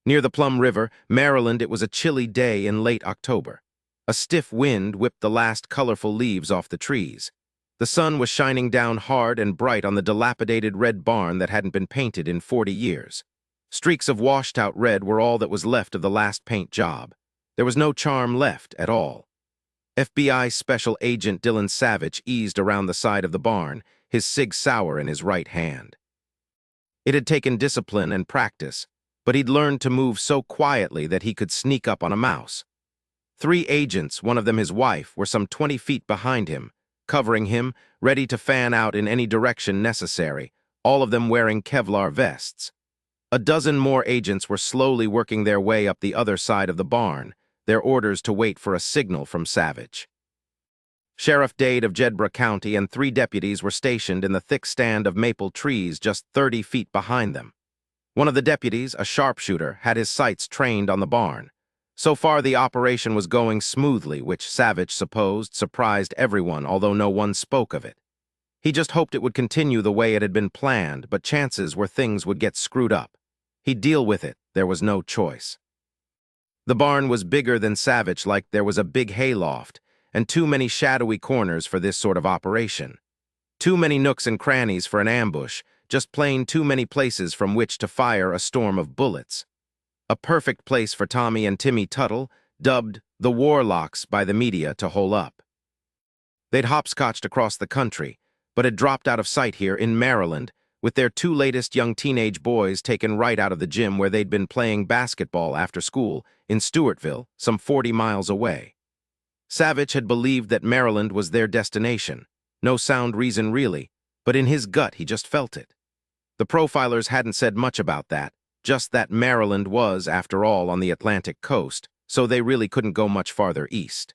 Near the Plum River, Maryland, it was a chilly day in late October. A stiff wind whipped the last colorful leaves off the trees. The sun was shining down hard and bright on the dilapidated red barn that hadn't been painted in 40 years. Streaks of washed-out red were all that was left of the last paint job. There was no charm left at all. FBI Special Agent Dillon Savich eased around the side of the barn, his Sig Sauer in his right hand. It had taken discipline and practice, but he'd learned to move so quietly that he could sneak up on a mouse. 3 agents, one of them his wife, were some 20 feet behind him, covering him, ready to fan out in any direction necessary, all of them wearing Kevlar vests. A dozen more agents were slowly working their way up the other side of the barn, their orders to wait for a signal from Savich. Sheriff Dade of Jedburgh County and 3 deputies were stationed in the thick stand of maple trees just 30 feet behind them. One of the deputies, a sharpshooter, had his sights trained on the barn. So far the operation was going smoothly, which Savich supposed surprised everyone, although no one spoke of it. He just hoped it would continue the way it had been planned, but chances were things would get screwed up. He'd deal with it, there was no choice. The barn was bigger than Savich, like there was a big hayloft, and too many shadowy corners for this sort of operation. Too many nooks and crannies for an ambush, just plain too many places from which to fire a storm of bullets. A perfect place for Tommy and Timmy Tuttle, dubbed the Warlocks by the media, to hole up. They'd hopscotched across the country, but had dropped out of sight here in Maryland, with their 2 latest young teenage boys taken right out of the gym where they'd been playing basketball after school in Stewartville, some 40 miles away. Savich had believed that Maryland was their destination. No sound reason really, but in his gut he just felt it. The profilers hadn't said much about that, just that Maryland was, after all, on the Atlantic coast, so they really couldn't go much farther east.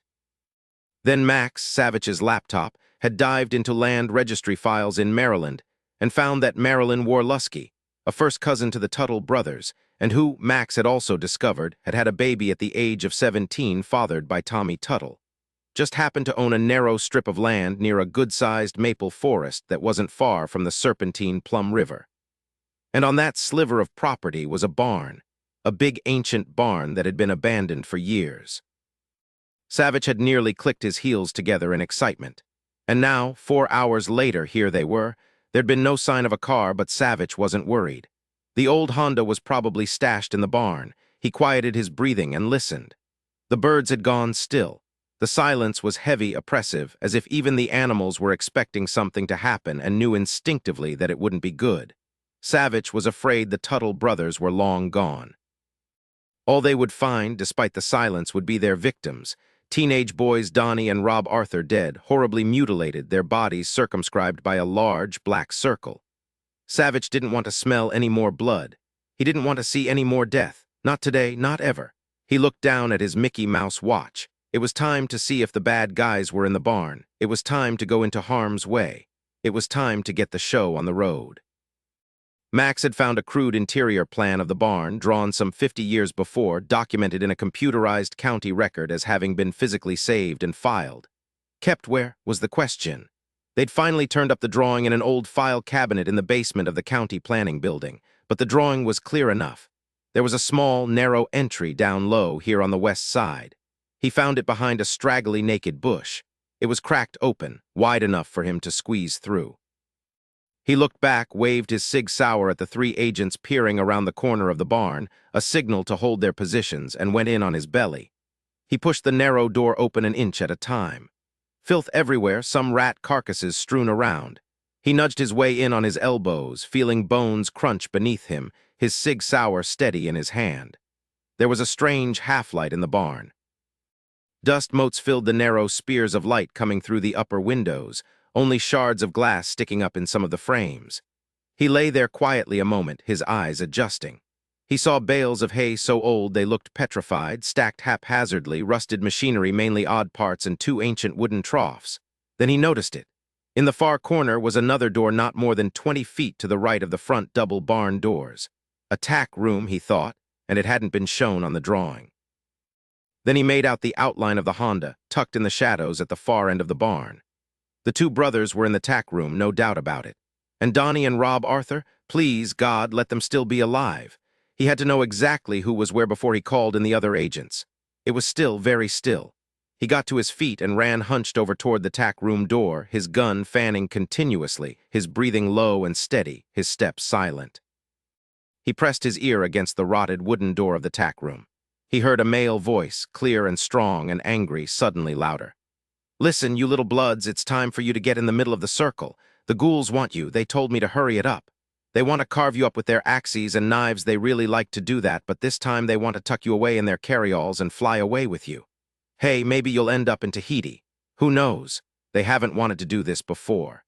Then Max, Savich's laptop, had dived into land registry files in Maryland and found that Marilyn Warlusky, a first cousin to the Tuttle brothers, and who, Max had also discovered, had had a baby at the age of 17 fathered by Tommy Tuttle, just happened to own a narrow strip of land near a good-sized maple forest that wasn't far from the serpentine Plum River. And on that sliver of property was a barn, a big ancient barn that had been abandoned for years. Savich had nearly clicked his heels together in excitement. And now, 4 hours later, here they were. There'd been no sign of a car, but Savich wasn't worried. The old Honda was probably stashed in the barn. He quieted his breathing and listened. The birds had gone still. The silence was heavy, oppressive, as if even the animals were expecting something to happen and knew instinctively that it wouldn't be good. Savich was afraid the Tuttle brothers were long gone. All they would find, despite the silence, would be their victims, teenage boys Donnie and Rob Arthur dead, horribly mutilated, their bodies circumscribed by a large black circle. Savich didn't want to smell any more blood. He didn't want to see any more death. Not today, not ever. He looked down at his Mickey Mouse watch. It was time to see if the bad guys were in the barn. It was time to go into harm's way. It was time to get the show on the road. Max had found a crude interior plan of the barn, drawn some 50 years before, documented in a computerized county record as having been physically saved and filed. Kept where was the question. They'd finally turned up the drawing in an old file cabinet in the basement of the county planning building, but the drawing was clear enough. There was a small, narrow entry down low here on the west side. He found it behind a straggly naked bush. It was cracked open, wide enough for him to squeeze through. He looked back, waved his Sig Sauer at the 3 agents peering around the corner of the barn, a signal to hold their positions, and went in on his belly. He pushed the narrow door open an inch at a time. Filth everywhere, some rat carcasses strewn around. He nudged his way in on his elbows, feeling bones crunch beneath him, his Sig Sauer steady in his hand. There was a strange half-light in the barn. Dust motes filled the narrow spears of light coming through the upper windows, only shards of glass sticking up in some of the frames. He lay there quietly a moment, his eyes adjusting. He saw bales of hay so old they looked petrified, stacked haphazardly, rusted machinery, mainly odd parts, and 2 ancient wooden troughs. Then he noticed it. In the far corner was another door not more than 20 feet to the right of the front double barn doors. A tack room, he thought, and it hadn't been shown on the drawing. Then he made out the outline of the Honda, tucked in the shadows at the far end of the barn. The 2 brothers were in the tack room, no doubt about it. And Donnie and Rob Arthur, please, God, let them still be alive. He had to know exactly who was where before he called in the other agents. It was still very still. He got to his feet and ran hunched over toward the tack room door, his gun fanning continuously, his breathing low and steady, his steps silent. He pressed his ear against the rotted wooden door of the tack room. He heard a male voice, clear and strong and angry, suddenly louder. "Listen, you little bloods, it's time for you to get in the middle of the circle. The ghouls want you. They told me to hurry it up. They want to carve you up with their axes and knives. They really like to do that, but this time they want to tuck you away in their carryalls and fly away with you. Hey, maybe you'll end up in Tahiti. Who knows? They haven't wanted to do this before.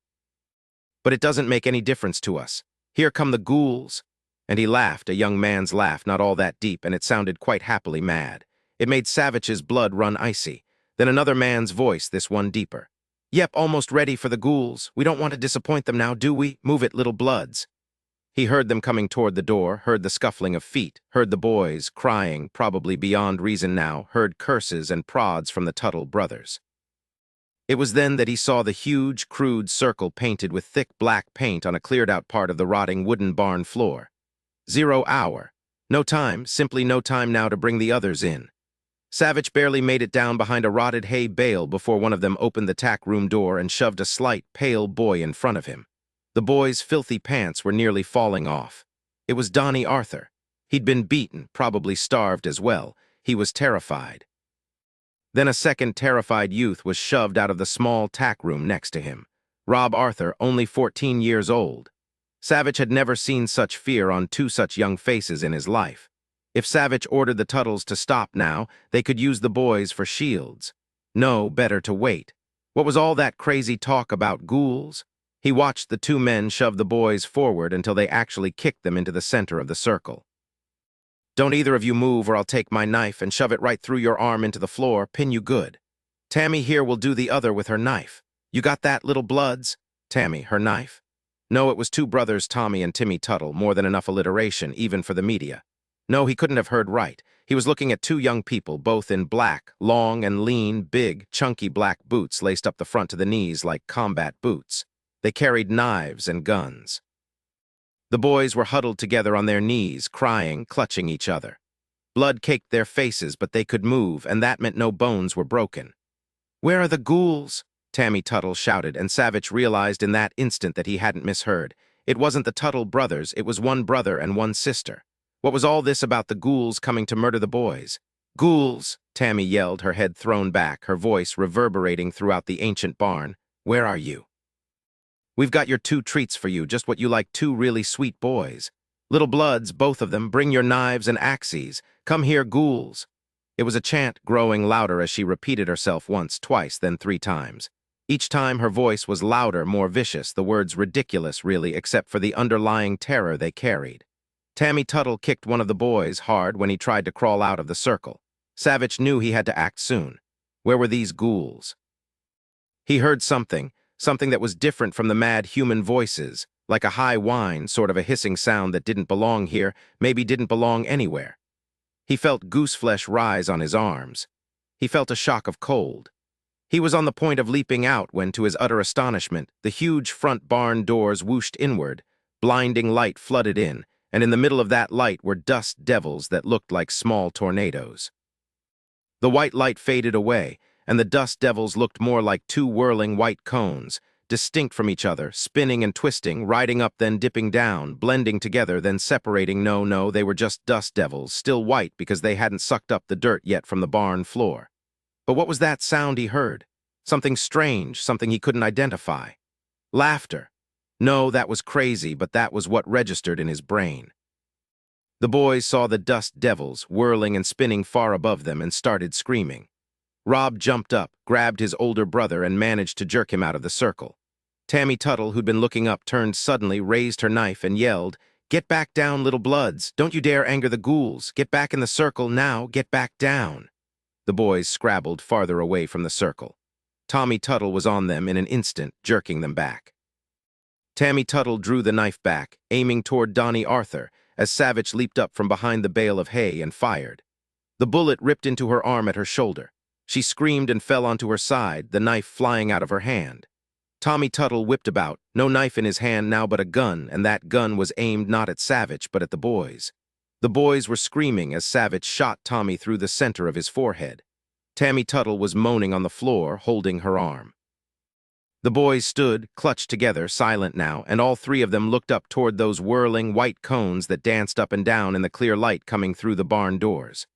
But it doesn't make any difference to us. Here come the ghouls." And he laughed, a young man's laugh, not all that deep, and it sounded quite happily mad. It made Savich's blood run icy. Then another man's voice, this one deeper. "Yep, almost ready for the ghouls. We don't want to disappoint them now, do we? Move it, little bloods." He heard them coming toward the door, heard the scuffling of feet, heard the boys crying, probably beyond reason now, heard curses and prods from the Tuttle brothers. It was then that he saw the huge, crude circle painted with thick black paint on a cleared-out part of the rotting wooden barn floor. 0 hour. No time, simply no time now to bring the others in. Savich barely made it down behind a rotted hay bale before one of them opened the tack room door and shoved a slight, pale boy in front of him. The boy's filthy pants were nearly falling off. It was Donnie Arthur. He'd been beaten, probably starved as well. He was terrified. Then a second terrified youth was shoved out of the small tack room next to him. Rob Arthur, only 14 years old. Savich had never seen such fear on two such young faces in his life. If Savich ordered the Tuttles to stop now, they could use the boys for shields. No, better to wait. What was all that crazy talk about ghouls? He watched the two men shove the boys forward until they actually kicked them into the center of the circle. "Don't either of you move or I'll take my knife and shove it right through your arm into the floor, pin you good. Tammy here will do the other with her knife. You got that, little bloods?" Tammy, her knife? No, it was two brothers, Tommy and Timmy Tuttle, more than enough alliteration, even for the media. No, he couldn't have heard right. He was looking at two young people, both in black, long and lean, big, chunky black boots laced up the front to the knees like combat boots. They carried knives and guns. The boys were huddled together on their knees, crying, clutching each other. Blood caked their faces, but they could move, and that meant no bones were broken. "Where are the ghouls?" Tammy Tuttle shouted, and Savich realized in that instant that he hadn't misheard. It wasn't the Tuttle brothers, it was one brother and one sister. What was all this about the ghouls coming to murder the boys? "Ghouls!" Tammy yelled, her head thrown back, her voice reverberating throughout the ancient barn. "Where are you? We've got your two treats for you, just what you like, two really sweet boys. Little bloods, both of them, bring your knives and axes. Come here, ghouls." It was a chant growing louder as she repeated herself once, twice, then 3 times. Each time her voice was louder, more vicious, the words ridiculous, really, except for the underlying terror they carried. Tammy Tuttle kicked one of the boys hard when he tried to crawl out of the circle. Savich knew he had to act soon. Where were these ghouls? He heard something that was different from the mad human voices, like a high whine, sort of a hissing sound that didn't belong here, maybe didn't belong anywhere. He felt gooseflesh rise on his arms. He felt a shock of cold. He was on the point of leaping out when, to his utter astonishment, the huge front barn doors whooshed inward, blinding light flooded in, and in the middle of that light were dust devils that looked like small tornadoes. The white light faded away, and the dust devils looked more like 2 whirling white cones, distinct from each other, spinning and twisting, riding up then dipping down, blending together then separating. No, they were just dust devils, still white because they hadn't sucked up the dirt yet from the barn floor. But what was that sound he heard? Something strange, something he couldn't identify. Laughter. No, that was crazy, but that was what registered in his brain. The boys saw the dust devils whirling and spinning far above them and started screaming. Rob jumped up, grabbed his older brother, and managed to jerk him out of the circle. Tammy Tuttle, who'd been looking up, turned suddenly, raised her knife, and yelled, "Get back down, little bloods! Don't you dare anger the ghouls! Get back in the circle now! Get back down!" The boys scrabbled farther away from the circle. Tommy Tuttle was on them in an instant, jerking them back. Tammy Tuttle drew the knife back, aiming toward Donnie Arthur, as Savich leaped up from behind the bale of hay and fired. The bullet ripped into her arm at her shoulder. She screamed and fell onto her side, the knife flying out of her hand. Tommy Tuttle whipped about, no knife in his hand now but a gun, and that gun was aimed not at Savich but at the boys. The boys were screaming as Savich shot Tommy through the center of his forehead. Tammy Tuttle was moaning on the floor, holding her arm. The boys stood, clutched together, silent now, and all three of them looked up toward those whirling white cones that danced up and down in the clear light coming through the barn doors.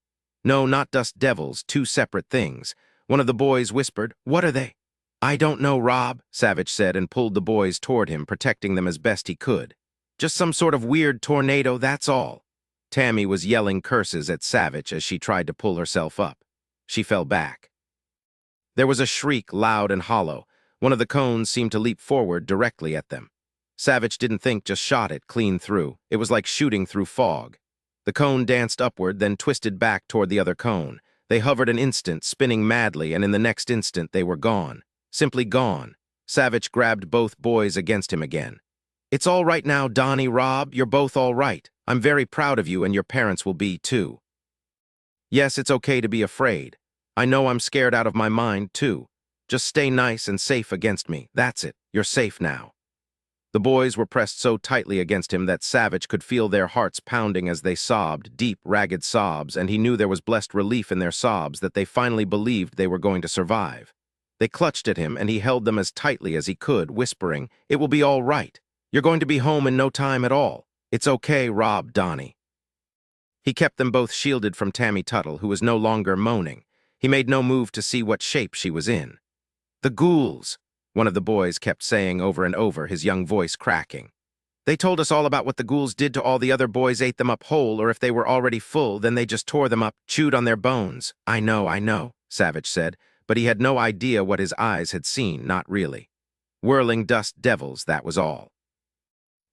No, not dust devils, two separate things. One of the boys whispered, "What are they?" "I don't know, Rob," Savich said and pulled the boys toward him, protecting them as best he could. "Just some sort of weird tornado, that's all." Tammy was yelling curses at Savich as she tried to pull herself up. She fell back. There was a shriek, loud and hollow. One of the cones seemed to leap forward directly at them. Savich didn't think, just shot it clean through. It was like shooting through fog. The cone danced upward, then twisted back toward the other cone. They hovered an instant, spinning madly, and in the next instant they were gone. Simply gone. Savich grabbed both boys against him again. "It's all right now, Donnie, Rob. You're both all right. I'm very proud of you, and your parents will be, too. Yes, it's okay to be afraid. I know I'm scared out of my mind, too. Just stay nice and safe against me. That's it. You're safe now." The boys were pressed so tightly against him that Savich could feel their hearts pounding as they sobbed, deep, ragged sobs, and he knew there was blessed relief in their sobs that they finally believed they were going to survive. They clutched at him, and he held them as tightly as he could, whispering, "It will be all right. You're going to be home in no time at all. It's okay, Rob, Donnie." He kept them both shielded from Tammy Tuttle, who was no longer moaning. He made no move to see what shape she was in. "The ghouls," one of the boys kept saying over and over, his young voice cracking. "They told us all about what the ghouls did to all the other boys, ate them up whole, or if they were already full, then they just tore them up, chewed on their bones." I know," Savich said, but he had no idea what his eyes had seen, not really. Whirling dust devils, that was all.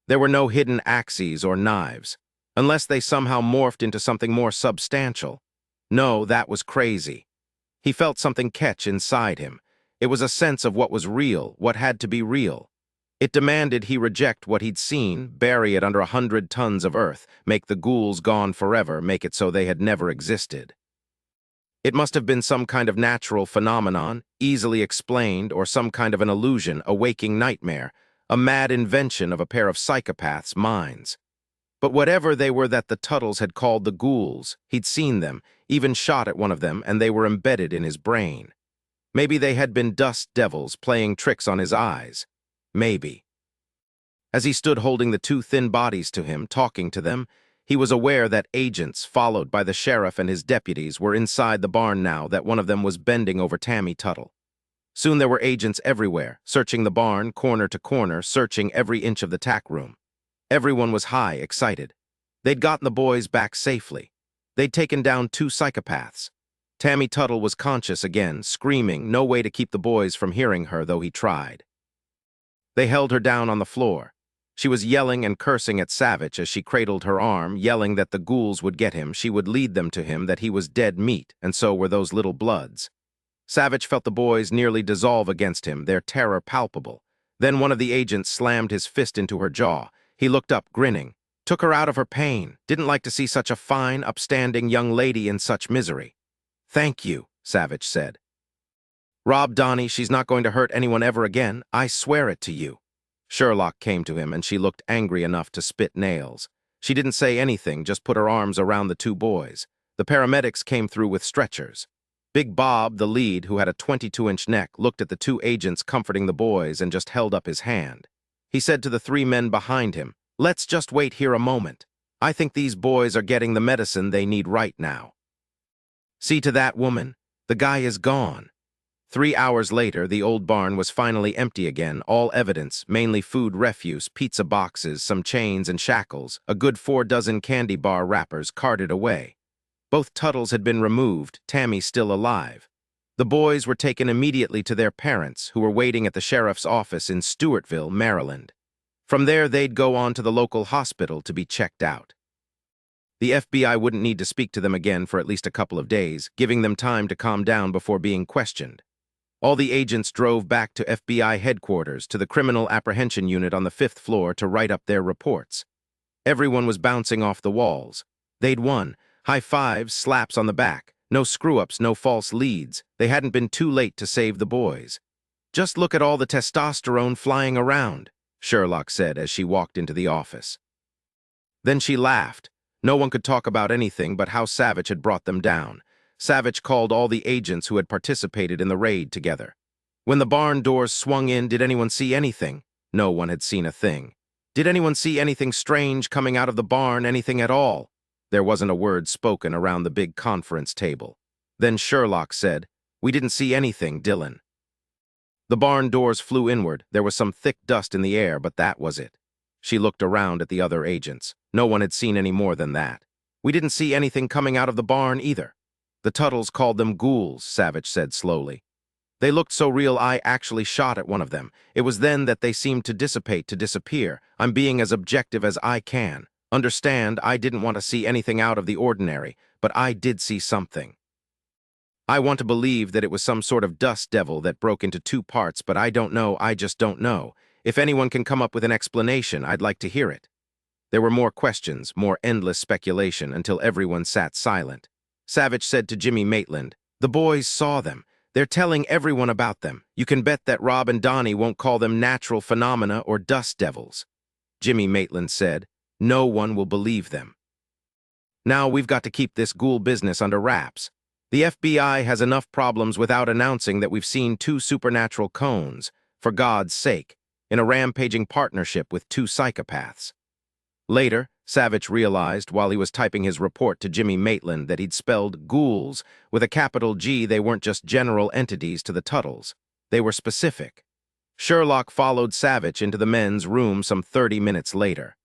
There were no hidden axes or knives, unless they somehow morphed into something more substantial. No, that was crazy. He felt something catch inside him. It was a sense of what was real, what had to be real. It demanded he reject what he'd seen, bury it under 100 tons of earth, make the ghouls gone forever, make it so they had never existed. It must have been some kind of natural phenomenon, easily explained, or some kind of an illusion, a waking nightmare, a mad invention of a pair of psychopaths' minds. But whatever they were that the Tuttles had called the ghouls, he'd seen them, even shot at one of them, and they were embedded in his brain. Maybe they had been dust devils playing tricks on his eyes. Maybe. As he stood holding the two thin bodies to him, talking to them, he was aware that agents, followed by the sheriff and his deputies, were inside the barn now, that one of them was bending over Tammy Tuttle. Soon there were agents everywhere, searching the barn, corner to corner, searching every inch of the tack room. Everyone was high, excited. They'd gotten the boys back safely. They'd taken down 2 psychopaths. Tammy Tuttle was conscious again, screaming, no way to keep the boys from hearing her, though he tried. They held her down on the floor. She was yelling and cursing at Savich as she cradled her arm, yelling that the ghouls would get him, she would lead them to him, that he was dead meat, and so were those little bloods. Savich felt the boys nearly dissolve against him, their terror palpable. Then one of the agents slammed his fist into her jaw. He looked up, grinning. Took her out of her pain. Didn't like to see such a fine, upstanding young lady in such misery. "Thank you," Savich said. "Rob, Donnie, she's not going to hurt anyone ever again. I swear it to you." Sherlock came to him, and she looked angry enough to spit nails. She didn't say anything, just put her arms around the 2 boys. The paramedics came through with stretchers. Big Bob, the lead, who had a 22-inch neck, looked at the 2 agents comforting the boys and just held up his hand. He said to the 3 men behind him, "Let's just wait here a moment. I think these boys are getting the medicine they need right now. See to that, woman. The guy is gone." 3 hours later, the old barn was finally empty again, all evidence, mainly food refuse, pizza boxes, some chains and shackles, a good 4 dozen candy bar wrappers carted away. Both Tuttles had been removed, Tammy still alive. The boys were taken immediately to their parents, who were waiting at the sheriff's office in Stewartville, Maryland. From there, they'd go on to the local hospital to be checked out. The FBI wouldn't need to speak to them again for at least a couple of days, giving them time to calm down before being questioned. All the agents drove back to FBI headquarters, to the Criminal Apprehension Unit on the 5th floor to write up their reports. Everyone was bouncing off the walls. They'd won. High fives, slaps on the back. No screw-ups, no false leads. They hadn't been too late to save the boys. "Just look at all the testosterone flying around," Sherlock said as she walked into the office. Then she laughed. No one could talk about anything but how Savich had brought them down. Savich called all the agents who had participated in the raid together. When the barn doors swung in, did anyone see anything? No one had seen a thing. Did anyone see anything strange coming out of the barn, anything at all? There wasn't a word spoken around the big conference table. Then Sherlock said, "We didn't see anything, Dillon." The barn doors flew inward. There was some thick dust in the air, but that was it. She looked around at the other agents. No one had seen any more than that. "We didn't see anything coming out of the barn either." "The Tuttles called them ghouls," Savich said slowly. "They looked so real I actually shot at one of them. It was then that they seemed to dissipate, to disappear. I'm being as objective as I can. Understand, I didn't want to see anything out of the ordinary, but I did see something. I want to believe that it was some sort of dust devil that broke into two parts, but I don't know, I just don't know. If anyone can come up with an explanation, I'd like to hear it." There were more questions, more endless speculation, until everyone sat silent. Savich said to Jimmy Maitland, "The boys saw them. They're telling everyone about them. You can bet that Rob and Donnie won't call them natural phenomena or dust devils." Jimmy Maitland said, "No one will believe them. Now we've got to keep this ghoul business under wraps. The FBI has enough problems without announcing that we've seen two supernatural cones, for God's sake, in a rampaging partnership with two psychopaths." Later, Savich realized while he was typing his report to Jimmy Maitland that he'd spelled ghouls with a capital G. They weren't just general entities to the Tuttles. They were specific. Sherlock followed Savich into the men's room some 30 minutes later.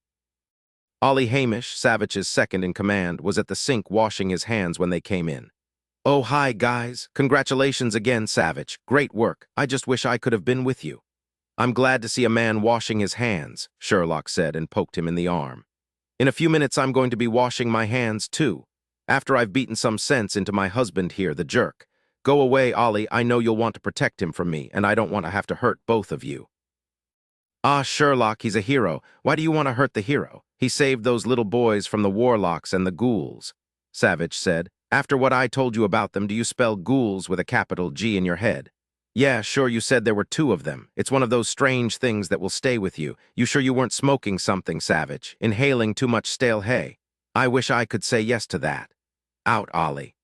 Ollie Hamish, Savich's second-in-command, was at the sink washing his hands when they came in. "Oh, hi, guys. Congratulations again, Savich. Great work. I just wish I could have been with you." "I'm glad to see a man washing his hands," Sherlock said and poked him in the arm. "In a few minutes I'm going to be washing my hands, too, after I've beaten some sense into my husband here, the jerk. Go away, Ollie. I know you'll want to protect him from me, and I don't want to have to hurt both of you." "Ah, Sherlock, he's a hero. Why do you want to hurt the hero? He saved those little boys from the warlocks and the ghouls," Savich said. "After what I told you about them, do you spell ghouls with a capital G in your head?" "Yeah, sure, you said there were two of them. It's one of those strange things that will stay with you. You sure you weren't smoking something, Savich? Inhaling too much stale hay? I wish I could say yes to that." "Out, Ollie."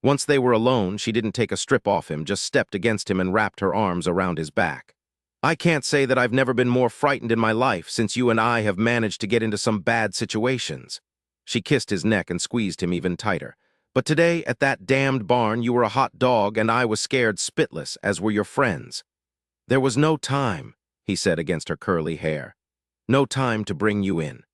Once they were alone, she didn't take a strip off him, just stepped against him and wrapped her arms around his back. "I can't say that I've never been more frightened in my life since you and I have managed to get into some bad situations." She kissed his neck and squeezed him even tighter. "But today, at that damned barn, you were a hot dog and I was scared spitless, as were your friends." "There was no time," he said against her curly hair. "No time to bring you in.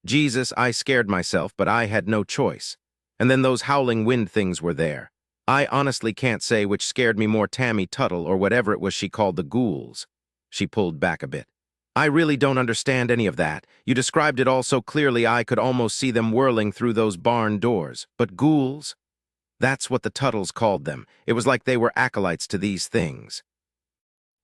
Jesus, I scared myself, but I had no choice. And then those howling wind things were there. I honestly can't say which scared me more, Tammy Tuttle or whatever it was she called the ghouls." She pulled back a bit. "I really don't understand any of that. You described it all so clearly I could almost see them whirling through those barn doors. But ghouls? That's what the Tuttles called them. It was like they were acolytes to these things.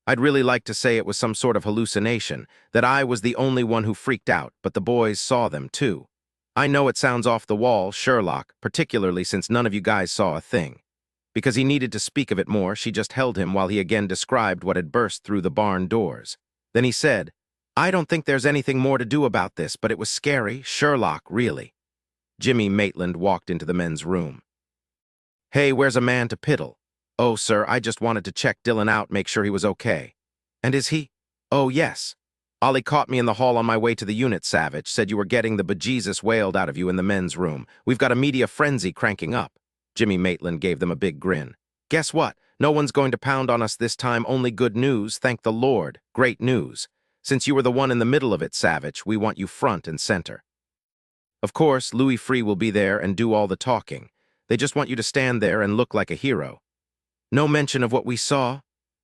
I'd really like to say it was some sort of hallucination, that I was the only one who freaked out, but the boys saw them too. I know it sounds off the wall, Sherlock, particularly since none of you guys saw a thing." Because he needed to speak of it more, she just held him while he again described what had burst through the barn doors. Then he said, "I don't think there's anything more to do about this, but it was scary, Sherlock, really." Jimmy Maitland walked into the men's room. "Hey, where's a man to piddle?" "Oh, sir, I just wanted to check Dillon out, make sure he was okay." "And is he?" "Oh, yes. Ollie caught me in the hall on my way to the unit, Savich. Said you were getting the bejesus wailed out of you in the men's room. We've got a media frenzy cranking up." Jimmy Maitland gave them a big grin. "Guess what? No one's going to pound on us this time. Only good news, thank the Lord. Great news. Since you were the one in the middle of it, Savich, we want you front and center. Of course, Louis Free will be there and do all the talking. They just want you to stand there and look like a hero. No mention of what we saw?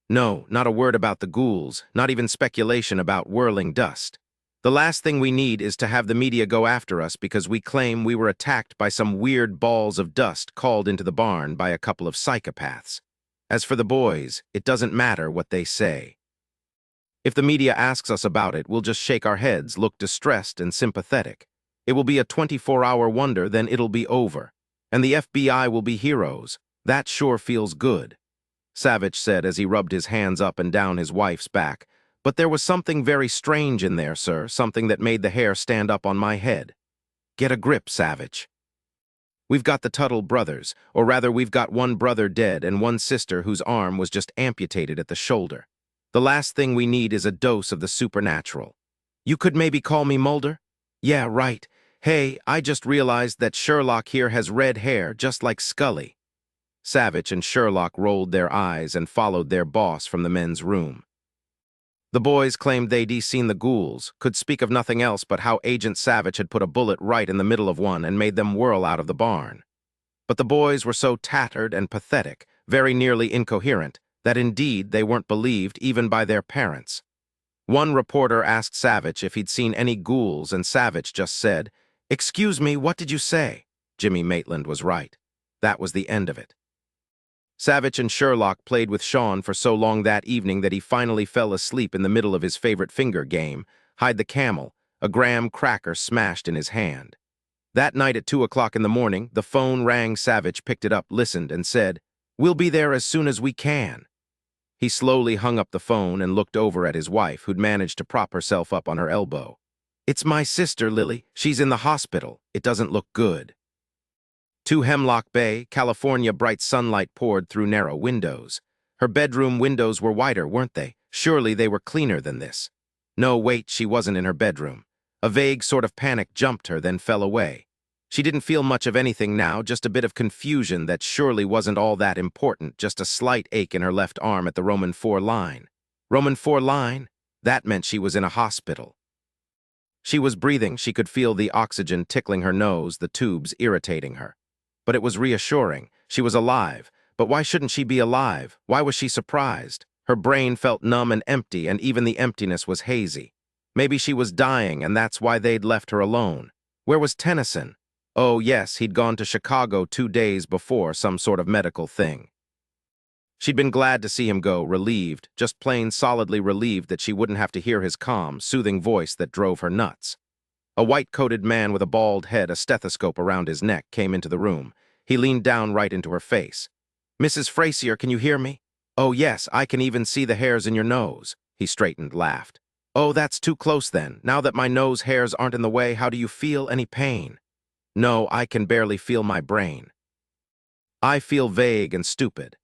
No, not a word about the ghouls, not even speculation about whirling dust. The last thing we need is to have the media go after us because we claim we were attacked by some weird balls of dust called into the barn by a couple of psychopaths. As for the boys, it doesn't matter what they say. If the media asks us about it, we'll just shake our heads, look distressed and sympathetic. It will be a 24-hour wonder, then it'll be over. And the FBI will be heroes. That sure feels good," Savich said as he rubbed his hands up and down his wife's back. "But there was something very strange in there, sir, something that made the hair stand up on my head." Get a grip, Savich. We've got the Tuttle brothers, or rather we've got one brother dead and one sister whose arm was just amputated at the shoulder. The last thing we need is a dose of the supernatural. You could maybe call me Mulder? Yeah, right. Hey, I just realized that Sherlock here has red hair, just like Scully. Savich and Sherlock rolled their eyes and followed their boss from the men's room. The boys claimed they'd seen the ghouls, could speak of nothing else but how Agent Savich had put a bullet right in the middle of one and made them whirl out of the barn. But the boys were so tattered and pathetic, very nearly incoherent, that indeed they weren't believed even by their parents. One reporter asked Savich if he'd seen any ghouls, and Savich just said, "Excuse me, what did you say?" Jimmy Maitland was right. That was the end of it. Savich and Sherlock played with Sean for so long that evening that he finally fell asleep in the middle of his favorite finger game, hide the camel, a graham cracker smashed in his hand. That night at 2 o'clock in the morning, the phone rang. Savich picked it up, listened, and said, "We'll be there as soon as we can." He slowly hung up the phone and looked over at his wife, who'd managed to prop herself up on her elbow. "It's my sister, Lily. She's in the hospital. It doesn't look good." To Hemlock Bay, California, bright sunlight poured through narrow windows. Her bedroom windows were wider, weren't they? Surely they were cleaner than this. No, wait, she wasn't in her bedroom. A vague sort of panic jumped her, then fell away. She didn't feel much of anything now, just a bit of confusion that surely wasn't all that important, just a slight ache in her left arm at the Roman 4 line. Roman 4 line? That meant she was in a hospital. She was breathing. She could feel the oxygen tickling her nose, the tubes irritating her. But it was reassuring. She was alive. But why shouldn't she be alive? Why was she surprised? Her brain felt numb and empty, and even the emptiness was hazy. Maybe she was dying, and that's why they'd left her alone. Where was Tennyson? Oh, yes, he'd gone to Chicago 2 days before, some sort of medical thing. She'd been glad to see him go, relieved, just plain solidly relieved that she wouldn't have to hear his calm, soothing voice that drove her nuts. A white-coated man with a bald head, a stethoscope around his neck, came into the room. He leaned down right into her face. "Mrs. Frazier, can you hear me?" "Oh, yes, I can even see the hairs in your nose." He straightened, laughed. "Oh, that's too close then. Now that my nose hairs aren't in the way, how do you feel? Any pain?" "No, I can barely feel my brain. I feel vague and stupid."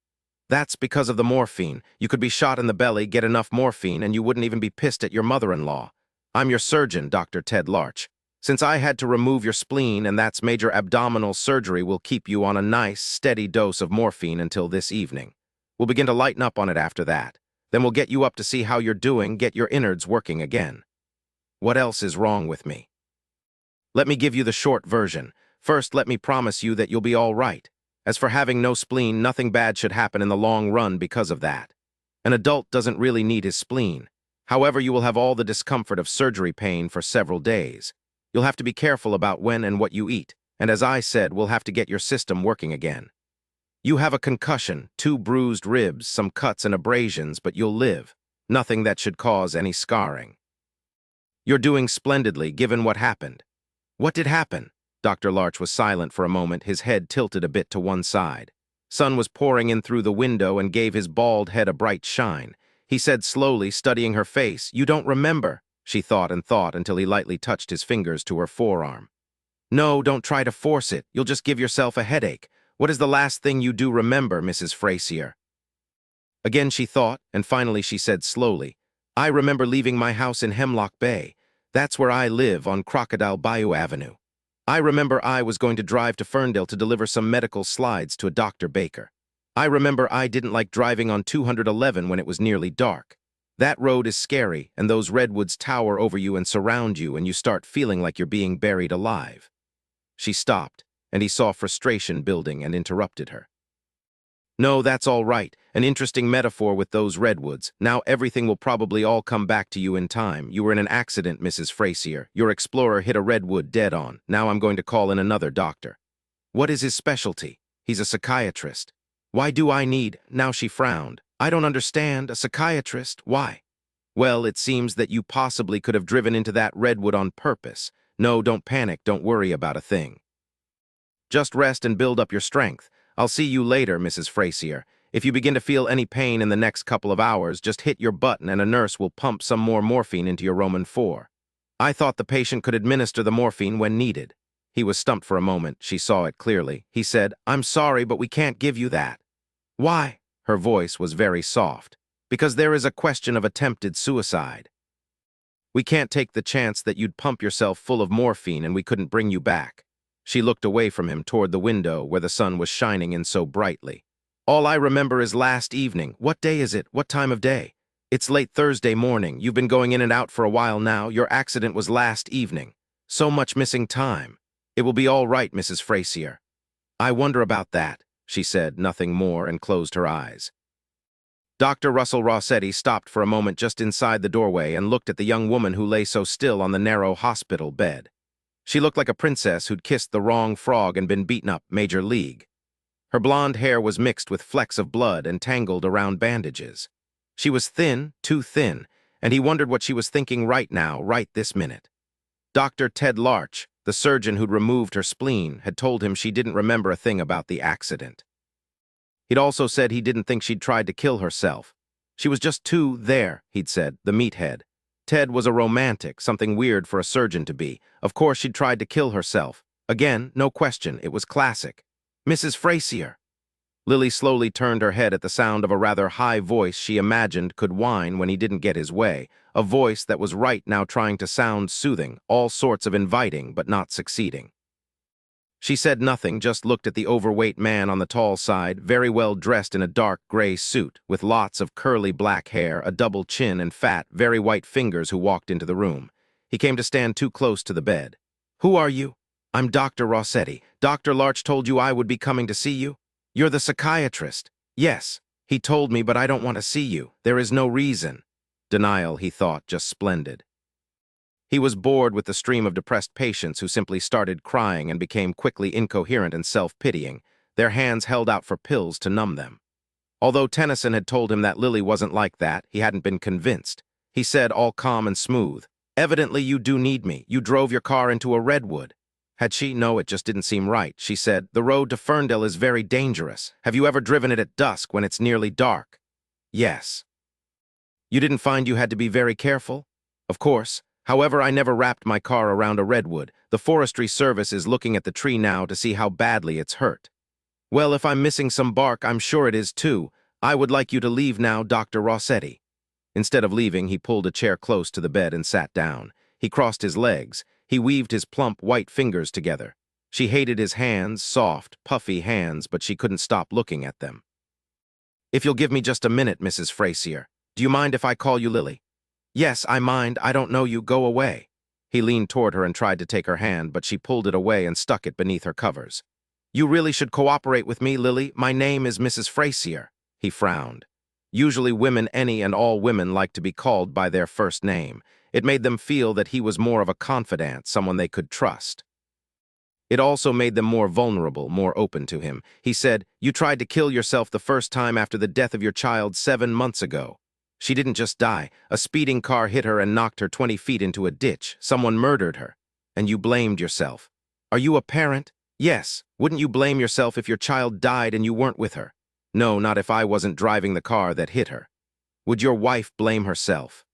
"That's because of the morphine. You could be shot in the belly, get enough morphine, and you wouldn't even be pissed at your mother-in-law. I'm your surgeon, Dr. Ted Larch. Since I had to remove your spleen, and that's major abdominal surgery, will keep you on a nice, steady dose of morphine until this evening. We'll begin to lighten up on it after that. Then we'll get you up to see how you're doing, get your innards working again." "What else is wrong with me?" "Let me give you the short version. First, let me promise you that you'll be all right. As for having no spleen, nothing bad should happen in the long run because of that. An adult doesn't really need his spleen. However, you will have all the discomfort of surgery pain for several days. You'll have to be careful about when and what you eat, and as I said, we'll have to get your system working again. You have a concussion, 2 bruised ribs, some cuts and abrasions, but you'll live. Nothing that should cause any scarring. You're doing splendidly, given what happened." "What did happen?" Dr. Larch was silent for a moment, his head tilted a bit to one side. Sun was pouring in through the window and gave his bald head a bright shine. He said slowly, studying her face, "You don't remember." She thought and thought until he lightly touched his fingers to her forearm. "No, don't try to force it. You'll just give yourself a headache. What is the last thing you do remember, Mrs. Frazier?" Again she thought, and finally she said slowly, "I remember leaving my house in Hemlock Bay. That's where I live, on Crocodile Bayou Avenue. I remember I was going to drive to Ferndale to deliver some medical slides to a Dr. Baker. I remember I didn't like driving on 211 when it was nearly dark. That road is scary, and those redwoods tower over you and surround you, and you start feeling like you're being buried alive." She stopped, and he saw frustration building and interrupted her. "No, that's all right. An interesting metaphor with those redwoods. Now everything will probably all come back to you in time. You were in an accident, Mrs. Frazier. Your explorer hit a redwood dead on. Now I'm going to call in another doctor." "What is his specialty?" "He's a psychiatrist." "Why do I need—" Now she frowned. "I don't understand. A psychiatrist? Why?" "Well, it seems that you possibly could have driven into that redwood on purpose. No, don't panic. Don't worry about a thing. Just rest and build up your strength. I'll see you later, Mrs. Frazier. If you begin to feel any pain in the next couple of hours, just hit your button and a nurse will pump some more morphine into your Roman 4. I thought the patient could administer the morphine when needed." He was stumped for a moment. She saw it clearly. He said, "I'm sorry, but we can't give you that." "Why?" Her voice was very soft. "Because there is a question of attempted suicide. We can't take the chance that you'd pump yourself full of morphine and we couldn't bring you back." She looked away from him toward the window where the sun was shining in so brightly. "All I remember is last evening. What day is it? What time of day?" "It's late Thursday morning. You've been going in and out for a while now. Your accident was last evening. So much missing time. It will be all right, Mrs. Frazier." "I wonder about that," she said, nothing more, and closed her eyes. Dr. Russell Rossetti stopped for a moment just inside the doorway and looked at the young woman who lay so still on the narrow hospital bed. She looked like a princess who'd kissed the wrong frog and been beaten up Major League. Her blonde hair was mixed with flecks of blood and tangled around bandages. She was thin, too thin, and he wondered what she was thinking right now, right this minute. Dr. Ted Larch, the surgeon who'd removed her spleen, had told him she didn't remember a thing about the accident. He'd also said he didn't think she'd tried to kill herself. She was just too there, he'd said, the meathead. Ted was a romantic, something weird for a surgeon to be. Of course she'd tried to kill herself. Again, no question, it was classic. "Mrs. Frazier." Lily slowly turned her head at the sound of a rather high voice she imagined could whine when he didn't get his way, a voice that was right now trying to sound soothing, all sorts of inviting, but not succeeding. She said nothing, just looked at the overweight man on the tall side, very well dressed in a dark gray suit, with lots of curly black hair, a double chin, and fat, very white fingers, who walked into the room. He came to stand too close to the bed. "Who are you?" "I'm Dr. Rossetti. Dr. Larch told you I would be coming to see you?" "You're the psychiatrist." "Yes. He told me, but I don't want to see you. There is no reason." Denial, he thought, just splendid. He was bored with the stream of depressed patients who simply started crying and became quickly incoherent and self-pitying, their hands held out for pills to numb them. Although Tennyson had told him that Lily wasn't like that, he hadn't been convinced. He said, all calm and smooth, "Evidently you do need me. You drove your car into a redwood." Had she? No, it just didn't seem right. She said, "The road to Ferndale is very dangerous. Have you ever driven it at dusk when it's nearly dark?" "Yes." "You didn't find you had to be very careful?" "Of course. However, I never wrapped my car around a redwood. The Forestry Service is looking at the tree now to see how badly it's hurt." "Well, if I'm missing some bark, I'm sure it is too. I would like you to leave now, Dr. Rossetti." Instead of leaving, he pulled a chair close to the bed and sat down. He crossed his legs. He weaved his plump, white fingers together. She hated his hands, soft, puffy hands, but she couldn't stop looking at them. "If you'll give me just a minute, Mrs. Frazier. Do you mind if I call you Lily?" "Yes, I mind. I don't know you. Go away." He leaned toward her and tried to take her hand, but she pulled it away and stuck it beneath her covers. "You really should cooperate with me, Lily. My name is Mrs. Frazier." He frowned. Usually women, any and all women, like to be called by their first name. It made them feel that he was more of a confidant, someone they could trust. It also made them more vulnerable, more open to him. He said, "You tried to kill yourself the first time after the death of your child 7 months ago. She didn't just die. A speeding car hit her and knocked her 20 feet into a ditch. Someone murdered her. And you blamed yourself. Are you a parent? Yes. Wouldn't you blame yourself if your child died and you weren't with her? No, not if I wasn't driving the car that hit her. Would your wife blame herself?"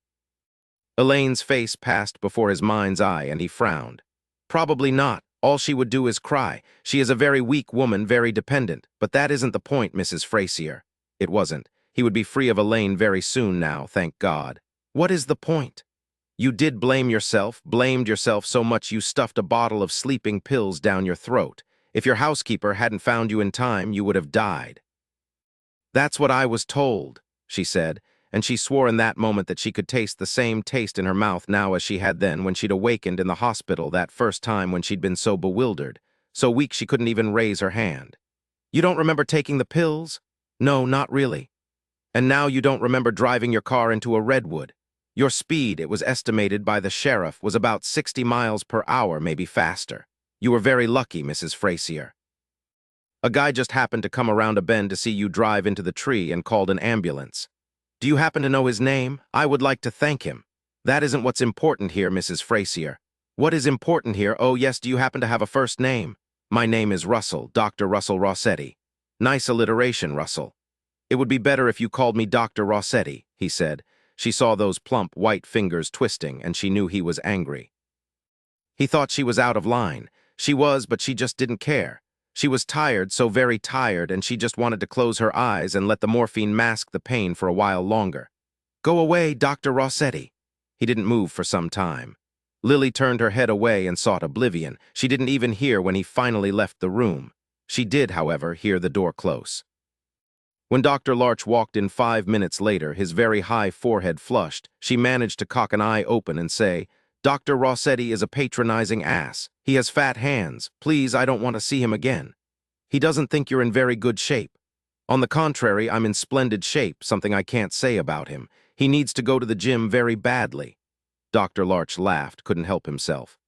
Elaine's face passed before his mind's eye, and he frowned. "Probably not. All she would do is cry. She is a very weak woman, very dependent. But that isn't the point, Mrs. Frazier." It wasn't. He would be free of Elaine very soon now, thank God. "What is the point?" "You did blame yourself, blamed yourself so much you stuffed a bottle of sleeping pills down your throat. If your housekeeper hadn't found you in time, you would have died." "That's what I was told," she said, and she swore in that moment that she could taste the same taste in her mouth now as she had then when she'd awakened in the hospital that first time when she'd been so bewildered, so weak she couldn't even raise her hand. "You don't remember taking the pills?" "No, not really." "And now you don't remember driving your car into a redwood. Your speed, it was estimated by the sheriff, was about 60 miles per hour, maybe faster. You were very lucky, Mrs. Frazier. A guy just happened to come around a bend to see you drive into the tree and called an ambulance. Do you happen to know his name? I would like to thank him." "That isn't what's important here, Mrs. Frazier." "What is important here? Oh, yes, do you happen to have a first name?" "My name is Russell, Dr. Russell Rossetti." "Nice alliteration, Russell." "It would be better if you called me Dr. Rossetti," he said. She saw those plump, white fingers twisting, and she knew he was angry. He thought she was out of line. She was, but she just didn't care. She was tired, so very tired, and she just wanted to close her eyes and let the morphine mask the pain for a while longer. "Go away, Dr. Rossetti." He didn't move for some time. Lily turned her head away and sought oblivion. She didn't even hear when he finally left the room. She did, however, hear the door close. When Dr. Larch walked in 5 minutes later, his very high forehead flushed, she managed to cock an eye open and say, "Dr. Rossetti is a patronizing ass. He has fat hands. Please, I don't want to see him again. He doesn't think you're in very good shape. On the contrary, I'm in splendid shape, something I can't say about him. He needs to go to the gym very badly." Dr. Larch laughed, couldn't help himself.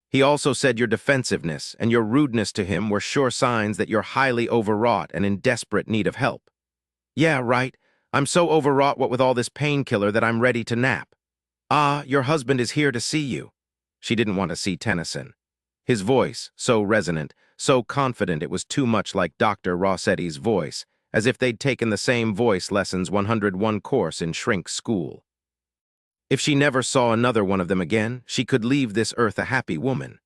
"He also said your defensiveness and your rudeness to him were sure signs that you're highly overwrought and in desperate need of help." "Yeah, right. I'm so overwrought what with all this painkiller that I'm ready to nap." "Ah, your husband is here to see you." She didn't want to see Tennyson. His voice, so resonant, so confident it was too much like Dr. Rossetti's voice, as if they'd taken the same voice lessons 101 course in shrink school. If she never saw another one of them again, she could leave this earth a happy woman.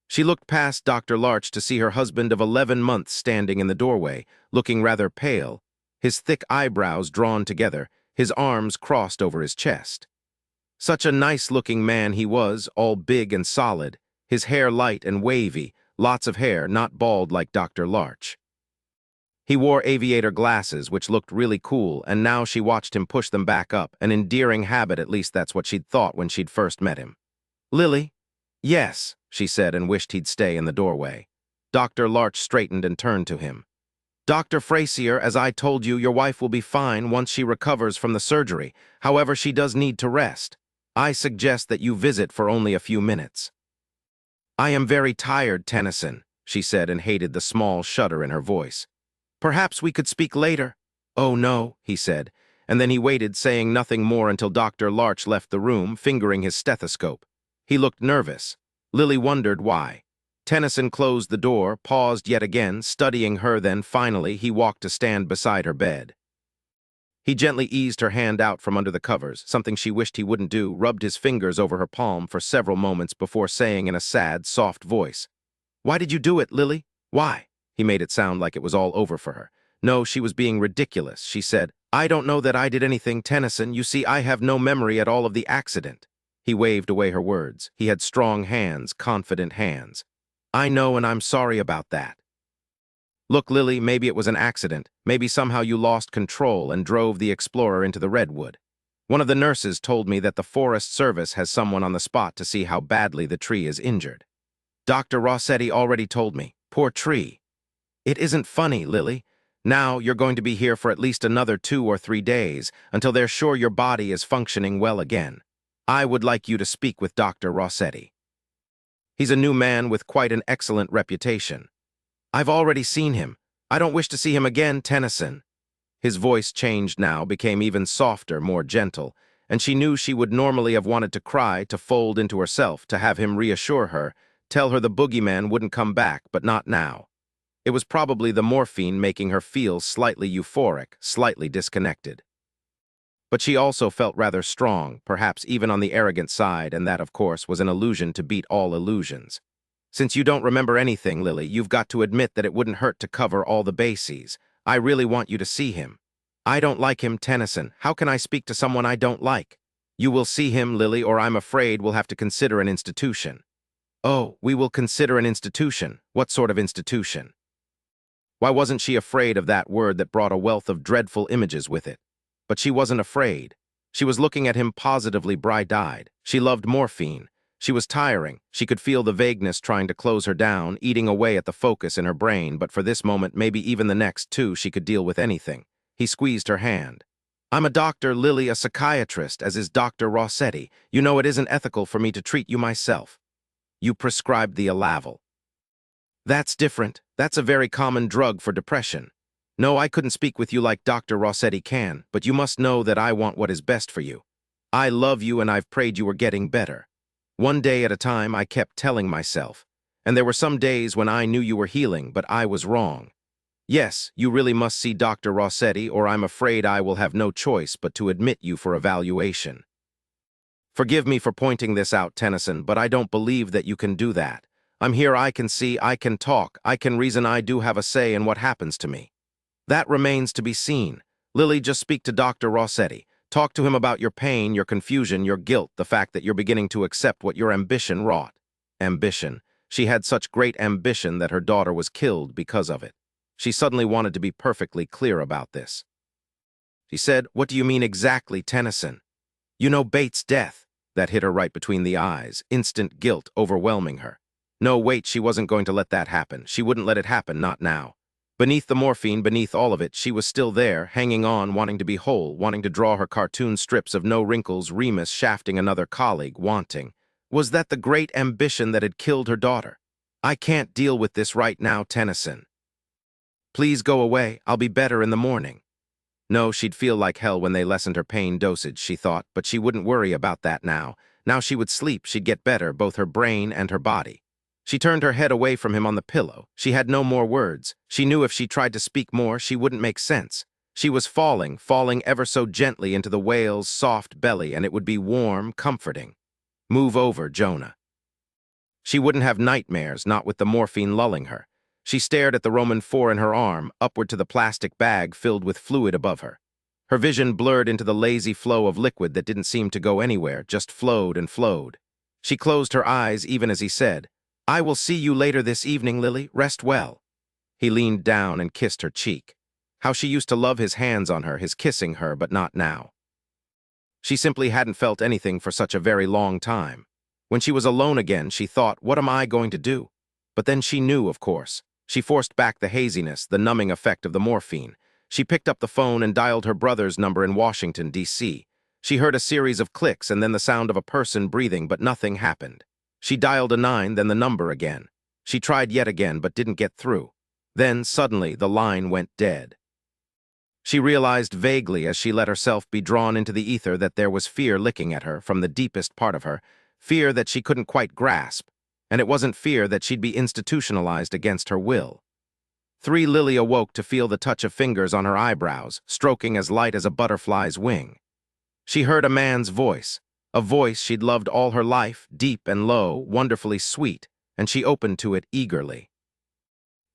She looked past Dr. Larch to see her husband of 11 months standing in the doorway, looking rather pale, his thick eyebrows drawn together, his arms crossed over his chest. Such a nice-looking man he was, all big and solid, his hair light and wavy, lots of hair, not bald like Dr. Larch. He wore aviator glasses, which looked really cool, and now she watched him push them back up, an endearing habit, at least that's what she'd thought when she'd first met him. "Lily?" "Yes," she said, and wished he'd stay in the doorway. Dr. Larch straightened and turned to him. "Dr. Frazier, as I told you, your wife will be fine once she recovers from the surgery. However, she does need to rest. I suggest that you visit for only a few minutes." "I am very tired, Tennyson," she said, and hated the small shudder in her voice. "Perhaps we could speak later." "Oh, no," he said, and then he waited, saying nothing more until Dr. Larch left the room, fingering his stethoscope. He looked nervous. Lily wondered why. Tennyson closed the door, paused yet again, studying her, then finally he walked to stand beside her bed. He gently eased her hand out from under the covers, something she wished he wouldn't do, rubbed his fingers over her palm for several moments before saying in a sad, soft voice, "Why did you do it, Lily? Why?" He made it sound like it was all over for her. No, she was being ridiculous. She said, "I don't know that I did anything, Tennyson. You see, I have no memory at all of the accident." He waved away her words. He had strong hands, confident hands. "I know, and I'm sorry about that. Look, Lily, maybe it was an accident. Maybe somehow you lost control and drove the Explorer into the redwood. One of the nurses told me that the Forest Service has someone on the spot to see how badly the tree is injured. Dr. Rossetti already told me. Poor tree. It isn't funny, Lily. Now you're going to be here for at least another 2 or 3 days until they're sure your body is functioning well again. I would like you to speak with Dr. Rossetti. He's a new man with quite an excellent reputation. I've already seen him. I don't wish to see him again, Tennyson." His voice changed now, became even softer, more gentle, and she knew she would normally have wanted to cry, to fold into herself, to have him reassure her, tell her the boogeyman wouldn't come back, but not now. It was probably the morphine making her feel slightly euphoric, slightly disconnected. But she also felt rather strong, perhaps even on the arrogant side, and that, of course, was an illusion to beat all illusions. "Since you don't remember anything, Lily, you've got to admit that it wouldn't hurt to cover all the bases. I really want you to see him." "I don't like him, Tennyson. How can I speak to someone I don't like?" "You will see him, Lily, or I'm afraid we'll have to consider an institution." "Oh, we will consider an institution. What sort of institution?" Why wasn't she afraid of that word that brought a wealth of dreadful images with it? But she wasn't afraid. She was looking at him positively bright-eyed. She loved morphine. She was tiring. She could feel the vagueness trying to close her down, eating away at the focus in her brain, but for this moment, maybe even the next 2, she could deal with anything. He squeezed her hand. "I'm a doctor, Lily, a psychiatrist, as is Dr. Rossetti. You know it isn't ethical for me to treat you myself. You prescribed the Alavel." "That's different. That's a very common drug for depression. No, I couldn't speak with you like Dr. Rossetti can, but you must know that I want what is best for you. I love you and I've prayed you were getting better. One day at a time, I kept telling myself. And there were some days when I knew you were healing, but I was wrong. Yes, you really must see Dr. Rossetti, or I'm afraid I will have no choice but to admit you for evaluation." "Forgive me for pointing this out, Tennyson, but I don't believe that you can do that. I'm here, I can see, I can talk, I can reason, I do have a say in what happens to me. That remains to be seen. Lily, just speak to Dr. Rossetti. Talk to him about your pain, your confusion, your guilt, the fact that you're beginning to accept what your ambition wrought. Ambition. She had such great ambition that her daughter was killed because of it. She suddenly wanted to be perfectly clear about this. She said, "What do you mean exactly, Tennyson?" "You know Bates' death." That hit her right between the eyes, instant guilt overwhelming her. No, wait, she wasn't going to let that happen. She wouldn't let it happen, not now. Beneath the morphine, beneath all of it, she was still there, hanging on, wanting to be whole, wanting to draw her cartoon strips of no wrinkles, Remus shafting another colleague, wanting. Was that the great ambition that had killed her daughter? "I can't deal with this right now, Tennyson. Please go away, I'll be better in the morning." No, she'd feel like hell when they lessened her pain dosage, she thought, but she wouldn't worry about that now. Now she would sleep, she'd get better, both her brain and her body. She turned her head away from him on the pillow. She had no more words. She knew if she tried to speak more, she wouldn't make sense. She was falling ever so gently into the whale's soft belly, and it would be warm, comforting. Move over, Jonah. She wouldn't have nightmares, not with the morphine lulling her. She stared at the Roman 4 in her arm, upward to the plastic bag filled with fluid above her. Her vision blurred into the lazy flow of liquid that didn't seem to go anywhere, just flowed and flowed. She closed her eyes even as he said, "I will see you later this evening, Lily. Rest well." He leaned down and kissed her cheek. How she used to love his hands on her, his kissing her, but not now. She simply hadn't felt anything for such a very long time. When she was alone again, she thought, what am I going to do? But then she knew, of course. She forced back the haziness, the numbing effect of the morphine. She picked up the phone and dialed her brother's number in Washington, D.C. She heard a series of clicks and then the sound of a person breathing, but nothing happened. She dialed a 9, then the number again. She tried yet again, but didn't get through. Then, suddenly, the line went dead. She realized vaguely as she let herself be drawn into the ether that there was fear licking at her from the deepest part of her, fear that she couldn't quite grasp. And it wasn't fear that she'd be institutionalized against her will. Lily awoke to feel the touch of fingers on her eyebrows, stroking as light as a butterfly's wing. She heard a man's voice, a voice she'd loved all her life, deep and low, wonderfully sweet, and she opened to it eagerly.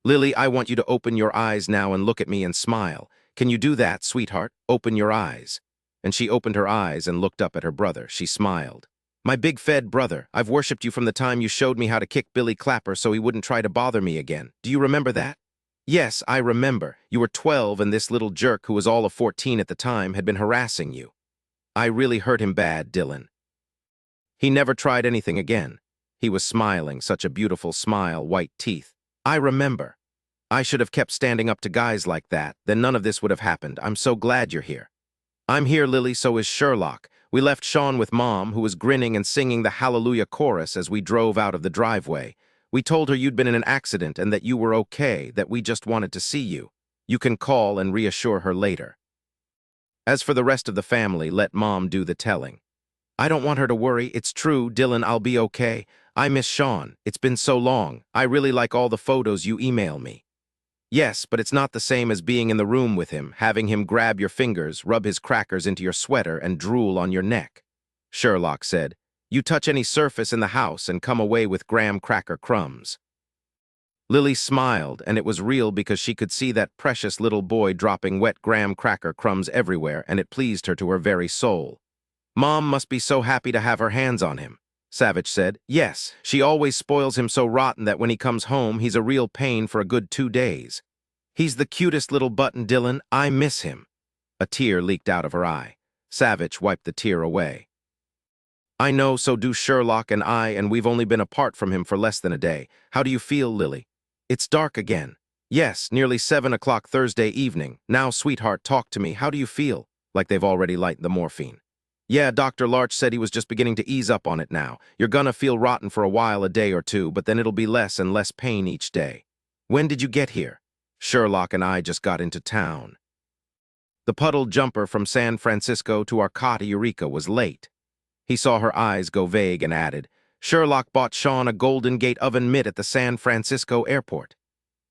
"Lily, I want you to open your eyes now and look at me and smile. Can you do that, sweetheart? Open your eyes." And she opened her eyes and looked up at her brother. She smiled. "My big fed brother, I've worshipped you from the time you showed me how to kick Billy Clapper so he wouldn't try to bother me again. Do you remember that?" "Yes, I remember. You were 12 and this little jerk who was all of 14 at the time had been harassing you. I really hurt him bad, Dillon." He never tried anything again. He was smiling, such a beautiful smile, white teeth. "I remember. I should have kept standing up to guys like that, then none of this would have happened. I'm so glad you're here." "I'm here, Lily, so is Sherlock. We left Sean with Mom, who was grinning and singing the Hallelujah chorus as we drove out of the driveway. We told her you'd been in an accident and that you were okay, that we just wanted to see you. You can call and reassure her later. As for the rest of the family, let Mom do the telling." "I don't want her to worry. It's true, Dillon, I'll be okay. I miss Sean. It's been so long. I really like all the photos you email me." "Yes, but it's not the same as being in the room with him, having him grab your fingers, rub his crackers into your sweater, and drool on your neck." Sherlock said, "You touch any surface in the house and come away with graham cracker crumbs." Lily smiled, and it was real because she could see that precious little boy dropping wet graham cracker crumbs everywhere, and it pleased her to her very soul. "Mom must be so happy to have her hands on him," Savich said. "Yes, she always spoils him so rotten that when he comes home, he's a real pain for a good 2 days. He's the cutest little button, Dillon. I miss him." A tear leaked out of her eye. Savich wiped the tear away. "I know, so do Sherlock and I, and we've only been apart from him for less than a day. How do you feel, Lily?" "It's dark again." "Yes, nearly 7 o'clock Thursday evening. Now, sweetheart, talk to me. How do you feel?" Like they've already lightened the morphine. "Yeah, Dr. Larch said he was just beginning to ease up on it now. You're gonna feel rotten for a while, a day or two, but then it'll be less and less pain each day." "When did you get here?" "Sherlock and I just got into town." The puddled jumper from San Francisco to Arcata, Eureka was late. He saw her eyes go vague and added, "Sherlock bought Sean a Golden Gate oven mitt at the San Francisco airport."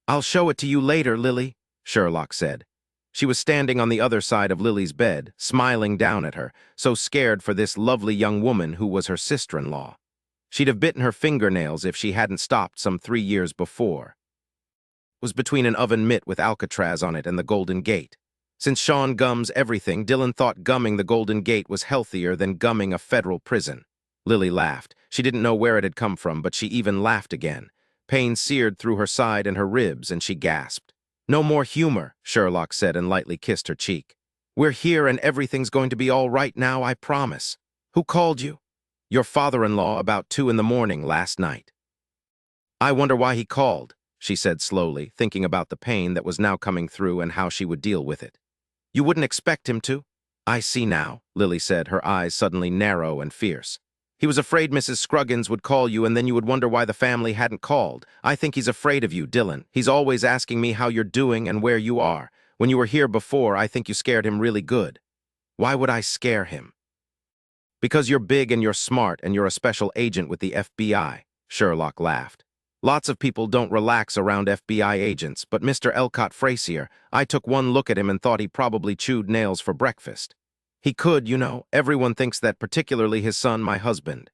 "I'll show it to you later, Lily," Sherlock said. She was standing on the other side of Lily's bed, smiling down at her, so scared for this lovely young woman who was her sister-in-law. She'd have bitten her fingernails if she hadn't stopped some 3 years before. It was between an oven mitt with Alcatraz on it and the Golden Gate. Since Sean gums everything, Dillon thought gumming the Golden Gate was healthier than gumming a federal prison. Lily laughed. She didn't know where it had come from, but she even laughed again. Pain seared through her side and her ribs, and she gasped. "No more humor," Sherlock said and lightly kissed her cheek. "We're here and everything's going to be all right now, I promise." "Who called you?" "Your father-in-law about 2 in the morning last night." "I wonder why he called," she said slowly, thinking about the pain that was now coming through and how she would deal with it. "You wouldn't expect him to?" "I see now," Lily said, her eyes suddenly narrow and fierce. "He was afraid Mrs. Scruggins would call you and then you would wonder why the family hadn't called. I think he's afraid of you, Dillon. He's always asking me how you're doing and where you are. When you were here before, I think you scared him really good." "Why would I scare him?" "Because you're big and you're smart and you're a special agent with the FBI, Sherlock laughed. "Lots of people don't relax around FBI agents, but Mr. Elcott Frazier, I took one look at him and thought he probably chewed nails for breakfast. He could, you know. Everyone thinks that, particularly his son, my husband."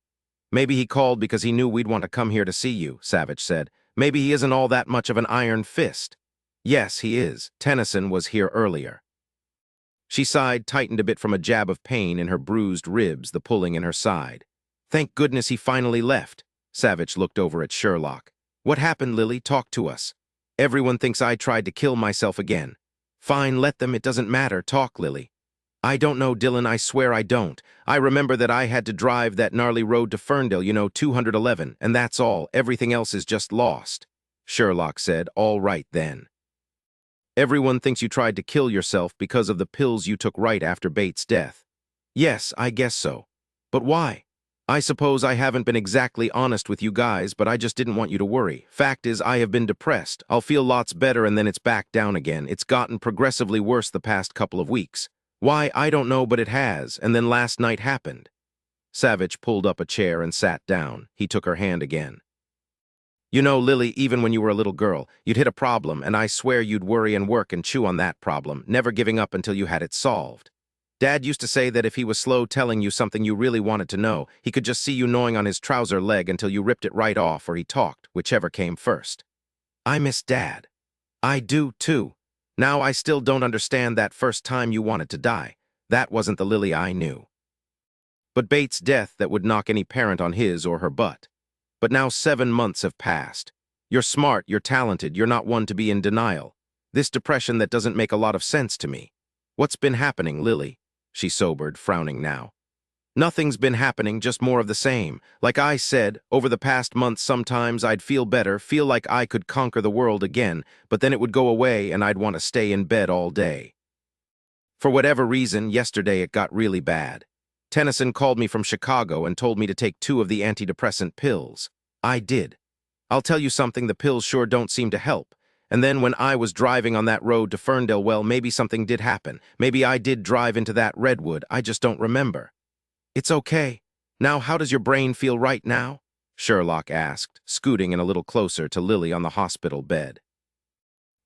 "Maybe he called because he knew we'd want to come here to see you," Savich said. "Maybe he isn't all that much of an iron fist." "Yes, he is. Tennyson was here earlier." She sighed, tightened a bit from a jab of pain in her bruised ribs, the pulling in her side. "Thank goodness he finally left." Savich looked over at Sherlock. "What happened, Lily? Talk to us." "Everyone thinks I tried to kill myself again." "Fine, let them. It doesn't matter. Talk, Lily." "I don't know, Dillon. I swear I don't. I remember that I had to drive that gnarly road to Ferndale, 211, and that's all. Everything else is just lost." Sherlock said, "All right, then. Everyone thinks you tried to kill yourself because of the pills you took right after Bates' death." "Yes, I guess so. But why?" "I suppose I haven't been exactly honest with you guys, but I just didn't want you to worry. Fact is, I have been depressed. I'll feel lots better and then it's back down again. It's gotten progressively worse the past couple of weeks. Why, I don't know, but it has, and then last night happened." Savich pulled up a chair and sat down. He took her hand again. "You know, Lily, even when you were a little girl, you'd hit a problem, and I swear you'd worry and work and chew on that problem, never giving up until you had it solved. Dad used to say that if he was slow telling you something you really wanted to know, he could just see you gnawing on his trouser leg until you ripped it right off or he talked, whichever came first." "I miss Dad." "I do, too. Now I still don't understand that first time you wanted to die. That wasn't the Lily I knew. But Bates' death that would knock any parent on his or her butt. But now 7 months have passed. You're smart, you're talented, you're not one to be in denial. This depression that doesn't make a lot of sense to me. What's been happening, Lily?" She sobered, frowning now. "Nothing's been happening, just more of the same. Like I said, over the past month sometimes I'd feel better, feel like I could conquer the world again, but then it would go away and I'd want to stay in bed all day. For whatever reason, yesterday it got really bad. Tennyson called me from Chicago and told me to take 2 of the antidepressant pills. I did. I'll tell you something, the pills sure don't seem to help. And then when I was driving on that road to Ferndale, well, maybe something did happen. Maybe I did drive into that redwood, I just don't remember." "It's okay. Now how does your brain feel right now?" Sherlock asked, scooting in a little closer to Lily on the hospital bed.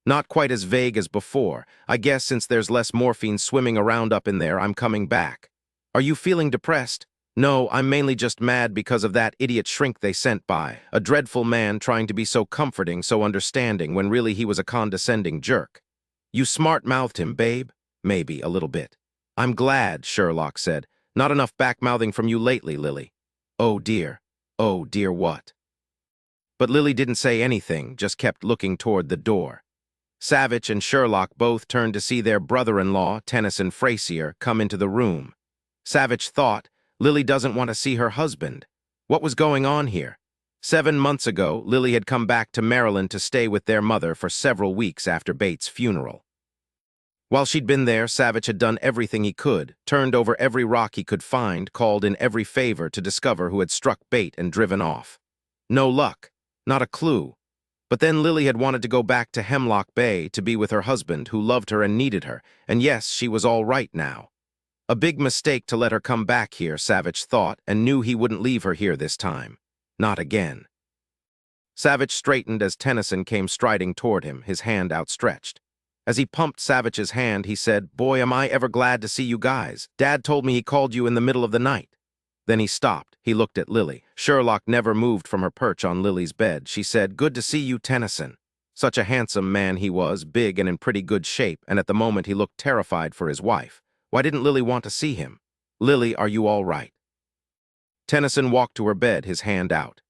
"Not quite as vague as before. I guess since there's less morphine swimming around up in there, I'm coming back." "Are you feeling depressed?" "No, I'm mainly just mad because of that idiot shrink they sent by. A dreadful man trying to be so comforting, so understanding, when really he was a condescending jerk." "You smart-mouthed him, babe." "Maybe, a little bit." "I'm glad," Sherlock said. "Not enough back-mouthing from you lately, Lily." "Oh, dear. Oh, dear, what?" But Lily didn't say anything, just kept looking toward the door. Savich and Sherlock both turned to see their brother-in-law, Tennyson Frazier, come into the room. Savich thought, Lily doesn't want to see her husband. What was going on here? 7 months ago, Lily had come back to Maryland to stay with their mother for several weeks after Bates' funeral. While she'd been there, Savich had done everything he could, turned over every rock he could find, called in every favor to discover who had struck bait and driven off. No luck. Not a clue. But then Lily had wanted to go back to Hemlock Bay to be with her husband, who loved her and needed her, and yes, she was all right now. A big mistake to let her come back here, Savich thought, and knew he wouldn't leave her here this time. Not again. Savich straightened as Tennyson came striding toward him, his hand outstretched. As he pumped Savich's hand, he said, "Boy, am I ever glad to see you guys. Dad told me he called you in the middle of the night." Then he stopped, He looked at Lily. Sherlock never moved from her perch on Lily's bed. She said, "Good to see you, Tennyson." Such a handsome man he was, big and in pretty good shape, and at the moment he looked terrified for his wife. Why didn't Lily want to see him? "Lily, are you all right?" Tennyson walked to her bed, his hand out.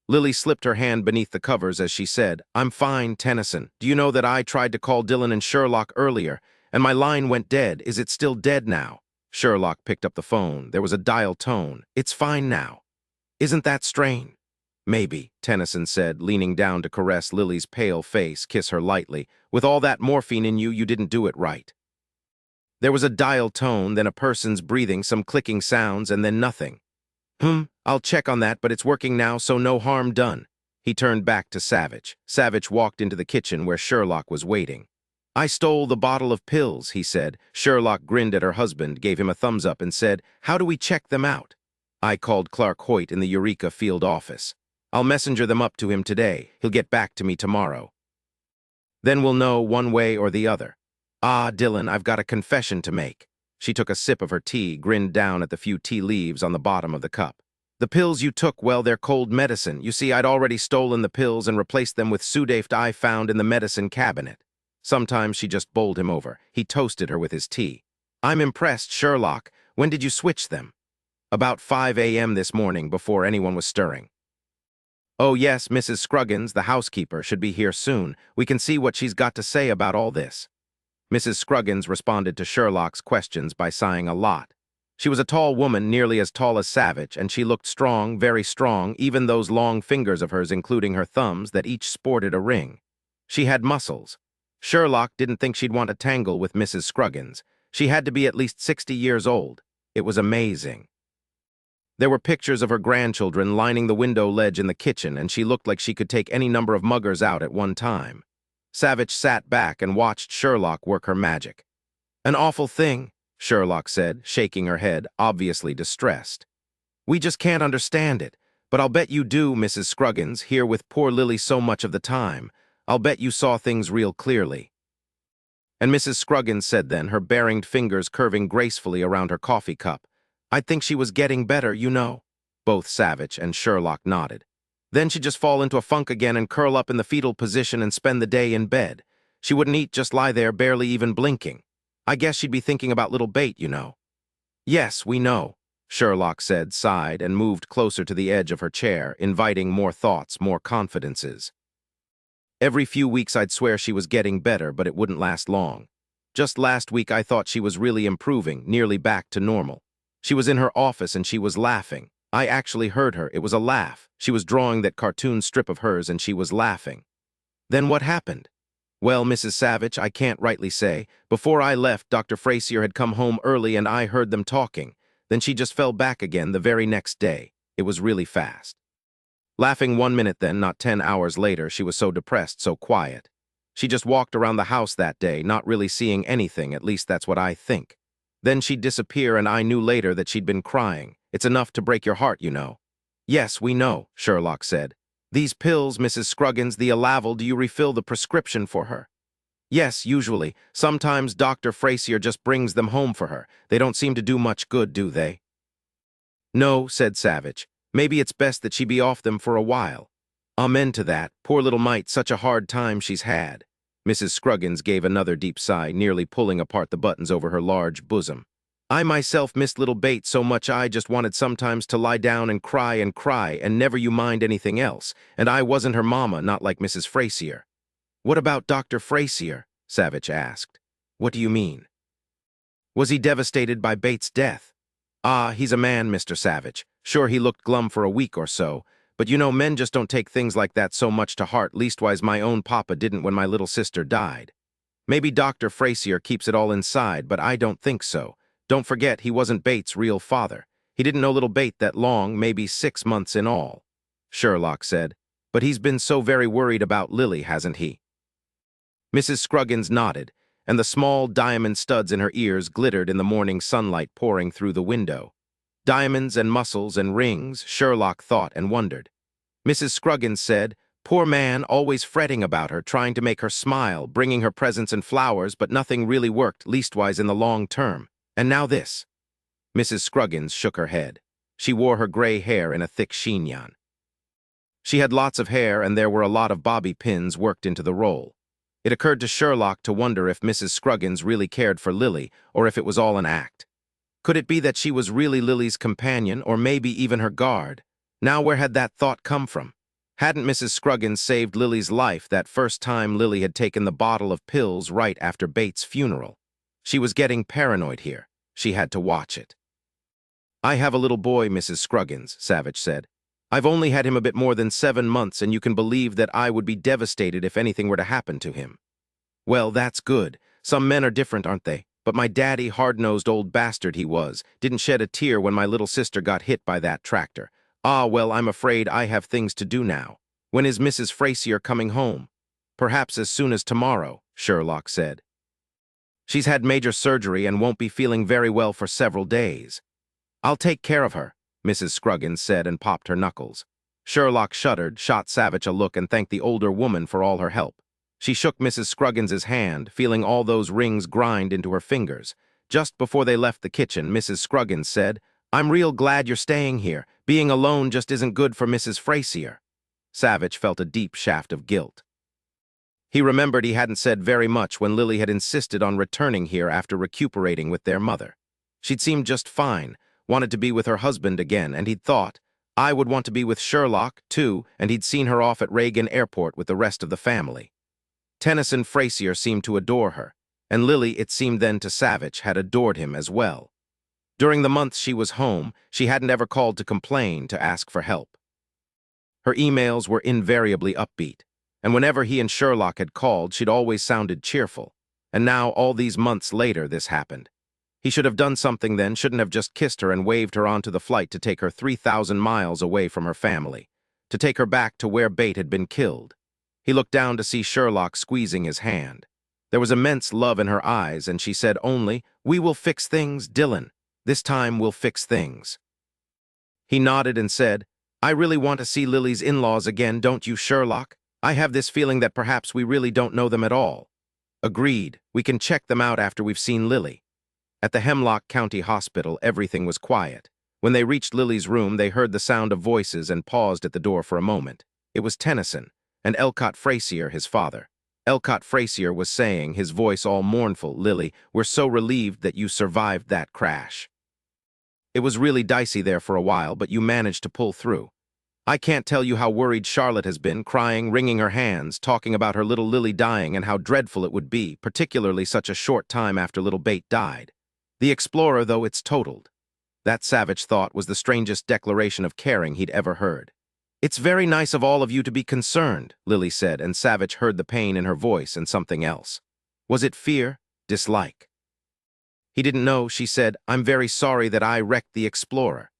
Lily slipped her hand beneath the covers as she said, "I'm fine, Tennyson. Do you know that I tried to call Dillon and Sherlock earlier, and my line went dead? Is it still dead now?" Sherlock picked up the phone. There was a dial tone. "It's fine now. Isn't that strange?" "Maybe," Tennyson said, leaning down to caress Lily's pale face, kiss her lightly. "With all that morphine in you, you didn't do it right." There was a dial tone, then a person's breathing, some clicking sounds, and then nothing. I'll check on that, but it's working now, so no harm done." He turned back to Savich. Savich walked into the kitchen where Sherlock was waiting. "I stole the bottle of pills," he said. Sherlock grinned at her husband, gave him a thumbs up, and said, "How do we check them out?" "I called Clark Hoyt in the Eureka field office. I'll messenger them up to him today. He'll get back to me tomorrow. Then we'll know one way or the other." "Ah, Dillon, I've got a confession to make." She took a sip of her tea, grinned down at the few tea leaves on the bottom of the cup. "The pills you took, well, they're cold medicine. You see, I'd already stolen the pills and replaced them with Sudafed I found in the medicine cabinet." Sometimes she just bowled him over. He toasted her with his tea. "I'm impressed, Sherlock. When did you switch them?" "About 5 a.m. this morning, before anyone was stirring." "Oh yes, Mrs. Scruggins, the housekeeper, should be here soon. We can see what she's got to say about all this." Mrs. Scruggins responded to Sherlock's questions by sighing a lot. She was a tall woman, nearly as tall as Savich, and she looked strong, very strong, even those long fingers of hers, including her thumbs, that each sported a ring. She had muscles. Sherlock didn't think she'd want to tangle with Mrs. Scruggins. She had to be at least 60 years old. It was amazing. There were pictures of her grandchildren lining the window ledge in the kitchen, and she looked like she could take any number of muggers out at one time. Savich sat back and watched Sherlock work her magic. "An awful thing," Sherlock said, shaking her head, obviously distressed. "We just can't understand it. But I'll bet you do, Mrs. Scruggins, here with poor Lily so much of the time. I'll bet you saw things real clearly." And Mrs. Scruggins said then, her bearinged fingers curving gracefully around her coffee cup, "I'd think she was getting better, you know." Both Savich and Sherlock nodded. "Then she'd just fall into a funk again and curl up in the fetal position and spend the day in bed. She wouldn't eat, just lie there, barely even blinking. I guess she'd be thinking about little Bait, you know." "Yes, we know," Sherlock said, sighed, and moved closer to the edge of her chair, inviting more thoughts, more confidences. "Every few weeks I'd swear she was getting better, but it wouldn't last long. Just last week I thought she was really improving, nearly back to normal. She was in her office and she was laughing. I actually heard her. It was a laugh. She was drawing that cartoon strip of hers and she was laughing." "Then what happened?" "Well, Mrs. Savich, I can't rightly say. Before I left, Dr. Frazier had come home early and I heard them talking. Then she just fell back again the very next day. It was really fast. Laughing 1 minute then, not 10 hours later, she was so depressed, so quiet. She just walked around the house that day, not really seeing anything, at least that's what I think. Then she'd disappear and I knew later that she'd been crying. It's enough to break your heart, you know." "Yes, we know," Sherlock said. "These pills, Mrs. Scruggins, the Alavel, do you refill the prescription for her?" "Yes, usually. Sometimes Dr. Frazier just brings them home for her. They don't seem to do much good, do they?" "No," said Savich. "Maybe it's best that she be off them for a while." "Amen to that. Poor little mite, such a hard time she's had." Mrs. Scruggins gave another deep sigh, nearly pulling apart the buttons over her large bosom. "I myself missed little Bait so much I just wanted sometimes to lie down and cry and never you mind anything else, and I wasn't her mama, not like Mrs. Frazier." "What about Dr. Frazier?" Savich asked. "What do you mean?" "Was he devastated by Bates' death?" "Ah, he's a man, Mr. Savich. Sure, he looked glum for a week or so, but you know men just don't take things like that so much to heart, leastwise my own papa didn't when my little sister died. Maybe Dr. Frazier keeps it all inside, but I don't think so. Don't forget, he wasn't Bates' real father. He didn't know little Bait that long, maybe 6 months in all," Sherlock said. "But he's been so very worried about Lily, hasn't he?" Mrs. Scruggins nodded, and the small diamond studs in her ears glittered in the morning sunlight pouring through the window. Diamonds and muscles and rings, Sherlock thought and wondered. Mrs. Scruggins said, "Poor man, always fretting about her, trying to make her smile, bringing her presents and flowers, but nothing really worked, leastwise in the long term. And now this." Mrs. Scruggins shook her head. She wore her gray hair in a thick chignon. She had lots of hair, and there were a lot of bobby pins worked into the roll. It occurred to Sherlock to wonder if Mrs. Scruggins really cared for Lily, or if it was all an act. Could it be that she was really Lily's companion, or maybe even her guard? Now where had that thought come from? Hadn't Mrs. Scruggins saved Lily's life that first time Lily had taken the bottle of pills right after Bates' funeral? She was getting paranoid here. She had to watch it. "I have a little boy, Mrs. Scruggins," Savich said. "I've only had him a bit more than 7 months, and you can believe that I would be devastated if anything were to happen to him." "Well, that's good. Some men are different, aren't they? But my daddy, hard-nosed old bastard he was, didn't shed a tear when my little sister got hit by that tractor. Ah, well, I'm afraid I have things to do now. When is Mrs. Fraser coming home?" "Perhaps as soon as tomorrow," Sherlock said. "She's had major surgery and won't be feeling very well for several days." "I'll take care of her," Mrs. Scruggins said and popped her knuckles. Sherlock shuddered, shot Savich a look, and thanked the older woman for all her help. She shook Mrs. Scruggins's hand, feeling all those rings grind into her fingers. Just before they left the kitchen, Mrs. Scruggins said, "I'm real glad you're staying here. Being alone just isn't good for Mrs. Fraser." Savich felt a deep shaft of guilt. He remembered he hadn't said very much when Lily had insisted on returning here after recuperating with their mother. She'd seemed just fine, wanted to be with her husband again, and he'd thought, I would want to be with Sherlock, too, and he'd seen her off at Reagan Airport with the rest of the family. Tennyson Fraser seemed to adore her, and Lily, it seemed then to Savich, had adored him as well. During the months she was home, she hadn't ever called to complain, to ask for help. Her emails were invariably upbeat, and whenever he and Sherlock had called, she'd always sounded cheerful. And now, all these months later, this happened. He should have done something then, shouldn't have just kissed her and waved her onto the flight to take her 3,000 miles away from her family, to take her back to where Bate had been killed. He looked down to see Sherlock squeezing his hand. There was immense love in her eyes, and she said only, "We will fix things, Dillon. This time we'll fix things." He nodded and said, "I really want to see Lily's in-laws again, don't you, Sherlock? I have this feeling that perhaps we really don't know them at all." "Agreed. We can check them out after we've seen Lily." At the Hemlock County Hospital, everything was quiet. When they reached Lily's room, they heard the sound of voices and paused at the door for a moment. It was Tennyson, and Elcott Fraser, his father. Elcott Fraser was saying, his voice all mournful, "Lily, we're so relieved that you survived that crash. It was really dicey there for a while, but you managed to pull through. I can't tell you how worried Charlotte has been, crying, wringing her hands, talking about her little Lily dying and how dreadful it would be, particularly such a short time after little Bate died. The Explorer, though, it's totaled." That, Savich thought, was the strangest declaration of caring he'd ever heard. "It's very nice of all of you to be concerned," Lily said, and Savich heard the pain in her voice and something else. Was it fear? Dislike? He didn't know. She said, "I'm very sorry that I wrecked the Explorer."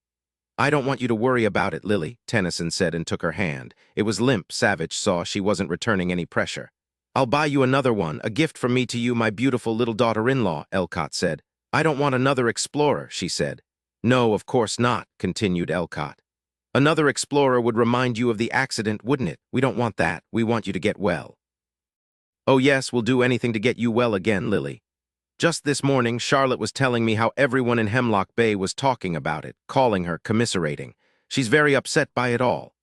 "I don't want you to worry about it, Lily," Tennyson said and took her hand. It was limp. Savich saw she wasn't returning any pressure. "I'll buy you another one, a gift from me to you, my beautiful little daughter-in-law," Elcott said. "I don't want another Explorer," she said. "No, of course not," continued Elcott. "Another Explorer would remind you of the accident, wouldn't it? We don't want that. We want you to get well." "Oh yes, we'll do anything to get you well again, Lily. Just this morning, Charlotte was telling me how everyone in Hemlock Bay was talking about it, calling her, commiserating. She's very upset by it all."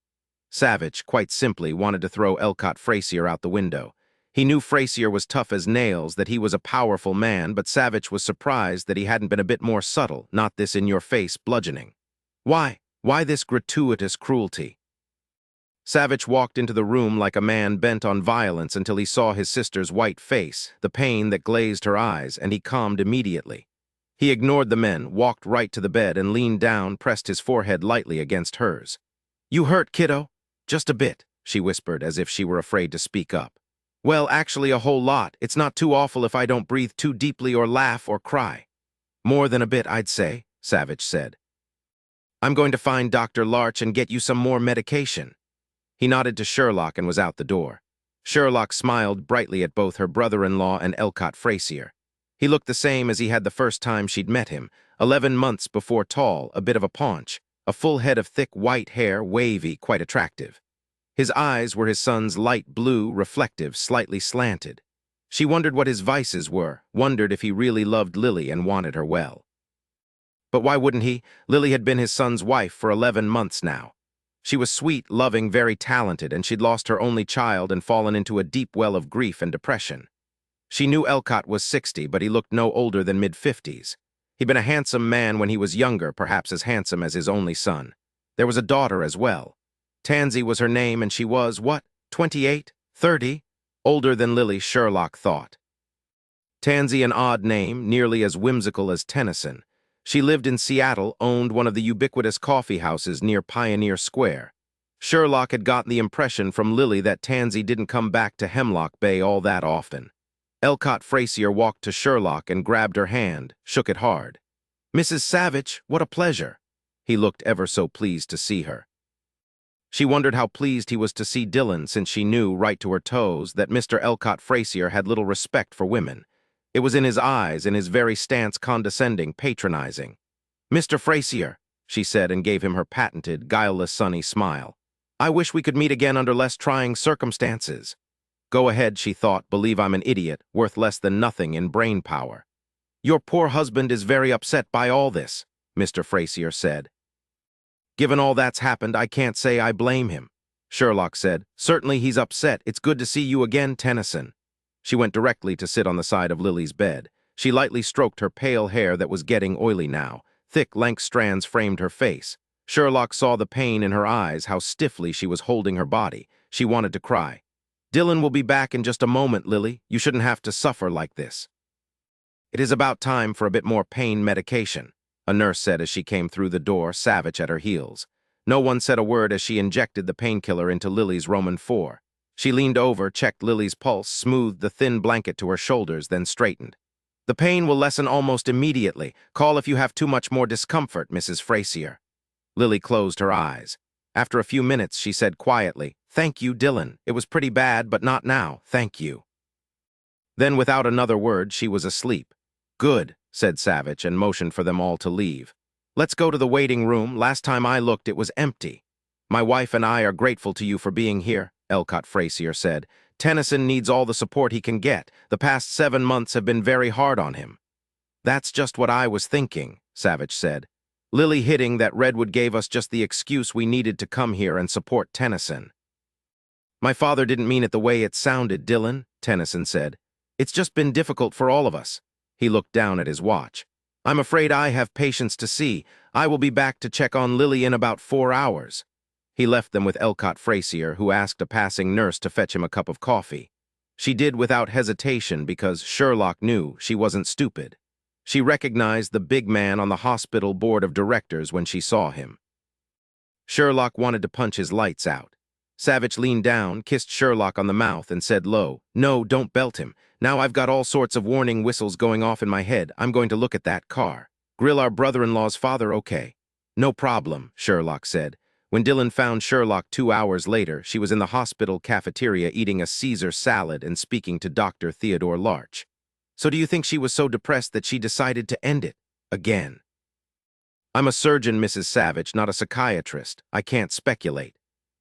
Savich, quite simply, wanted to throw Elcott Fraser out the window. He knew Fraser was tough as nails, that he was a powerful man, but Savich was surprised that he hadn't been a bit more subtle, not this in-your-face bludgeoning. Why this gratuitous cruelty? Savich walked into the room like a man bent on violence until he saw his sister's white face, the pain that glazed her eyes, and he calmed immediately. He ignored the men, walked right to the bed, and leaned down, pressed his forehead lightly against hers. "You hurt, kiddo?" "Just a bit," she whispered, as if she were afraid to speak up. "Well, actually a whole lot. It's not too awful if I don't breathe too deeply or laugh or cry." "More than a bit, I'd say," Savich said. "I'm going to find Dr. Larch and get you some more medication." He nodded to Sherlock and was out the door. Sherlock smiled brightly at both her brother-in-law and Elcott Fraser. He looked the same as he had the first time she'd met him, 11 months before, tall, a bit of a paunch, a full head of thick white hair, wavy, quite attractive. His eyes were his son's light blue, reflective, slightly slanted. She wondered what his vices were, wondered if he really loved Lily and wanted her well. But why wouldn't he? Lily had been his son's wife for 11 months now. She was sweet, loving, very talented, and she'd lost her only child and fallen into a deep well of grief and depression. She knew Elcott was 60, but he looked no older than mid-50s. He'd been a handsome man when he was younger, perhaps as handsome as his only son. There was a daughter as well. Tansy was her name, and she was, what, 28, 30? Older than Lily Sherlock thought. Tansy, an odd name, nearly as whimsical as Tennyson. She lived in Seattle, owned one of the ubiquitous coffee houses near Pioneer Square. Sherlock had gotten the impression from Lily that Tansy didn't come back to Hemlock Bay all that often. Elcott Frazier walked to Sherlock and grabbed her hand, shook it hard. "Mrs. Savich, what a pleasure." He looked ever so pleased to see her. She wondered how pleased he was to see Dillon, since she knew, right to her toes, that Mr. Elcott Frazier had little respect for women. It was in his eyes, in his very stance, condescending, patronizing. "Mr. Frazier," she said, and gave him her patented, guileless, sunny smile. "I wish we could meet again under less trying circumstances." Go ahead, she thought, believe I'm an idiot, worth less than nothing in brain power. "Your poor husband is very upset by all this," Mr. Frazier said. "Given all that's happened, I can't say I blame him," Sherlock said. "Certainly he's upset. It's good to see you again, Tennyson." She went directly to sit on the side of Lily's bed. She lightly stroked her pale hair that was getting oily now. Thick, lank strands framed her face. Sherlock saw the pain in her eyes, how stiffly she was holding her body. She wanted to cry. "Dillon will be back in just a moment, Lily. You shouldn't have to suffer like this." "It is about time for a bit more pain medication," a nurse said as she came through the door, Savich at her heels. No one said a word as she injected the painkiller into Lily's Roman 4. She leaned over, checked Lily's pulse, smoothed the thin blanket to her shoulders, then straightened. "The pain will lessen almost immediately. Call if you have too much more discomfort, Mrs. Frazier." Lily closed her eyes. After a few minutes, she said quietly, "Thank you, Dillon. It was pretty bad, but not now. Thank you." Then, without another word, she was asleep. "Good," said Savich, and motioned for them all to leave. "Let's go to the waiting room. Last time I looked, it was empty." "My wife and I are grateful to you for being here," Elcott Frazier said. "Tennyson needs all the support he can get. The past 7 months have been very hard on him." "That's just what I was thinking," Savich said. "Lily hitting that redwood gave us just the excuse we needed to come here and support Tennyson." "My father didn't mean it the way it sounded, Dillon," Tennyson said. "It's just been difficult for all of us." He looked down at his watch. "I'm afraid I have patients to see. I will be back to check on Lily in about 4 hours. He left them with Elcott Frazier, who asked a passing nurse to fetch him a cup of coffee. She did without hesitation because Sherlock knew she wasn't stupid. She recognized the big man on the hospital board of directors when she saw him. Sherlock wanted to punch his lights out. Savich leaned down, kissed Sherlock on the mouth, and said low, "No, don't belt him. Now I've got all sorts of warning whistles going off in my head. I'm going to look at that car. Grill our brother-in-law's father, okay?" "No problem," Sherlock said. When Dillon found Sherlock 2 hours later, she was in the hospital cafeteria eating a Caesar salad and speaking to Dr. Theodore Larch. "So do you think she was so depressed that she decided to end it? Again?" "I'm a surgeon, Mrs. Savich, not a psychiatrist. I can't speculate."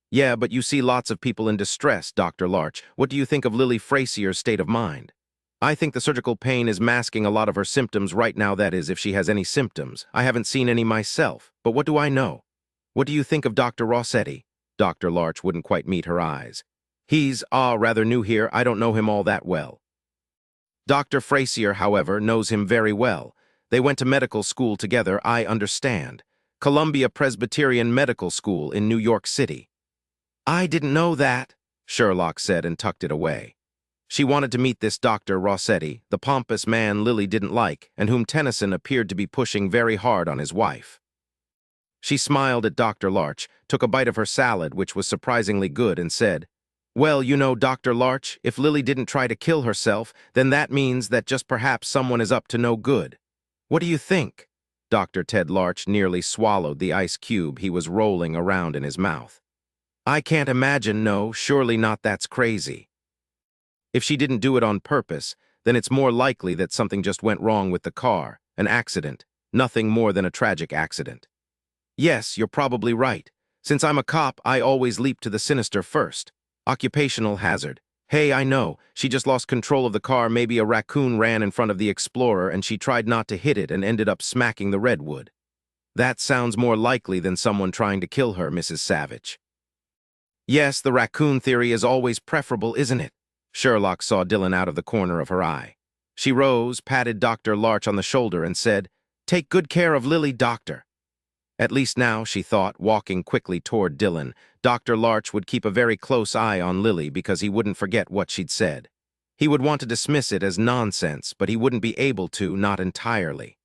"Yeah, but you see lots of people in distress, Dr. Larch. What do you think of Lily Frazier's state of mind?" "I think the surgical pain is masking a lot of her symptoms right now, that is, if she has any symptoms. I haven't seen any myself, but what do I know?" "What do you think of Dr. Rossetti?" Dr. Larch wouldn't quite meet her eyes. "He's, rather new here. I don't know him all that well." "Dr. Frazier, however, knows him very well. They went to medical school together, I understand. Columbia Presbyterian Medical School in New York City." "I didn't know that," Sherlock said and tucked it away. She wanted to meet this Dr. Rossetti, the pompous man Lily didn't like, and whom Tennyson appeared to be pushing very hard on his wife. She smiled at Dr. Larch, took a bite of her salad, which was surprisingly good, and said, "Well, you know, Dr. Larch, if Lily didn't try to kill herself, then that means that just perhaps someone is up to no good. What do you think?" Dr. Ted Larch nearly swallowed the ice cube he was rolling around in his mouth. "I can't imagine, no, surely not, that's crazy. If she didn't do it on purpose, then it's more likely that something just went wrong with the car, an accident, nothing more than a tragic accident." "Yes, you're probably right. Since I'm a cop, I always leap to the sinister first. Occupational hazard. Hey, I know, she just lost control of the car. Maybe a raccoon ran in front of the Explorer and she tried not to hit it and ended up smacking the redwood." That sounds more likely than someone trying to kill her, Mrs. Savich. Yes, the raccoon theory is always preferable, isn't it? Sherlock saw Dillon out of the corner of her eye. She rose, patted Dr. Larch on the shoulder, and said, "Take good care of Lily, Doctor." At least now, she thought, walking quickly toward Dillon, Dr. Larch would keep a very close eye on Lily because he wouldn't forget what she'd said. He would want to dismiss it as nonsense, but he wouldn't be able to, not entirely.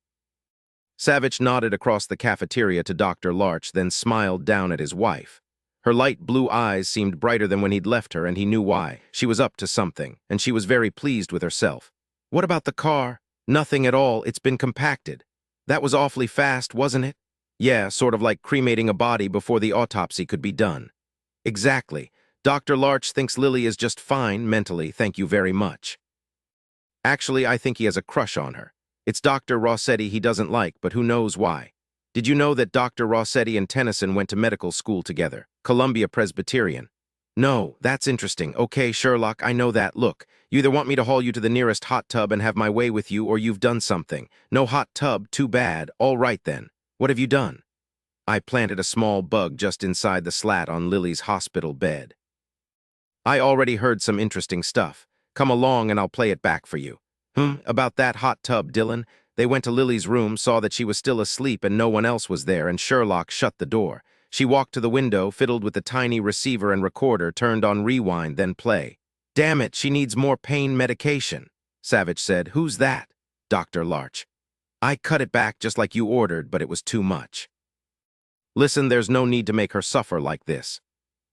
Savich nodded across the cafeteria to Dr. Larch, then smiled down at his wife. Her light blue eyes seemed brighter than when he'd left her, and he knew why. She was up to something, and she was very pleased with herself. "What about the car?" "Nothing at all. It's been compacted." "That was awfully fast, wasn't it?" "Yeah, sort of like cremating a body before the autopsy could be done." "Exactly. Dr. Larch thinks Lily is just fine mentally, thank you very much. Actually, I think he has a crush on her. It's Dr. Rossetti he doesn't like, but who knows why. Did you know that Dr. Rossetti and Tennyson went to medical school together? Columbia Presbyterian." "No, that's interesting. Okay, Sherlock, I know that. Look, you either want me to haul you to the nearest hot tub and have my way with you, or you've done something. No hot tub, too bad. All right then. What have you done?" "I planted a small bug just inside the slat on Lily's hospital bed." "I already heard some interesting stuff. Come along and I'll play it back for you." About that hot tub, Dillon. They went to Lily's room, saw that she was still asleep and no one else was there, and Sherlock shut the door. She walked to the window, fiddled with the tiny receiver and recorder, turned on rewind, then play. "Damn it, she needs more pain medication," Savich said. "Who's that?" "Dr. Larch." "I cut it back just like you ordered, but it was too much." "Listen, there's no need to make her suffer like this.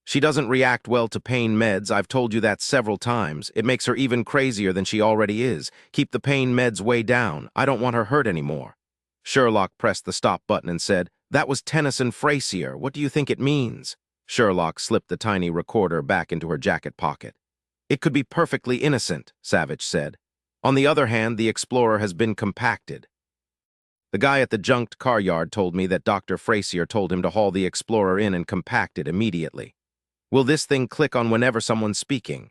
She doesn't react well to pain meds. I've told you that several times. It makes her even crazier than she already is. Keep the pain meds way down. I don't want her hurt anymore." Sherlock pressed the stop button and said, "That was Tennyson Frazier. What do you think it means?" Sherlock slipped the tiny recorder back into her jacket pocket. "It could be perfectly innocent," Savich said. "On the other hand, the Explorer has been compacted. The guy at the junked car yard told me that Dr. Frazier told him to haul the Explorer in and compact it immediately." "Will this thing click on whenever someone's speaking?"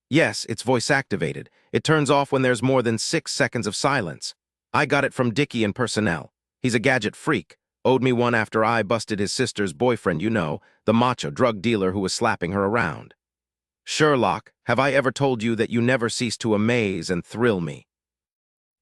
"Yes, it's voice-activated. It turns off when there's more than 6 seconds of silence. I got it from Dickie in personnel. He's a gadget freak. Owed me one after I busted his sister's boyfriend, you know, the macho drug dealer who was slapping her around." "Sherlock, have I ever told you that you never cease to amaze and thrill me?"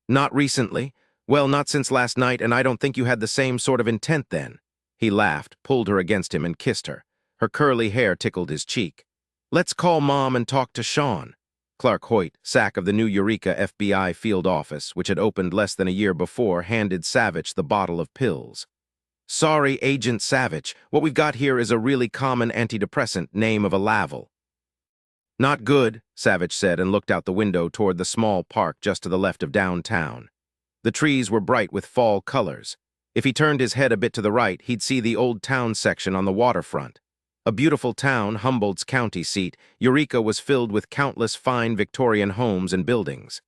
"Not recently. Well, not since last night, and I don't think you had the same sort of intent then." He laughed, pulled her against him, and kissed her. Her curly hair tickled his cheek. "Let's call Mom and talk to Sean." Clark Hoyt, SAC of the new Eureka FBI field office, which had opened less than a year before, handed Savich the bottle of pills. "Sorry, Agent Savich, what we've got here is a really common antidepressant, name of a Laval." "Not good," Savich said, and looked out the window toward the small park just to the left of downtown. The trees were bright with fall colors. If he turned his head a bit to the right, he'd see the old town section on the waterfront. A beautiful town, Humboldt's county seat, Eureka was filled with countless fine Victorian homes and buildings.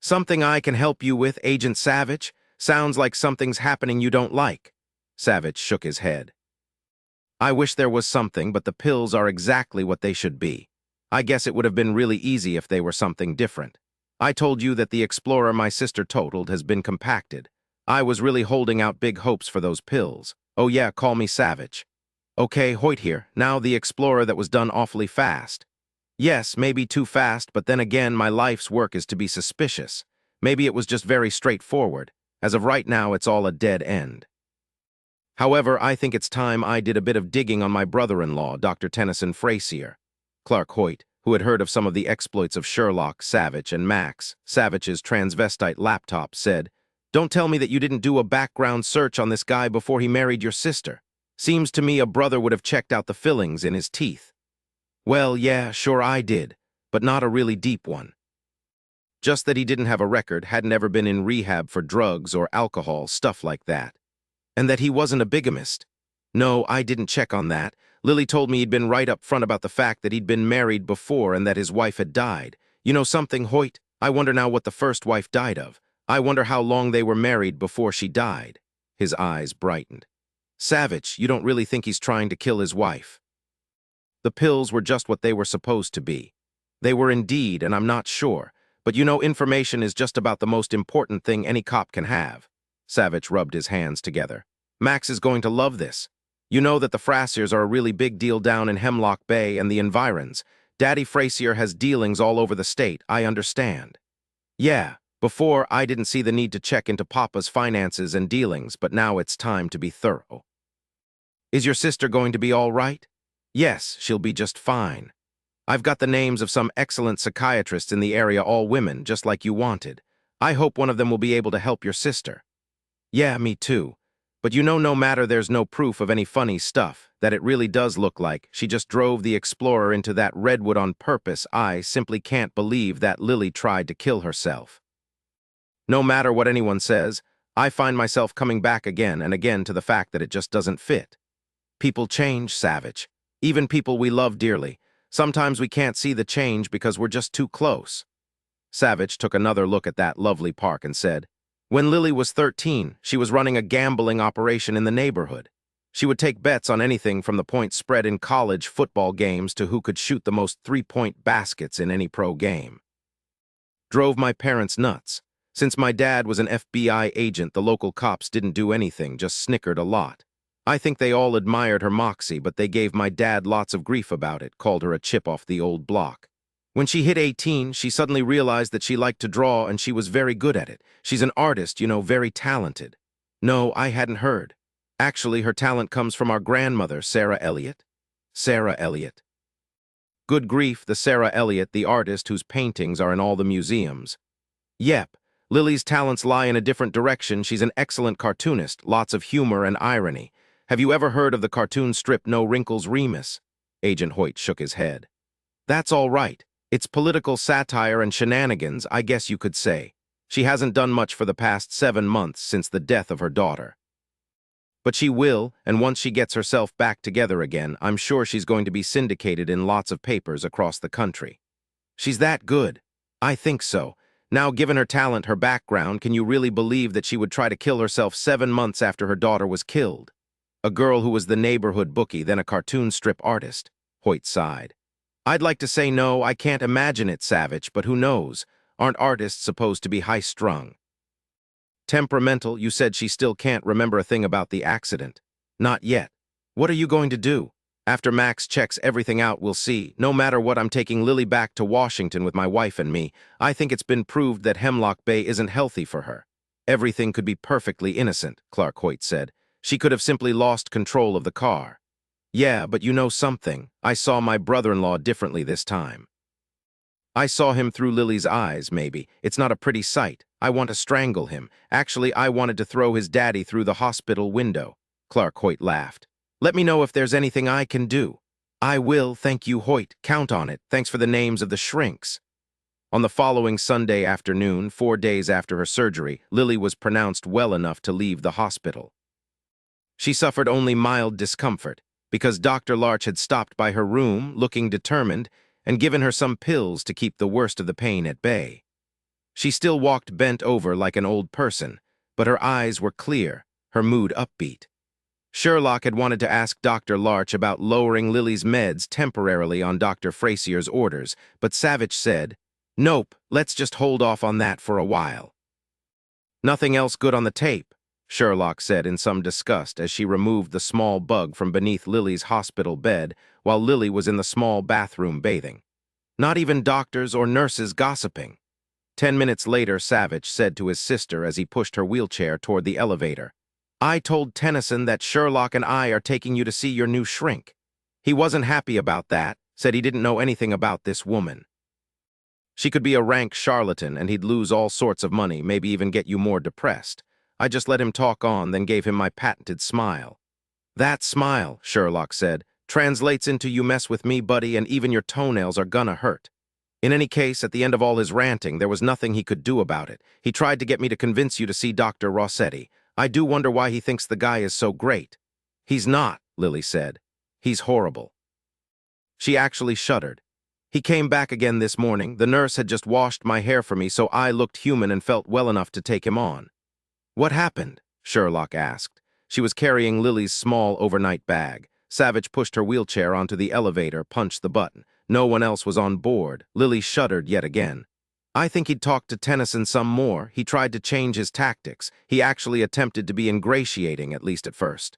"Something I can help you with, Agent Savich? Sounds like something's happening you don't like." Savich shook his head. "I wish there was something, but the pills are exactly what they should be. I guess it would have been really easy if they were something different. I told you that the Explorer my sister totaled has been compacted. I was really holding out big hopes for those pills. Oh yeah, call me Savich." "Okay, Hoyt here. Now the Explorer that was done awfully fast." "Yes, maybe too fast, but then again, my life's work is to be suspicious. Maybe it was just very straightforward. As of right now, it's all a dead end. However, I think it's time I did a bit of digging on my brother-in-law, Dr. Tennyson Frazier." Clark Hoyt, who had heard of some of the exploits of Sherlock, Savich, and Max, Savich's transvestite laptop, said, "Don't tell me that you didn't do a background search on this guy before he married your sister. Seems to me a brother would have checked out the fillings in his teeth." "Well, yeah, sure I did, but not a really deep one. Just that he didn't have a record, hadn't ever been in rehab for drugs or alcohol, stuff like that. And that he wasn't a bigamist. No, I didn't check on that. Lily told me he'd been right up front about the fact that he'd been married before and that his wife had died. You know something, Hoyt? I wonder now what the first wife died of. I wonder how long they were married before she died." His eyes brightened. "Savich, you don't really think he's trying to kill his wife?" "The pills were just what they were supposed to be. They were indeed, and I'm not sure. But you know, information is just about the most important thing any cop can have." Savich rubbed his hands together. Max is going to love this. You know that the Frasiers are a really big deal down in Hemlock Bay and the environs. Daddy Frasier has dealings all over the state, I understand. Yeah, before I didn't see the need to check into Papa's finances and dealings, but now it's time to be thorough. Is your sister going to be all right? Yes, she'll be just fine. I've got the names of some excellent psychiatrists in the area, all women, just like you wanted. I hope one of them will be able to help your sister. Yeah, me too. But you know, no matter there's no proof of any funny stuff, that it really does look like she just drove the Explorer into that redwood on purpose. I simply can't believe that Lily tried to kill herself. No matter what anyone says, I find myself coming back again and again to the fact that it just doesn't fit. People change, Savich. Even people we love dearly. Sometimes we can't see the change because we're just too close. Savich took another look at that lovely park and said, when Lily was 13, she was running a gambling operation in the neighborhood. She would take bets on anything from the points spread in college football games to who could shoot the most three-point baskets in any pro game. Drove my parents nuts. Since my dad was an FBI agent, the local cops didn't do anything, just snickered a lot. I think they all admired her moxie, but they gave my dad lots of grief about it, called her a chip off the old block. When she hit 18, she suddenly realized that she liked to draw and she was very good at it. She's an artist, you know, very talented. No, I hadn't heard. Actually, her talent comes from our grandmother, Sarah Elliott. Sarah Elliott. Good grief, the Sarah Elliott, the artist whose paintings are in all the museums. Yep, Lily's talents lie in a different direction. She's an excellent cartoonist, lots of humor and irony. Have you ever heard of the cartoon strip No Wrinkles Remus? Agent Hoyt shook his head. That's all right. It's political satire and shenanigans, I guess you could say. She hasn't done much for the past 7 months since the death of her daughter. But she will, and once she gets herself back together again, I'm sure she's going to be syndicated in lots of papers across the country. She's that good. I think so. Now, given her talent, her background, can you really believe that she would try to kill herself 7 months after her daughter was killed? A girl who was the neighborhood bookie, then a cartoon strip artist. Hoyt sighed. I'd like to say no, I can't imagine it, Savich, but who knows? Aren't artists supposed to be high-strung? Temperamental, you said she still can't remember a thing about the accident. Not yet. What are you going to do? After Max checks everything out, we'll see. No matter what, I'm taking Lily back to Washington with my wife and me. I think it's been proved that Hemlock Bay isn't healthy for her. Everything could be perfectly innocent, Clark Hoyt said. She could have simply lost control of the car. Yeah, but you know something. I saw my brother-in-law differently this time. I saw him through Lily's eyes, maybe. It's not a pretty sight. I want to strangle him. Actually, I wanted to throw his daddy through the hospital window. Clark Hoyt laughed. Let me know if there's anything I can do. I will, thank you, Hoyt. Count on it. Thanks for the names of the shrinks. On the following Sunday afternoon, 4 days after her surgery, Lily was pronounced well enough to leave the hospital. She suffered only mild discomfort, because Dr. Larch had stopped by her room, looking determined, and given her some pills to keep the worst of the pain at bay. She still walked bent over like an old person, but her eyes were clear, her mood upbeat. Sherlock had wanted to ask Dr. Larch about lowering Lily's meds temporarily on Dr. Frasier's orders, but Savich said, "Nope, let's just hold off on that for a while." Nothing else good on the tape, Sherlock said in some disgust as she removed the small bug from beneath Lily's hospital bed while Lily was in the small bathroom bathing. Not even doctors or nurses gossiping. 10 minutes later, Savich said to his sister as he pushed her wheelchair toward the elevator, I told Tennyson that Sherlock and I are taking you to see your new shrink. He wasn't happy about that, said he didn't know anything about this woman. She could be a rank charlatan and he'd lose all sorts of money, maybe even get you more depressed. I just let him talk on, then gave him my patented smile. That smile, Sherlock said, translates into you mess with me, buddy, and even your toenails are gonna hurt. In any case, at the end of all his ranting, there was nothing he could do about it. He tried to get me to convince you to see Dr. Rossetti. I do wonder why he thinks the guy is so great. He's not, Lily said. He's horrible. She actually shuddered. He came back again this morning. The nurse had just washed my hair for me, so I looked human and felt well enough to take him on. What happened? Sherlock asked. She was carrying Lily's small overnight bag. Savich pushed her wheelchair onto the elevator, punched the button. No one else was on board. Lily shuddered yet again. I think he'd talked to Tennyson some more. He tried to change his tactics. He actually attempted to be ingratiating, at least at first.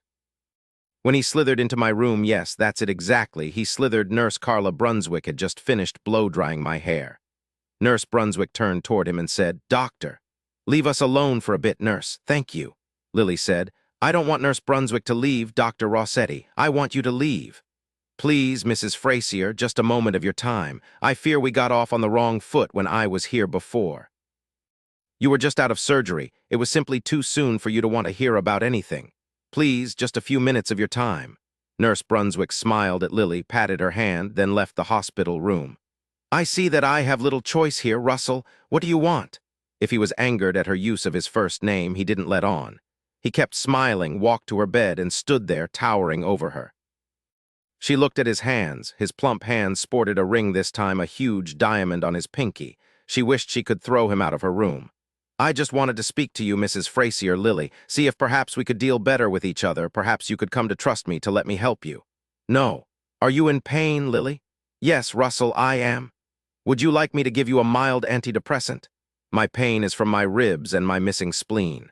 When he slithered into my room, yes, that's it exactly, he slithered. Nurse Carla Brunswick had just finished blow-drying my hair. Nurse Brunswick turned toward him and said, "Doctor." "Leave us alone for a bit, nurse. Thank you," Lily said. "I don't want Nurse Brunswick to leave, Dr. Rossetti. I want you to leave." "Please, Mrs. Frazier, just a moment of your time. I fear we got off on the wrong foot when I was here before. You were just out of surgery. It was simply too soon for you to want to hear about anything. Please, just a few minutes of your time." Nurse Brunswick smiled at Lily, patted her hand, then left the hospital room. "I see that I have little choice here, Russell. What do you want?" If he was angered at her use of his first name, he didn't let on. He kept smiling, walked to her bed, and stood there, towering over her. She looked at his hands. His plump hands sported a ring this time, a huge diamond on his pinky. She wished she could throw him out of her room. "I just wanted to speak to you, Mrs. Frazier, Lily. See if perhaps we could deal better with each other. Perhaps you could come to trust me to let me help you." "No. Are you in pain, Lily?" "Yes, Russell, I am." "Would you like me to give you a mild antidepressant?" "My pain is from my ribs and my missing spleen."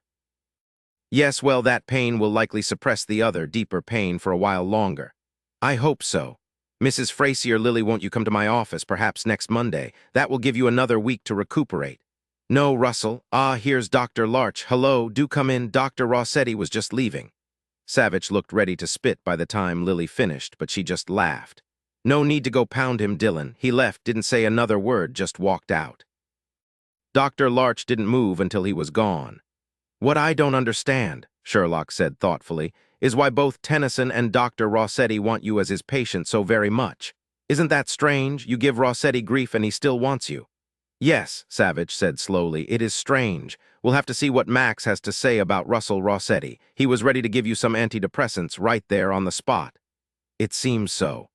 "Yes, well, that pain will likely suppress the other, deeper pain for a while longer." "I hope so. Mrs. Frazier, Lily, won't you come to my office, perhaps next Monday? That will give you another week to recuperate." "No, Russell. Ah, here's Dr. Larch. Hello, do come in. Dr. Rossetti was just leaving." Savich looked ready to spit by the time Lily finished, but she just laughed. "No need to go pound him, Dillon. He left, didn't say another word, just walked out." Dr. Larch didn't move until he was gone. "What I don't understand," Sherlock said thoughtfully, "is why both Tennyson and Dr. Rossetti want you as his patient so very much. Isn't that strange? You give Rossetti grief and he still wants you." "Yes," Savich said slowly, "it is strange. We'll have to see what Max has to say about Russell Rossetti. He was ready to give you some antidepressants right there on the spot." "It seems so."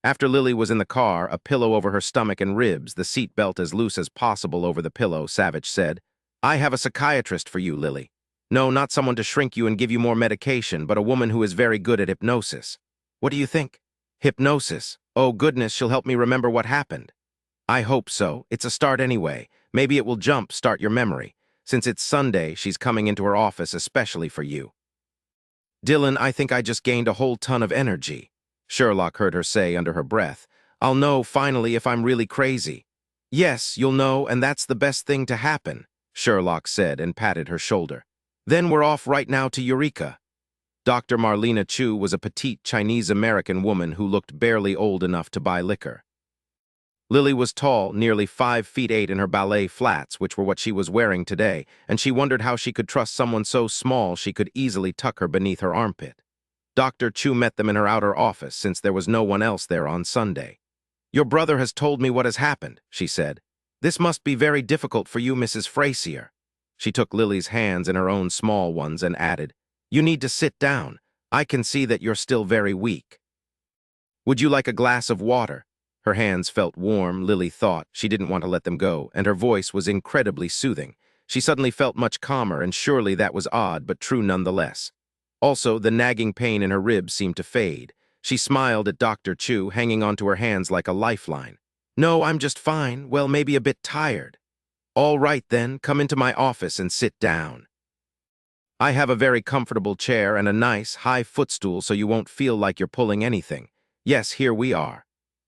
After Lily was in the car, a pillow over her stomach and ribs, the seat belt as loose as possible over the pillow, Savich said, "I have a psychiatrist for you, Lily. No, not someone to shrink you and give you more medication, but a woman who is very good at hypnosis." "What do you think?" "Hypnosis. Oh, goodness, she'll help me remember what happened." "I hope so. It's a start anyway. Maybe it will start your memory. Since it's Sunday, she's coming into her office especially for you." "Dillon, I think I just gained a whole ton of energy," Sherlock heard her say under her breath. "I'll know, finally, if I'm really crazy." "Yes, you'll know, and that's the best thing to happen," Sherlock said and patted her shoulder. "Then we're off right now to Eureka." Dr. Marlena Chu was a petite Chinese-American woman who looked barely old enough to buy liquor. Lily was tall, nearly 5'8" in her ballet flats, which were what she was wearing today, and she wondered how she could trust someone so small she could easily tuck her beneath her armpit. Dr. Chu met them in her outer office, since there was no one else there on Sunday. "Your brother has told me what has happened," she said. "This must be very difficult for you, Mrs. Frazier." She took Lily's hands in her own small ones and added, "You need to sit down. I can see that you're still very weak. Would you like a glass of water?" Her hands felt warm, Lily thought. She didn't want to let them go, and her voice was incredibly soothing. She suddenly felt much calmer, and surely that was odd, but true nonetheless. Also, the nagging pain in her ribs seemed to fade. She smiled at Dr. Chu, hanging onto her hands like a lifeline. "No, I'm just fine. Well, maybe a bit tired." "All right, then. Come into my office and sit down. I have a very comfortable chair and a nice, high footstool so you won't feel like you're pulling anything. Yes, here we are."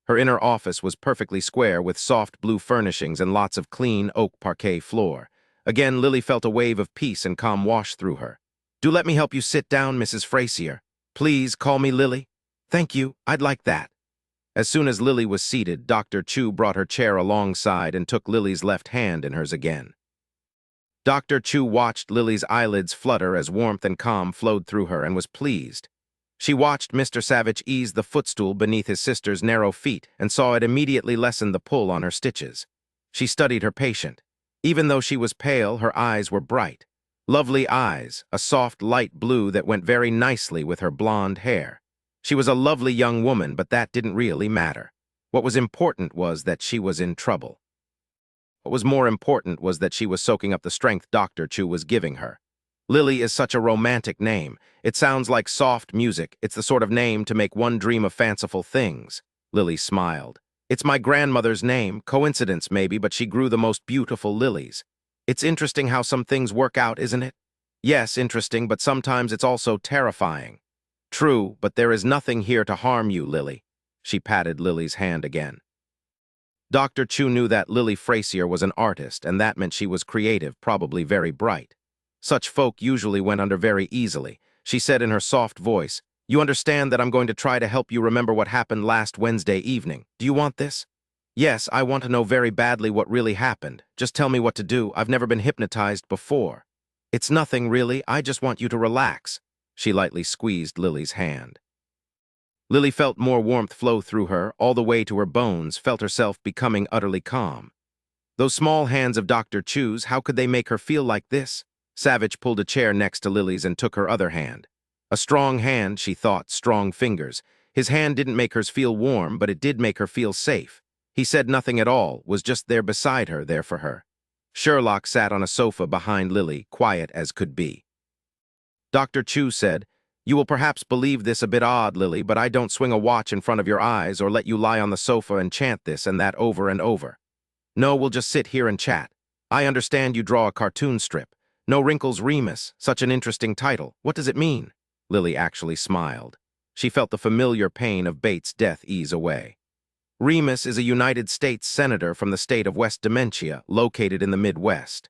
Her inner office was perfectly square with soft blue furnishings and lots of clean oak parquet floor. Again, Lily felt a wave of peace and calm wash through her. "Do let me help you sit down, Mrs. Frazier. Please call me Lily." "Thank you, I'd like that." As soon as Lily was seated, Dr. Chu brought her chair alongside and took Lily's left hand in hers again. Dr. Chu watched Lily's eyelids flutter as warmth and calm flowed through her and was pleased. She watched Mr. Savich ease the footstool beneath his sister's narrow feet and saw it immediately lessen the pull on her stitches. She studied her patient. Even though she was pale, her eyes were bright. Lovely eyes, a soft light blue that went very nicely with her blonde hair. She was a lovely young woman, but that didn't really matter. What was important was that she was in trouble. What was more important was that she was soaking up the strength Dr. Chu was giving her. Lily is such a romantic name. It sounds like soft music. It's the sort of name to make one dream of fanciful things. Lily smiled. It's my grandmother's name, coincidence maybe, but she grew the most beautiful lilies. It's interesting how some things work out, isn't it? Yes, interesting, but sometimes it's also terrifying. True, but there is nothing here to harm you, Lily. She patted Lily's hand again. Dr. Chu knew that Lily Frazier was an artist, and that meant she was creative, probably very bright. Such folk usually went under very easily. She said in her soft voice, "You understand that I'm going to try to help you remember what happened last Wednesday evening. Do you want this?" "Yes, I want to know very badly what really happened. Just tell me what to do. I've never been hypnotized before." "It's nothing, really. I just want you to relax." She lightly squeezed Lily's hand. Lily felt more warmth flow through her, all the way to her bones, felt herself becoming utterly calm. Those small hands of Dr. Chu's, how could they make her feel like this? Savich pulled a chair next to Lily's and took her other hand. A strong hand, she thought, strong fingers. His hand didn't make hers feel warm, but it did make her feel safe. He said nothing at all, was just there beside her, there for her. Sherlock sat on a sofa behind Lily, quiet as could be. Dr. Chu said, "You will perhaps believe this a bit odd, Lily, but I don't swing a watch in front of your eyes or let you lie on the sofa and chant this and that over and over. No, we'll just sit here and chat. I understand you draw a cartoon strip. No Wrinkles Remus, such an interesting title. What does it mean?" Lily actually smiled. She felt the familiar pain of Bates' death ease away. Remus is a United States senator from the state of West Dementia, located in the Midwest.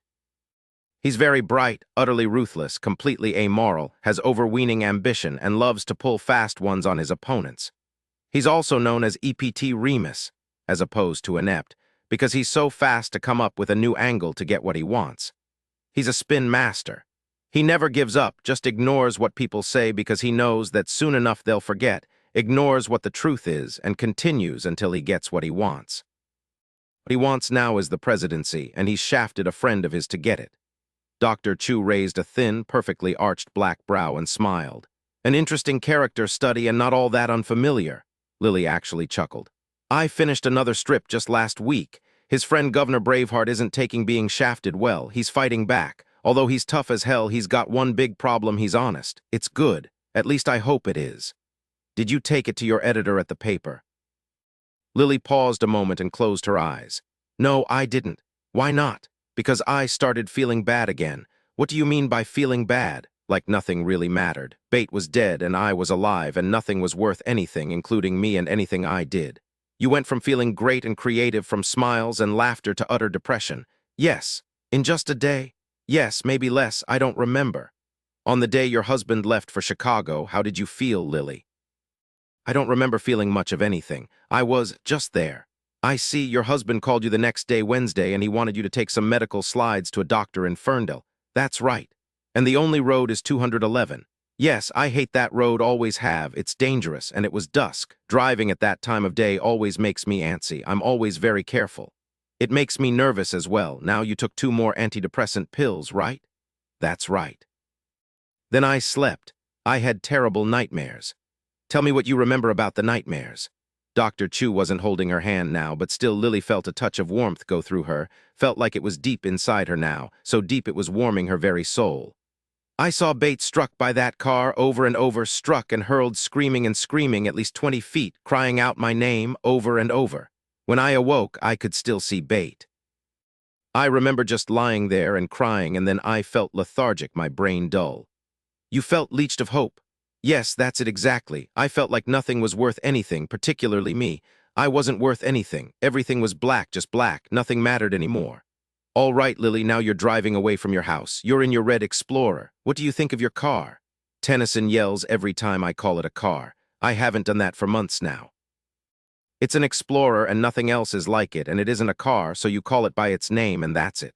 He's very bright, utterly ruthless, completely amoral, has overweening ambition, and loves to pull fast ones on his opponents. He's also known as EPT Remus, as opposed to inept, because he's so fast to come up with a new angle to get what he wants. He's a spin master. He never gives up, just ignores what people say because he knows that soon enough they'll forget, ignores what the truth is, and continues until he gets what he wants. What he wants now is the presidency, and he's shafted a friend of his to get it. Dr. Chu raised a thin, perfectly arched black brow and smiled. "An interesting character study and not all that unfamiliar." Lily actually chuckled. "I finished another strip just last week. His friend Governor Braveheart isn't taking being shafted well. He's fighting back. Although he's tough as hell, he's got one big problem: he's honest. It's good. At least I hope it is. Did you take it to your editor at the paper?" Lily paused a moment and closed her eyes. "No, I didn't." "Why not?" "Because I started feeling bad again." "What do you mean by feeling bad?" "Like nothing really mattered. Bate was dead and I was alive and nothing was worth anything, including me and anything I did." "You went from feeling great and creative, from smiles and laughter, to utter depression." "Yes." "In just a day?" "Yes, maybe less, I don't remember." "On the day your husband left for Chicago, how did you feel, Lily?" "I don't remember feeling much of anything. I was just there." "I see, your husband called you the next day, Wednesday, and he wanted you to take some medical slides to a doctor in Ferndale." "That's right. And the only road is 211. "Yes, I hate that road, always have. It's dangerous, and it was dusk. Driving at that time of day always makes me antsy. I'm always very careful. It makes me nervous as well. Now you took 2 more antidepressant pills, right?" "That's right." "Then I slept. I had terrible nightmares." "Tell me what you remember about the nightmares." Dr. Chu wasn't holding her hand now, but still Lily felt a touch of warmth go through her, felt like it was deep inside her now, so deep it was warming her very soul. "I saw Bates struck by that car over and over, struck and hurled screaming and screaming at least 20 feet, crying out my name over and over. When I awoke, I could still see Bate. I remember just lying there and crying, and then I felt lethargic, my brain dull." "You felt leached of hope." "Yes, that's it exactly. I felt like nothing was worth anything, particularly me. I wasn't worth anything. Everything was black, just black. Nothing mattered anymore." "All right, Lily, now you're driving away from your house. You're in your red Explorer. What do you think of your car?" "Tennyson yells every time I call it a car. I haven't done that for months now." "It's an Explorer and nothing else is like it, and it isn't a car, so you call it by its name and that's it."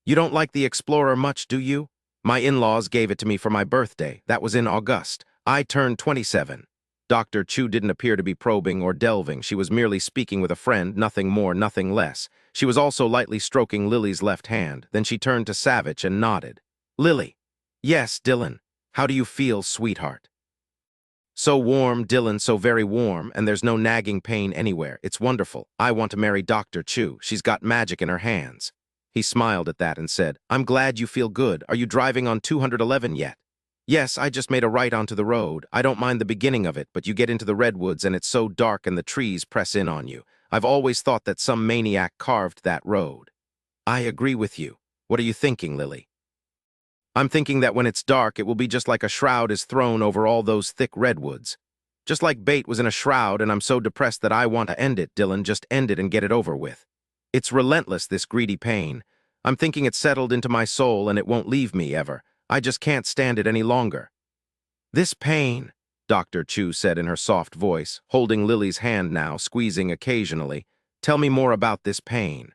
"You don't like the Explorer much, do you?" "My in-laws gave it to me for my birthday. That was in August. I turned 27. Dr. Chu didn't appear to be probing or delving. She was merely speaking with a friend, nothing more, nothing less. She was also lightly stroking Lily's left hand. Then she turned to Savich and nodded. "Lily." "Yes, Dillon. How do you feel, sweetheart?" "So warm, Dillon, so very warm, and there's no nagging pain anywhere. It's wonderful. I want to marry Dr. Chu. She's got magic in her hands." He smiled at that and said, "I'm glad you feel good. Are you driving on 211 yet?" "Yes, I just made a right onto the road. I don't mind the beginning of it, but you get into the redwoods and it's so dark and the trees press in on you. I've always thought that some maniac carved that road. I agree with you. What are you thinking, Lily? I'm thinking that when it's dark, it will be just like a shroud is thrown over all those thick redwoods. Just like bait was in a shroud, and I'm so depressed that I want to end it, Dillon, just end it and get it over with. It's relentless, this greedy pain. I'm thinking it's settled into my soul and it won't leave me ever. I just can't stand it any longer. This pain, Dr. Chu said in her soft voice, holding Lily's hand now, squeezing occasionally. Tell me more about this pain.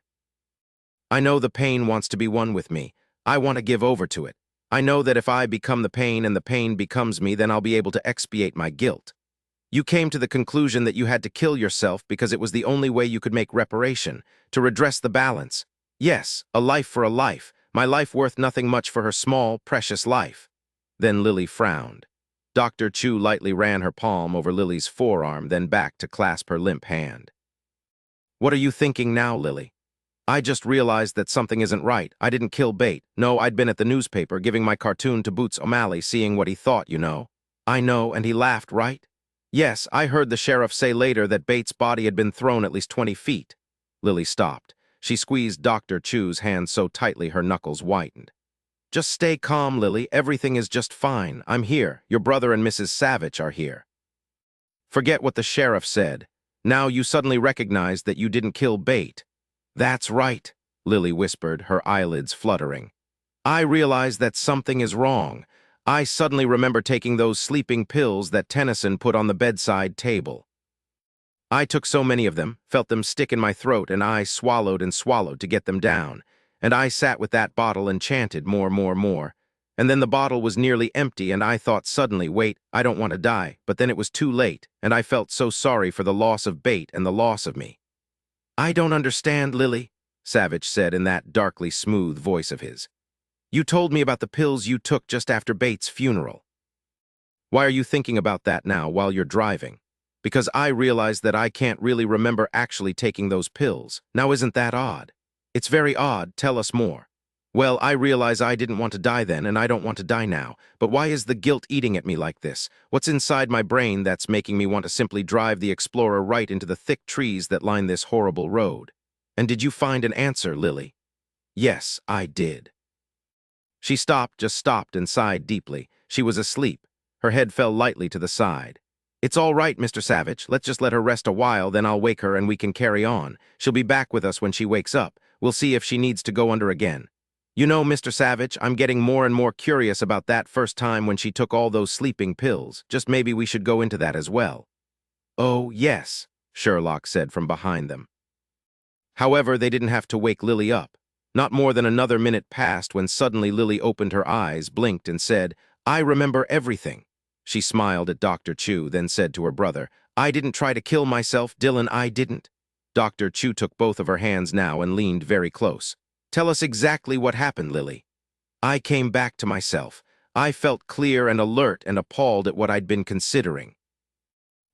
I know the pain wants to be one with me. I want to give over to it. I know that if I become the pain and the pain becomes me, then I'll be able to expiate my guilt. You came to the conclusion that you had to kill yourself because it was the only way you could make reparation, to redress the balance. Yes, a life for a life, my life worth nothing much for her small, precious life. Then Lily frowned. Dr. Chu lightly ran her palm over Lily's forearm, then back to clasp her limp hand. What are you thinking now, Lily? I just realized that something isn't right. I didn't kill Bate. No, I'd been at the newspaper giving my cartoon to Boots O'Malley, seeing what he thought, you know. I know, and he laughed, right? Yes, I heard the sheriff say later that Bates' body had been thrown at least 20 feet. Lily stopped. She squeezed Dr. Chu's hand so tightly her knuckles whitened. Just stay calm, Lily. Everything is just fine. I'm here. Your brother and Mrs. Savich are here. Forget what the sheriff said. Now you suddenly recognize that you didn't kill Bate. That's right, Lily whispered, her eyelids fluttering. I realize that something is wrong. I suddenly remember taking those sleeping pills that Tennyson put on the bedside table. I took so many of them, felt them stick in my throat, and I swallowed and swallowed to get them down. And I sat with that bottle and chanted more. And then the bottle was nearly empty, and I thought suddenly, wait, I don't want to die. But then it was too late, and I felt so sorry for the loss of Bate and the loss of me. I don't understand, Lily, Savich said in that darkly smooth voice of his. You told me about the pills you took just after Bates' funeral. Why are you thinking about that now while you're driving? Because I realize that I can't really remember actually taking those pills. Now isn't that odd? It's very odd. Tell us more. Well, I realize I didn't want to die then, and I don't want to die now. But why is the guilt eating at me like this? What's inside my brain that's making me want to simply drive the Explorer right into the thick trees that line this horrible road? And did you find an answer, Lily? Yes, I did. She just stopped and sighed deeply. She was asleep. Her head fell lightly to the side. It's all right, Mr. Savich. Let's just let her rest a while, then I'll wake her and we can carry on. She'll be back with us when she wakes up. We'll see if she needs to go under again. You know, Mr. Savich, I'm getting more and more curious about that first time when she took all those sleeping pills. Just maybe we should go into that as well. Oh, yes, Sherlock said from behind them. However, they didn't have to wake Lily up. Not more than another minute passed when suddenly Lily opened her eyes, blinked, and said, I remember everything. She smiled at Dr. Chu, then said to her brother, I didn't try to kill myself, Dillon, I didn't. Dr. Chu took both of her hands now and leaned very close. Tell us exactly what happened, Lily. I came back to myself. I felt clear and alert and appalled at what I'd been considering.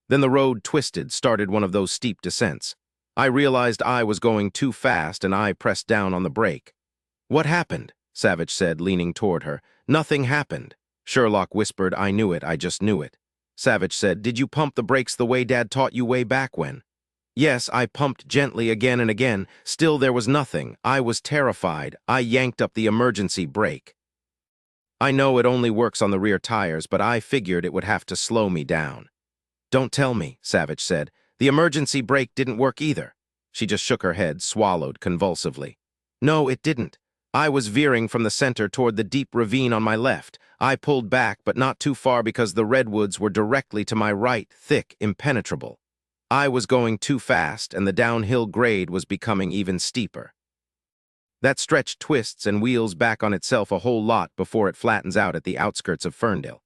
Then the road twisted, started one of those steep descents. I realized I was going too fast and I pressed down on the brake. What happened? Savich said, leaning toward her. Nothing happened. Sherlock whispered, I knew it, I just knew it. Savich said, did you pump the brakes the way Dad taught you way back when? Yes, I pumped gently again and again. Still there was nothing. I was terrified. I yanked up the emergency brake. I know it only works on the rear tires, but I figured it would have to slow me down. Don't tell me, Savich said. The emergency brake didn't work either. She just shook her head, swallowed convulsively. No, it didn't. I was veering from the center toward the deep ravine on my left. I pulled back, but not too far because the redwoods were directly to my right, thick, impenetrable. I was going too fast, and the downhill grade was becoming even steeper. That stretch twists and wheels back on itself a whole lot before it flattens out at the outskirts of Ferndale.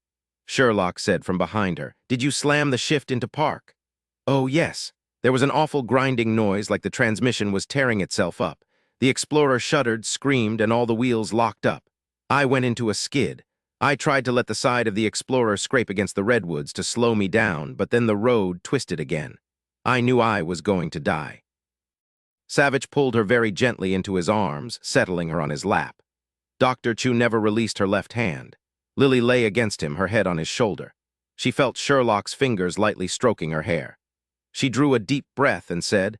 Sherlock said from behind her, Did you slam the shift into park? Oh, yes. There was an awful grinding noise like the transmission was tearing itself up. The Explorer shuddered, screamed, and all the wheels locked up. I went into a skid. I tried to let the side of the Explorer scrape against the redwoods to slow me down, but then the road twisted again. I knew I was going to die. Savich pulled her very gently into his arms, settling her on his lap. Dr. Chu never released her left hand. Lily lay against him, her head on his shoulder. She felt Sherlock's fingers lightly stroking her hair. She drew a deep breath and said,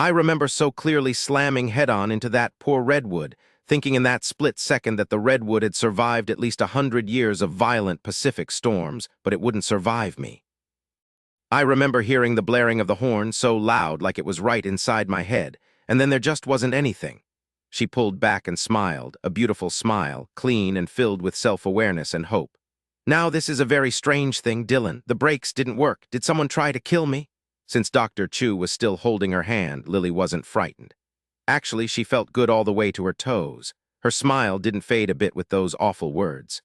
I remember so clearly slamming head-on into that poor redwood, thinking in that split second that the redwood had survived at least 100 years of violent Pacific storms, but it wouldn't survive me. I remember hearing the blaring of the horn so loud like it was right inside my head, and then there just wasn't anything. She pulled back and smiled, a beautiful smile, clean and filled with self-awareness and hope. Now this is a very strange thing, Dillon. The brakes didn't work. Did someone try to kill me? Since Dr. Chu was still holding her hand, Lily wasn't frightened. Actually, she felt good all the way to her toes. Her smile didn't fade a bit with those awful words.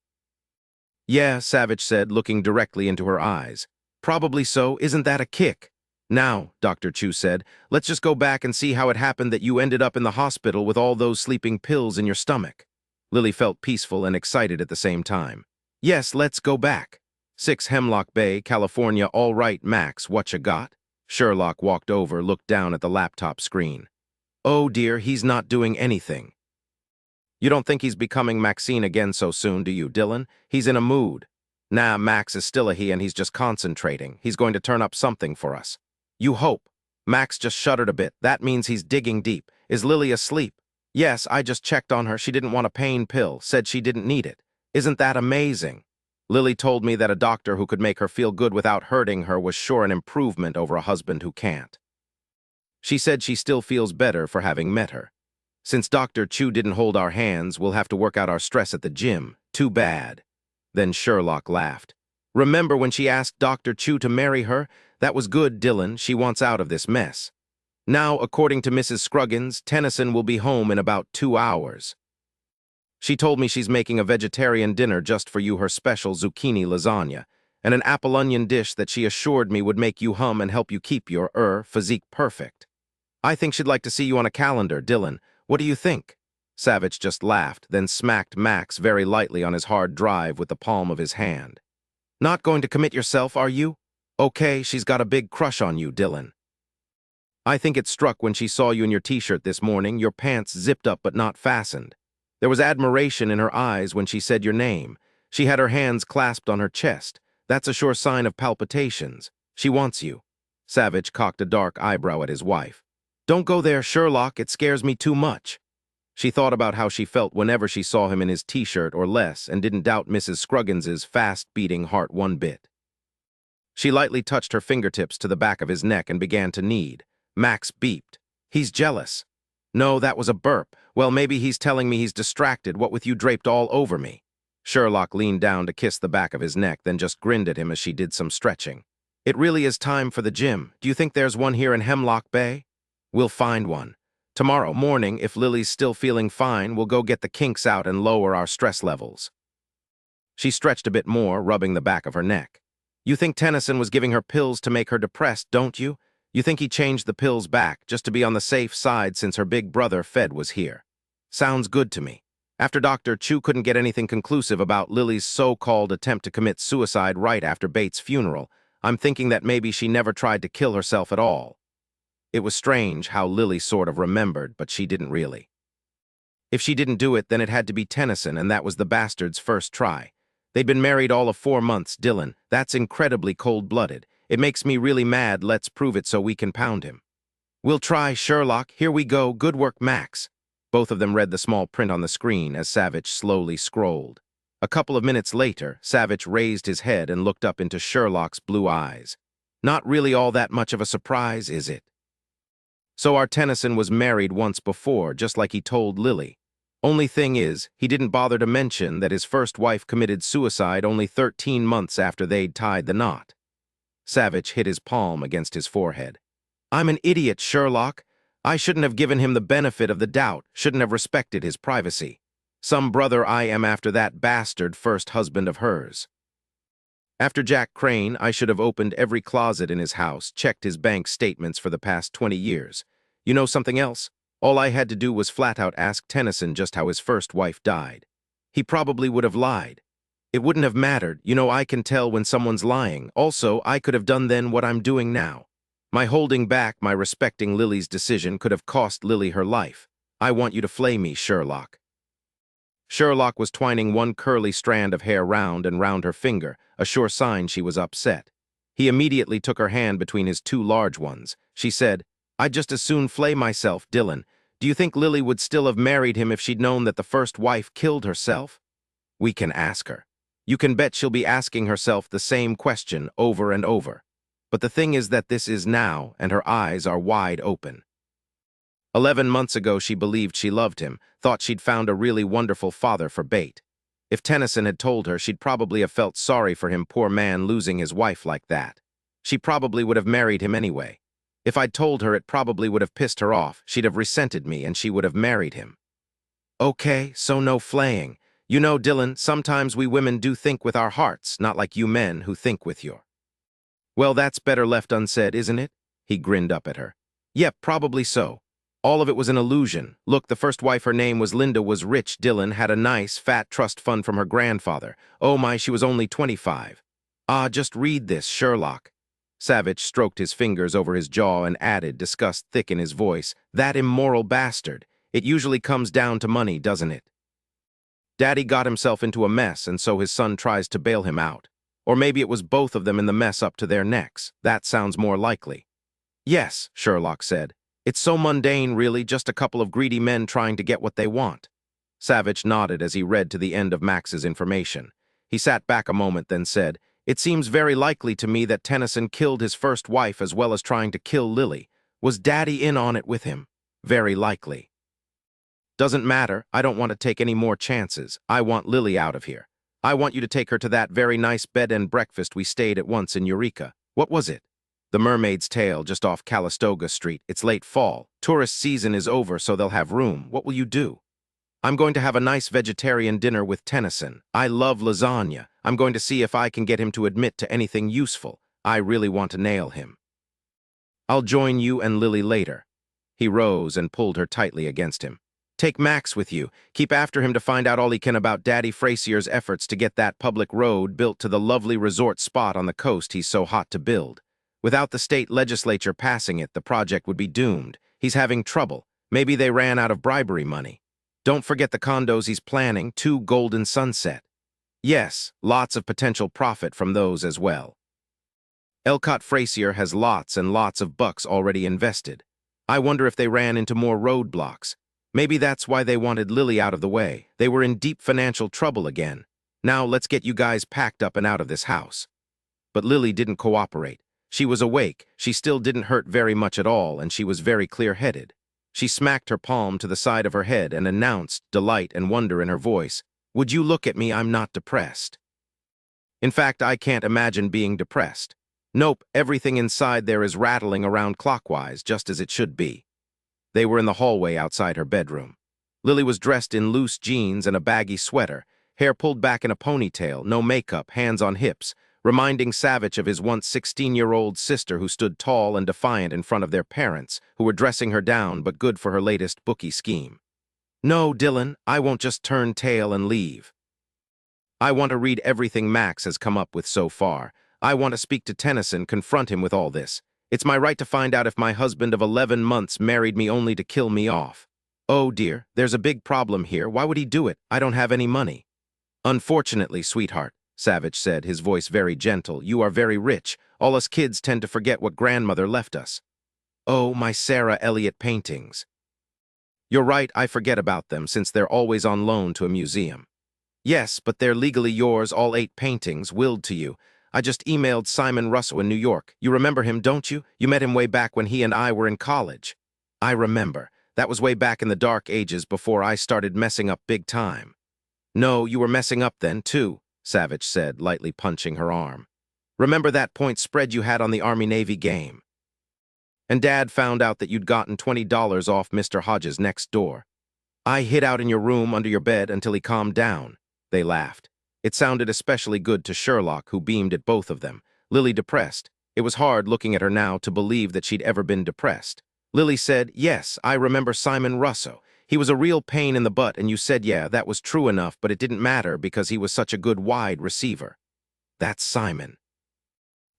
Yeah, Savich said, looking directly into her eyes. Probably so. Isn't that a kick? Now, Dr. Chu said, let's just go back and see how it happened that you ended up in the hospital with all those sleeping pills in your stomach. Lily felt peaceful and excited at the same time. Yes, let's go back. 6 Hemlock Bay, California. All right, Max, whatcha got? Sherlock walked over, looked down at the laptop screen. Oh dear, he's not doing anything. You don't think he's becoming Maxine again so soon, do you, Dillon? He's in a mood. Nah, Max is still a he and he's just concentrating. He's going to turn up something for us. You hope. Max just shuddered a bit. That means he's digging deep. Is Lily asleep? Yes, I just checked on her. She didn't want a pain pill, said she didn't need it. Isn't that amazing? Lily told me that a doctor who could make her feel good without hurting her was sure an improvement over a husband who can't. She said she still feels better for having met her. Since Dr. Chu didn't hold our hands, we'll have to work out our stress at the gym. Too bad. Then Sherlock laughed. Remember when she asked Dr. Chu to marry her? That was good, Dillon. She wants out of this mess. Now, according to Mrs. Scruggins, Tennyson will be home in about 2 hours. She told me she's making a vegetarian dinner just for you, her special zucchini lasagna, and an apple onion dish that she assured me would make you hum and help you keep your, physique perfect. I think she'd like to see you on a calendar, Dillon. What do you think? Savich just laughed, then smacked Max very lightly on his hard drive with the palm of his hand. Not going to commit yourself, are you? Okay, she's got a big crush on you, Dillon. I think it struck when she saw you in your t-shirt this morning, your pants zipped up but not fastened. There was admiration in her eyes when she said your name. She had her hands clasped on her chest. That's a sure sign of palpitations. She wants you. Savich cocked a dark eyebrow at his wife. Don't go there, Sherlock. It scares me too much. She thought about how she felt whenever she saw him in his t-shirt or less and didn't doubt Mrs. Scruggins's fast-beating heart one bit. She lightly touched her fingertips to the back of his neck and began to knead. Max beeped. He's jealous. No, that was a burp. Well, maybe he's telling me he's distracted, what with you draped all over me. Sherlock leaned down to kiss the back of his neck, then just grinned at him as she did some stretching. It really is time for the gym. Do you think there's one here in Hemlock Bay? We'll find one. Tomorrow morning, if Lily's still feeling fine, we'll go get the kinks out and lower our stress levels. She stretched a bit more, rubbing the back of her neck. You think Tennyson was giving her pills to make her depressed, don't you? You think he changed the pills back, just to be on the safe side since her big brother, Fed, was here. Sounds good to me. After Dr. Chu couldn't get anything conclusive about Lily's so-called attempt to commit suicide right after Bates' funeral, I'm thinking that maybe she never tried to kill herself at all. It was strange how Lily sort of remembered, but she didn't really. If she didn't do it, then it had to be Tennyson, and that was the bastard's first try. They'd been married all of 4 months, Dillon. That's incredibly cold-blooded. It makes me really mad. Let's prove it so we can pound him. We'll try, Sherlock. Here we go. Good work, Max. Both of them read the small print on the screen as Savich slowly scrolled. A couple of minutes later, Savich raised his head and looked up into Sherlock's blue eyes. Not really all that much of a surprise, is it? So our Tennyson was married once before, just like he told Lily. Only thing is, he didn't bother to mention that his first wife committed suicide only 13 months after they'd tied the knot. Savich hit his palm against his forehead. I'm an idiot, Sherlock. I shouldn't have given him the benefit of the doubt, shouldn't have respected his privacy. Some brother I am after that bastard first husband of hers. After Jack Crane, I should have opened every closet in his house, checked his bank statements for the past 20 years. You know something else? All I had to do was flat out ask Tennyson just how his first wife died. He probably would have lied. It wouldn't have mattered. You know, I can tell when someone's lying. Also, I could have done then what I'm doing now. My holding back, my respecting Lily's decision could have cost Lily her life. I want you to flay me, Sherlock. Sherlock was twining one curly strand of hair round and round her finger, a sure sign she was upset. He immediately took her hand between his two large ones. She said, I'd just as soon flay myself, Dillon. Do you think Lily would still have married him if she'd known that the first wife killed herself? We can ask her. You can bet she'll be asking herself the same question over and over. But the thing is that this is now, and her eyes are wide open. 11 months ago she believed she loved him, thought she'd found a really wonderful father for bait. If Tennyson had told her, she'd probably have felt sorry for him, poor man, losing his wife like that. She probably would have married him anyway. If I'd told her, it probably would have pissed her off, she'd have resented me, and she would have married him. Okay, so no flaying. You know, Dillon, sometimes we women do think with our hearts, not like you men who think with your... Well, that's better left unsaid, isn't it? He grinned up at her. Yep, probably so. All of it was an illusion. Look, the first wife, her name was Linda, was rich, Dillon, had a nice, fat trust fund from her grandfather. Oh my, she was only 25. Ah, just read this, Sherlock. Savich stroked his fingers over his jaw and added, disgust thick in his voice, that immoral bastard. It usually comes down to money, doesn't it? Daddy got himself into a mess, and so his son tries to bail him out. Or maybe it was both of them in the mess up to their necks. That sounds more likely. Yes, Sherlock said. It's so mundane, really, just a couple of greedy men trying to get what they want. Savich nodded as he read to the end of Max's information. He sat back a moment, then said, It seems very likely to me that Tennyson killed his first wife as well as trying to kill Lily. Was Daddy in on it with him? Very likely. Doesn't matter. I don't want to take any more chances. I want Lily out of here. I want you to take her to that very nice bed and breakfast we stayed at once in Eureka. What was it? The Mermaid's Tail, just off Calistoga Street. It's late fall. Tourist season is over, so they'll have room. What will you do? I'm going to have a nice vegetarian dinner with Tennyson. I love lasagna. I'm going to see if I can get him to admit to anything useful. I really want to nail him. I'll join you and Lily later. He rose and pulled her tightly against him. Take Max with you. Keep after him to find out all he can about Daddy Fracier's efforts to get that public road built to the lovely resort spot on the coast he's so hot to build. Without the state legislature passing it, the project would be doomed. He's having trouble. Maybe they ran out of bribery money. Don't forget the condos he's planning, 2 Golden Sunset. Yes, lots of potential profit from those as well. Elcott Fracier has lots and lots of bucks already invested. I wonder if they ran into more roadblocks. Maybe that's why they wanted Lily out of the way. They were in deep financial trouble again. Now let's get you guys packed up and out of this house. But Lily didn't cooperate. She was awake, she still didn't hurt very much at all, and she was very clear-headed. She smacked her palm to the side of her head and announced, delight and wonder in her voice, Would you look at me? I'm not depressed. In fact, I can't imagine being depressed. Nope, everything inside there is rattling around clockwise, just as it should be. They were in the hallway outside her bedroom. Lily was dressed in loose jeans and a baggy sweater, hair pulled back in a ponytail, no makeup, hands on hips, reminding Savich of his once 16-year-old sister who stood tall and defiant in front of their parents, who were dressing her down but good for her latest bookie scheme. No, Dillon, I won't just turn tail and leave. I want to read everything Max has come up with so far. I want to speak to Tennyson, confront him with all this. It's my right to find out if my husband of 11 months married me only to kill me off. Oh dear, there's a big problem here. Why would he do it? I don't have any money. Unfortunately, sweetheart, Savich said, his voice very gentle, you are very rich. All us kids tend to forget what grandmother left us. Oh, my Sarah Elliott paintings. You're right, I forget about them since they're always on loan to a museum. Yes, but they're legally yours, all 8 paintings, willed to you. I just emailed Simon Russo in New York. You remember him, don't you? You met him way back when he and I were in college. I remember. That was way back in the dark ages before I started messing up big time. No, you were messing up then, too, Savich said, lightly punching her arm. Remember that point spread you had on the Army-Navy game? And Dad found out that you'd gotten $20 off Mr. Hodges next door. I hid out in your room under your bed until he calmed down. They laughed. It sounded especially good to Sherlock, who beamed at both of them. Lily depressed. It was hard looking at her now to believe that she'd ever been depressed. Lily said, yes, I remember Simon Russo. He was a real pain in the butt, and you said, yeah, that was true enough, but it didn't matter because he was such a good wide receiver. That's Simon.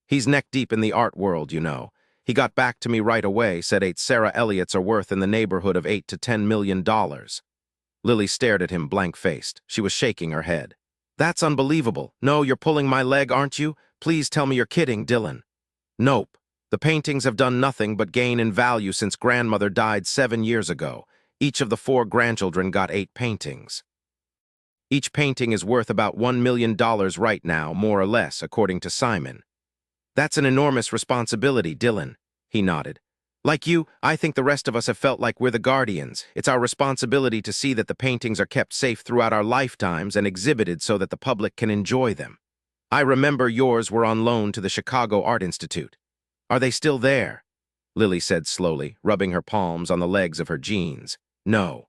He's neck-deep in the art world, you know. He got back to me right away, said 8 Sarah Elliott's are worth in the neighborhood of $8 to $10 million. Lily stared at him blank-faced. She was shaking her head. That's unbelievable. No, you're pulling my leg, aren't you? Please tell me you're kidding, Dillon. Nope. The paintings have done nothing but gain in value since grandmother died 7 years ago. Each of the 4 grandchildren got 8 paintings. Each painting is worth about $1 million right now, more or less, according to Simon. That's an enormous responsibility, Dillon. He nodded. Like you, I think the rest of us have felt like we're the guardians. It's our responsibility to see that the paintings are kept safe throughout our lifetimes and exhibited so that the public can enjoy them. I remember yours were on loan to the Chicago Art Institute. Are they still there? Lily said slowly, rubbing her palms on the legs of her jeans. No.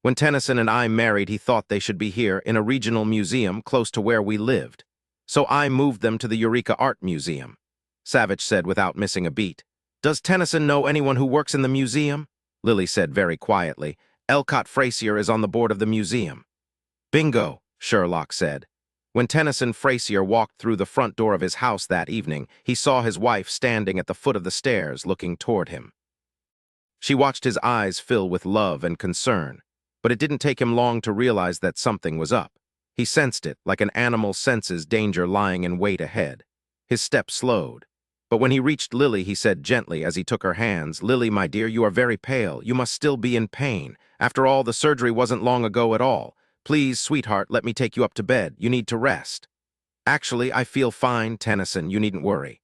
When Tennyson and I married, he thought they should be here in a regional museum close to where we lived. So I moved them to the Eureka Art Museum, Savich said without missing a beat. Does Tennyson know anyone who works in the museum? Lily said very quietly. Elcott Frazier is on the board of the museum. Bingo, Sherlock said. When Tennyson Frazier walked through the front door of his house that evening, he saw his wife standing at the foot of the stairs looking toward him. She watched his eyes fill with love and concern, but it didn't take him long to realize that something was up. He sensed it, like an animal senses danger lying in wait ahead. His step slowed. But when he reached Lily, he said gently as he took her hands, "Lily, my dear, you are very pale. You must still be in pain. After all, the surgery wasn't long ago at all. Please, sweetheart, let me take you up to bed. You need to rest." "Actually, I feel fine, Tennyson. You needn't worry.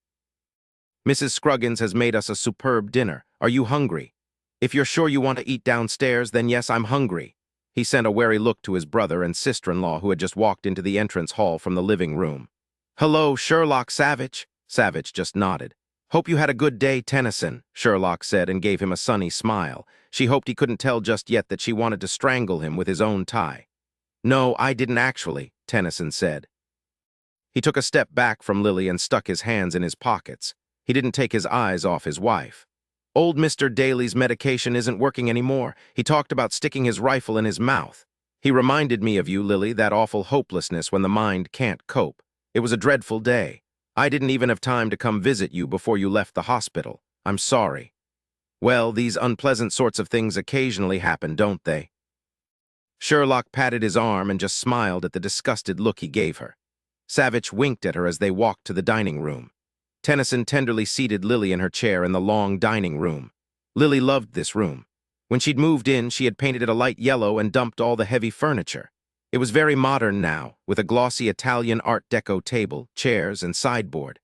Mrs. Scruggins has made us a superb dinner. Are you hungry? If you're sure you want to eat downstairs, then yes, I'm hungry." He sent a wary look to his brother and sister-in-law who had just walked into the entrance hall from the living room. "Hello, Sherlock Savich." Savich just nodded. "Hope you had a good day, Tennyson," Sherlock said and gave him a sunny smile. She hoped he couldn't tell just yet that she wanted to strangle him with his own tie. "No, I didn't actually," Tennyson said. He took a step back from Lily and stuck his hands in his pockets. He didn't take his eyes off his wife. "Old Mr. Daly's medication isn't working anymore. He talked about sticking his rifle in his mouth. He reminded me of you, Lily, that awful hopelessness when the mind can't cope. It was a dreadful day. I didn't even have time to come visit you before you left the hospital. I'm sorry." "Well, these unpleasant sorts of things occasionally happen, don't they?" Sherlock patted his arm and just smiled at the disgusted look he gave her. Savich winked at her as they walked to the dining room. Tennyson tenderly seated Lily in her chair in the long dining room. Lily loved this room. When she'd moved in, she had painted it a light yellow and dumped all the heavy furniture. It was very modern now, with a glossy Italian Art Deco table, chairs, and sideboard.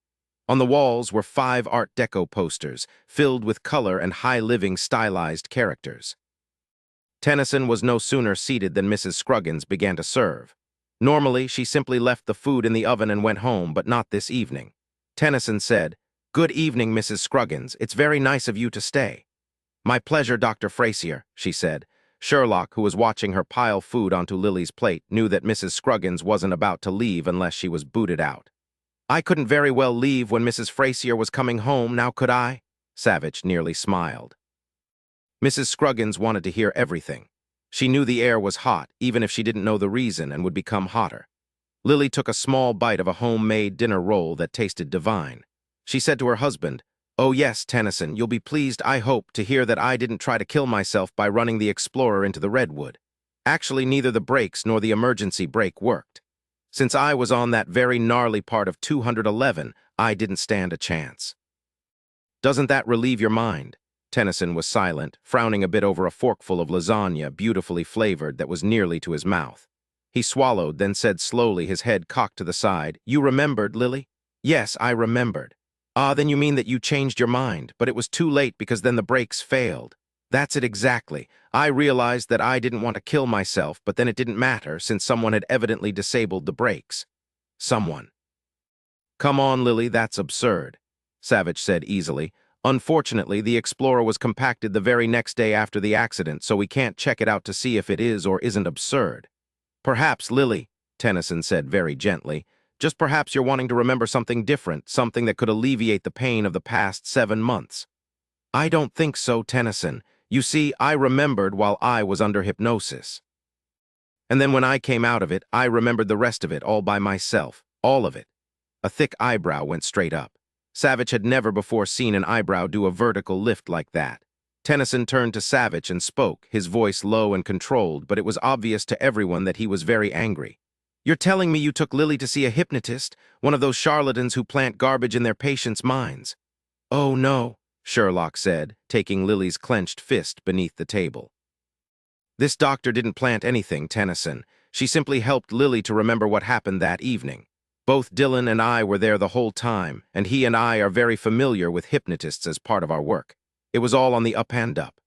On the walls were 5 Art Deco posters, filled with color and high-living stylized characters. Tennyson was no sooner seated than Mrs. Scruggins began to serve. Normally, she simply left the food in the oven and went home, but not this evening. Tennyson said, "Good evening, Mrs. Scruggins. It's very nice of you to stay." "My pleasure, Dr. Frazier," she said. Sherlock, who was watching her pile food onto Lily's plate, knew that Mrs. Scruggins wasn't about to leave unless she was booted out. "I couldn't very well leave when Mrs. Frazier was coming home, now could I?" Savich nearly smiled. Mrs. Scruggins wanted to hear everything. She knew the air was hot, even if she didn't know the reason, and would become hotter. Lily took a small bite of a homemade dinner roll that tasted divine. She said to her husband, "Oh yes, Tennyson, you'll be pleased, I hope, to hear that I didn't try to kill myself by running the Explorer into the redwood. Actually, neither the brakes nor the emergency brake worked. Since I was on that very gnarly part of 211, I didn't stand a chance." "Doesn't that relieve your mind?" Tennyson was silent, frowning a bit over a forkful of lasagna, beautifully flavored, that was nearly to his mouth. He swallowed, then said slowly, his head cocked to the side, "You remembered, Lily?" "Yes, I remembered." "Ah, then you mean that you changed your mind, but it was too late because then the brakes failed." "That's it exactly. I realized that I didn't want to kill myself, but then it didn't matter since someone had evidently disabled the brakes." "Someone." "Come on, Lily, that's absurd," Savich said easily. "Unfortunately, the Explorer was compacted the very next day after the accident, so we can't check it out to see if it is or isn't absurd." "Perhaps, Lily," Tennyson said very gently, "just perhaps you're wanting to remember something different, something that could alleviate the pain of the past 7 months." "I don't think so, Tennyson. You see, I remembered while I was under hypnosis. And then when I came out of it, I remembered the rest of it all by myself, all of it." A thick eyebrow went straight up. Savich had never before seen an eyebrow do a vertical lift like that. Tennyson turned to Savich and spoke, his voice low and controlled, but it was obvious to everyone that he was very angry. "You're telling me you took Lily to see a hypnotist, one of those charlatans who plant garbage in their patients' minds?" "Oh, no," Sherlock said, taking Lily's clenched fist beneath the table. "This doctor didn't plant anything, Tennyson. She simply helped Lily to remember what happened that evening. Both Dillon and I were there the whole time, and he and I are very familiar with hypnotists as part of our work. It was all on the up and up.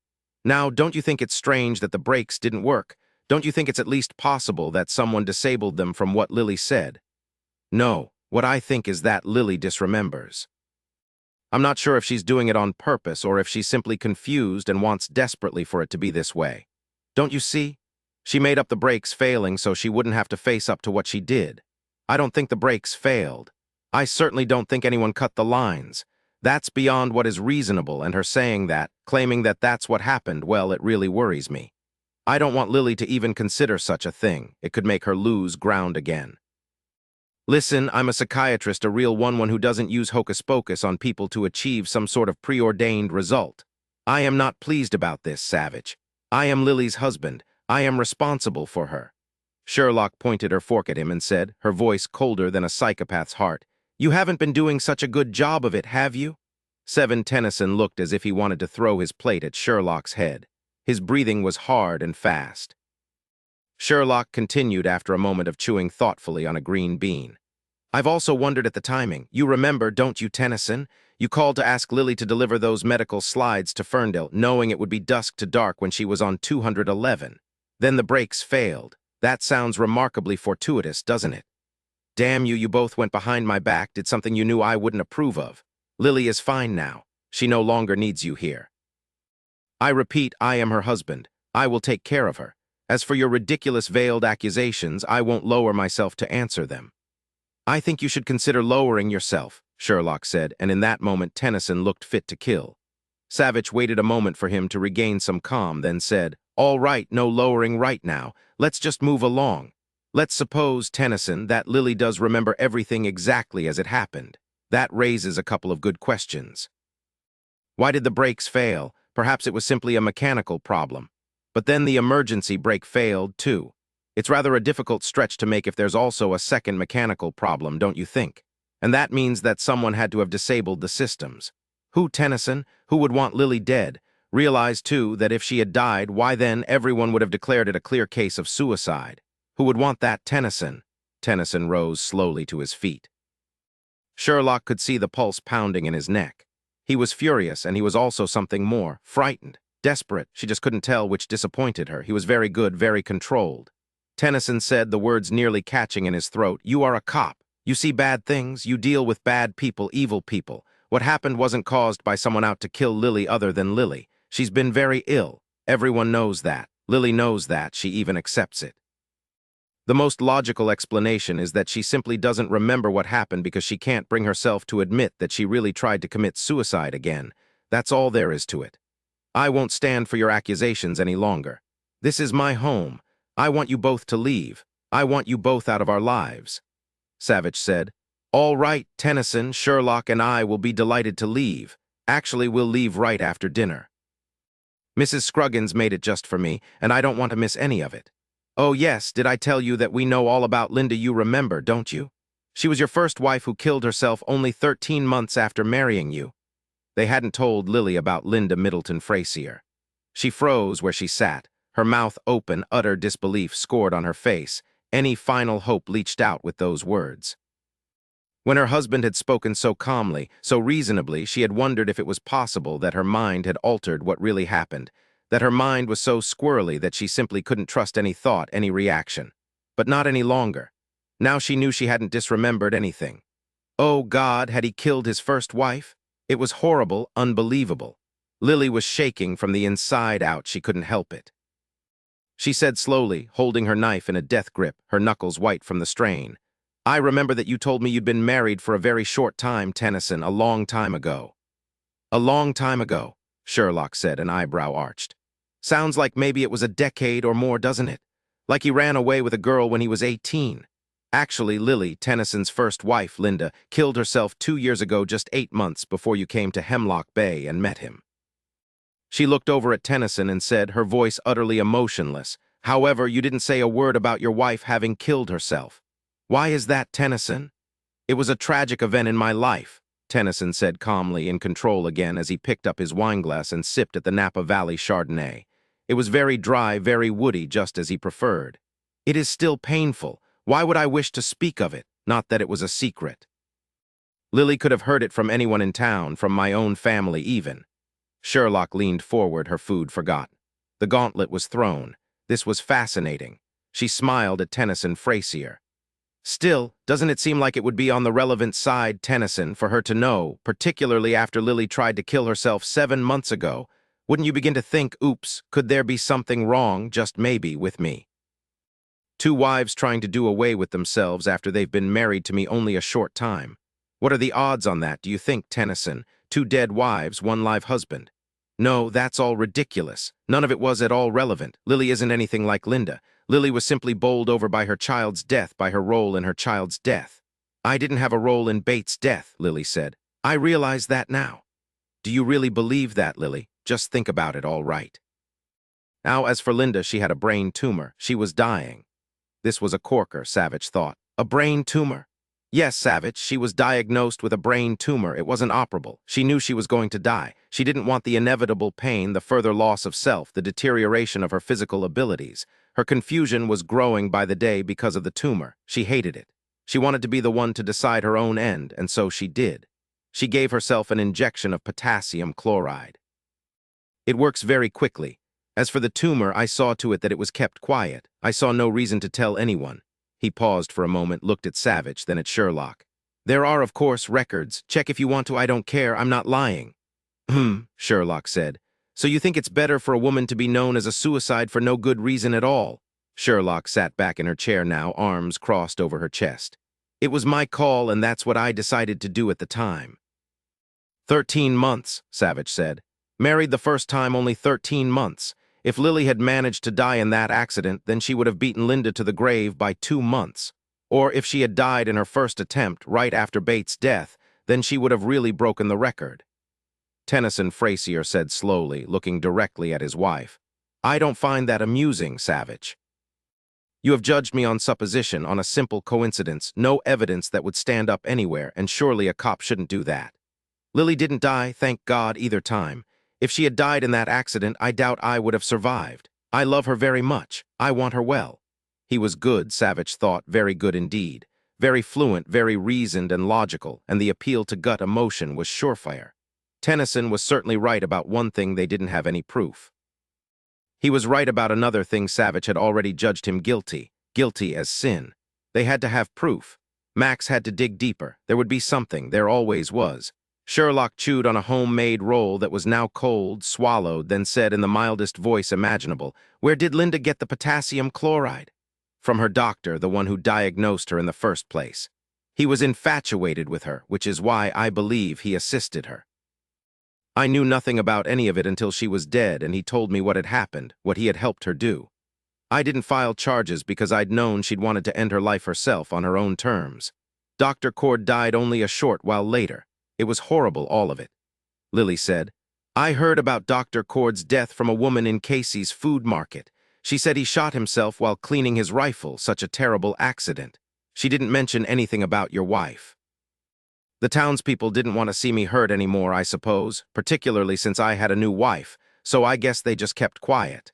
Now, don't you think it's strange that the brakes didn't work? Don't you think it's at least possible that someone disabled them from what Lily said?" "No, what I think is that Lily disremembers. I'm not sure if she's doing it on purpose or if she's simply confused and wants desperately for it to be this way. Don't you see? She made up the brakes failing so she wouldn't have to face up to what she did. I don't think the brakes failed. I certainly don't think anyone cut the lines. That's beyond what is reasonable, and her saying that, claiming that that's what happened, well, it really worries me. I don't want Lily to even consider such a thing. It could make her lose ground again. Listen, I'm a psychiatrist, a real one who doesn't use hocus-pocus on people to achieve some sort of preordained result. I am not pleased about this, Savich. I am Lily's husband. I am responsible for her." Sherlock pointed her fork at him and said, her voice colder than a psychopath's heart, "You haven't been doing such a good job of it, have you?" Tennyson looked as if he wanted to throw his plate at Sherlock's head. His breathing was hard and fast. Sherlock continued after a moment of chewing thoughtfully on a green bean. "I've also wondered at the timing. You remember, don't you, Tennyson? You called to ask Lily to deliver those medical slides to Ferndale, knowing it would be dusk to dark when she was on 211. Then the brakes failed. That sounds remarkably fortuitous, doesn't it? Damn you, you both went behind my back, did something you knew I wouldn't approve of. Lily is fine now. She no longer needs you here. I repeat, I am her husband. I will take care of her. As for your ridiculous veiled accusations, I won't lower myself to answer them." "I think you should consider lowering yourself," Sherlock said, and in that moment Tennyson looked fit to kill. Savich waited a moment for him to regain some calm, then said, "All right, no lowering right now. Let's just move along. Let's suppose, Tennyson, that Lily does remember everything exactly as it happened. That raises a couple of good questions. Why did the brakes fail? Perhaps it was simply a mechanical problem. But then the emergency brake failed, too. It's rather a difficult stretch to make if there's also a second mechanical problem, don't you think? And that means that someone had to have disabled the systems. Who, Tennyson? Who would want Lily dead? Realize, too, that if she had died, why then everyone would have declared it a clear case of suicide. Who would want that, Tennyson? Tennyson rose slowly to his feet. Sherlock could see the pulse pounding in his neck. He was furious, and he was also something more, frightened, desperate. She just couldn't tell which disappointed her. He was very good, very controlled. Tennyson said, the words nearly catching in his throat, "You are a cop. You see bad things. You deal with bad people, evil people. What happened wasn't caused by someone out to kill Lily other than Lily. She's been very ill. Everyone knows that. Lily knows that. She even accepts it. The most logical explanation is that she simply doesn't remember what happened because she can't bring herself to admit that she really tried to commit suicide again. That's all there is to it. I won't stand for your accusations any longer. This is my home. I want you both to leave. I want you both out of our lives." Savich said, "All right, Tennyson, Sherlock and I will be delighted to leave. Actually, we'll leave right after dinner. Mrs. Scruggins made it just for me, and I don't want to miss any of it. Oh yes, did I tell you that we know all about Linda? You remember, don't you? She was your first wife who killed herself only 13 months after marrying you." They hadn't told Lily about Linda Middleton Frazier. She froze where she sat, her mouth open, utter disbelief scored on her face. Any final hope leached out with those words. When her husband had spoken so calmly, so reasonably, she had wondered if it was possible that her mind had altered what really happened, that her mind was so squirrely that she simply couldn't trust any thought, any reaction. But not any longer. Now she knew she hadn't disremembered anything. Oh God, had he killed his first wife? It was horrible, unbelievable. Lily was shaking from the inside out. She couldn't help it. She said slowly, holding her knife in a death grip, her knuckles white from the strain, "I remember that you told me you'd been married for a very short time, Tennyson, a long time ago." "A long time ago," Sherlock said, an eyebrow arched. "Sounds like maybe it was a decade or more, doesn't it? Like he ran away with a girl when he was 18. Actually, Lily, Tennyson's first wife, Linda, killed herself 2 years ago, just 8 months before you came to Hemlock Bay and met him." She looked over at Tennyson and said, her voice utterly emotionless, "However, you didn't say a word about your wife having killed herself. Why is that, Tennyson?" "It was a tragic event in my life," Tennyson said calmly, in control again as he picked up his wineglass and sipped at the Napa Valley Chardonnay. It was very dry, very woody, just as he preferred. It is still painful. Why would I wish to speak of it? Not that it was a secret. Lily could have heard it from anyone in town, from my own family even. Sherlock leaned forward, her food forgot. The gauntlet was thrown. This was fascinating. She smiled at Tennyson Frazier. Still, doesn't it seem like it would be on the relevant side, Tennyson, for her to know, particularly after Lily tried to kill herself 7 months ago? Wouldn't you begin to think, oops, could there be something wrong, just maybe, with me? Two wives trying to do away with themselves after they've been married to me only a short time. What are the odds on that, do you think, Tennyson? 2 dead wives, 1 live husband. No, that's all ridiculous. None of it was at all relevant. Lily isn't anything like Linda. Lily was simply bowled over by her child's death, by her role in her child's death. I didn't have a role in Bates' death, Lily said. I realize that now. Do you really believe that, Lily? Just think about it, all right. Now, as for Linda, she had a brain tumor. She was dying. This was a corker, Savich thought. A brain tumor? Yes, Savich, she was diagnosed with a brain tumor. It wasn't operable. She knew she was going to die. She didn't want the inevitable pain, the further loss of self, the deterioration of her physical abilities. Her confusion was growing by the day because of the tumor. She hated it. She wanted to be the one to decide her own end, and so she did. She gave herself an injection of potassium chloride. It works very quickly. As for the tumor, I saw to it that it was kept quiet. I saw no reason to tell anyone. He paused for a moment, looked at Savich, then at Sherlock. There are, of course, records. Check if you want to, I don't care, I'm not lying. Sherlock said. So you think it's better for a woman to be known as a suicide for no good reason at all? Sherlock sat back in her chair now, arms crossed over her chest. It was my call, and that's what I decided to do at the time. 13 months, Savich said. Married the first time, only 13 months. If Lily had managed to die in that accident, then she would have beaten Linda to the grave by 2 months. Or if she had died in her first attempt, right after Bates' death, then she would have really broken the record. Tennyson Frazier said slowly, looking directly at his wife. I don't find that amusing, Savich. You have judged me on supposition, on a simple coincidence, no evidence that would stand up anywhere, and surely a cop shouldn't do that. Lily didn't die, thank God, either time. If she had died in that accident, I doubt I would have survived. I love her very much. I want her well. He was good, Savich thought, very good indeed. Very fluent, very reasoned and logical, and the appeal to gut emotion was surefire. Tennyson was certainly right about one thing: they didn't have any proof. He was right about another thing: Savich had already judged him guilty as sin. They had to have proof. Max had to dig deeper. There would be something, there always was. Sherlock chewed on a homemade roll that was now cold, swallowed, then said in the mildest voice imaginable, Where did Linda get the potassium chloride? From her doctor, the one who diagnosed her in the first place. He was infatuated with her, which is why I believe he assisted her. I knew nothing about any of it until she was dead, and he told me what had happened, what he had helped her do. I didn't file charges because I'd known she'd wanted to end her life herself on her own terms. Dr. Cord died only a short while later. It was horrible, all of it. Lily said, I heard about Dr. Cord's death from a woman in Casey's food market. She said he shot himself while cleaning his rifle, such a terrible accident. She didn't mention anything about your wife. The townspeople didn't want to see me hurt anymore, I suppose, particularly since I had a new wife, so I guess they just kept quiet.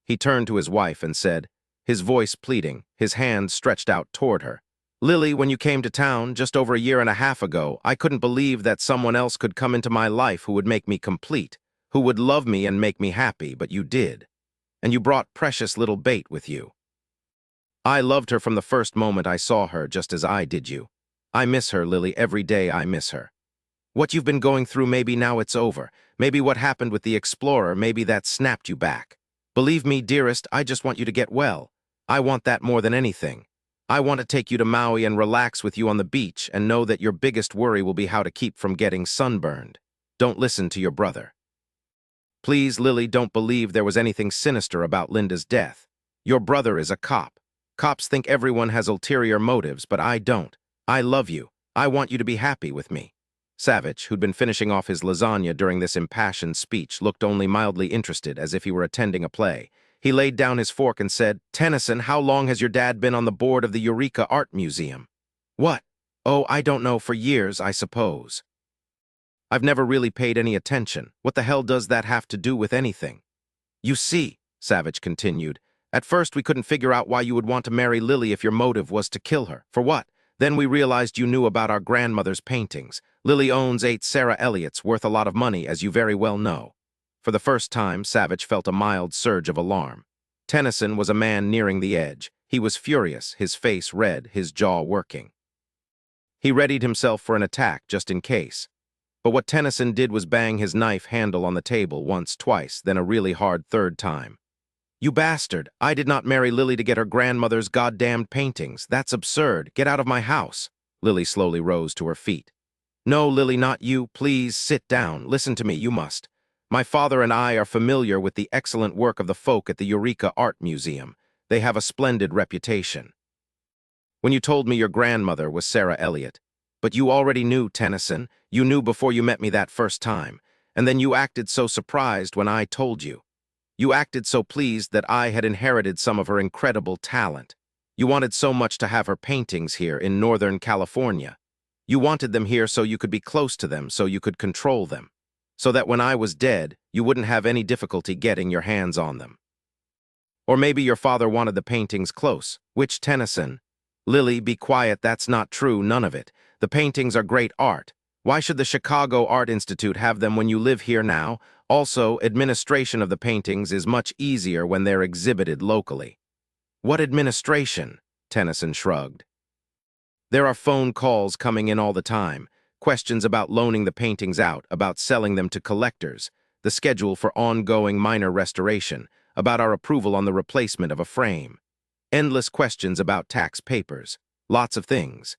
He turned to his wife and said, his voice pleading, his hand stretched out toward her, Lily, when you came to town just over 1.5 years ago, I couldn't believe that someone else could come into my life who would make me complete, who would love me and make me happy, but you did. And you brought precious little bait with you. I loved her from the first moment I saw her, just as I did you. I miss her, Lily, every day I miss her. What you've been going through, maybe now it's over. Maybe what happened with the Explorer, maybe that snapped you back. Believe me, dearest, I just want you to get well. I want that more than anything. I want to take you to Maui and relax with you on the beach and know that your biggest worry will be how to keep from getting sunburned. Don't listen to your brother. Please, Lily, don't believe there was anything sinister about Linda's death. Your brother is a cop. Cops think everyone has ulterior motives, but I don't. I love you. I want you to be happy with me. Savich, who'd been finishing off his lasagna during this impassioned speech, looked only mildly interested, as if he were attending a play. He laid down his fork and said, Tennyson, how long has your dad been on the board of the Eureka Art Museum? What? Oh, I don't know, for years, I suppose. I've never really paid any attention. What the hell does that have to do with anything? You see, Savich continued, at first we couldn't figure out why you would want to marry Lily if your motive was to kill her. For what? Then we realized you knew about our grandmother's paintings. Lily owns 8 Sarah Elliott's, worth a lot of money, as you very well know. For the first time, Savich felt a mild surge of alarm. Tennyson was a man nearing the edge. He was furious, his face red, his jaw working. He readied himself for an attack, just in case. But what Tennyson did was bang his knife handle on the table once, twice, then a really hard third time. You bastard! I did not marry Lily to get her grandmother's goddamned paintings. That's absurd. Get out of my house. Lily slowly rose to her feet. No, Lily, not you. Please, sit down. Listen to me, you must. My father and I are familiar with the excellent work of the folk at the Eureka Art Museum. They have a splendid reputation. When you told me your grandmother was Sarah Elliott, but you already knew, Tennyson. You knew before you met me that first time, and then you acted so surprised when I told you. You acted so pleased that I had inherited some of her incredible talent. You wanted so much to have her paintings here in Northern California. You wanted them here so you could be close to them, so you could control them. So that when I was dead, you wouldn't have any difficulty getting your hands on them. Or maybe your father wanted the paintings close. Which, Tennyson? Lily, be quiet, that's not true, none of it. The paintings are great art. Why should the Chicago Art Institute have them when you live here now? Also, administration of the paintings is much easier when they're exhibited locally. What administration? Tennyson shrugged. There are phone calls coming in all the time. Questions about loaning the paintings out, about selling them to collectors, the schedule for ongoing minor restoration, about our approval on the replacement of a frame. Endless questions about tax papers. Lots of things.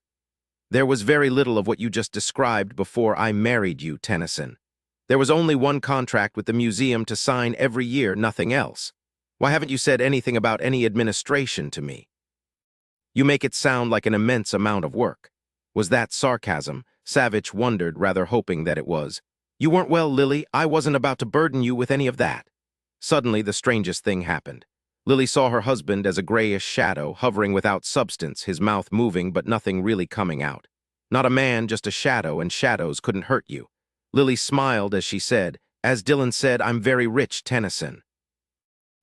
There was very little of what you just described before I married you, Tennyson. There was only one contract with the museum to sign every year, nothing else. Why haven't you said anything about any administration to me? You make it sound like an immense amount of work. Was that sarcasm? Savich wondered, rather hoping that it was. You weren't well, Lily. I wasn't about to burden you with any of that. Suddenly, the strangest thing happened. Lily saw her husband as a grayish shadow, hovering without substance, his mouth moving but nothing really coming out. Not a man, just a shadow, and shadows couldn't hurt you. Lily smiled as she said, as Dillon said, I'm very rich, Tennyson.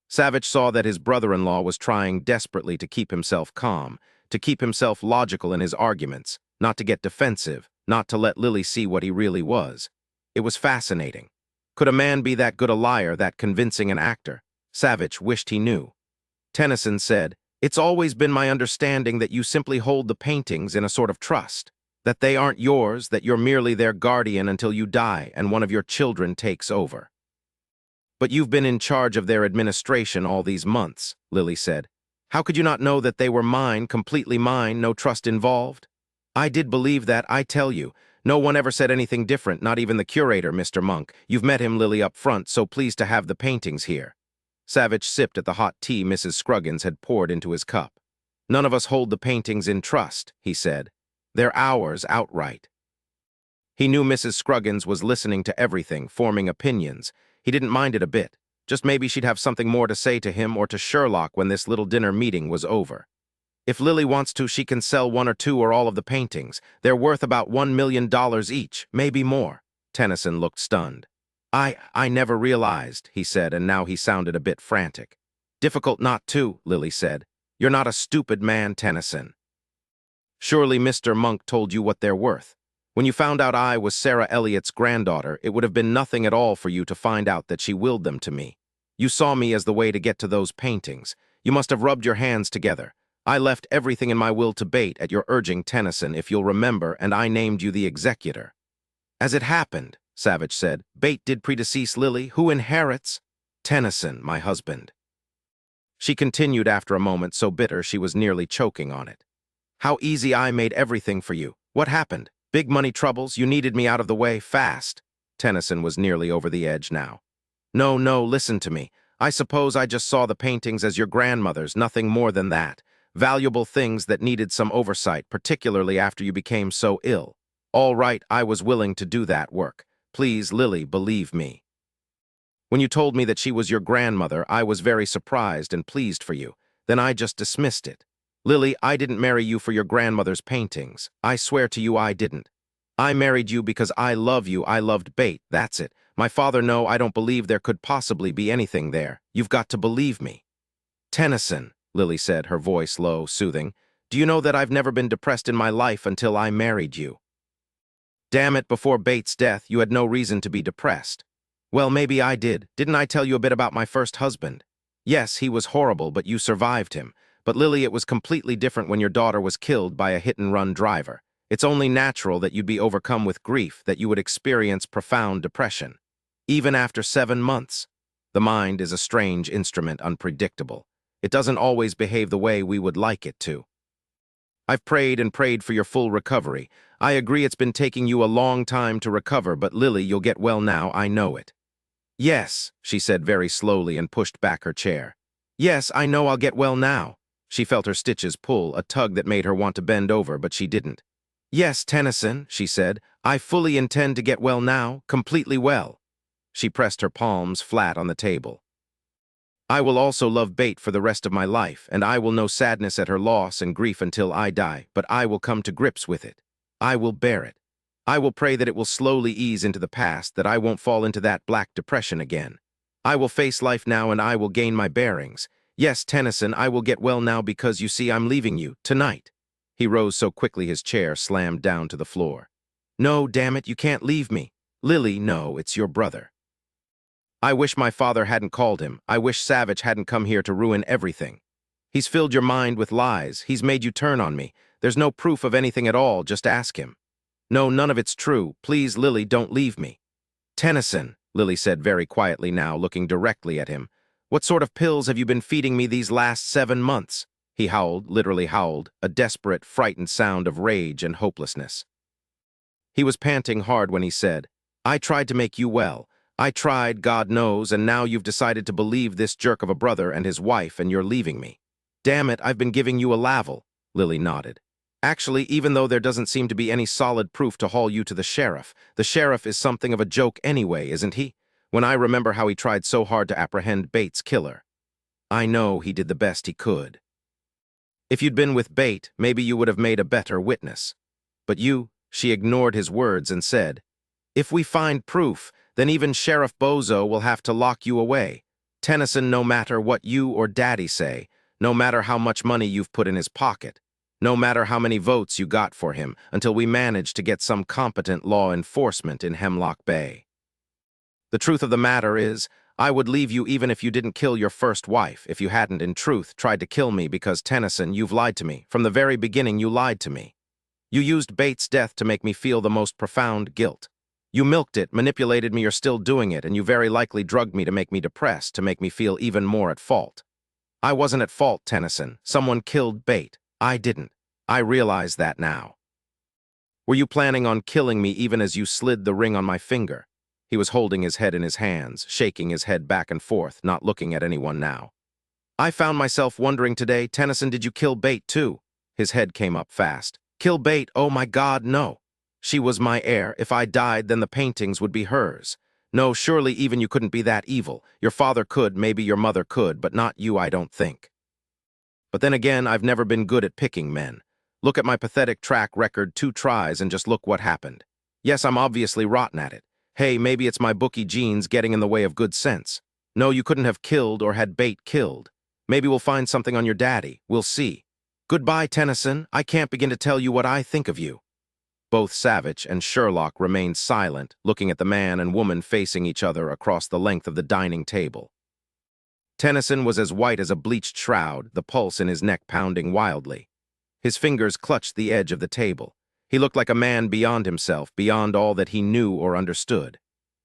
Savich saw that his brother-in-law was trying desperately to keep himself calm, to keep himself logical in his arguments, not to get defensive, not to let Lily see what he really was. It was fascinating. Could a man be that good a liar, that convincing an actor? Savich wished he knew. Tennyson said, It's always been my understanding that you simply hold the paintings in a sort of trust, that they aren't yours, that you're merely their guardian until you die and one of your children takes over. But you've been in charge of their administration all these months, Lily said. How could you not know that they were mine, completely mine, no trust involved? I did believe that, I tell you. No one ever said anything different, not even the curator, Mr. Monk. You've met him, Lily, up front, so pleased to have the paintings here. Savich sipped at the hot tea Mrs. Scruggins had poured into his cup. None of us hold the paintings in trust, he said. They're ours outright. He knew Mrs. Scruggins was listening to everything, forming opinions. He didn't mind it a bit. Just maybe she'd have something more to say to him or to Sherlock when this little dinner meeting was over. If Lily wants to, she can sell 1 or 2 or all of the paintings. They're worth about $1 million each, maybe more. Tennyson looked stunned. I never realized, he said, and now he sounded a bit frantic. Difficult not to, Lily said. You're not a stupid man, Tennyson. Surely Mr. Monk told you what they're worth. When you found out I was Sarah Elliott's granddaughter, it would have been nothing at all for you to find out that she willed them to me. You saw me as the way to get to those paintings. You must have rubbed your hands together. I left everything in my will to Bate at your urging, Tennyson, if you'll remember, and I named you the executor. As it happened, Savich said, Bate did predecease Lily, who inherits? Tennyson, my husband. She continued after a moment, so bitter she was nearly choking on it. How easy I made everything for you. What happened? Big money troubles, you needed me out of the way, fast. Tennyson was nearly over the edge now. No, listen to me. I suppose I just saw the paintings as your grandmother's, nothing more than that. Valuable things that needed some oversight, particularly after you became so ill. All right, I was willing to do that work. Please, Lily, believe me. When you told me that she was your grandmother, I was very surprised and pleased for you. Then I just dismissed it. Lily, I didn't marry you for your grandmother's paintings. I swear to you I didn't. I married you because I love you. I loved bait. That's it. My father, no, I don't believe there could possibly be anything there. You've got to believe me. Tennyson, Lily said, her voice low, soothing, do you know that I've never been depressed in my life until I married you? Damn it, before Bates' death, you had no reason to be depressed. Well, maybe I did. Didn't I tell you a bit about my first husband? Yes, he was horrible, but you survived him. But Lily, it was completely different when your daughter was killed by a hit-and-run driver. It's only natural that you'd be overcome with grief, that you would experience profound depression. Even after 7 months. The mind is a strange instrument, unpredictable. It doesn't always behave the way we would like it to. I've prayed and prayed for your full recovery. I agree it's been taking you a long time to recover, but Lily, you'll get well now, I know it. Yes, she said very slowly and pushed back her chair. Yes, I know I'll get well now. She felt her stitches pull, a tug that made her want to bend over, but she didn't. Yes, Tennyson, she said, I fully intend to get well now, completely well. She pressed her palms flat on the table. I will also love Bate for the rest of my life, and I will know sadness at her loss and grief until I die, but I will come to grips with it. I will bear it. I will pray that it will slowly ease into the past, that I won't fall into that black depression again. I will face life now and I will gain my bearings. Yes, Tennyson, I will get well now because, you see, I'm leaving you, tonight. He rose so quickly his chair slammed down to the floor. No, damn it, you can't leave me. Lily, no, it's your brother. I wish my father hadn't called him. I wish Savich hadn't come here to ruin everything. He's filled your mind with lies. He's made you turn on me. There's no proof of anything at all, just ask him. No, none of it's true. Please, Lily, don't leave me. Tennyson, Lily said very quietly now, looking directly at him. What sort of pills have you been feeding me these last 7 months? He howled, literally howled, a desperate, frightened sound of rage and hopelessness. He was panting hard when he said, I tried to make you well. I tried, God knows, and now you've decided to believe this jerk of a brother and his wife, and you're leaving me. Damn it, I've been giving you a lavel. Lily nodded. Actually, even though there doesn't seem to be any solid proof to haul you to the sheriff is something of a joke anyway, isn't he? When I remember how he tried so hard to apprehend Bates' killer. I know he did the best he could. If you'd been with Bate, maybe you would have made a better witness. But you, she ignored his words and said, if we find proof, then even Sheriff Bozo will have to lock you away. Tennyson, no matter what you or Daddy say, no matter how much money you've put in his pocket, no matter how many votes you got for him, until we manage to get some competent law enforcement in Hemlock Bay. The truth of the matter is, I would leave you even if you didn't kill your first wife, if you hadn't, in truth, tried to kill me because, Tennyson, you've lied to me. From the very beginning, you lied to me. You used Bates' death to make me feel the most profound guilt. You milked it, manipulated me, you're still doing it, and you very likely drugged me to make me depressed, to make me feel even more at fault. I wasn't at fault, Tennyson. Someone killed Bate. I didn't. I realize that now. Were you planning on killing me even as you slid the ring on my finger? He was holding his head in his hands, shaking his head back and forth, not looking at anyone now. I found myself wondering today, Tennyson, did you kill Bate too? His head came up fast. Kill Bate? Oh my God, no. She was my heir. If I died, then the paintings would be hers. No, surely even you couldn't be that evil. Your father could, maybe your mother could, but not you, I don't think. But then again, I've never been good at picking men. Look at my pathetic track record, 2 tries, and just look what happened. Yes, I'm obviously rotten at it. Hey, maybe it's my bookie genes getting in the way of good sense. No, you couldn't have killed or had Bate killed. Maybe we'll find something on your daddy. We'll see. Goodbye, Tennyson. I can't begin to tell you what I think of you. Both Savich and Sherlock remained silent, looking at the man and woman facing each other across the length of the dining table. Tennyson was as white as a bleached shroud, the pulse in his neck pounding wildly. His fingers clutched the edge of the table. He looked like a man beyond himself, beyond all that he knew or understood.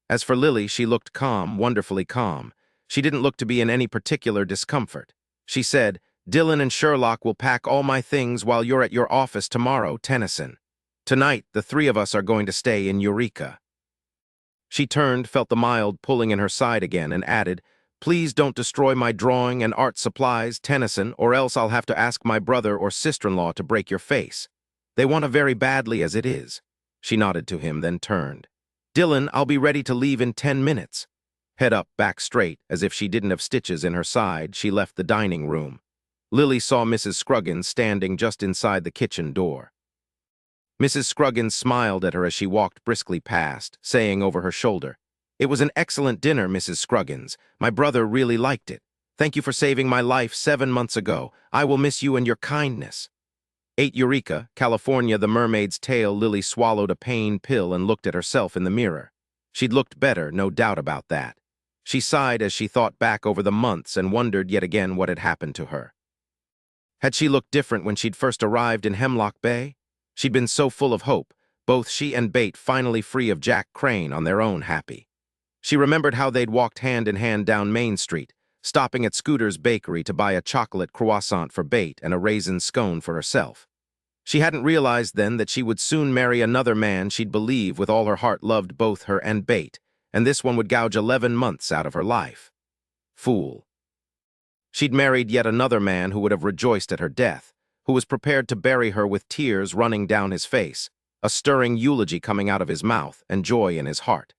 As for Lily, she looked calm, wonderfully calm. She didn't look to be in any particular discomfort. She said, Dillon and Sherlock will pack all my things while you're at your office tomorrow, Tennyson. Tonight, the 3 of us are going to stay in Eureka. She turned, felt the mild pulling in her side again, and added, Please don't destroy my drawing and art supplies, Tennyson, or else I'll have to ask my brother or sister-in-law to break your face. They want it very badly as it is. She nodded to him, then turned. Dillon, I'll be ready to leave in 10 minutes. Head up, back straight, as if she didn't have stitches in her side, she left the dining room. Lily saw Mrs. Scruggins standing just inside the kitchen door. Mrs. Scruggins smiled at her as she walked briskly past, saying over her shoulder, "It was an excellent dinner, Mrs. Scruggins. My brother really liked it. Thank you for saving my life 7 months ago. I will miss you and your kindness." 8 Eureka, California, The Mermaid's Tale. Lily swallowed a pain pill and looked at herself in the mirror. She'd looked better, no doubt about that. She sighed as she thought back over the months and wondered yet again what had happened to her. Had she looked different when she'd first arrived in Hemlock Bay? She'd been so full of hope, both she and Bate finally free of Jack Crane on their own happy. She remembered how they'd walked hand in hand down Main Street, stopping at Scooter's Bakery to buy a chocolate croissant for Bate and a raisin scone for herself. She hadn't realized then that she would soon marry another man she'd believe with all her heart loved both her and Bate, and this one would gouge 11 months out of her life. Fool. She'd married yet another man who would have rejoiced at her death, who was prepared to bury her with tears running down his face, a stirring eulogy coming out of his mouth, and joy in his heart.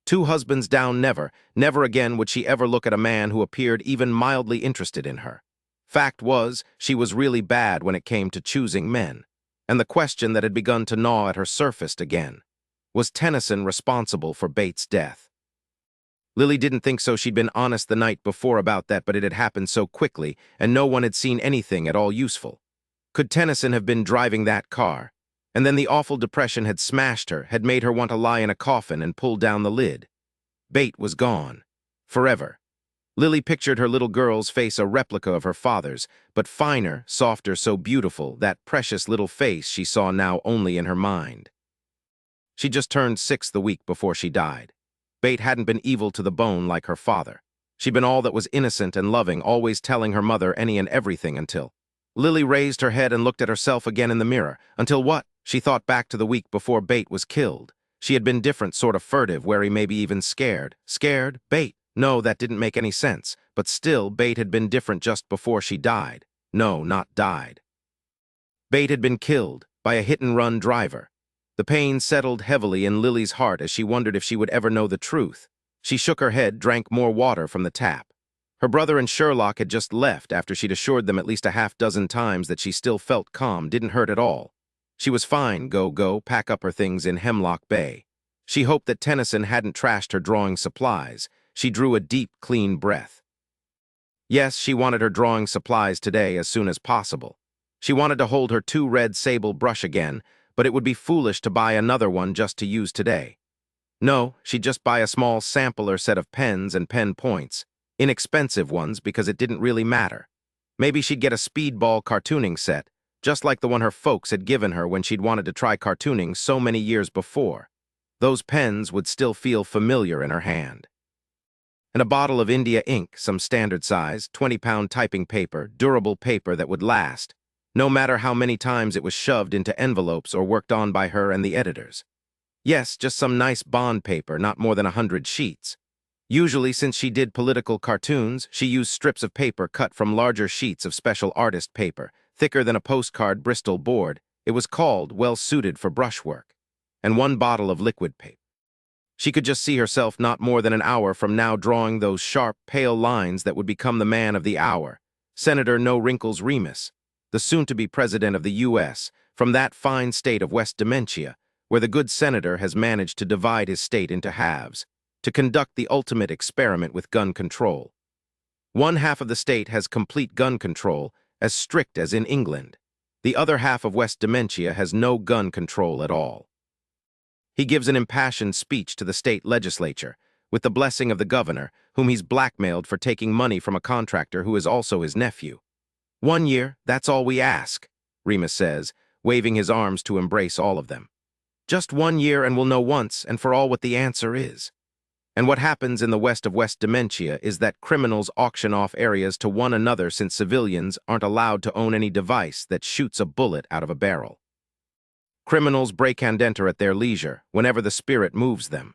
2 husbands down, never again would she ever look at a man who appeared even mildly interested in her. Fact was, she was really bad when it came to choosing men. And the question that had begun to gnaw at her surfaced again. Was Tennyson responsible for Bates' death? Lily didn't think so. She'd been honest the night before about that, but it had happened so quickly, and no one had seen anything at all useful. Could Tennyson have been driving that car? And then the awful depression had smashed her, had made her want to lie in a coffin and pull down the lid. Bate was gone. Forever. Lily pictured her little girl's face, a replica of her father's, but finer, softer, so beautiful, that precious little face she saw now only in her mind. She just turned 6 the week before she died. Bate hadn't been evil to the bone like her father. She'd been all that was innocent and loving, always telling her mother any and everything until... Lily raised her head and looked at herself again in the mirror. Until what? She thought back to the week before Bate was killed. She had been different, sort of furtive, wary, maybe even scared. Scared? Bate? No, that didn't make any sense. But still, Bate had been different just before she died. No, not died. Bate had been killed by a hit-and-run driver. The pain settled heavily in Lily's heart as she wondered if she would ever know the truth. She shook her head, drank more water from the tap. Her brother and Sherlock had just left after she'd assured them at least a half-dozen times that she still felt calm, didn't hurt at all. She was fine, go, pack up her things in Hemlock Bay. She hoped that Tennyson hadn't trashed her drawing supplies. She drew a deep, clean breath. Yes, she wanted her drawing supplies today as soon as possible. She wanted to hold her 2 red sable brush again, but it would be foolish to buy another one just to use today. No, she'd just buy a small sampler set of pens and pen points. Inexpensive ones because it didn't really matter. Maybe she'd get a speedball cartooning set, just like the one her folks had given her when she'd wanted to try cartooning so many years before. Those pens would still feel familiar in her hand. And a bottle of India ink, some standard size, 20-pound typing paper, durable paper that would last, no matter how many times it was shoved into envelopes or worked on by her and the editors. Yes, just some nice bond paper, not more than 100 sheets. Usually, since she did political cartoons, she used strips of paper cut from larger sheets of special artist paper, thicker than a postcard Bristol board. It was called, well suited for brushwork. And 1 bottle of liquid paper. She could just see herself not more than an hour from now drawing those sharp, pale lines that would become the man of the hour, Senator No Wrinkles Remus, the soon-to-be president of the U.S., from that fine state of West Dementia, where the good senator has managed to divide his state into halves, to conduct the ultimate experiment with gun control. 1 half of the state has complete gun control, as strict as in England. The other half of West Dementia has no gun control at all. He gives an impassioned speech to the state legislature, with the blessing of the governor, whom he's blackmailed for taking money from a contractor who is also his nephew. 1 year, that's all we ask, Remus says, waving his arms to embrace all of them. Just 1 year and we'll know once and for all what the answer is. And what happens in the west of West Dementia is that criminals auction off areas to one another since civilians aren't allowed to own any device that shoots a bullet out of a barrel. Criminals break and enter at their leisure, whenever the spirit moves them.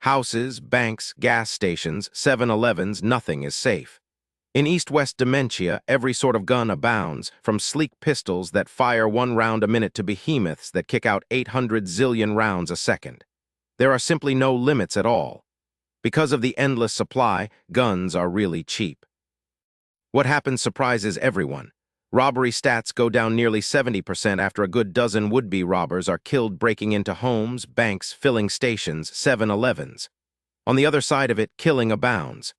Houses, banks, gas stations, 7-Elevens, nothing is safe. In East-West Dementia, every sort of gun abounds, from sleek pistols that fire 1 round a minute to behemoths that kick out 800 zillion rounds a second. There are simply no limits at all. Because of the endless supply, guns are really cheap. What happens surprises everyone. Robbery stats go down nearly 70% after a good dozen would-be robbers are killed breaking into homes, banks, filling stations, 7-Elevens. On the other side of it, killing abounds.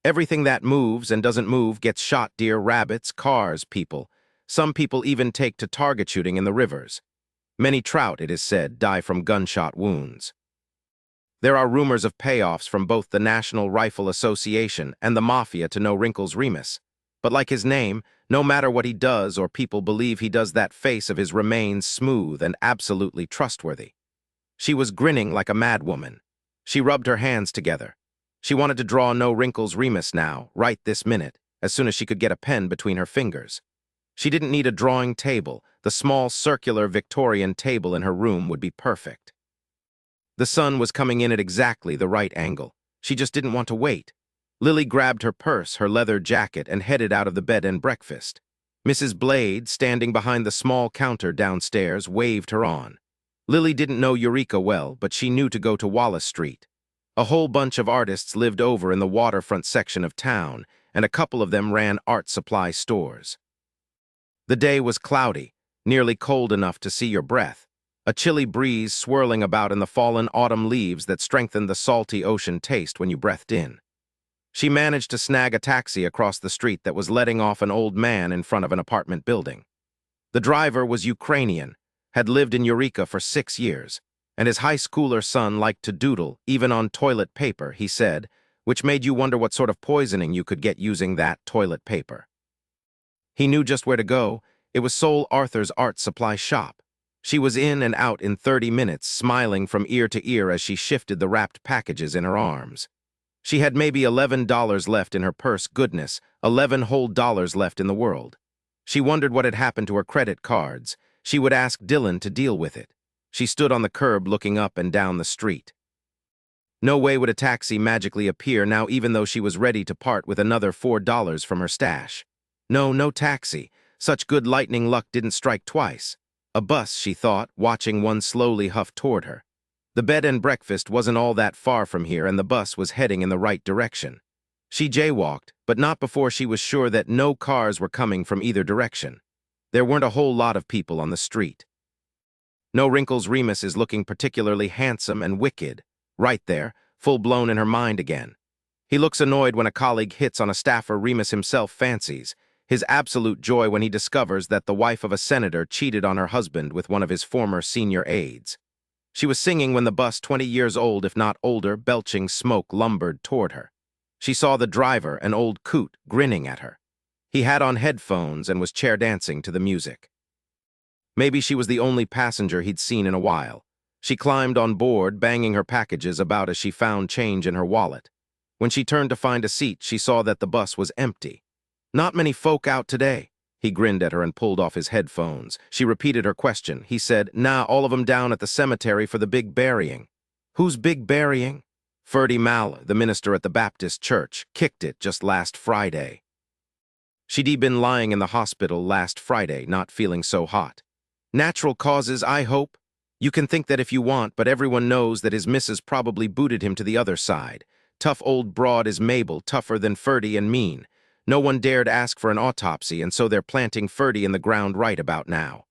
Everything that moves and doesn't move gets shot: deer, rabbits, cars, people. Some people even take to target shooting in the rivers. Many trout, it is said, die from gunshot wounds. There are rumors of payoffs from both the National Rifle Association and the Mafia to No Wrinkles Remus. But like his name, no matter what he does or people believe he does, that face of his remains smooth and absolutely trustworthy. She was grinning like a madwoman. She rubbed her hands together. She wanted to draw No Wrinkles Remus now, right this minute, as soon as she could get a pen between her fingers. She didn't need a drawing table. The small circular Victorian table in her room would be perfect. The sun was coming in at exactly the right angle. She just didn't want to wait. Lily grabbed her purse, her leather jacket, and headed out of the bed and breakfast. Mrs. Blade, standing behind the small counter downstairs, waved her on. Lily didn't know Eureka well, but she knew to go to Wallace Street. A whole bunch of artists lived over in the waterfront section of town, and a couple of them ran art supply stores. The day was cloudy, nearly cold enough to see your breath, a chilly breeze swirling about in the fallen autumn leaves that strengthened the salty ocean taste when you breathed in. She managed to snag a taxi across the street that was letting off an old man in front of an apartment building. The driver was Ukrainian, had lived in Eureka for 6 years, and his high schooler son liked to doodle, even on toilet paper, he said, which made you wonder what sort of poisoning you could get using that toilet paper. He knew just where to go. It was Sol Arthur's art supply shop. She was in and out in 30 minutes, smiling from ear to ear as she shifted the wrapped packages in her arms. She had maybe $11 left in her purse. Goodness, 11 whole dollars left in the world. She wondered what had happened to her credit cards. She would ask Dillon to deal with it. She stood on the curb looking up and down the street. No way would a taxi magically appear now, even though she was ready to part with another $4 from her stash. No taxi. Such good lightning luck didn't strike twice. A bus, she thought, watching one slowly huff toward her. The bed and breakfast wasn't all that far from here, and the bus was heading in the right direction. She jaywalked, but not before she was sure that no cars were coming from either direction. There weren't a whole lot of people on the street. No Wrinkles Remus is looking particularly handsome and wicked. Right there, full-blown in her mind again. He looks annoyed when a colleague hits on a staffer Remus himself fancies. His absolute joy when he discovers that the wife of a senator cheated on her husband with one of his former senior aides. She was singing when the bus, 20 years old if not older, belching smoke, lumbered toward her. She saw the driver, an old coot, grinning at her. He had on headphones and was chair dancing to the music. Maybe she was the only passenger he'd seen in a while. She climbed on board, banging her packages about as she found change in her wallet. When she turned to find a seat, she saw that the bus was empty. Not many folk out today. He grinned at her and pulled off his headphones. She repeated her question. He said, "Nah, all of 'em down at the cemetery for the big burying." "Who's big burying?" "Ferdy Mal, the minister at the Baptist church, kicked it just last Friday." She'd been lying in the hospital last Friday, not feeling so hot. "Natural causes, I hope. You can think that if you want, but everyone knows that his missus probably booted him to the other side. Tough old broad is Mabel, tougher than Ferdy and mean. No one dared ask for an autopsy, and so they're planting Ferdy in the ground right about now."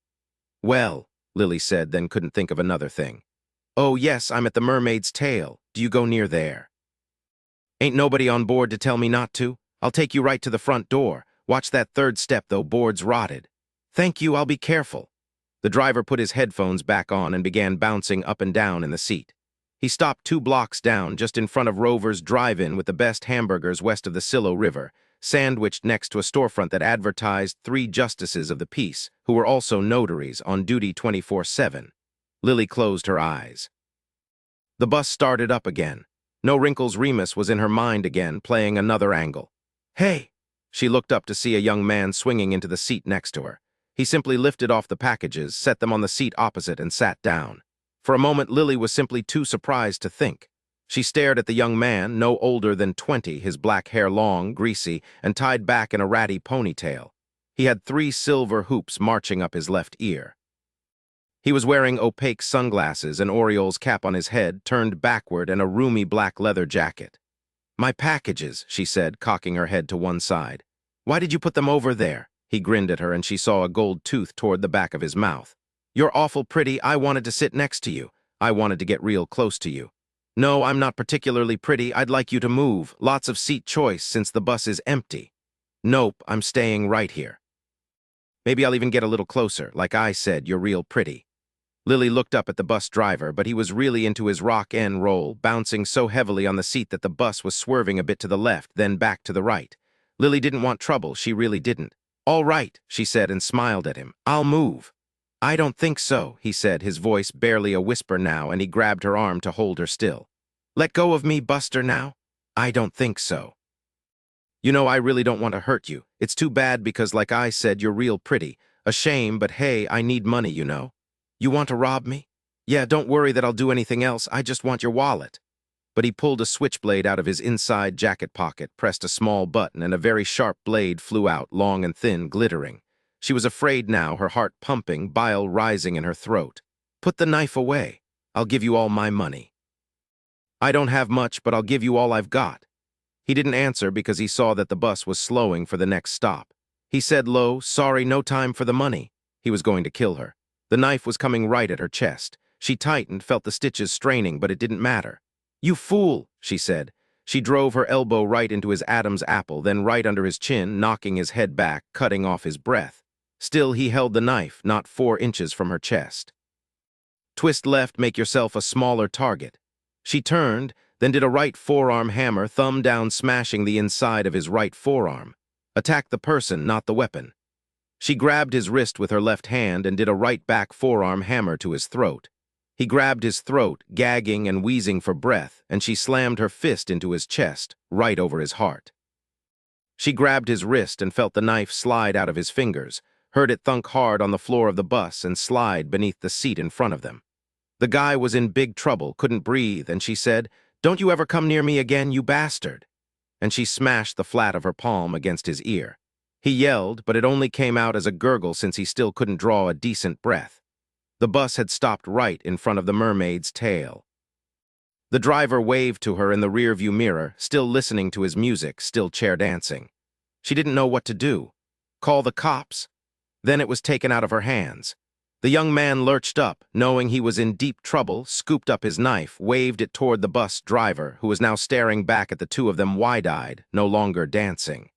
"Well," Lily said, then couldn't think of another thing. "Oh, yes, I'm at the Mermaid's Tail. Do you go near there?" "Ain't nobody on board to tell me not to. I'll take you right to the front door. Watch that third step, though, board's rotted." "Thank you, I'll be careful." The driver put his headphones back on and began bouncing up and down in the seat. He stopped 2 blocks down, just in front of Rover's Drive-In with the best hamburgers west of the Silo River, sandwiched next to a storefront that advertised 3 justices of the peace, who were also notaries on duty 24/7. Lily closed her eyes. The bus started up again. No Wrinkles Remus was in her mind again, playing another angle. "Hey!" She looked up to see a young man swinging into the seat next to her. He simply lifted off the packages, set them on the seat opposite, and sat down. For a moment, Lily was simply too surprised to think. She stared at the young man, no older than 20, his black hair long, greasy, and tied back in a ratty ponytail. He had 3 silver hoops marching up his left ear. He was wearing opaque sunglasses, an Orioles cap on his head, turned backward, and a roomy black leather jacket. "My packages," she said, cocking her head to one side. "Why did you put them over there?" He grinned at her and she saw a gold tooth toward the back of his mouth. You're awful pretty. I wanted to sit next to you. I wanted to get real close to you. No, I'm not particularly pretty. I'd like you to move. Lots of seat choice since the bus is empty. Nope, I'm staying right here. Maybe I'll even get a little closer. Like I said, you're real pretty. Lily looked up at the bus driver, but he was really into his rock and roll, bouncing so heavily on the seat that the bus was swerving a bit to the left, then back to the right. Lily didn't want trouble. She really didn't. All right, she said and smiled at him. I'll move. I don't think so, he said, his voice barely a whisper now, and he grabbed her arm to hold her still. Let go of me, Buster, now. I don't think so. You know, I really don't want to hurt you. It's too bad because, like I said, you're real pretty. A shame, but hey, I need money, you know. You want to rob me? Yeah, don't worry that I'll do anything else. I just want your wallet. But he pulled a switchblade out of his inside jacket pocket, pressed a small button, and a very sharp blade flew out, long and thin, glittering. She was afraid now, her heart pumping, bile rising in her throat. Put the knife away. I'll give you all my money. I don't have much, but I'll give you all I've got. He didn't answer because he saw that the bus was slowing for the next stop. He said low, sorry, no time for the money. He was going to kill her. The knife was coming right at her chest. She tightened, felt the stitches straining, but it didn't matter. You fool, she said. She drove her elbow right into his Adam's apple, then right under his chin, knocking his head back, cutting off his breath. Still, he held the knife, not 4 inches from her chest. Twist left, make yourself a smaller target. She turned, then did a right forearm hammer, thumb down, smashing the inside of his right forearm. Attack the person, not the weapon. She grabbed his wrist with her left hand and did a right back forearm hammer to his throat. He grabbed his throat, gagging and wheezing for breath, and she slammed her fist into his chest, right over his heart. She grabbed his wrist and felt the knife slide out of his fingers, heard it thunk hard on the floor of the bus and slide beneath the seat in front of them. The guy was in big trouble, couldn't breathe, and she said, "Don't you ever come near me again, you bastard." And she smashed the flat of her palm against his ear. He yelled, but it only came out as a gurgle since he still couldn't draw a decent breath. The bus had stopped right in front of the mermaid's tail. The driver waved to her in the rearview mirror, still listening to his music, still chair dancing. She didn't know what to do. Call the cops? Then it was taken out of her hands. The young man lurched up, knowing he was in deep trouble, scooped up his knife, waved it toward the bus driver, who was now staring back at the two of them wide-eyed, no longer dancing.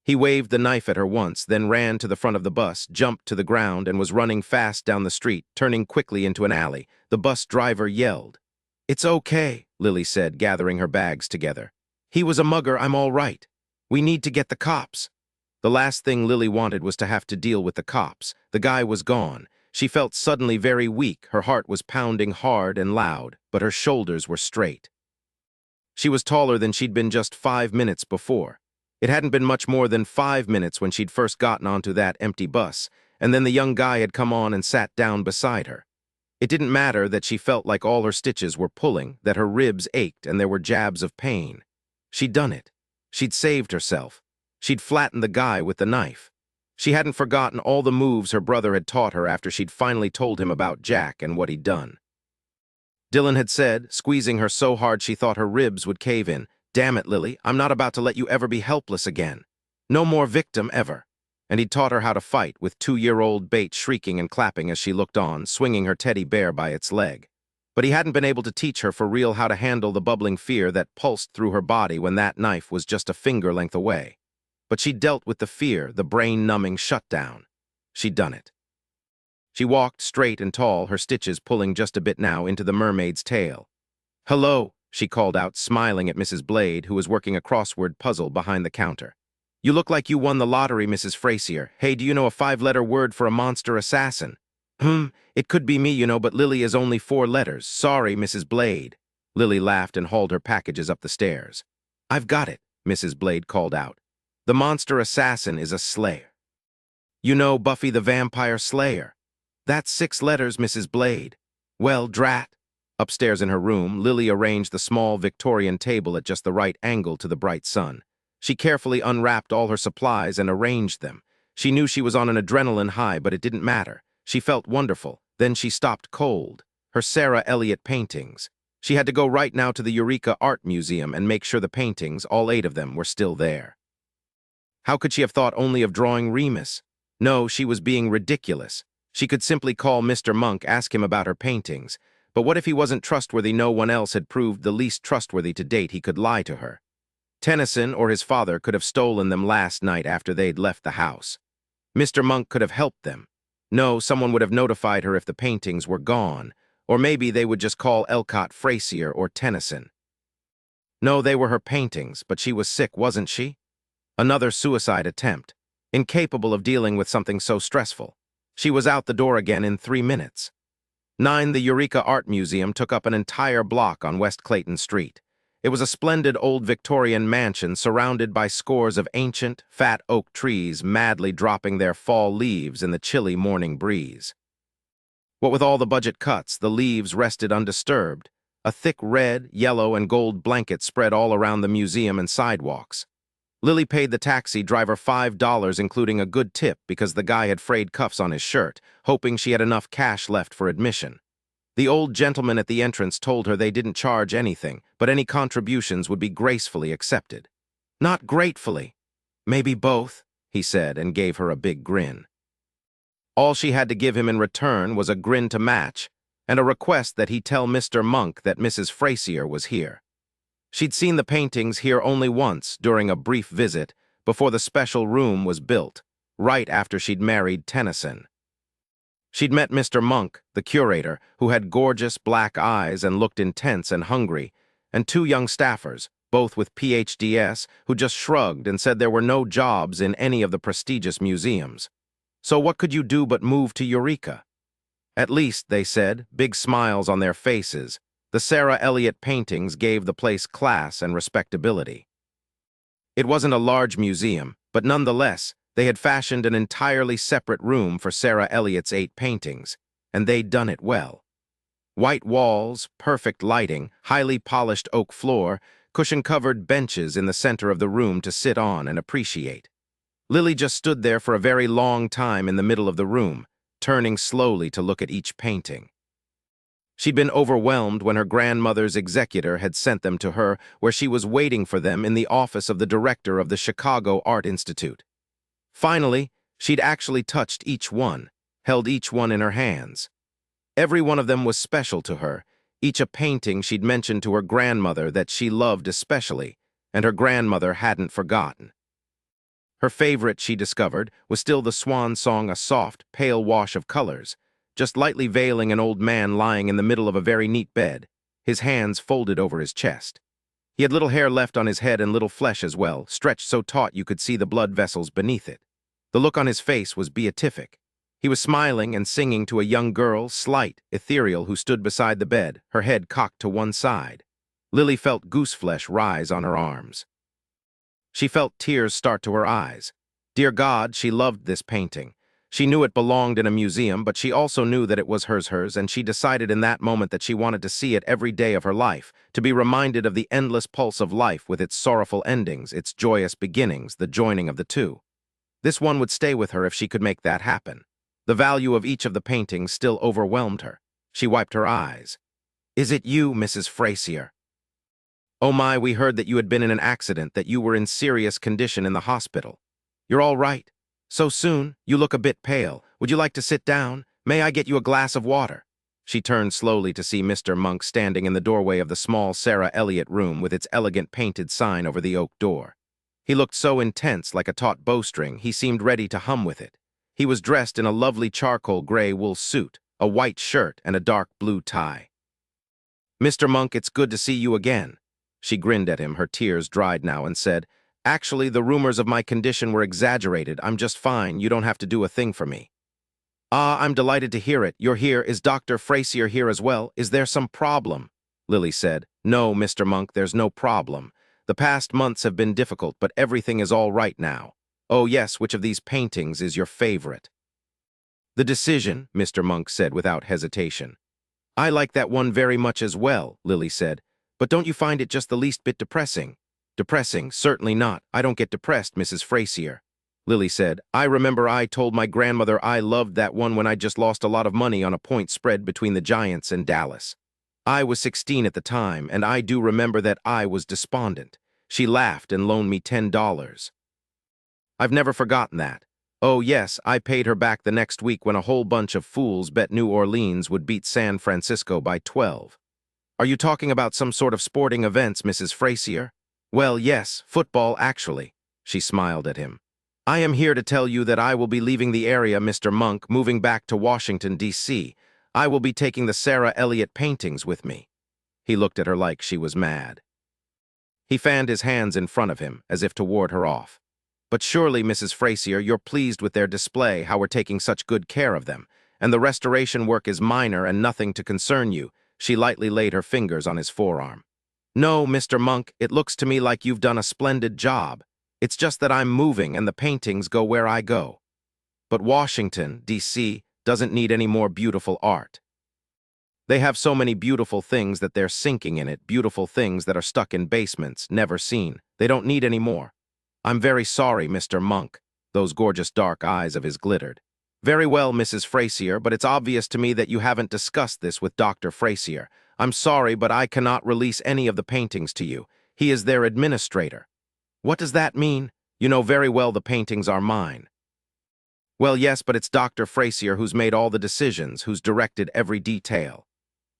He waved the knife at her once, then ran to the front of the bus, jumped to the ground, and was running fast down the street, turning quickly into an alley. The bus driver yelled. "It's okay," Lily said, gathering her bags together. "He was a mugger, I'm all right. We need to get the cops." The last thing Lily wanted was to have to deal with the cops. The guy was gone. She felt suddenly very weak. Her heart was pounding hard and loud, but her shoulders were straight. She was taller than she'd been just 5 minutes before. It hadn't been much more than 5 minutes when she'd first gotten onto that empty bus, and then the young guy had come on and sat down beside her. It didn't matter that she felt like all her stitches were pulling, that her ribs ached and there were jabs of pain. She'd done it. She'd saved herself. She'd flattened the guy with the knife. She hadn't forgotten all the moves her brother had taught her after she'd finally told him about Jack and what he'd done. Dillon had said, squeezing her so hard she thought her ribs would cave in, "Damn it, Lily, I'm not about to let you ever be helpless again. No more victim ever." And he'd taught her how to fight, with 2-year-old Bate shrieking and clapping as she looked on, swinging her teddy bear by its leg. But he hadn't been able to teach her for real how to handle the bubbling fear that pulsed through her body when that knife was just a finger length away. But she dealt with the fear, the brain-numbing shutdown. She'd done it. She walked straight and tall, her stitches pulling just a bit now into the mermaid's tail. "Hello," she called out, smiling at Mrs. Blade, who was working a crossword puzzle behind the counter. "You look like you won the lottery, Mrs. Frazier. Hey, do you know a 5-letter word for a monster assassin?" It could be me, you know, but Lily is only 4 letters. Sorry, Mrs. Blade." Lily laughed and hauled her packages up the stairs. "I've got it," Mrs. Blade called out. "The monster assassin is a slayer. You know Buffy the Vampire Slayer. That's 6 letters, Mrs. Blade. Well, drat." Upstairs in her room, Lily arranged the small Victorian table at just the right angle to the bright sun. She carefully unwrapped all her supplies and arranged them. She knew she was on an adrenaline high, but it didn't matter. She felt wonderful. Then she stopped cold. Her Sarah Elliott paintings. She had to go right now to the Eureka Art Museum and make sure the paintings, all 8 of them, were still there. How could she have thought only of drawing Remus? No, she was being ridiculous. She could simply call Mr. Monk, ask him about her paintings. But what if he wasn't trustworthy? No one else had proved the least trustworthy to date. He could lie to her. Tennyson or his father could have stolen them last night after they'd left the house. Mr. Monk could have helped them. No, someone would have notified her if the paintings were gone, or maybe they would just call Elcott Frazier or Tennyson. No, they were her paintings, but she was sick, wasn't she? Another suicide attempt, incapable of dealing with something so stressful. She was out the door again in 3 minutes. 9. The Eureka Art Museum took up an entire block on West Clayton Street. It was a splendid old Victorian mansion surrounded by scores of ancient, fat oak trees madly dropping their fall leaves in the chilly morning breeze. What with all the budget cuts, the leaves rested undisturbed. A thick red, yellow, and gold blanket spread all around the museum and sidewalks. Lily paid the taxi driver $5, including a good tip because the guy had frayed cuffs on his shirt, hoping she had enough cash left for admission. The old gentleman at the entrance told her they didn't charge anything, but any contributions would be gracefully accepted. Not gratefully. Maybe both, he said, and gave her a big grin. All she had to give him in return was a grin to match, and a request that he tell Mr. Monk that Mrs. Frazier was here. She'd seen the paintings here only once during a brief visit before the special room was built, right after she'd married Tennyson. She'd met Mr. Monk, the curator, who had gorgeous black eyes and looked intense and hungry, and 2 young staffers, both with PhDs, who just shrugged and said there were no jobs in any of the prestigious museums. So what could you do but move to Eureka? At least, they said, big smiles on their faces, the Sarah Elliott paintings gave the place class and respectability. It wasn't a large museum, but nonetheless, they had fashioned an entirely separate room for Sarah Elliott's 8 paintings, and they'd done it well. White walls, perfect lighting, highly polished oak floor, cushion-covered benches in the center of the room to sit on and appreciate. Lily just stood there for a very long time in the middle of the room, turning slowly to look at each painting. She'd been overwhelmed when her grandmother's executor had sent them to her, where she was waiting for them in the office of the director of the Chicago Art Institute. Finally, she'd actually touched each one, held each one in her hands. Every one of them was special to her, each a painting she'd mentioned to her grandmother that she loved especially, and her grandmother hadn't forgotten. Her favorite, she discovered, was still the swan song, a soft, pale wash of colors, just lightly veiling an old man lying in the middle of a very neat bed, his hands folded over his chest. He had little hair left on his head and little flesh as well, stretched so taut you could see the blood vessels beneath it. The look on his face was beatific. He was smiling and singing to a young girl, slight, ethereal, who stood beside the bed, her head cocked to one side. Lily felt gooseflesh rise on her arms. She felt tears start to her eyes. Dear God, she loved this painting. She knew it belonged in a museum, but she also knew that it was hers, and she decided in that moment that she wanted to see it every day of her life, to be reminded of the endless pulse of life with its sorrowful endings, its joyous beginnings, the joining of the two. This one would stay with her if she could make that happen. The value of each of the paintings still overwhelmed her. She wiped her eyes. Is it you, Mrs. Frazier? Oh my, we heard that you had been in an accident, that you were in serious condition in the hospital. You're all right? So soon? You look a bit pale. Would you like to sit down? May I get you a glass of water? She turned slowly to see Mr. Monk standing in the doorway of the small Sarah Elliott room with its elegant painted sign over the oak door. He looked so intense, like a taut bowstring, he seemed ready to hum with it. He was dressed in a lovely charcoal gray wool suit, a white shirt, and a dark blue tie. Mr. Monk, it's good to see you again. She grinned at him, her tears dried now, and said, Actually, the rumors of my condition were exaggerated. I'm just fine. You don't have to do a thing for me. Ah, I'm delighted to hear it. You're here. Is Dr. Frazier here as well? Is there some problem? Lily said. No, Mr. Monk, there's no problem. The past months have been difficult, but everything is all right now. Oh yes, which of these paintings is your favorite? The Decision, Mr. Monk said without hesitation. I like that one very much as well, Lily said. But don't you find it just the least bit depressing? Depressing? Certainly not. I don't get depressed, Mrs. Frazier. Lily said, I remember I told my grandmother I loved that one when I just lost a lot of money on a point spread between the Giants and Dallas. I was 16 at the time, and I do remember that I was despondent. She laughed and loaned me $10. I've never forgotten that. Oh yes, I paid her back the next week when a whole bunch of fools bet New Orleans would beat San Francisco by 12. Are you talking about some sort of sporting events, Mrs. Frazier? Well, yes, football actually. She smiled at him. I am here to tell you that I will be leaving the area, Mr. Monk, moving back to Washington, D.C. I will be taking the Sarah Elliott paintings with me. He looked at her like she was mad. He fanned his hands in front of him, as if to ward her off. But surely, Mrs. Frazier, you're pleased with their display, how we're taking such good care of them, and the restoration work is minor and nothing to concern you. She lightly laid her fingers on his forearm. No, Mr. Monk, it looks to me like you've done a splendid job. It's just that I'm moving and the paintings go where I go. But Washington, D.C., doesn't need any more beautiful art. They have so many beautiful things that they're sinking in it, beautiful things that are stuck in basements, never seen. They don't need any more. I'm very sorry, Mr. Monk. Those gorgeous dark eyes of his glittered. Very well, Mrs. Frazier, but it's obvious to me that you haven't discussed this with Dr. Frazier. I'm sorry, but I cannot release any of the paintings to you. He is their administrator. What does that mean? You know very well the paintings are mine. Well, yes, but it's Dr. Frazier who's made all the decisions, who's directed every detail.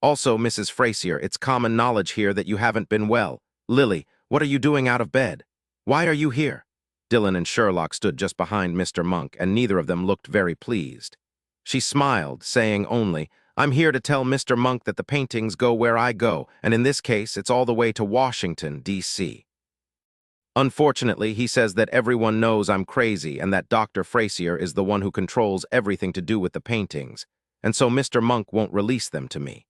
Also, Mrs. Frazier, it's common knowledge here that you haven't been well. Lily, what are you doing out of bed? Why are you here? Dillon and Sherlock stood just behind Mr. Monk, and neither of them looked very pleased. She smiled, saying only, I'm here to tell Mr. Monk that the paintings go where I go, and in this case, it's all the way to Washington, D.C. Unfortunately, he says that everyone knows I'm crazy and that Dr. Frazier is the one who controls everything to do with the paintings, and so Mr. Monk won't release them to me.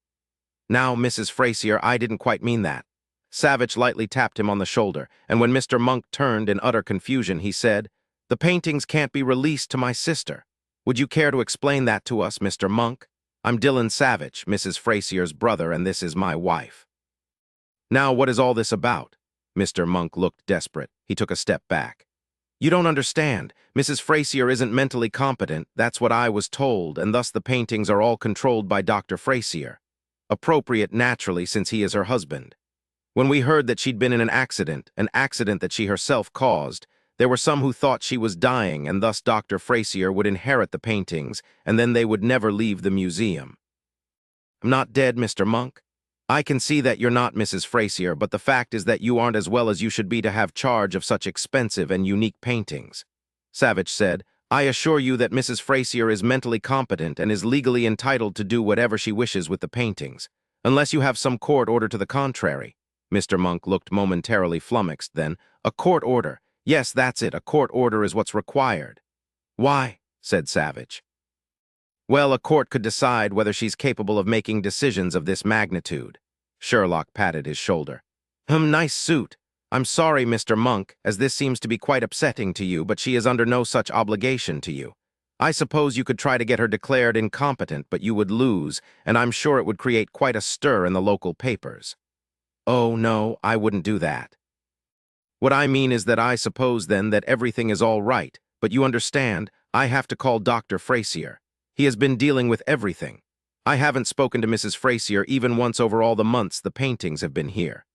Now, Mrs. Frazier, I didn't quite mean that. Savich lightly tapped him on the shoulder, and when Mr. Monk turned in utter confusion, he said, The paintings can't be released to my sister. Would you care to explain that to us, Mr. Monk? I'm Dillon Savich, Mrs. Frazier's brother, and this is my wife. Now, what is all this about? Mr. Monk looked desperate. He took a step back. You don't understand. Mrs. Frazier isn't mentally competent, that's what I was told, and thus the paintings are all controlled by Dr. Frazier. Appropriate, naturally, since he is her husband. When we heard that she'd been in an accident that she herself caused, there were some who thought she was dying, and thus Dr. Frazier would inherit the paintings, and then they would never leave the museum. I'm not dead, Mr. Monk. I can see that you're not Mrs. Frazier, but the fact is that you aren't as well as you should be to have charge of such expensive and unique paintings. Savich said, I assure you that Mrs. Frazier is mentally competent and is legally entitled to do whatever she wishes with the paintings, unless you have some court order to the contrary. Mr. Monk looked momentarily flummoxed, then, a court order. Yes, that's it, a court order is what's required. Why? Said Savich. Well, a court could decide whether she's capable of making decisions of this magnitude. Sherlock patted his shoulder. Nice suit. I'm sorry, Mr. Monk, as this seems to be quite upsetting to you, but she is under no such obligation to you. I suppose you could try to get her declared incompetent, but you would lose, and I'm sure it would create quite a stir in the local papers. Oh, no, I wouldn't do that. What I mean is that I suppose then that everything is all right, but you understand, I have to call Dr. Frazier. He has been dealing with everything. I haven't spoken to Mrs. Frazier even once over all the months the paintings have been here.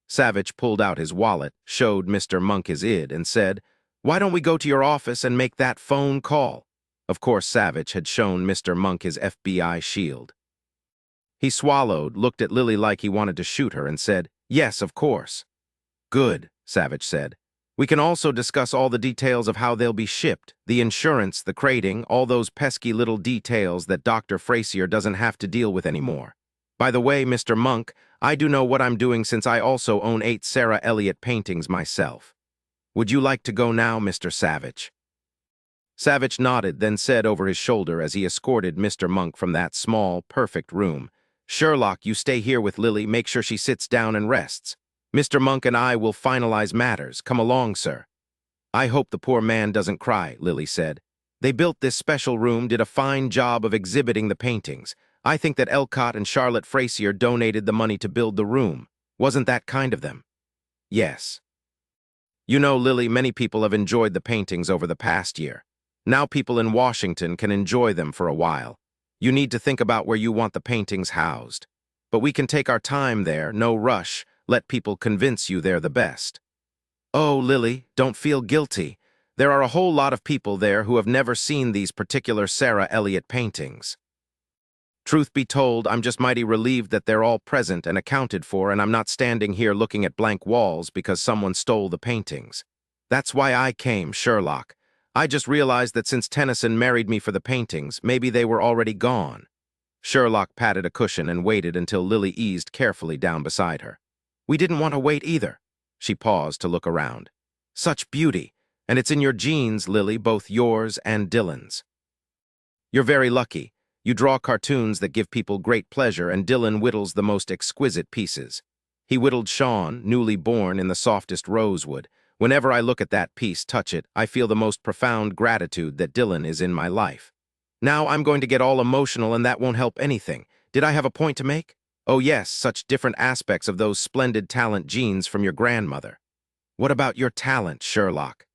Savich pulled out his wallet, showed Mr. Monk his ID, and said, Why don't we go to your office and make that phone call? Of course, Savich had shown Mr. Monk his FBI shield. He swallowed, looked at Lily like he wanted to shoot her, and said, Yes, of course. Good, Savich said. We can also discuss all the details of how they'll be shipped, the insurance, the crating, all those pesky little details that Dr. Frazier doesn't have to deal with anymore. By the way, Mr. Monk, I do know what I'm doing since I also own 8 Sarah Elliott paintings myself. Would you like to go now, Mr. Savich? Savich nodded, then said over his shoulder as he escorted Mr. Monk from that small, perfect room, Sherlock, you stay here with Lily, make sure she sits down and rests. Mr. Monk and I will finalize matters. Come along, sir. I hope the poor man doesn't cry, Lily said. They built this special room, did a fine job of exhibiting the paintings. I think that Elcott and Charlotte Frazier donated the money to build the room. Wasn't that kind of them? Yes. You know, Lily, many people have enjoyed the paintings over the past year. Now people in Washington can enjoy them for a while. You need to think about where you want the paintings housed. But we can take our time there, no rush. Let people convince you they're the best. Oh, Lily, don't feel guilty. There are a whole lot of people there who have never seen these particular Sarah Elliott paintings. Truth be told, I'm just mighty relieved that they're all present and accounted for, and I'm not standing here looking at blank walls because someone stole the paintings. That's why I came, Sherlock. I just realized that since Tennyson married me for the paintings, maybe they were already gone. Sherlock patted a cushion and waited until Lily eased carefully down beside her. We didn't want to wait either. She paused to look around. Such beauty, and it's in your genes, Lily, both yours and Dillon's. You're very lucky. You draw cartoons that give people great pleasure, and Dillon whittles the most exquisite pieces. He whittled Sean, newly born, in the softest rosewood. Whenever I look at that piece, touch it, I feel the most profound gratitude that Dillon is in my life. Now I'm going to get all emotional, and that won't help anything. Did I have a point to make? Oh yes, such different aspects of those splendid talent genes from your grandmother. What about your talent, Sherlock?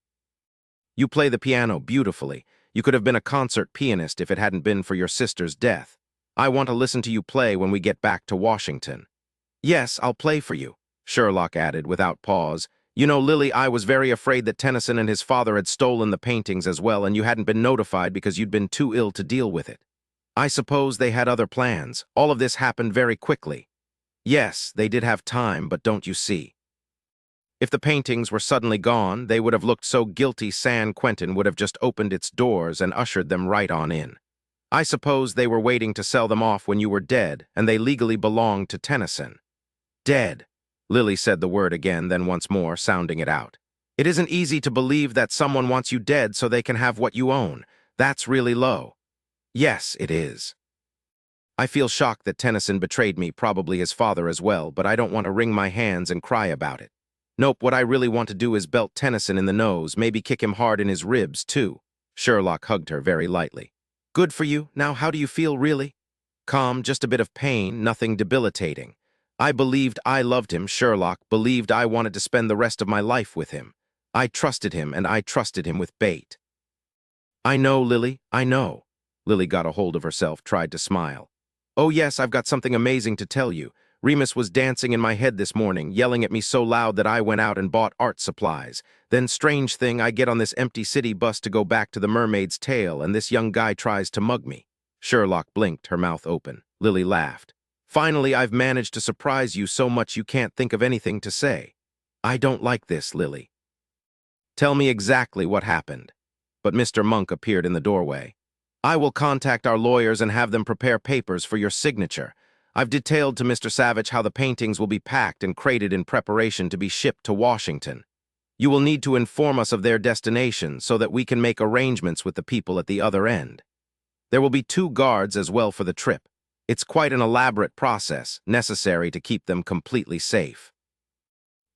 You play the piano beautifully. You could have been a concert pianist if it hadn't been for your sister's death. I want to listen to you play when we get back to Washington. Yes, I'll play for you, Sherlock added without pause. You know, Lily, I was very afraid that Tennyson and his father had stolen the paintings as well, and you hadn't been notified because you'd been too ill to deal with it. I suppose they had other plans. All of this happened very quickly. Yes, they did have time, but don't you see? If the paintings were suddenly gone, they would have looked so guilty San Quentin would have just opened its doors and ushered them right on in. I suppose they were waiting to sell them off when you were dead, and they legally belonged to Tennyson. Dead. Lily said the word again, then once more, sounding it out. It isn't easy to believe that someone wants you dead so they can have what you own. That's really low. Yes, it is. I feel shocked that Tennyson betrayed me, probably his father as well, but I don't want to wring my hands and cry about it. Nope, what I really want to do is belt Tennyson in the nose, maybe kick him hard in his ribs, too. Sherlock hugged her very lightly. Good for you. Now, how do you feel, really? Calm, just a bit of pain, nothing debilitating. I believed I loved him, Sherlock, believed I wanted to spend the rest of my life with him. I trusted him, and I trusted him with bait. I know, Lily, I know. Lily got a hold of herself, tried to smile. Oh yes, I've got something amazing to tell you. Remus was dancing in my head this morning, yelling at me so loud that I went out and bought art supplies. Then, strange thing, I get on this empty city bus to go back to the Mermaid's Tail, and this young guy tries to mug me. Sherlock blinked, her mouth open. Lily laughed. Finally, I've managed to surprise you so much you can't think of anything to say. I don't like this, Lily. Tell me exactly what happened. But Mr. Monk appeared in the doorway. I will contact our lawyers and have them prepare papers for your signature. I've detailed to Mr. Savich how the paintings will be packed and crated in preparation to be shipped to Washington. You will need to inform us of their destination so that we can make arrangements with the people at the other end. There will be 2 guards as well for the trip. It's quite an elaborate process, necessary to keep them completely safe.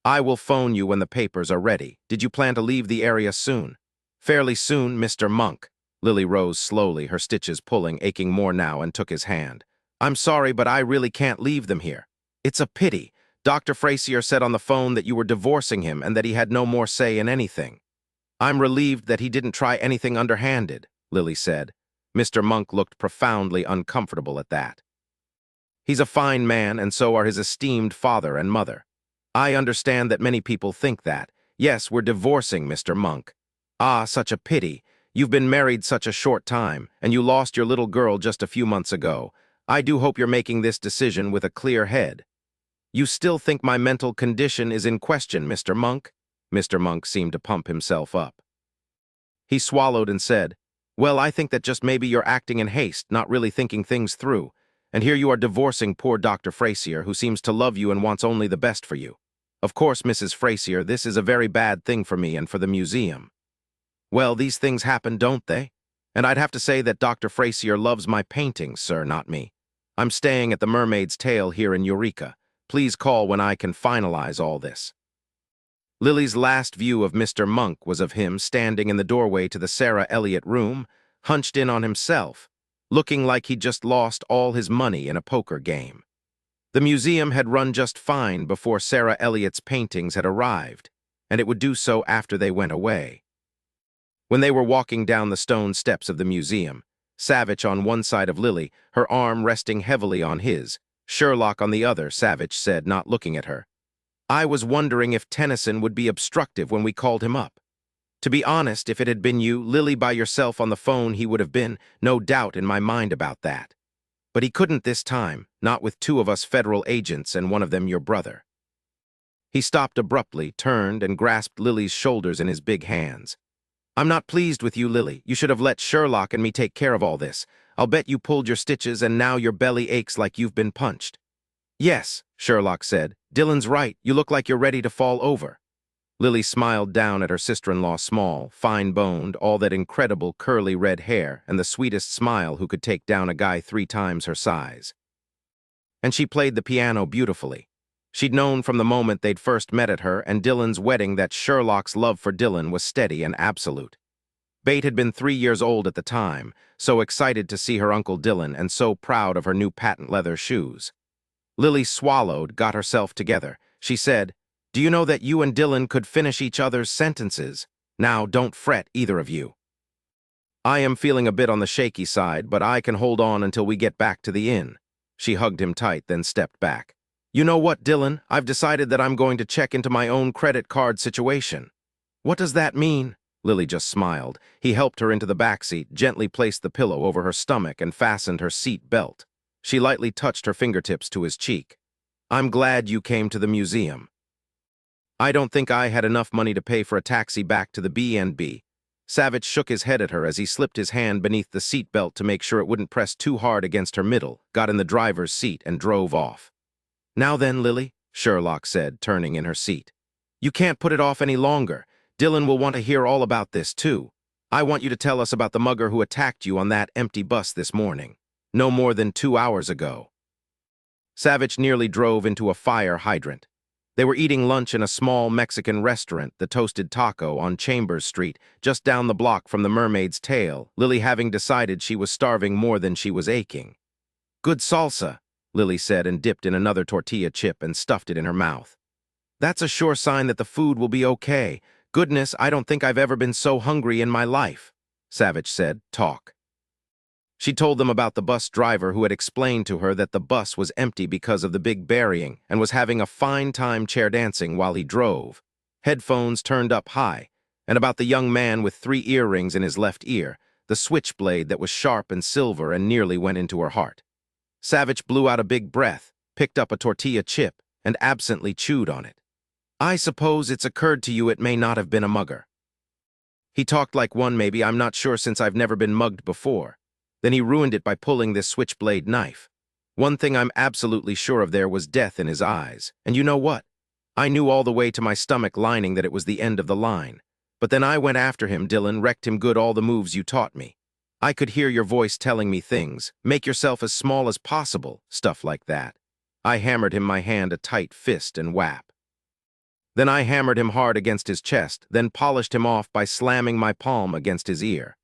I will phone you when the papers are ready. Did you plan to leave the area soon? Fairly soon, Mr. Monk. Lily rose slowly, her stitches pulling, aching more now, and took his hand. I'm sorry, but I really can't leave them here. It's a pity. Dr. Frazier said on the phone that you were divorcing him and that he had no more say in anything. I'm relieved that he didn't try anything underhanded, Lily said. Mr. Monk looked profoundly uncomfortable at that. He's a fine man, and so are his esteemed father and mother. I understand that many people think that. Yes, we're divorcing, Mr. Monk. Ah, such a pity. You've been married such a short time, and you lost your little girl just a few months ago. I do hope you're making this decision with a clear head. You still think my mental condition is in question, Mr. Monk? Mr. Monk seemed to pump himself up. He swallowed and said, Well, I think that just maybe you're acting in haste, not really thinking things through. And here you are divorcing poor Dr. Frazier, who seems to love you and wants only the best for you. Of course, Mrs. Frazier, this is a very bad thing for me and for the museum. Well, these things happen, don't they? And I'd have to say that Dr. Frazier loves my paintings, sir, not me. I'm staying at the Mermaid's Tail here in Eureka. Please call when I can finalize all this. Lily's last view of Mr. Monk was of him standing in the doorway to the Sarah Elliott room, hunched in on himself, looking like he'd just lost all his money in a poker game. The museum had run just fine before Sarah Elliott's paintings had arrived, and it would do so after they went away. When they were walking down the stone steps of the museum, Savich on one side of Lily, her arm resting heavily on his, Sherlock on the other, Savich said, not looking at her. I was wondering if Tennyson would be obstructive when we called him up. To be honest, if it had been you, Lily by yourself on the phone, he would have been, no doubt in my mind about that. But he couldn't this time, not with two of us federal agents and one of them your brother. He stopped abruptly, turned, and grasped Lily's shoulders in his big hands. I'm not pleased with you, Lily. You should have let Sherlock and me take care of all this. I'll bet you pulled your stitches and now your belly aches like you've been punched. Yes, Sherlock said. Dillon's right. You look like you're ready to fall over. Lily smiled down at her sister-in-law, small, fine-boned, all that incredible curly red hair, and the sweetest smile who could take down a guy 3 times her size. And she played the piano beautifully. She'd known from the moment they'd first met at her and Dillon's wedding that Sherlock's love for Dillon was steady and absolute. Bate had been 3 years old at the time, so excited to see her Uncle Dillon and so proud of her new patent leather shoes. Lily swallowed, got herself together. She said, Do you know that you and Dillon could finish each other's sentences? Now, don't fret, either of you. I am feeling a bit on the shaky side, but I can hold on until we get back to the inn. She hugged him tight, then stepped back. You know what, Dillon? I've decided that I'm going to check into my own credit card situation. What does that mean? Lily just smiled. He helped her into the backseat, gently placed the pillow over her stomach, and fastened her seat belt. She lightly touched her fingertips to his cheek. I'm glad you came to the museum. I don't think I had enough money to pay for a taxi back to the B&B. Savich shook his head at her as he slipped his hand beneath the seat belt to make sure it wouldn't press too hard against her middle, got in the driver's seat, and drove off. Now then, Lily, Sherlock said, turning in her seat. You can't put it off any longer. Dillon will want to hear all about this, too. I want you to tell us about the mugger who attacked you on that empty bus this morning. No more than 2 hours ago. Savich nearly drove into a fire hydrant. They were eating lunch in a small Mexican restaurant, the Toasted Taco, on Chambers Street, just down the block from the Mermaid's Tail, Lily having decided she was starving more than she was aching. Good salsa, Lily said, and dipped in another tortilla chip and stuffed it in her mouth. That's a sure sign that the food will be okay. Goodness, I don't think I've ever been so hungry in my life, Savich said. Talk. She told them about the bus driver who had explained to her that the bus was empty because of the big burying and was having a fine time chair dancing while he drove, headphones turned up high, and about the young man with 3 earrings in his left ear, the switchblade that was sharp and silver and nearly went into her heart. Savich blew out a big breath, picked up a tortilla chip, and absently chewed on it. I suppose it's occurred to you it may not have been a mugger. He talked like one maybe, I'm not sure since I've never been mugged before. Then he ruined it by pulling this switchblade knife. One thing I'm absolutely sure of, there was death in his eyes. And you know what? I knew all the way to my stomach lining that it was the end of the line. But then I went after him, Dillon, wrecked him good, all the moves you taught me. I could hear your voice telling me things. Make yourself as small as possible, stuff like that. I hammered him, my hand a tight fist, and whap. Then I hammered him hard against his chest, then polished him off by slamming my palm against his ear.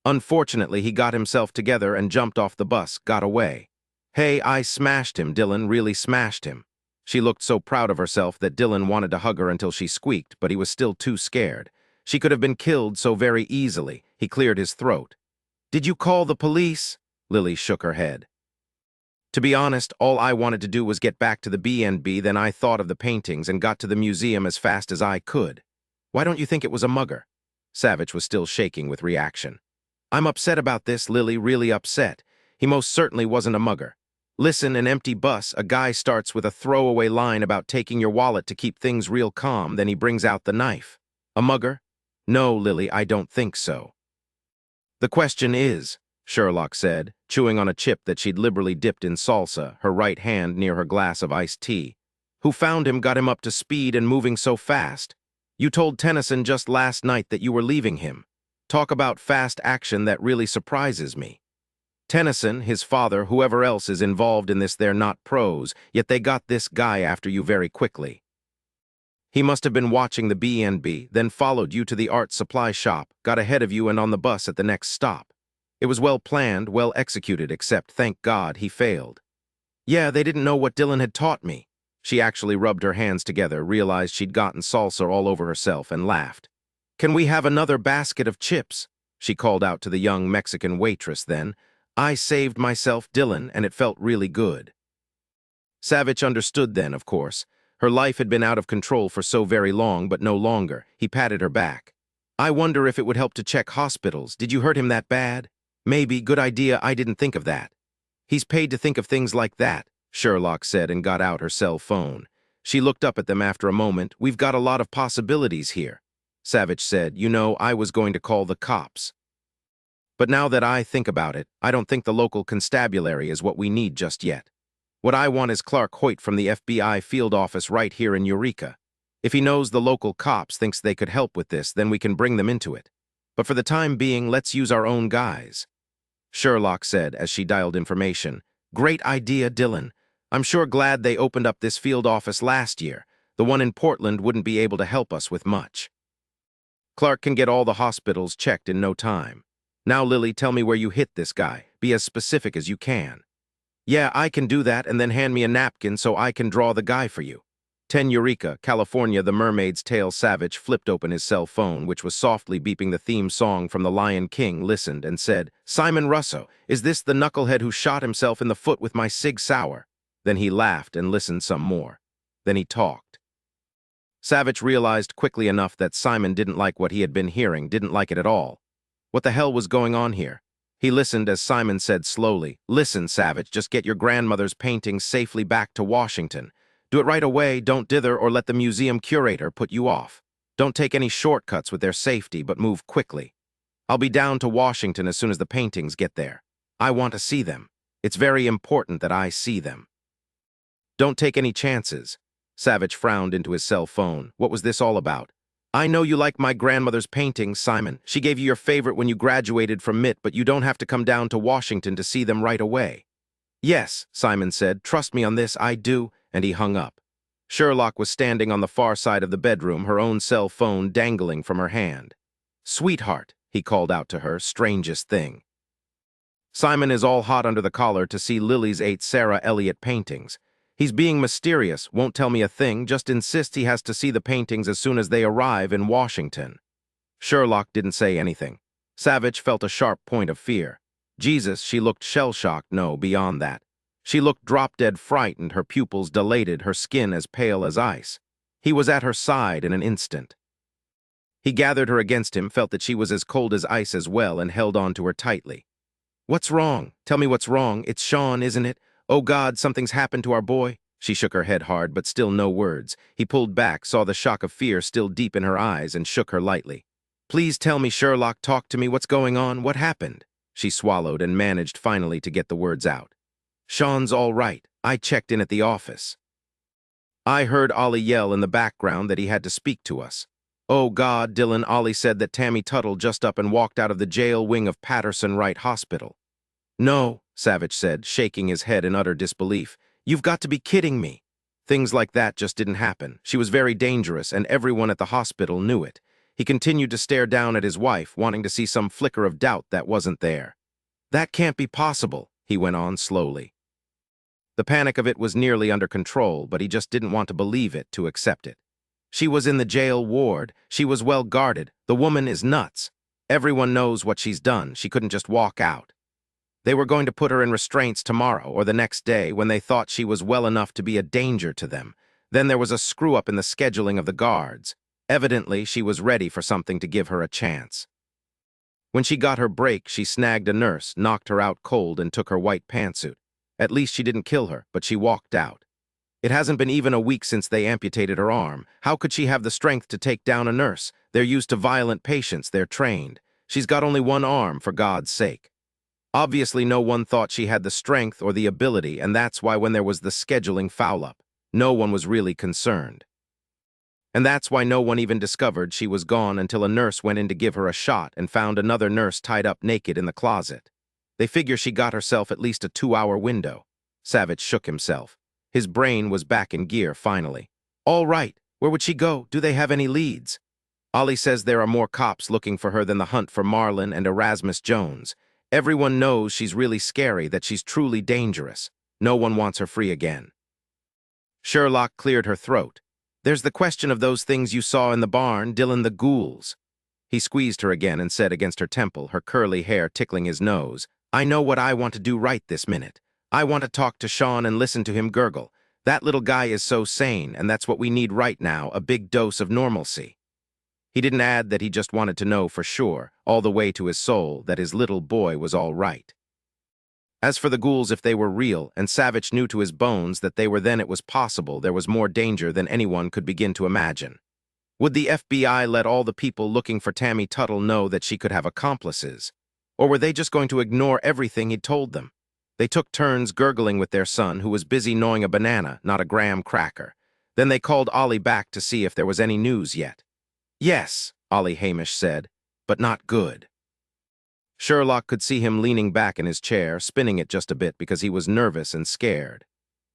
Unfortunately, he got himself together and jumped off the bus, got away. Hey, I smashed him, Dillon, really smashed him. She looked so proud of herself that Dillon wanted to hug her until she squeaked, but he was still too scared. She could have been killed so very easily. He cleared his throat. Did you call the police? Lily shook her head. To be honest, all I wanted to do was get back to the B&B, then I thought of the paintings and got to the museum as fast as I could. Why don't you think it was a mugger? Savich was still shaking with reaction. I'm upset about this, Lily, really upset. He most certainly wasn't a mugger. Listen, an empty bus, a guy starts with a throwaway line about taking your wallet to keep things real calm, then he brings out the knife. A mugger? No, Lily, I don't think so. The question is, Sherlock said, chewing on a chip that she'd liberally dipped in salsa, her right hand near her glass of iced tea. Who found him, got him up to speed and moving so fast? You told Tennyson just last night that you were leaving him. Talk about fast action, that really surprises me. Tennyson, his father, whoever else is involved in this, they're not pros, yet they got this guy after you very quickly. He must have been watching the B&B, then followed you to the art supply shop, got ahead of you and on the bus at the next stop. It was well planned, well executed, except, thank God, he failed. Yeah, they didn't know what Dillon had taught me. She actually rubbed her hands together, realized she'd gotten salsa all over herself, and laughed. Can we have another basket of chips? She called out to the young Mexican waitress then. I saved myself, Dillon, and it felt really good. Savich understood then, of course. Her life had been out of control for so very long, but no longer. He patted her back. I wonder if it would help to check hospitals. Did you hurt him that bad? Maybe, good idea, I didn't think of that. He's paid to think of things like that, Sherlock said and got out her cell phone. She looked up at them after a moment. We've got a lot of possibilities here. Savich said, you know, I was going to call the cops. But now that I think about it, I don't think the local constabulary is what we need just yet. What I want is Clark Hoyt from the FBI field office right here in Eureka. If he knows the local cops thinks they could help with this, then we can bring them into it. But for the time being, let's use our own guys. Sherlock said as she dialed information. Great idea, Dillon. I'm sure glad they opened up this field office last year. The one in Portland wouldn't be able to help us with much. Clark can get all the hospitals checked in no time. Now, Lily, tell me where you hit this guy. Be as specific as you can. Yeah, I can do that, and then hand me a napkin so I can draw the guy for you. 10 Eureka, California. The Mermaid's Tale. Savich flipped open his cell phone, which was softly beeping the theme song from The Lion King, listened, and said, Simon Russo, is this the knucklehead who shot himself in the foot with my Sig Sauer? Then he laughed and listened some more. Then he talked. Savich realized quickly enough that Simon didn't like what he had been hearing, didn't like it at all. What the hell was going on here? He listened as Simon said slowly, Listen, Savich, just get your grandmother's paintings safely back to Washington. Do it right away, don't dither or let the museum curator put you off. Don't take any shortcuts with their safety, but move quickly. I'll be down to Washington as soon as the paintings get there. I want to see them. It's very important that I see them. Don't take any chances. Savich frowned into his cell phone. What was this all about? I know you like my grandmother's paintings, Simon. She gave you your favorite when you graduated from MIT, but you don't have to come down to Washington to see them right away. Yes, Simon said. Trust me on this, I do. And he hung up. Sherlock was standing on the far side of the bedroom, her own cell phone dangling from her hand. Sweetheart, he called out to her, strangest thing. Simon is all hot under the collar to see Lily's 8 Sarah Elliott paintings. He's being mysterious, won't tell me a thing, just insists he has to see the paintings as soon as they arrive in Washington. Sherlock didn't say anything. Savich felt a sharp point of fear. Jesus, she looked shell-shocked, no, beyond that. She looked drop-dead frightened, her pupils dilated, her skin as pale as ice. He was at her side in an instant. He gathered her against him, felt that she was as cold as ice as well, and held on to her tightly. What's wrong? Tell me what's wrong. It's Sean, isn't it? Oh God, something's happened to our boy. She shook her head hard, but still no words. He pulled back, saw the shock of fear still deep in her eyes, and shook her lightly. Please tell me, Sherlock, talk to me. What's going on? What happened? She swallowed and managed finally to get the words out. Sean's all right. I checked in at the office. I heard Ollie yell in the background that he had to speak to us. Oh God, Dillon, Ollie said that Tammy Tuttle just up and walked out of the jail wing of Patterson Wright Hospital. No, Savich said, shaking his head in utter disbelief. You've got to be kidding me. Things like that just didn't happen. She was very dangerous, and everyone at the hospital knew it. He continued to stare down at his wife, wanting to see some flicker of doubt that wasn't there. That can't be possible, he went on slowly. The panic of it was nearly under control, but he just didn't want to believe it, to accept it. She was in the jail ward. She was well guarded. The woman is nuts. Everyone knows what she's done. She couldn't just walk out. They were going to put her in restraints tomorrow or the next day when they thought she was well enough to be a danger to them. Then there was a screw-up in the scheduling of the guards. Evidently, she was ready for something to give her a chance. When she got her break, she snagged a nurse, knocked her out cold, and took her white pantsuit. At least she didn't kill her, but she walked out. It hasn't been even a week since they amputated her arm. How could she have the strength to take down a nurse? They're used to violent patients. They're trained. She's got only one arm, for God's sake. Obviously, no one thought she had the strength or the ability, and that's why when there was the scheduling foul-up, no one was really concerned. And that's why no one even discovered she was gone until a nurse went in to give her a shot and found another nurse tied up naked in the closet. They figure she got herself at least a 2-hour window. Savich shook himself. His brain was back in gear, finally. All right, where would she go? Do they have any leads? Ollie says there are more cops looking for her than the hunt for Marlon and Erasmus Jones. Everyone knows she's really scary, that she's truly dangerous. No one wants her free again. Sherlock cleared her throat. There's the question of those things you saw in the barn, Dillon, the ghouls. He squeezed her again and said against her temple, her curly hair tickling his nose, I know what I want to do right this minute. I want to talk to Sean and listen to him gurgle. That little guy is so sane, and that's what we need right now, a big dose of normalcy. He didn't add that he just wanted to know for sure, all the way to his soul, that his little boy was all right. As for the ghouls, if they were real, and Savich knew to his bones that they were, then it was possible there was more danger than anyone could begin to imagine. Would the FBI let all the people looking for Tammy Tuttle know that she could have accomplices? Or were they just going to ignore everything he'd told them? They took turns gurgling with their son, who was busy gnawing a banana, not a graham cracker. Then they called Ollie back to see if there was any news yet. "Yes," Ollie Hamish said, "but not good." Sherlock could see him leaning back in his chair, spinning it just a bit because he was nervous and scared.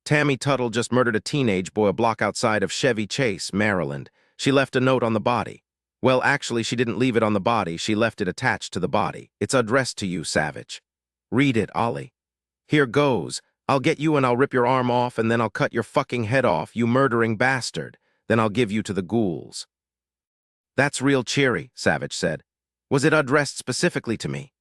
Tammy Tuttle just murdered a teenage boy a block outside of Chevy Chase, Maryland. She left a note on the body. Well, actually, she didn't leave it on the body. She left it attached to the body. It's addressed to you, Savich. Read it, Ollie. Here goes. I'll get you and I'll rip your arm off and then I'll cut your fucking head off, you murdering bastard. Then I'll give you to the ghouls. That's real cheery, Savich said. Was it addressed specifically to me?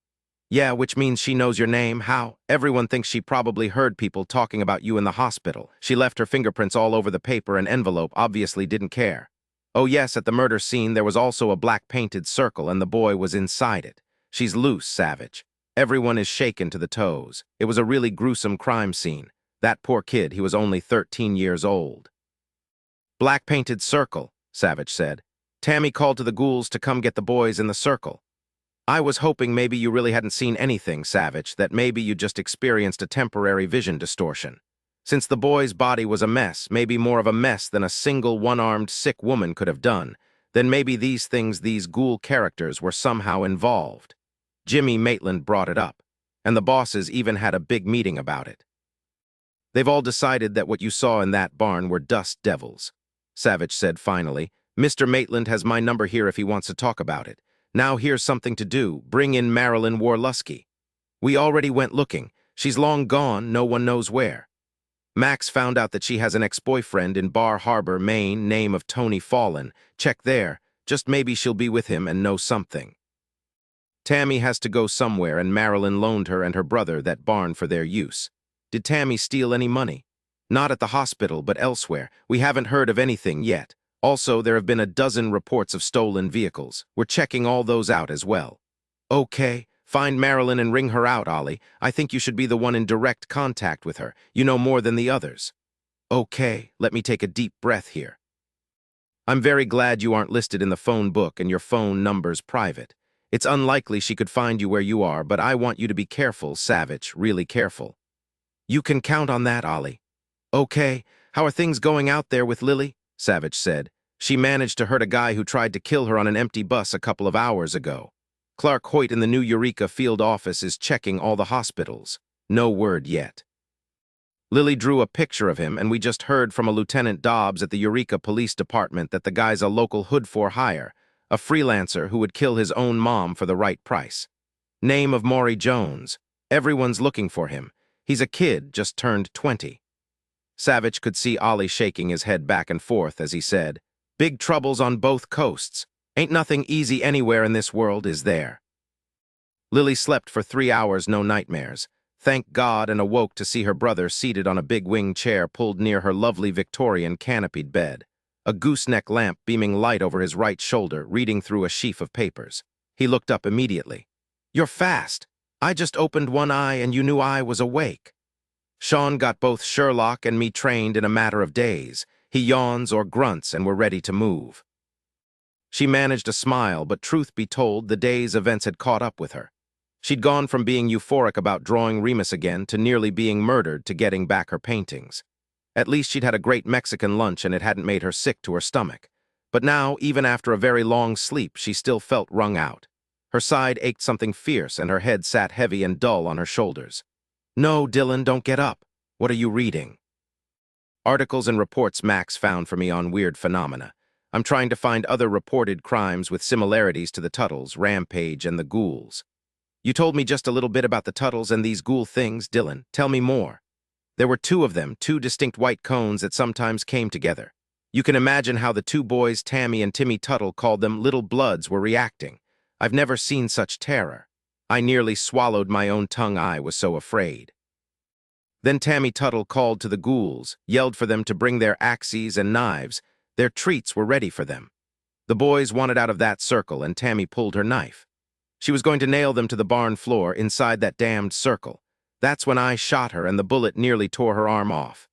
Yeah, which means she knows your name. How? Everyone thinks she probably heard people talking about you in the hospital. She left her fingerprints all over the paper and envelope, obviously didn't care. Oh yes, at the murder scene there was also a black painted circle and the boy was inside it. She's loose, Savich. Everyone is shaken to the toes. It was a really gruesome crime scene. That poor kid, he was only 13 years old. Black painted circle, Savich said. Tammy called to the ghouls to come get the boys in the circle. I was hoping maybe you really hadn't seen anything, Savich, that maybe you just experienced a temporary vision distortion. Since the boy's body was a mess, maybe more of a mess than a single one-armed sick woman could have done, then maybe these ghoul characters were somehow involved. Jimmy Maitland brought it up, and the bosses even had a big meeting about it. They've all decided that what you saw in that barn were dust devils, Savich said finally. Mr. Maitland has my number here if he wants to talk about it. Now here's something to do. Bring in Marilyn Warlusky. We already went looking. She's long gone, no one knows where. Max found out that she has an ex-boyfriend in Bar Harbor, Maine, name of Tony Fallon. Check there. Just maybe she'll be with him and know something. Tammy has to go somewhere and Marilyn loaned her and her brother that barn for their use. Did Tammy steal any money? Not at the hospital, but elsewhere. We haven't heard of anything yet. Also, there have been a dozen reports of stolen vehicles. We're checking all those out as well. Okay, find Marilyn and ring her out, Ollie. I think you should be the one in direct contact with her. You know more than the others. Okay, let me take a deep breath here. I'm very glad you aren't listed in the phone book and your phone number's private. It's unlikely she could find you where you are, but I want you to be careful, Savich, really careful. You can count on that, Ollie. Okay, how are things going out there with Lily? Savich said. She managed to hurt a guy who tried to kill her on an empty bus a couple of hours ago. Clark Hoyt in the new Eureka field office is checking all the hospitals. No word yet. Lily drew a picture of him, and we just heard from a Lieutenant Dobbs at the Eureka Police Department that the guy's a local hood for hire, a freelancer who would kill his own mom for the right price. Name of Maury Jones. Everyone's looking for him. He's a kid, just turned 20. Savich could see Ollie shaking his head back and forth as he said, Big troubles on both coasts. Ain't nothing easy anywhere in this world, is there? Lily slept for 3 hours, no nightmares. Thank God, and awoke to see her brother seated on a big wing chair pulled near her lovely Victorian canopied bed, a gooseneck lamp beaming light over his right shoulder, reading through a sheaf of papers. He looked up immediately. You're fast. I just opened one eye and you knew I was awake. Sean got both Sherlock and me trained in a matter of days. He yawns or grunts and we're ready to move. She managed a smile, but truth be told, the day's events had caught up with her. She'd gone from being euphoric about drawing Remus again to nearly being murdered to getting back her paintings. At least she'd had a great Mexican lunch and it hadn't made her sick to her stomach. But now, even after a very long sleep, she still felt wrung out. Her side ached something fierce and her head sat heavy and dull on her shoulders. No, Dillon, don't get up. What are you reading? Articles and reports Max found for me on weird phenomena. I'm trying to find other reported crimes with similarities to the Tuttles, Rampage, and the ghouls. You told me just a little bit about the Tuttles and these ghoul things, Dillon. Tell me more. There were 2 of them, 2 distinct white cones that sometimes came together. You can imagine how the 2 boys, Tammy and Timmy Tuttle, called them Little Bloods, were reacting. I've never seen such terror. I nearly swallowed my own tongue, I was so afraid. Then Tammy Tuttle called to the ghouls, yelled for them to bring their axes and knives. Their treats were ready for them. The boys wanted out of that circle, and Tammy pulled her knife. She was going to nail them to the barn floor inside that damned circle. That's when I shot her, and the bullet nearly tore her arm off.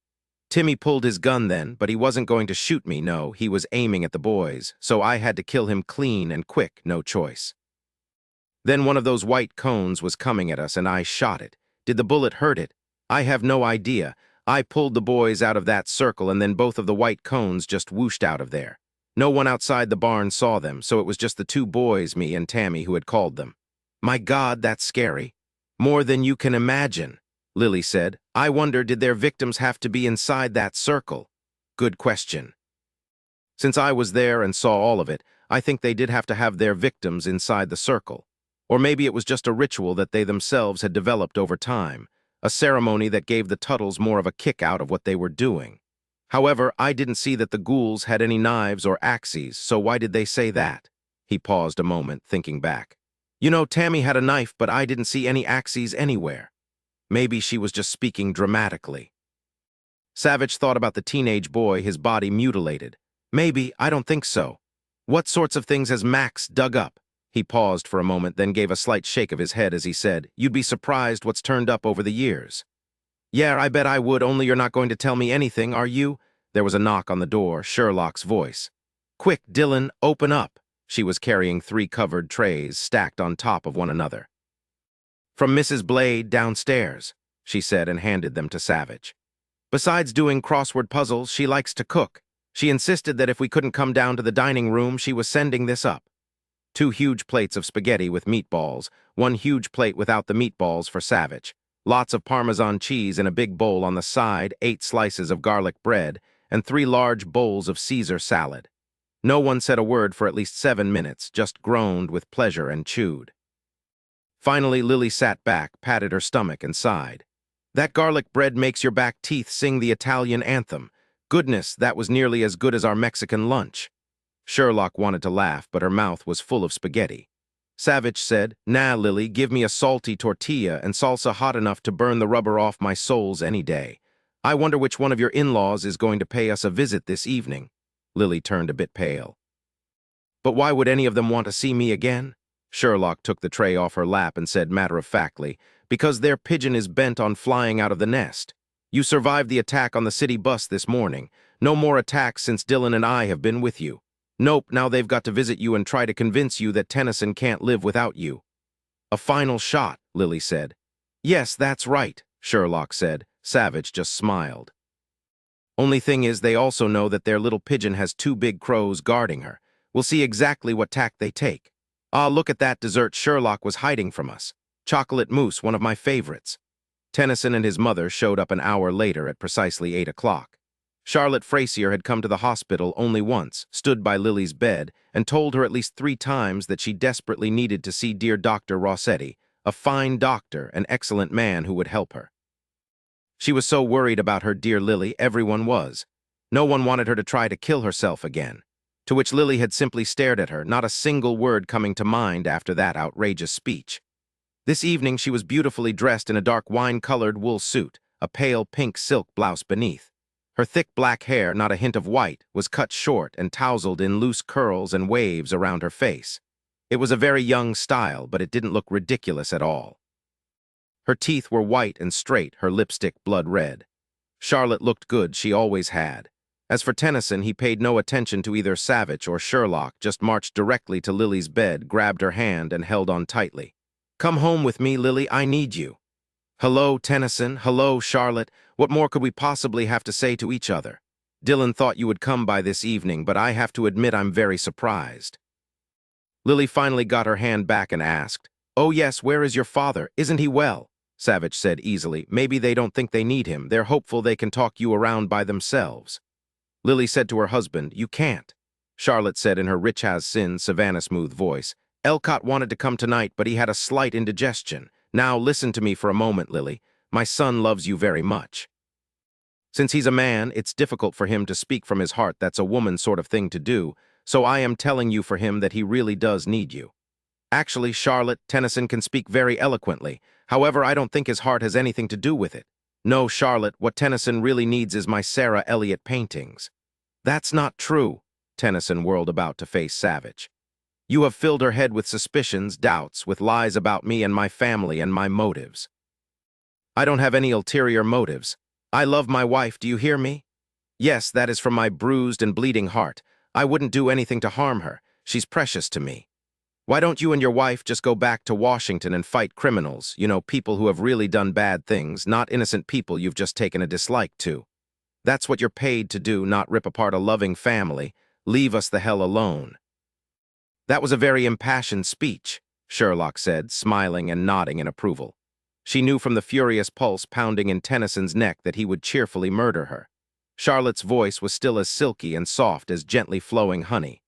Timmy pulled his gun then, but he wasn't going to shoot me, no, he was aiming at the boys, so I had to kill him clean and quick, no choice. Then one of those white cones was coming at us, and I shot it. Did the bullet hurt it? I have no idea. I pulled the boys out of that circle, and then both of the white cones just whooshed out of there. No one outside the barn saw them, so it was just the two boys, me and Tammy, who had called them. My God, that's scary. More than you can imagine, Lily said. I wonder, did their victims have to be inside that circle? Good question. Since I was there and saw all of it, I think they did have to have their victims inside the circle. Or maybe it was just a ritual that they themselves had developed over time, a ceremony that gave the Tuttles more of a kick out of what they were doing. However, I didn't see that the ghouls had any knives or axes, so why did they say that? He paused a moment, thinking back. You know, Tammy had a knife, but I didn't see any axes anywhere. Maybe she was just speaking dramatically. Savich thought about the teenage boy, his body mutilated. Maybe, I don't think so. What sorts of things has Max dug up? He paused for a moment, then gave a slight shake of his head as he said, You'd be surprised what's turned up over the years. Yeah, I bet I would, only you're not going to tell me anything, are you? There was a knock on the door, Sherlock's voice. Quick, Dillon, open up. She was carrying 3 covered trays stacked on top of one another. From Mrs. Blade downstairs, she said and handed them to Savich. Besides doing crossword puzzles, she likes to cook. She insisted that if we couldn't come down to the dining room, she was sending this up. 2 huge plates of spaghetti with meatballs, 1 huge plate without the meatballs for Savich, lots of Parmesan cheese in a big bowl on the side, 8 slices of garlic bread, and 3 large bowls of Caesar salad. No one said a word for at least 7 minutes, just groaned with pleasure and chewed. Finally, Lily sat back, patted her stomach, and sighed. That garlic bread makes your back teeth sing the Italian anthem. Goodness, that was nearly as good as our Mexican lunch. Sherlock wanted to laugh, but her mouth was full of spaghetti. Savich said, Nah, Lily, give me a salty tortilla and salsa hot enough to burn the rubber off my soles any day. I wonder which one of your in-laws is going to pay us a visit this evening. Lily turned a bit pale. But why would any of them want to see me again? Sherlock took the tray off her lap and said matter-of-factly, Because their pigeon is bent on flying out of the nest. You survived the attack on the city bus this morning. No more attacks since Dillon and I have been with you. Nope, now they've got to visit you and try to convince you that Tennyson can't live without you. A final shot, Lily said. Yes, that's right, Sherlock said. Savich just smiled. Only thing is, they also know that their little pigeon has 2 big crows guarding her. We'll see exactly what tack they take. Ah, look at that dessert Sherlock was hiding from us. Chocolate mousse, one of my favorites. Tennyson and his mother showed up an hour later at precisely 8 o'clock. Charlotte Frazier had come to the hospital only once, stood by Lily's bed, and told her at least 3 times that she desperately needed to see dear Dr. Rossetti, a fine doctor, an excellent man who would help her. She was so worried about her dear Lily, everyone was. No one wanted her to try to kill herself again. To which Lily had simply stared at her, not a single word coming to mind after that outrageous speech. This evening she was beautifully dressed in a dark wine-colored wool suit, a pale pink silk blouse beneath. Her thick black hair, not a hint of white, was cut short and tousled in loose curls and waves around her face. It was a very young style, but it didn't look ridiculous at all. Her teeth were white and straight, her lipstick blood red. Charlotte looked good, she always had. As for Tennyson, he paid no attention to either Savich or Sherlock, just marched directly to Lily's bed, grabbed her hand, and held on tightly. Come home with me, Lily, I need you. Hello, Tennyson. Hello, Charlotte. What more could we possibly have to say to each other? Dillon thought you would come by this evening, but I have to admit I'm very surprised. Lily finally got her hand back and asked, Oh yes, where is your father? Isn't he well? Savich said easily. Maybe they don't think they need him. They're hopeful they can talk you around by themselves. Lily said to her husband, You can't. Charlotte said in her rich-as-sin, Savannah-smooth voice, Elcott wanted to come tonight, but he had a slight indigestion. Now listen to me for a moment, Lily. My son loves you very much. Since he's a man, it's difficult for him to speak from his heart. That's a woman sort of thing to do, so I am telling you for him that he really does need you. Actually, Charlotte, Tennyson can speak very eloquently. However, I don't think his heart has anything to do with it. No, Charlotte, what Tennyson really needs is my Sarah Elliott paintings. That's not true. Tennyson whirled about to face Savich. You have filled her head with suspicions, doubts, with lies about me and my family and my motives. I don't have any ulterior motives. I love my wife, do you hear me? Yes, that is from my bruised and bleeding heart. I wouldn't do anything to harm her. She's precious to me. Why don't you and your wife just go back to Washington and fight criminals, people who have really done bad things, not innocent people you've just taken a dislike to. That's what you're paid to do, not rip apart a loving family. Leave us the hell alone. That was a very impassioned speech, Sherlock said, smiling and nodding in approval. She knew from the furious pulse pounding in Tennyson's neck that he would cheerfully murder her. Charlotte's voice was still as silky and soft as gently flowing honey.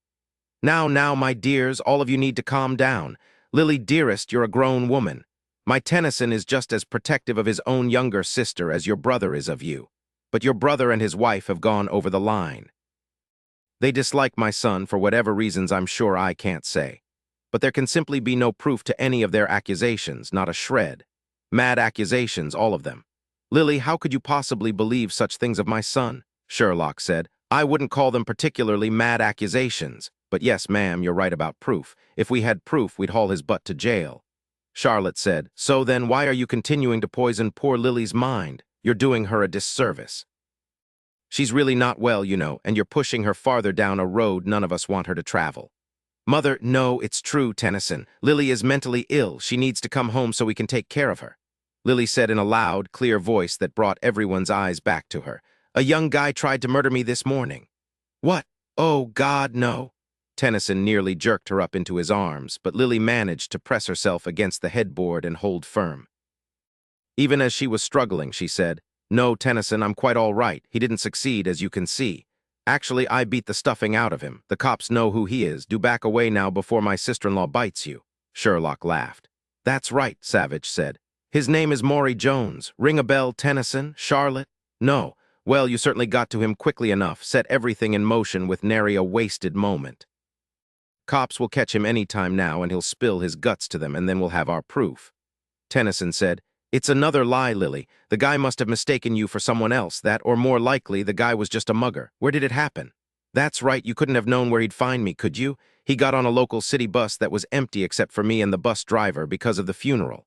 Now, my dears, all of you need to calm down. Lily, dearest, you're a grown woman. My Tennyson is just as protective of his own younger sister as your brother is of you. But your brother and his wife have gone over the line. They dislike my son for whatever reasons I'm sure I can't say. But there can simply be no proof to any of their accusations, not a shred. Mad accusations, all of them. Lily, how could you possibly believe such things of my son? Sherlock said. I wouldn't call them particularly mad accusations. But yes, ma'am, you're right about proof. If we had proof, we'd haul his butt to jail. Charlotte said, so then why are you continuing to poison poor Lily's mind? You're doing her a disservice. She's really not well, and you're pushing her farther down a road none of us want her to travel. Mother, no, it's true, Tennyson. Lily is mentally ill. She needs to come home so we can take care of her. Lily said in a loud, clear voice that brought everyone's eyes back to her. A young guy tried to murder me this morning. What? Oh, God, no. Tennyson nearly jerked her up into his arms, but Lily managed to press herself against the headboard and hold firm. Even as she was struggling, she said, No, Tennyson, I'm quite all right. He didn't succeed, as you can see. Actually, I beat the stuffing out of him. The cops know who he is. Do back away now before my sister-in-law bites you. Sherlock laughed. That's right, Savich said. His name is Maury Jones. Ring a bell, Tennyson? Charlotte? No. Well, you certainly got to him quickly enough, set everything in motion with nary a wasted moment. Cops will catch him any time now, and he'll spill his guts to them, and then we'll have our proof. Tennyson said, It's another lie, Lily. The guy must have mistaken you for someone else, or more likely, the guy was just a mugger. Where did it happen? That's right, you couldn't have known where he'd find me, could you? He got on a local city bus that was empty except for me and the bus driver because of the funeral.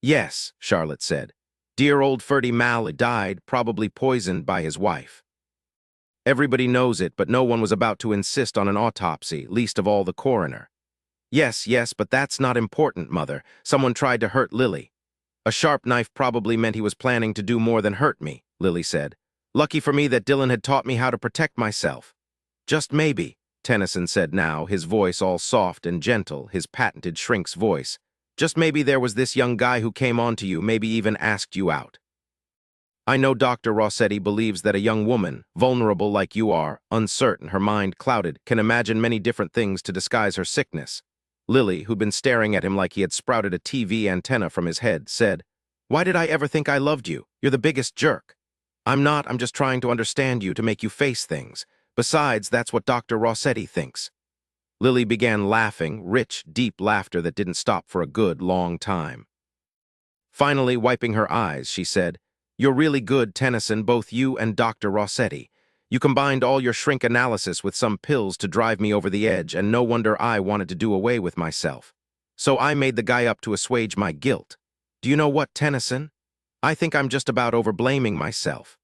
Yes, Charlotte said. Dear old Ferdy Mal died, probably poisoned by his wife. Everybody knows it, but no one was about to insist on an autopsy, least of all the coroner. Yes, but that's not important, Mother. Someone tried to hurt Lily. A sharp knife probably meant he was planning to do more than hurt me, Lily said. Lucky for me that Dillon had taught me how to protect myself. Just maybe, Tennyson said now, his voice all soft and gentle, his patented shrink's voice. Just maybe there was this young guy who came on to you, maybe even asked you out. I know Dr. Rossetti believes that a young woman, vulnerable like you are, uncertain, her mind clouded, can imagine many different things to disguise her sickness. Lily, who'd been staring at him like he had sprouted a TV antenna from his head, said, Why did I ever think I loved you? You're the biggest jerk. I'm not, I'm just trying to understand you, to make you face things. Besides, that's what Dr. Rossetti thinks. Lily began laughing, rich, deep laughter that didn't stop for a good, long time. Finally, wiping her eyes, she said, You're really good, Tennyson, both you and Dr. Rossetti. You combined all your shrink analysis with some pills to drive me over the edge, and no wonder I wanted to do away with myself. So I made the guy up to assuage my guilt. Do you know what, Tennyson? I think I'm just about over-blaming myself.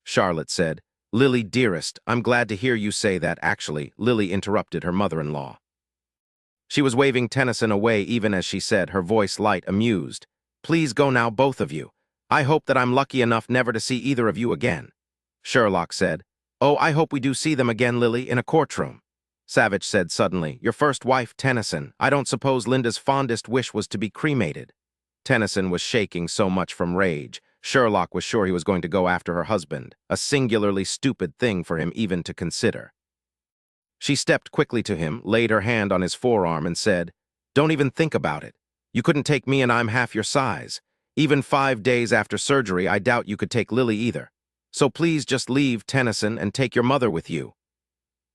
Charlotte said, Lily, dearest, I'm glad to hear you say that. Actually, Lily interrupted her mother-in-law. She was waving Tennyson away even as she said, her voice light, amused. Please go now, both of you. I hope that I'm lucky enough never to see either of you again. Sherlock said, Oh, I hope we do see them again, Lily, in a courtroom. Savich said suddenly, Your first wife, Tennyson. I don't suppose Linda's fondest wish was to be cremated. Tennyson was shaking so much from rage. Sherlock was sure he was going to go after her husband, a singularly stupid thing for him even to consider. She stepped quickly to him, laid her hand on his forearm, and said, Don't even think about it. You couldn't take me, and I'm half your size. Even 5 days after surgery, I doubt you could take Lily either. So please just leave, Tennyson, and take your mother with you.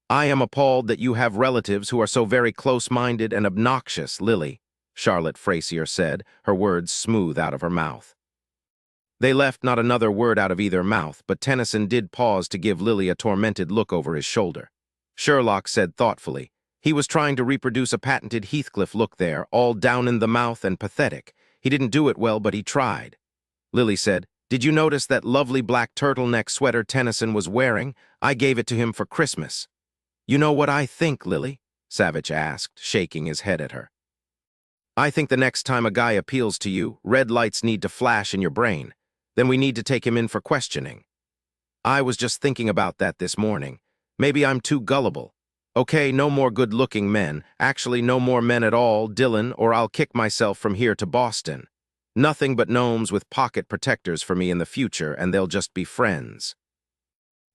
I am appalled that you have relatives who are so very close-minded and obnoxious, Lily, Charlotte Frazier said, her words smooth out of her mouth. They left not another word out of either mouth, but Tennyson did pause to give Lily a tormented look over his shoulder. Sherlock said thoughtfully. He was trying to reproduce a patented Heathcliff look there, all down in the mouth and pathetic. He didn't do it well, but he tried. Lily said, "Did you notice that lovely black turtleneck sweater Tennyson was wearing? I gave it to him for Christmas." "You know what I think, Lily?" Savich asked, shaking his head at her. "I think the next time a guy appeals to you, red lights need to flash in your brain. Then we need to take him in for questioning. I was just thinking about that this morning. Maybe I'm too gullible. Okay, no more good-looking men. Actually, no more men at all, Dillon, or I'll kick myself from here to Boston. Nothing but gnomes with pocket protectors for me in the future, and they'll just be friends."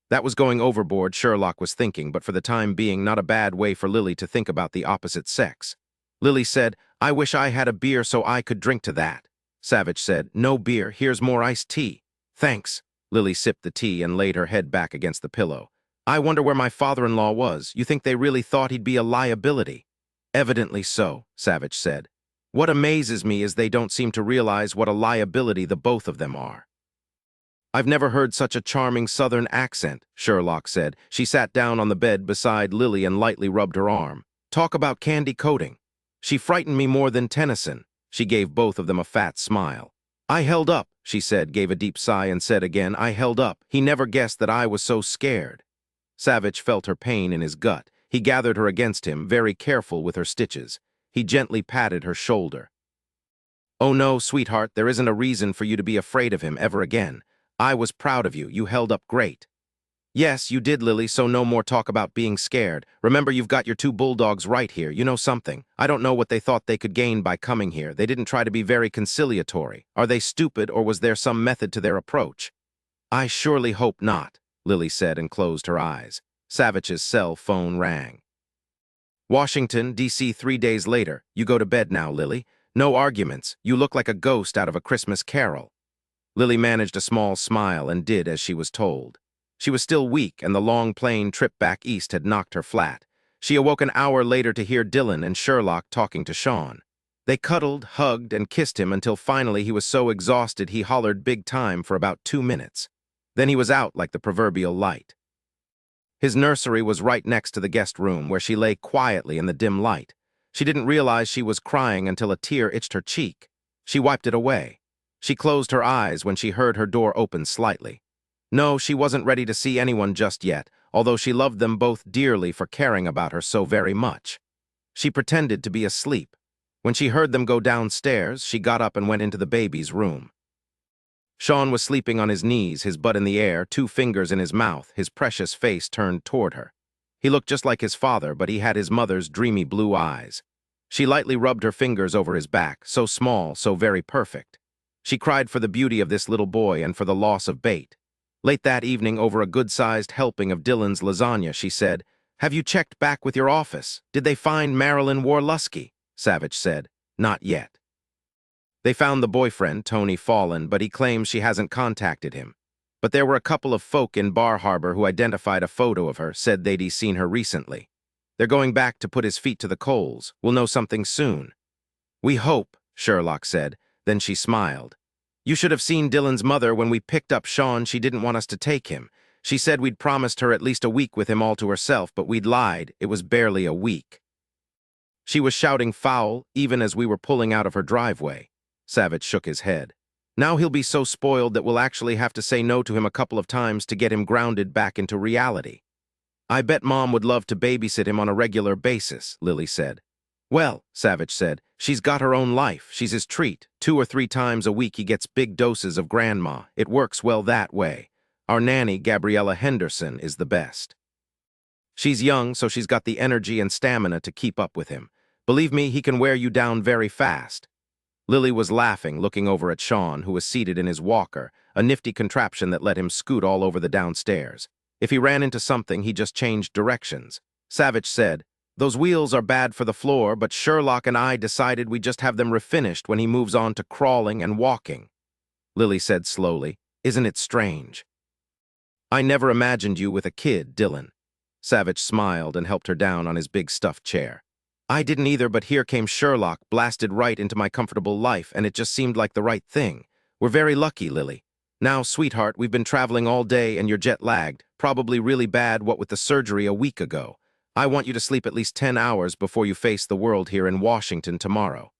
That was going overboard, Sherlock was thinking, but for the time being, not a bad way for Lily to think about the opposite sex. Lily said, "I wish I had a beer so I could drink to that." Savich said, "No beer, here's more iced tea." "Thanks." Lily sipped the tea and laid her head back against the pillow. "I wonder where my father-in-law was. You think they really thought he'd be a liability?" "Evidently so," Savich said. "What amazes me is they don't seem to realize what a liability the both of them are." "I've never heard such a charming southern accent," Sherlock said. She sat down on the bed beside Lily and lightly rubbed her arm. "Talk about candy coating. She frightened me more than Tennyson." She gave both of them a fat smile. "I held up," she said, gave a deep sigh and said again, "I held up. He never guessed that I was so scared." Savich felt her pain in his gut. He gathered her against him, very careful with her stitches. He gently patted her shoulder. "Oh no, sweetheart, there isn't a reason for you to be afraid of him ever again. I was proud of you. You held up great." "Yes, you did, Lily, so no more talk about being scared. Remember, you've got your two bulldogs right here. You know something? I don't know what they thought they could gain by coming here. They didn't try to be very conciliatory. Are they stupid, or was there some method to their approach?" "I surely hope not," Lily said and closed her eyes. Savich's cell phone rang. "Washington, D.C. 3 days later. You go to bed now, Lily. No arguments. You look like a ghost out of a Christmas carol." Lily managed a small smile and did as she was told. She was still weak, and the long plane trip back east had knocked her flat. She awoke an hour later to hear Dillon and Sherlock talking to Sean. They cuddled, hugged, and kissed him until finally he was so exhausted he hollered big time for about 2 minutes. Then he was out like the proverbial light. His nursery was right next to the guest room, where she lay quietly in the dim light. She didn't realize she was crying until a tear itched her cheek. She wiped it away. She closed her eyes when she heard her door open slightly. No, she wasn't ready to see anyone just yet, although she loved them both dearly for caring about her so very much. She pretended to be asleep. When she heard them go downstairs, she got up and went into the baby's room. Sean was sleeping on his knees, his butt in the air, 2 fingers in his mouth, his precious face turned toward her. He looked just like his father, but he had his mother's dreamy blue eyes. She lightly rubbed her fingers over his back, so small, so very perfect. She cried for the beauty of this little boy and for the loss of Bate. Late that evening, over a good-sized helping of Dillon's lasagna, she said, "Have you checked back with your office? Did they find Marilyn Warlusky?" Savich said, "Not yet." They found the boyfriend, Tony Fallon, but he claims she hasn't contacted him. But there were a couple of folk in Bar Harbor who identified a photo of her, said they'd seen her recently. They're going back to put his feet to the coals. We'll know something soon. "We hope," Sherlock said. Then she smiled. "You should have seen Dillon's mother when we picked up Sean. She didn't want us to take him. She said we'd promised her at least a week with him all to herself, but we'd lied. It was barely a week." She was shouting foul, even as we were pulling out of her driveway. Savich shook his head. "Now he'll be so spoiled that we'll actually have to say no to him a couple of times to get him grounded back into reality." "I bet Mom would love to babysit him on a regular basis," Lily said. "Well," Savich said, "she's got her own life. She's his treat. 2 or 3 times a week he gets big doses of grandma. It works well that way. Our nanny, Gabriella Henderson, is the best. She's young, so she's got the energy and stamina to keep up with him. Believe me, he can wear you down very fast." Lily was laughing, looking over at Sean, who was seated in his walker, a nifty contraption that let him scoot all over the downstairs. If he ran into something, he just changed directions. Savich said, "Those wheels are bad for the floor, but Sherlock and I decided we'd just have them refinished when he moves on to crawling and walking." Lily said slowly, "Isn't it strange? I never imagined you with a kid, Dillon." Savich smiled and helped her down on his big stuffed chair. "I didn't either, but here came Sherlock, blasted right into my comfortable life, and it just seemed like the right thing. We're very lucky, Lily. Now, sweetheart, we've been traveling all day and you're jet-lagged, probably really bad what with the surgery a week ago. I want you to sleep at least 10 hours before you face the world here in Washington tomorrow.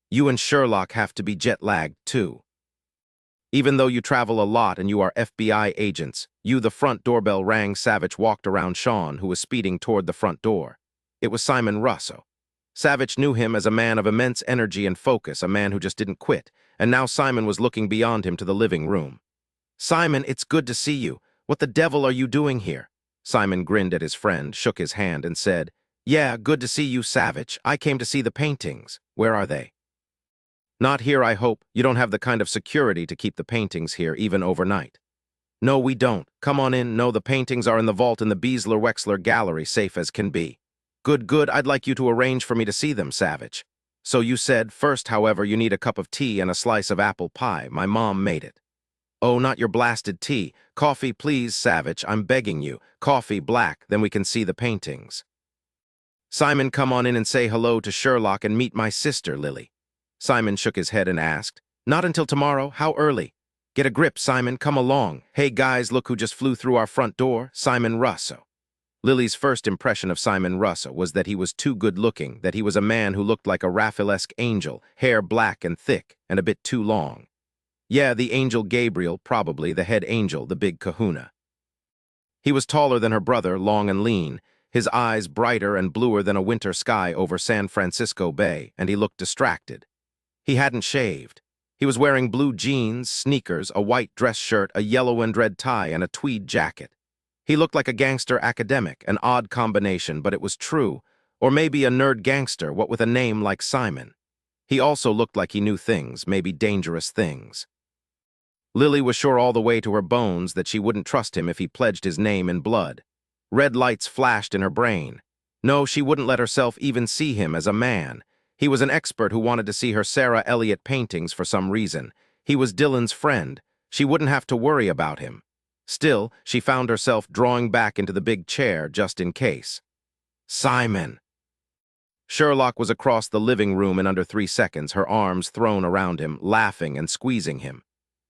You and Sherlock have to be jet-lagged, too. Even though you travel a lot and you are FBI agents, the front doorbell rang. Savich walked around Sean, who was speeding toward the front door. It was Simon Russo. Savich knew him as a man of immense energy and focus, a man who just didn't quit, and now Simon was looking beyond him to the living room. Simon, it's good to see you. What the devil are you doing here? Simon grinned at his friend, shook his hand, and said, Yeah, good to see you, Savich. I came to see the paintings. Where are they? Not here, I hope. You don't have the kind of security to keep the paintings here, even overnight. No, we don't. Come on in. No, the paintings are in the vault in the Beesler-Wexler Gallery, safe as can be. Good. I'd like you to arrange for me to see them, Savich. So you said, first, however, you need a cup of tea and a slice of apple pie. My mom made it. Oh, not your blasted tea. Coffee, please, Savich. I'm begging you. Coffee, black, then we can see the paintings. Simon, come on in and say hello to Sherlock and meet my sister, Lily. Simon shook his head and asked, Not until tomorrow? How early? Get a grip, Simon. Come along. Hey, guys, look who just flew through our front door. Simon Russo. Lily's first impression of Simon Russo was that he was too good-looking, that he was a man who looked like a Raphaelesque angel, hair black and thick, and a bit too long. Yeah, the angel Gabriel, probably, the head angel, the big kahuna. He was taller than her brother, long and lean, his eyes brighter and bluer than a winter sky over San Francisco Bay, and he looked distracted. He hadn't shaved. He was wearing blue jeans, sneakers, a white dress shirt, a yellow and red tie, and a tweed jacket. He looked like a gangster academic, an odd combination, but it was true. Or maybe a nerd gangster, what with a name like Simon. He also looked like he knew things, maybe dangerous things. Lily was sure all the way to her bones that she wouldn't trust him if he pledged his name in blood. Red lights flashed in her brain. No, she wouldn't let herself even see him as a man. He was an expert who wanted to see her Sarah Elliott paintings for some reason. He was Dillon's friend. She wouldn't have to worry about him. Still, she found herself drawing back into the big chair just in case. Simon! Sherlock was across the living room in under 3 seconds, her arms thrown around him, laughing and squeezing him.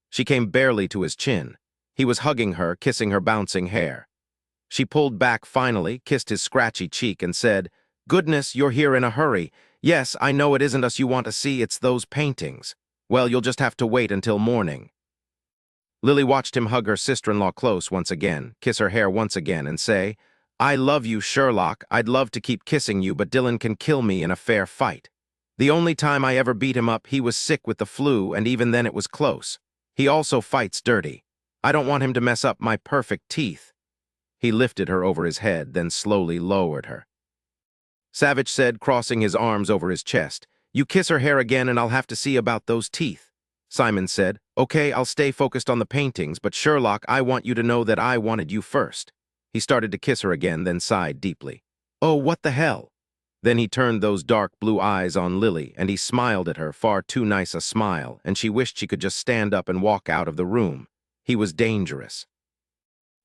She came barely to his chin. He was hugging her, kissing her bouncing hair. She pulled back finally, kissed his scratchy cheek, and said, Goodness, you're here in a hurry. Yes, I know it isn't us you want to see, it's those paintings. Well, you'll just have to wait until morning. Lily watched him hug her sister-in-law close once again, kiss her hair once again, and say, I love you, Sherlock. I'd love to keep kissing you, but Dillon can kill me in a fair fight. The only time I ever beat him up, he was sick with the flu, and even then it was close. He also fights dirty. I don't want him to mess up my perfect teeth. He lifted her over his head, then slowly lowered her. Savich said, crossing his arms over his chest, You kiss her hair again and I'll have to see about those teeth. Simon said, Okay, I'll stay focused on the paintings, but Sherlock, I want you to know that I wanted you first. He started to kiss her again, then sighed deeply. Oh, what the hell? Then he turned those dark blue eyes on Lily, and he smiled at her, far too nice a smile, and she wished she could just stand up and walk out of the room. He was dangerous.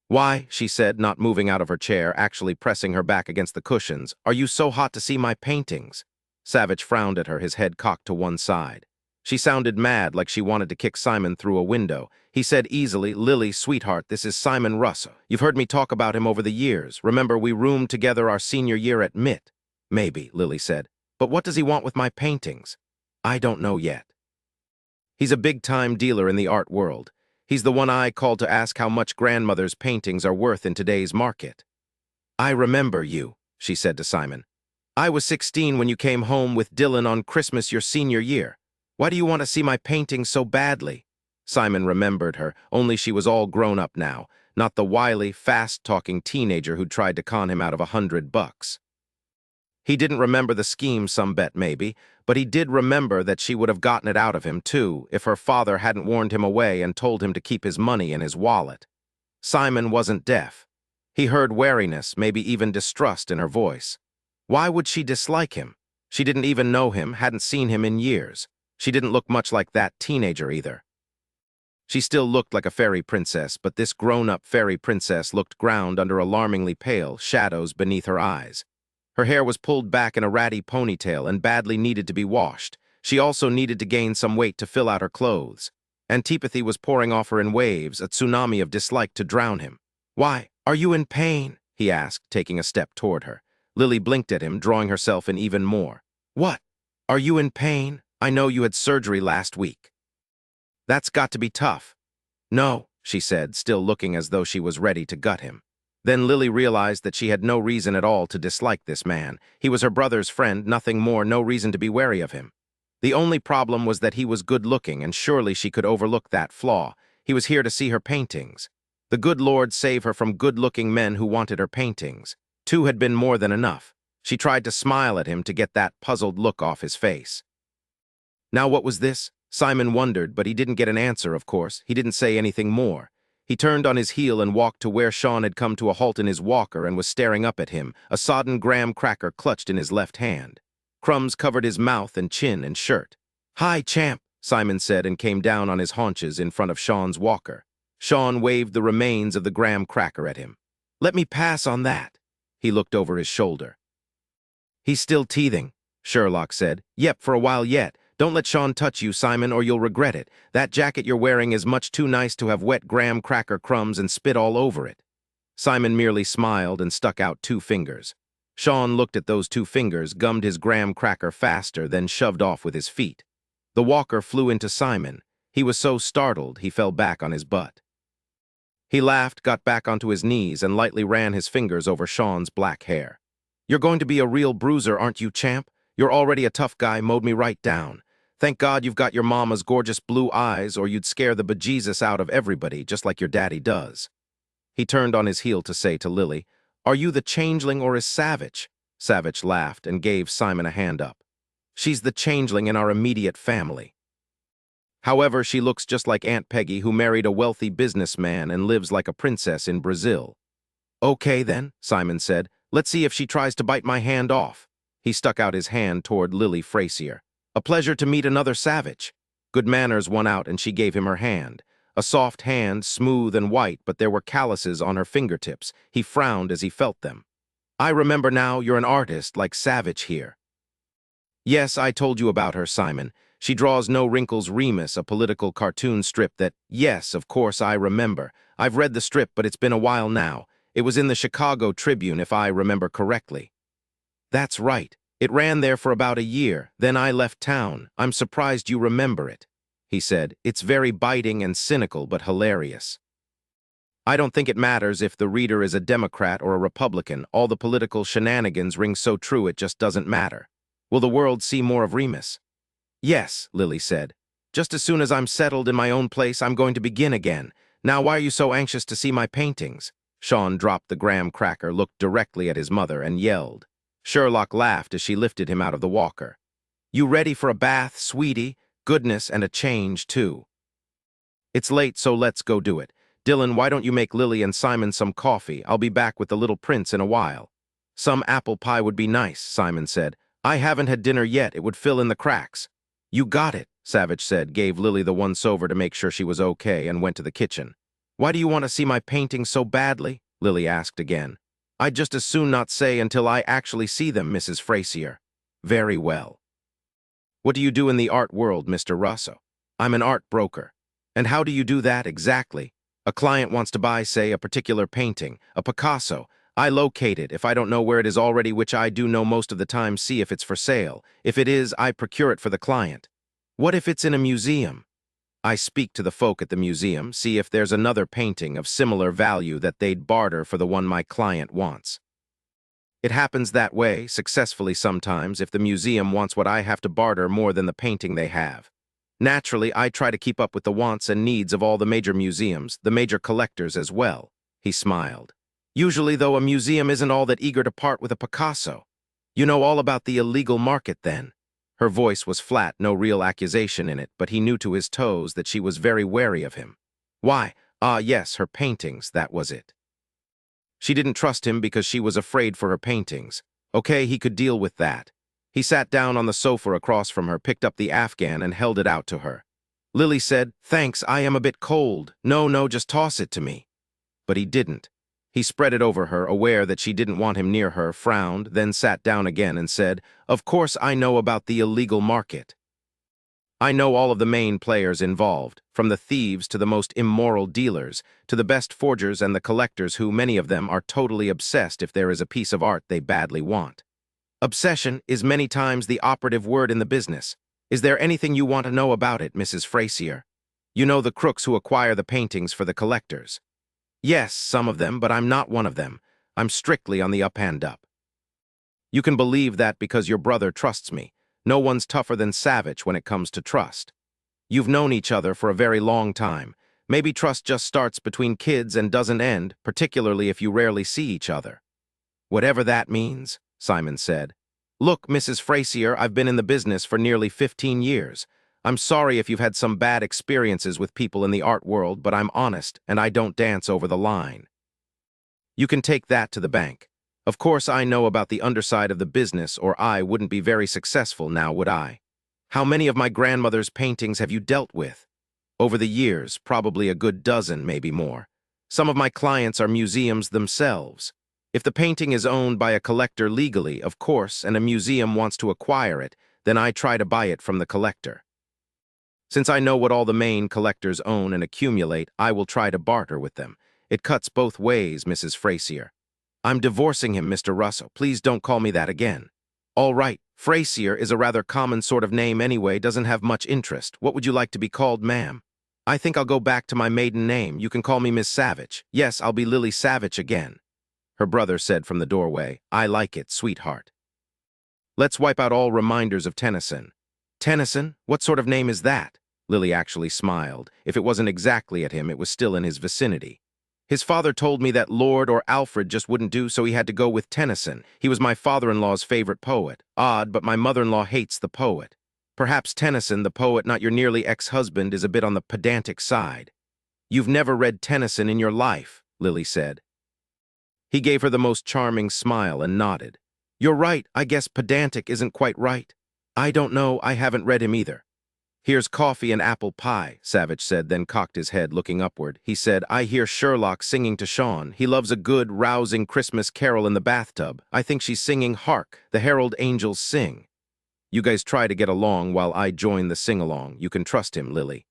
Why, she said, not moving out of her chair, actually pressing her back against the cushions, are you so hot to see my paintings? Savich frowned at her, his head cocked to one side. She sounded mad, like she wanted to kick Simon through a window. He said easily, Lily, sweetheart, this is Simon Russo. You've heard me talk about him over the years. Remember, we roomed together our senior year at MIT. Maybe, Lily said. But what does he want with my paintings? I don't know yet. He's a big-time dealer in the art world. He's the one I called to ask how much grandmother's paintings are worth in today's market. I remember you, she said to Simon. I was 16 when you came home with Dillon on Christmas your senior year. Why do you want to see my paintings so badly? Simon remembered her, only she was all grown up now, not the wily, fast-talking teenager who'd tried to con him out of $100. He didn't remember the scheme, some bet maybe, but he did remember that she would have gotten it out of him, too, if her father hadn't warned him away and told him to keep his money in his wallet. Simon wasn't deaf. He heard wariness, maybe even distrust in her voice. Why would she dislike him? She didn't even know him, hadn't seen him in years. She didn't look much like that teenager either. She still looked like a fairy princess, but this grown-up fairy princess looked ground under alarmingly pale shadows beneath her eyes. Her hair was pulled back in a ratty ponytail and badly needed to be washed. She also needed to gain some weight to fill out her clothes. Antipathy was pouring off her in waves, a tsunami of dislike to drown him. Why, are you in pain? He asked, taking a step toward her. Lily blinked at him, drawing herself in even more. What? Are you in pain? I know you had surgery last week. That's got to be tough. No, she said, still looking as though she was ready to gut him. Then Lily realized that she had no reason at all to dislike this man. He was her brother's friend, nothing more, no reason to be wary of him. The only problem was that he was good-looking, and surely she could overlook that flaw. He was here to see her paintings. The good Lord save her from good-looking men who wanted her paintings. 2 had been more than enough. She tried to smile at him to get that puzzled look off his face. Now what was this? Simon wondered, but he didn't get an answer, of course. He didn't say anything more. He turned on his heel and walked to where Sean had come to a halt in his walker and was staring up at him, a sodden graham cracker clutched in his left hand. Crumbs covered his mouth and chin and shirt. Hi, champ, Simon said and came down on his haunches in front of Sean's walker. Sean waved the remains of the graham cracker at him. Let me pass on that. He looked over his shoulder. He's still teething, Sherlock said. Yep, for a while yet. Don't let Sean touch you, Simon, or you'll regret it. That jacket you're wearing is much too nice to have wet graham cracker crumbs and spit all over it. Simon merely smiled and stuck out 2 fingers. Sean looked at those 2 fingers, gummed his graham cracker faster, then shoved off with his feet. The walker flew into Simon. He was so startled he fell back on his butt. He laughed, got back onto his knees, and lightly ran his fingers over Sean's black hair. You're going to be a real bruiser, aren't you, champ? You're already a tough guy, mowed me right down. Thank God you've got your mama's gorgeous blue eyes, or you'd scare the bejesus out of everybody, just like your daddy does. He turned on his heel to say to Lily, Are you the changeling or is Savich? Savich laughed and gave Simon a hand up. She's the changeling in our immediate family. However, she looks just like Aunt Peggy, who married a wealthy businessman and lives like a princess in Brazil. Okay then, Simon said. Let's see if she tries to bite my hand off. He stuck out his hand toward Lily Frazier. A pleasure to meet another Savich. Good manners won out and she gave him her hand. A soft hand, smooth and white, but there were calluses on her fingertips. He frowned as he felt them. I remember now, you're an artist like Savich here. Yes, I told you about her, Simon. She draws No Wrinkles Remus, a political cartoon strip that, yes, of course I remember. I've read the strip, but it's been a while now. It was in the Chicago Tribune, if I remember correctly. That's right. It ran there for about a year. Then I left town. I'm surprised you remember it, he said. It's very biting and cynical, but hilarious. I don't think it matters if the reader is a Democrat or a Republican. All the political shenanigans ring so true it just doesn't matter. Will the world see more of Remus? Yes, Lily said. Just as soon as I'm settled in my own place, I'm going to begin again. Now, why are you so anxious to see my paintings? Sean dropped the graham cracker, looked directly at his mother, and yelled. Sherlock laughed as she lifted him out of the walker. You ready for a bath, sweetie? Goodness, and a change, too. It's late, so let's go do it. Dillon, why don't you make Lily and Simon some coffee? I'll be back with the little prince in a while. Some apple pie would be nice, Simon said. I haven't had dinner yet. It would fill in the cracks. You got it, Savich said, gave Lily the once-over to make sure she was okay, and went to the kitchen. Why do you want to see my paintings so badly? Lily asked again. I'd just as soon not say until I actually see them, Mrs. Frazier. Very well. What do you do in the art world, Mr. Russo? I'm an art broker. And how do you do that exactly? A client wants to buy, say, a particular painting, a Picasso. I locate it. If I don't know where it is already, which I do know most of the time, see if it's for sale. If it is, I procure it for the client. What if it's in a museum? I speak to the folk at the museum, see if there's another painting of similar value that they'd barter for the one my client wants. It happens that way, successfully sometimes, if the museum wants what I have to barter more than the painting they have. Naturally, I try to keep up with the wants and needs of all the major museums, the major collectors as well. He smiled. Usually, though, a museum isn't all that eager to part with a Picasso. You know all about the illegal market, then. Her voice was flat, no real accusation in it, but he knew to his toes that she was very wary of him. Why? Ah, yes, her paintings, that was it. She didn't trust him because she was afraid for her paintings. Okay, he could deal with that. He sat down on the sofa across from her, picked up the Afghan, and held it out to her. Lily said, Thanks, I am a bit cold. No, just toss it to me. But he didn't. He spread it over her, aware that she didn't want him near her, frowned, then sat down again and said, Of course I know about the illegal market. I know all of the main players involved, from the thieves to the most immoral dealers, to the best forgers and the collectors who, many of them, are totally obsessed if there is a piece of art they badly want. Obsession is many times the operative word in the business. Is there anything you want to know about it, Mrs. Frazier? You know the crooks who acquire the paintings for the collectors. Yes, some of them, but I'm not one of them. I'm strictly on the up and up. You can believe that because your brother trusts me. No one's tougher than Savich when it comes to trust. You've known each other for a very long time. Maybe trust just starts between kids and doesn't end, particularly if you rarely see each other. Whatever that means, Simon said. Look, Mrs. Frazier, I've been in the business for nearly 15 years. I'm sorry if you've had some bad experiences with people in the art world, but I'm honest, and I don't dance over the line. You can take that to the bank. Of course, I know about the underside of the business, or I wouldn't be very successful now, would I? How many of my grandmother's paintings have you dealt with? Over the years, probably a good dozen, maybe more. Some of my clients are museums themselves. If the painting is owned by a collector legally, of course, and a museum wants to acquire it, then I try to buy it from the collector. Since I know what all the main collectors own and accumulate, I will try to barter with them. It cuts both ways, Mrs. Frazier. I'm divorcing him, Mr. Russo. Please don't call me that again. All right, Frazier is a rather common sort of name anyway, doesn't have much interest. What would you like to be called, ma'am? I think I'll go back to my maiden name. You can call me Miss Savich. Yes, I'll be Lily Savich again. Her brother said from the doorway, I like it, sweetheart. Let's wipe out all reminders of Tennyson. Tennyson? What sort of name is that? Lily actually smiled. If it wasn't exactly at him, it was still in his vicinity. His father told me that Lord or Alfred just wouldn't do, so he had to go with Tennyson. He was my father-in-law's favorite poet. Odd, but my mother-in-law hates the poet. Perhaps Tennyson, the poet, not your nearly ex-husband, is a bit on the pedantic side. You've never read Tennyson in your life, Lily said. He gave her the most charming smile and nodded. You're right, I guess pedantic isn't quite right. I don't know, I haven't read him either. Here's coffee and apple pie, Savich said, then cocked his head, looking upward. He said, I hear Sherlock singing to Sean. He loves a good, rousing Christmas carol in the bathtub. I think she's singing Hark, the Herald Angels Sing. You guys try to get along while I join the sing-along. You can trust him, Lily.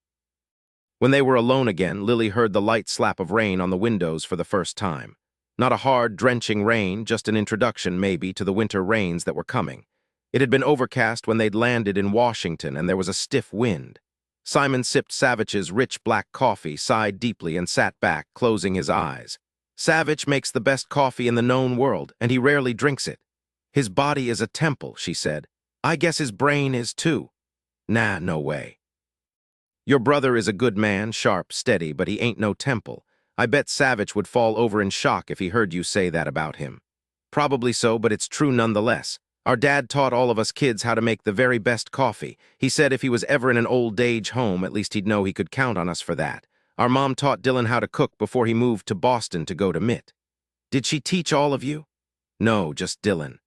When they were alone again, Lily heard the light slap of rain on the windows for the first time. Not a hard, drenching rain, just an introduction, maybe, to the winter rains that were coming. It had been overcast when they'd landed in Washington, and there was a stiff wind. Simon sipped Savich's rich black coffee, sighed deeply, and sat back, closing his eyes. Savich makes the best coffee in the known world, and he rarely drinks it. His body is a temple, she said. I guess his brain is too. Nah, no way. Your brother is a good man, sharp, steady, but he ain't no temple. I bet Savich would fall over in shock if he heard you say that about him. Probably so, but it's true nonetheless. Our dad taught all of us kids how to make the very best coffee. He said if he was ever in an old-age home, at least he'd know he could count on us for that. Our mom taught Dillon how to cook before he moved to Boston to go to MIT. Did she teach all of you? No, just Dillon.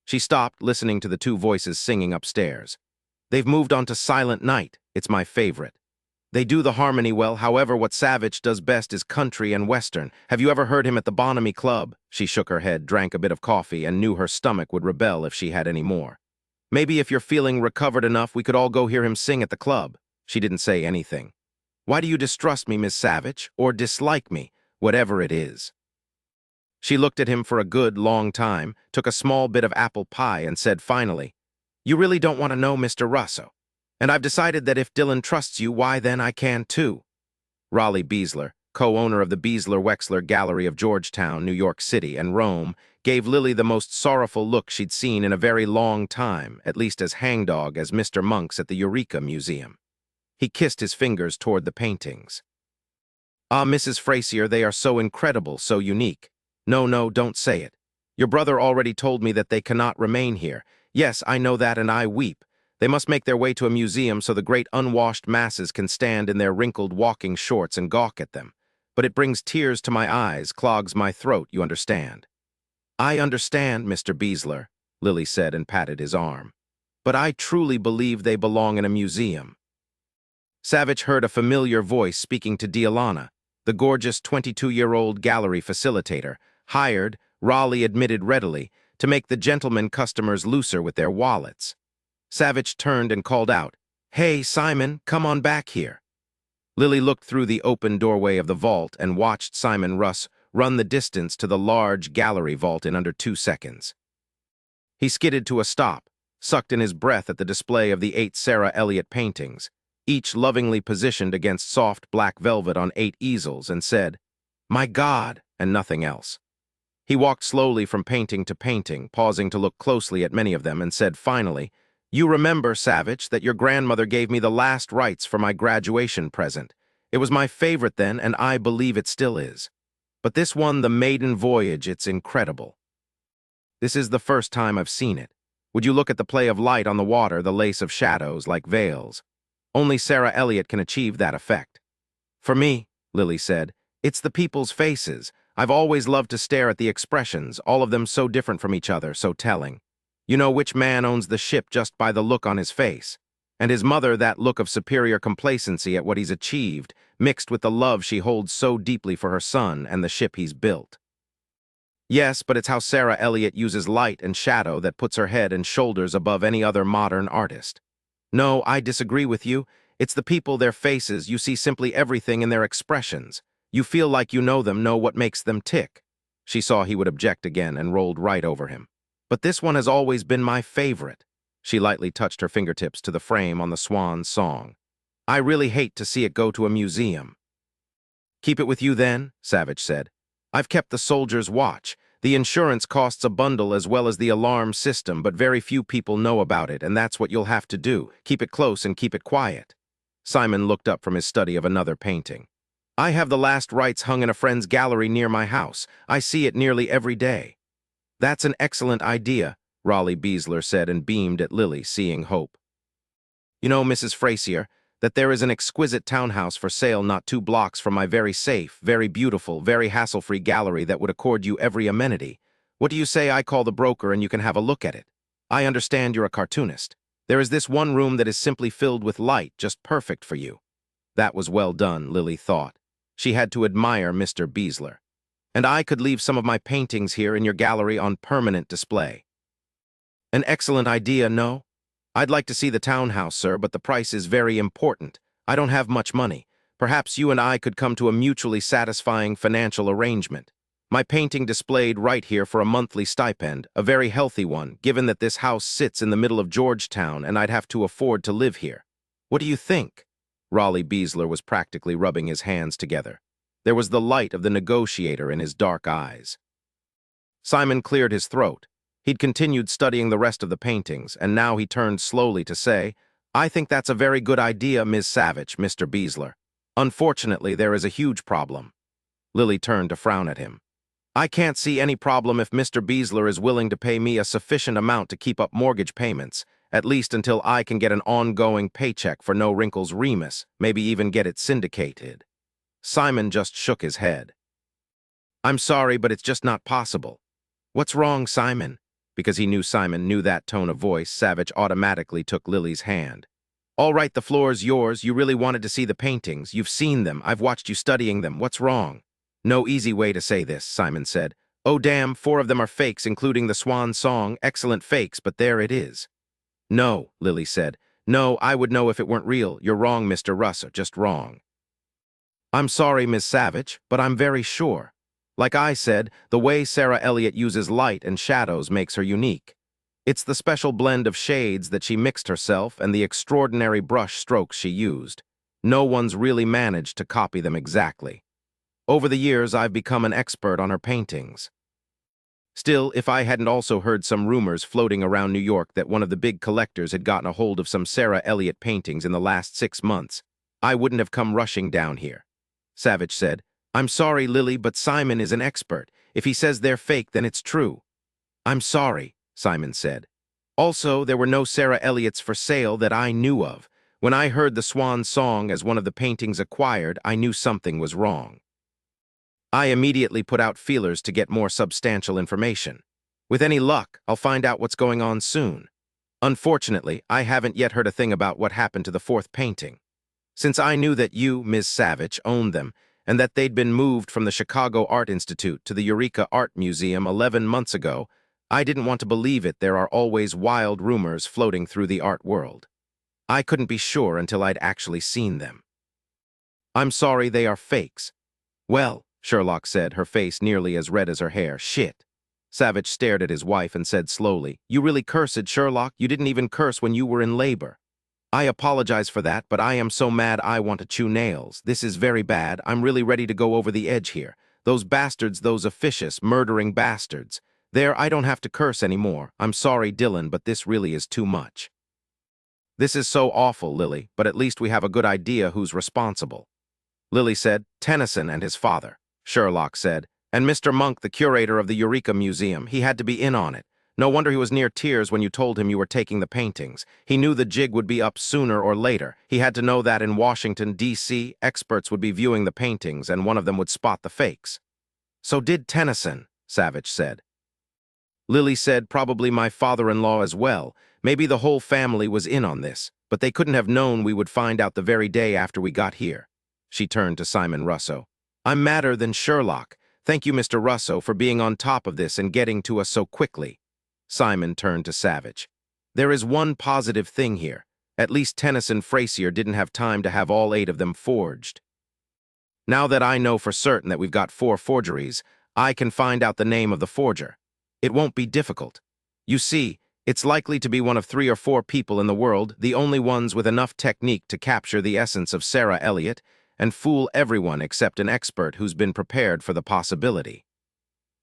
She stopped, listening to the two voices singing upstairs. They've moved on to Silent Night. It's my favorite. They do the harmony well, however, what Savich does best is country and western. Have you ever heard him at the Bonamy Club? She shook her head, drank a bit of coffee, and knew her stomach would rebel if she had any more. Maybe if you're feeling recovered enough, we could all go hear him sing at the club. She didn't say anything. Why do you distrust me, Miss Savich, or dislike me, whatever it is? She looked at him for a good, long time, took a small bit of apple pie, and said finally, You really don't want to know, Mr. Russo. And I've decided that if Dillon trusts you, why then I can too. Raleigh Beasler, co-owner of the Beasler-Wexler Gallery of Georgetown, New York City, and Rome, gave Lily the most sorrowful look she'd seen in a very long time, at least as hangdog as Mr. Monk's at the Eureka Museum. He kissed his fingers toward the paintings. Ah, Mrs. Frazier, they are so incredible, so unique. No, don't say it. Your brother already told me that they cannot remain here. Yes, I know that, and I weep. They must make their way to a museum so the great unwashed masses can stand in their wrinkled walking shorts and gawk at them. But it brings tears to my eyes, clogs my throat, you understand. I understand, Mr. Beasler, Lily said and patted his arm. But I truly believe they belong in a museum. Savich heard a familiar voice speaking to Dialana, the gorgeous 22-year-old gallery facilitator, hired, Raleigh admitted readily, to make the gentlemen customers looser with their wallets. Savich turned and called out, "Hey, Simon, come on back here." Lily looked through the open doorway of the vault and watched Simon Russ run the distance to the large gallery vault in under 2 seconds. He skidded to a stop, sucked in his breath at the display of the 8 Sarah Elliott paintings, each lovingly positioned against soft black velvet on 8 easels, and said, "My God," and nothing else. He walked slowly from painting to painting, pausing to look closely at many of them, and said finally, "You remember, Savich, that your grandmother gave me the last rites for my graduation present. It was my favorite then, and I believe it still is. But this one, the maiden voyage, it's incredible. This is the first time I've seen it. Would you look at the play of light on the water, the lace of shadows like veils? Only Sarah Elliott can achieve that effect." "For me," Lily said, "it's the people's faces. I've always loved to stare at the expressions, all of them so different from each other, so telling. You know which man owns the ship just by the look on his face. And his mother, that look of superior complacency at what he's achieved, mixed with the love she holds so deeply for her son and the ship he's built. Yes, but it's how Sarah Elliott uses light and shadow that puts her head and shoulders above any other modern artist. No, I disagree with you. It's the people, their faces. You see simply everything in their expressions. You feel like you know them, know what makes them tick." She saw he would object again and rolled right over him. "But this one has always been my favorite." She lightly touched her fingertips to the frame on the swan's song. "I really hate to see it go to a museum." "Keep it with you then," Savich said. "I've kept the soldier's watch. The insurance costs a bundle as well as the alarm system, but very few people know about it, and that's what you'll have to do. Keep it close and keep it quiet." Simon looked up from his study of another painting. "I have the last rites hung in a friend's gallery near my house. I see it nearly every day." "That's an excellent idea," Raleigh Beasler said and beamed at Lily, seeing hope. "You know, Mrs. Frazier, that there is an exquisite townhouse for sale not 2 blocks from my very safe, very beautiful, very hassle-free gallery that would accord you every amenity. What do you say I call the broker and you can have a look at it? I understand you're a cartoonist. There is this one room that is simply filled with light, just perfect for you." That was well done, Lily thought. She had to admire Mr. Beasler. "And I could leave some of my paintings here in your gallery on permanent display." "An excellent idea, no? I'd like to see the townhouse, sir, but the price is very important. I don't have much money. Perhaps you and I could come to a mutually satisfying financial arrangement. My painting displayed right here for a monthly stipend, a very healthy one, given that this house sits in the middle of Georgetown and I'd have to afford to live here. What do you think?" Raleigh Beasler was practically rubbing his hands together. There was the light of the negotiator in his dark eyes. Simon cleared his throat. He'd continued studying the rest of the paintings, and now he turned slowly to say, "I think that's a very good idea, Ms. Savich, Mr. Beasler. Unfortunately, there is a huge problem." Lily turned to frown at him. "I can't see any problem if Mr. Beasler is willing to pay me a sufficient amount to keep up mortgage payments, at least until I can get an ongoing paycheck for No Wrinkles Remus, maybe even get it syndicated." Simon just shook his head. "I'm sorry, but it's just not possible." "What's wrong, Simon?" Because he knew Simon knew that tone of voice, Savich automatically took Lily's hand. "All right, the floor's yours. You really wanted to see the paintings. You've seen them. I've watched you studying them. What's wrong?" "No easy way to say this," Simon said. "Oh, damn, 4 of them are fakes, including the swan song. Excellent fakes, but there it is." "No," Lily said. "No, I would know if it weren't real. You're wrong, Mr. Russo, just wrong." "I'm sorry, Miss Savich, but I'm very sure. Like I said, the way Sarah Elliott uses light and shadows makes her unique. It's the special blend of shades that she mixed herself and the extraordinary brush strokes she used. No one's really managed to copy them exactly. Over the years, I've become an expert on her paintings. Still, if I hadn't also heard some rumors floating around New York that one of the big collectors had gotten a hold of some Sarah Elliott paintings in the last 6 months, I wouldn't have come rushing down here." Savich said, "I'm sorry, Lily, but Simon is an expert. If he says they're fake, then it's true." "I'm sorry," Simon said. "Also, there were no Sarah Elliotts for sale that I knew of. When I heard the Swan Song as one of the paintings acquired, I knew something was wrong. I immediately put out feelers to get more substantial information. With any luck, I'll find out what's going on soon. Unfortunately, I haven't yet heard a thing about what happened to the 4th painting. Since I knew that you, Ms. Savich, owned them, and that they'd been moved from the Chicago Art Institute to the Eureka Art Museum 11 months ago, I didn't want to believe it. There are always wild rumors floating through the art world." I couldn't be sure until I'd actually seen them. I'm sorry, they are fakes. Well, Sherlock said, her face nearly as red as her hair. Shit. Savich stared at his wife and said slowly, You really cursed, Sherlock. You didn't even curse when you were in labor. I apologize for that, but I am so mad I want to chew nails. This is very bad. I'm really ready to go over the edge here. Those bastards, those officious, murdering bastards. There, I don't have to curse anymore. I'm sorry, Dillon, but this really is too much. This is so awful, Lily, but at least we have a good idea who's responsible. Lily said, Tennyson and his father. Sherlock said, and Mr. Monk, the curator of the Eureka Museum. He had to be in on it. No wonder he was near tears when you told him you were taking the paintings. He knew the jig would be up sooner or later. He had to know that in Washington, D.C., experts would be viewing the paintings and one of them would spot the fakes. So did Tennyson, Savich said. Lily said, probably my father-in-law as well. Maybe the whole family was in on this, but they couldn't have known we would find out the very day after we got here. She turned to Simon Russo. I'm madder than Sherlock. Thank you, Mr. Russo, for being on top of this and getting to us so quickly. Simon turned to Savich. There is one positive thing here. At least Tennyson Frazier didn't have time to have all 8 of them forged. Now that I know for certain that we've got 4 forgeries, I can find out the name of the forger. It won't be difficult. You see, it's likely to be one of 3 or 4 people in the world, the only ones with enough technique to capture the essence of Sarah Elliott and fool everyone except an expert who's been prepared for the possibility.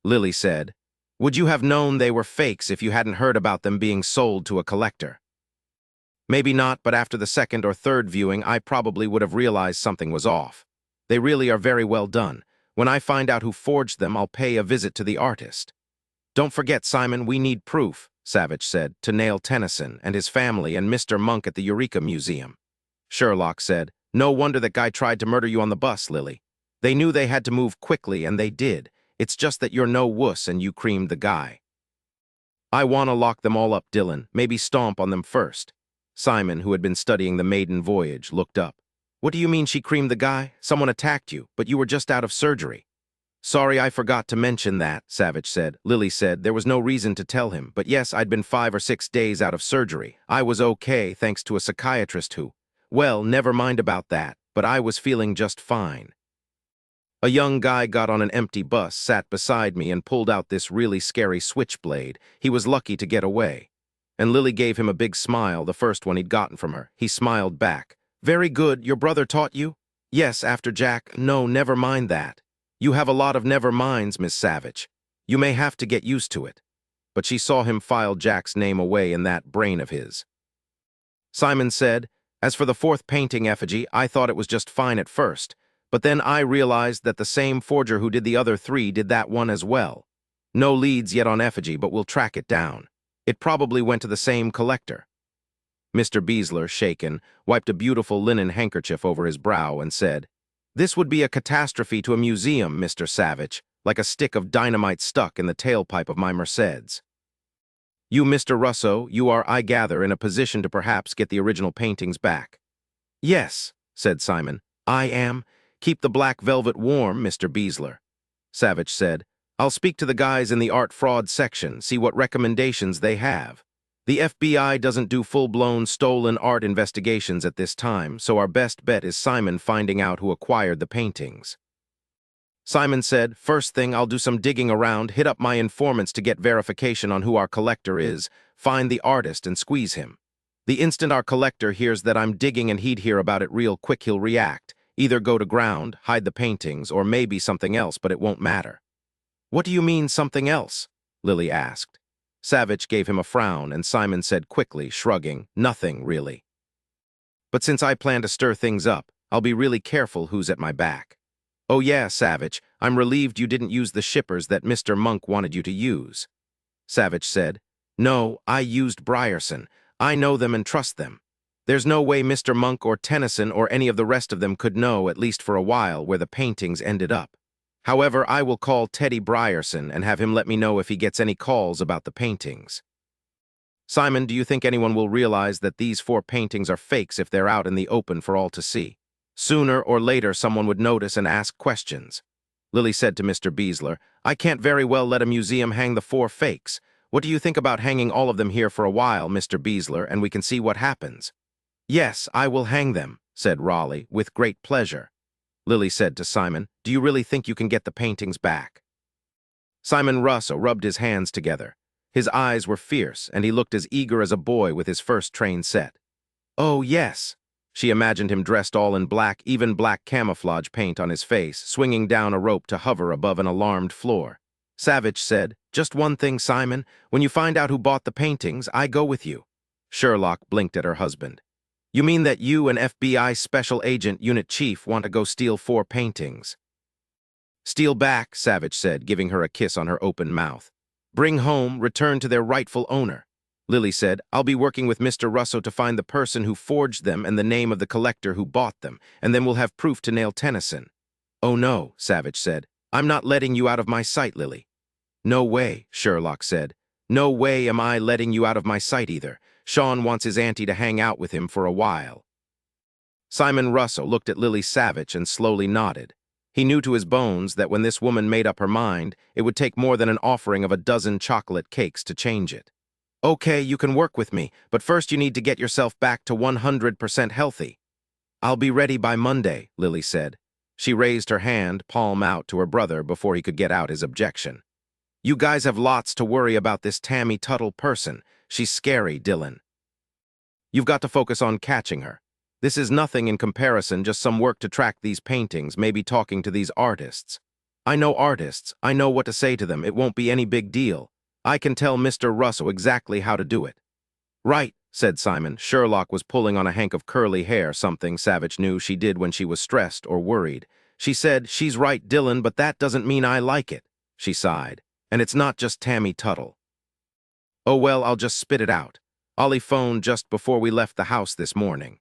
Lily said, Would you have known they were fakes if you hadn't heard about them being sold to a collector? Maybe not, but after the 2nd or 3rd viewing, I probably would have realized something was off. They really are very well done. When I find out who forged them, I'll pay a visit to the artist. Don't forget, Simon, we need proof, Savich said, to nail Tennyson and his family and Mr. Monk at the Eureka Museum. Sherlock said, No wonder that guy tried to murder you on the bus, Lily. They knew they had to move quickly, and they did. It's just that you're no wuss and you creamed the guy. I want to lock them all up, Dillon. Maybe stomp on them first. Simon, who had been studying the maiden voyage, looked up. What do you mean she creamed the guy? Someone attacked you, but you were just out of surgery. Sorry, I forgot to mention that, Savich said. Lily said there was no reason to tell him, but yes, I'd been 5 or 6 days out of surgery. I was okay, thanks to a psychiatrist who... Well, never mind about that, but I was feeling just fine. A young guy got on an empty bus, sat beside me, and pulled out this really scary switchblade. He was lucky to get away. And Lily gave him a big smile, the first one he'd gotten from her. He smiled back. Very good, your brother taught you? Yes, after Jack. No, never mind that. You have a lot of never minds, Miss Savich. You may have to get used to it. But she saw him file Jack's name away in that brain of his. Simon said, As for the 4th painting effigy, I thought it was just fine at first, but then I realized that the same forger who did the other 3 did that one as well. No leads yet on effigy, but we'll track it down. It probably went to the same collector. Mr. Beesler, shaken, wiped a beautiful linen handkerchief over his brow and said, This would be a catastrophe to a museum, Mr. Savich, like a stick of dynamite stuck in the tailpipe of my Mercedes. You, Mr. Russo, you are, I gather, in a position to perhaps get the original paintings back. Yes, said Simon, I am. Keep the black velvet warm, Mr. Beesler. Savich said, I'll speak to the guys in the art fraud section, see what recommendations they have. The FBI doesn't do full-blown stolen art investigations at this time, so our best bet is Simon finding out who acquired the paintings. Simon said, First thing, I'll do some digging around, hit up my informants to get verification on who our collector is, find the artist and squeeze him. The instant our collector hears that I'm digging and he'd hear about it real quick, he'll react, either go to ground, hide the paintings, or maybe something else, but it won't matter. What do you mean, something else? Lily asked. Savich gave him a frown, and Simon said quickly, shrugging, Nothing, really. But since I plan to stir things up, I'll be really careful who's at my back. Oh yeah, Savich, I'm relieved you didn't use the shippers that Mr. Monk wanted you to use. Savich said, No, I used Brierson. I know them and trust them. There's no way Mr. Monk or Tennyson or any of the rest of them could know, at least for a while, where the paintings ended up. However, I will call Teddy Brierson and have him let me know if he gets any calls about the paintings. Simon, do you think anyone will realize that these 4 paintings are fakes if they're out in the open for all to see? Sooner or later, someone would notice and ask questions. Lily said to Mr. Beesler, I can't very well let a museum hang the 4 fakes. What do you think about hanging all of them here for a while, Mr. Beesler, and we can see what happens? Yes, I will hang them, said Raleigh, with great pleasure. Lily said to Simon, do you really think you can get the paintings back? Simon Russo rubbed his hands together. His eyes were fierce, and he looked as eager as a boy with his first train set. Oh, yes. She imagined him dressed all in black, even black camouflage paint on his face, swinging down a rope to hover above an alarmed floor. Savich said, just one thing, Simon. When you find out who bought the paintings, I go with you. Sherlock blinked at her husband. You mean that you and FBI Special Agent Unit Chief want to go steal 4 paintings? Steal back, Savich said, giving her a kiss on her open mouth. Bring home, return to their rightful owner. Lily said, I'll be working with Mr. Russo to find the person who forged them and the name of the collector who bought them, and then we'll have proof to nail Tennyson. Oh no, Savich said. I'm not letting you out of my sight, Lily. No way, Sherlock said. No way am I letting you out of my sight either. Sean wants his auntie to hang out with him for a while. Simon Russo looked at Lily Savich and slowly nodded. He knew to his bones that when this woman made up her mind, it would take more than an offering of a dozen chocolate cakes to change it. Okay, you can work with me, but first you need to get yourself back to 100% healthy. I'll be ready by Monday, Lily said. She raised her hand, palm out, to her brother before he could get out his objection. You guys have lots to worry about this Tammy Tuttle person. She's scary, Dillon. You've got to focus on catching her. This is nothing in comparison, just some work to track these paintings, maybe talking to these artists. I know artists. I know what to say to them. It won't be any big deal. I can tell Mr. Russo exactly how to do it. Right, said Simon. Sherlock was pulling on a hank of curly hair, something Savich knew she did when she was stressed or worried. She said, she's right, Dillon, but that doesn't mean I like it. She sighed. And it's not just Tammy Tuttle. Oh well, I'll just spit it out. Ollie phoned just before we left the house this morning.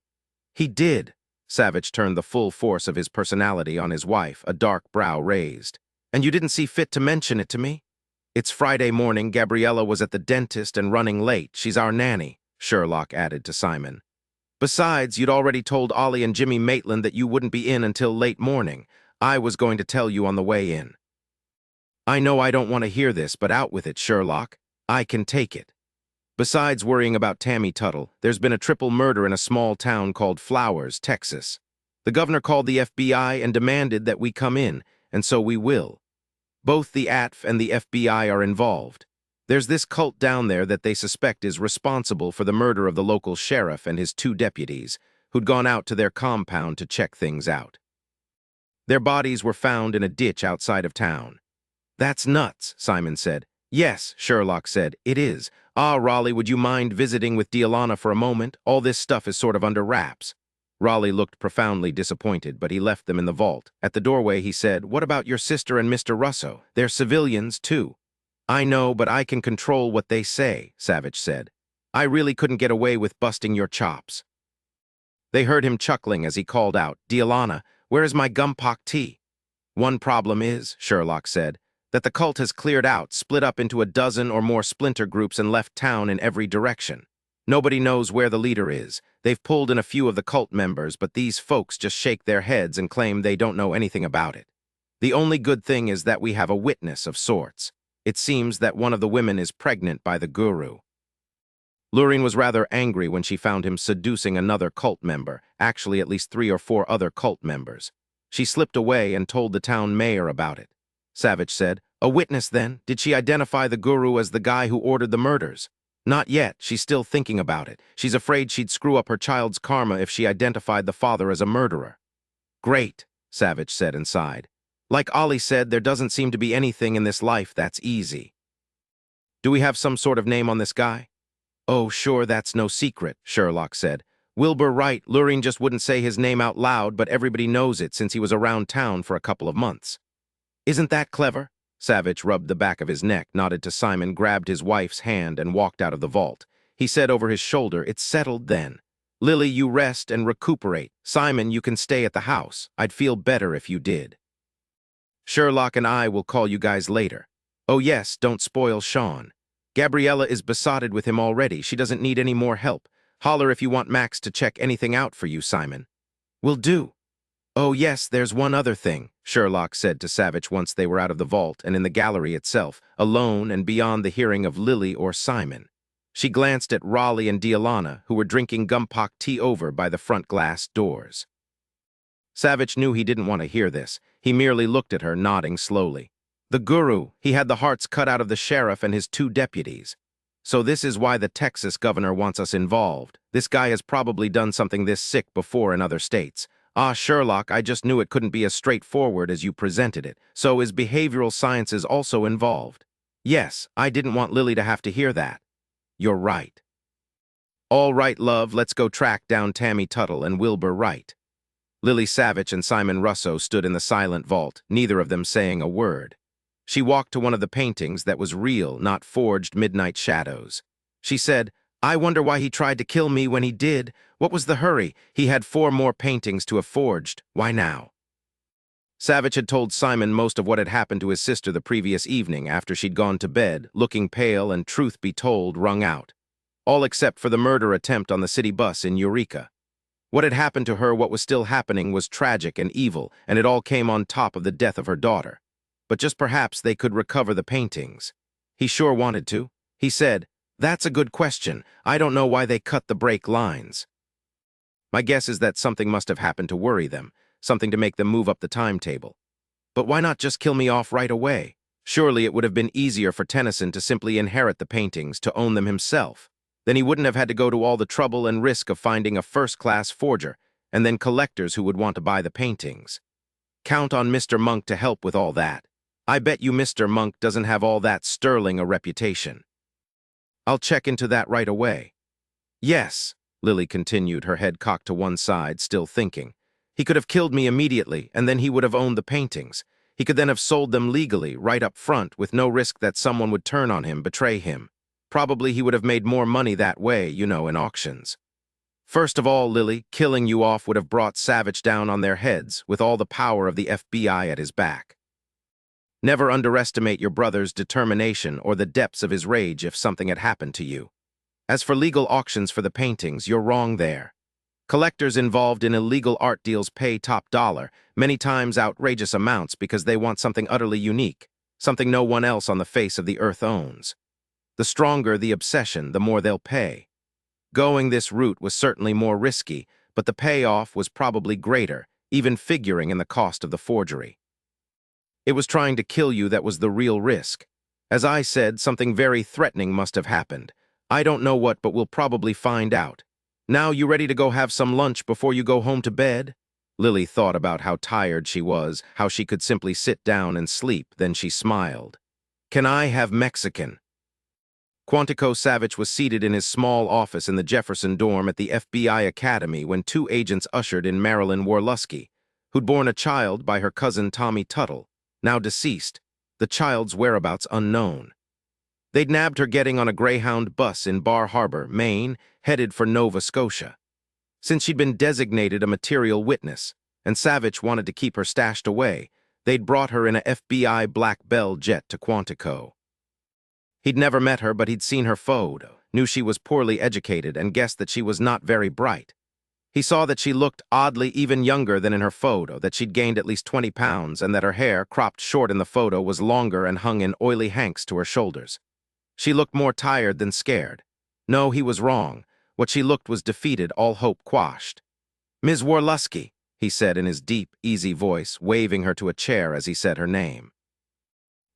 He did. Savich turned the full force of his personality on his wife, a dark brow raised. And you didn't see fit to mention it to me? It's Friday morning. Gabriella was at the dentist and running late. She's our nanny, Sherlock added to Simon. Besides, you'd already told Ollie and Jimmy Maitland that you wouldn't be in until late morning. I was going to tell you on the way in. I know I don't want to hear this, but out with it, Sherlock. I can take it. Besides worrying about Tammy Tuttle, there's been a triple murder in a small town called Flowers, Texas. The governor called the FBI and demanded that we come in, and so we will. Both the ATF and the FBI are involved. There's this cult down there that they suspect is responsible for the murder of the local sheriff and his 2 deputies, who'd gone out to their compound to check things out. Their bodies were found in a ditch outside of town. That's nuts, Simon said. Yes, Sherlock said, it is. Ah, Raleigh, would you mind visiting with Dialana for a moment? All this stuff is sort of under wraps. Raleigh looked profoundly disappointed, but he left them in the vault. At the doorway, he said, what about your sister and Mr. Russo? They're civilians, too. I know, but I can control what they say, Savich said. I really couldn't get away with busting your chops. They heard him chuckling as he called out, Dialana, where is my gumpok tea? One problem is, Sherlock said, that the cult has cleared out, split up into a dozen or more splinter groups and left town in every direction. Nobody knows where the leader is. They've pulled in a few of the cult members, but these folks just shake their heads and claim they don't know anything about it. The only good thing is that we have a witness of sorts. It seems that one of the women is pregnant by the guru. Lureen was rather angry when she found him seducing another cult member, actually at least 3 or 4 other cult members. She slipped away and told the town mayor about it. Savich said, a witness then? Did she identify the guru as the guy who ordered the murders? Not yet. She's still thinking about it. She's afraid she'd screw up her child's karma if she identified the father as a murderer. Great, Savich said and sighed. Like Ollie said, there doesn't seem to be anything in this life that's easy. Do we have some sort of name on this guy? Oh, sure, that's no secret, Sherlock said. Wilbur Wright. Lureen just wouldn't say his name out loud, but everybody knows it since he was around town for a couple of months. Isn't that clever? Savich rubbed the back of his neck, nodded to Simon, grabbed his wife's hand, and walked out of the vault. He said over his shoulder, it's settled then. Lily, you rest and recuperate. Simon, you can stay at the house. I'd feel better if you did. Sherlock and I will call you guys later. Oh yes, don't spoil Sean. Gabriella is besotted with him already. She doesn't need any more help. Holler if you want Max to check anything out for you, Simon. Will do. Oh yes, there's one other thing, Sherlock said to Savich once they were out of the vault and in the gallery itself, alone and beyond the hearing of Lily or Simon. She glanced at Raleigh and Dialana, who were drinking gumpok tea over by the front glass doors. Savich knew he didn't want to hear this. He merely looked at her, nodding slowly. The guru, he had the hearts cut out of the sheriff and his 2 deputies. So this is why the Texas governor wants us involved. This guy has probably done something this sick before in other states. Ah, Sherlock, I just knew it couldn't be as straightforward as you presented it. So is behavioral sciences also involved? Yes, I didn't want Lily to have to hear that. You're right. All right, love, let's go track down Tammy Tuttle and Wilbur Wright. Lily Savich and Simon Russo stood in the silent vault, neither of them saying a word. She walked to one of the paintings that was real, not forged midnight shadows. She said, I wonder why he tried to kill me when he did. What was the hurry? He had 4 more paintings to have forged. Why now? Savich had told Simon most of what had happened to his sister the previous evening after she'd gone to bed, looking pale and, truth be told, wrung out. All except for the murder attempt on the city bus in Eureka. What had happened to her, what was still happening, was tragic and evil, and it all came on top of the death of her daughter. But just perhaps they could recover the paintings. He sure wanted to. He said, That's a good question. I don't know why they cut the break lines. My guess is that something must have happened to worry them, something to make them move up the timetable. But why not just kill me off right away? Surely it would have been easier for Tennyson to simply inherit the paintings, to own them himself. Then he wouldn't have had to go to all the trouble and risk of finding a first-class forger, and then collectors who would want to buy the paintings. Count on Mr. Monk to help with all that. I bet you Mr. Monk doesn't have all that sterling a reputation. I'll check into that right away. Yes, Lily continued, her head cocked to one side, still thinking. He could have killed me immediately, and then he would have owned the paintings. He could then have sold them legally, right up front, with no risk that someone would turn on him, betray him. Probably he would have made more money that way, you know, in auctions. First of all, Lily, killing you off would have brought Savich down on their heads, with all the power of the FBI at his back. Never underestimate your brother's determination or the depths of his rage if something had happened to you. As for legal auctions for the paintings, you're wrong there. Collectors involved in illegal art deals pay top dollar, many times outrageous amounts, because they want something utterly unique, something no one else on the face of the earth owns. The stronger the obsession, the more they'll pay. Going this route was certainly more risky, but the payoff was probably greater, even figuring in the cost of the forgery. It was trying to kill you that was the real risk. As I said, something very threatening must have happened. I don't know what, but we'll probably find out. Now you ready to go have some lunch before you go home to bed? Lily thought about how tired she was, how she could simply sit down and sleep, then she smiled. Can I have Mexican? Quantico Savich was seated in his small office in the Jefferson dorm at the FBI Academy when 2 agents ushered in Marilyn Worlusky, who'd borne a child by her cousin Tommy Tuttle, now deceased, the child's whereabouts unknown. They'd nabbed her getting on a Greyhound bus in Bar Harbor, Maine, headed for Nova Scotia. Since she'd been designated a material witness, and Savich wanted to keep her stashed away, they'd brought her in a FBI Black Bell jet to Quantico. He'd never met her, but he'd seen her photo, knew she was poorly educated, and guessed that she was not very bright. He saw that she looked oddly even younger than in her photo, that she'd gained at least 20 pounds, and that her hair, cropped short in the photo, was longer and hung in oily hanks to her shoulders. She looked more tired than scared. No, he was wrong. What she looked was defeated, all hope quashed. Ms. Worlusky, he said in his deep, easy voice, waving her to a chair as he said her name.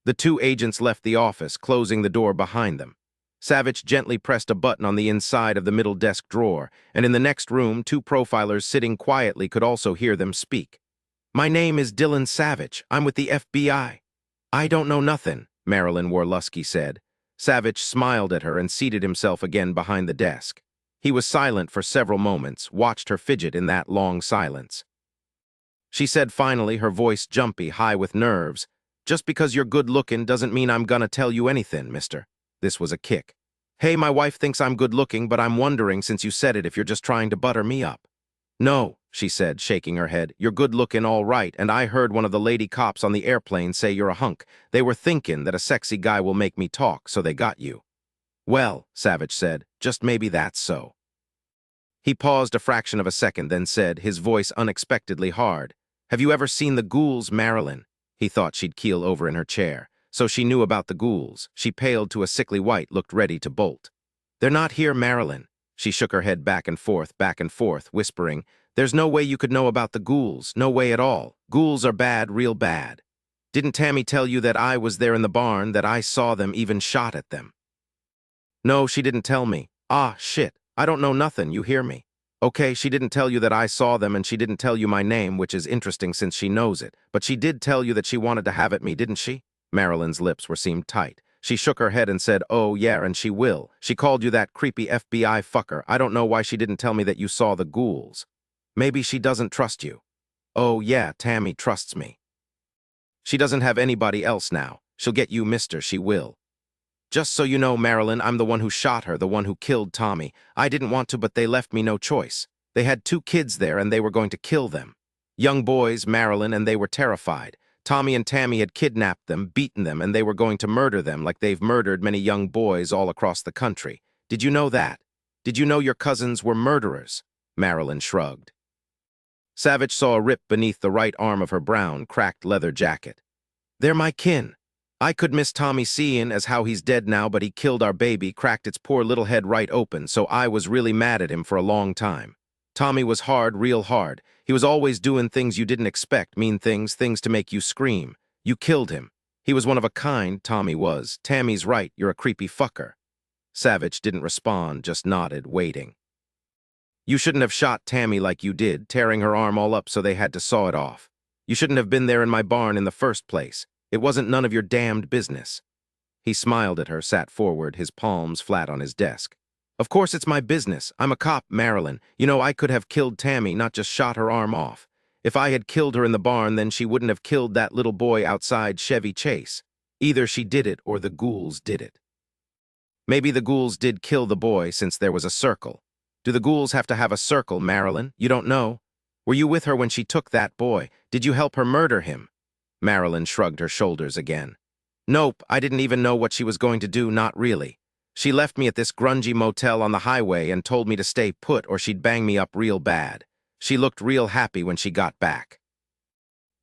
The 2 agents left the office, closing the door behind them. Savich gently pressed a button on the inside of the middle desk drawer, and in the next room, 2 profilers sitting quietly could also hear them speak. My name is Dillon Savich. I'm with the FBI. I don't know nothing, Marilyn Worlusky said. Savich smiled at her and seated himself again behind the desk. He was silent for several moments, watched her fidget in that long silence. She said finally, her voice jumpy, high with nerves, Just because you're good-looking doesn't mean I'm gonna tell you anything, mister. This was a kick. Hey, my wife thinks I'm good-looking, but I'm wondering, since you said it, if you're just trying to butter me up. No, she said, shaking her head. You're good-looking all right, and I heard one of the lady cops on the airplane say you're a hunk. They were thinking that a sexy guy will make me talk, so they got you. Well, Savich said, just maybe that's so. He paused a fraction of a second, then said, his voice unexpectedly hard, Have you ever seen the ghouls, Marilyn? He thought she'd keel over in her chair. So she knew about the ghouls. She paled to a sickly white, looked ready to bolt. They're not here, Marilyn. She shook her head back and forth, whispering, "There's no way you could know about the ghouls, no way at all. Ghouls are bad, real bad. Didn't Tammy tell you that I was there in the barn, that I saw them, even shot at them?" "No, she didn't tell me." "Ah, shit. I don't know nothing, you hear me? Okay, she didn't tell you that I saw them, and she didn't tell you my name, which is interesting since she knows it. But she did tell you that she wanted to have at me, didn't she?" Marilyn's lips seemed tight. She shook her head and said, "Oh, yeah, and she will. She called you that creepy FBI fucker. I don't know why she didn't tell me that you saw the ghouls. Maybe she doesn't trust you." "Oh, yeah, Tammy trusts me. She doesn't have anybody else now. She'll get you, mister, she will. Just so you know, Marilyn, I'm the one who shot her, the one who killed Tommy. I didn't want to, but they left me no choice. They had 2 kids there, and they were going to kill them. Young boys, Marilyn, and they were terrified. Tommy and Tammy had kidnapped them, beaten them, and they were going to murder them like they've murdered many young boys all across the country. Did you know that? Did you know your cousins were murderers?" Marilyn shrugged. Savich saw a rip beneath the right arm of her brown, cracked leather jacket. "They're my kin. I could miss Tommy seeing as how he's dead now, but he killed our baby, cracked its poor little head right open, so I was really mad at him for a long time. Tommy was hard, real hard. He was always doing things you didn't expect, mean things, things to make you scream. You killed him. He was one of a kind, Tommy was. Tammy's right, you're a creepy fucker." Savich didn't respond, just nodded, waiting. "You shouldn't have shot Tammy like you did, tearing her arm all up so they had to saw it off. You shouldn't have been there in my barn in the first place. It wasn't none of your damned business." He smiled at her, sat forward, his palms flat on his desk. "Of course it's my business. I'm a cop, Marilyn. You know, I could have killed Tammy, not just shot her arm off. If I had killed her in the barn, then she wouldn't have killed that little boy outside Chevy Chase. Either she did it or the ghouls did it. Maybe the ghouls did kill the boy since there was a circle. Do the ghouls have to have a circle, Marilyn? You don't know? Were you with her when she took that boy? Did you help her murder him?" Marilyn shrugged her shoulders again. "Nope, I didn't even know what she was going to do, not really. She left me at this grungy motel on the highway and told me to stay put or she'd bang me up real bad. She looked real happy when she got back.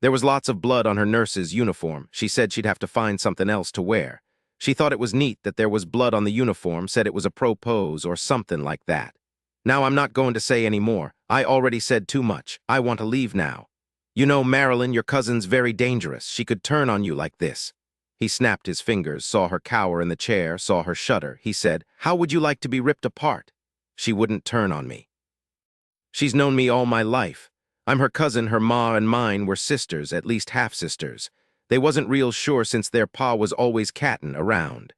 There was lots of blood on her nurse's uniform. She said she'd have to find something else to wear. She thought it was neat that there was blood on the uniform, said it was a propose or something like that. Now I'm not going to say any more. I already said too much. I want to leave now. You know, Marilyn, your cousin's very dangerous. She could turn on you like this." He snapped his fingers, saw her cower in the chair, saw her shudder. He said, "How would you like to be ripped apart?" "She wouldn't turn on me. She's known me all my life. I'm her cousin. Her ma and mine were sisters, at least half-sisters. They wasn't real sure since their pa was always cattin' around."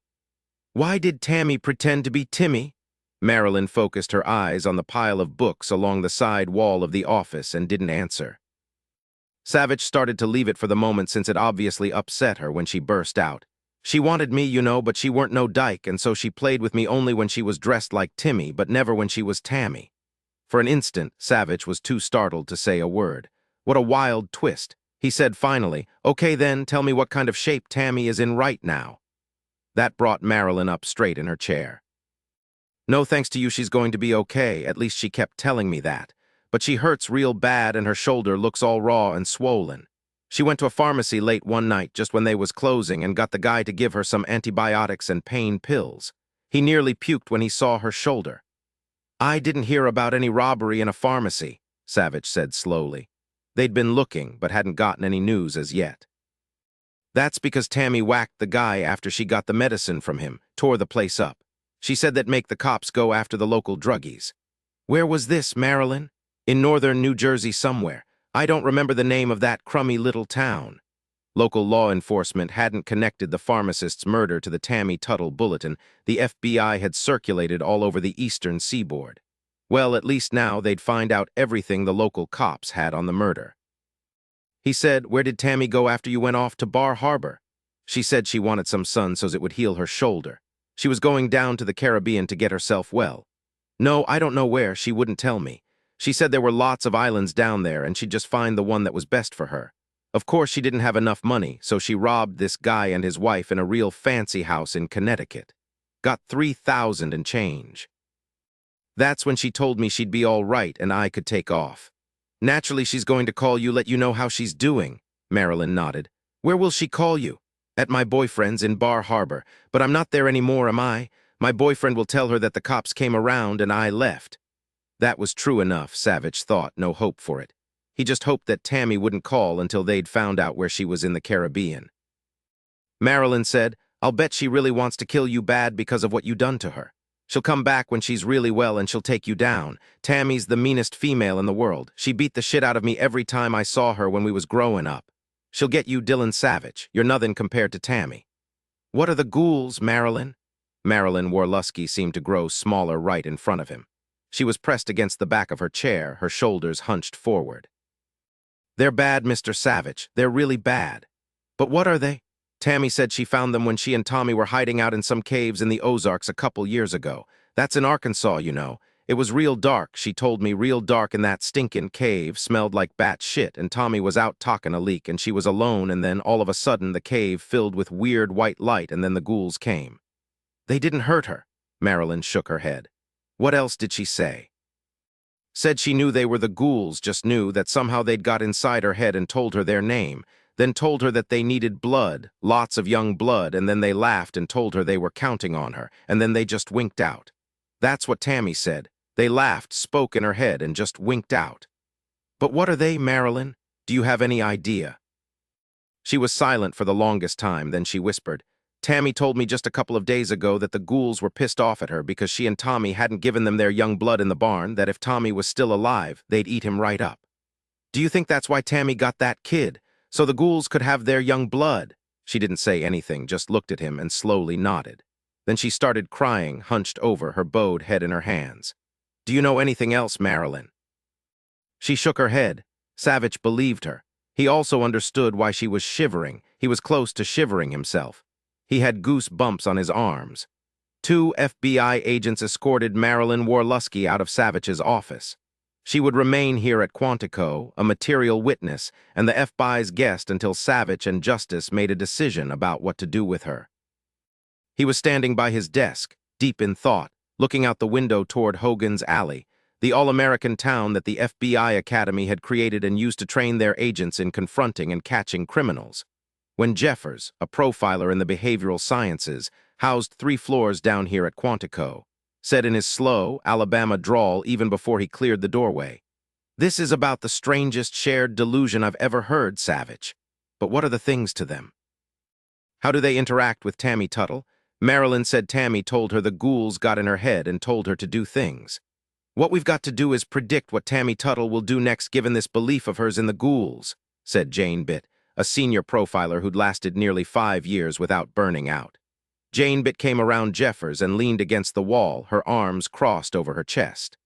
"Why did Tammy pretend to be Timmy?" Marilyn focused her eyes on the pile of books along the side wall of the office and didn't answer. Savich started to leave it for the moment since it obviously upset her when she burst out. "She wanted me, you know, but she weren't no dyke, and so she played with me only when she was dressed like Timmy, but never when she was Tammy." For an instant, Savich was too startled to say a word. What a wild twist. He said finally, "Okay then, tell me what kind of shape Tammy is in right now." That brought Marilyn up straight in her chair. "No thanks to you, she's going to be okay. At least she kept telling me that. But she hurts real bad and her shoulder looks all raw and swollen. She went to a pharmacy late one night just when they was closing and got the guy to give her some antibiotics and pain pills. He nearly puked when he saw her shoulder." "I didn't hear about any robbery in a pharmacy," Savich said slowly. They'd been looking, but hadn't gotten any news as yet. "That's because Tammy whacked the guy after she got the medicine from him, tore the place up. She said that'd make the cops go after the local druggies." "Where was this, Marilyn?" "In northern New Jersey somewhere. I don't remember the name of that crummy little town." Local law enforcement hadn't connected the pharmacist's murder to the Tammy Tuttle bulletin the FBI had circulated all over the eastern seaboard. Well, at least now they'd find out everything the local cops had on the murder. He said, "Where did Tammy go after you went off to Bar Harbor?" "She said she wanted some sun so it would heal her shoulder. She was going down to the Caribbean to get herself well." "No, I don't know where. She wouldn't tell me. She said there were lots of islands down there and she'd just find the one that was best for her. Of course, she didn't have enough money, so she robbed this guy and his wife in a real fancy house in Connecticut. Got 3,000 and change. That's when she told me she'd be all right and I could take off. Naturally, she's going to call you, let you know how she's doing." Marilyn nodded. "Where will she call you?" "At my boyfriend's in Bar Harbor, but I'm not there anymore, am I? My boyfriend will tell her that the cops came around and I left. That was true enough, Savich thought, no hope for it. He just hoped that Tammy wouldn't call until they'd found out where she was in the Caribbean. Marilyn said, I'll bet she really wants to kill you bad because of what you done to her. She'll come back when she's really well and she'll take you down. Tammy's the meanest female in the world. She beat the shit out of me every time I saw her when we was growing up. She'll get you, Dillon Savich. You're nothing compared to Tammy. What are the ghouls, Marilyn? Marilyn Warlusky seemed to grow smaller right in front of him. She was pressed against the back of her chair, her shoulders hunched forward. They're bad, Mr. Savich. They're really bad. But what are they? Tammy said she found them when she and Tommy were hiding out in some caves in the Ozarks a couple years ago. That's in Arkansas, you know. It was real dark, she told me, real dark in that stinkin' cave, smelled like bat shit, and Tommy was out talking a leak, and she was alone, and then all of a sudden the cave filled with weird white light, and then the ghouls came. They didn't hurt her. Marilyn shook her head. What else did she say? Said she knew they were the ghouls, just knew that somehow they'd got inside her head and told her their name, then told her that they needed blood, lots of young blood, and then they laughed and told her they were counting on her, and then they just winked out. That's what Tammy said. They laughed, spoke in her head, and just winked out. But what are they, Marilyn? Do you have any idea? She was silent for the longest time, then she whispered, Tammy told me just a couple of days ago that the ghouls were pissed off at her because she and Tommy hadn't given them their young blood in the barn, that if Tommy was still alive, they'd eat him right up. Do you think that's why Tammy got that kid? So the ghouls could have their young blood? She didn't say anything, just looked at him and slowly nodded. Then she started crying, hunched over, her bowed head in her hands. Do you know anything else, Marilyn? She shook her head. Savich believed her. He also understood why she was shivering. He was close to shivering himself. He had goose bumps on his arms. 2 FBI agents escorted Marilyn Warlusky out of Savich's office. She would remain here at Quantico, a material witness, and the FBI's guest until Savich and Justice made a decision about what to do with her. He was standing by his desk, deep in thought, looking out the window toward Hogan's Alley, the all-American town that the FBI Academy had created and used to train their agents in confronting and catching criminals. When Jeffers, a profiler in the behavioral sciences, housed 3 floors down here at Quantico, said in his slow, Alabama drawl even before he cleared the doorway, "This is about the strangest shared delusion I've ever heard, Savich. But what are the things to them? How do they interact with Tammy Tuttle? Marilyn said Tammy told her the ghouls got in her head and told her to do things. What we've got to do is predict what Tammy Tuttle will do next given this belief of hers in the ghouls," said Jane Bitt, a senior profiler who'd lasted nearly 5 years without burning out. Jane Bitt came around Jeffers and leaned against the wall, her arms crossed over her chest.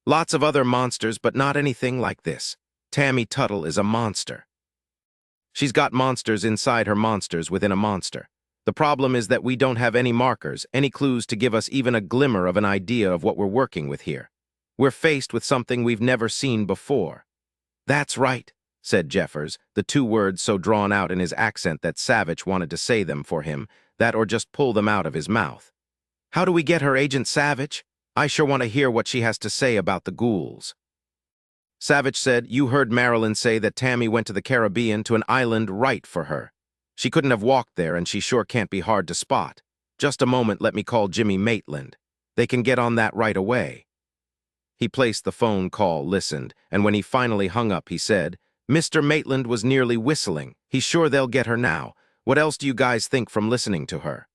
Lots of other monsters, but not anything like this. Tammy Tuttle is a monster. She's got monsters inside her monsters within a monster. The problem is that we don't have any markers, any clues to give us even a glimmer of an idea of what we're working with here. We're faced with something we've never seen before. That's right, said Jeffers, the 2 words so drawn out in his accent that Savich wanted to say them for him, that or just pull them out of his mouth. How do we get her, Agent Savich? I sure want to hear what she has to say about the ghouls. Savich said, you heard Marilyn say that Tammy went to the Caribbean to an island right for her. She couldn't have walked there, and she sure can't be hard to spot. Just a moment, let me call Jimmy Maitland. They can get on that right away. He placed the phone call, listened, and when he finally hung up, he said, Mr. Maitland was nearly whistling. He's sure they'll get her now. What else do you guys think from listening to her?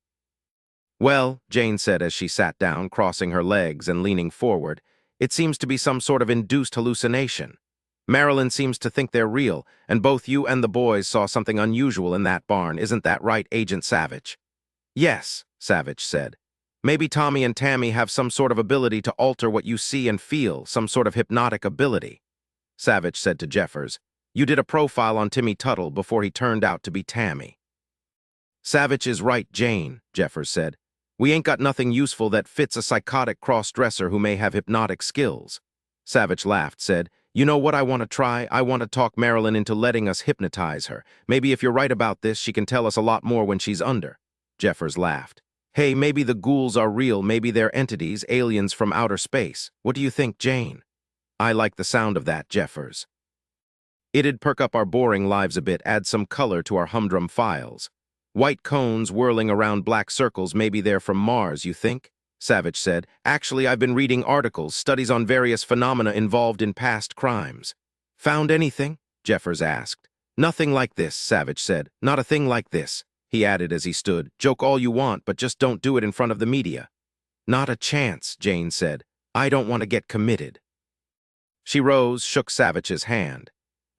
Well, Jane said as she sat down, crossing her legs and leaning forward, it seems to be some sort of induced hallucination. Marilyn seems to think they're real, and both you and the boys saw something unusual in that barn. Isn't that right, Agent Savich? Yes, Savich said. Maybe Tommy and Tammy have some sort of ability to alter what you see and feel, some sort of hypnotic ability. Savich said to Jeffers, you did a profile on Timmy Tuttle before he turned out to be Tammy. Savich is right, Jane, Jeffers said. We ain't got nothing useful that fits a psychotic cross-dresser who may have hypnotic skills. Savich laughed, said, you know what I want to try? I want to talk Marilyn into letting us hypnotize her. Maybe if you're right about this, she can tell us a lot more when she's under. Jeffers laughed. Hey, maybe the ghouls are real, maybe they're entities, aliens from outer space. What do you think, Jane? I like the sound of that, Jeffers. It'd perk up our boring lives a bit, add some color to our humdrum files. White cones whirling around black circles, maybe they're from Mars, you think? Savich said. Actually, I've been reading articles, studies on various phenomena involved in past crimes. Found anything? Jeffers asked. Nothing like this, Savich said. Not a thing like this, he added as he stood. Joke all you want, but just don't do it in front of the media. Not a chance, Jane said. I don't want to get committed. She rose, shook Savich's hand.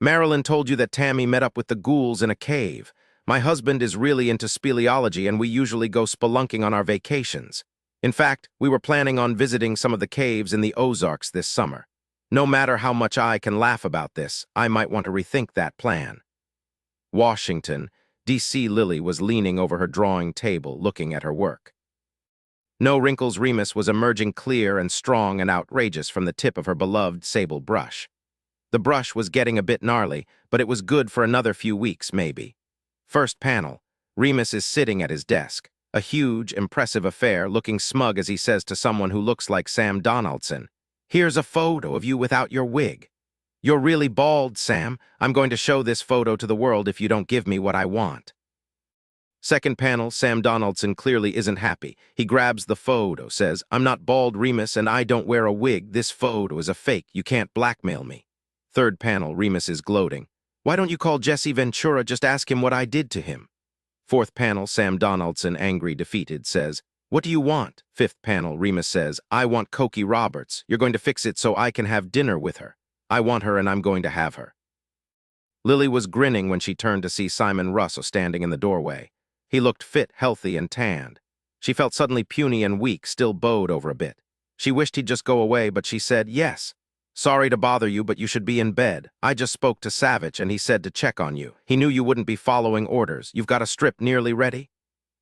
Marilyn told you that Tammy met up with the ghouls in a cave. My husband is really into speleology and we usually go spelunking on our vacations. In fact, we were planning on visiting some of the caves in the Ozarks this summer. No matter how much I can laugh about this, I might want to rethink that plan. Washington, D.C. Lily was leaning over her drawing table, looking at her work. No Wrinkles Remus was emerging clear and strong and outrageous from the tip of her beloved sable brush. The brush was getting a bit gnarly, but it was good for another few weeks, maybe. First panel, Remus is sitting at his desk, a huge, impressive affair, looking smug as he says to someone who looks like Sam Donaldson, "Here's a photo of you without your wig. You're really bald, Sam. I'm going to show this photo to the world if you don't give me what I want." Second panel, Sam Donaldson clearly isn't happy. He grabs the photo, says, "I'm not bald, Remus, and I don't wear a wig. This photo is a fake. You can't blackmail me." Third panel, Remus is gloating. "Why don't you call Jesse Ventura? Just ask him what I did to him." Fourth panel, Sam Donaldson, angry, defeated, says, "What do you want?" Fifth panel, Remus says, "I want Cokie Roberts. You're going to fix it so I can have dinner with her. I want her and I'm going to have her." Lily was grinning when she turned to see Simon Russo standing in the doorway. He looked fit, healthy, and tanned. She felt suddenly puny and weak, still bowed over a bit. She wished he'd just go away, but she said, "Yes. Sorry to bother you, but you should be in bed. I just spoke to Savich and he said to check on you. He knew you wouldn't be following orders. You've got a strip nearly ready?"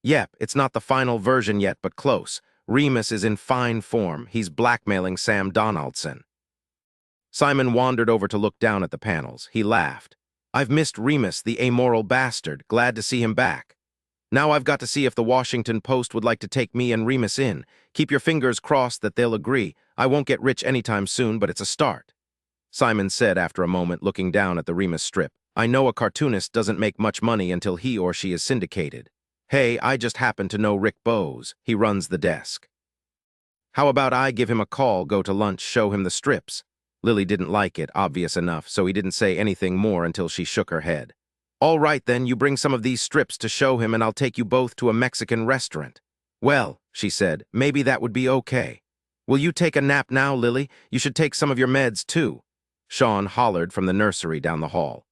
"Yep, it's not the final version yet, but close. Remus is in fine form. He's blackmailing Sam Donaldson." Simon wandered over to look down at the panels. He laughed. "I've missed Remus, the amoral bastard. Glad to see him back. Now I've got to see if the Washington Post would like to take me and Remus in. Keep your fingers crossed that they'll agree. I won't get rich anytime soon, but it's a start." Simon said after a moment, looking down at the Remus strip. "I know a cartoonist doesn't make much money until he or she is syndicated. Hey, I just happen to know Rick Bowes. He runs the desk. How about I give him a call, go to lunch, show him the strips?" Lily didn't like it, obvious enough, so he didn't say anything more until she shook her head. "All right, then, you bring some of these strips to show him and I'll take you both to a Mexican restaurant." "Well," she said, "maybe that would be okay." "Will you take a nap now, Lily? You should take some of your meds, too." Sean hollered from the nursery down the hall.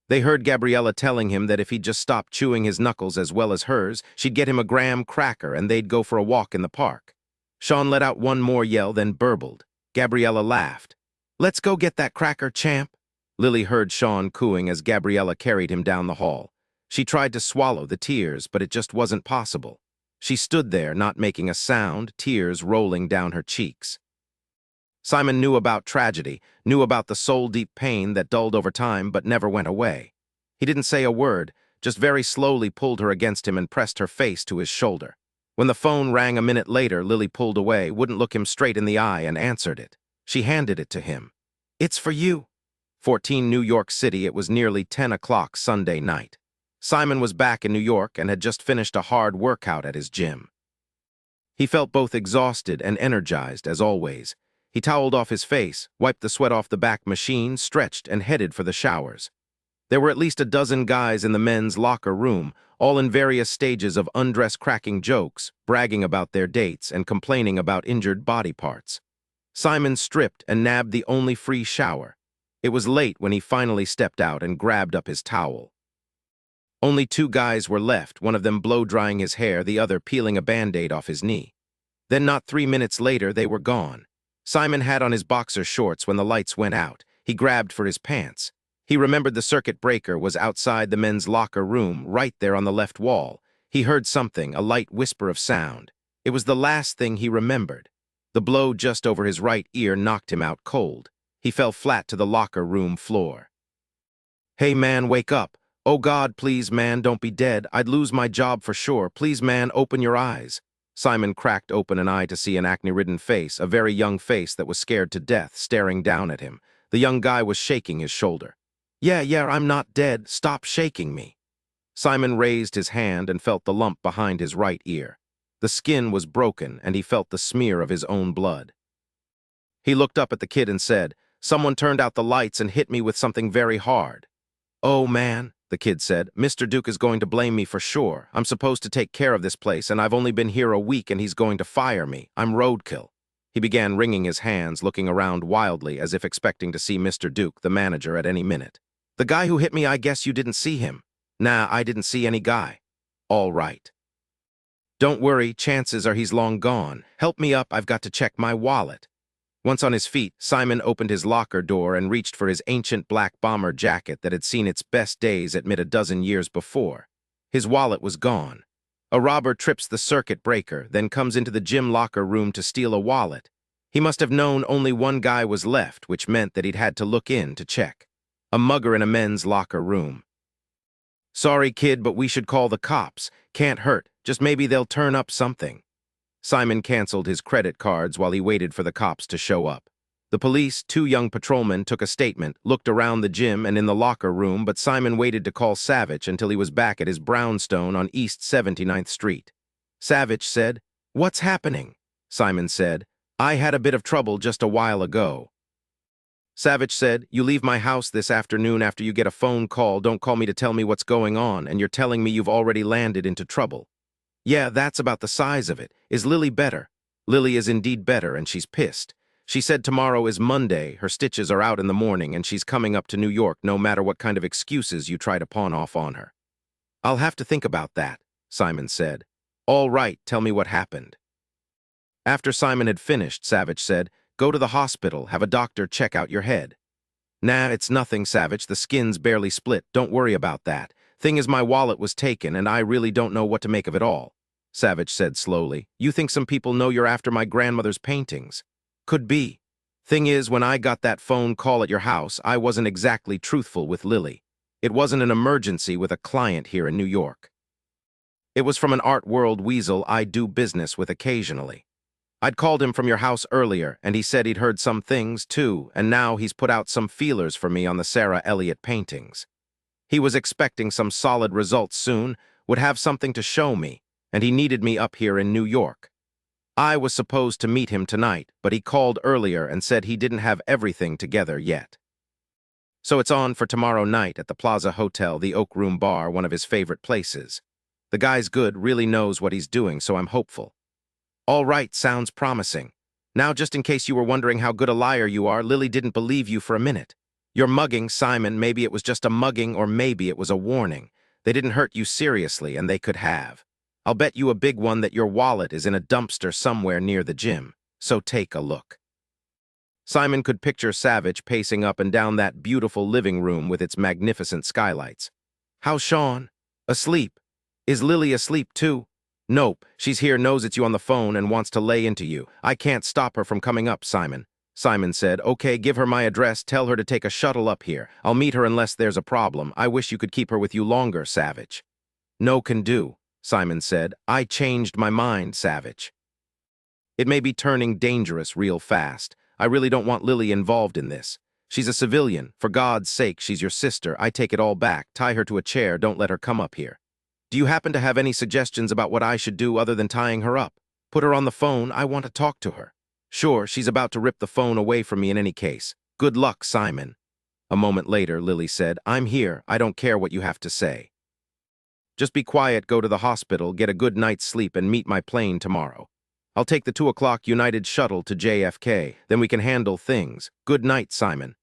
They heard Gabriella telling him that if he'd just stopped chewing his knuckles as well as hers, she'd get him a graham cracker and they'd go for a walk in the park. Sean let out one more yell, then burbled. Gabriella laughed. "Let's go get that cracker, champ." Lily heard Sean cooing as Gabriella carried him down the hall. She tried to swallow the tears, but it just wasn't possible. She stood there, not making a sound, tears rolling down her cheeks. Simon knew about tragedy, knew about the soul-deep pain that dulled over time but never went away. He didn't say a word, just very slowly pulled her against him and pressed her face to his shoulder. When the phone rang a minute later, Lily pulled away, wouldn't look him straight in the eye, and answered it. She handed it to him. "It's for you." 14 New York City, it was nearly 10 o'clock Sunday night. Simon was back in New York and had just finished a hard workout at his gym. He felt both exhausted and energized, as always. He toweled off his face, wiped the sweat off the back machine, stretched, and headed for the showers. There were at least a dozen guys in the men's locker room, all in various stages of undress cracking jokes, bragging about their dates, and complaining about injured body parts. Simon stripped and nabbed the only free shower. It was late when he finally stepped out and grabbed up his towel. Only 2 guys were left, one of them blow-drying his hair, the other peeling a Band-Aid off his knee. Then not 3 minutes later, they were gone. Simon had on his boxer shorts when the lights went out. He grabbed for his pants. He remembered the circuit breaker was outside the men's locker room, right there on the left wall. He heard something, a light whisper of sound. It was the last thing he remembered. The blow just over his right ear knocked him out cold. He fell flat to the locker room floor. "Hey, man, wake up. Oh, God, please, man, don't be dead. I'd lose my job for sure. Please, man, open your eyes." Simon cracked open an eye to see an acne-ridden face, a very young face that was scared to death, staring down at him. The young guy was shaking his shoulder. Yeah, I'm not dead. Stop shaking me." Simon raised his hand and felt the lump behind his right ear. The skin was broken, and he felt the smear of his own blood. He looked up at the kid and said, "Someone turned out the lights and hit me with something very hard." "Oh, man," the kid said, "Mr. Duke is going to blame me for sure. I'm supposed to take care of this place, and I've only been here a week, and he's going to fire me. I'm roadkill." He began wringing his hands, looking around wildly as if expecting to see Mr. Duke, the manager, at any minute. "The guy who hit me, I guess you didn't see him." "Nah, I didn't see any guy." "All right. Don't worry, chances are he's long gone. Help me up, I've got to check my wallet." Once on his feet, Simon opened his locker door and reached for his ancient black bomber jacket that had seen its best days amid a dozen years before. His wallet was gone. A robber trips the circuit breaker, then comes into the gym locker room to steal a wallet. He must have known only one guy was left, which meant that he'd had to look in to check. A mugger in a men's locker room. "Sorry, kid, but we should call the cops. Can't hurt, just maybe they'll turn up something." Simon canceled his credit cards while he waited for the cops to show up. The police, two young patrolmen, took a statement, looked around the gym and in the locker room, but Simon waited to call Savich until he was back at his brownstone on East 79th Street. Savich said, "What's happening?" Simon said, "I had a bit of trouble just a while ago." Savich said, "You leave my house this afternoon after you get a phone call. Don't call me to tell me what's going on, and you're telling me you've already landed into trouble." "Yeah, that's about the size of it. Is Lily better?" "Lily is indeed better, and she's pissed. She said tomorrow is Monday, her stitches are out in the morning, and she's coming up to New York no matter what kind of excuses you try to pawn off on her." "I'll have to think about that," Simon said. "All right, tell me what happened." After Simon had finished, Savich said, "Go to the hospital, have a doctor check out your head." "Nah, it's nothing, Savich, the skin's barely split, don't worry about that. Thing is, my wallet was taken, and I really don't know what to make of it all," Savich said slowly. "You think some people know you're after my grandmother's paintings?" "Could be. Thing is, when I got that phone call at your house, I wasn't exactly truthful with Lily. It wasn't an emergency with a client here in New York. It was from an art world weasel I do business with occasionally. I'd called him from your house earlier, and he said he'd heard some things, too, and now he's put out some feelers for me on the Sarah Elliott paintings. He was expecting some solid results soon, would have something to show me, and he needed me up here in New York. I was supposed to meet him tonight, but he called earlier and said he didn't have everything together yet. So it's on for tomorrow night at the Plaza Hotel, the Oak Room Bar, one of his favorite places. The guy's good, really knows what he's doing, so I'm hopeful." "All right, sounds promising. Now, just in case you were wondering how good a liar you are, Lily didn't believe you for a minute. You're mugging, Simon. Maybe it was just a mugging, or maybe it was a warning. They didn't hurt you seriously, and they could have. I'll bet you a big one that your wallet is in a dumpster somewhere near the gym, so take a look." Simon could picture Savich pacing up and down that beautiful living room with its magnificent skylights. "How's Sean? Asleep? Is Lily asleep too?" "Nope, she's here, knows it's you on the phone, and wants to lay into you. I can't stop her from coming up, Simon." Simon said, "Okay, give her my address, tell her to take a shuttle up here. I'll meet her unless there's a problem. I wish you could keep her with you longer, Savich." "No can do," Simon said. "I changed my mind, Savich. It may be turning dangerous real fast. I really don't want Lily involved in this. She's a civilian. For God's sake, she's your sister. I take it all back. Tie her to a chair. Don't let her come up here. Do you happen to have any suggestions about what I should do other than tying her up? Put her on the phone. I want to talk to her." "Sure, she's about to rip the phone away from me in any case. Good luck, Simon." A moment later, Lily said, "I'm here. I don't care what you have to say. Just be quiet, go to the hospital, get a good night's sleep, and meet my plane tomorrow. I'll take the 2 o'clock United shuttle to JFK. Then we can handle things. Good night, Simon."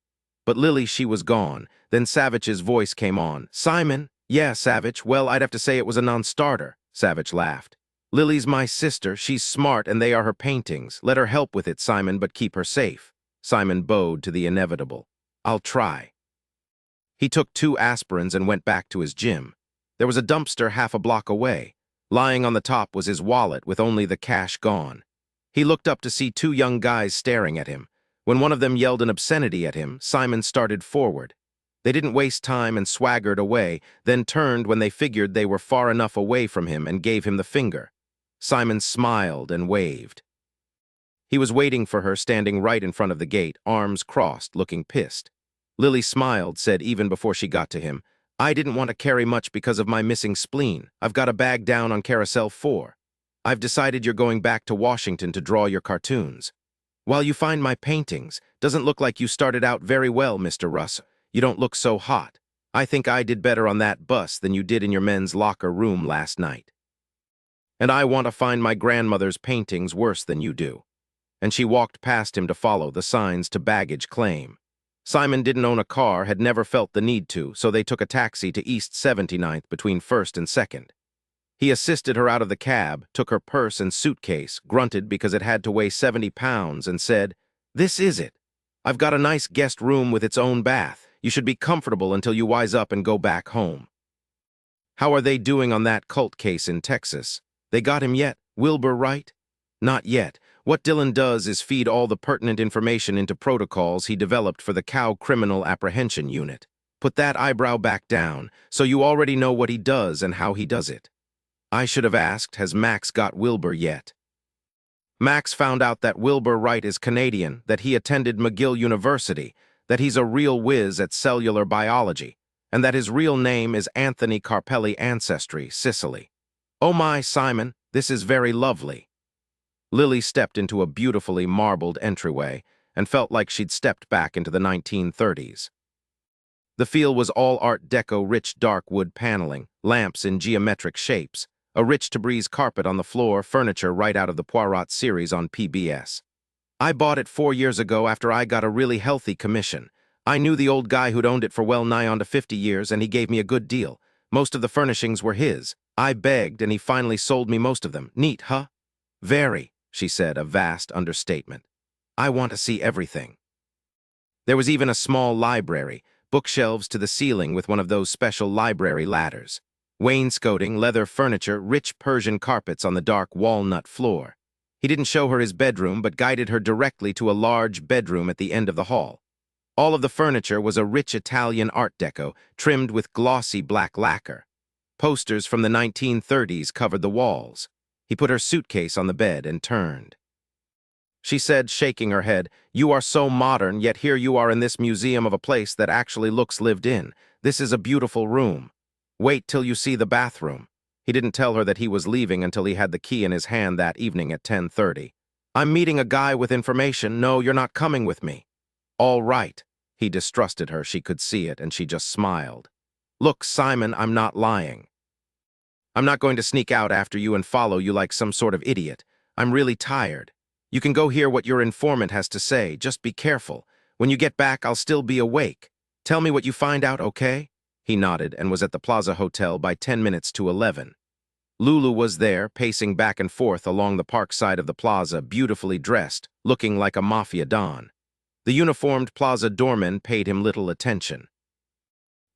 But Lily, she was gone. Then Savich's voice came on. "Simon?" "Yeah, Savich. Well, I'd have to say it was a non-starter." Savich laughed. "Lily's my sister. She's smart, and they are her paintings. Let her help with it, Simon, but keep her safe." Simon bowed to the inevitable. "I'll try." He took 2 aspirins and went back to his gym. There was a dumpster half a block away. Lying on the top was his wallet with only the cash gone. He looked up to see 2 young guys staring at him. When one of them yelled an obscenity at him, Simon started forward. They didn't waste time and swaggered away, then turned when they figured they were far enough away from him and gave him the finger. Simon smiled and waved. He was waiting for her, standing right in front of the gate, arms crossed, looking pissed. Lily smiled, said even before she got to him, "I didn't want to carry much because of my missing spleen. I've got a bag down on Carousel 4. I've decided you're going back to Washington to draw your cartoons. While you find my paintings, doesn't look like you started out very well, Mr. Russo. You don't look so hot. I think I did better on that bus than you did in your men's locker room last night. And I want to find my grandmother's paintings worse than you do. And she walked past him to follow the signs to baggage claim. Simon didn't own a car, had never felt the need to, so they took a taxi to East 79th between 1st and 2nd. He assisted her out of the cab, took her purse and suitcase, grunted because it had to weigh 70 pounds, and said, "This is it. I've got a nice guest room with its own bath. You should be comfortable until you wise up and go back home." How are they doing on that cult case in Texas? They got him yet? Wilbur right? Not yet. What Dillon does is feed all the pertinent information into protocols he developed for the Cow Criminal Apprehension Unit. Put that eyebrow back down, so you already know what he does and how he does it. I should have asked, has Max got Wilbur yet? Max found out that Wilbur Wright is Canadian, that he attended McGill University, that he's a real whiz at cellular biology, and that his real name is Anthony Carpelli Ancestry, Sicily. Oh my, Simon, this is very lovely. Lily stepped into a beautifully marbled entryway and felt like she'd stepped back into the 1930s. The feel was all Art Deco rich dark wood paneling, lamps in geometric shapes, a rich Tabriz carpet on the floor, furniture right out of the Poirot series on PBS. I bought it 4 years ago after I got a really healthy commission. I knew the old guy who'd owned it for well nigh on to 50 years, and he gave me a good deal. Most of the furnishings were his. I begged, and he finally sold me most of them. Neat, huh? Very, she said, a vast understatement. I want to see everything. There was even a small library, bookshelves to the ceiling with one of those special library ladders. Wainscoting, leather furniture, rich Persian carpets on the dark walnut floor. He didn't show her his bedroom, but guided her directly to a large bedroom at the end of the hall. All of the furniture was a rich Italian Art Deco, trimmed with glossy black lacquer. Posters from the 1930s covered the walls. He put her suitcase on the bed and turned. She said, shaking her head, "You are so modern, yet here you are in this museum of a place that actually looks lived in. This is a beautiful room. Wait till you see the bathroom." He didn't tell her that he was leaving until he had the key in his hand that evening at 10:30. "I'm meeting a guy with information. No, you're not coming with me." "All right." He distrusted her, she could see it, and she just smiled. "Look, Simon, I'm not lying. I'm not going to sneak out after you and follow you like some sort of idiot. I'm really tired. You can go hear what your informant has to say. Just be careful. When you get back, I'll still be awake. Tell me what you find out, okay?" He nodded and was at the Plaza Hotel by 10 minutes to 11. Lulu was there, pacing back and forth along the park side of the plaza, beautifully dressed, looking like a mafia don. The uniformed plaza doorman paid him little attention.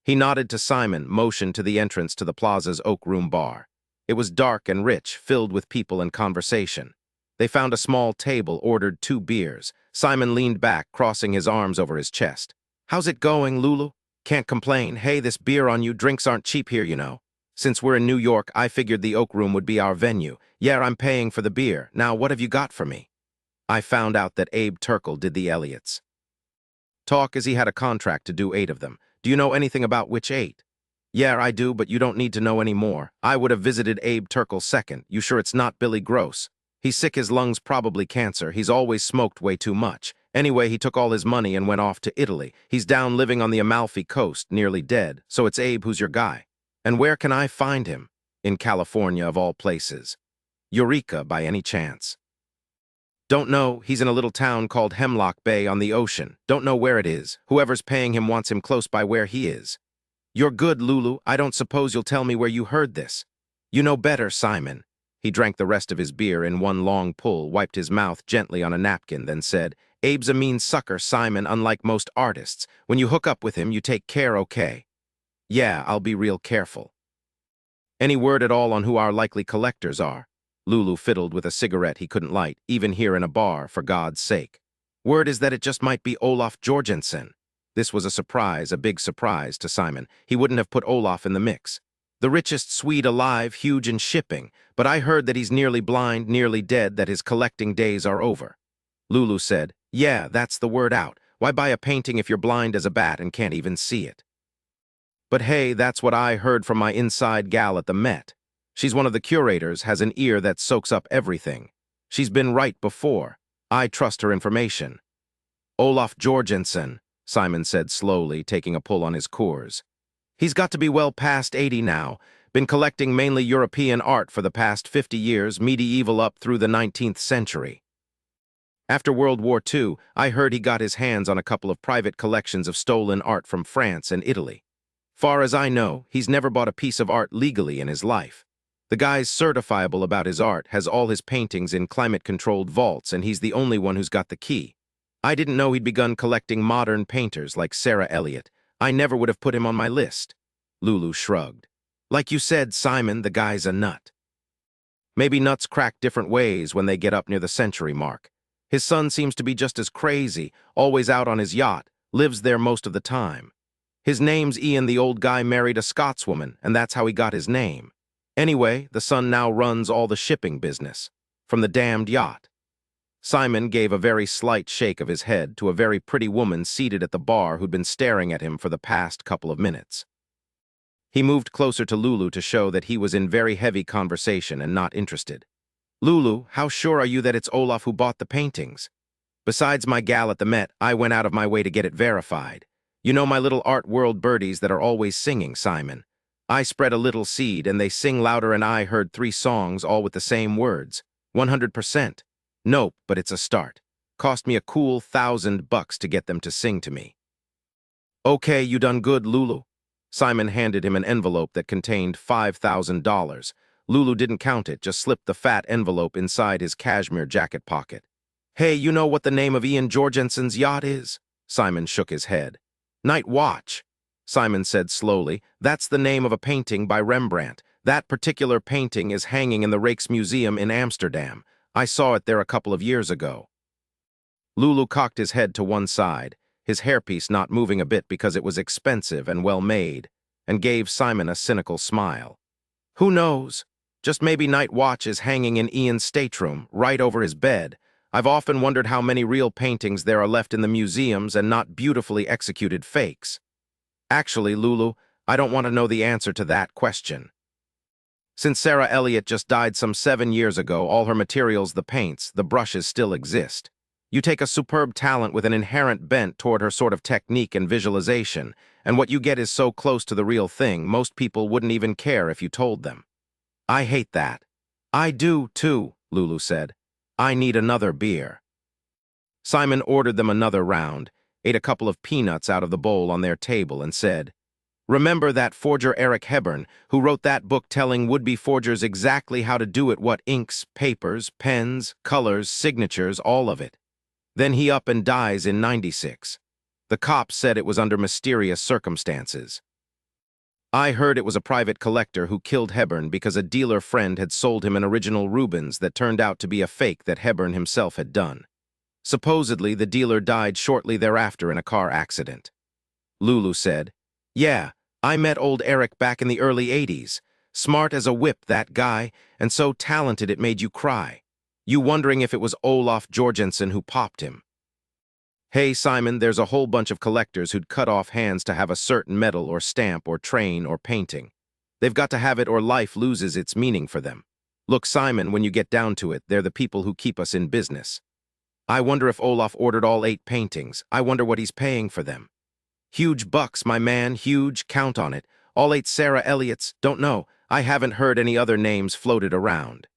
He nodded to Simon, motioned to the entrance to the plaza's Oak Room bar. It was dark and rich, filled with people and conversation. They found a small table, ordered 2 beers. Simon leaned back, crossing his arms over his chest. "How's it going, Lulu?" "Can't complain. Hey, this beer on you. Drinks aren't cheap here, you know. Since we're in New York, I figured the Oak Room would be our venue. Yeah, I'm paying for the beer. Now, what have you got for me?" "I found out that Abe Turkle did the Elliots. Talk as he had a contract to do 8 of them. Do you know anything about which 8? "Yeah, I do, but you don't need to know any more. I would have visited Abe Turkle second. You sure it's not Billy Gross? He's sick, his lungs probably cancer. He's always smoked way too much. Anyway, he took all his money and went off to Italy. He's down living on the Amalfi Coast, nearly dead. So it's Abe who's your guy. And where can I find him? In California, of all places. Eureka, by any chance?" "Don't know. He's in a little town called Hemlock Bay on the ocean. Don't know where it is. Whoever's paying him wants him close by where he is." "You're good, Lulu. I don't suppose you'll tell me where you heard this." "You know better, Simon." He drank the rest of his beer in one long pull, wiped his mouth gently on a napkin, then said, "Abe's a mean sucker, Simon, unlike most artists. When you hook up with him, you take care, okay?" "Yeah, I'll be real careful." "Any word at all on who our likely collectors are?" Lulu fiddled with a cigarette he couldn't light, even here in a bar, for God's sake. "Word is that it just might be Olaf Jorgensen." This was a surprise, a big surprise to Simon. He wouldn't have put Olaf in the mix. "The richest Swede alive, huge in shipping, but I heard that he's nearly blind, nearly dead, that his collecting days are over." Lulu said, "Yeah, that's the word out. Why buy a painting if you're blind as a bat and can't even see it?" "But hey, that's what I heard from my inside gal at the Met." She's one of the curators, has an ear that soaks up everything. She's been right before. I trust her information. Olaf Jorgensen, Simon said slowly, taking a pull on his Coors. He's got to be well past 80 now, been collecting mainly European art for the past 50 years, medieval up through the 19th century. After World War II, I heard he got his hands on a couple of private collections of stolen art from France and Italy. Far as I know, he's never bought a piece of art legally in his life. The guy's certifiable about his art, has all his paintings in climate-controlled vaults, and he's the only one who's got the key. I didn't know he'd begun collecting modern painters like Sarah Elliott. I never would have put him on my list. Lulu shrugged. Like you said, Simon, the guy's a nut. Maybe nuts crack different ways when they get up near the century mark. His son seems to be just as crazy, always out on his yacht, lives there most of the time. His name's Ian. The old guy married a Scotswoman, and that's how he got his name. Anyway, the son now runs all the shipping business, from the damned yacht. Simon gave a very slight shake of his head to a very pretty woman seated at the bar who'd been staring at him for the past couple of minutes. He moved closer to Lulu to show that he was in very heavy conversation and not interested. Lulu, how sure are you that it's Olaf who bought the paintings? Besides my gal at the Met, I went out of my way to get it verified. You know my little art world birdies that are always singing, Simon. I spread a little seed and they sing louder, and I heard 3 songs all with the same words. 100%. Nope, but it's a start. Cost me a cool $1,000 to get them to sing to me. Okay, you done good, Lulu. Simon handed him an envelope that contained $5,000. Lulu didn't count it, just slipped the fat envelope inside his cashmere jacket pocket. Hey, you know what the name of Ian Jorgensen's yacht is? Simon shook his head. Night Watch. Simon said slowly, that's the name of a painting by Rembrandt. That particular painting is hanging in the Rijksmuseum in Amsterdam. I saw it there a couple of years ago. Lulu cocked his head to one side, his hairpiece not moving a bit because it was expensive and well made, and gave Simon a cynical smile. Who knows? Just maybe Night Watch is hanging in Ian's stateroom, right over his bed. I've often wondered how many real paintings there are left in the museums and not beautifully executed fakes. Actually, Lulu, I don't want to know the answer to that question. Since Sarah Elliott just died some 7 years ago, all her materials, the paints, the brushes still exist. You take a superb talent with an inherent bent toward her sort of technique and visualization, and what you get is so close to the real thing, most people wouldn't even care if you told them. I hate that. I do, too, Lulu said. I need another beer. Simon ordered them another round, ate a couple of peanuts out of the bowl on their table, and said, Remember that forger Eric Hebern, who wrote that book telling would-be forgers exactly how to do it, what inks, papers, pens, colors, signatures, all of it. Then he up and dies in '96. The cops said it was under mysterious circumstances. I heard it was a private collector who killed Hebern because a dealer friend had sold him an original Rubens that turned out to be a fake that Hebern himself had done. Supposedly, the dealer died shortly thereafter in a car accident. Lulu said, Yeah, I met old Eric back in the early '80s. Smart as a whip, that guy, and so talented it made you cry. You wondering if it was Olaf Jorgensen who popped him. Hey, Simon, there's a whole bunch of collectors who'd cut off hands to have a certain medal or stamp or train or painting. They've got to have it or life loses its meaning for them. Look, Simon, when you get down to it, they're the people who keep us in business. I wonder if Olaf ordered all 8 paintings. I wonder what he's paying for them. Huge bucks, my man, huge, count on it. All 8 Sarah Elliott's, don't know. I haven't heard any other names floated around.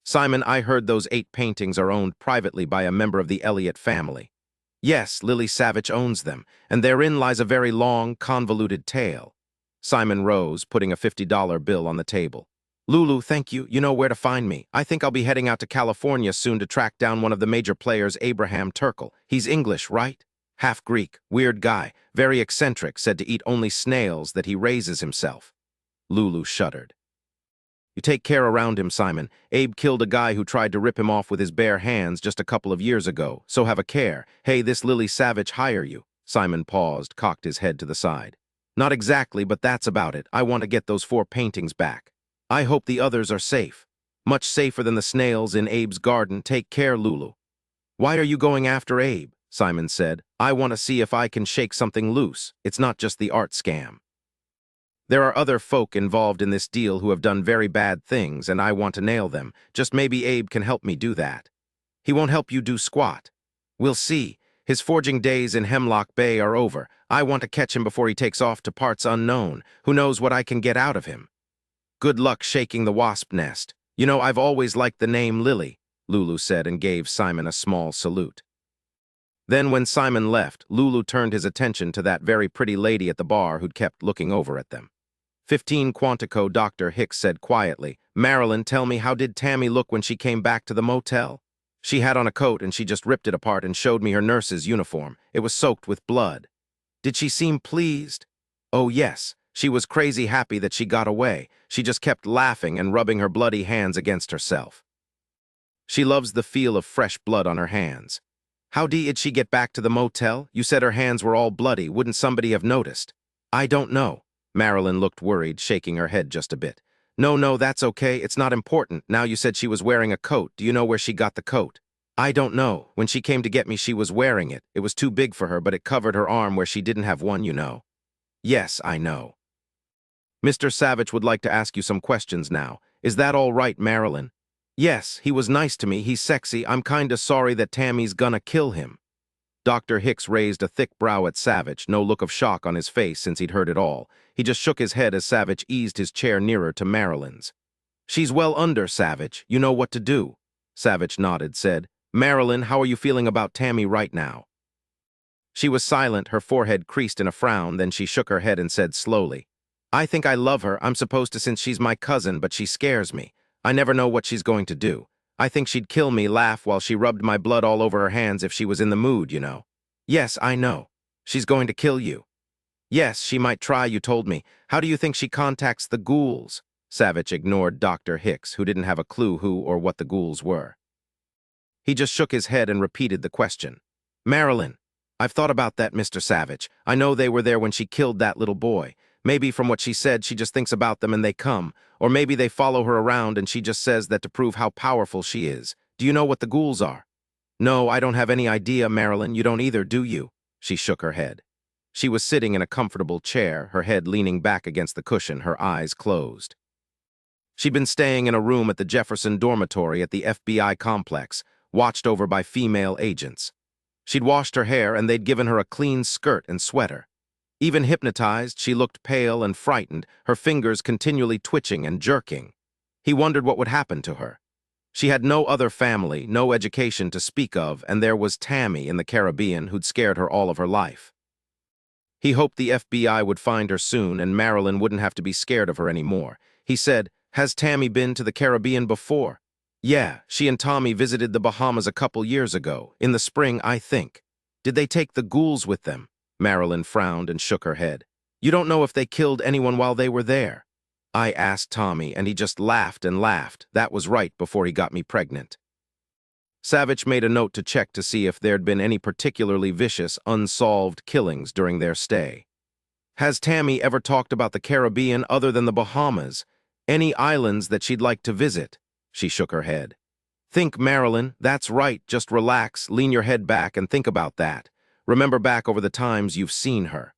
Simon, I heard those 8 paintings are owned privately by a member of the Elliott family. Yes, Lacey Savich owns them, and therein lies a very long, convoluted tale. Simon rose, putting a $50 bill on the table. Lulu, thank you. You know where to find me. I think I'll be heading out to California soon to track down one of the major players, Abraham Turkle. He's English, right? Half Greek, weird guy, very eccentric, said to eat only snails, that he raises himself. Lulu shuddered. You take care around him, Simon. Abe killed a guy who tried to rip him off with his bare hands just a couple of years ago, so have a care. Hey, this Lily Savich hire you. Simon paused, cocked his head to the side. Not exactly, but that's about it. I want to get those 4 paintings back. I hope the others are safe. Much safer than the snails in Abe's garden. Take care, Lulu. Why are you going after Abe? Simon said. I want to see if I can shake something loose. It's not just the art scam. There are other folk involved in this deal who have done very bad things, and I want to nail them. Just maybe Abe can help me do that. He won't help you do squat. We'll see. His forging days in Hemlock Bay are over. I want to catch him before he takes off to parts unknown. Who knows what I can get out of him? Good luck shaking the wasp nest. You know, I've always liked the name Lily, Lulu said and gave Simon a small salute. Then when Simon left, Lulu turned his attention to that very pretty lady at the bar who'd kept looking over at them. 15 Quantico, Dr. Hicks said quietly. Marilyn, tell me, how did Tammy look when she came back to the motel? She had on a coat and she just ripped it apart and showed me her nurse's uniform. It was soaked with blood. Did she seem pleased? Oh yes, she was crazy happy that she got away. She just kept laughing and rubbing her bloody hands against herself. She loves the feel of fresh blood on her hands. How did she get back to the motel? You said her hands were all bloody. Wouldn't somebody have noticed? I don't know. Marilyn looked worried, shaking her head just a bit. No, that's okay. It's not important. Now you said she was wearing a coat. Do you know where she got the coat? I don't know. When she came to get me, she was wearing it. It was too big for her, but it covered her arm where she didn't have one, you know. Yes, I know. Mr. Savich would like to ask you some questions now. Is that all right, Marilyn? Yes, he was nice to me. He's sexy. I'm kinda sorry that Tammy's gonna kill him. Dr. Hicks raised a thick brow at Savich, no look of shock on his face since he'd heard it all. He just shook his head as Savich eased his chair nearer to Marilyn's. She's well under, Savich. You know what to do. Savich nodded, said, Marilyn, how are you feeling about Tammy right now? She was silent, her forehead creased in a frown, then she shook her head and said slowly, I think I love her. I'm supposed to since she's my cousin, but she scares me. I never know what she's going to do. I think she'd kill me, laugh while she rubbed my blood all over her hands if she was in the mood, you know. Yes, I know. She's going to kill you. Yes, she might try, you told me. How do you think she contacts the ghouls? Savich ignored Dr. Hicks, who didn't have a clue who or what the ghouls were. He just shook his head and repeated the question. Marilyn, I've thought about that, Mr. Savich. I know they were there when she killed that little boy. Maybe from what she said, she just thinks about them and they come. Or maybe they follow her around and she just says that to prove how powerful she is. Do you know what the ghouls are? No, I don't have any idea, Marilyn. You don't either, do you? She shook her head. She was sitting in a comfortable chair, her head leaning back against the cushion, her eyes closed. She'd been staying in a room at the Jefferson dormitory at the FBI complex, watched over by female agents. She'd washed her hair and they'd given her a clean skirt and sweater. Even hypnotized, she looked pale and frightened, her fingers continually twitching and jerking. He wondered what would happen to her. She had no other family, no education to speak of, and there was Tammy in the Caribbean who'd scared her all of her life. He hoped the FBI would find her soon and Marilyn wouldn't have to be scared of her anymore. He said, Has Tammy been to the Caribbean before? Yeah, she and Tommy visited the Bahamas a couple years ago, in the spring, I think. Did they take the ghouls with them? Marilyn frowned and shook her head. You don't know if they killed anyone while they were there. I asked Tommy, and he just laughed and laughed. That was right before he got me pregnant. Savich made a note to check to see if there'd been any particularly vicious, unsolved killings during their stay. Has Tammy ever talked about the Caribbean other than the Bahamas? Any islands that she'd like to visit? She shook her head. Think, Marilyn, that's right. Just relax, lean your head back, and think about that. Remember back over the times you've seen her.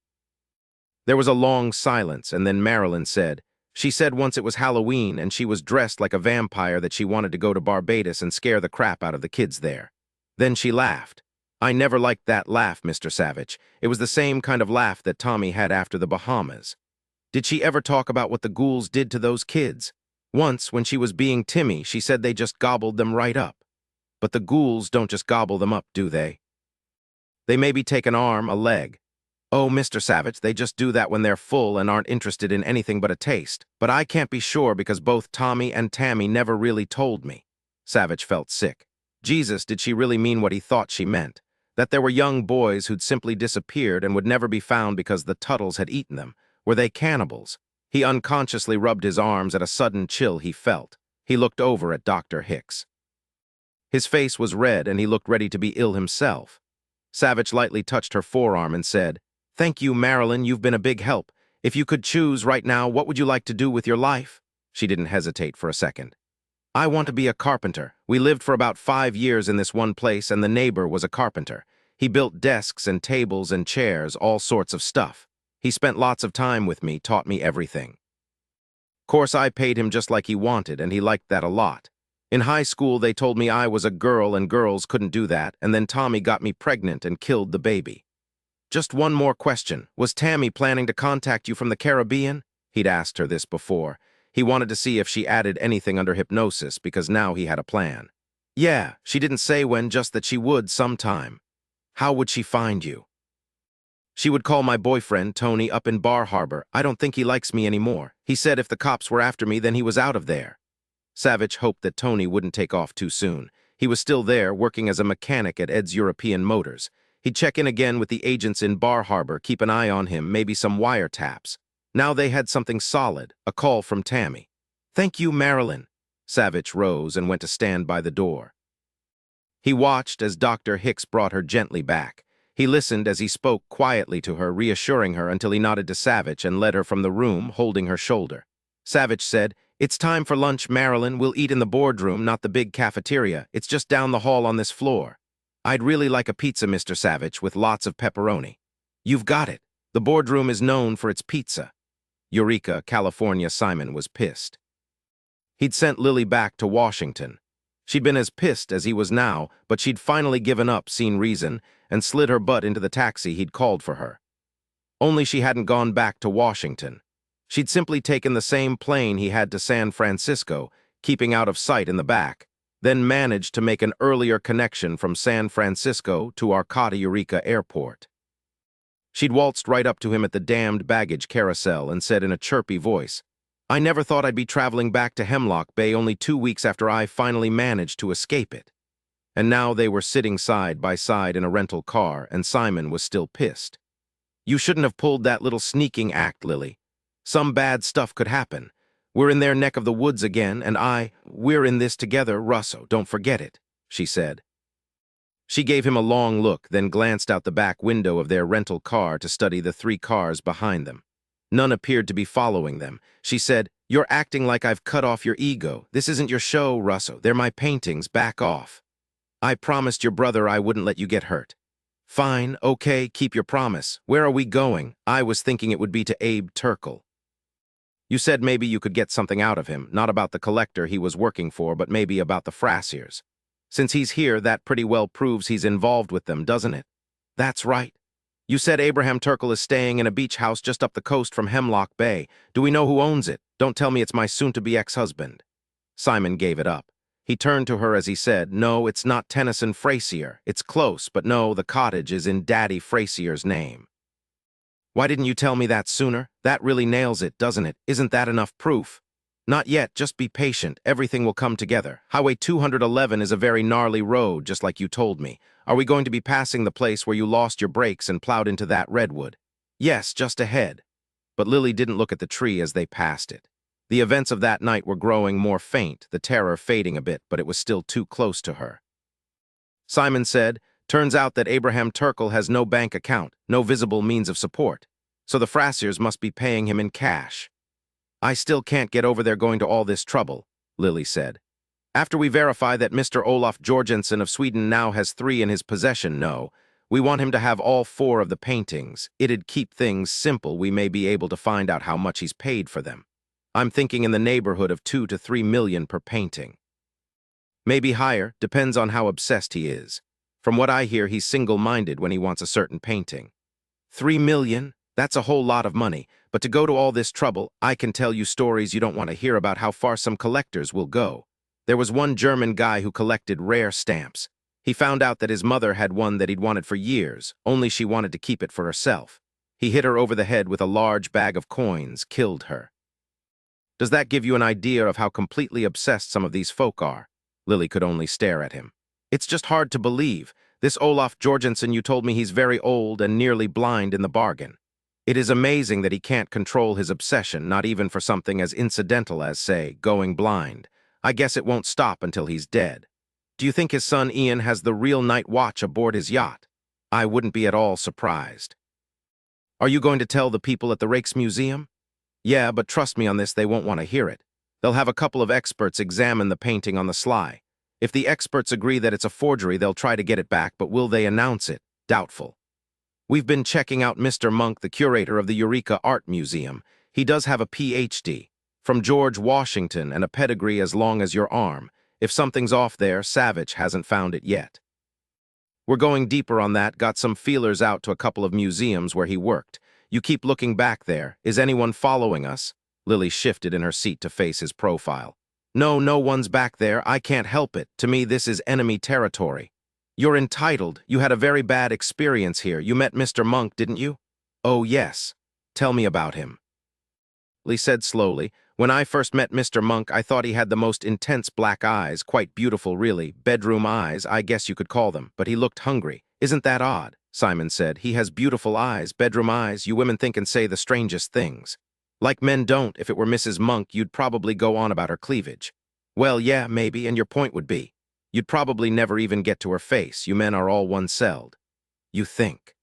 There was a long silence, and then Marilyn said, She said once it was Halloween and she was dressed like a vampire that she wanted to go to Barbados and scare the crap out of the kids there. Then she laughed. I never liked that laugh, Mr. Savich. It was the same kind of laugh that Tommy had after the Bahamas. Did she ever talk about what the ghouls did to those kids? Once, when she was being Timmy, she said they just gobbled them right up. But the ghouls don't just gobble them up, do they? They maybe take an arm, a leg. Oh, Mr. Savich, they just do that when they're full and aren't interested in anything but a taste. But I can't be sure because both Tommy and Tammy never really told me. Savich felt sick. Jesus, did she really mean what he thought she meant? That there were young boys who'd simply disappeared and would never be found because the Tuttles had eaten them? Were they cannibals? He unconsciously rubbed his arms at a sudden chill he felt. He looked over at Dr. Hicks. His face was red and he looked ready to be ill himself. Savich lightly touched her forearm and said, Thank you, Marilyn, you've been a big help. If you could choose right now, what would you like to do with your life? She didn't hesitate for a second. I want to be a carpenter. We lived for about 5 years in this one place and the neighbor was a carpenter. He built desks and tables and chairs, all sorts of stuff. He spent lots of time with me, taught me everything. Course, I paid him just like he wanted, and he liked that a lot. In high school, they told me I was a girl and girls couldn't do that, and then Tommy got me pregnant and killed the baby. Just one more question. Was Tammy planning to contact you from the Caribbean? He'd asked her this before. He wanted to see if she added anything under hypnosis because now he had a plan. Yeah, she didn't say when, just that she would sometime. How would she find you? She would call my boyfriend, Tony, up in Bar Harbor. I don't think he likes me anymore. He said if the cops were after me, then he was out of there. Savich hoped that Tony wouldn't take off too soon. He was still there, working as a mechanic at Ed's European Motors. He'd check in again with the agents in Bar Harbor, keep an eye on him, maybe some wiretaps. Now they had something solid, a call from Tammy. Thank you, Marilyn. Savich rose and went to stand by the door. He watched as Dr. Hicks brought her gently back. He listened as he spoke quietly to her, reassuring her until he nodded to Savich and led her from the room, holding her shoulder. Savich said, "It's time for lunch, Marilyn. We'll eat in the boardroom, not the big cafeteria. It's just down the hall on this floor. I'd really like a pizza, Mr. Savich, with lots of pepperoni." "You've got it. The boardroom is known for its pizza." Eureka, California. Simon was pissed. He'd sent Lily back to Washington. She'd been as pissed as he was now, but she'd finally given up, seen reason, and slid her butt into the taxi he'd called for her. Only she hadn't gone back to Washington. She'd simply taken the same plane he had to San Francisco, keeping out of sight in the back, then managed to make an earlier connection from San Francisco to Arcata Eureka Airport. She'd waltzed right up to him at the damned baggage carousel and said in a chirpy voice, "I never thought I'd be traveling back to Hemlock Bay only 2 weeks after I finally managed to escape it." And now they were sitting side by side in a rental car, and Simon was still pissed. "You shouldn't have pulled that little sneaking act, Lily. Some bad stuff could happen. We're in their neck of the woods again, and we're in this together, Russo, don't forget it," she said. She gave him a long look, then glanced out the back window of their rental car to study the 3 cars behind them. None appeared to be following them. She said, "You're acting like I've cut off your ego. This isn't your show, Russo. They're my paintings. Back off. I promised your brother I wouldn't let you get hurt." "Fine, okay, keep your promise. Where are we going?" "I was thinking it would be to Abe Turkle. You said maybe you could get something out of him, not about the collector he was working for, but maybe about the Frassiers. Since he's here, that pretty well proves he's involved with them, doesn't it?" "That's right. You said Abraham Turkle is staying in a beach house just up the coast from Hemlock Bay. Do we know who owns it? Don't tell me it's my soon-to-be ex-husband." Simon gave it up. He turned to her as he said, "No, it's not Tennyson Frazier. It's close, but no, the cottage is in Daddy Frazier's name." "Why didn't you tell me that sooner? That really nails it, doesn't it? Isn't that enough proof?" "Not yet, just be patient. Everything will come together. Highway 211 is a very gnarly road, just like you told me. Are we going to be passing the place where you lost your brakes and plowed into that redwood?" "Yes, just ahead." But Lily didn't look at the tree as they passed it. The events of that night were growing more faint, the terror fading a bit, but it was still too close to her. Simon said, "Turns out that Abraham Turkle has no bank account, no visible means of support. So the Frassiers must be paying him in cash." "I still can't get over their going to all this trouble," Lily said. "After we verify that Mr. Olaf Jorgensen of Sweden now has 3 in his possession, no. We want him to have all 4 of the paintings. It'd keep things simple. We may be able to find out how much he's paid for them. I'm thinking in the neighborhood of 2 to 3 million per painting. Maybe higher, depends on how obsessed he is. From what I hear, he's single-minded when he wants a certain painting." 3 million? That's a whole lot of money. But to go to all this trouble, I can tell you stories you don't want to hear about how far some collectors will go. There was one German guy who collected rare stamps. He found out that his mother had one that he'd wanted for years, only she wanted to keep it for herself. He hit her over the head with a large bag of coins, killed her. Does that give you an idea of how completely obsessed some of these folk are? Lily could only stare at him. "It's just hard to believe. This Olaf Jorgensen, you told me he's very old and nearly blind in the bargain. It is amazing that he can't control his obsession, not even for something as incidental as, say, going blind. I guess it won't stop until he's dead. Do you think his son Ian has the real night watch aboard his yacht? I wouldn't be at all surprised." "Are you going to tell the people at the Rijksmuseum?" "Yeah, but trust me on this, they won't want to hear it. They'll have a couple of experts examine the painting on the sly. If the experts agree that it's a forgery, they'll try to get it back, but will they announce it? Doubtful." We've been checking out Mr. Monk, the curator of the Eureka Art Museum. He does have a Ph.D. from George Washington and a pedigree as long as your arm. If something's off there, Savich hasn't found it yet. We're going deeper on that, got some feelers out to a couple of museums where he worked. You keep looking back there. Is anyone following us? Lily shifted in her seat to face his profile. No, no one's back there. I can't help it. To me, this is enemy territory. You're entitled. You had a very bad experience here. You met Mr. Monk, didn't you? Oh, yes. Tell me about him. Lee said slowly, when I first met Mr. Monk, I thought he had the most intense black eyes, quite beautiful really, bedroom eyes, I guess you could call them, but he looked hungry. Isn't that odd? Simon said. He has beautiful eyes, bedroom eyes, you women think and say the strangest things. Like men don't. If it were Mrs. Monk, you'd probably go on about her cleavage. Well, yeah, maybe, and your point would be. You'd probably never even get to her face. You men are all one-celled. You think.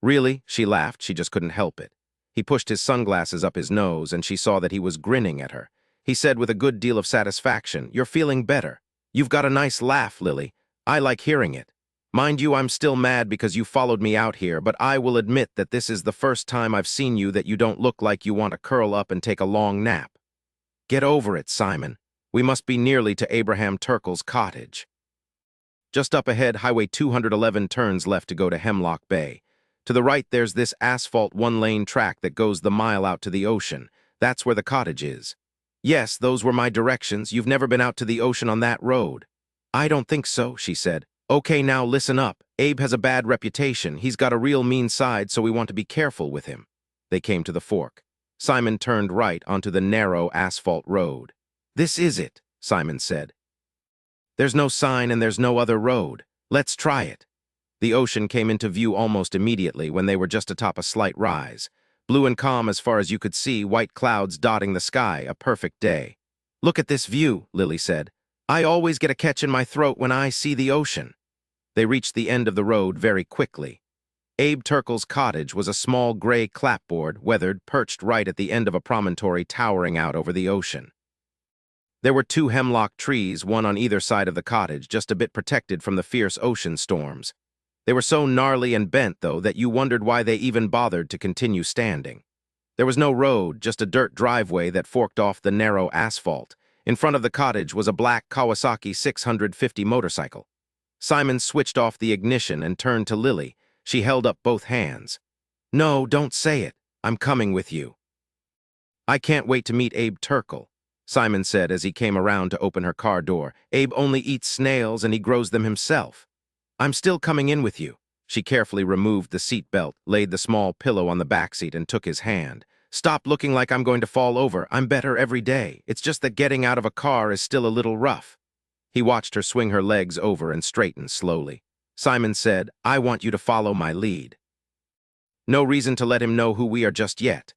Really? She laughed. She just couldn't help it. He pushed his sunglasses up his nose, and she saw that he was grinning at her. He said with a good deal of satisfaction, You're feeling better. You've got a nice laugh, Lily. I like hearing it. Mind you, I'm still mad because you followed me out here, but I will admit that this is the first time I've seen you that you don't look like you want to curl up and take a long nap. Get over it, Simon. We must be nearly to Abraham Turkle's cottage. Just up ahead, Highway 211 turns left to go to Hemlock Bay. To the right, there's this asphalt one-lane track that goes the mile out to the ocean. That's where the cottage is. Yes, those were my directions. You've never been out to the ocean on that road. I don't think so, she said. Okay, now listen up. Abe has a bad reputation. He's got a real mean side, so we want to be careful with him. They came to the fork. Simon turned right onto the narrow asphalt road. This is it, Simon said. There's no sign and there's no other road. Let's try it. The ocean came into view almost immediately when they were just atop a slight rise. Blue and calm as far as you could see, white clouds dotting the sky, a perfect day. Look at this view, Lily said. I always get a catch in my throat when I see the ocean. They reached the end of the road very quickly. Abe Turkle's cottage was a small gray clapboard, weathered, perched right at the end of a promontory towering out over the ocean. There were 2 hemlock trees, one on either side of the cottage, just a bit protected from the fierce ocean storms. They were so gnarly and bent, though, that you wondered why they even bothered to continue standing. There was no road, just a dirt driveway that forked off the narrow asphalt. In front of the cottage was a black Kawasaki 650 motorcycle. Simon switched off the ignition and turned to Lily. She held up both hands. No, don't say it. I'm coming with you. I can't wait to meet Abe Turkle, Simon said as he came around to open her car door. Abe only eats snails and he grows them himself. I'm still coming in with you. She carefully removed the seat belt, laid the small pillow on the backseat and took his hand. Stop looking like I'm going to fall over. I'm better every day. It's just that getting out of a car is still a little rough. He watched her swing her legs over and straighten slowly. Simon said, I want you to follow my lead. No reason to let him know who we are just yet.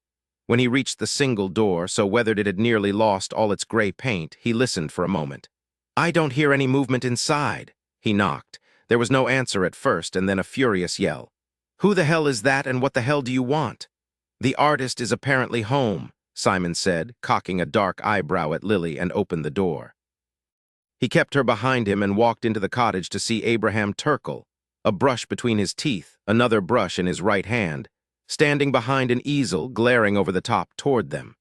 When he reached the single door, so weathered it had nearly lost all its gray paint, he listened for a moment. I don't hear any movement inside. He knocked. There was no answer at first, and then a furious yell. Who the hell is that, and what the hell do you want? The artist is apparently home, Simon said, cocking a dark eyebrow at Lily, and opened the door. He kept her behind him and walked into the cottage to see Abraham Turkle, a brush between his teeth, another brush in his right hand, standing behind an easel glaring over the top toward them.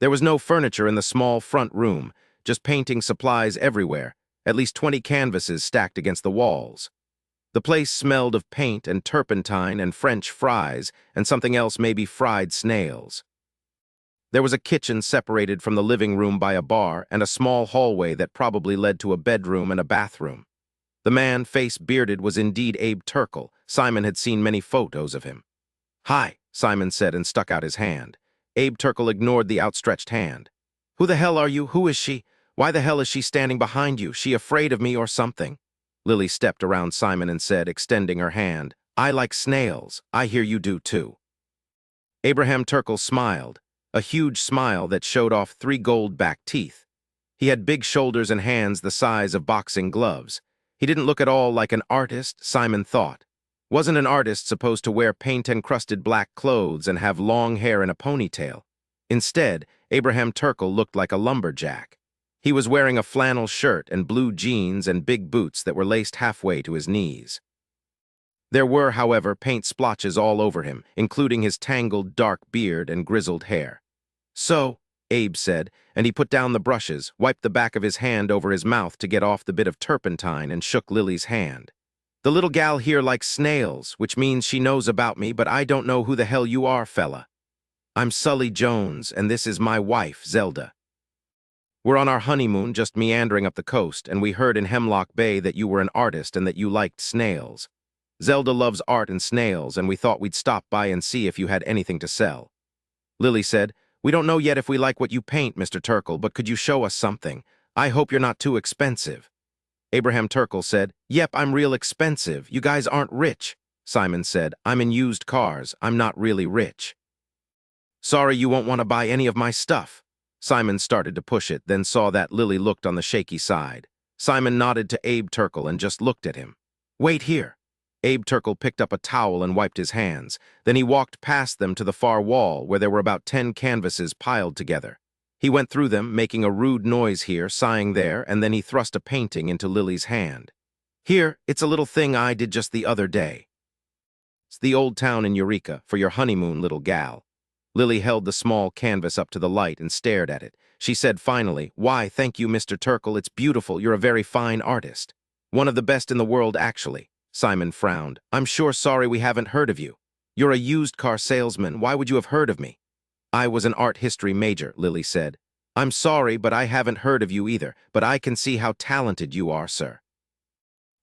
There was no furniture in the small front room, just painting supplies everywhere, at least 20 canvases stacked against the walls. The place smelled of paint and turpentine and French fries and something else, maybe fried snails. There was a kitchen separated from the living room by a bar and a small hallway that probably led to a bedroom and a bathroom. The man, face bearded, was indeed Abe Turkle. Simon had seen many photos of him. Hi, Simon said and stuck out his hand. Abe Turkle ignored the outstretched hand. Who the hell are you? Who is she? Why the hell is she standing behind you? She afraid of me or something? Lily stepped around Simon and said, extending her hand, I like snails. I hear you do too. Abraham Turkle smiled, a huge smile that showed off 3 gold back teeth. He had big shoulders and hands the size of boxing gloves. He didn't look at all like an artist, Simon thought. Wasn't an artist supposed to wear paint-encrusted black clothes and have long hair in a ponytail? Instead, Abraham Turkle looked like a lumberjack. He was wearing a flannel shirt and blue jeans and big boots that were laced halfway to his knees. There were, however, paint splotches all over him, including his tangled dark beard and grizzled hair. "So," Abe said, and he put down the brushes, wiped the back of his hand over his mouth to get off the bit of turpentine, and shook Lily's hand. "The little gal here likes snails, which means she knows about me, but I don't know who the hell you are, fella. I'm Sully Jones, and this is my wife, Zelda. We're on our honeymoon, just meandering up the coast, and we heard in Hemlock Bay that you were an artist and that you liked snails. Zelda loves art and snails, and we thought we'd stop by and see if you had anything to sell." Lily said, "We don't know yet if we like what you paint, Mr. Turkle, but could you show us something? I hope you're not too expensive." Abraham Turkle said, "Yep, I'm real expensive. You guys aren't rich." Simon said, "I'm in used cars. I'm not really rich." "Sorry you won't want to buy any of my stuff." Simon started to push it, then saw that Lily looked on the shaky side. Simon nodded to Abe Turkle and just looked at him. "Wait here." Abe Turkle picked up a towel and wiped his hands. Then he walked past them to the far wall, where there were about 10 canvases piled together. He went through them, making a rude noise here, sighing there, and then he thrust a painting into Lily's hand. "Here, it's a little thing I did just the other day. It's the old town in Eureka, for your honeymoon, little gal." Lily held the small canvas up to the light and stared at it. She said finally, "Why, thank you, Mr. Turkle. It's beautiful. You're a very fine artist. One of the best in the world, actually." Simon frowned. "I'm sure sorry we haven't heard of you. You're a used car salesman. Why would you have heard of me?" "I was an art history major," Lily said. "I'm sorry, but I haven't heard of you either, but I can see how talented you are, sir."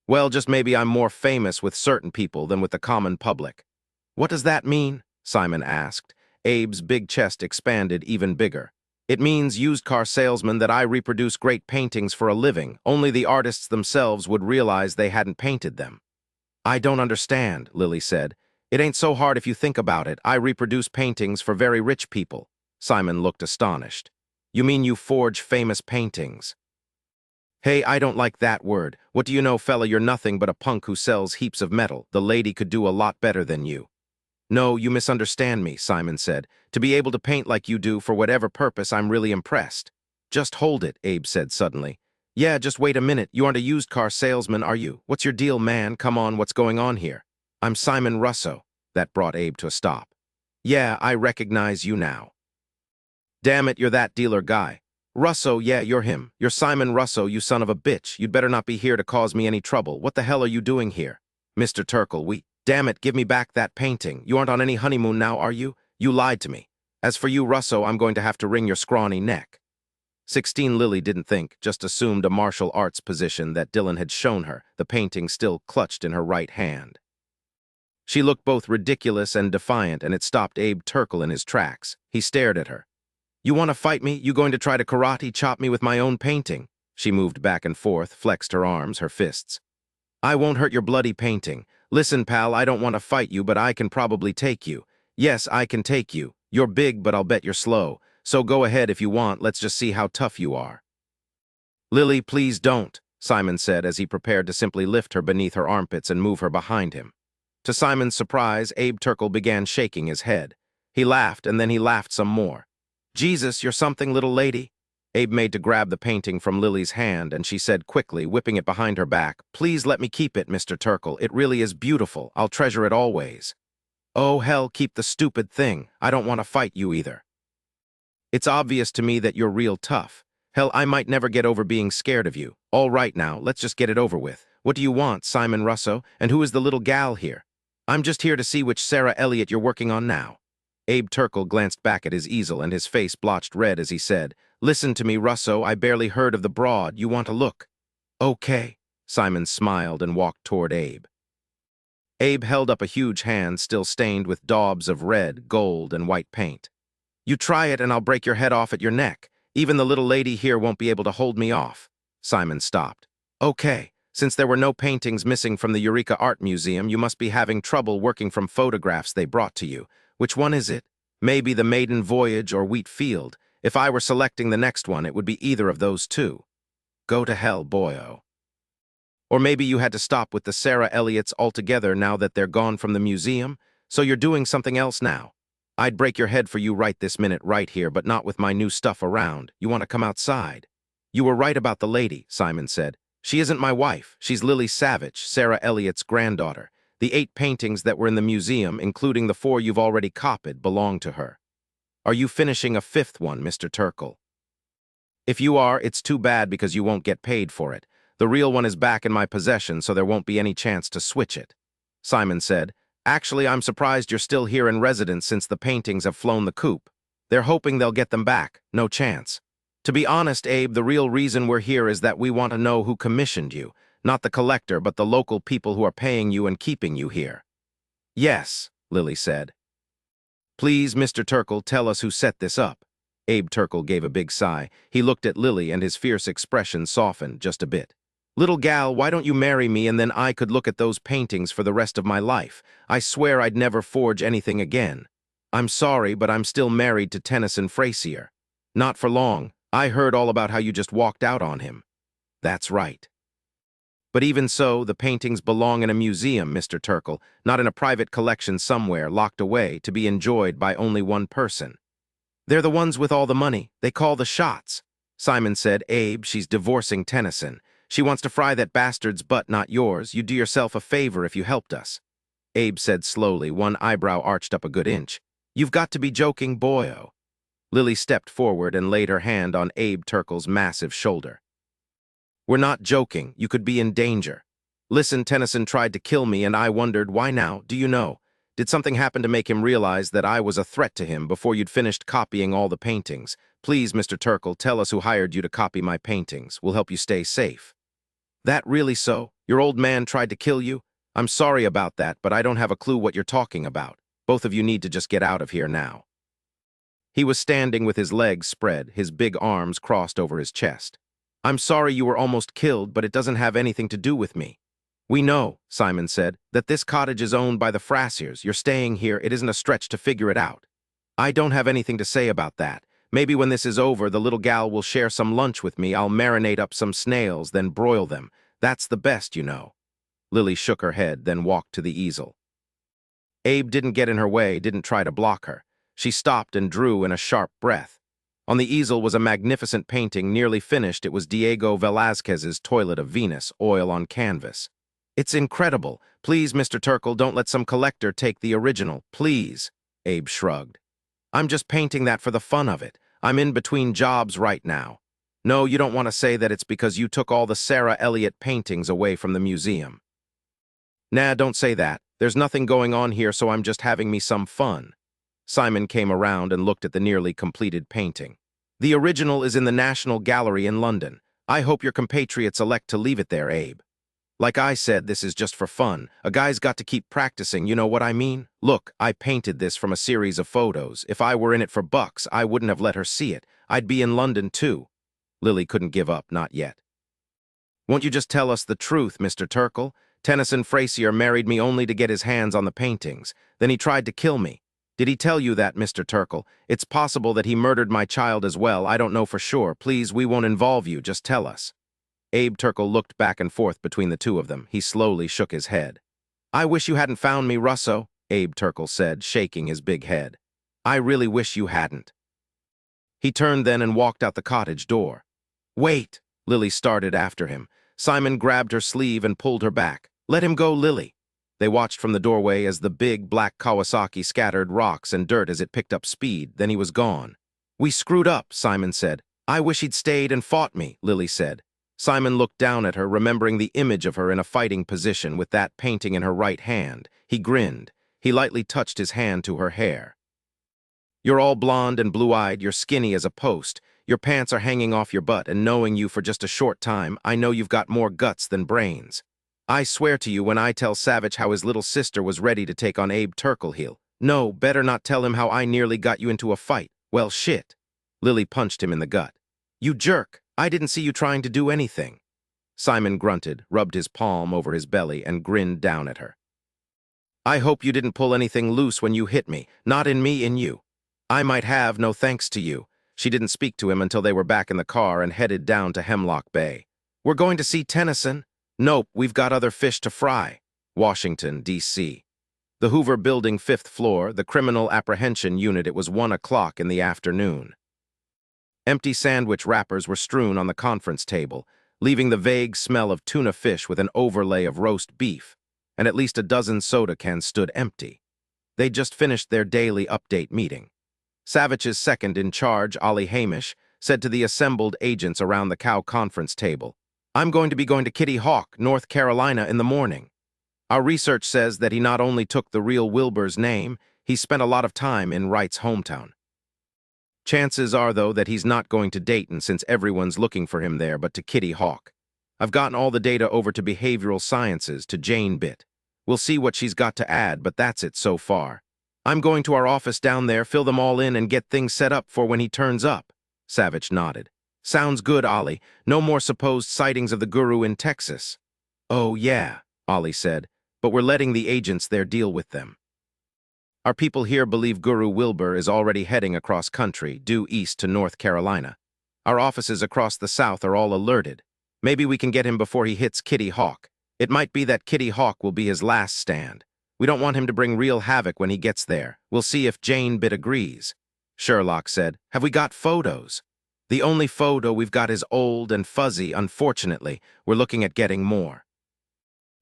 "Well, just maybe I'm more famous with certain people than with the common public." "What does that mean?" Simon asked. Abe's big chest expanded even bigger. "It means, used car salesman, that I reproduce great paintings for a living. Only the artists themselves would realize they hadn't painted them." "I don't understand," Lily said. "It ain't so hard if you think about it. I reproduce paintings for very rich people." Simon looked astonished. "You mean you forge famous paintings?" "Hey, I don't like that word. What do you know, fella? You're nothing but a punk who sells heaps of metal. The lady could do a lot better than you." "No, you misunderstand me," Simon said. "To be able to paint like you do for whatever purpose, I'm really impressed." "Just hold it," Abe said suddenly. "Yeah, just wait a minute. You aren't a used car salesman, are you? What's your deal, man? Come on, what's going on here?" "I'm Simon Russo." That brought Abe to a stop. "Yeah, I recognize you now." "Damn it, you're that dealer guy." "Russo, yeah, you're him. You're Simon Russo, you son of a bitch. You'd better not be here to cause me any trouble. What the hell are you doing here?" "Mr. Turkle, Damn it, give me back that painting. You aren't on any honeymoon now, are you? You lied to me. As for you, Russo, I'm going to have to wring your scrawny neck." 16 Lily didn't think, just assumed a martial arts position that Dillon had shown her, the painting still clutched in her right hand. She looked both ridiculous and defiant, and it stopped Abe Turkle in his tracks. He stared at her. "You want to fight me? You going to try to karate chop me with my own painting?" She moved back and forth, flexed her arms, her fists. "I won't hurt your bloody painting. Listen, pal, I don't want to fight you, but I can probably take you. Yes, I can take you. You're big, but I'll bet you're slow. So go ahead if you want. Let's just see how tough you are." "Lily, please don't," Simon said as he prepared to simply lift her beneath her armpits and move her behind him. To Simon's surprise, Abe Turkle began shaking his head. He laughed, and then he laughed some more. "Jesus, you're something, little lady." Abe made to grab the painting from Lily's hand, and she said quickly, whipping it behind her back, "Please let me keep it, Mr. Turkle. It really is beautiful. I'll treasure it always." "Oh, hell, keep the stupid thing. I don't want to fight you either. It's obvious to me that you're real tough. Hell, I might never get over being scared of you. All right now, let's just get it over with. What do you want, Simon Russo? And who is the little gal here?" "I'm just here to see which Sarah Elliott you're working on now." Abe Turkle glanced back at his easel, and his face blotched red as he said, "Listen to me, Russo. I barely heard of the broad. You want to look?" "Okay." Simon smiled and walked toward Abe. Abe held up a huge hand still stained with daubs of red, gold, and white paint. "You try it and I'll break your head off at your neck. Even the little lady here won't be able to hold me off." Simon stopped. "Okay. Since there were no paintings missing from the Eureka Art Museum, you must be having trouble working from photographs they brought to you. Which one is it? Maybe the Maiden Voyage or Wheat Field. If I were selecting the next one, it would be either of those two." "Go to hell, boyo." "Or maybe you had to stop with the Sarah Elliots altogether now that they're gone from the museum, so you're doing something else now. I'd break your head for you right this minute right here, but not with my new stuff around. You want to come outside?" "You were right about the lady," Simon said. "She isn't my wife. She's Lily Savich, Sarah Elliott's granddaughter. The 8 paintings that were in the museum, including the 4 you've already copied, belong to her. Are you finishing a 5th one, Mr. Turkle? If you are, it's too bad because you won't get paid for it. The real one is back in my possession, so there won't be any chance to switch it. Simon said, Actually, I'm surprised you're still here in residence since the paintings have flown the coop. They're hoping they'll get them back. No chance. To be honest, Abe, the real reason we're here is that we want to know who commissioned you. Not the collector, but the local people who are paying you and keeping you here. Yes, Lily said. Please, Mr. Turkle, tell us who set this up. Abe Turkle gave a big sigh. He looked at Lily and his fierce expression softened just a bit. Little gal, why don't you marry me and then I could look at those paintings for the rest of my life? I swear I'd never forge anything again. I'm sorry, but I'm still married to Tennyson Frazier. Not for long. I heard all about how you just walked out on him. That's right. But even so, the paintings belong in a museum, Mr. Turkle, not in a private collection somewhere locked away to be enjoyed by only one person. They're the ones with all the money. They call the shots. Simon said, Abe, she's divorcing Tennyson. She wants to fry that bastard's butt, not yours. You'd do yourself a favor if you helped us. Abe said slowly, one eyebrow arched up a good inch. You've got to be joking, boyo. Lily stepped forward and laid her hand on Abe Turkle's massive shoulder. We're not joking. You could be in danger. Listen, Tennyson tried to kill me and I wondered, why now? Do you know? Did something happen to make him realize that I was a threat to him before you'd finished copying all the paintings? Please, Mr. Turkle, tell us who hired you to copy my paintings. We'll help you stay safe. That really so? Your old man tried to kill you? I'm sorry about that, but I don't have a clue what you're talking about. Both of you need to just get out of here now. He was standing with his legs spread, his big arms crossed over his chest. I'm sorry you were almost killed, but it doesn't have anything to do with me. We know, Simon said, that this cottage is owned by the Fraziers. You're staying here. It isn't a stretch to figure it out. I don't have anything to say about that. Maybe when this is over, the little gal will share some lunch with me. I'll marinate up some snails, then broil them. That's the best, you know. Lily shook her head, then walked to the easel. Abe didn't get in her way, didn't try to block her. She stopped and drew in a sharp breath. On the easel was a magnificent painting, nearly finished. It was Diego Velázquez's Toilet of Venus, oil on canvas. It's incredible. Please, Mr. Turkle, don't let some collector take the original. Please, Abe shrugged. I'm just painting that for the fun of it. I'm in between jobs right now. No, you don't want to say that it's because you took all the Sarah Elliott paintings away from the museum. Nah, don't say that. There's nothing going on here, so I'm just having me some fun. Simon came around and looked at the nearly completed painting. The original is in the National Gallery in London. I hope your compatriots elect to leave it there, Abe. Like I said, this is just for fun. A guy's got to keep practicing, you know what I mean? Look, I painted this from a series of photos. If I were in it for bucks, I wouldn't have let her see it. I'd be in London, too. Lily couldn't give up, not yet. Won't you just tell us the truth, Mr. Turkle? Tennyson Frazier married me only to get his hands on the paintings. Then he tried to kill me. Did he tell you that, Mr. Turkle? It's possible that he murdered my child as well. I don't know for sure. Please, we won't involve you. Just tell us. Abe Turkle looked back and forth between the two of them. He slowly shook his head. I wish you hadn't found me, Russo, Abe Turkle said, shaking his big head. I really wish you hadn't. He turned then and walked out the cottage door. Wait, Lily started after him. Simon grabbed her sleeve and pulled her back. Let him go, Lily. They watched from the doorway as the big black Kawasaki scattered rocks and dirt as it picked up speed. Then he was gone. We screwed up, Simon said. I wish he'd stayed and fought me, Lily said. Simon looked down at her, remembering the image of her in a fighting position with that painting in her right hand. He grinned. He lightly touched his hand to her hair. You're all blonde and blue-eyed, you're skinny as a post. Your pants are hanging off your butt, and knowing you for just a short time, I know you've got more guts than brains. I swear to you when I tell Savich how his little sister was ready to take on Abe Turkle, no, better not tell him how I nearly got you into a fight. Well, shit. Lily punched him in the gut. You jerk. I didn't see you trying to do anything. Simon grunted, rubbed his palm over his belly, and grinned down at her. I hope you didn't pull anything loose when you hit me. Not in me, in you. I might have, no thanks to you. She didn't speak to him until they were back in the car and headed down to Hemlock Bay. We're going to see Tennyson. Nope, we've got other fish to fry. Washington, D.C. The Hoover Building, 5th floor, the Criminal Apprehension Unit. It was 1 o'clock in the afternoon. Empty sandwich wrappers were strewn on the conference table, leaving the vague smell of tuna fish with an overlay of roast beef. and at least a dozen soda cans stood empty. They'd just finished their daily update meeting. Savich's second-in-charge, Ollie Hamish, said to the assembled agents around the cow conference table, "I'm going to be going to Kitty Hawk, North Carolina in the morning. Our research says that he not only took the real Wilbur's name, he spent a lot of time in Wright's hometown. Chances are, though, that he's not going to Dayton since everyone's looking for him there, but to Kitty Hawk. I've gotten all the data over to behavioral sciences, to Jane Bitt. We'll see what she's got to add, but that's it so far. I'm going to our office down there, fill them all in, and get things set up for when he turns up." Savich nodded. "Sounds good, Ollie. No more supposed sightings of the guru in Texas." "Oh, yeah," Ollie said, "but we're letting the agents there deal with them. Our people here believe Guru Wilbur is already heading across country, due east to North Carolina. Our offices across the South are all alerted. Maybe we can get him before he hits Kitty Hawk. It might be that Kitty Hawk will be his last stand. We don't want him to bring real havoc when he gets there. We'll see if Jane Bitt agrees." Sherlock said, "Have we got photos?" "The only photo we've got is old and fuzzy, unfortunately. We're looking at getting more."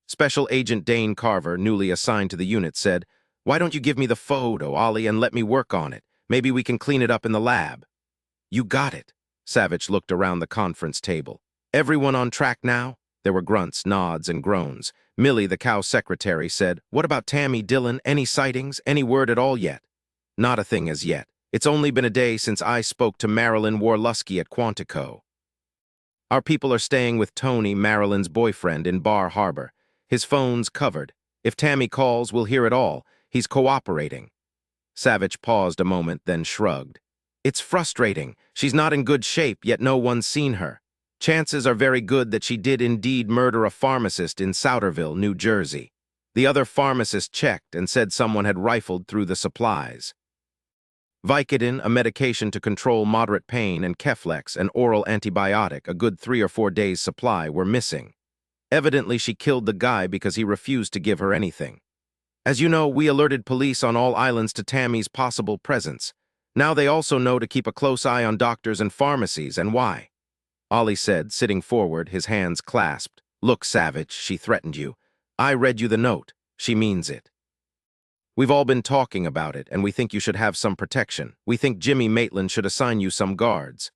Special Agent Dane Carver, newly assigned to the unit, said, "Why don't you give me the photo, Ollie, and let me work on it? Maybe we can clean it up in the lab." "You got it." Savich looked around the conference table. "Everyone on track now?" There were grunts, nods, and groans. Millie, the cow secretary, said, "What about Tammy, Dillon? Any sightings? Any word at all yet?" "Not a thing as yet. It's only been a day since I spoke to Marilyn Warlusky at Quantico. Our people are staying with Tony, Marilyn's boyfriend, in Bar Harbor. His phone's covered. If Tammy calls, we'll hear it all. He's cooperating." Savich paused a moment, then shrugged. "It's frustrating. She's not in good shape, yet no one's seen her. Chances are very good that she did indeed murder a pharmacist in Souderville, New Jersey. The other pharmacist checked and said someone had rifled through the supplies. Vicodin, a medication to control moderate pain, and Keflex, an oral antibiotic, a good 3 or 4 days' supply, were missing. Evidently, she killed the guy because he refused to give her anything. As you know, we alerted police on all islands to Tammy's possible presence. Now they also know to keep a close eye on doctors and pharmacies, and why?" Ollie said, sitting forward, his hands clasped. "Look, Savich, she threatened you. I read you the note. She means it. We've all been talking about it, and we think you should have some protection. We think Jimmy Maitland should assign you some guards."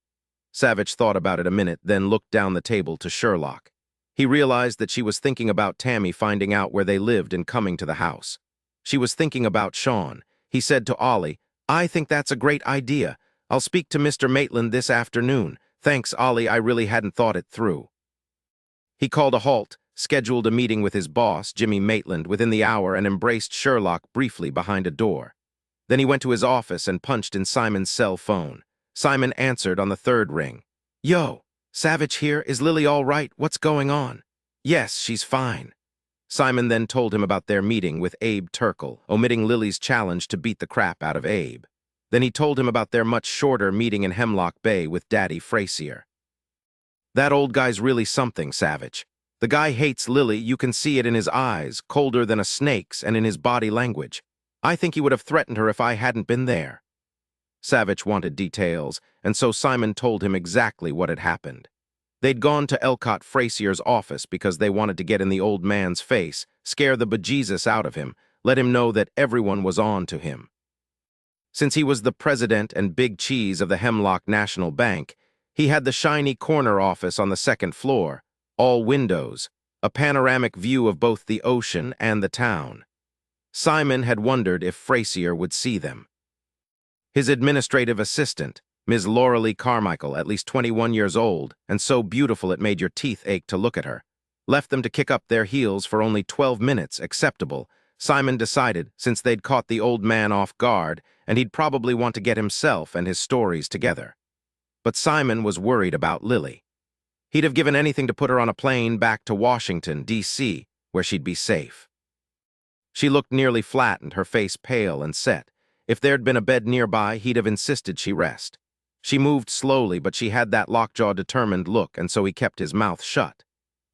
Savich thought about it a minute, then looked down the table to Sherlock. He realized that she was thinking about Tammy finding out where they lived and coming to the house. She was thinking about Sean. He said to Ollie, "I think that's a great idea. I'll speak to Mr. Maitland this afternoon. Thanks, Ollie, I really hadn't thought it through." He called a halt, scheduled a meeting with his boss, Jimmy Maitland, within the hour, and embraced Sherlock briefly behind a door. Then he went to his office and punched in Simon's cell phone. Simon answered on the third ring. "Yo, Savich here. Is Lily all right? What's going on?" "Yes, she's fine." Simon then told him about their meeting with Abe Turkle, omitting Lily's challenge to beat the crap out of Abe. Then he told him about their much shorter meeting in Hemlock Bay with Daddy Frazier. "That old guy's really something, Savich. The guy hates Lily, you can see it in his eyes, colder than a snake's, and in his body language. I think he would have threatened her if I hadn't been there." Savich wanted details, and so Simon told him exactly what had happened. They'd gone to Elcott Frazier's office because they wanted to get in the old man's face, scare the bejesus out of him, let him know that everyone was on to him. Since he was the president and big cheese of the Hemlock National Bank, he had the shiny corner office on the second floor, all windows, a panoramic view of both the ocean and the town. Simon had wondered if Frazier would see them. His administrative assistant, Ms. Lauralee Carmichael, at least 21 years old, and so beautiful it made your teeth ache to look at her, left them to kick up their heels for only 12 minutes, acceptable. Simon decided, since they'd caught the old man off guard, and he'd probably want to get himself and his stories together. But Simon was worried about Lily. He'd have given anything to put her on a plane back to Washington, D.C., where she'd be safe. She looked nearly flattened, her face pale and set. If there'd been a bed nearby, he'd have insisted she rest. She moved slowly, but she had that lockjaw determined look, and so he kept his mouth shut.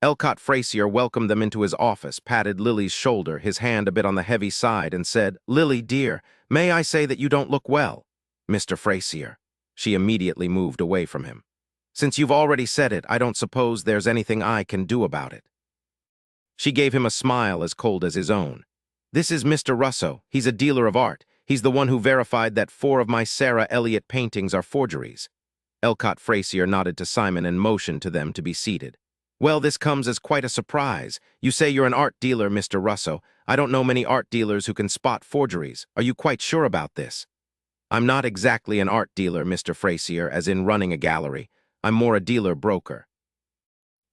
Elcott Frazier welcomed them into his office, patted Lily's shoulder, his hand a bit on the heavy side, and said, "Lily, dear, may I say that you don't look well?" "Mr. Frazier." She immediately moved away from him. "Since you've already said it, I don't suppose there's anything I can do about it." She gave him a smile as cold as his own. "This is Mr. Russo. He's a dealer of art. He's the one who verified that 4 of my Sarah Elliott paintings are forgeries." Elcott Frazier nodded to Simon and motioned to them to be seated. "Well, this comes as quite a surprise. You say you're an art dealer, Mr. Russo. I don't know many art dealers who can spot forgeries. Are you quite sure about this?" "I'm not exactly an art dealer, Mr. Frazier, as in running a gallery. I'm more a dealer-broker.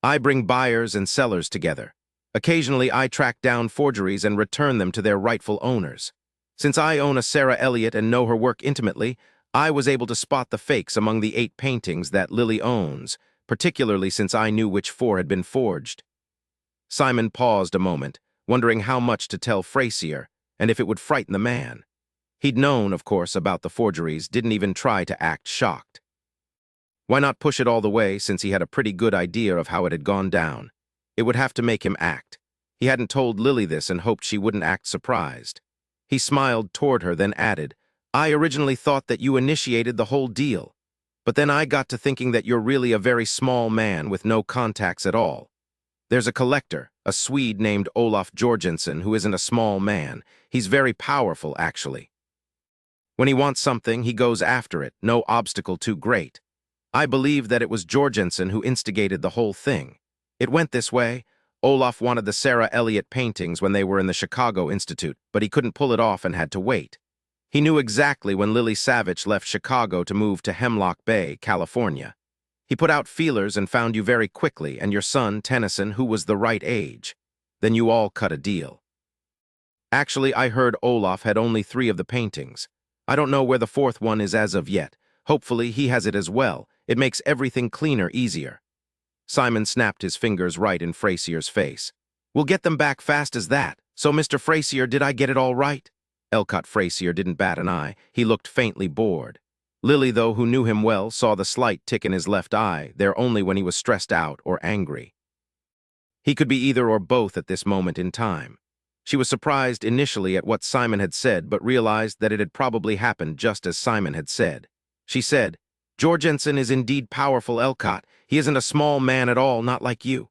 I bring buyers and sellers together. Occasionally, I track down forgeries and return them to their rightful owners. Since I own a Sarah Elliott and know her work intimately, I was able to spot the fakes among the 8 paintings that Lily owns, particularly since I knew which 4 had been forged." Simon paused a moment, wondering how much to tell Frazier, and if it would frighten the man. He'd known, of course, about the forgeries, didn't even try to act shocked. Why not push it all the way, since he had a pretty good idea of how it had gone down? It would have to make him act. He hadn't told Lily this and hoped she wouldn't act surprised. He smiled toward her, then added, "I originally thought that you initiated the whole deal. But then I got to thinking that you're really a very small man with no contacts at all. There's a collector, a Swede named Olof Jorgensen, who isn't a small man. He's very powerful, actually. When he wants something, he goes after it, no obstacle too great. I believe that it was Jorgensen who instigated the whole thing. It went this way. Olaf wanted the Sarah Elliott paintings when they were in the Chicago Institute, but he couldn't pull it off and had to wait. He knew exactly when Lily Savich left Chicago to move to Hemlock Bay, California. He put out feelers and found you very quickly, and your son, Tennyson, who was the right age. Then you all cut a deal. Actually, I heard Olaf had only 3 of the paintings. I don't know where the 4th one is as of yet. Hopefully, he has it as well. It makes everything cleaner, easier." Simon snapped his fingers right in Frazier's face. "We'll get them back fast as that. So, Mr. Frazier, did I get it all right?" Elcott Frazier didn't bat an eye. He looked faintly bored. Lily, though, who knew him well, saw the slight tick in his left eye, there only when he was stressed out or angry. He could be either or both at this moment in time. She was surprised initially at what Simon had said, but realized that it had probably happened just as Simon had said. She said, "Jorgensen is indeed powerful, Elcott. He isn't a small man at all, not like you."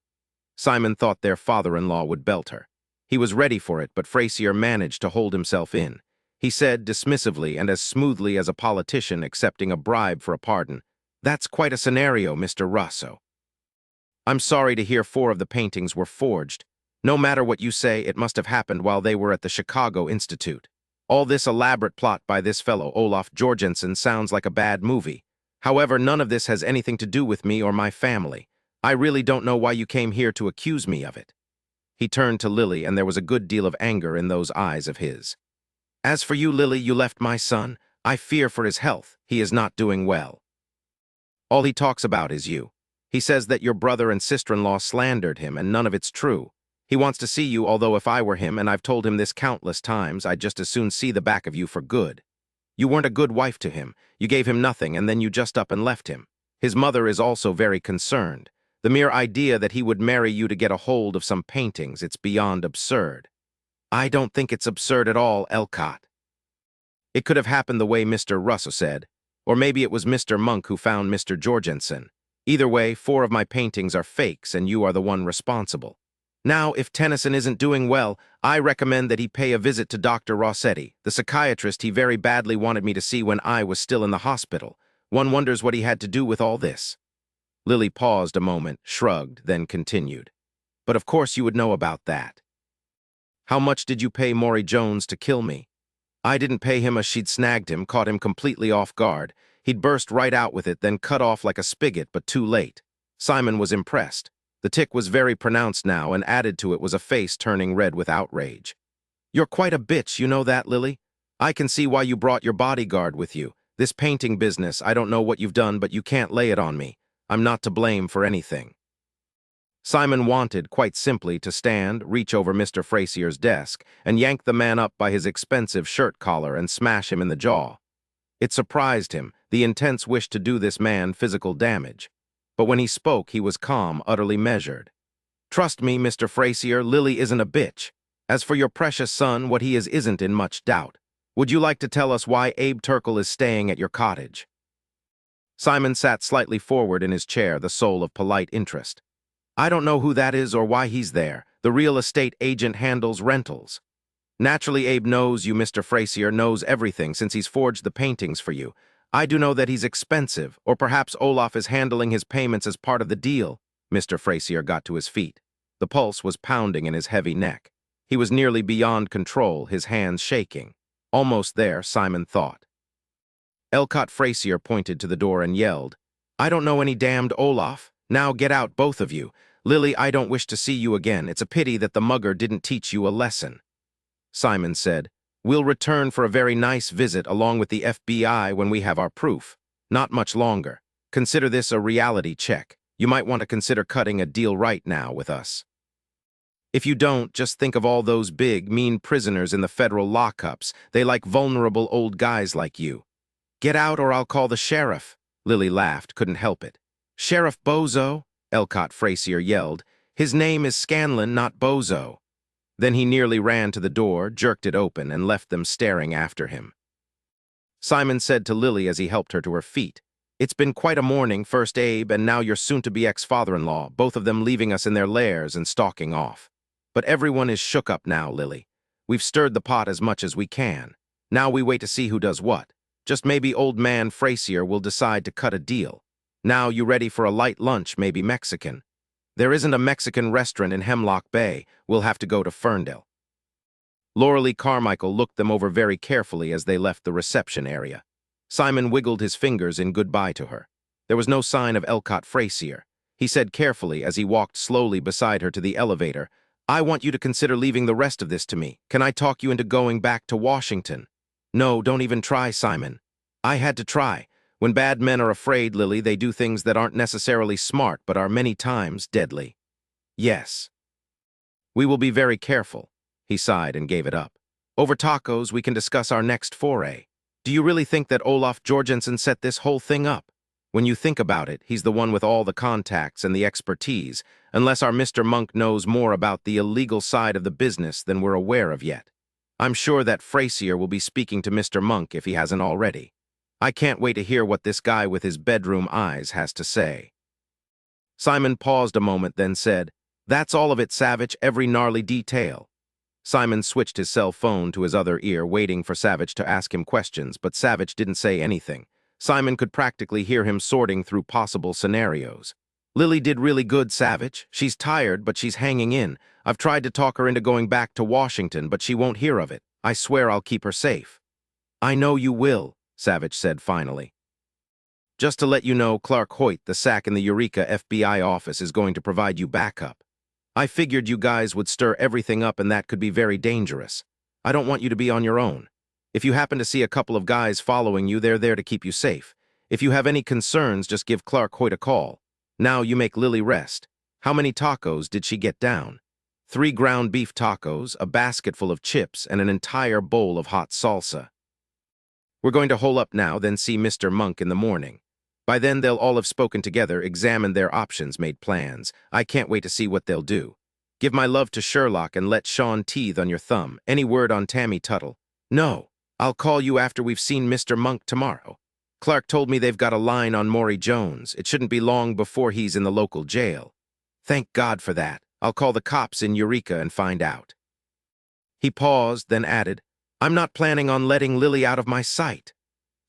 Simon thought their father-in-law would belt her. He was ready for it, but Frazier managed to hold himself in. He said dismissively and as smoothly as a politician accepting a bribe for a pardon, "That's quite a scenario, Mr. Russo. I'm sorry to hear 4 of the paintings were forged. No matter what you say, it must have happened while they were at the Chicago Institute. All this elaborate plot by this fellow, Olaf Jorgensen, sounds like a bad movie. However, none of this has anything to do with me or my family. I really don't know why you came here to accuse me of it." He turned to Lily, and there was a good deal of anger in those eyes of his. "As for you, Lily, you left my son. I fear for his health. He is not doing well. All he talks about is you. He says that your brother and sister-in-law slandered him, and none of it's true. He wants to see you, although if I were him, and I've told him this countless times, I'd just as soon see the back of you for good. You weren't a good wife to him. You gave him nothing, and then you just up and left him. His mother is also very concerned. The mere idea that he would marry you to get a hold of some paintings, it's beyond absurd." "I don't think it's absurd at all, Elcott. It could have happened the way Mr. Russo said, or maybe it was Mr. Monk who found Mr. Jorgensen. Either way, 4 of my paintings are fakes, and you are the one responsible. Now, if Tennyson isn't doing well, I recommend that he pay a visit to Dr. Rossetti, the psychiatrist he very badly wanted me to see when I was still in the hospital. One wonders what he had to do with all this." Lily paused a moment, shrugged, then continued. "But of course you would know about that. How much did you pay Maury Jones to kill me?" "I didn't pay him, as she'd snagged him, caught him completely off guard. He'd burst right out with it, then cut off like a spigot, but too late." Simon was impressed. The tic was very pronounced now, and added to it was a face turning red with outrage. "You're quite a bitch, you know that, Lily? I can see why you brought your bodyguard with you. This painting business, I don't know what you've done, but you can't lay it on me. I'm not to blame for anything." Simon wanted, quite simply, to stand, reach over Mr. Frazier's desk, and yank the man up by his expensive shirt collar and smash him in the jaw. It surprised him, the intense wish to do this man physical damage. But when he spoke, he was calm, utterly measured. "Trust me, Mr. Frazier, Lily isn't a bitch. As for your precious son, what he is isn't in much doubt. Would you like to tell us why Abe Turkle is staying at your cottage?" Simon sat slightly forward in his chair, the soul of polite interest. "I don't know who that is or why he's there. The real estate agent handles rentals. Naturally, Abe knows you, Mr. Frazier, knows everything since he's forged the paintings for you. I do know that he's expensive, or perhaps Olaf is handling his payments as part of the deal. Mr. Frazier got to his feet. The pulse was pounding in his heavy neck. He was nearly beyond control, his hands shaking. Almost there, Simon thought. Elcott Frazier pointed to the door and yelled, "I don't know any damned Olaf. Now get out, both of you. Lily, I don't wish to see you again. It's a pity that the mugger didn't teach you a lesson." Simon said, "We'll return for a very nice visit along with the FBI when we have our proof. Not much longer. Consider this a reality check. You might want to consider cutting a deal right now with us. If you don't, just think of all those big, mean prisoners in the federal lockups. They like vulnerable old guys like you. Get out or I'll call the sheriff." Lily laughed, couldn't help it. "Sheriff Bozo?" Elcott Frazier yelled. "His name is Scanlon, not Bozo." Then he nearly ran to the door, jerked it open, and left them staring after him. Simon said to Lily as he helped her to her feet, "It's been quite a morning, first Abe and now your soon-to-be ex-father-in-law, both of them leaving us in their lairs and stalking off. But everyone is shook up now, Lily. We've stirred the pot as much as we can. Now we wait to see who does what. Just maybe old man Frazier will decide to cut a deal. Now you ready for a light lunch, maybe Mexican? There isn't a Mexican restaurant in Hemlock Bay. We'll have to go to Ferndale." Lauralee Carmichael looked them over very carefully as they left the reception area. Simon wiggled his fingers in goodbye to her. There was no sign of Elcott Frazier. He said carefully as he walked slowly beside her to the elevator, "I want you to consider leaving the rest of this to me. Can I talk you into going back to Washington?" "No, don't even try, Simon." "I had to try. When bad men are afraid, Lily, they do things that aren't necessarily smart but are many times deadly." "Yes." "We will be very careful." He sighed and gave it up. "Over tacos, we can discuss our next foray. Do you really think that Olaf Jorgensen set this whole thing up? When you think about it, he's the one with all the contacts and the expertise, unless our Mr. Monk knows more about the illegal side of the business than we're aware of yet. I'm sure that Frazier will be speaking to Mr. Monk if he hasn't already. I can't wait to hear what this guy with his bedroom eyes has to say." Simon paused a moment, then said, "That's all of it, Savich, every gnarly detail." Simon switched his cell phone to his other ear, waiting for Savich to ask him questions, but Savich didn't say anything. Simon could practically hear him sorting through possible scenarios. "Lily did really good, Savich. She's tired, but she's hanging in. I've tried to talk her into going back to Washington, but she won't hear of it. I swear I'll keep her safe." "I know you will," Savich said finally. "Just to let you know, Clark Hoyt, the SAC in the Eureka FBI office, is going to provide you backup. I figured you guys would stir everything up and that could be very dangerous. I don't want you to be on your own. If you happen to see a couple of guys following you, they're there to keep you safe. If you have any concerns, just give Clark Hoyt a call. Now you make Lily rest. How many tacos did she get down?" 3 ground beef tacos, a basket full of chips, and an entire bowl of hot salsa. "We're going to hole up now, then see Mr. Monk in the morning. By then, they'll all have spoken together, examined their options, made plans. I can't wait to see what they'll do. Give my love to Sherlock and let Sean teethe on your thumb. Any word on Tammy Tuttle?" "No. I'll call you after we've seen Mr. Monk tomorrow. Clark told me they've got a line on Maury Jones. It shouldn't be long before he's in the local jail." "Thank God for that. I'll call the cops in Eureka and find out." He paused, then added, "I'm not planning on letting Lily out of my sight."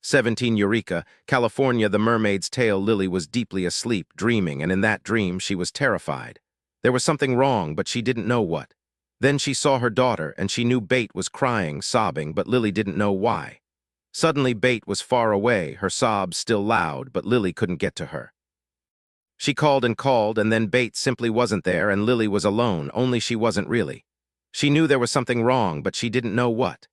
17 Eureka, California, The Mermaid's Tale. Lily was deeply asleep, dreaming, and in that dream she was terrified. There was something wrong, but she didn't know what. Then she saw her daughter, and she knew Bate was crying, sobbing, but Lily didn't know why. Suddenly Bate was far away, her sobs still loud, but Lily couldn't get to her. She called, and then Bate simply wasn't there, and Lily was alone, only she wasn't really. She knew there was something wrong, but she didn't know what.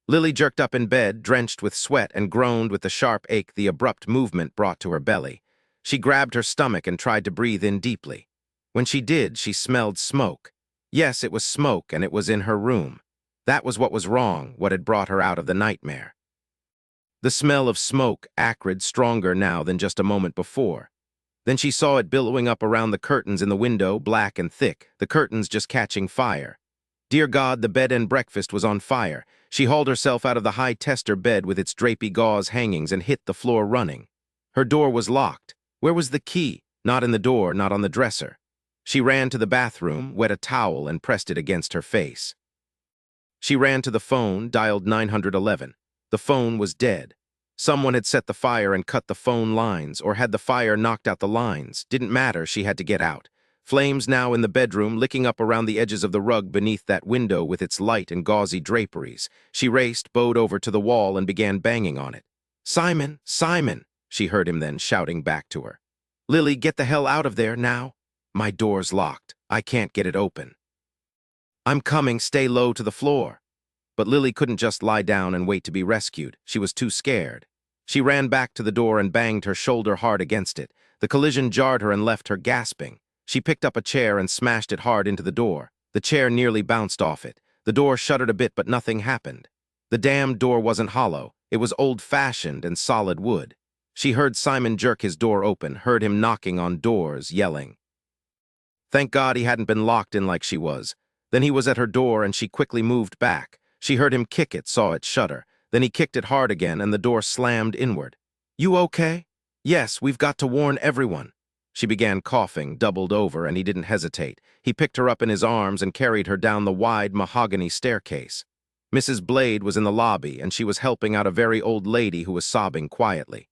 Lily jerked up in bed, drenched with sweat, and groaned with the sharp ache the abrupt movement brought to her belly. She grabbed her stomach and tried to breathe in deeply. When she did, she smelled smoke. Yes, it was smoke, and it was in her room. That was what was wrong, what had brought her out of the nightmare. The smell of smoke, acrid, stronger now than just a moment before. Then she saw it billowing up around the curtains in the window, black and thick, the curtains just catching fire. Dear God, the bed and breakfast was on fire. She hauled herself out of the high tester bed with its drapey gauze hangings and hit the floor running. Her door was locked. Where was the key? Not in the door, not on the dresser. She ran to the bathroom, wet a towel, and pressed it against her face. She ran to the phone, dialed 911. The phone was dead. Someone had set the fire and cut the phone lines, or had the fire knocked out the lines. Didn't matter, she had to get out. Flames now in the bedroom, licking up around the edges of the rug beneath that window with its light and gauzy draperies. She raced, bowed over to the wall, and began banging on it. "Simon! Simon!" she heard him then shouting back to her. "Lily, get the hell out of there, now!" "My door's locked. I can't get it open." "I'm coming, stay low to the floor." But Lily couldn't just lie down and wait to be rescued. She was too scared. She ran back to the door and banged her shoulder hard against it. The collision jarred her and left her gasping. She picked up a chair and smashed it hard into the door. The chair nearly bounced off it. The door shuddered a bit, but nothing happened. The damned door wasn't hollow. It was old-fashioned and solid wood. She heard Simon jerk his door open, heard him knocking on doors, yelling. Thank God he hadn't been locked in like she was. Then he was at her door and she quickly moved back. She heard him kick it, saw it shudder. Then he kicked it hard again and the door slammed inward. "You okay?" "Yes, we've got to warn everyone." She began coughing, doubled over, and he didn't hesitate. He picked her up in his arms and carried her down the wide mahogany staircase. Mrs. Blade was in the lobby and she was helping out a very old lady who was sobbing quietly.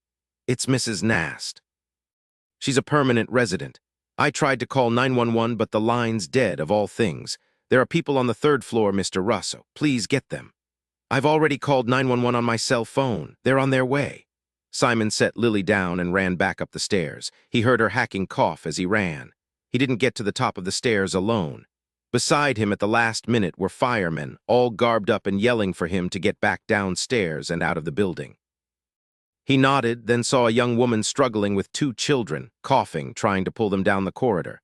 "It's Mrs. Nast. She's a permanent resident. I tried to call 911, but the line's dead, of all things. There are people on the third floor, Mr. Russo. Please get them." "I've already called 911 on my cell phone. They're on their way." Simon set Lily down and ran back up the stairs. He heard her hacking cough as he ran. He didn't get to the top of the stairs alone. Beside him at the last minute were firemen, all garbed up and yelling for him to get back downstairs and out of the building. He nodded, then saw a young woman struggling with two children, coughing, trying to pull them down the corridor.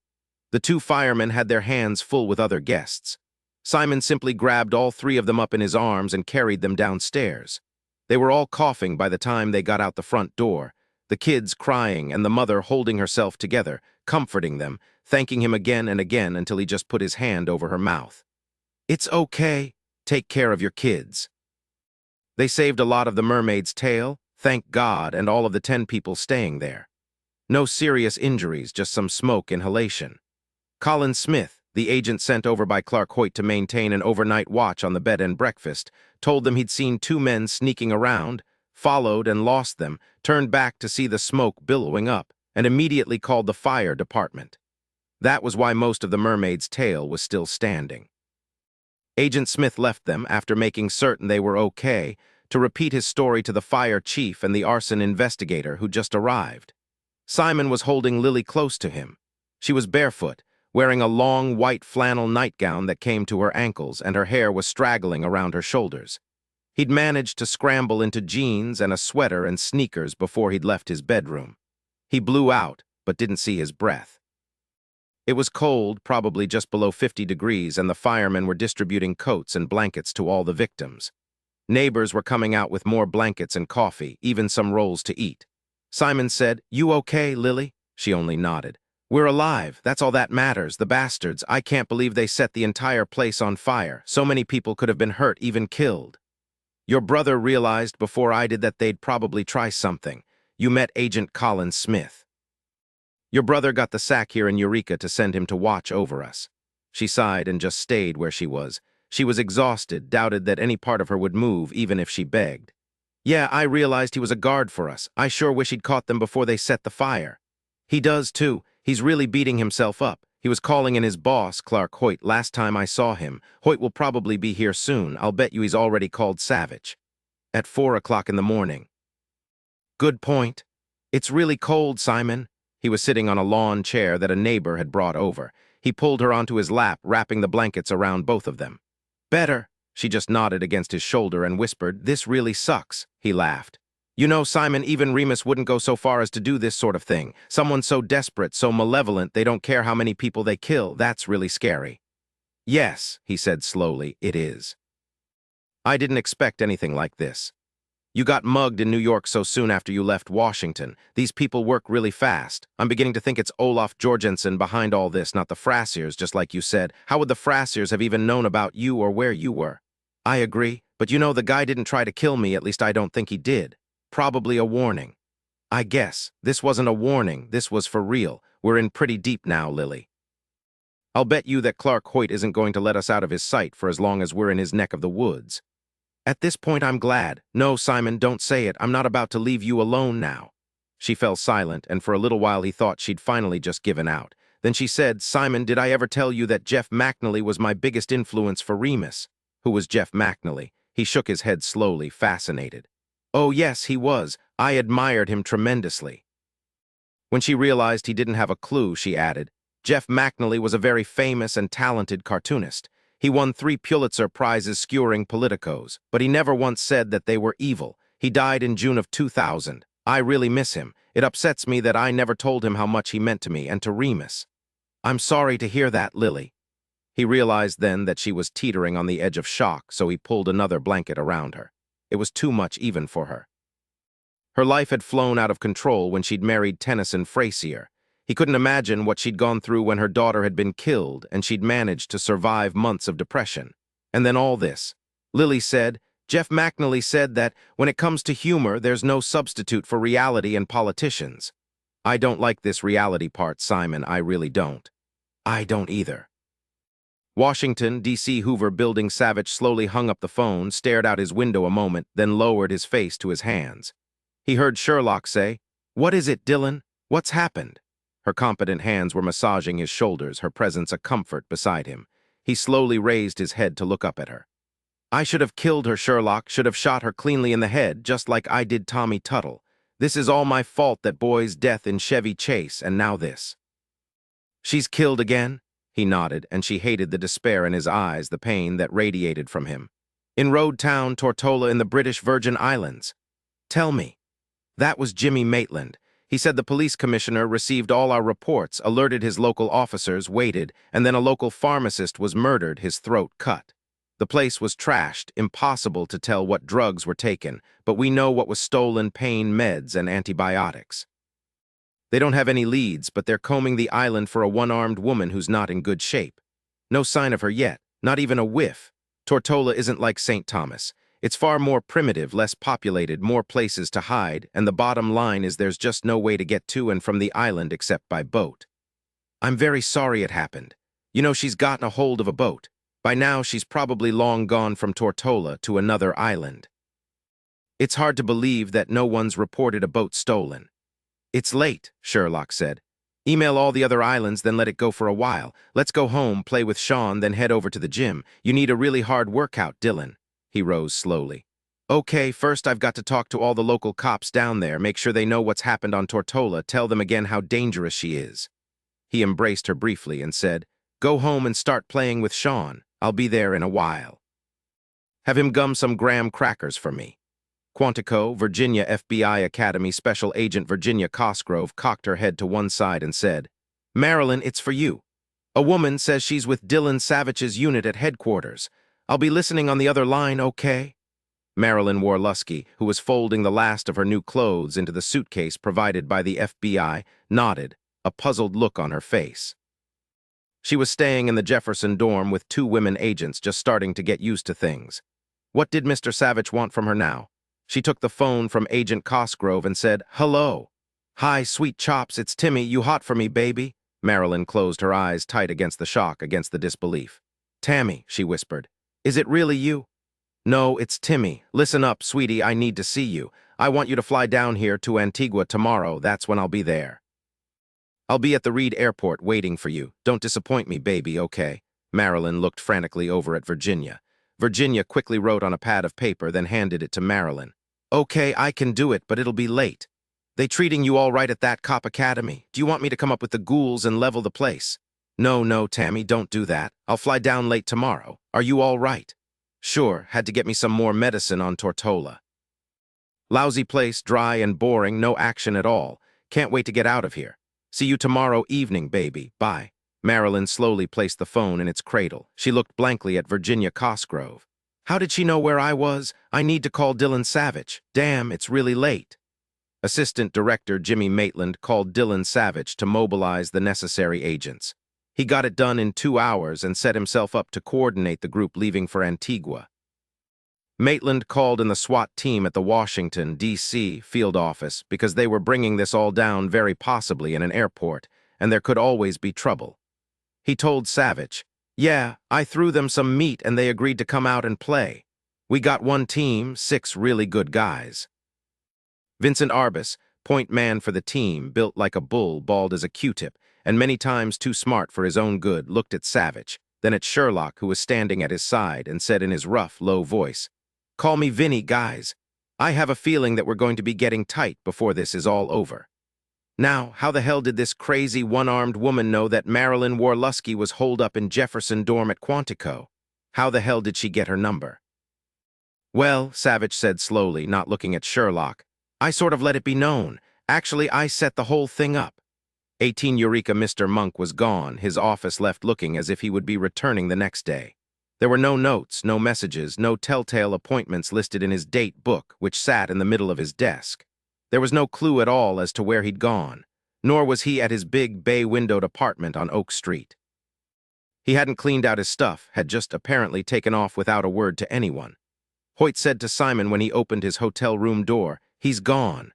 The two firemen had their hands full with other guests. Simon simply grabbed all three of them up in his arms and carried them downstairs. They were all coughing by the time they got out the front door, the kids crying and the mother holding herself together, comforting them, thanking him again and again until he just put his hand over her mouth. "It's okay. Take care of your kids." They saved a lot of the mermaid's tail, thank God, and all of the 10 people staying there. No serious injuries, just some smoke inhalation. Colin Smith, the agent sent over by Clark Hoyt to maintain an overnight watch on the bed and breakfast, told them he'd seen 2 men sneaking around, followed and lost them, turned back to see the smoke billowing up, and immediately called the fire department. That was why most of the mermaid's tail was still standing. Agent Smith left them, after making certain they were okay, to repeat his story to the fire chief and the arson investigator who just arrived. Simon was holding Lily close to him. She was barefoot, wearing a long white flannel nightgown that came to her ankles, and her hair was straggling around her shoulders. He'd managed to scramble into jeans and a sweater and sneakers before he'd left his bedroom. He blew out, but didn't see his breath. It was cold, probably just below 50 degrees, and the firemen were distributing coats and blankets to all the victims. Neighbors were coming out with more blankets and coffee, even some rolls to eat. Simon said, "You okay, Lily?" She only nodded. "We're alive. That's all that matters. The bastards. I can't believe they set the entire place on fire. So many people could have been hurt, even killed. Your brother realized before I did that they'd probably try something. You met Agent Colin Smith. Your brother got the sack here in Eureka to send him to watch over us." She sighed and just stayed where she was. She was exhausted, doubted that any part of her would move, even if she begged. "Yeah, I realized he was a guard for us. I sure wish he'd caught them before they set the fire." "He does, too. He's really beating himself up. He was calling in his boss, Clark Hoyt, last time I saw him. Hoyt will probably be here soon. I'll bet you he's already called Savich. At 4 o'clock in the morning." "Good point. It's really cold, Simon." He was sitting on a lawn chair that a neighbor had brought over. He pulled her onto his lap, wrapping the blankets around both of them. "Better." She just nodded against his shoulder and whispered, "This really sucks." He laughed. "You know, Simon, even Remus wouldn't go so far as to do this sort of thing. Someone so desperate, so malevolent, they don't care how many people they kill. That's really scary." "Yes," he said slowly, "it is. I didn't expect anything like this. You got mugged in New York so soon after you left Washington. These people work really fast. I'm beginning to think it's Olaf Jorgensen behind all this, not the Frassiers, just like you said. How would the Frassiers have even known about you or where you were?" "I agree, but you know, the guy didn't try to kill me, at least I don't think he did. Probably a warning." "I guess. This wasn't a warning. This was for real. We're in pretty deep now, Lily." I'll bet you that Clark Hoyt isn't going to let us out of his sight for as long as we're in his neck of the woods. At this point, I'm glad. No, Simon, don't say it. I'm not about to leave you alone now. She fell silent, and for a little while he thought she'd finally just given out. Then she said, Simon, did I ever tell you that Jeff McNally was my biggest influence for Remus? Who was Jeff McNally? He shook his head slowly, fascinated. Oh, yes, he was. I admired him tremendously. When she realized he didn't have a clue, she added, Jeff McNally was a very famous and talented cartoonist. He won 3 Pulitzer Prizes skewering politicos, but he never once said that they were evil. He died in June of 2000. I really miss him. It upsets me that I never told him how much he meant to me and to Remus. I'm sorry to hear that, Lily. He realized then that she was teetering on the edge of shock, so he pulled another blanket around her. It was too much even for her. Her life had flown out of control when she'd married Tennyson Frazier. He couldn't imagine what she'd gone through when her daughter had been killed and she'd managed to survive months of depression. And then all this. Lily said, Jeff McNally said that when it comes to humor, there's no substitute for reality and politicians. I don't like this reality part, Simon, I really don't. I don't either. Washington, D.C. Hoover Building Savich slowly hung up the phone, stared out his window a moment, then lowered his face to his hands. He heard Sherlock say, What is it, Dillon? What's happened? Her competent hands were massaging his shoulders, her presence a comfort beside him. He slowly raised his head to look up at her. I should have killed her, Sherlock, should have shot her cleanly in the head, just like I did Tommy Tuttle. This is all my fault, that boy's death in Chevy Chase, and now this. She's killed again? He nodded, and she hated the despair in his eyes, the pain that radiated from him. In Road Town, Tortola in the British Virgin Islands. Tell me. That was Jimmy Maitland. He said the police commissioner received all our reports, alerted his local officers, waited, and then a local pharmacist was murdered, his throat cut. The place was trashed, impossible to tell what drugs were taken, but we know what was stolen: pain meds and antibiotics. They don't have any leads, but they're combing the island for a one-armed woman who's not in good shape. No sign of her yet, not even a whiff. Tortola isn't like St. Thomas. It's far more primitive, less populated, more places to hide, and the bottom line is there's just no way to get to and from the island except by boat. I'm very sorry it happened. You know, she's gotten a hold of a boat. By now, she's probably long gone from Tortola to another island. It's hard to believe that no one's reported a boat stolen. It's late, Sherlock said. Email all the other islands, then let it go for a while. Let's go home, play with Sean, then head over to the gym. You need a really hard workout, Dillon. He rose slowly. Okay, first I've got to talk to all the local cops down there, make sure they know what's happened on Tortola, tell them again how dangerous she is. He embraced her briefly and said, Go home and start playing with Sean. I'll be there in a while. Have him gum some graham crackers for me. Quantico, Virginia FBI Academy Special Agent Virginia Cosgrove cocked her head to one side and said, Marilyn, it's for you. A woman says she's with Dillon Savich's unit at headquarters. I'll be listening on the other line, okay? Marilyn Warlusky, who was folding the last of her new clothes into the suitcase provided by the FBI, nodded, a puzzled look on her face. She was staying in the Jefferson dorm with 2 women agents, just starting to get used to things. What did Mr. Savich want from her now? She took the phone from Agent Cosgrove and said, Hello. Hi, sweet chops, it's Timmy. You hot for me, baby? Marilyn closed her eyes tight against the shock, against the disbelief. Tammy, she whispered. Is it really you? No, it's Timmy. Listen up, sweetie, I need to see you. I want you to fly down here to Antigua tomorrow. That's when I'll be there. I'll be at the Reed Airport waiting for you. Don't disappoint me, baby, okay? Marilyn looked frantically over at Virginia. Virginia quickly wrote on a pad of paper, then handed it to Marilyn. Okay, I can do it, but it'll be late. They treating you all right at that cop academy? Do you want me to come up with the ghouls and level the place? No, Tammy, don't do that. I'll fly down late tomorrow. Are you all right? Sure, had to get me some more medicine on Tortola. Lousy place, dry and boring, no action at all. Can't wait to get out of here. See you tomorrow evening, baby. Bye. Marilyn slowly placed the phone in its cradle. She looked blankly at Virginia Cosgrove. How did she know where I was? I need to call Dillon Savich. Damn, it's really late. Assistant Director Jimmy Maitland called Dillon Savich to mobilize the necessary agents. He got it done in 2 hours and set himself up to coordinate the group leaving for Antigua. Maitland called in the SWAT team at the Washington, D.C. field office because they were bringing this all down very possibly in an airport, and there could always be trouble. He told Savich, "Yeah, I threw them some meat and they agreed to come out and play. We got one team, 6 really good guys." Vincent Arbus, point man for the team, built like a bull, bald as a Q-tip, and many times too smart for his own good, looked at Savich, then at Sherlock, who was standing at his side, and said in his rough, low voice, "Call me Vinny, guys. I have a feeling that we're going to be getting tight before this is all over." Now, how the hell did this crazy one-armed woman know that Marilyn Warlusky was holed up in Jefferson dorm at Quantico? How the hell did she get her number? "Well," Savich said slowly, not looking at Sherlock, "I sort of let it be known. Actually, I set the whole thing up." 18 Eureka Mr. Monk was gone, his office left looking as if he would be returning the next day. There were no notes, no messages, no telltale appointments listed in his date book, which sat in the middle of his desk. There was no clue at all as to where he'd gone, nor was he at his big bay-windowed apartment on Oak Street. He hadn't cleaned out his stuff, had just apparently taken off without a word to anyone. Hoyt said to Simon when he opened his hotel room door, "He's gone.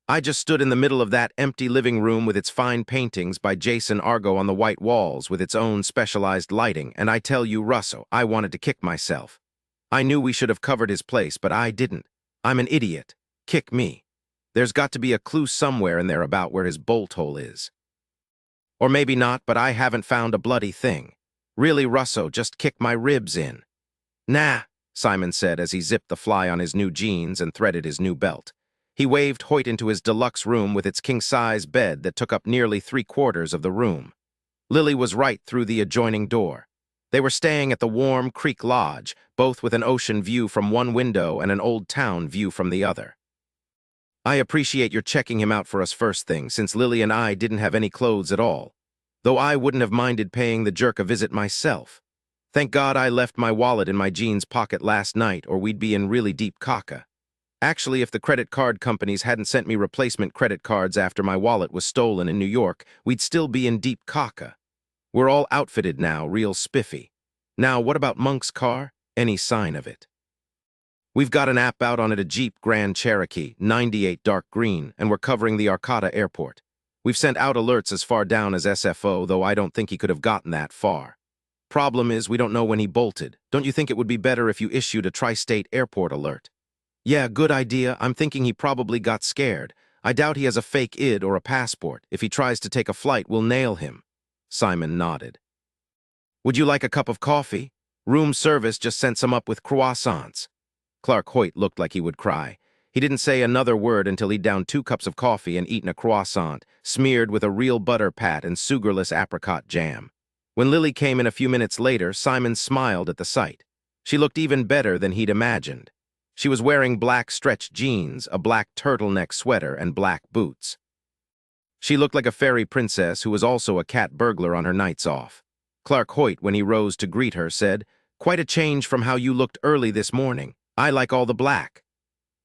I just stood in the middle of that empty living room with its fine paintings by Jason Argo on the white walls with its own specialized lighting, and I tell you, Russo, I wanted to kick myself. I knew we should have covered his place, but I didn't. I'm an idiot. Kick me. There's got to be a clue somewhere in there about where his bolt hole is. Or maybe not, but I haven't found a bloody thing. Really, Russo, just kick my ribs in." "Nah," Simon said as he zipped the fly on his new jeans and threaded his new belt. He waved Hoyt into his deluxe room with its king-size bed that took up nearly 3/4 of the room. Lily was right through the adjoining door. They were staying at the Warm Creek Lodge, both with an ocean view from one window and an old town view from the other. "I appreciate your checking him out for us first thing, since Lily and I didn't have any clothes at all. Though I wouldn't have minded paying the jerk a visit myself. Thank God I left my wallet in my jeans pocket last night, or we'd be in really deep caca. Actually, if the credit card companies hadn't sent me replacement credit cards after my wallet was stolen in New York, we'd still be in deep caca. We're all outfitted now, real spiffy. Now, what about Monk's car? Any sign of it?" "We've got an app out on it, a Jeep Grand Cherokee, 98 dark green, and we're covering the Arcata airport. We've sent out alerts as far down as SFO, though I don't think he could have gotten that far. Problem is, we don't know when he bolted. Don't you think it would be better if you issued a tri-state airport alert?" "Yeah, good idea. I'm thinking he probably got scared. I doubt he has a fake ID or a passport. If he tries to take a flight, we'll nail him." Simon nodded. "Would you like a cup of coffee? Room service just sent some up with croissants." Clark Hoyt looked like he would cry. He didn't say another word until he'd downed 2 cups of coffee and eaten a croissant, smeared with a real butter pat and sugarless apricot jam. When Lily came in a few minutes later, Simon smiled at the sight. She looked even better than he'd imagined. She was wearing black stretch jeans, a black turtleneck sweater, and black boots. She looked like a fairy princess who was also a cat burglar on her nights off. Clark Hoyt, when he rose to greet her, said, "Quite a change from how you looked early this morning. I like all the black."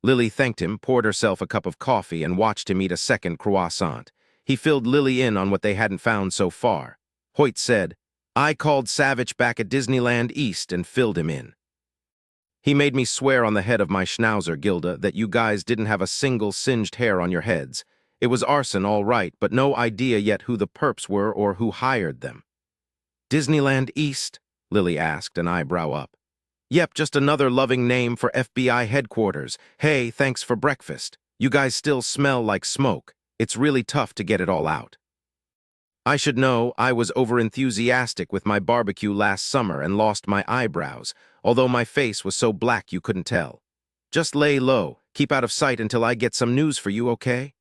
Lily thanked him, poured herself a cup of coffee, and watched him eat a second croissant. He filled Lily in on what they hadn't found so far. Hoyt said, "I called Savich back at Disneyland East and filled him in. He made me swear on the head of my schnauzer, Gilda, that you guys didn't have a single singed hair on your heads. It was arson, all right, but no idea yet who the perps were or who hired them." "Disneyland East?" Lily asked, an eyebrow up. "Yep, just another loving name for FBI headquarters. Hey, thanks for breakfast. You guys still smell like smoke. It's really tough to get it all out. I should know, I was overenthusiastic with my barbecue last summer and lost my eyebrows, although my face was so black you couldn't tell. Just lay low, keep out of sight until I get some news for you, okay?"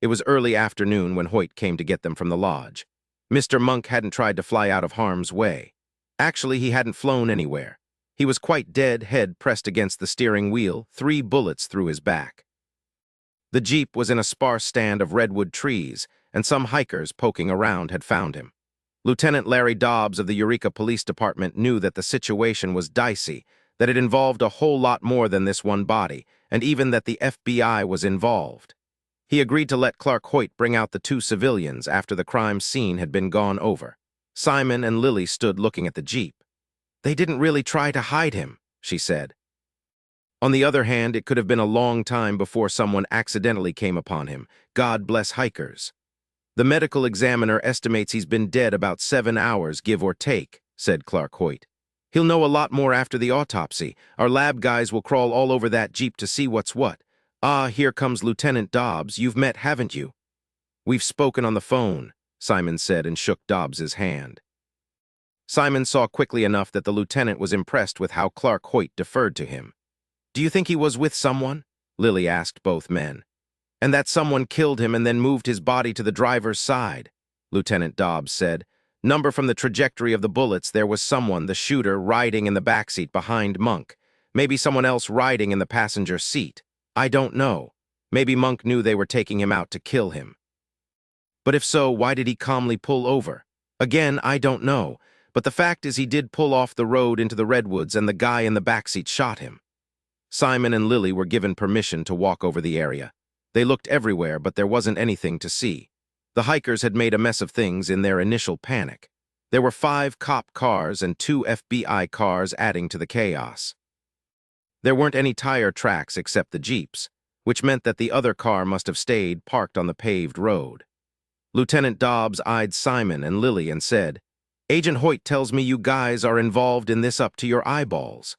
It was early afternoon when Hoyt came to get them from the lodge. Mr. Monk hadn't tried to fly out of harm's way. Actually, he hadn't flown anywhere. He was quite dead, head pressed against the steering wheel, 3 bullets through his back. The Jeep was in a sparse stand of redwood trees, and some hikers poking around had found him. Lieutenant Larry Dobbs of the Eureka Police Department knew that the situation was dicey, that it involved a whole lot more than this one body, and even that the FBI was involved. He agreed to let Clark Hoyt bring out the 2 civilians after the crime scene had been gone over. Simon and Lily stood looking at the Jeep. "They didn't really try to hide him," she said. On the other hand, it could have been a long time before someone accidentally came upon him. God bless hikers. The medical examiner estimates he's been dead about 7 hours, give or take, said Clark Hoyt. He'll know a lot more after the autopsy. Our lab guys will crawl all over that jeep to see what's what. Ah, here comes Lieutenant Dobbs. You've met, haven't you? We've spoken on the phone, Simon said and shook Dobbs's hand. Simon saw quickly enough that the lieutenant was impressed with how Clark Hoyt deferred to him. Do you think he was with someone? Lily asked both men. And that someone killed him and then moved his body to the driver's side, Lieutenant Dobbs said. Number from the trajectory of the bullets, there was someone, the shooter, riding in the backseat behind Monk. Maybe someone else riding in the passenger seat. I don't know. Maybe Monk knew they were taking him out to kill him. But if so, why did he calmly pull over? Again, I don't know. But the fact is he did pull off the road into the redwoods and the guy in the backseat shot him. Simon and Lily were given permission to walk over the area. They looked everywhere, but there wasn't anything to see. The hikers had made a mess of things in their initial panic. There were 5 cop cars and 2 FBI cars adding to the chaos. There weren't any tire tracks except the jeeps, which meant that the other car must have stayed parked on the paved road. Lieutenant Dobbs eyed Simon and Lily and said, Agent Hoyt tells me you guys are involved in this up to your eyeballs.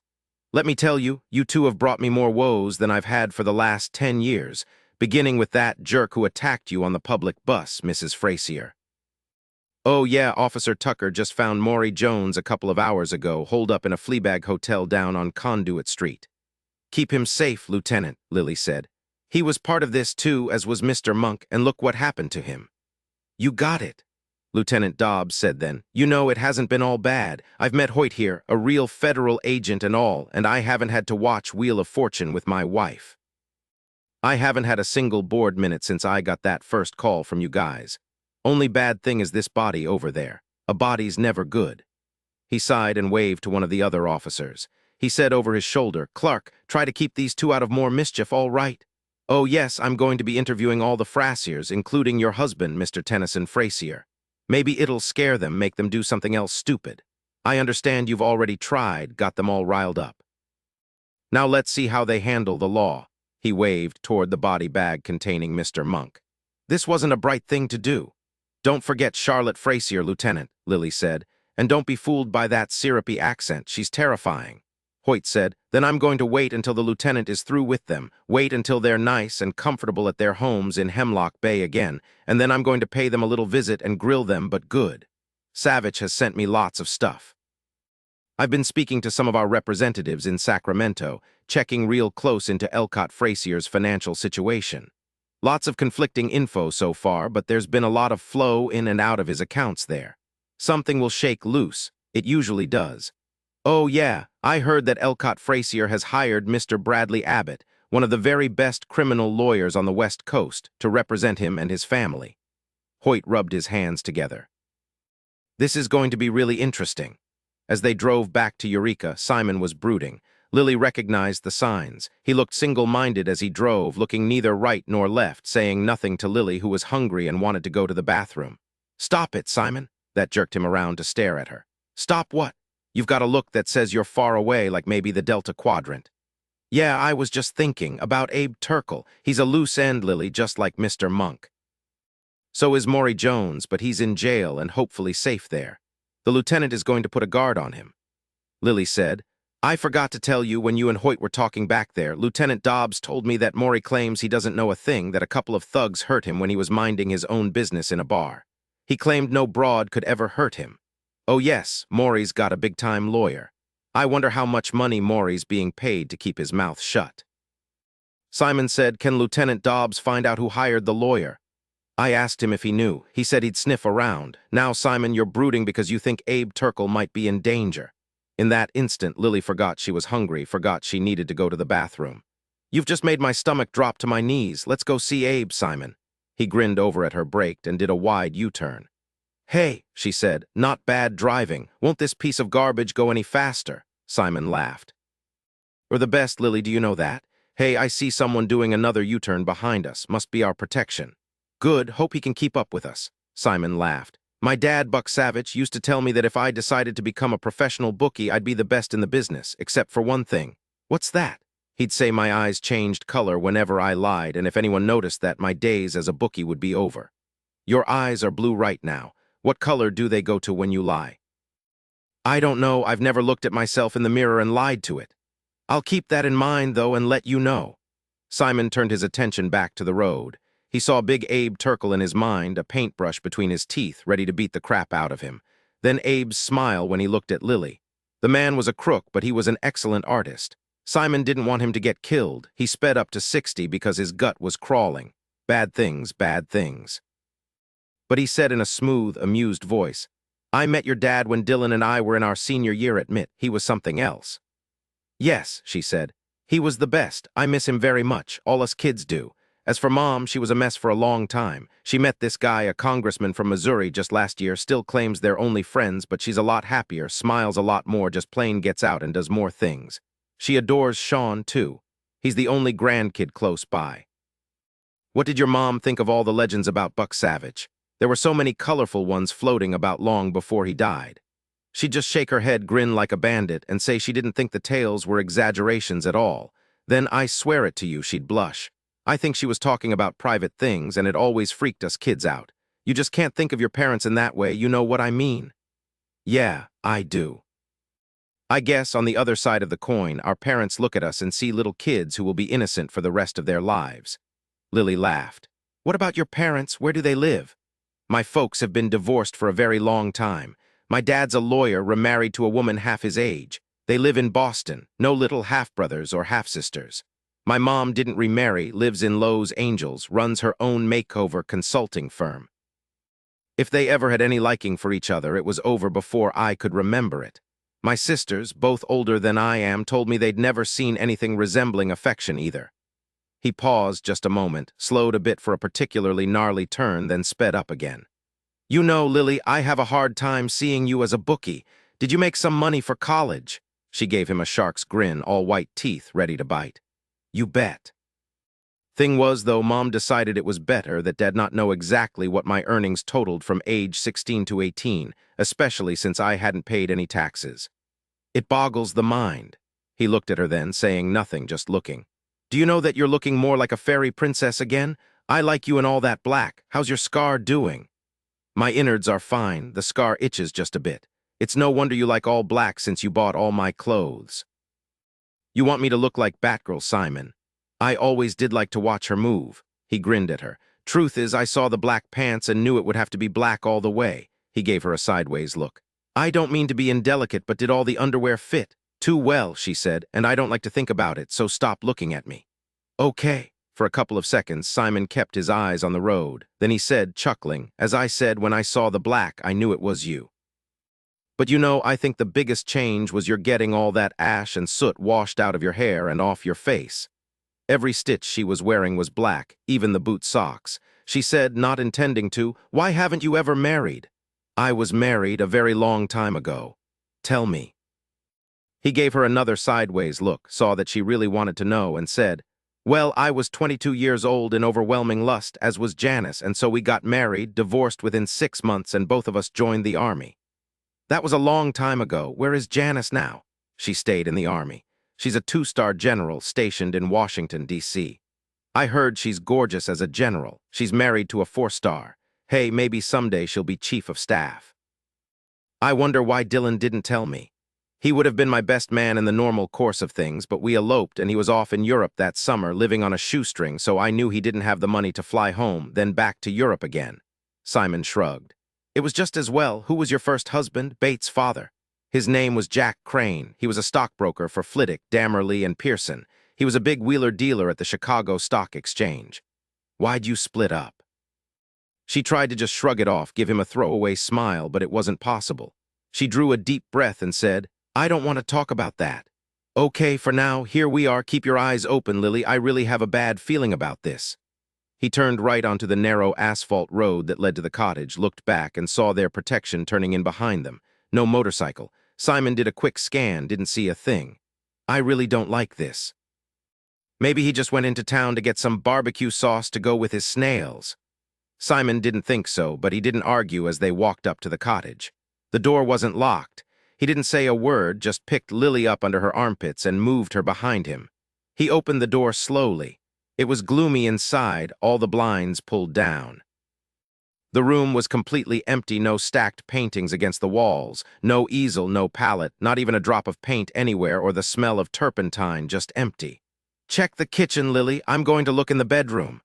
Let me tell you, you two have brought me more woes than I've had for the last 10 years, beginning with that jerk who attacked you on the public bus, Mrs. Frazier. Oh yeah, Officer Tucker just found Maury Jones a couple of hours ago, holed up in a Fleabag hotel down on Conduit Street. Keep him safe, Lieutenant, Lily said. He was part of this too, as was Mr. Monk, and look what happened to him. You got it, Lieutenant Dobbs said then. You know, it hasn't been all bad. I've met Hoyt here, a real federal agent and all, and I haven't had to watch Wheel of Fortune with my wife. I haven't had a single bored minute since I got that first call from you guys. Only bad thing is this body over there. A body's never good. He sighed and waved to one of the other officers. He said over his shoulder, Clark, try to keep these two out of more mischief, all right? Oh yes, I'm going to be interviewing all the Frasiers, including your husband, Mr. Tennyson Frazier. Maybe it'll scare them, make them do something else stupid. I understand you've already tried, got them all riled up. Now let's see how they handle the law. He waved toward the body bag containing Mr. Monk. This wasn't a bright thing to do. Don't forget Charlotte Frazier, Lieutenant, Lily said, and don't be fooled by that syrupy accent. She's terrifying. Hoyt said, then I'm going to wait until the lieutenant is through with them, wait until they're nice and comfortable at their homes in Hemlock Bay again, and then I'm going to pay them a little visit and grill them, but good. Savich has sent me lots of stuff. I've been speaking to some of our representatives in Sacramento, checking real close into Elcott Frazier's financial situation. Lots of conflicting info so far, but there's been a lot of flow in and out of his accounts there. Something will shake loose. It usually does. Oh yeah, I heard that Elcott Frazier has hired Mr. Bradley Abbott, one of the very best criminal lawyers on the West Coast, to represent him and his family. Hoyt rubbed his hands together. This is going to be really interesting. As they drove back to Eureka, Simon was brooding. Lily recognized the signs. He looked single-minded as he drove, looking neither right nor left, saying nothing to Lily, who was hungry and wanted to go to the bathroom. Stop it, Simon. That jerked him around to stare at her. Stop what? You've got a look that says you're far away, like maybe the Delta Quadrant. Yeah, I was just thinking about Abe Turkle. He's a loose end, Lily, just like Mr. Monk. So is Maury Jones, but he's in jail and hopefully safe there. The lieutenant is going to put a guard on him. Lily said, I forgot to tell you when you and Hoyt were talking back there, Lieutenant Dobbs told me that Maury claims he doesn't know a thing, that a couple of thugs hurt him when he was minding his own business in a bar. He claimed no broad could ever hurt him. Oh yes, Maury's got a big-time lawyer. I wonder how much money Maury's being paid to keep his mouth shut. Simon said, can Lieutenant Dobbs find out who hired the lawyer? I asked him if he knew. He said he'd sniff around. Now, Simon, you're brooding because you think Abe Turkle might be in danger. In that instant, Lily forgot she was hungry, forgot she needed to go to the bathroom. You've just made my stomach drop to my knees. Let's go see Abe, Simon. He grinned over at her, braked, and did a wide U-turn. Hey, she said, not bad driving. Won't this piece of garbage go any faster? Simon laughed. We're the best, Lily, do you know that? Hey, I see someone doing another U-turn behind us. Must be our protection. Good, hope he can keep up with us. Simon laughed. My dad, Buck Savich, used to tell me that if I decided to become a professional bookie, I'd be the best in the business, except for one thing. What's that? He'd say my eyes changed color whenever I lied, and if anyone noticed that, my days as a bookie would be over. Your eyes are blue right now. What color do they go to when you lie? I don't know, I've never looked at myself in the mirror and lied to it. I'll keep that in mind, though, and let you know. Simon turned his attention back to the road. He saw Big Abe Turkle in his mind, a paintbrush between his teeth, ready to beat the crap out of him. Then Abe's smile when he looked at Lily. The man was a crook, but he was an excellent artist. Simon didn't want him to get killed. He sped up to 60 because his gut was crawling. Bad things, bad things. But he said in a smooth, amused voice, I met your dad when Dillon and I were in our senior year at MIT. He was something else. Yes, she said. He was the best. I miss him very much. All us kids do. As for Mom, she was a mess for a long time. She met this guy, a congressman from Missouri, just last year, still claims they're only friends, but she's a lot happier, smiles a lot more, just plain gets out and does more things. She adores Sean, too. He's the only grandkid close by. What did your mom think of all the legends about Buck Savich? There were so many colorful ones floating about long before he died. She'd just shake her head, grin like a bandit, and say she didn't think the tales were exaggerations at all. Then, I swear it to you, she'd blush. I think she was talking about private things, and it always freaked us kids out. You just can't think of your parents in that way, you know what I mean? Yeah, I do. I guess, on the other side of the coin, our parents look at us and see little kids who will be innocent for the rest of their lives. Lily laughed. What about your parents? Where do they live? My folks have been divorced for a very long time. My dad's a lawyer, remarried to a woman half his age. They live in Boston, no little half-brothers or half-sisters. My mom didn't remarry, lives in Los Angeles, runs her own makeover consulting firm. If they ever had any liking for each other, it was over before I could remember it. My sisters, both older than I am, told me they'd never seen anything resembling affection either. He paused just a moment, slowed a bit for a particularly gnarly turn, then sped up again. You know, Lily, I have a hard time seeing you as a bookie. Did you make some money for college? She gave him a shark's grin, all white teeth, ready to bite. You bet. Thing was, though, Mom decided it was better that Dad not know exactly what my earnings totaled from age 16 to 18, especially since I hadn't paid any taxes. It boggles the mind. He looked at her then, saying nothing, just looking. Do you know that you're looking more like a fairy princess again? I like you in all that black. How's your scar doing? My innards are fine. The scar itches just a bit. It's no wonder you like all black since you bought all my clothes. You want me to look like Batgirl, Simon? I always did like to watch her move. He grinned at her. Truth is, I saw the black pants and knew it would have to be black all the way. He gave her a sideways look. I don't mean to be indelicate, but did all the underwear fit? Too well, she said, and I don't like to think about it, so stop looking at me. Okay. For a couple of seconds, Simon kept his eyes on the road. Then he said, chuckling, as I said when I saw the black, I knew it was you. But you know, I think the biggest change was your getting all that ash and soot washed out of your hair and off your face. Every stitch she was wearing was black, even the boot socks. She said, not intending to, why haven't you ever married? I was married a very long time ago. Tell me. He gave her another sideways look, saw that she really wanted to know, and said, well, I was 22 years old in overwhelming lust, as was Janice, and so we got married, divorced within 6 months, and both of us joined the Army. That was a long time ago. Where is Janice now? She stayed in the Army. She's a 2-star general stationed in Washington, D.C. I heard she's gorgeous as a general. She's married to a 4-star. Hey, maybe someday she'll be chief of staff. I wonder why Dillon didn't tell me. He would have been my best man in the normal course of things, but we eloped and he was off in Europe that summer, living on a shoestring, so I knew he didn't have the money to fly home, then back to Europe again. Simon shrugged. It was just as well. Who was your first husband? Bates' father. His name was Jack Crane. He was a stockbroker for Flittick, Damerly, and Pearson. He was a big wheeler-dealer at the Chicago Stock Exchange. Why'd you split up? She tried to just shrug it off, give him a throwaway smile, but it wasn't possible. She drew a deep breath and said, I don't want to talk about that. Okay, for now, here we are. Keep your eyes open, Lily. I really have a bad feeling about this. He turned right onto the narrow asphalt road that led to the cottage, looked back, and saw their protection turning in behind them. No motorcycle. Simon did a quick scan, didn't see a thing. I really don't like this. Maybe he just went into town to get some barbecue sauce to go with his snails. Simon didn't think so, but he didn't argue as they walked up to the cottage. The door wasn't locked. He didn't say a word, just picked Lily up under her armpits and moved her behind him. He opened the door slowly. It was gloomy inside, all the blinds pulled down. The room was completely empty, no stacked paintings against the walls, no easel, no palette, not even a drop of paint anywhere or the smell of turpentine, just empty. "Check the kitchen, Lily. I'm going to look in the bedroom."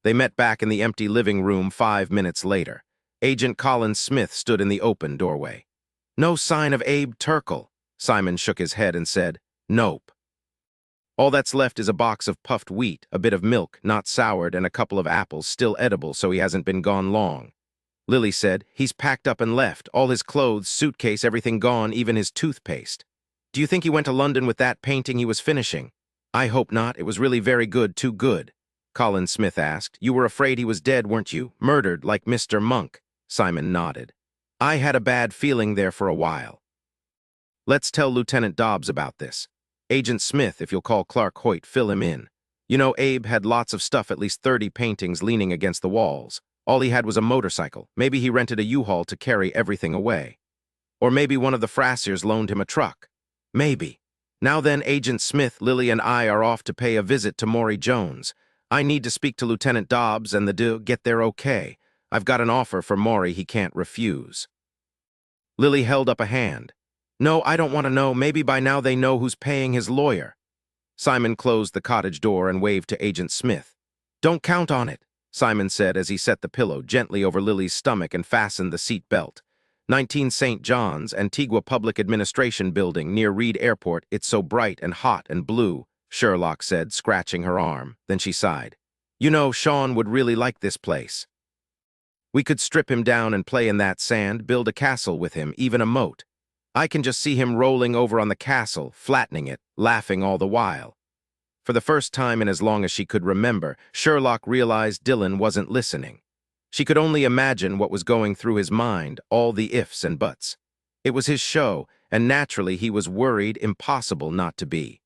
They met back in the empty living room 5 minutes later. Agent Colin Smith stood in the open doorway. "No sign of Abe Turkle." Simon shook his head and said, "Nope. All that's left is a box of puffed wheat, a bit of milk, not soured, and a couple of apples, still edible, so he hasn't been gone long." Lily said, "He's packed up and left. All his clothes, suitcase, everything gone, even his toothpaste." "Do you think he went to London with that painting he was finishing?" "I hope not. It was really very good, too good." Colin Smith asked. "You were afraid he was dead, weren't you? Murdered, like Mr. Monk." Simon nodded. "I had a bad feeling there for a while." "Let's tell Lieutenant Dobbs about this. Agent Smith, if you'll call Clark Hoyt, fill him in. You know, Abe had lots of stuff, at least 30 paintings leaning against the walls. All he had was a motorcycle. Maybe he rented a U-Haul to carry everything away. Or maybe one of the Frassiers loaned him a truck. Maybe. Now then, Agent Smith, Lily, and I are off to pay a visit to Maury Jones. I need to speak to Lieutenant Dobbs and get there okay. I've got an offer for Maury he can't refuse." Lily held up a hand. "No, I don't want to know. Maybe by now they know who's paying his lawyer." Simon closed the cottage door and waved to Agent Smith. "Don't count on it," Simon said as he set the pillow gently over Lily's stomach and fastened the seat belt. 19 St. John's, Antigua Public Administration Building near Reed Airport. "It's so bright and hot and blue," Sherlock said, scratching her arm. Then she sighed. "You know, Sean would really like this place. We could strip him down and play in that sand, build a castle with him, even a moat. I can just see him rolling over on the castle, flattening it, laughing all the while." For the first time in as long as she could remember, Sherlock realized Dillon wasn't listening. She could only imagine what was going through his mind, all the ifs and buts. It was his show, and naturally he was worried, impossible not to be.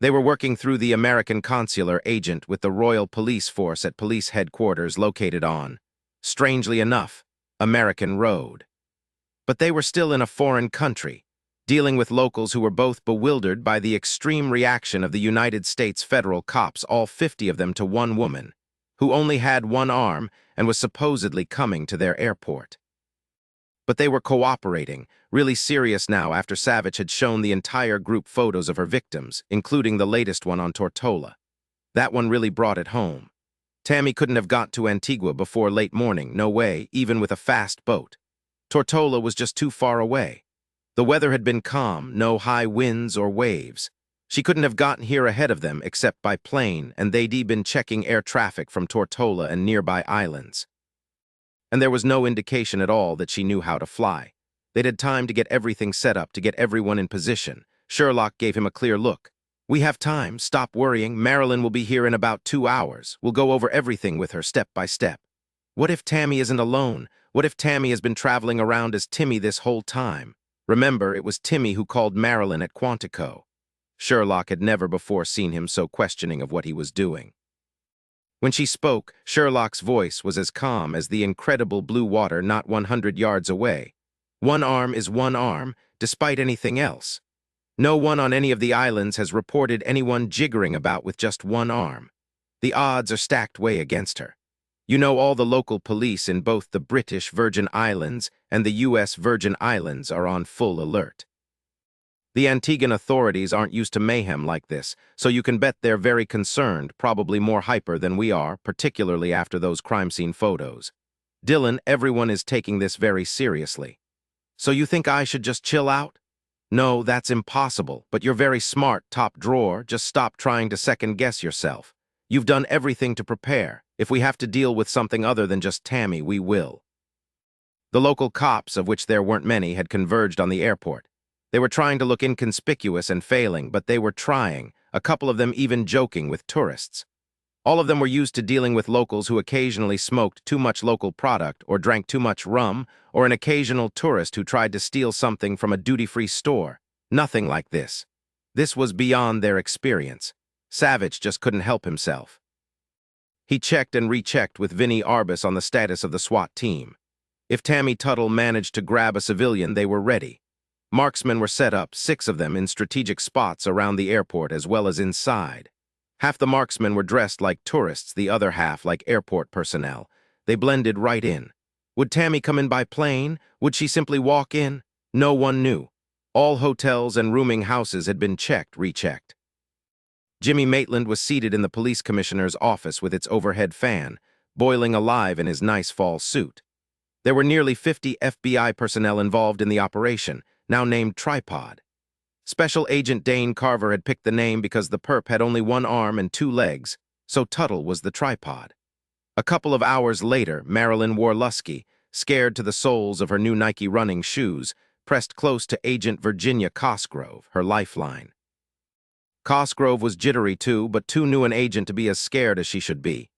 They were working through the American consular agent with the Royal Police Force at police headquarters located on, strangely enough, American Road. But they were still in a foreign country, dealing with locals who were both bewildered by the extreme reaction of the United States federal cops, all 50 of them to one woman, who only had one arm and was supposedly coming to their airport. But they were cooperating, really serious now after Savich had shown the entire group photos of her victims, including the latest one on Tortola. That one really brought it home. Tammy couldn't have got to Antigua before late morning, no way, even with a fast boat. Tortola was just too far away. The weather had been calm, no high winds or waves. She couldn't have gotten here ahead of them except by plane, and they'd been checking air traffic from Tortola and nearby islands. And there was no indication at all that she knew how to fly. They'd had time to get everything set up, to get everyone in position. Sherlock gave him a clear look. "We have time. Stop worrying. Marilyn will be here in about 2 hours. We'll go over everything with her, step by step. What if Tammy isn't alone? What if Tammy has been traveling around as Timmy this whole time? Remember, it was Timmy who called Marilyn at Quantico." Sherlock had never before seen him so questioning of what he was doing. When she spoke, Sherlock's voice was as calm as the incredible blue water not 100 yards away. One arm is one arm, despite anything else. No one on any of the islands has reported anyone jiggering about with just one arm. The odds are stacked way against her. You know, all the local police in both the British Virgin Islands and the U.S. Virgin Islands are on full alert. The Antiguan authorities aren't used to mayhem like this, so you can bet they're very concerned, probably more hyper than we are, particularly after those crime scene photos. Dillon, everyone is taking this very seriously. So you think I should just chill out? No, that's impossible, but you're very smart, top drawer. Just stop trying to second-guess yourself. You've done everything to prepare. If we have to deal with something other than just Tammy, we will. The local cops, of which there weren't many, had converged on the airport. They were trying to look inconspicuous and failing, but they were trying, a couple of them even joking with tourists. All of them were used to dealing with locals who occasionally smoked too much local product or drank too much rum, or an occasional tourist who tried to steal something from a duty-free store. Nothing like this. This was beyond their experience. Savich just couldn't help himself. He checked and rechecked with Vinnie Arbus on the status of the SWAT team. If Tammy Tuttle managed to grab a civilian, they were ready. Marksmen were set up, 6 of them in strategic spots around the airport as well as inside. Half the marksmen were dressed like tourists, the other half like airport personnel. They blended right in. Would Tammy come in by plane? Would she simply walk in? No one knew. All hotels and rooming houses had been checked, rechecked. Jimmy Maitland was seated in the police commissioner's office with its overhead fan, boiling alive in his nice fall suit. There were nearly 50 FBI personnel involved in the operation, now named Tripod. Special Agent Dane Carver had picked the name because the perp had only one arm and two legs, so Tuttle was the tripod. A couple of hours later, Marilyn Warlusky, scared to the soles of her new Nike running shoes, pressed close to Agent Virginia Cosgrove, her lifeline. Cosgrove was jittery too, but too new an agent to be as scared as she should be.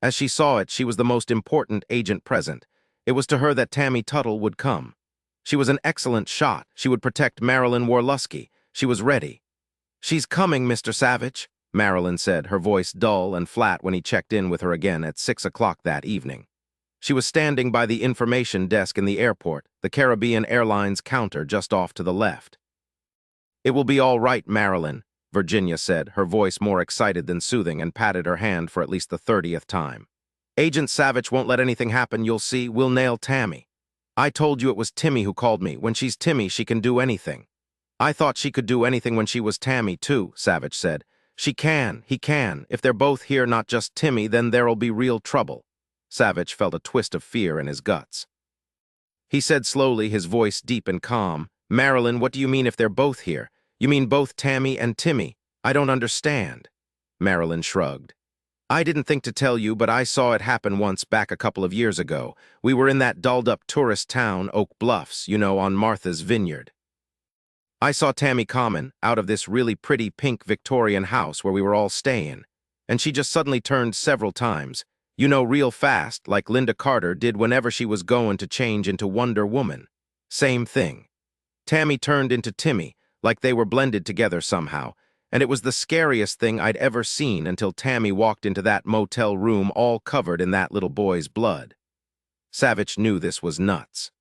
As she saw it, she was the most important agent present. It was to her that Tammy Tuttle would come. She was an excellent shot. She would protect Marilyn Warlusky. She was ready. "She's coming, Mr. Savich," Marilyn said, her voice dull and flat when he checked in with her again at 6 o'clock that evening. She was standing by the information desk in the airport, the Caribbean Airlines counter just off to the left. "It will be all right, Marilyn," Virginia said, her voice more excited than soothing, and patted her hand for at least the 30th time. "Agent Savich won't let anything happen, you'll see. We'll nail Tammy. I told you it was Timmy who called me. When she's Timmy, she can do anything." "I thought she could do anything when she was Tammy, too," Savich said. "She can, he can. If they're both here, not just Timmy, then there'll be real trouble." Savich felt a twist of fear in his guts. He said slowly, his voice deep and calm, "Marilyn, what do you mean if they're both here? You mean both Tammy and Timmy? I don't understand." Marilyn shrugged. "I didn't think to tell you, but I saw it happen once back a couple of years ago. We were in that dolled-up tourist town, Oak Bluffs, you know, on Martha's Vineyard. I saw Tammy Common out of this really pretty pink Victorian house where we were all staying, and she just suddenly turned several times, you know, real fast, like Linda Carter did whenever she was going to change into Wonder Woman. Same thing. Tammy turned into Timmy, like they were blended together somehow, and it was the scariest thing I'd ever seen until Tammy walked into that motel room all covered in that little boy's blood." Savich knew this was nuts.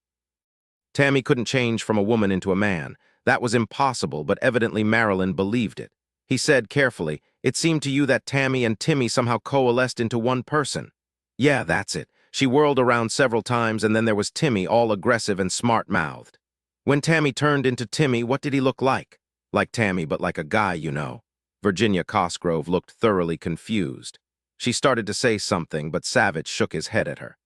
Tammy couldn't change from a woman into a man. That was impossible, but evidently Marilyn believed it. He said carefully, "It seemed to you that Tammy and Timmy somehow coalesced into one person." "Yeah, that's it. She whirled around several times, and then there was Timmy, all aggressive and smart-mouthed. When Tammy turned into Timmy, what did he look like? Like Tammy, but like a guy, you know." Virginia Cosgrove looked thoroughly confused. She started to say something, but Savich shook his head at her.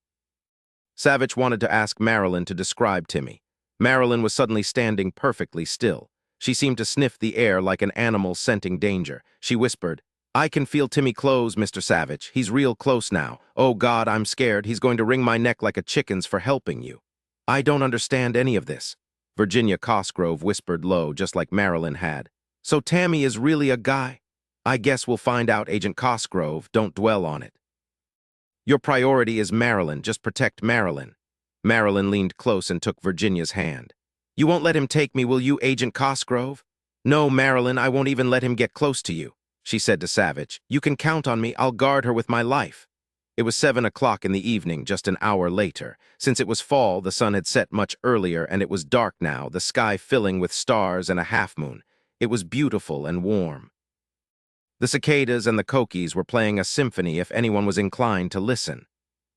Savich wanted to ask Marilyn to describe Timmy. Marilyn was suddenly standing perfectly still. She seemed to sniff the air like an animal scenting danger. She whispered, "I can feel Timmy close, Mr. Savich. He's real close now. Oh, God, I'm scared. He's going to wring my neck like a chicken's for helping you." "I don't understand any of this," Virginia Cosgrove whispered low, just like Marilyn had. "So Tammy is really a guy? I guess we'll find out, Agent Cosgrove. Don't dwell on it. Your priority is Marilyn. Just protect Marilyn." Marilyn leaned close and took Virginia's hand. "You won't let him take me, will you, Agent Cosgrove?" "No, Marilyn, I won't even let him get close to you," she said to Savich. "You can count on me. I'll guard her with my life." It was 7 o'clock in the evening, just an hour later. Since it was fall, the sun had set much earlier, and it was dark now, the sky filling with stars and a half-moon. It was beautiful and warm. The cicadas and the coquis were playing a symphony if anyone was inclined to listen.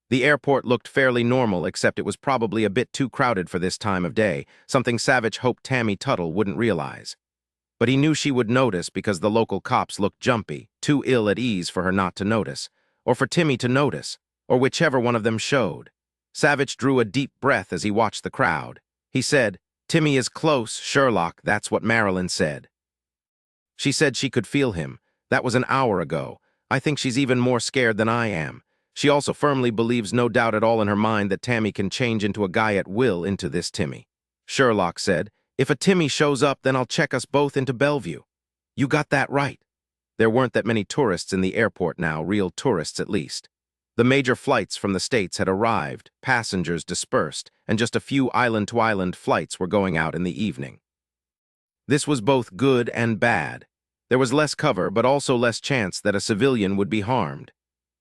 The airport looked fairly normal, except it was probably a bit too crowded for this time of day, something Savich hoped Tammy Tuttle wouldn't realize. But he knew she would notice because the local cops looked jumpy, too ill at ease for her not to notice, or for Timmy to notice, or whichever one of them showed. Savich drew a deep breath as he watched the crowd. He said, "Timmy is close, Sherlock, that's what Marilyn said." She said she could feel him. That was an hour ago. I think she's even more scared than I am. She also firmly believes, no doubt at all in her mind, that Tammy can change into a guy at will into this Timmy. Sherlock said, "If a Timmy shows up, then I'll check us both into Bellevue." You got that right. There weren't that many tourists in the airport now, real tourists at least. The major flights from the States had arrived, passengers dispersed, and just a few island-to-island flights were going out in the evening. This was both good and bad. There was less cover, but also less chance that a civilian would be harmed.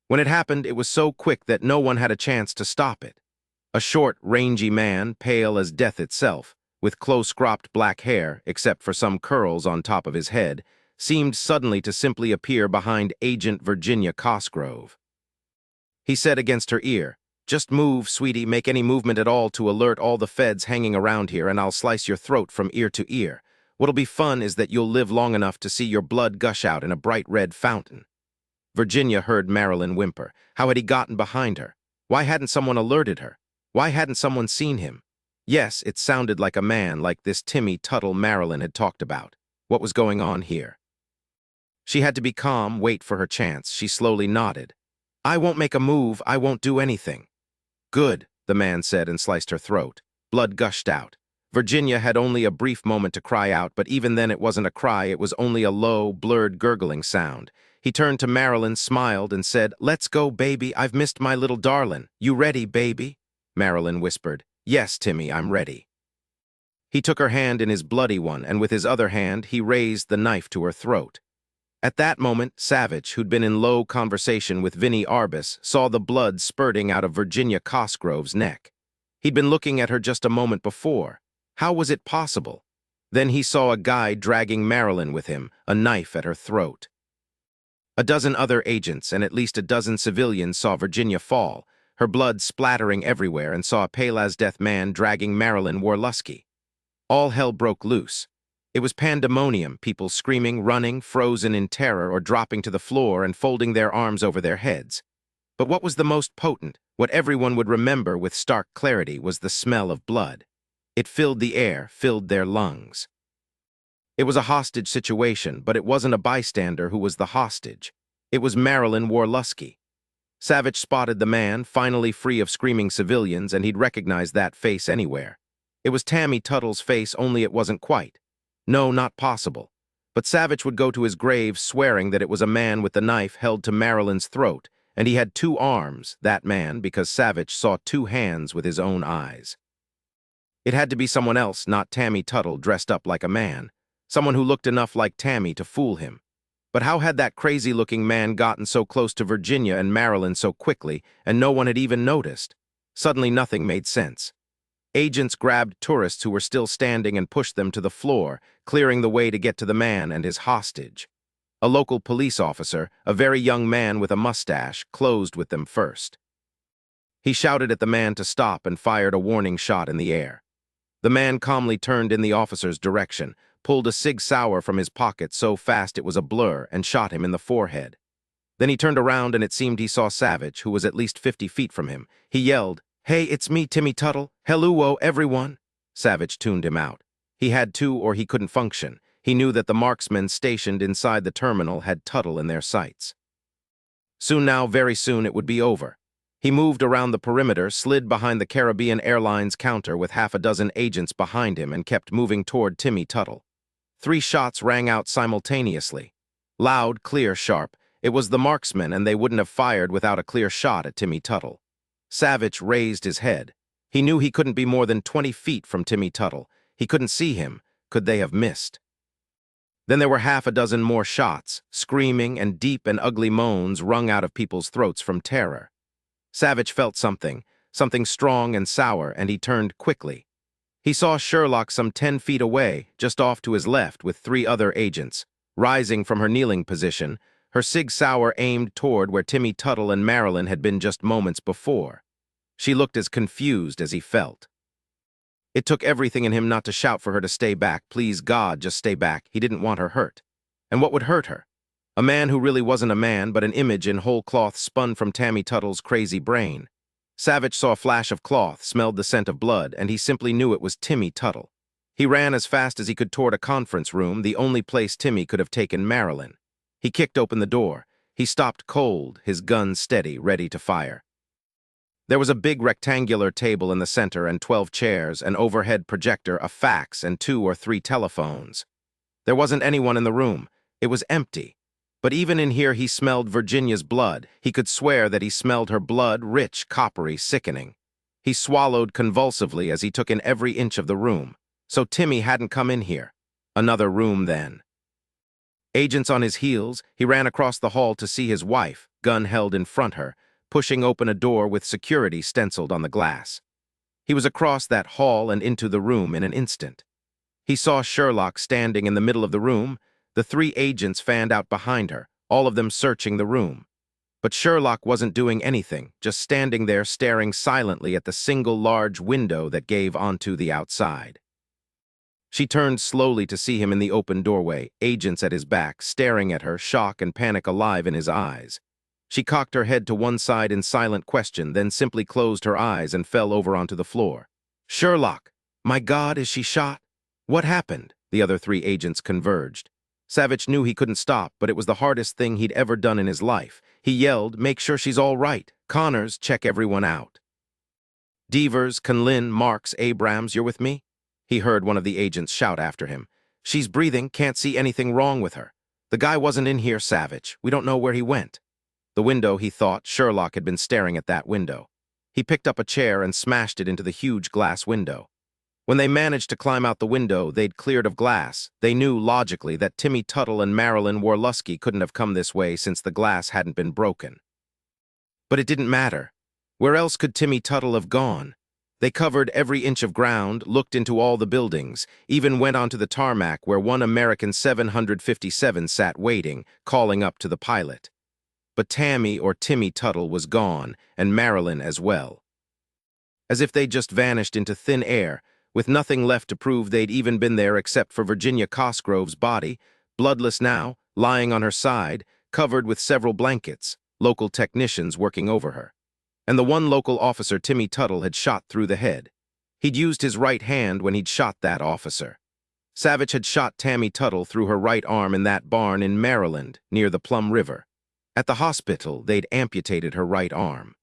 When it happened, it was so quick that no one had a chance to stop it. A short, rangy man, pale as death itself, with close-cropped black hair, except for some curls on top of his head, seemed suddenly to simply appear behind Agent Virginia Cosgrove. He said against her ear, Just move, sweetie, make any movement at all to alert all the feds hanging around here, and I'll slice your throat from ear to ear. What'll be fun is that you'll live long enough to see your blood gush out in a bright red fountain." Virginia heard Marilyn whimper. How had he gotten behind her? Why hadn't someone alerted her? Why hadn't someone seen him? Yes, it sounded like a man, like this Timmy Tuttle Marilyn had talked about. What was going on here? She had to be calm, wait for her chance. She slowly nodded. "I won't make a move. I won't do anything." "Good," the man said and sliced her throat. Blood gushed out. Virginia had only a brief moment to cry out, but even then it wasn't a cry, it was only a low, blurred, gurgling sound. He turned to Marilyn, smiled, and said, "Let's go, baby. I've missed my little darlin'. You ready, baby?" Marilyn whispered, "Yes, Timmy, I'm ready." He took her hand in his bloody one, and with his other hand, he raised the knife to her throat. At that moment, Savich, who'd been in low conversation with Vinnie Arbus, saw the blood spurting out of Virginia Cosgrove's neck. He'd been looking at her just a moment before. How was it possible? Then he saw a guy dragging Marilyn with him, a knife at her throat. A dozen other agents and at least a dozen civilians saw Virginia fall, her blood splattering everywhere, and saw a pale-as-death man dragging Marilyn Warlusky. All hell broke loose. It was pandemonium, people screaming, running, frozen in terror, or dropping to the floor and folding their arms over their heads. But what was the most potent, what everyone would remember with stark clarity, was the smell of blood. It filled the air, filled their lungs. It was a hostage situation, but it wasn't a bystander who was the hostage. It was Marilyn Warlusky. Savich spotted the man, finally free of screaming civilians, and he'd recognized that face anywhere. It was Tammy Tuttle's face, only it wasn't quite. No, not possible. But Savich would go to his grave swearing that it was a man with the knife held to Marilyn's throat, and he had two arms, that man, because Savich saw two hands with his own eyes. It had to be someone else, not Tammy Tuttle, dressed up like a man. Someone who looked enough like Tammy to fool him. But how had that crazy-looking man gotten so close to Virginia and Marilyn so quickly, and no one had even noticed? Suddenly nothing made sense. Agents grabbed tourists who were still standing and pushed them to the floor, clearing the way to get to the man and his hostage. A local police officer, a very young man with a mustache, closed with them first. He shouted at the man to stop and fired a warning shot in the air. The man calmly turned in the officer's direction, pulled a Sig Sauer from his pocket so fast it was a blur, and shot him in the forehead. Then he turned around and it seemed he saw Savich, who was at least 50 feet from him. He yelled, "Hey, it's me, Timmy Tuttle. Hello, everyone." Savich tuned him out. He had to, or he couldn't function. He knew that the marksmen stationed inside the terminal had Tuttle in their sights. Soon now, very soon, it would be over. He moved around the perimeter, slid behind the Caribbean Airlines counter with half a dozen agents behind him, and kept moving toward Timmy Tuttle. 3 shots rang out simultaneously. Loud, clear, sharp. It was the marksmen, and they wouldn't have fired without a clear shot at Timmy Tuttle. Savich raised his head. He knew he couldn't be more than 20 feet from Timmy Tuttle. He couldn't see him. Could they have missed? Then there were half a dozen more shots, screaming and deep and ugly moans wrung out of people's throats from terror. Savich felt something strong and sour, and he turned quickly. He saw Sherlock some 10 feet away, just off to his left, with 3 other agents. Rising from her kneeling position, her Sig Sauer aimed toward where Timmy Tuttle and Marilyn had been just moments before. She looked as confused as he felt. It took everything in him not to shout for her to stay back. Please, God, just stay back. He didn't want her hurt. And what would hurt her? A man who really wasn't a man, but an image in whole cloth spun from Tammy Tuttle's crazy brain. Savich saw a flash of cloth, smelled the scent of blood, and he simply knew it was Timmy Tuttle. He ran as fast as he could toward a conference room, the only place Timmy could have taken Marilyn. He kicked open the door. He stopped cold, his gun steady, ready to fire. There was a big rectangular table in the center and 12 chairs, an overhead projector, a fax, and 2 or 3 telephones. There wasn't anyone in the room. It was empty. But even in here he smelled Virginia's blood. He could swear that he smelled her blood, rich, coppery, sickening. He swallowed convulsively as he took in every inch of the room. So Timmy hadn't come in here. Another room, then. Agents on his heels, he ran across the hall to see his wife, gun held in front her, pushing open a door with security stenciled on the glass. He was across that hall and into the room in an instant. He saw Sherlock standing in the middle of the room, the 3 agents fanned out behind her, all of them searching the room. But Sherlock wasn't doing anything, just standing there staring silently at the single large window that gave onto the outside. She turned slowly to see him in the open doorway, agents at his back, staring at her, shock and panic alive in his eyes. She cocked her head to one side in silent question, then simply closed her eyes and fell over onto the floor. "Sherlock! My God, is she shot? What happened?" The other three agents converged. Savich knew he couldn't stop, but it was the hardest thing he'd ever done in his life. He yelled, "Make sure she's all right. Connors, check everyone out. Devers, Conlin, Marks, Abrams, you're with me?" He heard one of the agents shout after him. "She's breathing, can't see anything wrong with her. The guy wasn't in here, Savich. We don't know where he went." The window, he thought. Sherlock had been staring at that window. He picked up a chair and smashed it into the huge glass window. When they managed to climb out the window they'd cleared of glass, they knew logically that Timmy Tuttle and Marilyn Warlusky couldn't have come this way since the glass hadn't been broken. But it didn't matter. Where else could Timmy Tuttle have gone? They covered every inch of ground, looked into all the buildings, even went onto the tarmac where one American 757 sat waiting, calling up to the pilot. But Tammy or Timmy Tuttle was gone, and Marilyn as well. As if they'd just vanished into thin air, with nothing left to prove they'd even been there except for Virginia Cosgrove's body, bloodless now, lying on her side, covered with several blankets, local technicians working over her. And the one local officer Timmy Tuttle had shot through the head. He'd used his right hand when he'd shot that officer. Savich had shot Tammy Tuttle through her right arm in that barn in Maryland, near the Plum River. At the hospital, they'd amputated her right arm.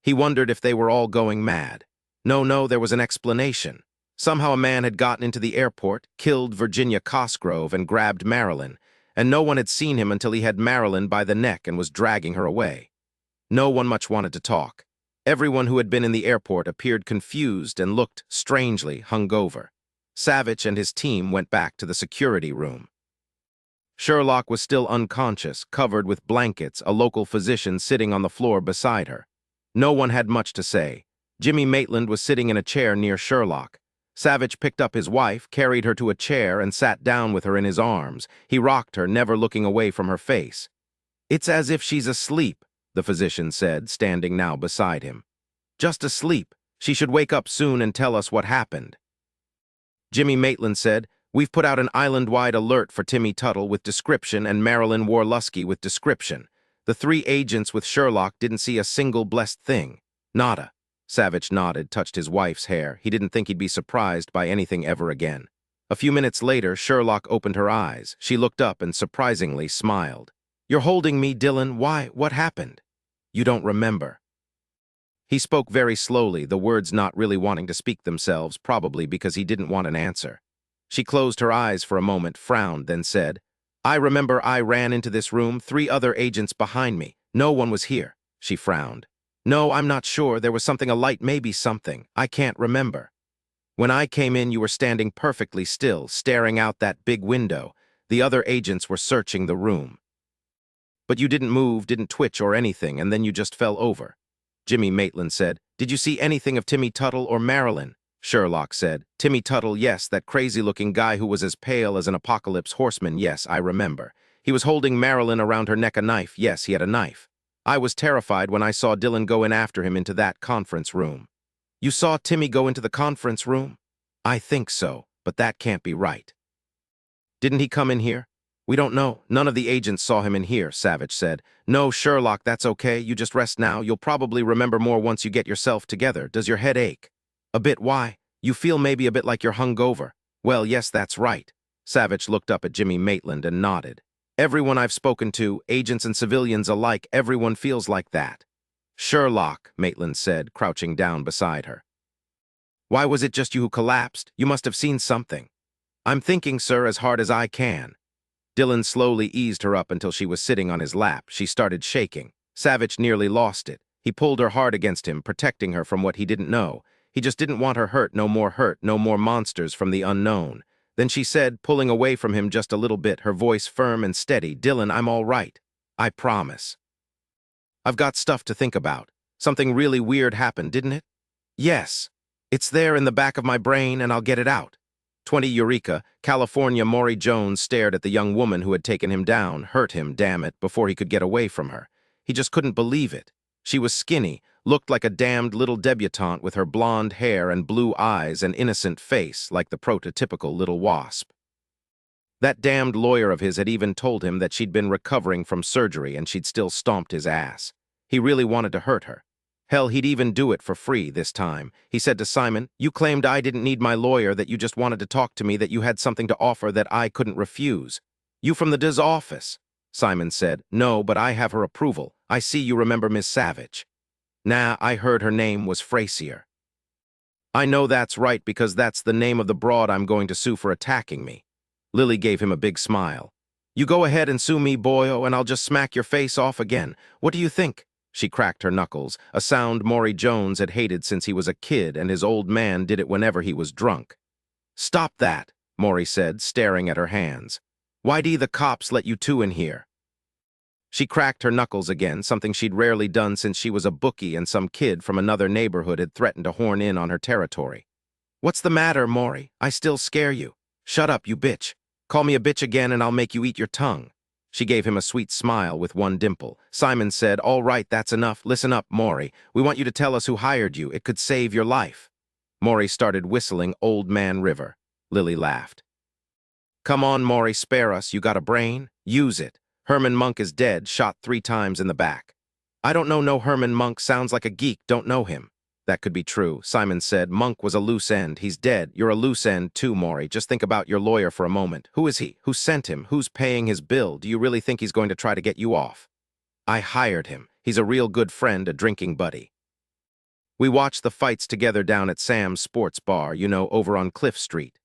He wondered if they were all going mad. No, there was an explanation. Somehow a man had gotten into the airport, killed Virginia Cosgrove, and grabbed Marilyn, and no one had seen him until he had Marilyn by the neck and was dragging her away. No one much wanted to talk. Everyone who had been in the airport appeared confused and looked strangely hungover. Savich and his team went back to the security room. Sherlock was still unconscious, covered with blankets, a local physician sitting on the floor beside her. No one had much to say. Jimmy Maitland was sitting in a chair near Sherlock. Savich picked up his wife, carried her to a chair, and sat down with her in his arms. He rocked her, never looking away from her face. "It's as if she's asleep," the physician said, standing now beside him. "Just asleep. She should wake up soon and tell us what happened." Jimmy Maitland said, "We've put out an island-wide alert for Timmy Tuttle with description and Marilyn Warlusky with description. The three agents with Sherlock didn't see a single blessed thing. Nada." Savich nodded, touched his wife's hair. He didn't think he'd be surprised by anything ever again. A few minutes later, Sherlock opened her eyes. She looked up and surprisingly smiled. "You're holding me, Dillon. Why? What happened?" "You don't remember." He spoke very slowly, the words not really wanting to speak themselves, probably because he didn't want an answer. She closed her eyes for a moment, frowned, then said, "I remember I ran into this room, 3 other agents behind me. No one was here." She frowned. "No, I'm not sure. There was something, a light, maybe something. I can't remember. When I came in, you were standing perfectly still, staring out that big window. The other agents were searching the room. But you didn't move, didn't twitch or anything, and then you just fell over." Jimmy Maitland said, "Did you see anything of Timmy Tuttle or Marilyn?" Sherlock said, "Timmy Tuttle, yes, that crazy-looking guy who was as pale as an apocalypse horseman, yes, I remember. He was holding Marilyn around her neck, a knife, yes, he had a knife. I was terrified when I saw Dillon go in after him into that conference room." "You saw Timmy go into the conference room?" "I think so, but that can't be right." "Didn't he come in here?" "We don't know. None of the agents saw him in here," Savich said. "No, Sherlock, that's okay. You just rest now. You'll probably remember more once you get yourself together. Does your head ache?" "A bit. Why?" "You feel maybe a bit like you're hungover." "Well, yes, that's right." Savich looked up at Jimmy Maitland and nodded. "Everyone I've spoken to, agents and civilians alike, everyone feels like that." "Sherlock," Maitland said, crouching down beside her. "Why was it just you who collapsed? You must have seen something." "I'm thinking, sir, as hard as I can." Dillon slowly eased her up until she was sitting on his lap. She started shaking. Savich nearly lost it. He pulled her hard against him, protecting her from what he didn't know. He just didn't want her hurt, no more monsters from the unknown. Then she said, pulling away from him just a little bit, her voice firm and steady, "Dillon, I'm all right. I promise. I've got stuff to think about. Something really weird happened, didn't it?" "Yes. It's there in the back of my brain, and I'll get it out." 20 Eureka, California. Maury Jones stared at the young woman who had taken him down, hurt him, damn it, before he could get away from her. He just couldn't believe it. She was skinny, looked like a damned little debutante with her blonde hair and blue eyes and innocent face like the prototypical little wasp. That damned lawyer of his had even told him that she'd been recovering from surgery and she'd still stomped his ass. He really wanted to hurt her. Hell, he'd even do it for free this time. He said to Simon, "You claimed I didn't need my lawyer, that you just wanted to talk to me, that you had something to offer that I couldn't refuse. You from the DIS office?" Simon said, "No, but I have her approval. I see you remember Miss Savich." "Nah, I heard her name was Frazier." "I know that's right because that's the name of the broad I'm going to sue for attacking me." Lily gave him a big smile. "You go ahead and sue me, boyo, and I'll just smack your face off again. What do you think?" She cracked her knuckles, a sound Maury Jones had hated since he was a kid, and his old man did it whenever he was drunk. "Stop that," Maury said, staring at her hands. "Why'd the cops let you two in here?" She cracked her knuckles again, something she'd rarely done since she was a bookie and some kid from another neighborhood had threatened to horn in on her territory. "What's the matter, Maury? I still scare you." "Shut up, you bitch. Call me a bitch again and I'll make you eat your tongue." She gave him a sweet smile with one dimple. Simon said, "All right, that's enough. Listen up, Maury. We want you to tell us who hired you. It could save your life." Maury started whistling Old Man River. Lily laughed. "Come on, Maury, spare us. You got a brain? Use it. Herman Monk is dead, shot 3 times in the back." "I don't know no Herman Monk. Sounds like a geek. Don't know him." "That could be true," Simon said. "Monk was a loose end. He's dead. You're a loose end too, Maury. Just think about your lawyer for a moment. Who is he? Who sent him? Who's paying his bill? Do you really think he's going to try to get you off?" "I hired him. He's a real good friend, a drinking buddy. We watched the fights together down at Sam's sports bar, you know, over on Cliff Street."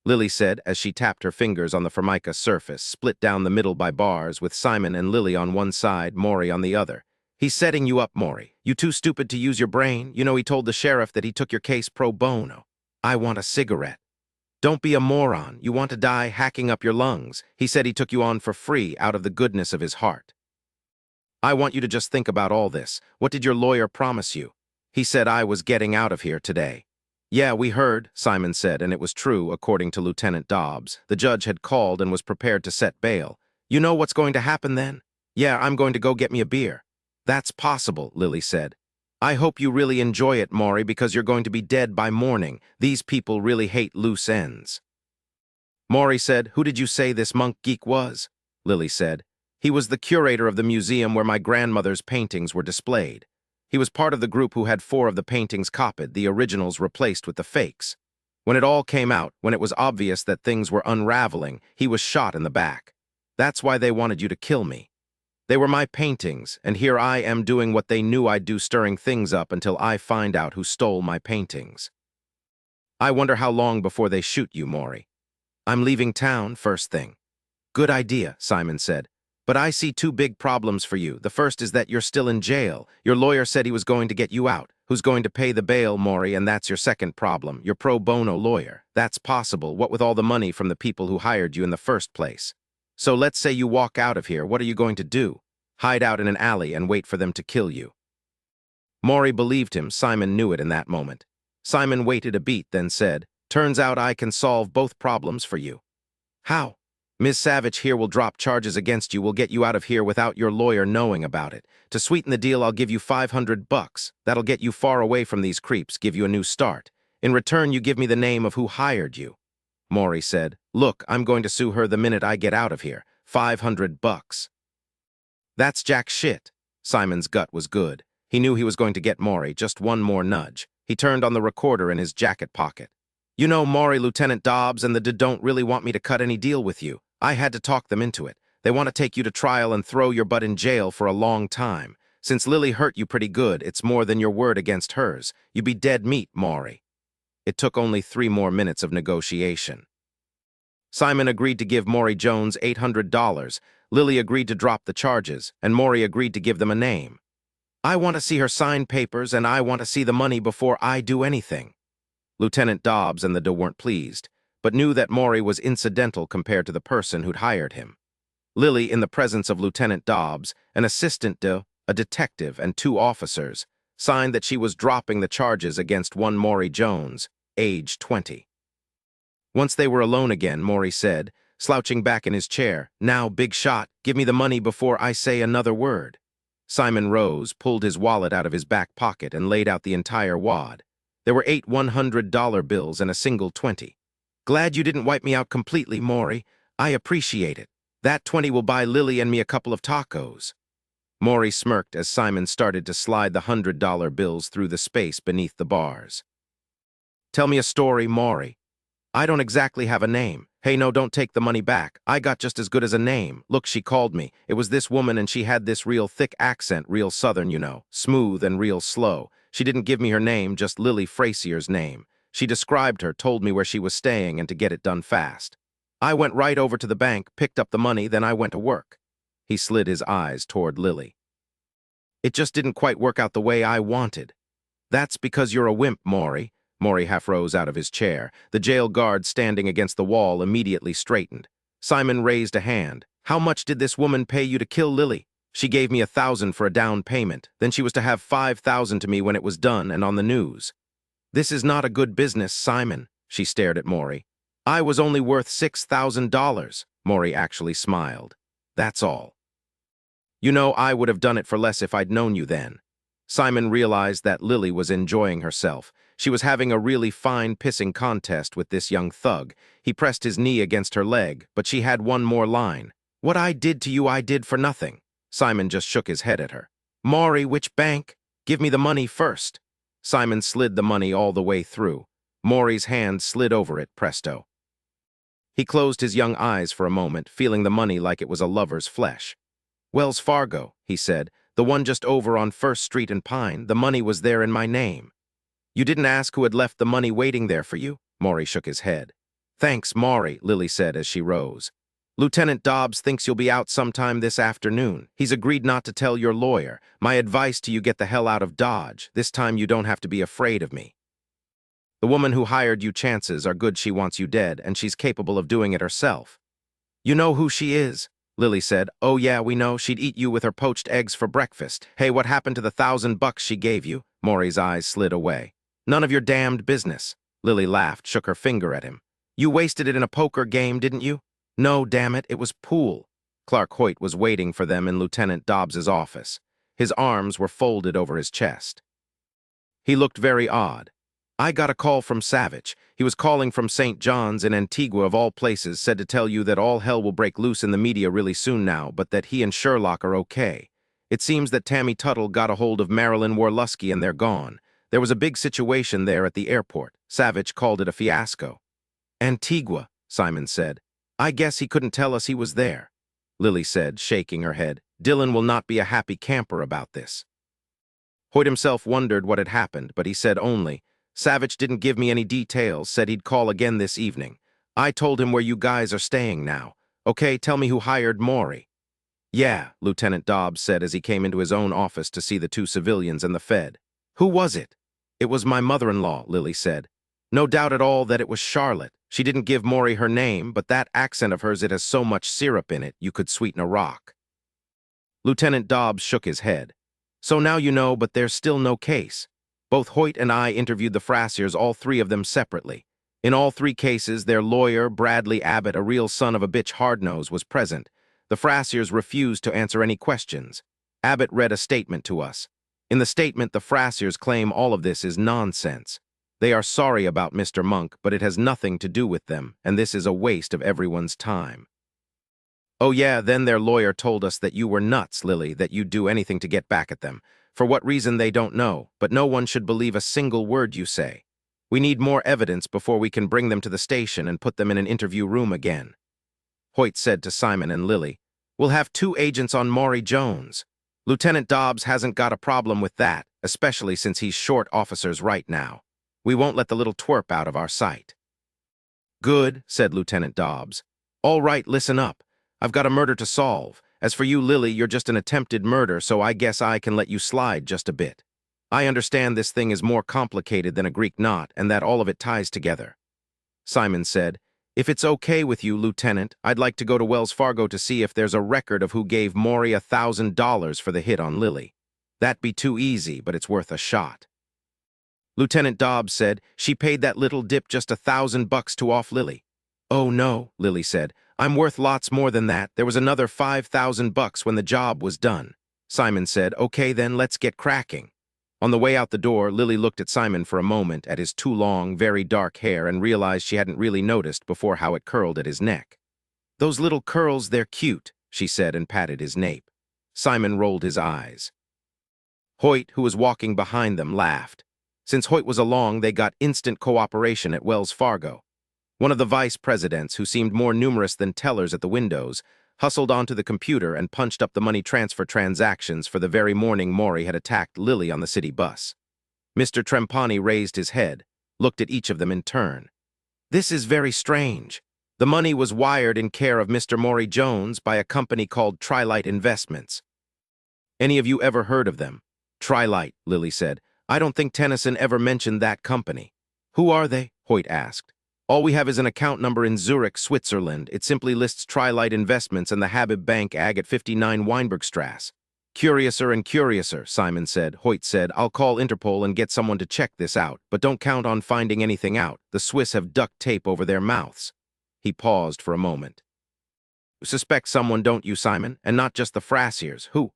Lily said as she tapped her fingers on the formica surface, split down the middle by bars, with Simon and Lily on one side, Maury on the other. "He's setting you up, Maury. You too stupid to use your brain. You know he told the sheriff that he took your case pro bono." "I want a cigarette." "Don't be a moron. You want to die hacking up your lungs. He said he took you on for free out of the goodness of his heart." "I want you to just think about all this. What did your lawyer promise you?" "He said I was getting out of here today." "Yeah, we heard," Simon said, and it was true, according to Lieutenant Dobbs. The judge had called and was prepared to set bail. "You know what's going to happen then?" "Yeah, I'm going to go get me a beer." "That's possible," Lily said. "I hope you really enjoy it, Maury, because you're going to be dead by morning. These people really hate loose ends." Maury said, "Who did you say this monk geek was?" Lily said, "He was the curator of the museum where my grandmother's paintings were displayed. He was part of the group who had 4 of the paintings copied, the originals replaced with the fakes. When it all came out, when it was obvious that things were unraveling, he was shot in the back. That's why they wanted you to kill me. They were my paintings, and here I am doing what they knew I'd do, stirring things up until I find out who stole my paintings. I wonder how long before they shoot you, Maury." "I'm leaving town first thing." "Good idea," Simon said. "But I see 2 big problems for you. The first is that you're still in jail. Your lawyer said he was going to get you out. Who's going to pay the bail, Maury? And that's your second problem. Your pro bono lawyer. That's possible, what with all the money from the people who hired you in the first place. So let's say you walk out of here. What are you going to do? Hide out in an alley and wait for them to kill you?" Maury believed him. Simon knew it in that moment. Simon waited a beat, then said, "Turns out I can solve both problems for you." "How?" "Miss Savich here will drop charges against you. We'll get you out of here without your lawyer knowing about it. To sweeten the deal, I'll give you $500. That'll get you far away from these creeps, give you a new start. In return, you give me the name of who hired you." Maury said, "Look, I'm going to sue her the minute I get out of here. $500. "That's jack shit." Simon's gut was good. He knew he was going to get Maury, just one more nudge. He turned on the recorder in his jacket pocket. "You know, Maury, Lieutenant Dobbs and the D don't really want me to cut any deal with you. I had to talk them into it. They want to take you to trial and throw your butt in jail for a long time. Since Lily hurt you pretty good, it's more than your word against hers. You be dead meat, Maury." It took only 3 more minutes of negotiation. Simon agreed to give Maury Jones $800. Lily agreed to drop the charges, and Maury agreed to give them a name. "I want to see her sign papers, and I want to see the money before I do anything." Lieutenant Dobbs and the D weren't pleased, but knew that Maury was incidental compared to the person who'd hired him. Lily, in the presence of Lieutenant Dobbs, an assistant D, a detective, and 2 officers, signed that she was dropping the charges against one Maury Jones, age 20. Once they were alone again, Maury said, slouching back in his chair, "Now, big shot, give me the money before I say another word." Simon rose, pulled his wallet out of his back pocket, and laid out the entire wad. There were 8 $100 bills and a single 20. Glad you didn't wipe me out completely, Maury. I appreciate it. That 20 will buy Lily and me a couple of tacos. Maury smirked as Simon started to slide the $100 bills through the space beneath the bars. Tell me a story, Maury. I don't exactly have a name. Hey, no, don't take the money back. I got just as good as a name. Look, she called me. It was this woman, and she had this real thick accent, real southern, you know, smooth and real slow. She didn't give me her name, just Lily Fracier's name. She described her, told me where she was staying, and to get it done fast. I went right over to the bank, picked up the money, then I went to work. He slid his eyes toward Lily. It just didn't quite work out the way I wanted. That's because you're a wimp, Maury. Maury half rose out of his chair. The jail guard standing against the wall immediately straightened. Simon raised a hand. How much did this woman pay you to kill Lily? She gave me $1,000 for a down payment. Then she was to have $5,000 to me when it was done and on the news. This is not a good business, Simon. She stared at Maury. I was only worth $6,000. Maury actually smiled. That's all. You know, I would have done it for less if I'd known you then. Simon realized that Lily was enjoying herself. She was having a really fine pissing contest with this young thug. He pressed his knee against her leg, but she had one more line. What I did to you, I did for nothing. Simon just shook his head at her. Maury, which bank? Give me the money first. Simon slid the money all the way through. Maury's hand slid over it, presto. He closed his young eyes for a moment, feeling the money like it was a lover's flesh. Wells Fargo, he said, the one just over on 1st Street and Pine. The money was there in my name. You didn't ask who had left the money waiting there for you? Maury shook his head. Thanks, Maury, Lily said as she rose. Lieutenant Dobbs thinks you'll be out sometime this afternoon. He's agreed not to tell your lawyer. My advice to you, get the hell out of Dodge. This time you don't have to be afraid of me. The woman who hired you, chances are good she wants you dead, and she's capable of doing it herself. You know who she is? Lily said. Oh yeah, we know. She'd eat you with her poached eggs for breakfast. Hey, what happened to the $1,000 she gave you? Maury's eyes slid away. None of your damned business. Lily laughed, shook her finger at him. You wasted it in a poker game, didn't you? No, damn it, it was pool. Clark Hoyt was waiting for them in Lieutenant Dobbs's office. His arms were folded over his chest. He looked very odd. I got a call from Savich. He was calling from St. John's in Antigua of all places, said to tell you that all hell will break loose in the media really soon now, but that he and Sherlock are okay. It seems that Tammy Tuttle got a hold of Marilyn Worlusky and they're gone. There was a big situation there at the airport. Savich called it a fiasco. Antigua, Simon said. I guess he couldn't tell us he was there. Lily said, shaking her head. Dillon will not be a happy camper about this. Hoyt himself wondered what had happened, but he said only, Savich didn't give me any details, said he'd call again this evening. I told him where you guys are staying now. Okay, tell me who hired Maury. Yeah, Lieutenant Dobbs said as he came into his own office to see the 2 civilians and the Fed. Who was it? It was my mother-in-law, Lily said. No doubt at all that it was Charlotte. She didn't give Maury her name, but that accent of hers, it has so much syrup in it, you could sweeten a rock. Lieutenant Dobbs shook his head. So now you know, but there's still no case. Both Hoyt and I interviewed the Frasiers, all 3 of them separately. In all 3 cases, their lawyer, Bradley Abbott, a real son of a bitch hard-nose, was present. The Frasiers refused to answer any questions. Abbott read a statement to us. In the statement, the Frasiers claim all of this is nonsense. They are sorry about Mr. Monk, but it has nothing to do with them, and this is a waste of everyone's time. Oh yeah, then their lawyer told us that you were nuts, Lily, that you'd do anything to get back at them. For what reason they don't know, but no one should believe a single word you say. We need more evidence before we can bring them to the station and put them in an interview room again. Hoyt said to Simon and Lily, We'll have 2 agents on Maury Jones. Lieutenant Dobbs hasn't got a problem with that, especially since he's short officers right now. We won't let the little twerp out of our sight. Good, said Lieutenant Dobbs. All right, listen up. I've got a murder to solve. As for you, Lily, you're just an attempted murder, so I guess I can let you slide just a bit. I understand this thing is more complicated than a Greek knot, and that all of it ties together. Simon said, If it's okay with you, Lieutenant, I'd like to go to Wells Fargo to see if there's a record of who gave Maury $1,000 for the hit on Lily. That'd be too easy, but it's worth a shot. Lieutenant Dobbs said, She paid that little dip just $1,000 to off Lily. Oh no, Lily said. I'm worth lots more than that. There was another $5,000 when the job was done. Simon said. Okay, then let's get cracking. On the way out the door, Lily looked at Simon for a moment at his too long, very dark hair and realized she hadn't really noticed before how it curled at his neck. Those little curls, they're cute, she said and patted his nape. Simon rolled his eyes. Hoyt, who was walking behind them, laughed. Since Hoyt was along, they got instant cooperation at Wells Fargo. One of the vice presidents, who seemed more numerous than tellers at the windows, hustled onto the computer and punched up the money transfer transactions for the very morning Maury had attacked Lily on the city bus. Mr. Trempani raised his head, looked at each of them in turn. This is very strange. The money was wired in care of Mr. Maury Jones by a company called Trilite Investments. Any of you ever heard of them? Trilite, Lily said. I don't think Tennyson ever mentioned that company. Who are they? Hoyt asked. All we have is an account number in Zurich, Switzerland. It simply lists Trilite Investments and the Habib Bank AG at 59 Weinbergstrasse. Curiouser and curiouser, Simon said. Hoyt said, I'll call Interpol and get someone to check this out, but don't count on finding anything out. The Swiss have duct tape over their mouths. He paused for a moment. You suspect someone, don't you, Simon? And not just the Frassiers. Who?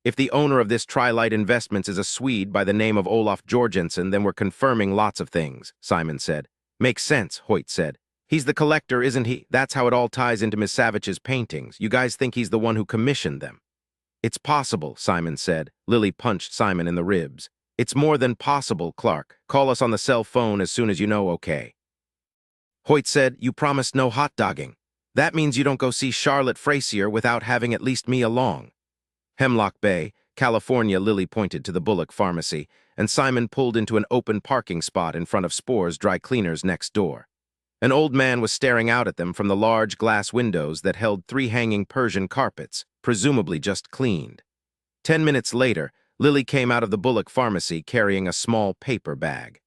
If the owner of this Trilite Investments is a Swede by the name of Olaf Jorgensen, then we're confirming lots of things, Simon said. Makes sense, Hoyt said. He's the collector, isn't he? That's how it all ties into Miss Savich's paintings. You guys think he's the one who commissioned them? It's possible, Simon said. Lily punched Simon in the ribs. It's more than possible, Clark. Call us on the cell phone as soon as you know, okay? Hoyt said, you promised no hot dogging. That means you don't go see Charlotte Frazier without having at least me along. Hemlock Bay, California, Lily pointed to the Bullock Pharmacy, and Simon pulled into an open parking spot in front of Spore's dry cleaners next door. An old man was staring out at them from the large glass windows that held 3 hanging Persian carpets, presumably just cleaned. 10 minutes later, Lily came out of the Bullock Pharmacy carrying a small paper bag.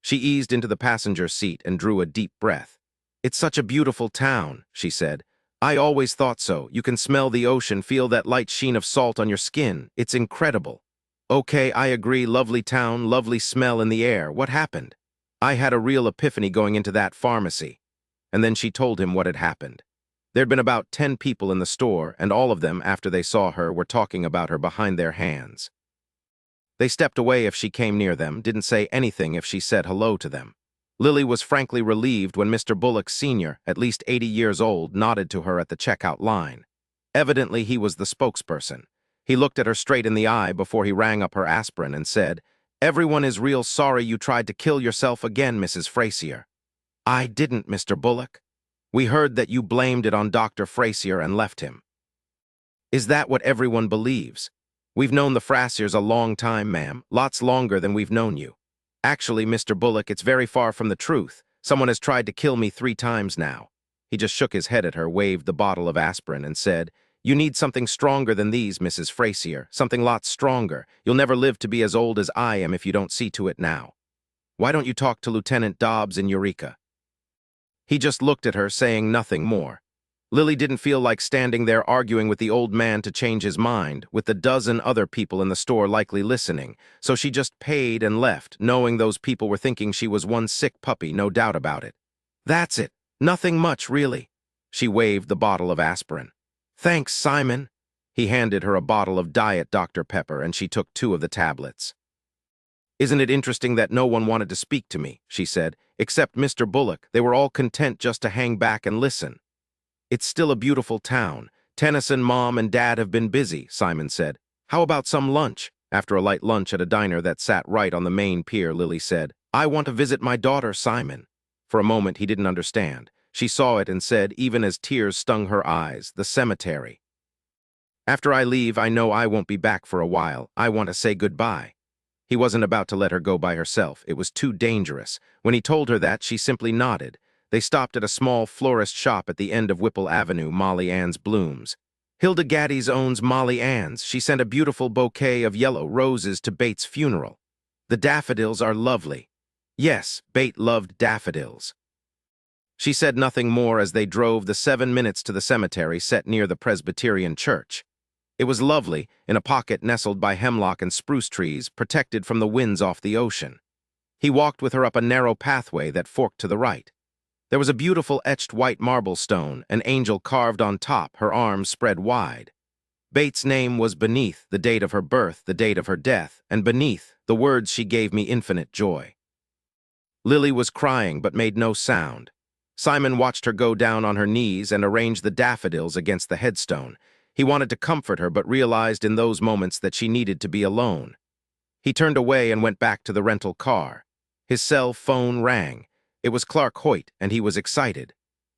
She eased into the passenger seat and drew a deep breath. It's such a beautiful town, she said. I always thought so. You can smell the ocean, feel that light sheen of salt on your skin. It's incredible. Okay, I agree, lovely town, lovely smell in the air. What happened? I had a real epiphany going into that pharmacy. And then she told him what had happened. There'd been about 10 people in the store, and all of them, after they saw her, were talking about her behind their hands. They stepped away if she came near them, didn't say anything if she said hello to them. Lily was frankly relieved when Mr. Bullock Sr., at least 80 years old, nodded to her at the checkout line. Evidently, he was the spokesperson. He looked at her straight in the eye before he rang up her aspirin and said, Everyone is real sorry you tried to kill yourself again, Mrs. Frazier. I didn't, Mr. Bullock. We heard that you blamed it on Dr. Frazier and left him. Is that what everyone believes? We've known the Fraziers a long time, ma'am, lots longer than we've known you. Actually, Mr. Bullock, it's very far from the truth. Someone has tried to kill me 3 times now. He just shook his head at her, waved the bottle of aspirin, and said, You need something stronger than these, Mrs. Frazier, something lots stronger. You'll never live to be as old as I am if you don't see to it now. Why don't you talk to Lieutenant Dobbs in Eureka? He just looked at her, saying nothing more. Lily didn't feel like standing there arguing with the old man to change his mind, with the dozen other people in the store likely listening, so she just paid and left, knowing those people were thinking she was one sick puppy, no doubt about it. That's it. Nothing much, really. She waved the bottle of aspirin. Thanks, Simon. He handed her a bottle of Diet Dr. Pepper, and she took 2 of the tablets. Isn't it interesting that no one wanted to speak to me, she said, except Mr. Bullock. They were all content just to hang back and listen. It's still a beautiful town. Tennyson, Mom, and Dad have been busy, Simon said. How about some lunch? After a light lunch at a diner that sat right on the main pier, Lily said, I want to visit my daughter, Simon. For a moment, he didn't understand. She saw it and said, even as tears stung her eyes, the cemetery. After I leave, I know I won't be back for a while. I want to say goodbye. He wasn't about to let her go by herself. It was too dangerous. When he told her that, she simply nodded. They stopped at a small florist shop at the end of Whipple Avenue, Molly Ann's Blooms. Hilda Gaddes owns Molly Ann's. She sent a beautiful bouquet of yellow roses to Bates' funeral. The daffodils are lovely. Yes, Bate loved daffodils. She said nothing more as they drove the 7 minutes to the cemetery set near the Presbyterian church. It was lovely, in a pocket nestled by hemlock and spruce trees, protected from the winds off the ocean. He walked with her up a narrow pathway that forked to the right. There was a beautiful etched white marble stone, an angel carved on top, her arms spread wide. Bates' name was beneath the date of her birth, the date of her death, and beneath the words she gave me infinite joy. Lily was crying but made no sound. Simon watched her go down on her knees and arrange the daffodils against the headstone. He wanted to comfort her but realized in those moments that she needed to be alone. He turned away and went back to the rental car. His cell phone rang. It was Clark Hoyt, and he was excited.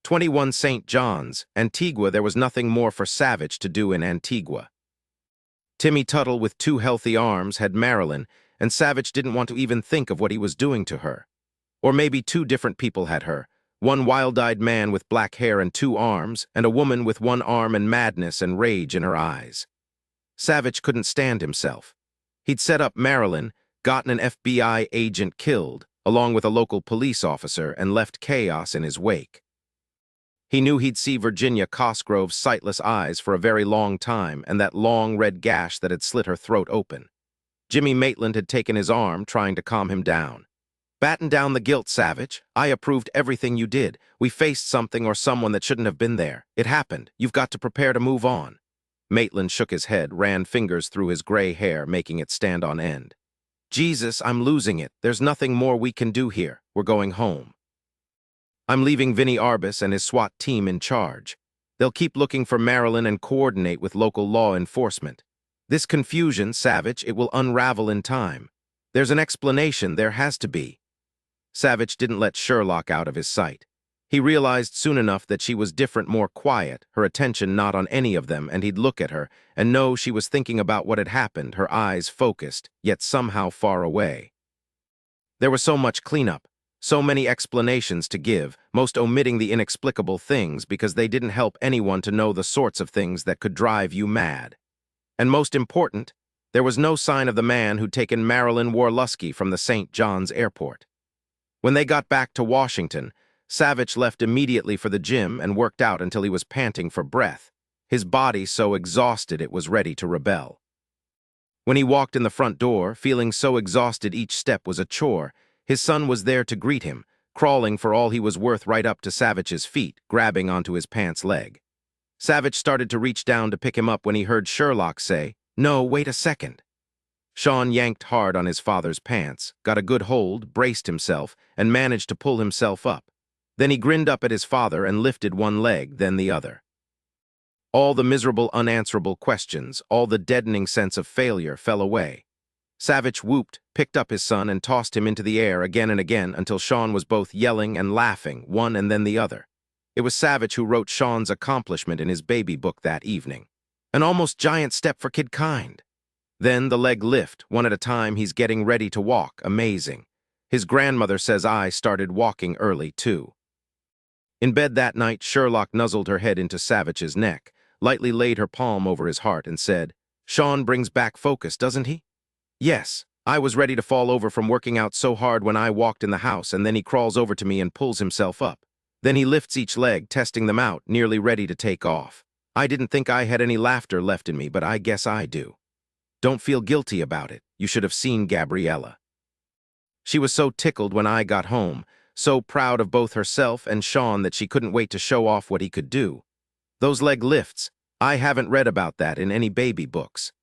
21 St. John's, Antigua. There was nothing more for Savich to do in Antigua. Timmy Tuttle, with 2 healthy arms, had Marilyn, and Savich didn't want to even think of what he was doing to her. Or maybe 2 different people had her. One wild-eyed man with black hair and 2 arms, and a woman with 1 arm and madness and rage in her eyes. Savich couldn't stand himself. He'd set up Marilyn, gotten an FBI agent killed, along with a local police officer, and left chaos in his wake. He knew he'd see Virginia Cosgrove's sightless eyes for a very long time, and that long red gash that had slit her throat open. Jimmy Maitland had taken his arm, trying to calm him down. "Batten down the guilt, Savich. I approved everything you did. We faced something or someone that shouldn't have been there. It happened. You've got to prepare to move on." Maitland shook his head, ran fingers through his gray hair, making it stand on end. "Jesus, I'm losing it. There's nothing more we can do here. We're going home. I'm leaving Vinnie Arbus and his SWAT team in charge. They'll keep looking for Marilyn and coordinate with local law enforcement. This confusion, Savich, it will unravel in time. There's an explanation. There has to be." Savich didn't let Sherlock out of his sight. He realized soon enough that she was different, more quiet, her attention not on any of them, and he'd look at her and know she was thinking about what had happened, her eyes focused, yet somehow far away. There was so much cleanup, so many explanations to give, most omitting the inexplicable things because they didn't help anyone to know the sorts of things that could drive you mad. And most important, there was no sign of the man who'd taken Marilyn Warlusky from the St. John's airport. When they got back to Washington, Savich left immediately for the gym and worked out until he was panting for breath, his body so exhausted it was ready to rebel. When he walked in the front door, feeling so exhausted each step was a chore, his son was there to greet him, crawling for all he was worth right up to Savich's feet, grabbing onto his pants leg. Savich started to reach down to pick him up when he heard Sherlock say, "No, wait a second." Sean yanked hard on his father's pants, got a good hold, braced himself, and managed to pull himself up. Then he grinned up at his father and lifted one leg, then the other. All the miserable, unanswerable questions, all the deadening sense of failure fell away. Savich whooped, picked up his son, and tossed him into the air again and again until Sean was both yelling and laughing, one and then the other. It was Savich who wrote Sean's accomplishment in his baby book that evening. An almost giant step for kidkind. Then the leg lift, one at a time. He's getting ready to walk. Amazing. His grandmother says I started walking early, too. In bed that night, Sherlock nuzzled her head into Savich's neck, lightly laid her palm over his heart, and said, "Sean brings back focus, doesn't he?" "Yes. I was ready to fall over from working out so hard when I walked in the house, and then he crawls over to me and pulls himself up. Then he lifts each leg, testing them out, nearly ready to take off. I didn't think I had any laughter left in me, but I guess I do. Don't feel guilty about it. You should have seen Gabriella. She was so tickled when I got home, so proud of both herself and Sean that she couldn't wait to show off what he could do. Those leg lifts, I haven't read about that in any baby books.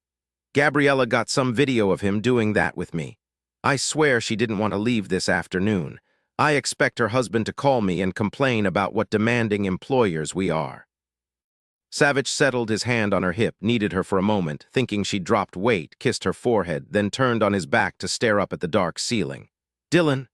Gabriella got some video of him doing that with me. I swear she didn't want to leave this afternoon. I expect her husband to call me and complain about what demanding employers we are." Savich settled his hand on her hip, kneaded her for a moment, thinking she'd dropped weight, kissed her forehead, then turned on his back to stare up at the dark ceiling. "Dillon,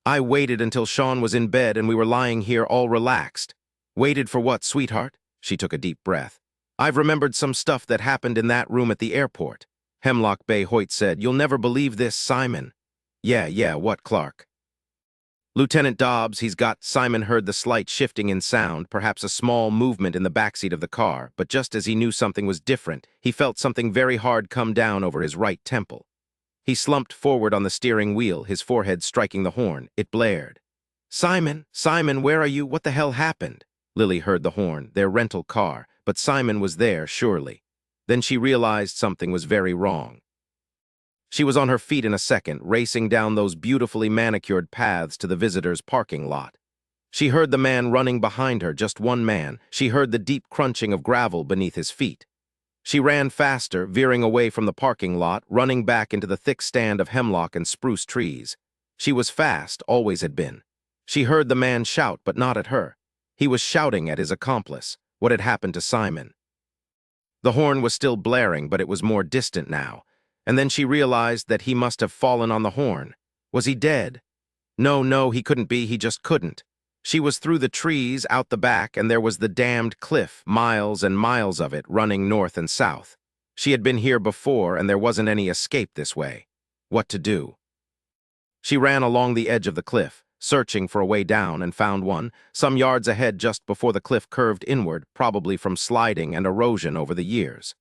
I waited until Sean was in bed and we were lying here all relaxed." "Waited for what, sweetheart?" She took a deep breath. "I've remembered some stuff that happened in that room at the airport." Hemlock Bay Hoyt said, "You'll never believe this, Simon." Yeah, what, Clark?" "Lieutenant Dobbs, he's got—" Simon heard the slight shifting in sound, perhaps a small movement in the backseat of the car, but just as he knew something was different, he felt something very hard come down over his right temple. He slumped forward on the steering wheel, his forehead striking the horn. It blared. Simon, where are you? What the hell happened?" Lily heard the horn, their rental car, but Simon was there, surely. Then she realized something was very wrong. She was on her feet in a second, racing down those beautifully manicured paths to the visitors' parking lot. She heard the man running behind her, just one man. She heard the deep crunching of gravel beneath his feet. She ran faster, veering away from the parking lot, running back into the thick stand of hemlock and spruce trees. She was fast, always had been. She heard the man shout, but not at her. He was shouting at his accomplice, what had happened to Simon. The horn was still blaring, but it was more distant now, and then she realized that he must have fallen on the horn. Was he dead? No, he couldn't be, he just couldn't. She was through the trees, out the back, and there was the damned cliff, miles and miles of it, running north and south. She had been here before, and there wasn't any escape this way. What to do? She ran along the edge of the cliff, searching for a way down, and found one, some yards ahead just before the cliff curved inward, probably from sliding and erosion over the years.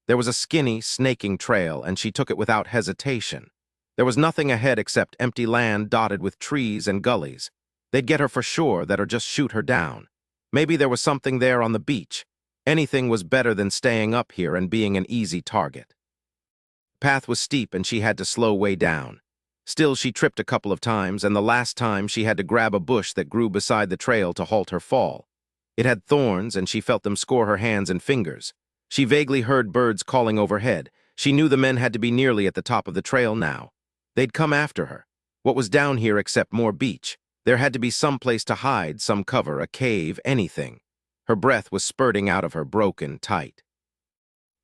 There was a skinny, snaking trail, and she took it without hesitation. There was nothing ahead except empty land dotted with trees and gullies. They'd get her for sure, that or just shoot her down. Maybe there was something there on the beach. Anything was better than staying up here and being an easy target. The path was steep and she had to slow way down. Still, she tripped a couple of times, and the last time she had to grab a bush that grew beside the trail to halt her fall. It had thorns, and she felt them score her hands and fingers. She vaguely heard birds calling overhead. She knew the men had to be nearly at the top of the trail now. They'd come after her. What was down here except more beach? There had to be some place to hide, some cover, a cave, anything. Her breath was spurting out of her, broken, tight.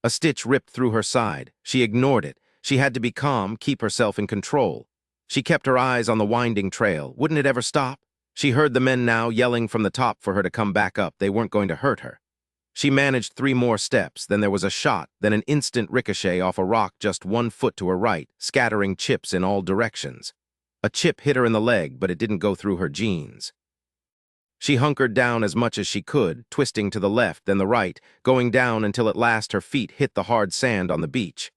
A stitch ripped through her side. She ignored it. She had to be calm, keep herself in control. She kept her eyes on the winding trail. Wouldn't it ever stop? She heard the men now yelling from the top for her to come back up. They weren't going to hurt her. She managed 3 more steps, then there was a shot, then an instant ricochet off a rock just 1 foot to her right, scattering chips in all directions. A chip hit her in the leg, but it didn't go through her jeans. She hunkered down as much as she could, twisting to the left, then the right, going down until at last her feet hit the hard sand on the beach.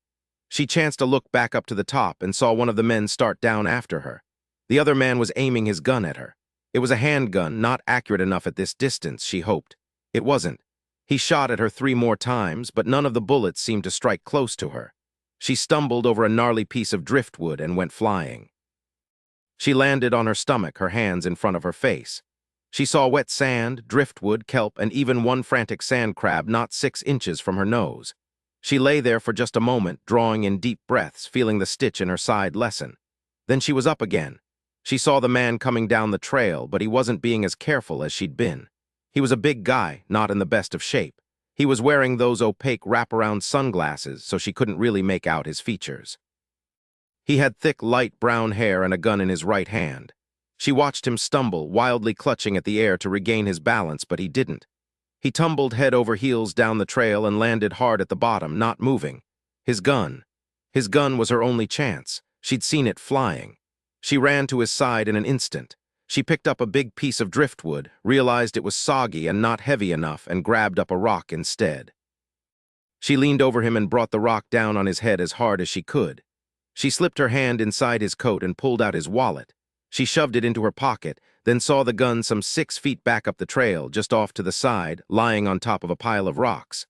She chanced to look back up to the top and saw one of the men start down after her. The other man was aiming his gun at her. It was a handgun, not accurate enough at this distance, she hoped. It wasn't. He shot at her 3 more times, but none of the bullets seemed to strike close to her. She stumbled over a gnarly piece of driftwood and went flying. She landed on her stomach, her hands in front of her face. She saw wet sand, driftwood, kelp, and even one frantic sand crab not 6 inches from her nose. She lay there for just a moment, drawing in deep breaths, feeling the stitch in her side lessen. Then she was up again. She saw the man coming down the trail, but he wasn't being as careful as she'd been. He was a big guy, not in the best of shape. He was wearing those opaque wraparound sunglasses, so she couldn't really make out his features. He had thick, light brown hair and a gun in his right hand. She watched him stumble, wildly clutching at the air to regain his balance, but he didn't. He tumbled head over heels down the trail and landed hard at the bottom, not moving. His gun. His gun was her only chance. She'd seen it flying. She ran to his side in an instant. She picked up a big piece of driftwood, realized it was soggy and not heavy enough, and grabbed up a rock instead. She leaned over him and brought the rock down on his head as hard as she could. She slipped her hand inside his coat and pulled out his wallet. She shoved it into her pocket, then saw the gun some 6 feet back up the trail, just off to the side, lying on top of a pile of rocks.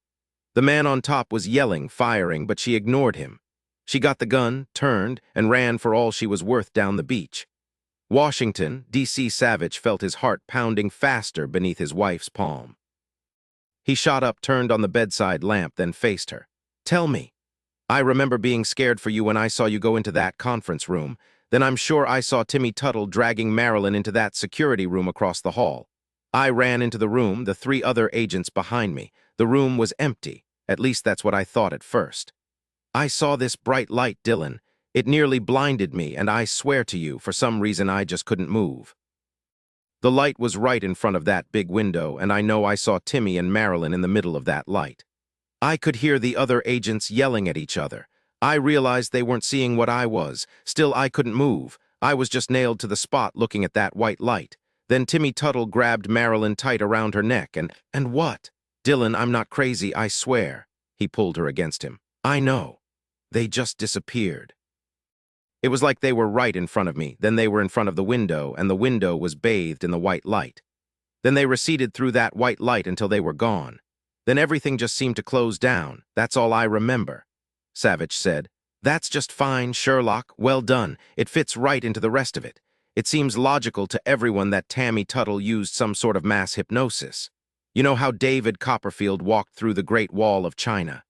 The man on top was yelling, firing, but she ignored him. She got the gun, turned, and ran for all she was worth down the beach. Washington, D.C. Savich felt his heart pounding faster beneath his wife's palm. He shot up, turned on the bedside lamp, then faced her. "Tell me. I remember being scared for you when I saw you go into that conference room. Then I'm sure I saw Timmy Tuttle dragging Marilyn into that security room across the hall. I ran into the room, the 3 other agents behind me. The room was empty. At least that's what I thought at first. I saw this bright light, Dillon. It nearly blinded me, and I swear to you, for some reason I just couldn't move. The light was right in front of that big window, and I know I saw Timmy and Marilyn in the middle of that light. I could hear the other agents yelling at each other. I realized they weren't seeing what I was. Still, I couldn't move. I was just nailed to the spot looking at that white light. Then Timmy Tuttle grabbed Marilyn tight around her neck and what? Dillon, I'm not crazy, I swear." He pulled her against him. "I know. They just disappeared." It was like they were right in front of me. Then they were in front of the window, and the window was bathed in the white light. Then they receded through that white light until they were gone. Then everything just seemed to close down. That's all I remember." Savich said. "That's just fine, Sherlock. Well done. It fits right into the rest of it. It seems logical to everyone that Tammy Tuttle used some sort of mass hypnosis. You know how David Copperfield walked through the Great Wall of China?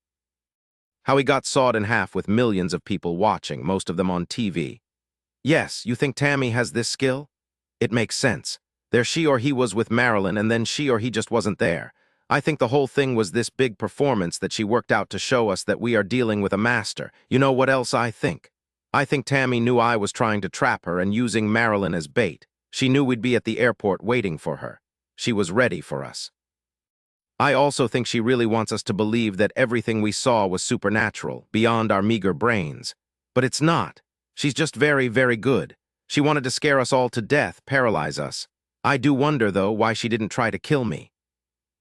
How he got sawed in half with millions of people watching, most of them on TV. Yes, you think Tammy has this skill? It makes sense. There she or he was with Marilyn, and then she or he just wasn't there. I think the whole thing was this big performance that she worked out to show us that we are dealing with a master. You know what else I think? I think Tammy knew I was trying to trap her and using Marilyn as bait. She knew we'd be at the airport waiting for her. She was ready for us. I also think she really wants us to believe that everything we saw was supernatural, beyond our meager brains. But it's not. She's just very, very good. She wanted to scare us all to death, paralyze us. I do wonder, though, why she didn't try to kill me.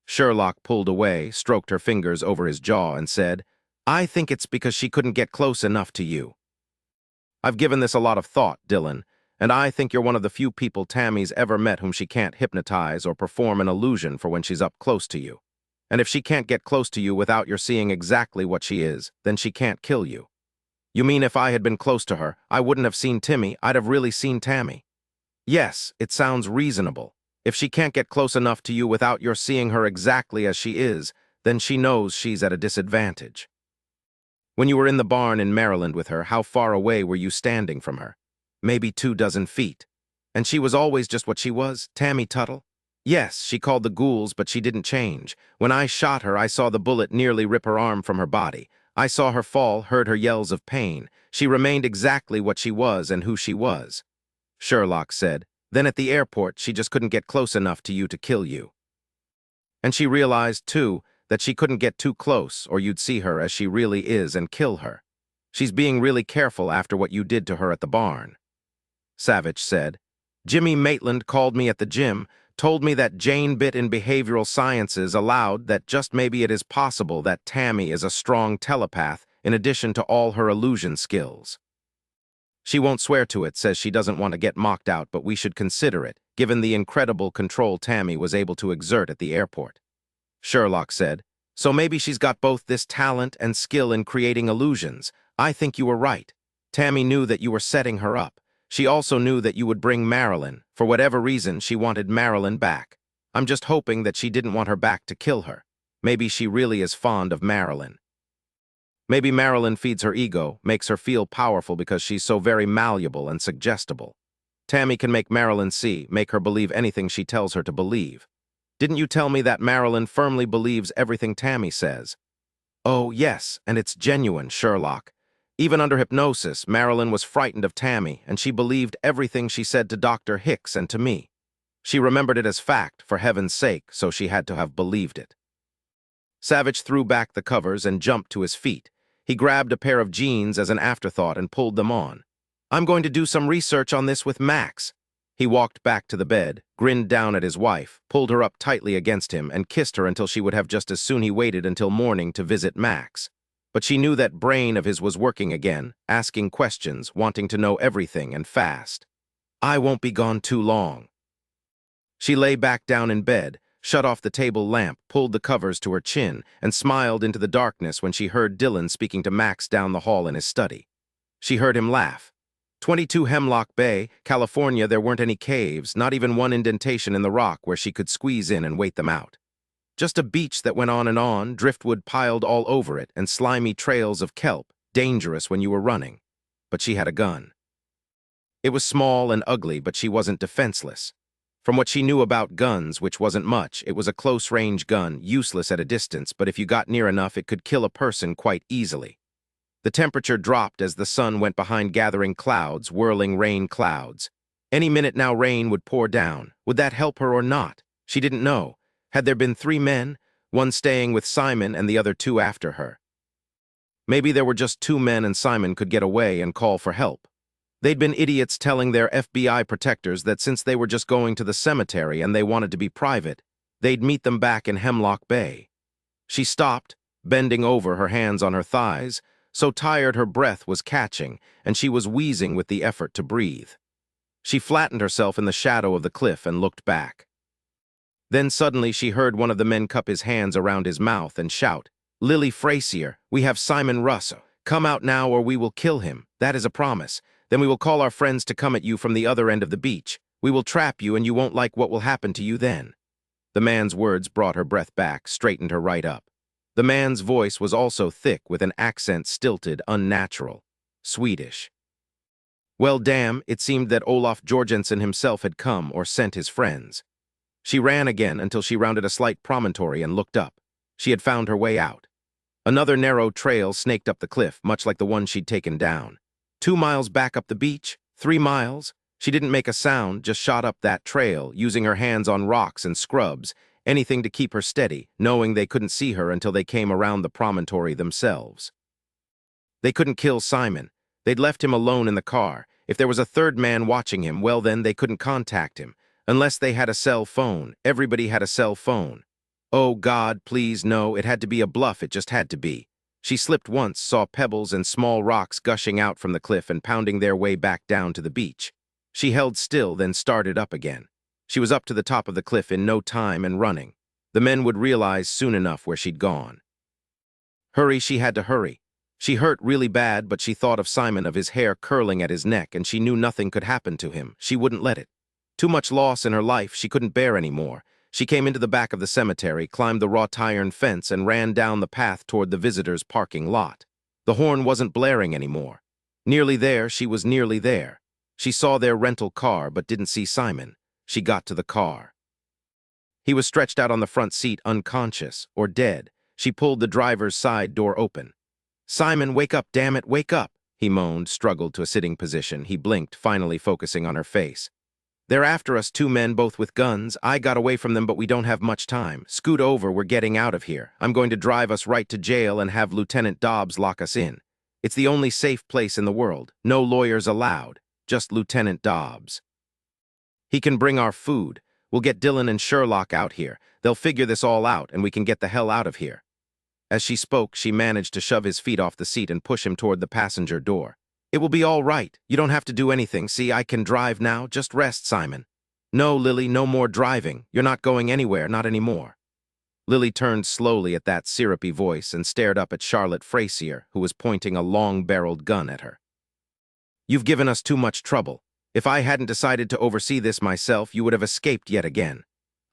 Sherlock pulled away, stroked her fingers over his jaw, and said, I think it's because she couldn't get close enough to you. I've given this a lot of thought, Dillon, and I think you're one of the few people Tammy's ever met whom she can't hypnotize or perform an illusion for when she's up close to you. And if she can't get close to you without your seeing exactly what she is, then she can't kill you. You mean if I had been close to her, I wouldn't have seen Timmy, I'd have really seen Tammy? Yes, it sounds reasonable. If she can't get close enough to you without your seeing her exactly as she is, then she knows she's at a disadvantage. When you were in the barn in Maryland with her, how far away were you standing from her? Maybe 24 feet. And she was always just what she was, Tammy Tuttle? Yes, she called the ghouls, but she didn't change. When I shot her, I saw the bullet nearly rip her arm from her body. I saw her fall, heard her yells of pain. She remained exactly what she was and who she was. Sherlock said. Then at the airport, she just couldn't get close enough to you to kill you. And she realized, too, that she couldn't get too close or you'd see her as she really is and kill her. She's being really careful after what you did to her at the barn. Savich said, Jimmy Maitland called me at the gym, told me that Jane bit in behavioral sciences allowed that just maybe it is possible that Tammy is a strong telepath in addition to all her illusion skills. She won't swear to it, says she doesn't want to get mocked out, but we should consider it, given the incredible control Tammy was able to exert at the airport. Sherlock said, so maybe she's got both this talent and skill in creating illusions. I think you were right. Tammy knew that you were setting her up. She also knew that you would bring Marilyn. For whatever reason, she wanted Marilyn back. I'm just hoping that she didn't want her back to kill her. Maybe she really is fond of Marilyn. Maybe Marilyn feeds her ego, makes her feel powerful because she's so very malleable and suggestible. Tammy can make Marilyn see, make her believe anything she tells her to believe. Didn't you tell me that Marilyn firmly believes everything Tammy says? Oh, yes, and it's genuine, Sherlock. Even under hypnosis, Marilyn was frightened of Tammy, and she believed everything she said to Dr. Hicks and to me. She remembered it as fact, for heaven's sake, so she had to have believed it. Savich threw back the covers and jumped to his feet. He grabbed a pair of jeans as an afterthought and pulled them on. I'm going to do some research on this with Max. He walked back to the bed, grinned down at his wife, pulled her up tightly against him, and kissed her until she would have just as soon he waited until morning to visit Max. But she knew that brain of his was working again, asking questions, wanting to know everything and fast. I won't be gone too long. She lay back down in bed, shut off the table lamp, pulled the covers to her chin, and smiled into the darkness when she heard Dillon speaking to Max down the hall in his study. She heard him laugh. 22 Hemlock Bay, California, there weren't any caves, not even one indentation in the rock where she could squeeze in and wait them out. Just a beach that went on, driftwood piled all over it, and slimy trails of kelp, dangerous when you were running. But she had a gun. It was small and ugly, but she wasn't defenseless. From what she knew about guns, which wasn't much, it was a close-range gun, useless at a distance, but if you got near enough, it could kill a person quite easily. The temperature dropped as the sun went behind gathering clouds, whirling rain clouds. Any minute now rain would pour down. Would that help her or not? She didn't know. Had there been 3 men, one staying with Simon and the other 2 after her? Maybe there were just 2 men and Simon could get away and call for help. They'd been idiots telling their FBI protectors that since they were just going to the cemetery and they wanted to be private, they'd meet them back in Hemlock Bay. She stopped, bending over, her hands on her thighs, so tired her breath was catching, and she was wheezing with the effort to breathe. She flattened herself in the shadow of the cliff and looked back. Then suddenly she heard one of the men cup his hands around his mouth and shout, Lily Frazier, we have Simon Russo. Come out now or we will kill him. That is a promise. Then we will call our friends to come at you from the other end of the beach. We will trap you and you won't like what will happen to you then. The man's words brought her breath back, straightened her right up. The man's voice was also thick with an accent stilted, unnatural. Swedish. Well, damn, it seemed that Olaf Jorgensen himself had come or sent his friends. She ran again until she rounded a slight promontory and looked up. She had found her way out. Another narrow trail snaked up the cliff, much like the one she'd taken down. 2 miles back up the beach, 3 miles. She didn't make a sound, just shot up that trail, using her hands on rocks and scrubs, anything to keep her steady, knowing they couldn't see her until they came around the promontory themselves. They couldn't kill Simon. They'd left him alone in the car. If there was a third man watching him, well then they couldn't contact him. Unless they had a cell phone. Everybody had a cell phone. Oh God, please no, it had to be a bluff, it just had to be. She slipped once, saw pebbles and small rocks gushing out from the cliff and pounding their way back down to the beach. She held still, then started up again. She was up to the top of the cliff in no time and running. The men would realize soon enough where she'd gone. Hurry, she had to hurry. She hurt really bad, but she thought of Simon, of his hair curling at his neck, and she knew nothing could happen to him. She wouldn't let it. Too much loss in her life, she couldn't bear any more. She came into the back of the cemetery, climbed the wrought iron fence, and ran down the path toward the visitors' parking lot. The horn wasn't blaring anymore. Nearly there, she was nearly there. She saw their rental car, but didn't see Simon. She got to the car. He was stretched out on the front seat, unconscious, or dead. She pulled the driver's side door open. "Simon, wake up, damn it, wake up!" he moaned, struggled to a sitting position. He blinked, finally focusing on her face. "They're after us, 2 men, both with guns. I got away from them, but we don't have much time. Scoot over, we're getting out of here. I'm going to drive us right to jail and have Lieutenant Dobbs lock us in. It's the only safe place in the world. No lawyers allowed. Just Lieutenant Dobbs. He can bring our food. We'll get Dillon and Sherlock out here. They'll figure this all out, and we can get the hell out of here." As she spoke, she managed to shove his feet off the seat and push him toward the passenger door. "It will be all right. You don't have to do anything. See, I can drive now. Just rest, Simon." "No, Lily, no more driving. You're not going anywhere, not anymore." Lily turned slowly at that syrupy voice and stared up at Charlotte Frazier, who was pointing a long-barreled gun at her. "You've given us too much trouble. If I hadn't decided to oversee this myself, you would have escaped yet again.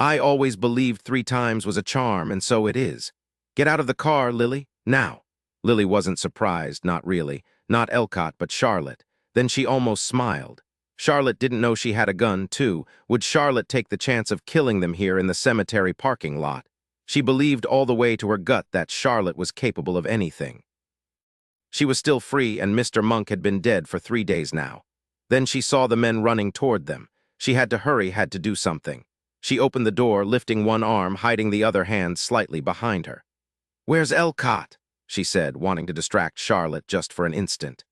I always believed 3 times was a charm, and so it is. Get out of the car, Lily, now." Lily wasn't surprised, not really. Not Elcott, but Charlotte. Then she almost smiled. Charlotte didn't know she had a gun, too. Would Charlotte take the chance of killing them here in the cemetery parking lot? She believed all the way to her gut that Charlotte was capable of anything. She was still free, and Mr. Monk had been dead for 3 days now. Then she saw the men running toward them. She had to hurry, had to do something. She opened the door, lifting one arm, hiding the other hand slightly behind her. "Where's Elcott?" she said, wanting to distract Charlotte just for an instant.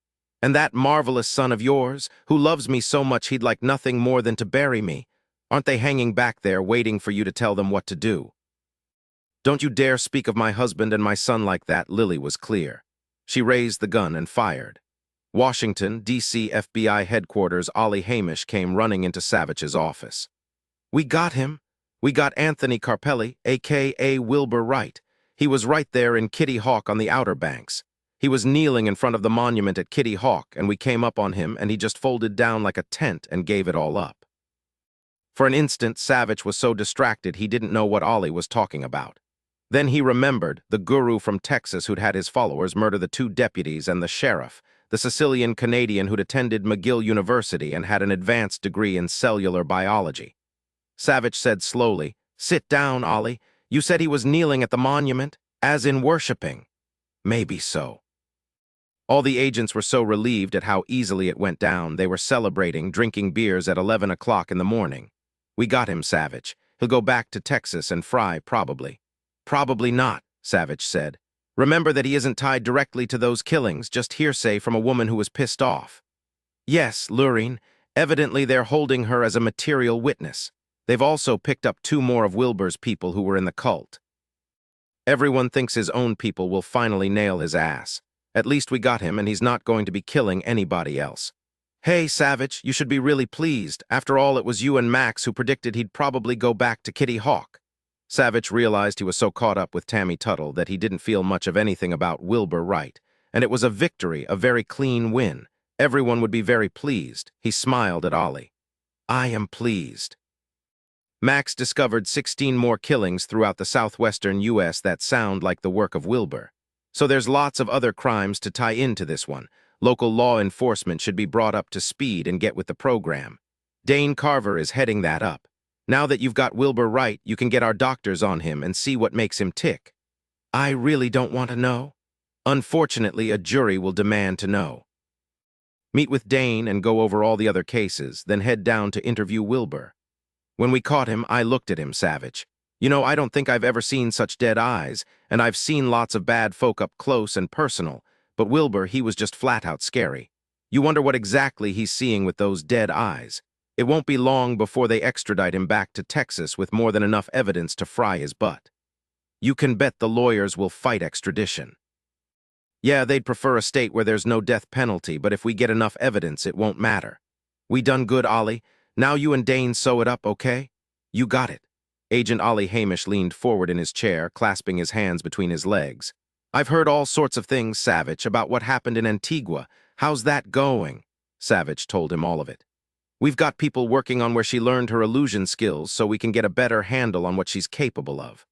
"And that marvelous son of yours, who loves me so much he'd like nothing more than to bury me. Aren't they hanging back there, waiting for you to tell them what to do?" "Don't you dare speak of my husband and my son like that," Lily was clear. She raised the gun and fired. Washington, D.C. FBI headquarters, Ollie Hamish came running into Savich's office. "We got him. We got Anthony Carpelli, a.k.a. Wilbur Wright. He was right there in Kitty Hawk on the Outer Banks. He was kneeling in front of the monument at Kitty Hawk, and we came up on him, and he just folded down like a tent and gave it all up." For an instant, Savich was so distracted he didn't know what Ollie was talking about. Then he remembered the guru from Texas who'd had his followers murder the 2 deputies and the sheriff, the Sicilian Canadian who'd attended McGill University and had an advanced degree in cellular biology. Savich said slowly, "Sit down, Ollie. You said he was kneeling at the monument, as in worshipping." "Maybe so." All the agents were so relieved at how easily it went down. They were celebrating, drinking beers at 11 o'clock in the morning. "We got him, Savich. He'll go back to Texas and fry, probably." "Probably not," Savich said. "Remember that he isn't tied directly to those killings, just hearsay from a woman who was pissed off." "Yes, luring. Evidently they're holding her as a material witness. They've also picked up 2 more of Wilbur's people who were in the cult. Everyone thinks his own people will finally nail his ass. At least we got him, and he's not going to be killing anybody else." "Hey, Savich, you should be really pleased. After all, it was you and Max who predicted he'd probably go back to Kitty Hawk." Savich realized he was so caught up with Tammy Tuttle that he didn't feel much of anything about Wilbur Wright, and it was a victory, a very clean win. Everyone would be very pleased. He smiled at Ollie. "I am pleased." Max discovered 16 more killings throughout the southwestern U.S. that sound like the work of Wilbur. So there's lots of other crimes to tie into this one. Local law enforcement should be brought up to speed and get with the program. Dane Carver is heading that up. Now that you've got Wilbur right, you can get our doctors on him and see what makes him tick. I really don't want to know. Unfortunately, a jury will demand to know. Meet with Dane and go over all the other cases, then head down to interview Wilbur. When we caught him, I looked at him, Savich. You know, I don't think I've ever seen such dead eyes, and I've seen lots of bad folk up close and personal, but Wilbur, he was just flat-out scary. You wonder what exactly he's seeing with those dead eyes. It won't be long before they extradite him back to Texas with more than enough evidence to fry his butt. You can bet the lawyers will fight extradition. Yeah, they'd prefer a state where there's no death penalty, but if we get enough evidence, it won't matter. We done good, Ollie. Now you and Dane sew it up, okay? You got it. Agent Ollie Hamish leaned forward in his chair, clasping his hands between his legs. I've heard all sorts of things, Savich, about what happened in Antigua. How's that going? Savich told him all of it. We've got people working on where she learned her illusion skills so we can get a better handle on what she's capable of.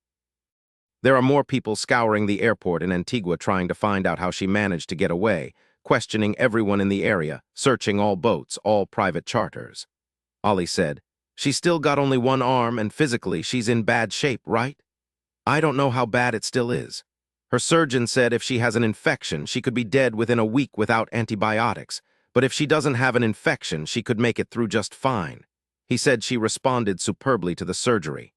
There are more people scouring the airport in Antigua trying to find out how she managed to get away, questioning everyone in the area, searching all boats, all private charters. Ollie said, She's still got only one arm and physically she's in bad shape, right? I don't know how bad it still is. Her surgeon said if she has an infection, she could be dead within a week without antibiotics, but if she doesn't have an infection, she could make it through just fine. He said she responded superbly to the surgery.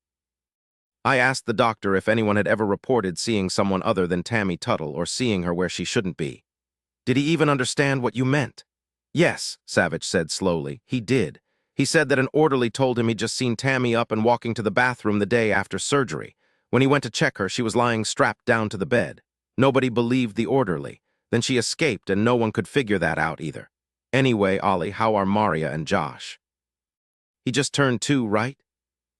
I asked the doctor if anyone had ever reported seeing someone other than Tammy Tuttle or seeing her where she shouldn't be. Did he even understand what you meant? Yes, Savich said slowly, he did. He said that an orderly told him he'd just seen Tammy up and walking to the bathroom the day after surgery. When he went to check her, she was lying strapped down to the bed. Nobody believed the orderly. Then she escaped and no one could figure that out either. Anyway, Ollie, how are Maria and Josh? He just turned 2, right?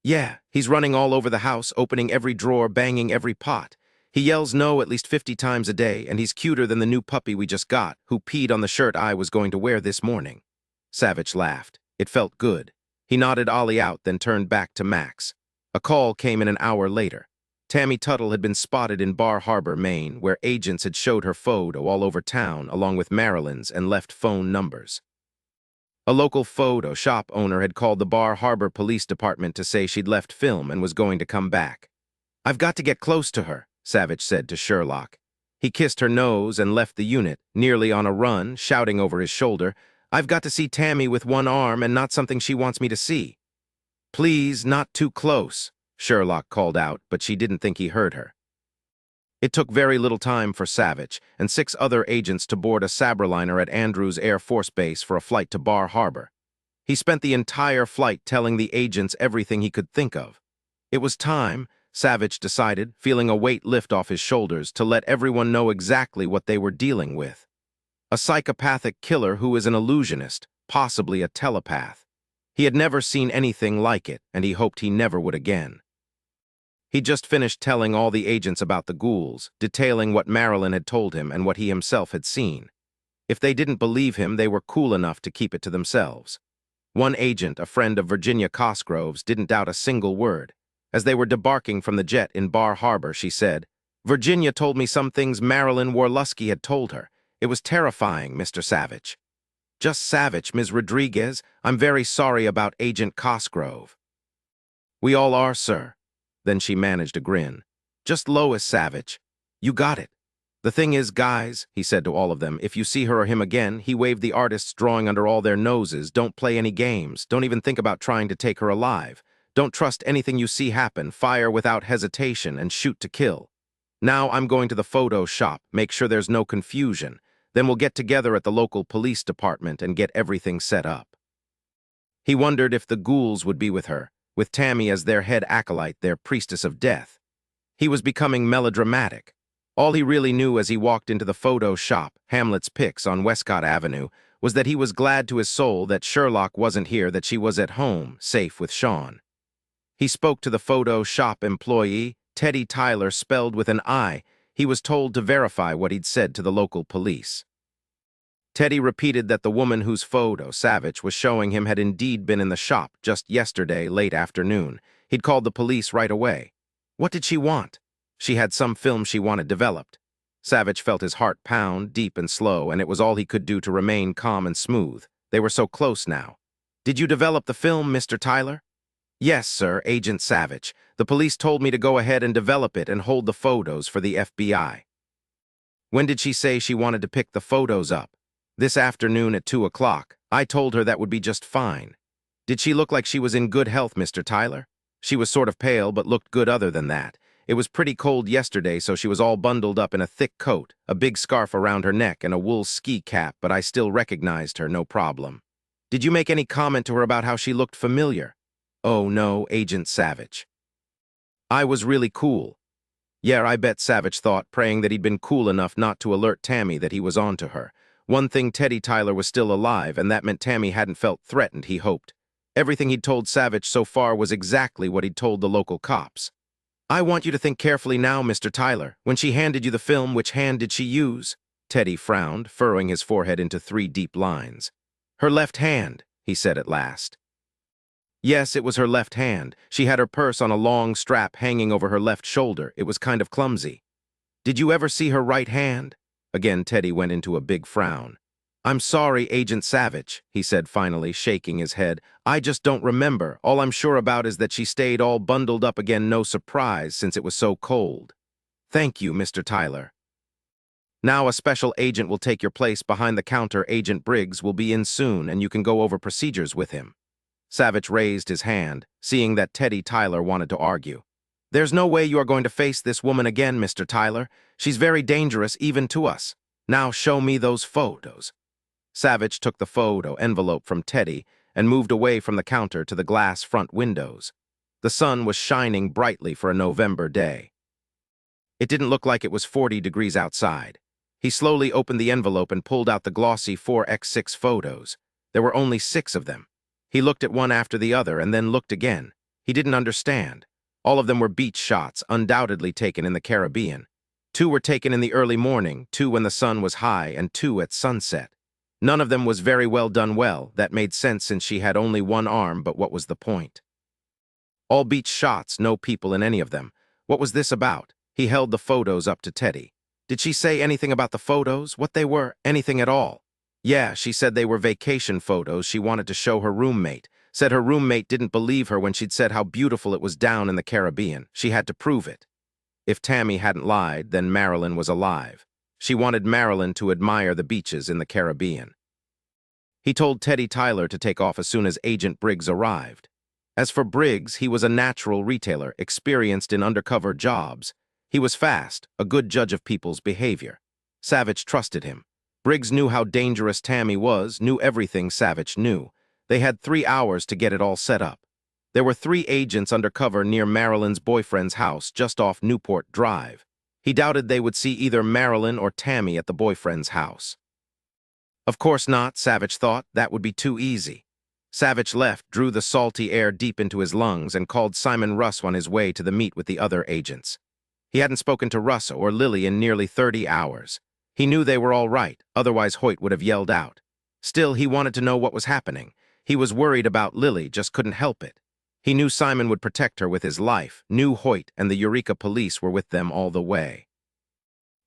Yeah, he's running all over the house, opening every drawer, banging every pot. He yells no at least 50 times a day, and he's cuter than the new puppy we just got, who peed on the shirt I was going to wear this morning. Savich laughed. It felt good. He nodded Ollie out, then turned back to Max. A call came in an hour later. Tammy Tuttle had been spotted in Bar Harbor, Maine, where agents had showed her photo all over town, along with Marilyn's, and left phone numbers. A local photo shop owner had called the Bar Harbor Police Department to say she'd left film and was going to come back. I've got to get close to her, Savich said to Sherlock. He kissed her nose and left the unit, nearly on a run, shouting over his shoulder, I've got to see Tammy with one arm and not something she wants me to see. Please, not too close, Sherlock called out, but she didn't think he heard her. It took very little time for Savich and 6 other agents to board a Sabreliner at Andrews Air Force Base for a flight to Bar Harbor. He spent the entire flight telling the agents everything he could think of. It was time, Savich decided, feeling a weight lift off his shoulders, to let everyone know exactly what they were dealing with. A psychopathic killer who is an illusionist, possibly a telepath. He had never seen anything like it, and he hoped he never would again. He'd just finished telling all the agents about the ghouls, detailing what Marilyn had told him and what he himself had seen. If they didn't believe him, they were cool enough to keep it to themselves. One agent, a friend of Virginia Cosgrove's, didn't doubt a single word. As they were debarking from the jet in Bar Harbor, she said, Virginia told me some things Marilyn Warlusky had told her. It was terrifying, Mr. Savich. Just Savich, Ms. Rodriguez. I'm very sorry about Agent Cosgrove. We all are, sir. Then she managed a grin. Just Lois, Savich. You got it. The thing is, guys, he said to all of them, if you see her or him again, he waved the artist's drawing under all their noses. Don't play any games. Don't even think about trying to take her alive. Don't trust anything you see happen. Fire without hesitation and shoot to kill. Now I'm going to the photo shop. Make sure there's no confusion. Then we'll get together at the local police department and get everything set up. He wondered if the ghouls would be with her, with Tammy as their head acolyte, their priestess of death. He was becoming melodramatic. All he really knew as he walked into the photo shop, Hamlet's Picks on Westcott Avenue, was that he was glad to his soul that Sherlock wasn't here, that she was at home, safe with Sean. He spoke to the photo shop employee, Teddy Tyler, spelled with an I. He was told to verify what he'd said to the local police. Teddy repeated that the woman whose photo Savich was showing him had indeed been in the shop just yesterday late afternoon. He'd called the police right away. What did she want? She had some film she wanted developed. Savich felt his heart pound, deep and slow, and it was all he could do to remain calm and smooth. They were so close now. Did you develop the film, Mr. Tyler? Yes, sir, Agent Savich. The police told me to go ahead and develop it and hold the photos for the FBI. When did she say she wanted to pick the photos up? This afternoon at 2 o'clock. I told her that would be just fine. Did she look like she was in good health, Mr. Tyler? She was sort of pale, but looked good other than that. It was pretty cold yesterday, so she was all bundled up in a thick coat, a big scarf around her neck, and a wool ski cap, but I still recognized her, no problem. Did you make any comment to her about how she looked familiar? Oh, no, Agent Savich. I was really cool. Yeah, I bet Savich thought, praying that he'd been cool enough not to alert Tammy that he was on to her. One thing, Teddy Tyler was still alive, and that meant Tammy hadn't felt threatened, he hoped. Everything he'd told Savich so far was exactly what he'd told the local cops. I want you to think carefully now, Mr. Tyler. When she handed you the film, which hand did she use? Teddy frowned, furrowing his forehead into 3 deep lines. Her left hand, he said at last. Yes, it was her left hand. She had her purse on a long strap hanging over her left shoulder. It was kind of clumsy. Did you ever see her right hand? Again, Teddy went into a big frown. I'm sorry, Agent Savich, he said finally, shaking his head. I just don't remember. All I'm sure about is that she stayed all bundled up again, no surprise, since it was so cold. Thank you, Mr. Tyler. Now a special agent will take your place behind the counter. Agent Briggs will be in soon, and you can go over procedures with him. Savich raised his hand, seeing that Teddy Tyler wanted to argue. There's no way you are going to face this woman again, Mr. Tyler. She's very dangerous, even to us. Now show me those photos. Savich took the photo envelope from Teddy and moved away from the counter to the glass front windows. The sun was shining brightly for a November day. It didn't look like it was 40 degrees outside. He slowly opened the envelope and pulled out the glossy 4x6 photos. There were only 6 of them. He looked at one after the other and then looked again. He didn't understand. All of them were beach shots, undoubtedly taken in the Caribbean. 2 were taken in the early morning, 2 when the sun was high, and 2 at sunset. None of them was very well done well. That made sense since she had only one arm, but what was the point? All beach shots, no people in any of them. What was this about? He held the photos up to Teddy. Did she say anything about the photos? What they were? Anything at all? Yeah, she said they were vacation photos she wanted to show her roommate. Said her roommate didn't believe her when she'd said how beautiful it was down in the Caribbean. She had to prove it. If Tammy hadn't lied, then Marilyn was alive. She wanted Marilyn to admire the beaches in the Caribbean. He told Teddy Tyler to take off as soon as Agent Briggs arrived. As for Briggs, he was a natural retailer, experienced in undercover jobs. He was fast, a good judge of people's behavior. Savich trusted him. Briggs knew how dangerous Tammy was, knew everything Savich knew. They had 3 hours to get it all set up. There were 3 agents undercover near Marilyn's boyfriend's house just off Newport Drive. He doubted they would see either Marilyn or Tammy at the boyfriend's house. Of course not, Savich thought. That would be too easy. Savich left, drew the salty air deep into his lungs, and called Simon Russo on his way to the meet with the other agents. He hadn't spoken to Russo or Lily in nearly 30 hours. He knew they were all right, otherwise Hoyt would have yelled out. Still, he wanted to know what was happening. He was worried about Lily, just couldn't help it. He knew Simon would protect her with his life, knew Hoyt and the Eureka police were with them all the way.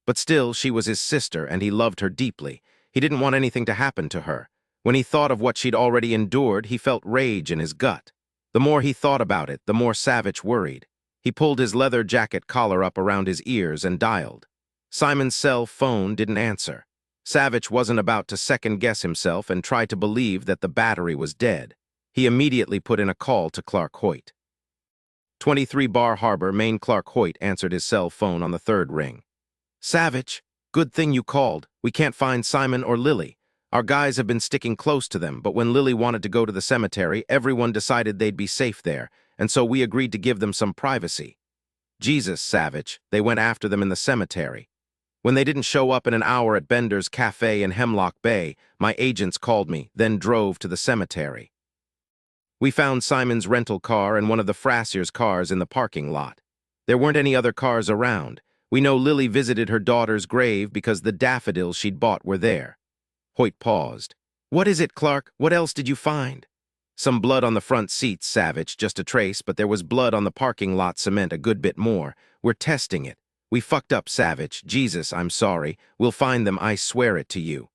But still, she was his sister, and he loved her deeply. He didn't want anything to happen to her. When he thought of what she'd already endured, he felt rage in his gut. The more he thought about it, the more Savich worried. He pulled his leather jacket collar up around his ears and dialed. Simon's cell phone didn't answer. Savich wasn't about to second-guess himself and try to believe that the battery was dead. He immediately put in a call to Clark Hoyt. 23 Bar Harbor, Maine. Clark Hoyt answered his cell phone on the 3rd ring. Savich, good thing you called. We can't find Simon or Lily. Our guys have been sticking close to them, but when Lily wanted to go to the cemetery, everyone decided they'd be safe there, and so we agreed to give them some privacy. Jesus, Savich, they went after them in the cemetery. When they didn't show up in an hour at Bender's Cafe in Hemlock Bay, my agents called me, then drove to the cemetery. We found Simon's rental car and one of the Frassier's cars in the parking lot. There weren't any other cars around. We know Lily visited her daughter's grave because the daffodils she'd bought were there. Hoyt paused. What is it, Clark? What else did you find? Some blood on the front seats, Savich, just a trace, but there was blood on the parking lot cement a good bit more. We're testing it. We fucked up, Savich. Jesus, I'm sorry. We'll find them, I swear it to you.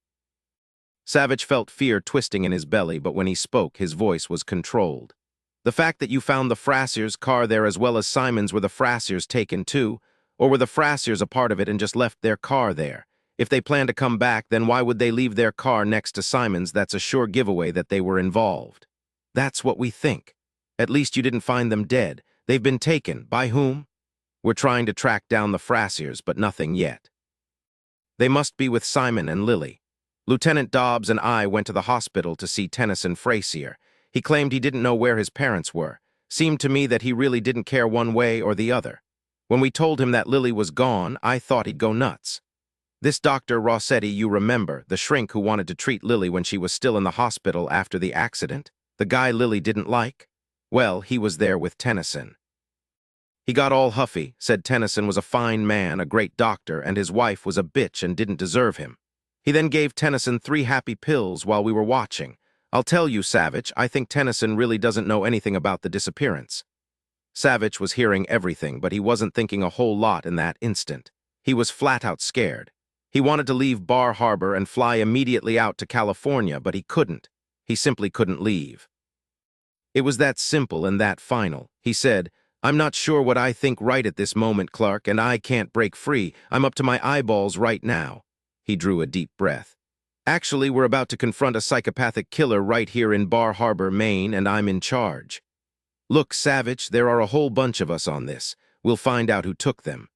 Savich felt fear twisting in his belly, but when he spoke, his voice was controlled. The fact that you found the Frassers' car there as well as Simon's, were the Frassers taken too? Or were the Frassers a part of it and just left their car there? If they plan to come back, then why would they leave their car next to Simon's? That's a sure giveaway that they were involved. That's what we think. At least you didn't find them dead. They've been taken. By whom? We're trying to track down the Frassers, but nothing yet. They must be with Simon and Lily. Lieutenant Dobbs and I went to the hospital to see Tennyson Frazier. He claimed he didn't know where his parents were. Seemed to me that he really didn't care one way or the other. When we told him that Lily was gone, I thought he'd go nuts. This Dr. Rossetti, you remember, the shrink who wanted to treat Lily when she was still in the hospital after the accident? The guy Lily didn't like? Well, he was there with Tennyson. He got all huffy, said Tennyson was a fine man, a great doctor, and his wife was a bitch and didn't deserve him. He then gave Tennyson 3 happy pills while we were watching. I'll tell you, Savich, I think Tennyson really doesn't know anything about the disappearance. Savich was hearing everything, but he wasn't thinking a whole lot in that instant. He was flat out scared. He wanted to leave Bar Harbor and fly immediately out to California, but he couldn't. He simply couldn't leave. It was that simple and that final. He said, I'm not sure what I think right at this moment, Clark, and I can't break free. I'm up to my eyeballs right now. He drew a deep breath. Actually, we're about to confront a psychopathic killer right here in Bar Harbor, Maine, and I'm in charge. Look, Savich, there are a whole bunch of us on this. We'll find out who took them.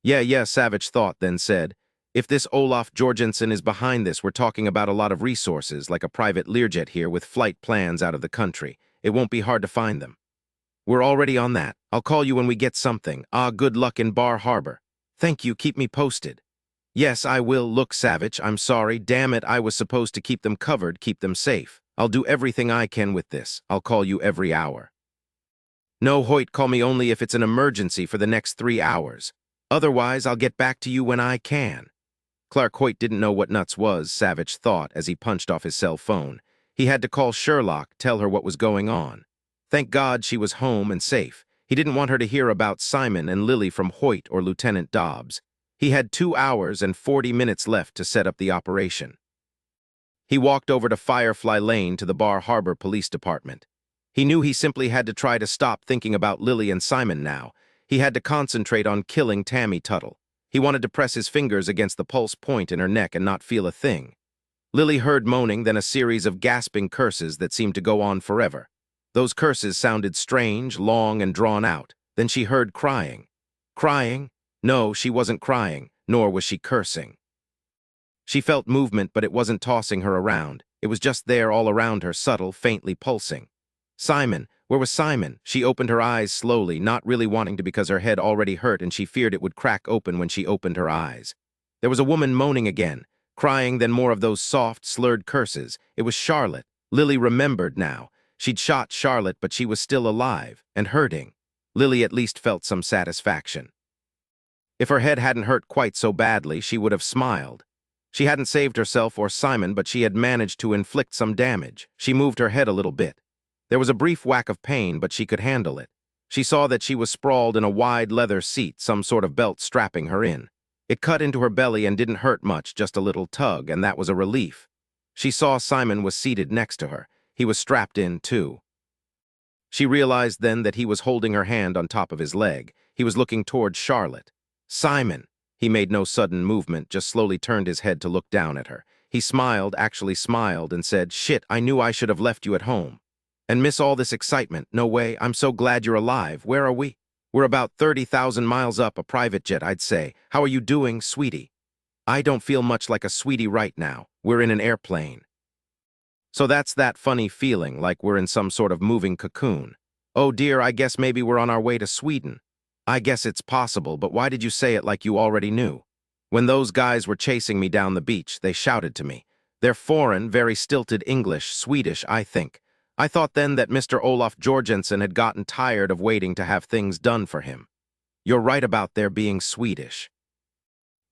Yeah, Savich thought, then said, if this Olaf Jorgensen is behind this, we're talking about a lot of resources, like a private Learjet here with flight plans out of the country. It won't be hard to find them. We're already on that. I'll call you when we get something. Good luck in Bar Harbor. Thank you, keep me posted. Yes, I will. Look, Savich, I'm sorry. Damn it, I was supposed to keep them covered, keep them safe. I'll do everything I can with this. I'll call you every hour. No, Hoyt, call me only if it's an emergency for the next 3 hours. Otherwise, I'll get back to you when I can. Clark Hoyt didn't know what nuts was, Savich thought as he punched off his cell phone. He had to call Sherlock, tell her what was going on. Thank God she was home and safe. He didn't want her to hear about Simon and Lily from Hoyt or Lieutenant Dobbs. He had 2 hours and 40 minutes left to set up the operation. He walked over to Firefly Lane to the Bar Harbor Police Department. He knew he simply had to try to stop thinking about Lily and Simon now. He had to concentrate on killing Tammy Tuttle. He wanted to press his fingers against the pulse point in her neck and not feel a thing. Lily heard moaning, then a series of gasping curses that seemed to go on forever. Those curses sounded strange, long, and drawn out. Then she heard crying. Crying? No, she wasn't crying, nor was she cursing. She felt movement, but it wasn't tossing her around. It was just there all around her, subtle, faintly pulsing. Simon. Where was Simon? She opened her eyes slowly, not really wanting to because her head already hurt and she feared it would crack open when she opened her eyes. There was a woman moaning again, crying, then more of those soft, slurred curses. It was Charlotte. Lily remembered now. She'd shot Charlotte, but she was still alive and hurting. Lily at least felt some satisfaction. If her head hadn't hurt quite so badly, she would have smiled. She hadn't saved herself or Simon, but she had managed to inflict some damage. She moved her head a little bit. There was a brief whack of pain, but she could handle it. She saw that she was sprawled in a wide leather seat, some sort of belt strapping her in. It cut into her belly and didn't hurt much, just a little tug, and that was a relief. She saw Simon was seated next to her. He was strapped in, too. She realized then that he was holding her hand on top of his leg. He was looking toward Charlotte. Simon! He made no sudden movement, just slowly turned his head to look down at her. He smiled, actually smiled, and said, Shit, I knew I should have left you at home. And miss all this excitement. No way, I'm so glad you're alive. Where are we? We're about 30,000 miles up, a private jet, I'd say. How are you doing, sweetie? I don't feel much like a sweetie right now. We're in an airplane. So that's that funny feeling, like we're in some sort of moving cocoon. Oh dear, I guess maybe we're on our way to Sweden. I guess it's possible, but why did you say it like you already knew? When those guys were chasing me down the beach, they shouted to me. They're foreign, very stilted English, Swedish, I think. I thought then that Mr. Olaf Jorgensen had gotten tired of waiting to have things done for him. You're right about their being Swedish.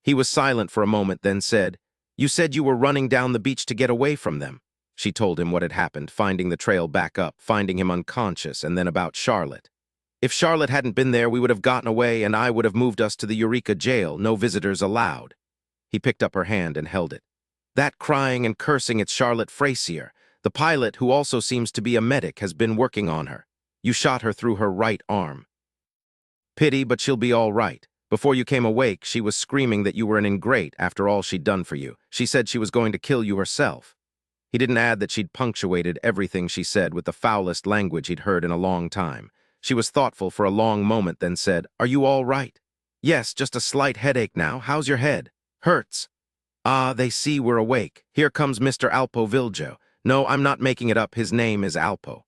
He was silent for a moment, then said, You said you were running down the beach to get away from them. She told him what had happened, finding the trail back up, finding him unconscious, and then about Charlotte. If Charlotte hadn't been there, we would have gotten away and I would have moved us to the Eureka jail, no visitors allowed. He picked up her hand and held it. That crying and cursing, it's Charlotte Frazier. The pilot, who also seems to be a medic, has been working on her. You shot her through her right arm. Pity, but she'll be all right. Before you came awake, she was screaming that you were an ingrate after all she'd done for you. She said she was going to kill you herself. He didn't add that she'd punctuated everything she said with the foulest language he'd heard in a long time. She was thoughtful for a long moment, then said, "Are you all right?" "Yes, just a slight headache now. How's your head?" "Hurts." "Ah, they see we're awake. Here comes Mr. Alpo Viljo. No, I'm not making it up. His name is Alpo.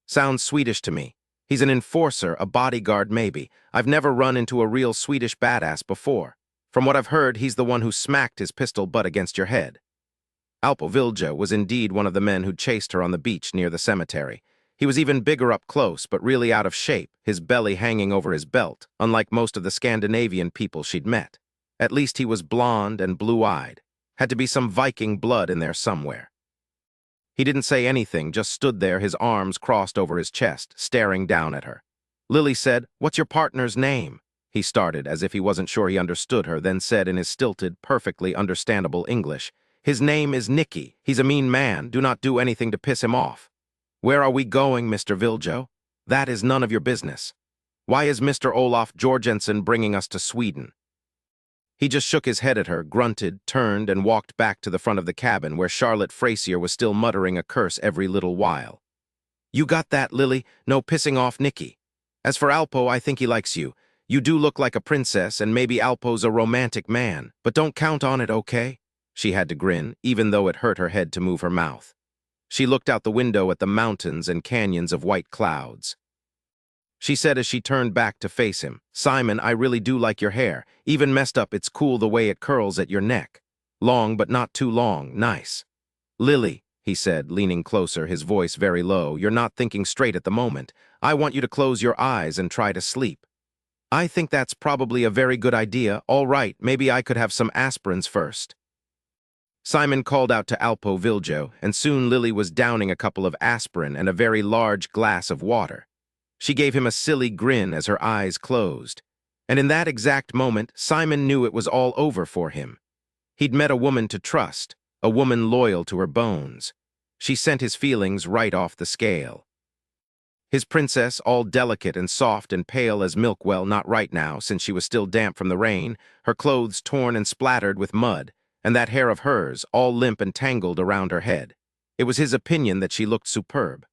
Sounds Swedish to me. He's an enforcer, a bodyguard maybe. I've never run into a real Swedish badass before. From what I've heard, he's the one who smacked his pistol butt against your head." Alpo Viljo was indeed one of the men who'd chased her on the beach near the cemetery. He was even bigger up close, but really out of shape, his belly hanging over his belt, unlike most of the Scandinavian people she'd met. At least he was blonde and blue-eyed. Had to be some Viking blood in there somewhere. He didn't say anything, just stood there, his arms crossed over his chest, staring down at her. Lily said, "What's your partner's name?" He started, as if he wasn't sure he understood her, then said in his stilted, perfectly understandable English, "His name is Nicky. He's a mean man. Do not do anything to piss him off." "Where are we going, Mr. Viljo?" "That is none of your business." "Why is Mr. Olaf Jorgensen bringing us to Sweden?" He just shook his head at her, grunted, turned, and walked back to the front of the cabin where Charlotte Frazier was still muttering a curse every little while. "You got that, Lily? No pissing off Nicky. As for Alpo, I think he likes you. You do look like a princess, and maybe Alpo's a romantic man, but don't count on it, okay?" She had to grin, even though it hurt her head to move her mouth. She looked out the window at the mountains and canyons of white clouds. She said as she turned back to face him, "Simon, I really do like your hair. Even messed up, it's cool the way it curls at your neck. Long, but not too long. Nice." "Lily," he said, leaning closer, his voice very low, "you're not thinking straight at the moment. I want you to close your eyes and try to sleep." "I think that's probably a very good idea. All right, maybe I could have some aspirins first." Simon called out to Alpo Viljo, and soon Lily was downing a couple of aspirin and a very large glass of water. She gave him a silly grin as her eyes closed. And in that exact moment, Simon knew it was all over for him. He'd met a woman to trust, a woman loyal to her bones. She sent his feelings right off the scale. His princess, all delicate and soft and pale as milk, well, not right now, since she was still damp from the rain, her clothes torn and splattered with mud, and that hair of hers, all limp and tangled around her head. It was his opinion that she looked superb.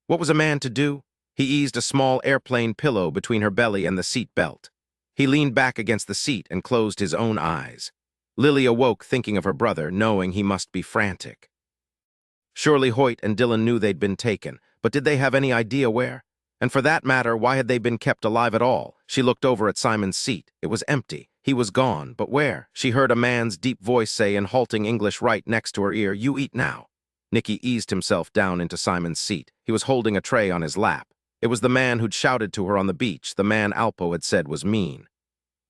What was a man to do? He eased a small airplane pillow between her belly and the seat belt. He leaned back against the seat and closed his own eyes. Lily awoke thinking of her brother, knowing he must be frantic. Surely Hoyt and Dillon knew they'd been taken, but did they have any idea where? And for that matter, why had they been kept alive at all? She looked over at Simon's seat. It was empty. He was gone, but where? She heard a man's deep voice say in halting English right next to her ear, "You eat now." Nicky eased himself down into Simon's seat. He was holding a tray on his lap. It was the man who'd shouted to her on the beach, the man Alpo had said was mean.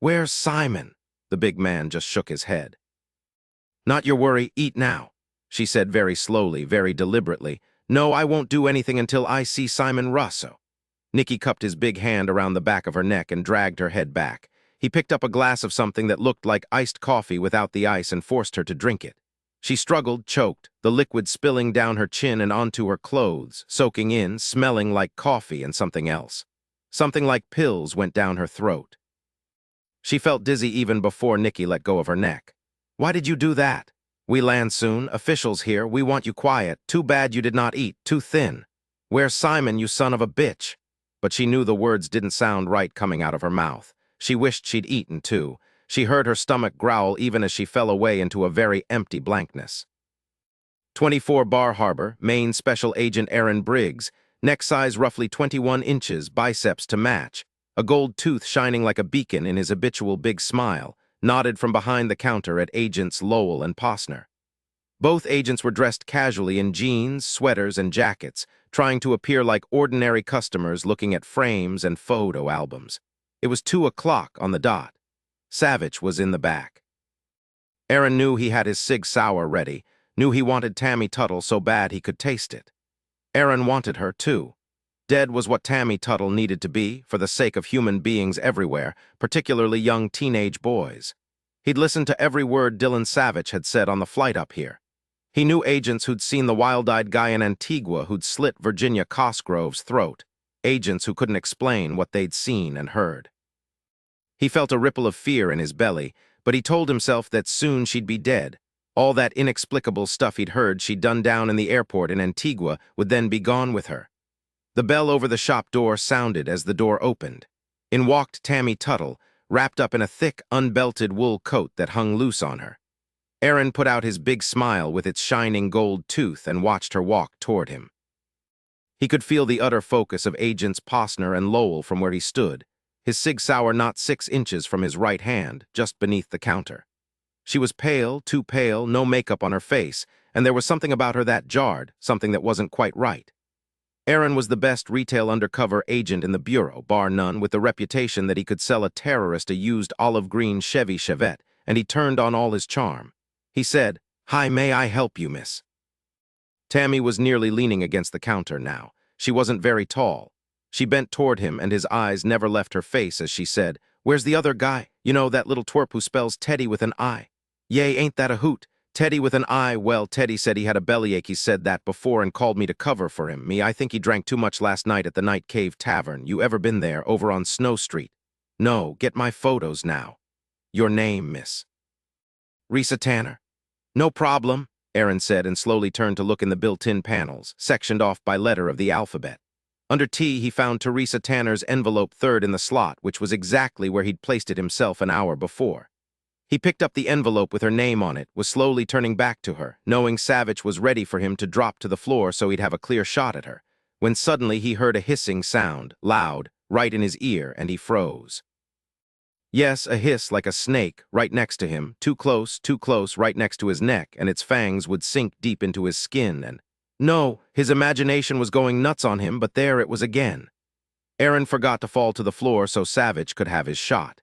"Where's Simon?" The big man just shook his head. "Not your worry, eat now," she said very slowly, very deliberately. "No, I won't do anything until I see Simon Russo." Nicky cupped his big hand around the back of her neck and dragged her head back. He picked up a glass of something that looked like iced coffee without the ice and forced her to drink it. She struggled, choked, the liquid spilling down her chin and onto her clothes, soaking in, smelling like coffee and something else. Something like pills went down her throat. She felt dizzy even before Nicky let go of her neck. "Why did you do that?" "We land soon. Officials here. We want you quiet. Too bad you did not eat. Too thin." "Where's Simon, you son of a bitch?" But she knew the words didn't sound right coming out of her mouth. She wished she'd eaten, too. She heard her stomach growl even as she fell away into a very empty blankness. 24 Bar Harbor, Maine Special Agent Aaron Briggs, neck size roughly 21 inches, biceps to match, a gold tooth shining like a beacon in his habitual big smile, nodded from behind the counter at Agents Lowell and Posner. Both agents were dressed casually in jeans, sweaters, and jackets, trying to appear like ordinary customers looking at frames and photo albums. It was 2 o'clock on the dot. Savich was in the back. Aaron knew he had his Sig Sauer ready. knew he wanted Tammy Tuttle so bad he could taste it. Aaron wanted her, too. Dead was what Tammy Tuttle needed to be, for the sake of human beings everywhere, particularly young teenage boys. He'd listened to every word Dillon Savich had said on the flight up here. He knew agents who'd seen the wild-eyed guy in Antigua who'd slit Virginia Cosgrove's throat, agents who couldn't explain what they'd seen and heard. He felt a ripple of fear in his belly, but he told himself that soon she'd be dead. All that inexplicable stuff he'd heard she'd done down in the airport in Antigua would then be gone with her. The bell over the shop door sounded as the door opened. In walked Tammy Tuttle, wrapped up in a thick, unbelted wool coat that hung loose on her. Aaron put out his big smile with its shining gold tooth and watched her walk toward him. He could feel the utter focus of Agents Posner and Lowell from where he stood, his Sig Sauer not 6 inches from his right hand, just beneath the counter. She was pale, too pale, no makeup on her face, and there was something about her that jarred, something that wasn't quite right. Aaron was the best retail undercover agent in the Bureau, bar none, with the reputation that he could sell a terrorist a used olive green Chevy Chevette, and he turned on all his charm. He said, "Hi, may I help you, miss?" Tammy was nearly leaning against the counter now. She wasn't very tall. She bent toward him, and his eyes never left her face as she said, "Where's the other guy? You know, that little twerp who spells Teddy with an I. Yay, ain't that a hoot? Teddy with an I. Well, Teddy said he had a bellyache. He said that before and called me to cover for him. I think he drank too much last night at the Night Cave Tavern. You ever been there, over on Snow Street? No, get my photos now. Your name, miss." "Risa Tanner." "No problem," Aaron said and slowly turned to look in the built-in panels, sectioned off by letter of the alphabet. Under T, he found Teresa Tanner's envelope third in the slot, which was exactly where he'd placed it himself an hour before. He picked up the envelope with her name on it, was slowly turning back to her, knowing Savich was ready for him to drop to the floor so he'd have a clear shot at her, when suddenly he heard a hissing sound, loud, right in his ear, and he froze. Yes, a hiss like a snake, right next to him, too close, right next to his neck, and its fangs would sink deep into his skin, and... No, his imagination was going nuts on him, but there it was again. Aaron forgot to fall to the floor so Savich could have his shot.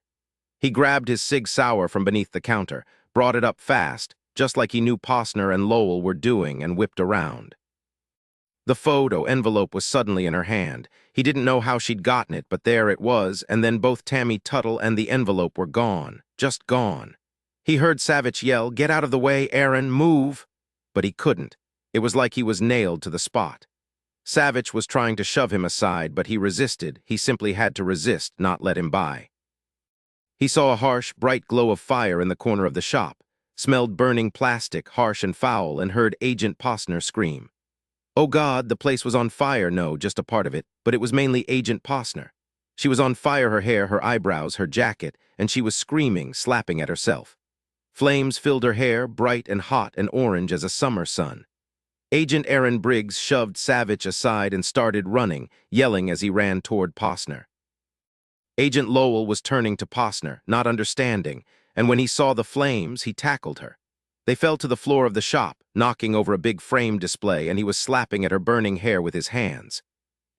He grabbed his Sig Sauer from beneath the counter, brought it up fast, just like he knew Posner and Lowell were doing, and whipped around. The photo envelope was suddenly in her hand. He didn't know how she'd gotten it, but there it was, and then both Tammy Tuttle and the envelope were gone, just gone. He heard Savich yell, "Get out of the way, Aaron, move!" But he couldn't. It was like he was nailed to the spot. Savich was trying to shove him aside, but he resisted. He simply had to resist, not let him by. He saw a harsh, bright glow of fire in the corner of the shop, smelled burning plastic, harsh and foul, and heard Agent Posner scream. Oh God, the place was on fire. No, just a part of it, but it was mainly Agent Posner. She was on fire, her hair, her eyebrows, her jacket, and she was screaming, slapping at herself. Flames filled her hair, bright and hot and orange as a summer sun. Agent Aaron Briggs shoved Savich aside and started running, yelling as he ran toward Posner. Agent Lowell was turning to Posner, not understanding, and when he saw the flames, he tackled her. They fell to the floor of the shop, knocking over a big frame display, and he was slapping at her burning hair with his hands.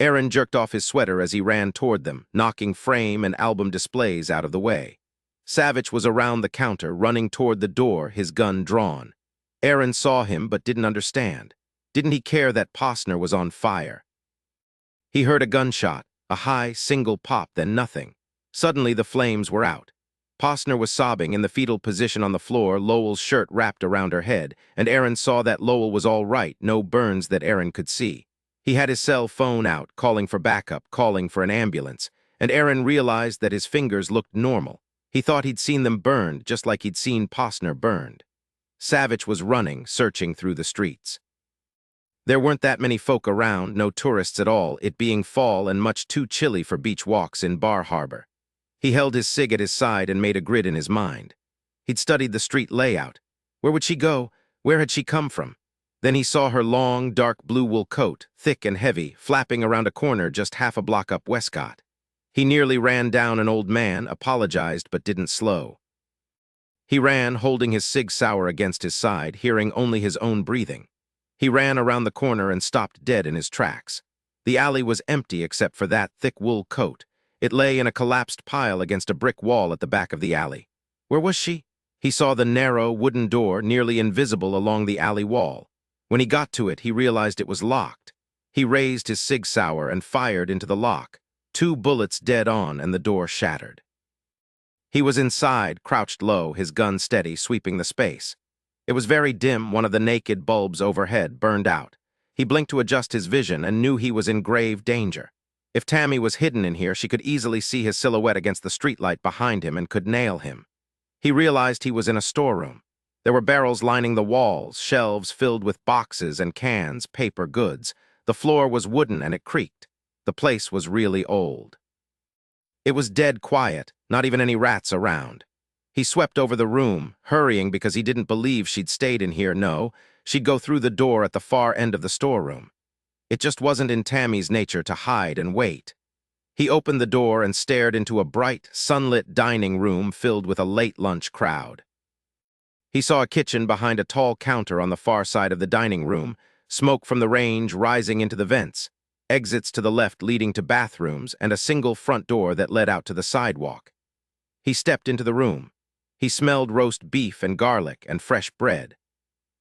Aaron jerked off his sweater as he ran toward them, knocking frame and album displays out of the way. Savich was around the counter, running toward the door, his gun drawn. Aaron saw him but didn't understand. Didn't he care that Posner was on fire? He heard a gunshot, a high, single pop, then nothing. Suddenly the flames were out. Posner was sobbing in the fetal position on the floor, Lowell's shirt wrapped around her head, and Aaron saw that Lowell was all right, no burns that Aaron could see. He had his cell phone out, calling for backup, calling for an ambulance, and Aaron realized that his fingers looked normal. He thought he'd seen them burned, just like he'd seen Posner burned. Savich was running, searching through the streets. There weren't that many folk around, no tourists at all, it being fall and much too chilly for beach walks in Bar Harbor. He held his cig at his side and made a grid in his mind. He'd studied the street layout. Where would she go? Where had she come from? Then he saw her long, dark blue wool coat, thick and heavy, flapping around a corner just half a block up Westcott. He nearly ran down an old man, apologized but didn't slow. He ran, holding his Sig Sauer against his side, hearing only his own breathing. He ran around the corner and stopped dead in his tracks. The alley was empty except for that thick wool coat. It lay in a collapsed pile against a brick wall at the back of the alley. Where was she? He saw the narrow, wooden door nearly invisible along the alley wall. When he got to it, he realized it was locked. He raised his Sig Sauer and fired into the lock. 2 bullets dead on, and the door shattered. He was inside, crouched low, his gun steady, sweeping the space. It was very dim, one of the naked bulbs overhead burned out. He blinked to adjust his vision and knew he was in grave danger. If Tammy was hidden in here, she could easily see his silhouette against the streetlight behind him and could nail him. He realized he was in a storeroom. There were barrels lining the walls, shelves filled with boxes and cans, paper goods. The floor was wooden and it creaked. The place was really old. It was dead quiet, not even any rats around. He swept over the room, hurrying because he didn't believe she'd stayed in here. No, she'd go through the door at the far end of the storeroom. It just wasn't in Tammy's nature to hide and wait. He opened the door and stared into a bright, sunlit dining room filled with a late lunch crowd. He saw a kitchen behind a tall counter on the far side of the dining room, smoke from the range rising into the vents, exits to the left leading to bathrooms, and a single front door that led out to the sidewalk. He stepped into the room. He smelled roast beef and garlic and fresh bread.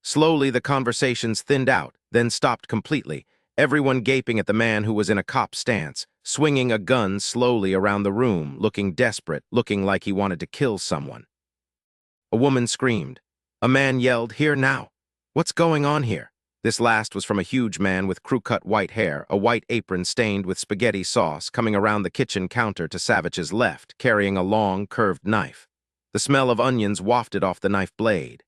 Slowly, the conversations thinned out, then stopped completely, everyone gaping at the man who was in a cop stance, swinging a gun slowly around the room, looking desperate, looking like he wanted to kill someone. A woman screamed. A man yelled, "Here now! What's going on here?" This last was from a huge man with crew-cut white hair, a white apron stained with spaghetti sauce, coming around the kitchen counter to Savich's left, carrying a long, curved knife. The smell of onions wafted off the knife blade.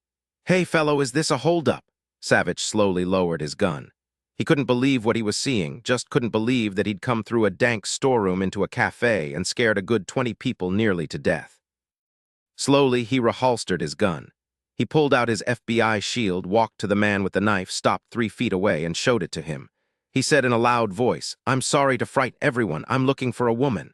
"Hey, fellow, is this a holdup?" Savich slowly lowered his gun. He couldn't believe what he was seeing, just couldn't believe that he'd come through a dank storeroom into a cafe and scared a good 20 people nearly to death. Slowly, he reholstered his gun. He pulled out his FBI shield, walked to the man with the knife, stopped 3 feet away, and showed it to him. He said in a loud voice, "I'm sorry to fright everyone. I'm looking for a woman."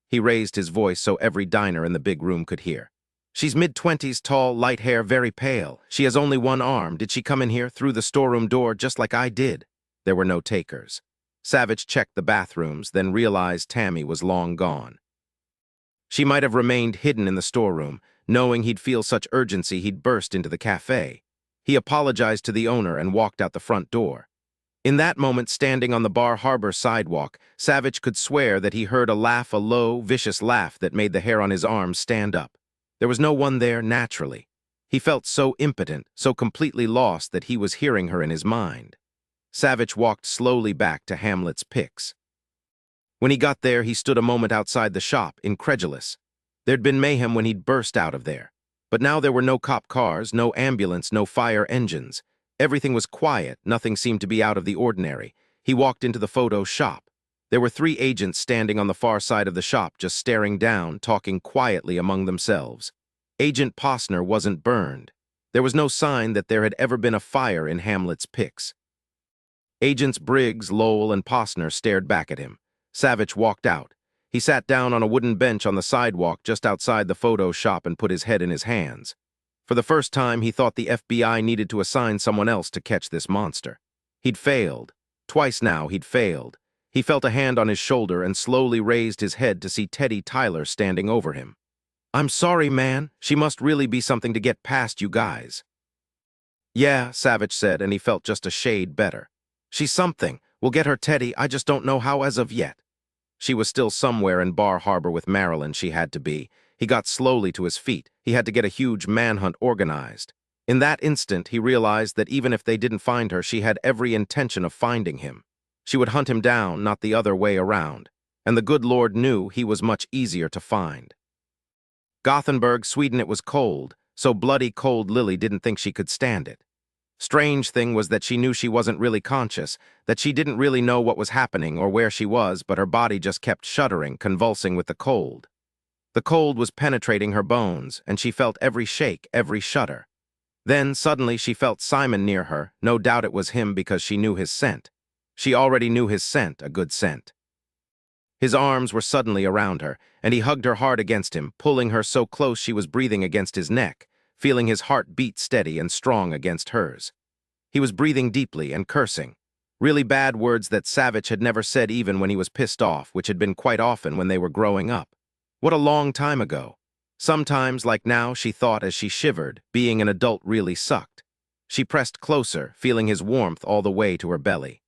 He raised his voice so every diner in the big room could hear. "She's mid-20s, tall, light hair, very pale. She has only one arm. Did she come in here through the storeroom door just like I did?" There were no takers. Savich checked the bathrooms, then realized Tammy was long gone. She might have remained hidden in the storeroom. Knowing he'd feel such urgency, he'd burst into the cafe. He apologized to the owner and walked out the front door. In that moment, standing on the Bar Harbor sidewalk, Savich could swear that he heard a laugh, a low, vicious laugh that made the hair on his arms stand up. There was no one there naturally. He felt so impotent, so completely lost that he was hearing her in his mind. Savich walked slowly back to Hamlet's Picks. When he got there, he stood a moment outside the shop, incredulous. There'd been mayhem when he'd burst out of there. But now there were no cop cars, no ambulance, no fire engines. Everything was quiet, nothing seemed to be out of the ordinary. He walked into the photo shop. There were 3 agents standing on the far side of the shop, just staring down, talking quietly among themselves. Agent Posner wasn't burned. There was no sign that there had ever been a fire in Hamlet's Picks. Agents Briggs, Lowell, and Posner stared back at him. Savich walked out. He sat down on a wooden bench on the sidewalk just outside the photo shop and put his head in his hands. For the first time, he thought the FBI needed to assign someone else to catch this monster. He'd failed. Twice now, he'd failed. He felt a hand on his shoulder and slowly raised his head to see Teddy Tyler standing over him. "I'm sorry, man. She must really be something to get past you guys." "Yeah," Savich said, and he felt just a shade better. "She's something. We'll get her, Teddy. I just don't know how as of yet." She was still somewhere in Bar Harbor with Marilyn. She had to be. He got slowly to his feet. He had to get a huge manhunt organized. In that instant, he realized that even if they didn't find her, she had every intention of finding him. She would hunt him down, not the other way around. And the good Lord knew he was much easier to find. Gothenburg, Sweden, it was cold, so bloody cold Lily didn't think she could stand it. Strange thing was that she knew she wasn't really conscious, that she didn't really know what was happening or where she was, but her body just kept shuddering, convulsing with the cold. The cold was penetrating her bones, and she felt every shake, every shudder. Then, suddenly, she felt Simon near her. No doubt it was him because she knew his scent. She already knew his scent, a good scent. His arms were suddenly around her, and he hugged her hard against him, pulling her so close she was breathing against his neck, feeling his heart beat steady and strong against hers. He was breathing deeply and cursing. Really bad words that Savich had never said even when he was pissed off, which had been quite often when they were growing up. What a long time ago. Sometimes, like now, she thought as she shivered, being an adult really sucked. She pressed closer, feeling his warmth all the way to her belly.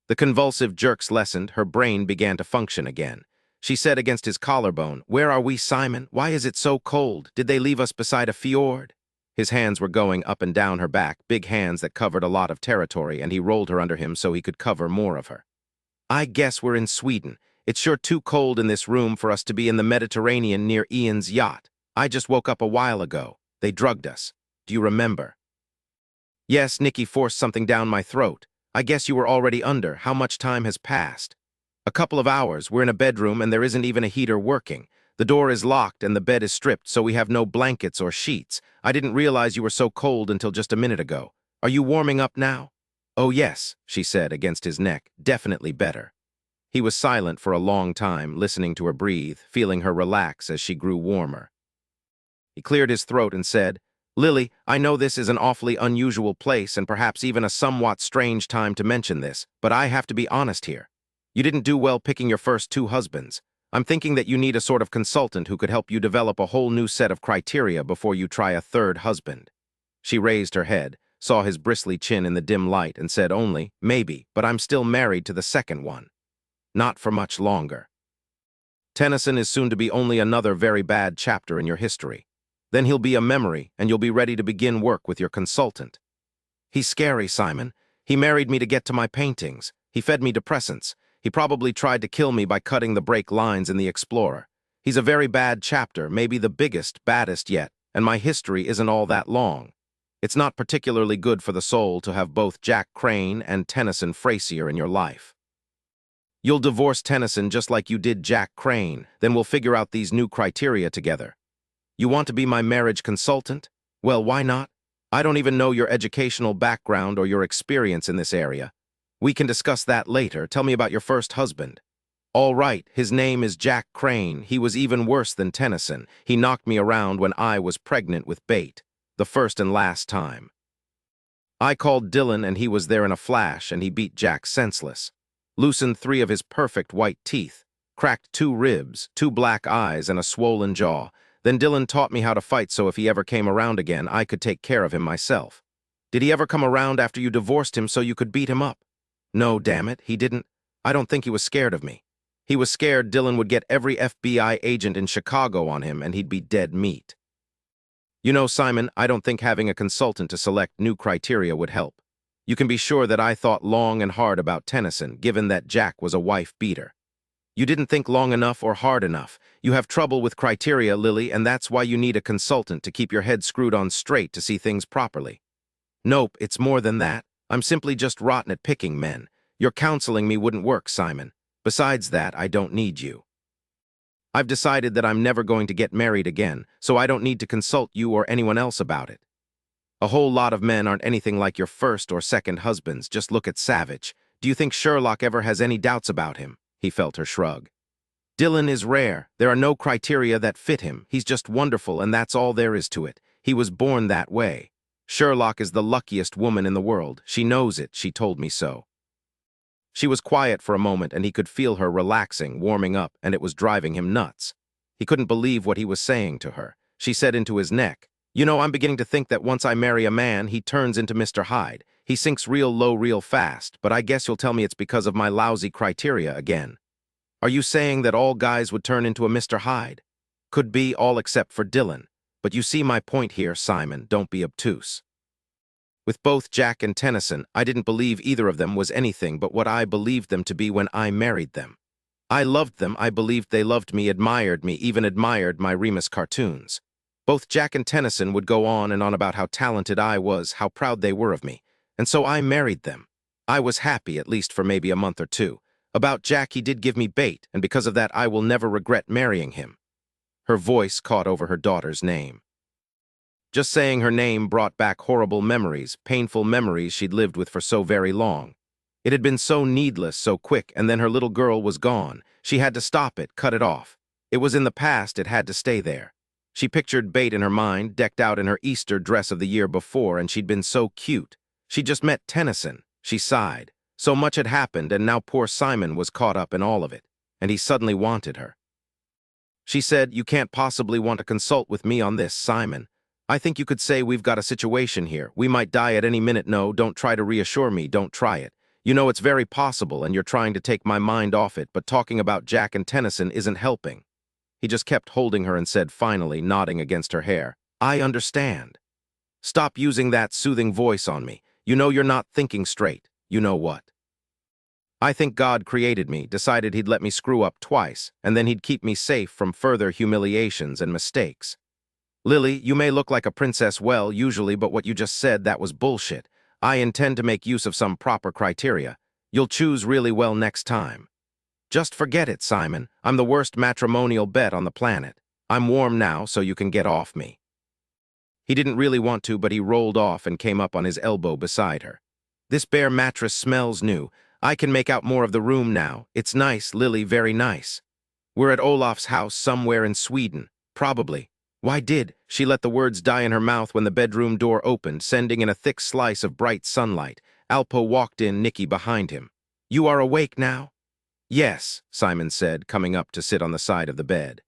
The convulsive jerks lessened, her brain began to function again. She said against his collarbone, "Where are we, Simon? Why is it so cold? Did they leave us beside a fjord?" His hands were going up and down her back, big hands that covered a lot of territory, and he rolled her under him so he could cover more of her. "I guess we're in Sweden. It's sure too cold in this room for us to be in the Mediterranean near Ian's yacht. I just woke up a while ago. They drugged us. Do you remember?" "Yes, Nikki forced something down my throat. I guess you were already under. How much time has passed?" "A couple of hours. We're in a bedroom and there isn't even a heater working. The door is locked and the bed is stripped, so we have no blankets or sheets. I didn't realize you were so cold until just a minute ago. Are you warming up now?" "Oh yes," she said against his neck. "Definitely better." He was silent for a long time, listening to her breathe, feeling her relax as she grew warmer. He cleared his throat and said, "Lily, I know this is an awfully unusual place and perhaps even a somewhat strange time to mention this, but I have to be honest here. You didn't do well picking your first two husbands. I'm thinking that you need a sort of consultant who could help you develop a whole new set of criteria before you try a third husband." She raised her head, saw his bristly chin in the dim light, and said only, "Maybe, but I'm still married to the second one. Not for much longer. Tennyson is soon to be only another very bad chapter in your history. Then he'll be a memory, and you'll be ready to begin work with your consultant. He's scary, Simon. He married me to get to my paintings. He fed me depressants. He probably tried to kill me by cutting the break lines in the Explorer. He's a very bad chapter, maybe the biggest, baddest yet, and my history isn't all that long. It's not particularly good for the soul to have both Jack Crane and Tennyson Frazier in your life. You'll divorce Tennyson just like you did Jack Crane, then we'll figure out these new criteria together. You want to be my marriage consultant? Well, why not? I don't even know your educational background or your experience in this area. We can discuss that later. Tell me about your first husband." "All right, his name is Jack Crane. He was even worse than Tennyson. He knocked me around when I was pregnant with bait. The first and last time. I called Dillon and he was there in a flash and he beat Jack senseless. Loosened 3 of his perfect white teeth. Cracked 2 ribs, 2 black eyes, and a swollen jaw. Then Dillon taught me how to fight so if he ever came around again, I could take care of him myself." "Did he ever come around after you divorced him so you could beat him up?" "No, damn it, he didn't. I don't think he was scared of me. He was scared Dillon would get every FBI agent in Chicago on him and he'd be dead meat." "You know, Simon, I don't think having a consultant to select new criteria would help. You can be sure that I thought long and hard about Tennyson, given that Jack was a wife beater. You didn't think long enough or hard enough. You have trouble with criteria, Lily, and that's why you need a consultant to keep your head screwed on straight to see things properly." "Nope, it's more than that. I'm simply just rotten at picking men. Your counseling me wouldn't work, Simon. Besides that, I don't need you. I've decided that I'm never going to get married again, so I don't need to consult you or anyone else about it. A whole lot of men aren't anything like your first or second husbands. Just look at Savich. Do you think Sherlock ever has any doubts about him?" He felt her shrug. "Dillon is rare. There are no criteria that fit him. He's just wonderful, and that's all there is to it. He was born that way. Sherlock is the luckiest woman in the world. She knows it. She told me so." She was quiet for a moment, and he could feel her relaxing, warming up, and it was driving him nuts. He couldn't believe what he was saying to her. She said into his neck, "You know, I'm beginning to think that once I marry a man, he turns into Mr. Hyde. He sinks real low real fast, but I guess you'll tell me it's because of my lousy criteria again." "Are you saying that all guys would turn into a Mr. Hyde?" "Could be, all except for Dillon. But you see my point here, Simon. Don't be obtuse. With both Jack and Tennyson, I didn't believe either of them was anything but what I believed them to be when I married them. I loved them, I believed they loved me, even admired my Remus cartoons. Both Jack and Tennyson would go on and on about how talented I was, how proud they were of me. And so I married them. I was happy, at least for maybe a month or 2. About Jack, he did give me bait, and because of that I will never regret marrying him." Her voice caught over her daughter's name. Just saying her name brought back horrible memories, painful memories she'd lived with for so very long. It had been so needless, so quick, and then her little girl was gone. She had to stop it, cut it off. It was in the past, it had to stay there. She pictured Bate in her mind, decked out in her Easter dress of the year before, and she'd been so cute. She'd just met Tennyson. She sighed. So much had happened, and now poor Simon was caught up in all of it, and he suddenly wanted her. She said, "You can't possibly want to consult with me on this, Simon. I think you could say we've got a situation here. We might die at any minute. No, don't try to reassure me. Don't try it. You know it's very possible and you're trying to take my mind off it, but talking about Jack and Tennyson isn't helping." He just kept holding her and said finally, nodding against her hair, "I understand. Stop using that soothing voice on me. You know you're not thinking straight. You know what? I think God created me, decided he'd let me screw up twice, and then he'd keep me safe from further humiliations and mistakes. Lily, you may look like a princess well, usually, but what you just said, that was bullshit. I intend to make use of some proper criteria. You'll choose really well next time. Just forget it, Simon. I'm the worst matrimonial bet on the planet. I'm warm now, so you can get off me." He didn't really want to, but he rolled off and came up on his elbow beside her. "This bare mattress smells new. I can make out more of the room now. It's nice, Lily, very nice. We're at Olaf's house somewhere in Sweden. Probably. Why did?" She let the words die in her mouth when the bedroom door opened, sending in a thick slice of bright sunlight. Alpo walked in, Nicky behind him. "You are awake now?" "Yes," Simon said, coming up to sit on the side of the bed.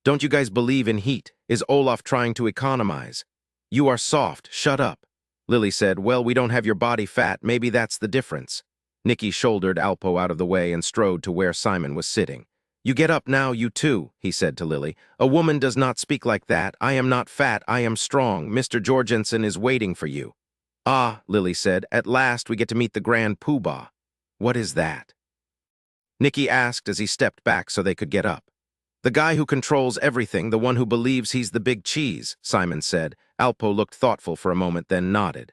"Don't you guys believe in heat? Is Olaf trying to economize?" "You are soft. Shut up." Lily said, "Well, we don't have your body fat. Maybe that's the difference." Nicky shouldered Alpo out of the way and strode to where Simon was sitting. "You get up now, you too," he said to Lily. "A woman does not speak like that. I am not fat. I am strong. Mr. Jorgensen is waiting for you." "Ah," Lily said, "at last we get to meet the Grand Poobah." "What is that?" Nicky asked as he stepped back so they could get up. "The guy who controls everything, the one who believes he's the big cheese," Simon said. Alpo looked thoughtful for a moment, then nodded.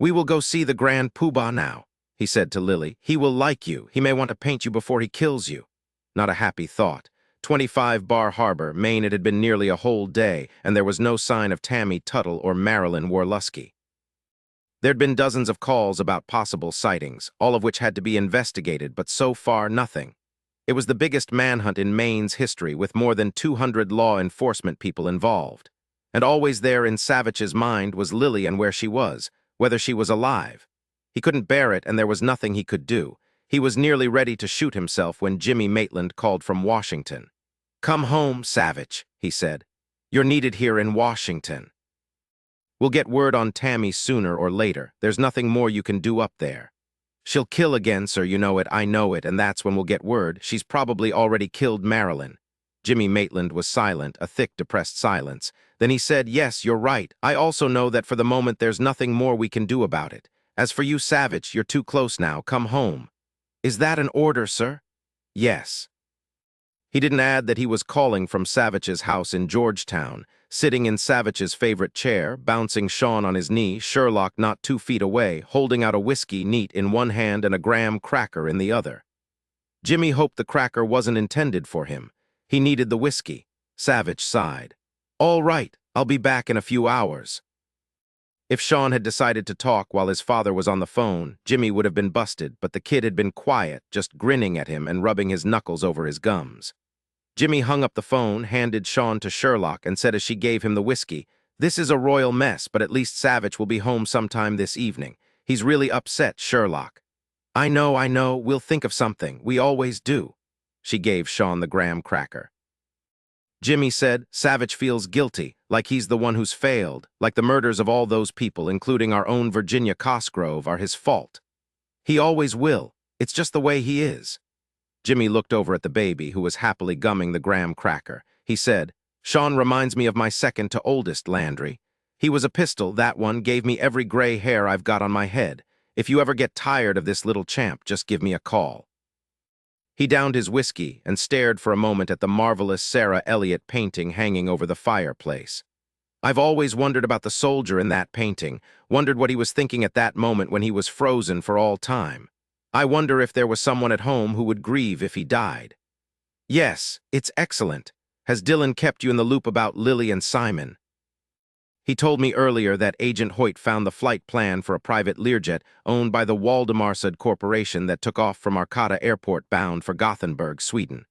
"We will go see the Grand Poobah now," he said to Lily. "He will like you. He may want to paint you before he kills you." Not a happy thought. 25 Bar Harbor, Maine. It had been nearly a whole day, and there was no sign of Tammy Tuttle or Marilyn Worlusky. There'd been dozens of calls about possible sightings, all of which had to be investigated, but so far nothing. It was the biggest manhunt in Maine's history, with more than 200 law enforcement people involved. And always there in Savich's mind was Lily and where she was, whether she was alive. He couldn't bear it, and there was nothing he could do. He was nearly ready to shoot himself when Jimmy Maitland called from Washington. "Come home, Savich," he said. "You're needed here in Washington. We'll get word on Tammy sooner or later. There's nothing more you can do up there. She'll kill again, sir, you know it, I know it, and that's when we'll get word. She's probably already killed Marilyn." Jimmy Maitland was silent, a thick, depressed silence. Then he said, "Yes, you're right. I also know that for the moment there's nothing more we can do about it. As for you, Savich, you're too close now. Come home." "Is that an order, sir?" "Yes." He didn't add that he was calling from Savich's house in Georgetown, sitting in Savich's favorite chair, bouncing Sean on his knee, Sherlock not 2 feet away, holding out a whiskey neat in one hand and a graham cracker in the other. Jimmy hoped the cracker wasn't intended for him. He needed the whiskey. Savich sighed. "All right, I'll be back in a few hours." If Sean had decided to talk while his father was on the phone, Jimmy would have been busted, but the kid had been quiet, just grinning at him and rubbing his knuckles over his gums. Jimmy hung up the phone, handed Sean to Sherlock, and said as she gave him the whiskey, "This is a royal mess, but at least Savich will be home sometime this evening. He's really upset, Sherlock." I know, we'll think of something. We always do." She gave Sean the graham cracker. Jimmy said, "Savich feels guilty, like he's the one who's failed, like the murders of all those people, including our own Virginia Cosgrove, are his fault. He always will. It's just the way he is." Jimmy looked over at the baby, who was happily gumming the graham cracker. He said, "Sean reminds me of my second to oldest, Landry. He was a pistol, that one, gave me every gray hair I've got on my head. If you ever get tired of this little champ, just give me a call." He downed his whiskey and stared for a moment at the marvelous Sarah Elliott painting hanging over the fireplace. "I've always wondered about the soldier in that painting, wondered what he was thinking at that moment when he was frozen for all time. I wonder if there was someone at home who would grieve if he died." "Yes, it's excellent. Has Dillon kept you in the loop about Lily and Simon?" "He told me earlier that Agent Hoyt found the flight plan for a private Learjet owned by the Waldemarsud Corporation that took off from Arcata Airport bound for Gothenburg, Sweden.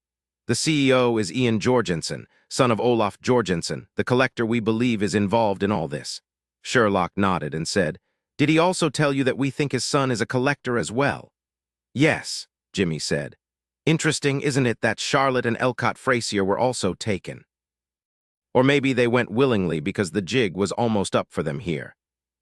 The CEO is Ian Jorgensen, son of Olaf Jorgensen, the collector we believe is involved in all this." Sherlock nodded and said, "Did he also tell you that we think his son is a collector as well?" "Yes," Jimmy said. Interesting, isn't it, that Charlotte and Elcott Frazier were also taken? Or maybe they went willingly because the jig was almost up for them here.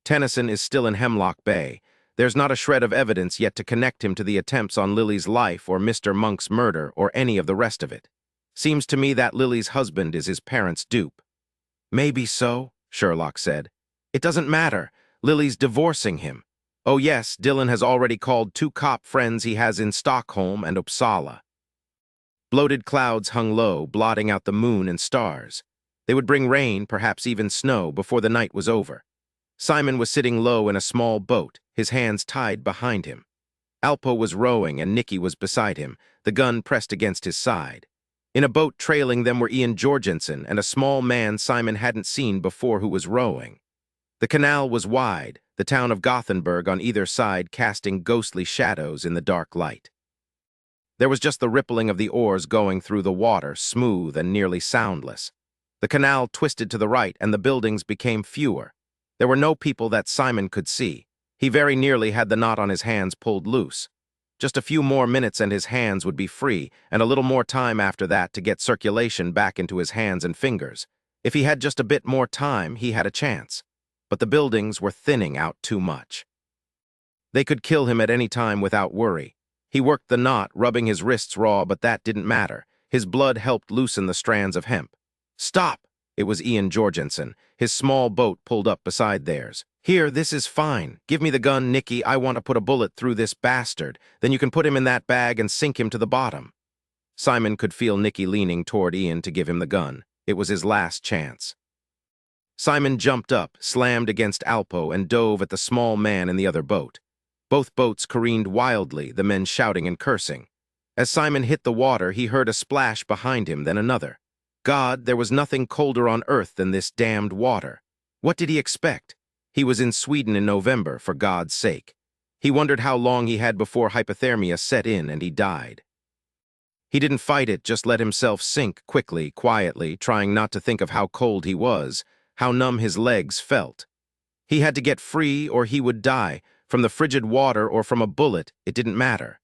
Tennyson is still in Hemlock Bay. There's not a shred of evidence yet to connect him to the attempts on Lily's life or Mr. Monk's murder or any of the rest of it. Seems to me that Lily's husband is his parents' dupe. Maybe so, Sherlock said. It doesn't matter. Lily's divorcing him. Oh yes, Dillon has already called 2 cop friends he has in Stockholm and Uppsala. Bloated clouds hung low, blotting out the moon and stars. They would bring rain, perhaps even snow, before the night was over. Simon was sitting low in a small boat, his hands tied behind him. Alpo was rowing and Nicky was beside him, the gun pressed against his side. In a boat trailing them were Ian Jorgensen and a small man Simon hadn't seen before who was rowing. The canal was wide, the town of Gothenburg on either side casting ghostly shadows in the dark light. There was just the rippling of the oars going through the water, smooth and nearly soundless. The canal twisted to the right and the buildings became fewer. There were no people that Simon could see. He very nearly had the knot on his hands pulled loose. Just a few more minutes and his hands would be free, and a little more time after that to get circulation back into his hands and fingers. If he had just a bit more time, he had a chance. But the buildings were thinning out too much. They could kill him at any time without worry. He worked the knot, rubbing his wrists raw, but that didn't matter. His blood helped loosen the strands of hemp. Stop! It was Ian Jorgensen. His small boat pulled up beside theirs. Here, this is fine. Give me the gun, Nicky. I want to put a bullet through this bastard. Then you can put him in that bag and sink him to the bottom. Simon could feel Nicky leaning toward Ian to give him the gun. It was his last chance. Simon jumped up, slammed against Alpo, and dove at the small man in the other boat. Both boats careened wildly, the men shouting and cursing. As Simon hit the water, he heard a splash behind him, then another. God, there was nothing colder on earth than this damned water. What did he expect? He was in Sweden in November, for God's sake. He wondered how long he had before hypothermia set in and he died. He didn't fight it, just let himself sink quickly, quietly, trying not to think of how cold he was, how numb his legs felt. He had to get free or he would die, from the frigid water or from a bullet, it didn't matter.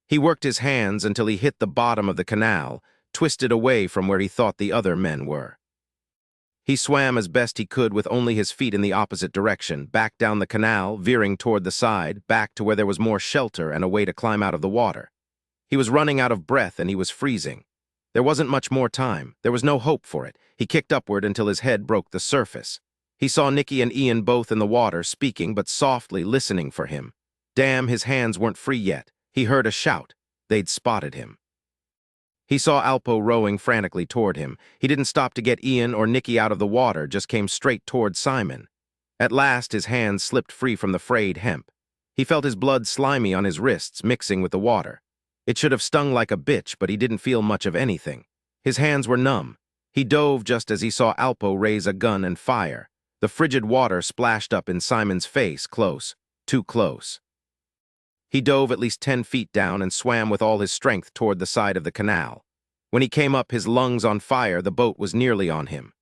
He worked his hands until he hit the bottom of the canal, twisted away from where he thought the other men were. He swam as best he could with only his feet in the opposite direction, back down the canal, veering toward the side, back to where there was more shelter and a way to climb out of the water. He was running out of breath and he was freezing. There wasn't much more time. There was no hope for it. He kicked upward until his head broke the surface. He saw Nicky and Ian both in the water, speaking but softly, listening for him. Damn, his hands weren't free yet. He heard a shout. They'd spotted him. He saw Alpo rowing frantically toward him. He didn't stop to get Ian or Nicky out of the water, just came straight toward Simon. At last, his hands slipped free from the frayed hemp. He felt his blood slimy on his wrists, mixing with the water. It should have stung like a bitch, but he didn't feel much of anything. His hands were numb. He dove just as he saw Alpo raise a gun and fire. The frigid water splashed up in Simon's face, close, too close. He dove at least 10 feet down and swam with all his strength toward the side of the canal. When he came up, his lungs on fire, the boat was nearly on him.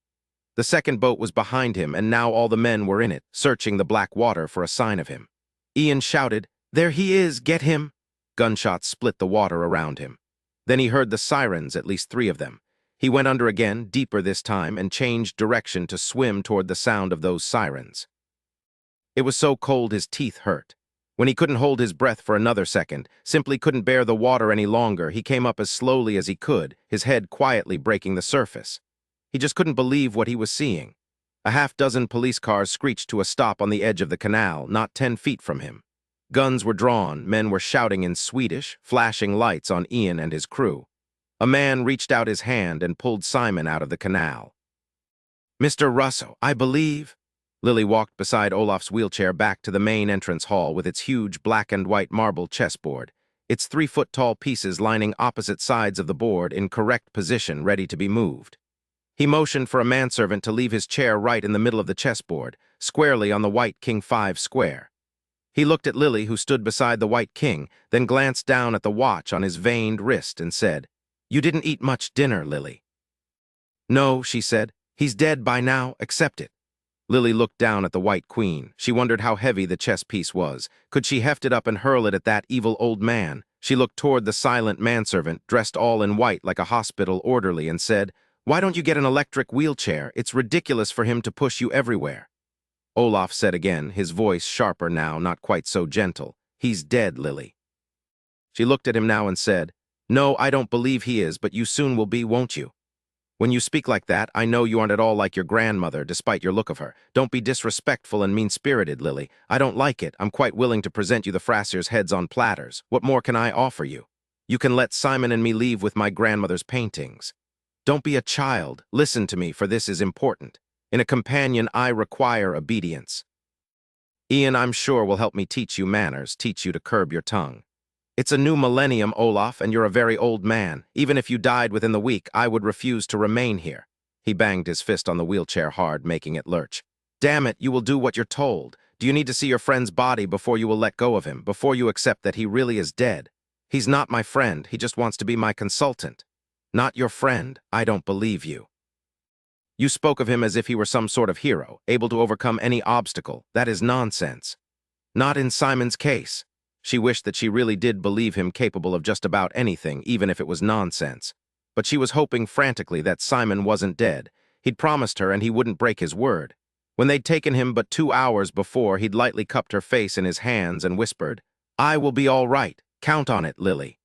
The second boat was behind him, and now all the men were in it, searching the black water for a sign of him. Ian shouted, "There he is, get him!" Gunshots split the water around him. Then he heard the sirens, at least 3 of them. He went under again, deeper this time, and changed direction to swim toward the sound of those sirens. It was so cold his teeth hurt. When he couldn't hold his breath for another second, simply couldn't bear the water any longer, he came up as slowly as he could, his head quietly breaking the surface. He just couldn't believe what he was seeing. A half-dozen police cars screeched to a stop on the edge of the canal, not 10 feet from him. Guns were drawn, men were shouting in Swedish, flashing lights on Ian and his crew. A man reached out his hand and pulled Simon out of the canal. "Mr. Russo, I believe..." Lily walked beside Olaf's wheelchair back to the main entrance hall with its huge black and white marble chessboard, its 3-foot-tall pieces lining opposite sides of the board in correct position ready to be moved. He motioned for a manservant to leave his chair right in the middle of the chessboard, squarely on the white king-5 square. He looked at Lily, who stood beside the white king, then glanced down at the watch on his veined wrist and said, "You didn't eat much dinner, Lily." "No," she said. "He's dead by now, accept it." Lily looked down at the white queen. She wondered how heavy the chess piece was. Could she heft it up and hurl it at that evil old man? She looked toward the silent manservant, dressed all in white like a hospital orderly, and said, "Why don't you get an electric wheelchair? It's ridiculous for him to push you everywhere." Olaf said again, his voice sharper now, not quite so gentle, "He's dead, Lily." She looked at him now and said, "No, I don't believe he is, but you soon will be, won't you? When you speak like that, I know you aren't at all like your grandmother, despite your look of her. Don't be disrespectful and mean-spirited, Lily. I don't like it. I'm quite willing to present you the Fraser's heads on platters. What more can I offer you? You can let Simon and me leave with my grandmother's paintings. Don't be a child. Listen to me, for this is important. In a companion, I require obedience. Ian, I'm sure, will help me teach you manners, teach you to curb your tongue. It's a new millennium, Olaf, and you're a very old man. Even if you died within the week, I would refuse to remain here." He banged his fist on the wheelchair hard, making it lurch. "Damn it, you will do what you're told. Do you need to see your friend's body before you will let go of him, before you accept that he really is dead? He's not my friend, he just wants to be my consultant. Not your friend, I don't believe you. You spoke of him as if he were some sort of hero, able to overcome any obstacle. That is nonsense. Not in Simon's case." She wished that she really did believe him capable of just about anything, even if it was nonsense. But she was hoping frantically that Simon wasn't dead. He'd promised her and he wouldn't break his word. When they'd taken him but 2 hours before, he'd lightly cupped her face in his hands and whispered, "I will be all right. Count on it, Lily."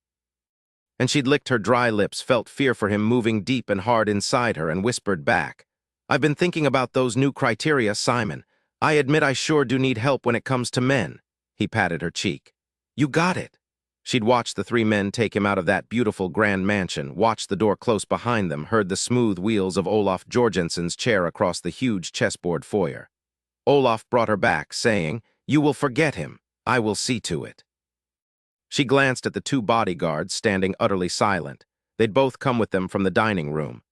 And she'd licked her dry lips, felt fear for him moving deep and hard inside her, and whispered back, "I've been thinking about those new criteria, Simon. I admit I sure do need help when it comes to men." He patted her cheek. "You got it." She'd watched the 3 men take him out of that beautiful grand mansion, watched the door close behind them, heard the smooth wheels of Olaf Jorgensen's chair across the huge chessboard foyer. Olaf brought her back, saying, "You will forget him. I will see to it." She glanced at the 2 bodyguards standing utterly silent. They'd both come with them from the dining room.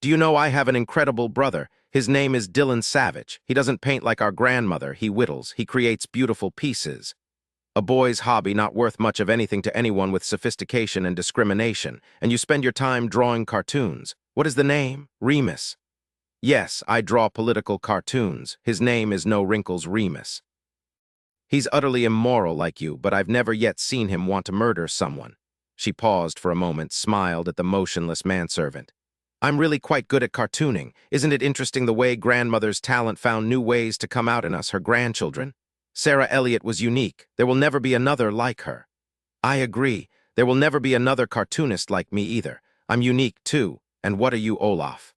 "Do you know I have an incredible brother? His name is Dillon Savich. He doesn't paint like our grandmother. He whittles. He creates beautiful pieces. A boy's hobby not worth much of anything to anyone with sophistication and discrimination, and you spend your time drawing cartoons. What is the name? Remus. Yes, I draw political cartoons. His name is No Wrinkles Remus. He's utterly immoral like you, but I've never yet seen him want to murder someone." She paused for a moment, smiled at the motionless manservant. "I'm really quite good at cartooning. Isn't it interesting the way grandmother's talent found new ways to come out in us, her grandchildren? Sarah Elliott was unique. There will never be another like her." "I agree. There will never be another cartoonist like me either. I'm unique too. And what are you, Olaf?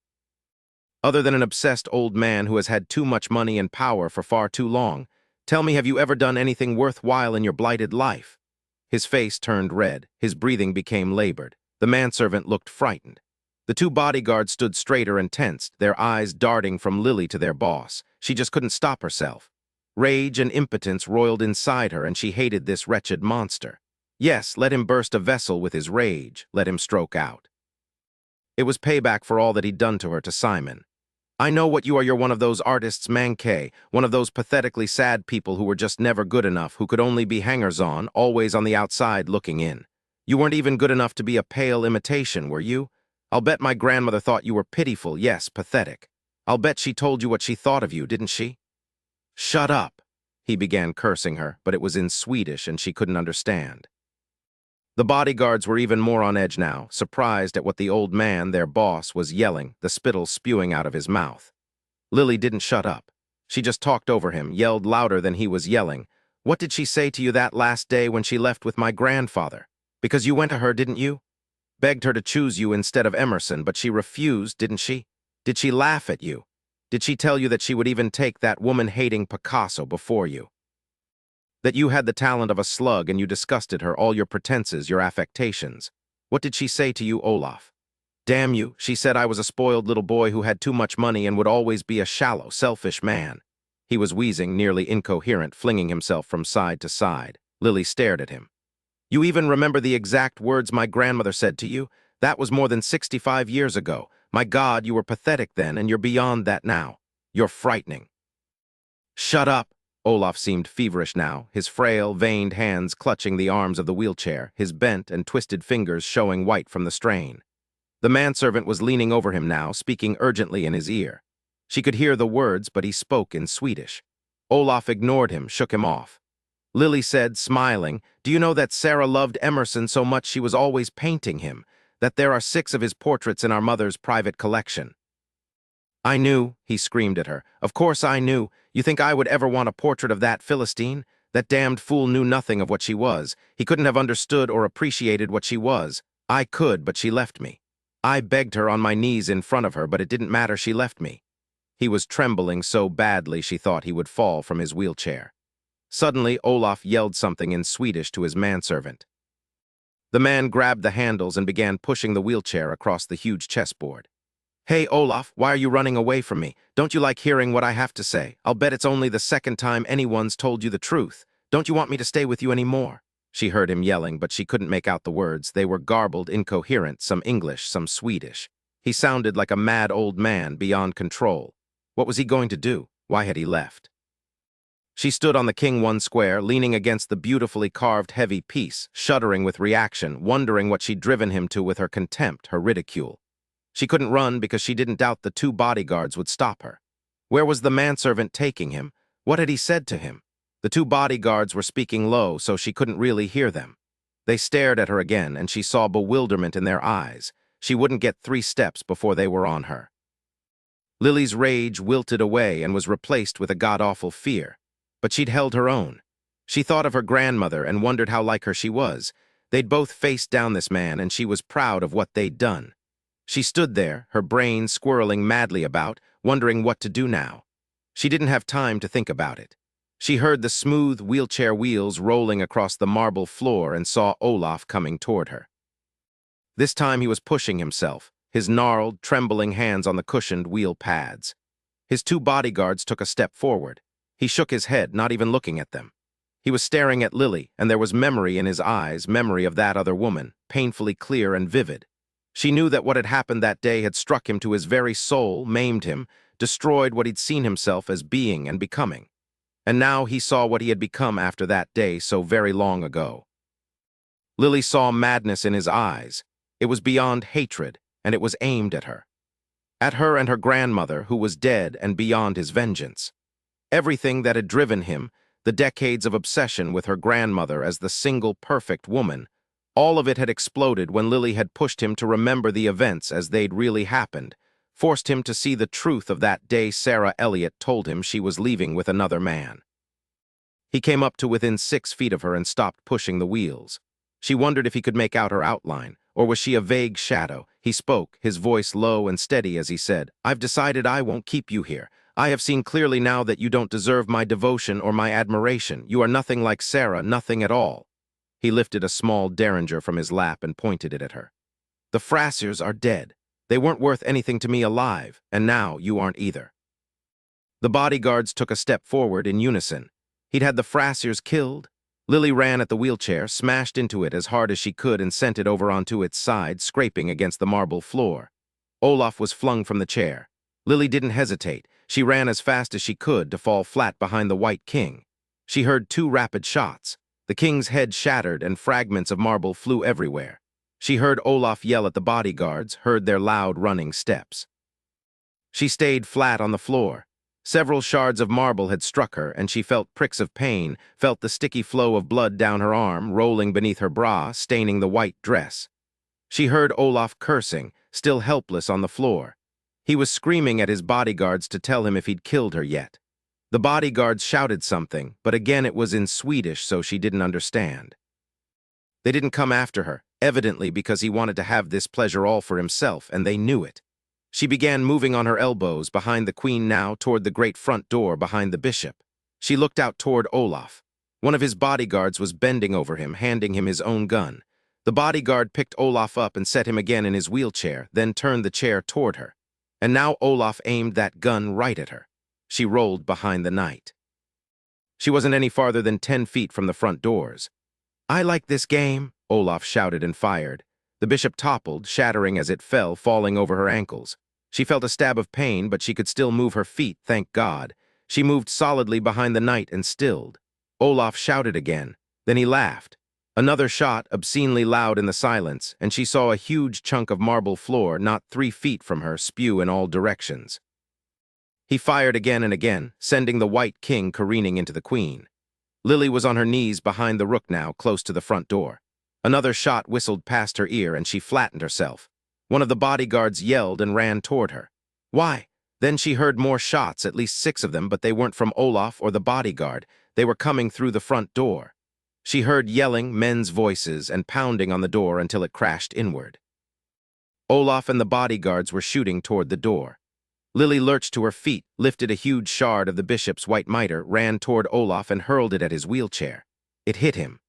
Other than an obsessed old man who has had too much money and power for far too long, tell me, have you ever done anything worthwhile in your blighted life?" His face turned red. His breathing became labored. The manservant looked frightened. The 2 bodyguards stood straighter and tensed, their eyes darting from Lily to their boss. She just couldn't stop herself. Rage and impotence roiled inside her, and she hated this wretched monster. Yes, let him burst a vessel with his rage. Let him stroke out. It was payback for all that he'd done to her, to Simon. "I know what you are. You're one of those artists manqué, one of those pathetically sad people who were just never good enough, who could only be hangers-on, always on the outside looking in. You weren't even good enough to be a pale imitation, were you? I'll bet my grandmother thought you were pitiful, yes, pathetic. I'll bet she told you what she thought of you, didn't she?" "Shut up," he began cursing her, but it was in Swedish and she couldn't understand. The bodyguards were even more on edge now, surprised at what the old man, their boss, was yelling, the spittle spewing out of his mouth. Lily didn't shut up. She just talked over him, yelled louder than he was yelling. "What did she say to you that last day when she left with my grandfather? Because you went to her, didn't you? Begged her to choose you instead of Emerson, but she refused, didn't she? Did she laugh at you? Did she tell you that she would even take that woman-hating Picasso before you? That you had the talent of a slug and you disgusted her, all your pretenses, your affectations? What did she say to you, Olaf? Damn you, she said I was a spoiled little boy who had too much money and would always be a shallow, selfish man." He was wheezing, nearly incoherent, flinging himself from side to side. Lily stared at him. "You even remember the exact words my grandmother said to you? That was more than 65 years ago. My God, you were pathetic then, and you're beyond that now. You're frightening." "Shut up!" Olaf seemed feverish now, his frail, veined hands clutching the arms of the wheelchair, his bent and twisted fingers showing white from the strain. The manservant was leaning over him now, speaking urgently in his ear. She could hear the words, but he spoke in Swedish. Olaf ignored him, shook him off. Lily said, smiling, "Do you know that Sarah loved Emerson so much she was always painting him, that there are 6 of his portraits in our mother's private collection?" "I knew," he screamed at her. "Of course I knew. You think I would ever want a portrait of that Philistine? That damned fool knew nothing of what she was. He couldn't have understood or appreciated what she was. I could, but she left me. I begged her on my knees in front of her, but it didn't matter, she left me." He was trembling so badly she thought he would fall from his wheelchair. Suddenly, Olaf yelled something in Swedish to his manservant. The man grabbed the handles and began pushing the wheelchair across the huge chessboard. "Hey, Olaf, why are you running away from me? Don't you like hearing what I have to say? I'll bet it's only the second time anyone's told you the truth. Don't you want me to stay with you anymore?" She heard him yelling, but she couldn't make out the words. They were garbled, incoherent, some English, some Swedish. He sounded like a mad old man, beyond control. What was he going to do? Why had he left? She stood on the King 1 square, leaning against the beautifully carved heavy piece, shuddering with reaction, wondering what she'd driven him to with her contempt, her ridicule. She couldn't run because she didn't doubt the 2 bodyguards would stop her. Where was the manservant taking him? What had he said to him? The 2 bodyguards were speaking low, so she couldn't really hear them. They stared at her again, and she saw bewilderment in their eyes. She wouldn't get 3 steps before they were on her. Lily's rage wilted away and was replaced with a god-awful fear. But she'd held her own. She thought of her grandmother and wondered how like her she was. They'd both faced down this man, and she was proud of what they'd done. She stood there, her brain swirling madly about, wondering what to do now. She didn't have time to think about it. She heard the smooth wheelchair wheels rolling across the marble floor and saw Olaf coming toward her. This time he was pushing himself, his gnarled, trembling hands on the cushioned wheel pads. His 2 bodyguards took a step forward. He shook his head, not even looking at them. He was staring at Lily, and there was memory in his eyes, memory of that other woman, painfully clear and vivid. She knew that what had happened that day had struck him to his very soul, maimed him, destroyed what he'd seen himself as being and becoming. And now he saw what he had become after that day so very long ago. Lily saw madness in his eyes. It was beyond hatred, and it was aimed at her. At her and her grandmother, who was dead and beyond his vengeance. Everything that had driven him, the decades of obsession with her grandmother as the single perfect woman, all of it had exploded when Lily had pushed him to remember the events as they'd really happened, forced him to see the truth of that day Sarah Elliott told him she was leaving with another man. He came up to within 6 feet of her and stopped pushing the wheels. She wondered if he could make out her outline, or was she a vague shadow? He spoke, his voice low and steady as he said, "I've decided I won't keep you here. I have seen clearly now that you don't deserve my devotion or my admiration. You are nothing like Sarah, nothing at all." He lifted a small derringer from his lap and pointed it at her. "The Frassers are dead. They weren't worth anything to me alive, and now you aren't either." The bodyguards took a step forward in unison. He'd had the Frassers killed. Lily ran at the wheelchair, smashed into it as hard as she could and sent it over onto its side, scraping against the marble floor. Olaf was flung from the chair. Lily didn't hesitate. She ran as fast as she could to fall flat behind the White King. She heard 2 rapid shots. The king's head shattered and fragments of marble flew everywhere. She heard Olaf yell at the bodyguards, heard their loud running steps. She stayed flat on the floor. Several shards of marble had struck her, and she felt pricks of pain, felt the sticky flow of blood down her arm, rolling beneath her bra, staining the white dress. She heard Olaf cursing, still helpless on the floor. He was screaming at his bodyguards to tell him if he'd killed her yet. The bodyguards shouted something, but again it was in Swedish, so she didn't understand. They didn't come after her, evidently because he wanted to have this pleasure all for himself, and they knew it. She began moving on her elbows behind the queen now toward the great front door behind the bishop. She looked out toward Olaf. One of his bodyguards was bending over him, handing him his own gun. The bodyguard picked Olaf up and set him again in his wheelchair, then turned the chair toward her. And now Olaf aimed that gun right at her. She rolled behind the knight. She wasn't any farther than 10 feet from the front doors. "I like this game," Olaf shouted and fired. The bishop toppled, shattering as it fell, falling over her ankles. She felt a stab of pain, but she could still move her feet, thank God. She moved solidly behind the knight and stilled. Olaf shouted again. Then he laughed. Another shot, obscenely loud in the silence, and she saw a huge chunk of marble floor not 3 feet from her spew in all directions. He fired again and again, sending the White King careening into the queen. Lily was on her knees behind the rook now, close to the front door. Another shot whistled past her ear and she flattened herself. One of the bodyguards yelled and ran toward her. Why? Then she heard more shots, at least 6 of them, but they weren't from Olaf or the bodyguard. They were coming through the front door. She heard yelling, men's voices, and pounding on the door until it crashed inward. Olaf and the bodyguards were shooting toward the door. Lily lurched to her feet, lifted a huge shard of the bishop's white mitre, ran toward Olaf and hurled it at his wheelchair. It hit him.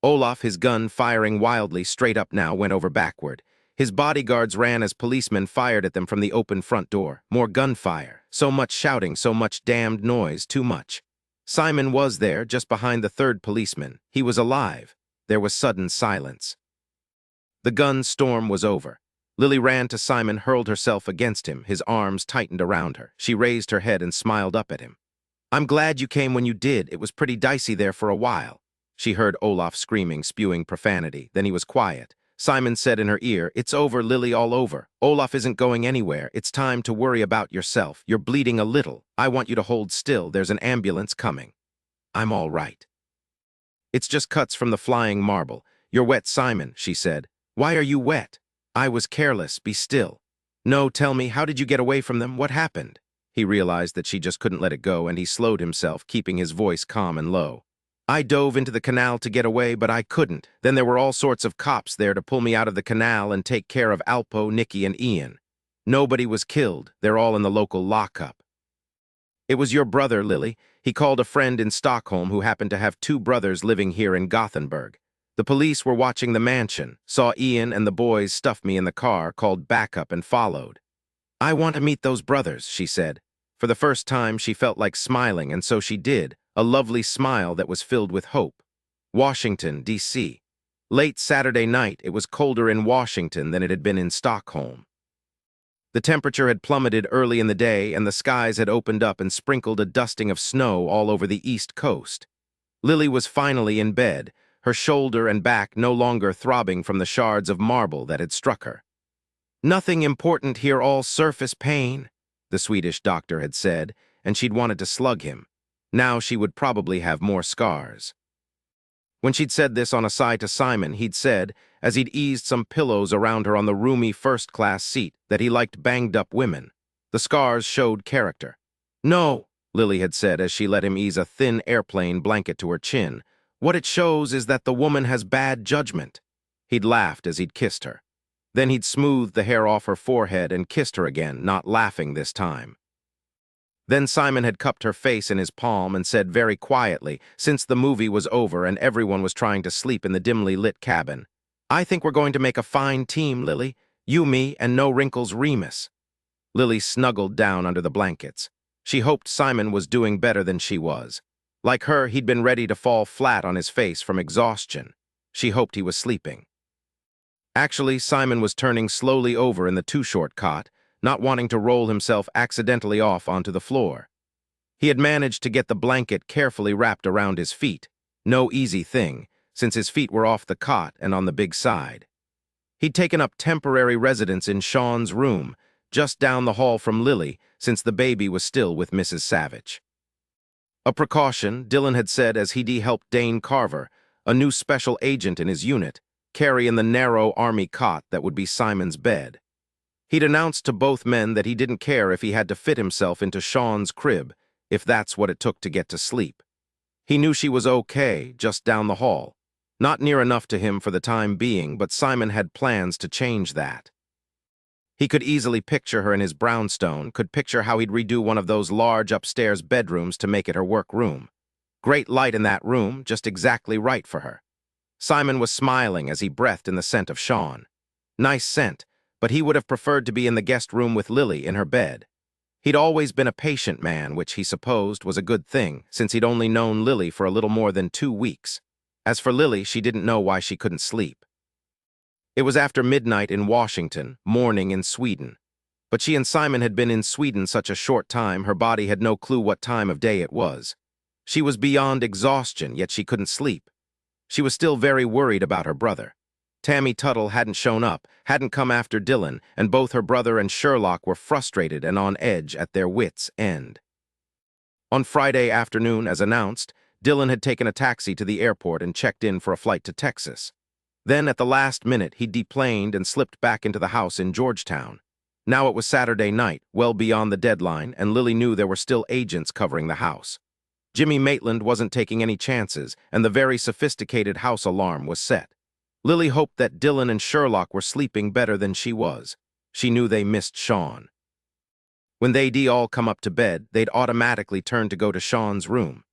Olaf, his gun firing wildly straight up now, went over backward. His bodyguards ran as policemen fired at them from the open front door. More gunfire. So much shouting, so much damned noise, too much. Simon was there, just behind the third policeman. He was alive. There was sudden silence. The gun storm was over. Lily ran to Simon, hurled herself against him. His arms tightened around her. She raised her head and smiled up at him. "I'm glad you came when you did. It was pretty dicey there for a while." She heard Olaf screaming, spewing profanity. Then he was quiet. Simon said in her ear, "It's over, Lily, all over. Olaf isn't going anywhere. It's time to worry about yourself. You're bleeding a little. I want you to hold still. There's an ambulance coming." "I'm all right." "It's just cuts from the flying marble. You're wet, Simon," she said. "Why are you wet?" "I was careless. Be still." "No, tell me, how did you get away from them? What happened?" He realized that she just couldn't let it go, and he slowed himself, keeping his voice calm and low. "I dove into the canal to get away, but I couldn't. Then there were all sorts of cops there to pull me out of the canal and take care of Alpo, Nikki, and Ian. Nobody was killed. They're all in the local lockup." "It was your brother, Lily. He called a friend in Stockholm who happened to have 2 brothers living here in Gothenburg. The police were watching the mansion, saw Ian and the boys stuff me in the car, called backup, and followed." "I want to meet those brothers," she said. For the first time, she felt like smiling, and so she did, a lovely smile that was filled with hope. Washington, D.C. Late Saturday night, it was colder in Washington than it had been in Stockholm. The temperature had plummeted early in the day, and the skies had opened up and sprinkled a dusting of snow all over the East Coast. Lily was finally in bed, her shoulder and back no longer throbbing from the shards of marble that had struck her. "Nothing important here, all surface pain," the Swedish doctor had said, and she'd wanted to slug him. Now she would probably have more scars. When she'd said this on a side to Simon, he'd said, as he'd eased some pillows around her on the roomy first-class seat, that he liked banged-up women. The scars showed character. "No," Lily had said as she let him ease a thin airplane blanket to her chin. "What it shows is that the woman has bad judgment." He'd laughed as he'd kissed her. Then he'd smoothed the hair off her forehead and kissed her again, not laughing this time. Then Simon had cupped her face in his palm and said very quietly, since the movie was over and everyone was trying to sleep in the dimly lit cabin, "I think we're going to make a fine team, Lily. You, me, and No Wrinkles Remus." Lily snuggled down under the blankets. She hoped Simon was doing better than she was. Like her, he'd been ready to fall flat on his face from exhaustion. She hoped he was sleeping. Actually, Simon was turning slowly over in the too-short cot, not wanting to roll himself accidentally off onto the floor. He had managed to get the blanket carefully wrapped around his feet. No easy thing, since his feet were off the cot and on the big side. He'd taken up temporary residence in Sean's room, just down the hall from Lily, since the baby was still with Mrs. Savich. A precaution, Dillon had said as he'd helped Dane Carver, a new special agent in his unit, carry in the narrow army cot that would be Simon's bed. He'd announced to both men that he didn't care if he had to fit himself into Sean's crib, if that's what it took to get to sleep. He knew she was okay, just down the hall. Not near enough to him for the time being, but Simon had plans to change that. He could easily picture her in his brownstone, could picture how he'd redo one of those large upstairs bedrooms to make it her work room. Great light in that room, just exactly right for her. Simon was smiling as he breathed in the scent of Sean. Nice scent, but he would have preferred to be in the guest room with Lily in her bed. He'd always been a patient man, which he supposed was a good thing, since he'd only known Lily for a little more than 2 weeks. As for Lily, she didn't know why she couldn't sleep. It was after midnight in Washington, morning in Sweden. But she and Simon had been in Sweden such a short time, her body had no clue what time of day it was. She was beyond exhaustion, yet she couldn't sleep. She was still very worried about her brother. Tammy Tuttle hadn't shown up, hadn't come after Dillon, and both her brother and Sherlock were frustrated and on edge at their wits' end. On Friday afternoon, as announced, Dillon had taken a taxi to the airport and checked in for a flight to Texas. Then, at the last minute, he deplaned and slipped back into the house in Georgetown. Now it was Saturday night, well beyond the deadline, and Lily knew there were still agents covering the house. Jimmy Maitland wasn't taking any chances, and the very sophisticated house alarm was set. Lily hoped that Dillon and Sherlock were sleeping better than she was. She knew they missed Sean. When they'd all come up to bed, they'd automatically turn to go to Sean's room.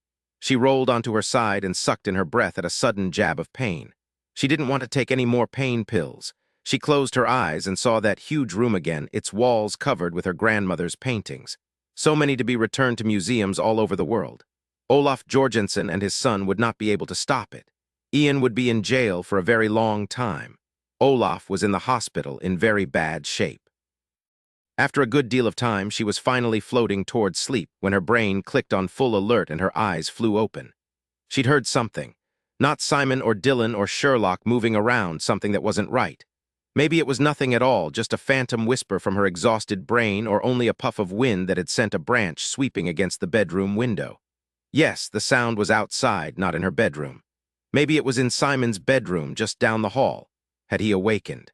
She rolled onto her side and sucked in her breath at a sudden jab of pain. She didn't want to take any more pain pills. She closed her eyes and saw that huge room again, its walls covered with her grandmother's paintings. So many to be returned to museums all over the world. Olaf Jorgensen and his son would not be able to stop it. Ian would be in jail for a very long time. Olaf was in the hospital in very bad shape. After a good deal of time, she was finally floating towards sleep when her brain clicked on full alert and her eyes flew open. She'd heard something. Not Simon or Dillon or Sherlock moving around, something that wasn't right. Maybe it was nothing at all, just a phantom whisper from her exhausted brain, or only a puff of wind that had sent a branch sweeping against the bedroom window. Yes, the sound was outside, not in her bedroom. Maybe it was in Simon's bedroom just down the hall. Had he awakened?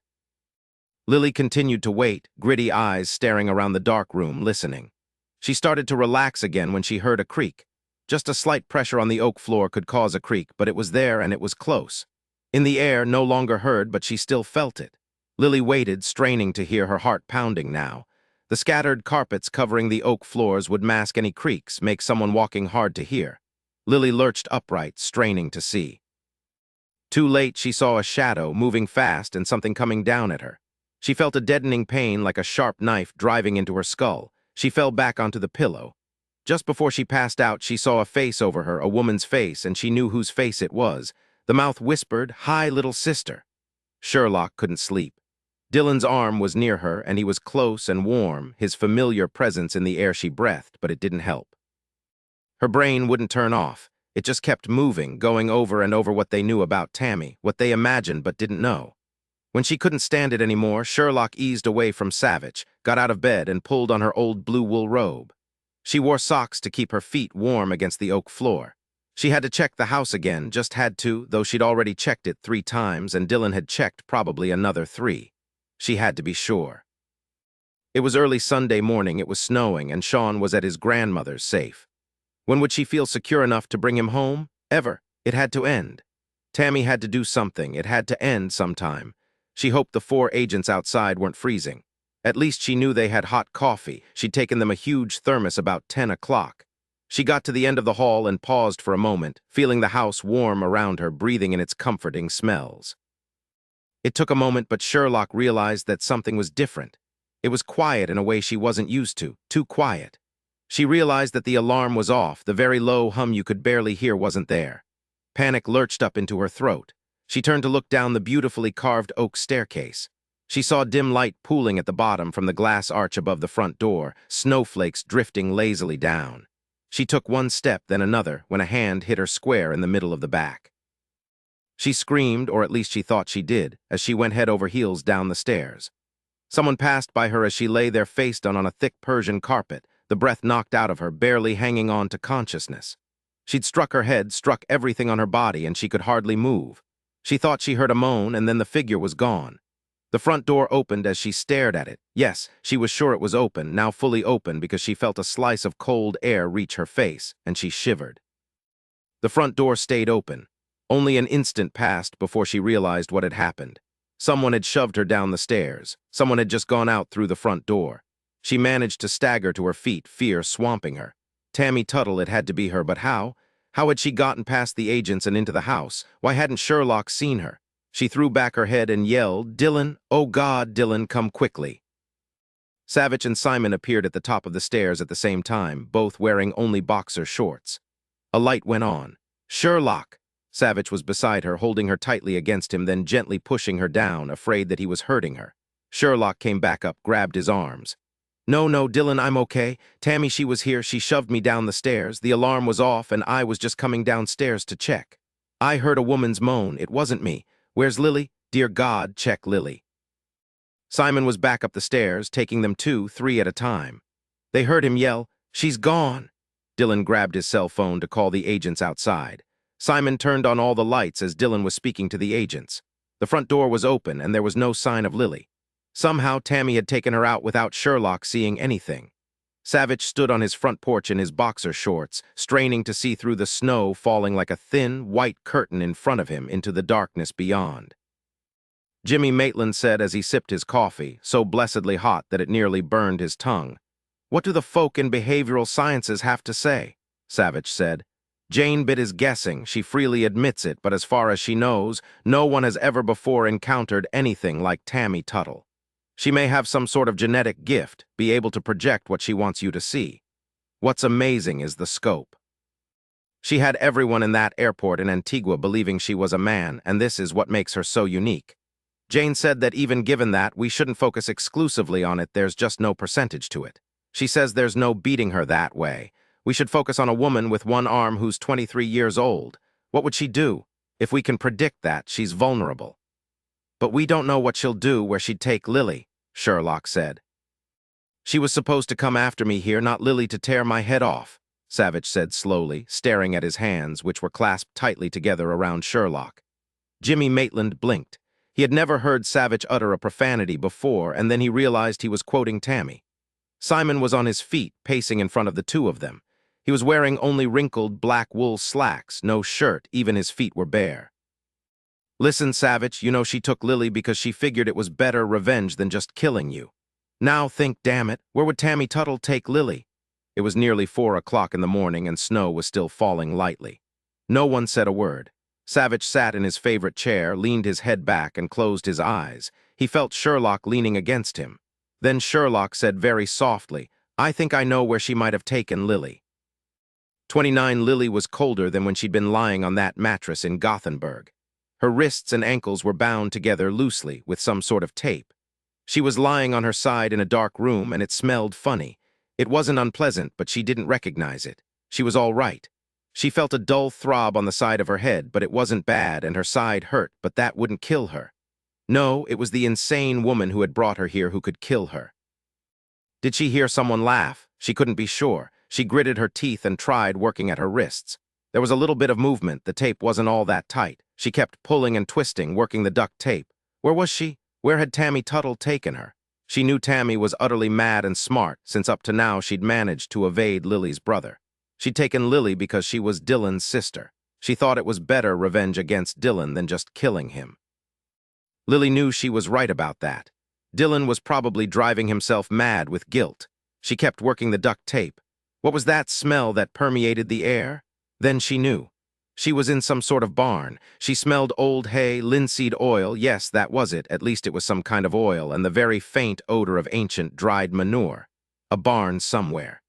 Lily continued to wait, gritty eyes staring around the dark room, listening. She started to relax again when she heard a creak. Just a slight pressure on the oak floor could cause a creak, but it was there and it was close. In the air, no longer heard, but she still felt it. Lily waited, straining to hear her heart pounding now. The scattered carpets covering the oak floors would mask any creaks, make someone walking hard to hear. Lily lurched upright, straining to see. Too late, she saw a shadow moving fast and something coming down at her. She felt a deadening pain like a sharp knife driving into her skull. She fell back onto the pillow. Just before she passed out, she saw a face over her, a woman's face, and she knew whose face it was. The mouth whispered, "Hi, little sister." Sherlock couldn't sleep. Dillon's arm was near her, and he was close and warm, his familiar presence in the air she breathed, but it didn't help. Her brain wouldn't turn off. It just kept moving, going over and over what they knew about Tammy, what they imagined but didn't know. When she couldn't stand it anymore, Sherlock eased away from Savich, got out of bed, and pulled on her old blue wool robe. She wore socks to keep her feet warm against the oak floor. She had to check the house again, just had to, though she'd already checked it 3 times, and Dillon had checked probably another 3. She had to be sure. It was early Sunday morning, it was snowing, and Sean was at his grandmother's safe. When would she feel secure enough to bring him home? Ever. It had to end. Tammy had to do something. It had to end sometime. She hoped the 4 agents outside weren't freezing. At least she knew they had hot coffee. She'd taken them a huge thermos about 10 o'clock. She got to the end of the hall and paused for a moment, feeling the house warm around her, breathing in its comforting smells. It took a moment, but Sherlock realized that something was different. It was quiet in a way she wasn't used to, too quiet. She realized that the alarm was off, the very low hum you could barely hear wasn't there. Panic lurched up into her throat. She turned to look down the beautifully carved oak staircase. She saw dim light pooling at the bottom from the glass arch above the front door, snowflakes drifting lazily down. She took one step, then another, when a hand hit her square in the middle of the back. She screamed, or at least she thought she did, as she went head over heels down the stairs. Someone passed by her as she lay there face down on a thick Persian carpet, the breath knocked out of her, barely hanging on to consciousness. She'd struck her head, struck everything on her body, and she could hardly move. She thought she heard a moan, and then the figure was gone. The front door opened as she stared at it. Yes, she was sure it was open, now fully open, because she felt a slice of cold air reach her face, and she shivered. The front door stayed open. Only an instant passed before she realized what had happened. Someone had shoved her down the stairs. Someone had just gone out through the front door. She managed to stagger to her feet, fear swamping her. Tammy Tuttle, it had to be her, but how? How had she gotten past the agents and into the house? Why hadn't Sherlock seen her? She threw back her head and yelled, "Dillon! Oh God, Dillon, come quickly!" Savich and Simon appeared at the top of the stairs at the same time, both wearing only boxer shorts. A light went on. "Sherlock!" Savich was beside her, holding her tightly against him, then gently pushing her down, afraid that he was hurting her. Sherlock came back up, grabbed his arms. No, Dillon, I'm okay. Tammy, she was here. She shoved me down the stairs. The alarm was off, and I was just coming downstairs to check. I heard a woman's moan. It wasn't me. Where's Lily? Dear God, check Lily." Simon was back up the stairs, taking them 2, 3 at a time. They heard him yell, "She's gone!" Dillon grabbed his cell phone to call the agents outside. Simon turned on all the lights as Dillon was speaking to the agents. The front door was open and there was no sign of Lily. Somehow Tammy had taken her out without Sherlock seeing anything. Savich stood on his front porch in his boxer shorts, straining to see through the snow falling like a thin, white curtain in front of him into the darkness beyond. Jimmy Maitland said as he sipped his coffee, so blessedly hot that it nearly burned his tongue. "What do the folk in behavioral sciences have to say?" Savich said. "Jane Bit is guessing, she freely admits it, but as far as she knows, no one has ever before encountered anything like Tammy Tuttle. She may have some sort of genetic gift, be able to project what she wants you to see. What's amazing is the scope. She had everyone in that airport in Antigua believing she was a man, and this is what makes her so unique. Jane said that even given that, we shouldn't focus exclusively on it, there's just no percentage to it. She says there's no beating her that way. We should focus on a woman with one arm who's 23 years old. What would she do? If we can predict that, she's vulnerable. But we don't know what she'll do where she'd take Lily," Sherlock said. "She was supposed to come after me here, not Lily to tear my head off," Savich said slowly, staring at his hands, which were clasped tightly together around Sherlock. Jimmy Maitland blinked. He had never heard Savich utter a profanity before, and then he realized he was quoting Tammy. Simon was on his feet, pacing in front of the two of them. He was wearing only wrinkled black wool slacks, no shirt, even his feet were bare. "Listen, Savich, you know she took Lily because she figured it was better revenge than just killing you. Now think, damn it, where would Tammy Tuttle take Lily?" It was nearly 4 o'clock in the morning and snow was still falling lightly. No one said a word. Savich sat in his favorite chair, leaned his head back and closed his eyes. He felt Sherlock leaning against him. Then Sherlock said very softly, "I think I know where she might have taken Lily." 29 Lily was colder than when she'd been lying on that mattress in Gothenburg. Her wrists and ankles were bound together loosely with some sort of tape. She was lying on her side in a dark room and it smelled funny. It wasn't unpleasant, but she didn't recognize it. She was all right. She felt a dull throb on the side of her head, but it wasn't bad, and her side hurt, but that wouldn't kill her. No, it was the insane woman who had brought her here who could kill her. Did she hear someone laugh? She couldn't be sure. She gritted her teeth and tried working at her wrists. There was a little bit of movement. The tape wasn't all that tight. She kept pulling and twisting, working the duct tape. Where was she? Where had Tammy Tuttle taken her? She knew Tammy was utterly mad and smart, since up to now she'd managed to evade Lily's brother. She'd taken Lily because she was Dillon's sister. She thought it was better revenge against Dillon than just killing him. Lily knew she was right about that. Dillon was probably driving himself mad with guilt. She kept working the duct tape. What was that smell that permeated the air? Then she knew. She was in some sort of barn. She smelled old hay, linseed oil. Yes, that was it. At least it was some kind of oil, and the very faint odor of ancient dried manure. A barn somewhere.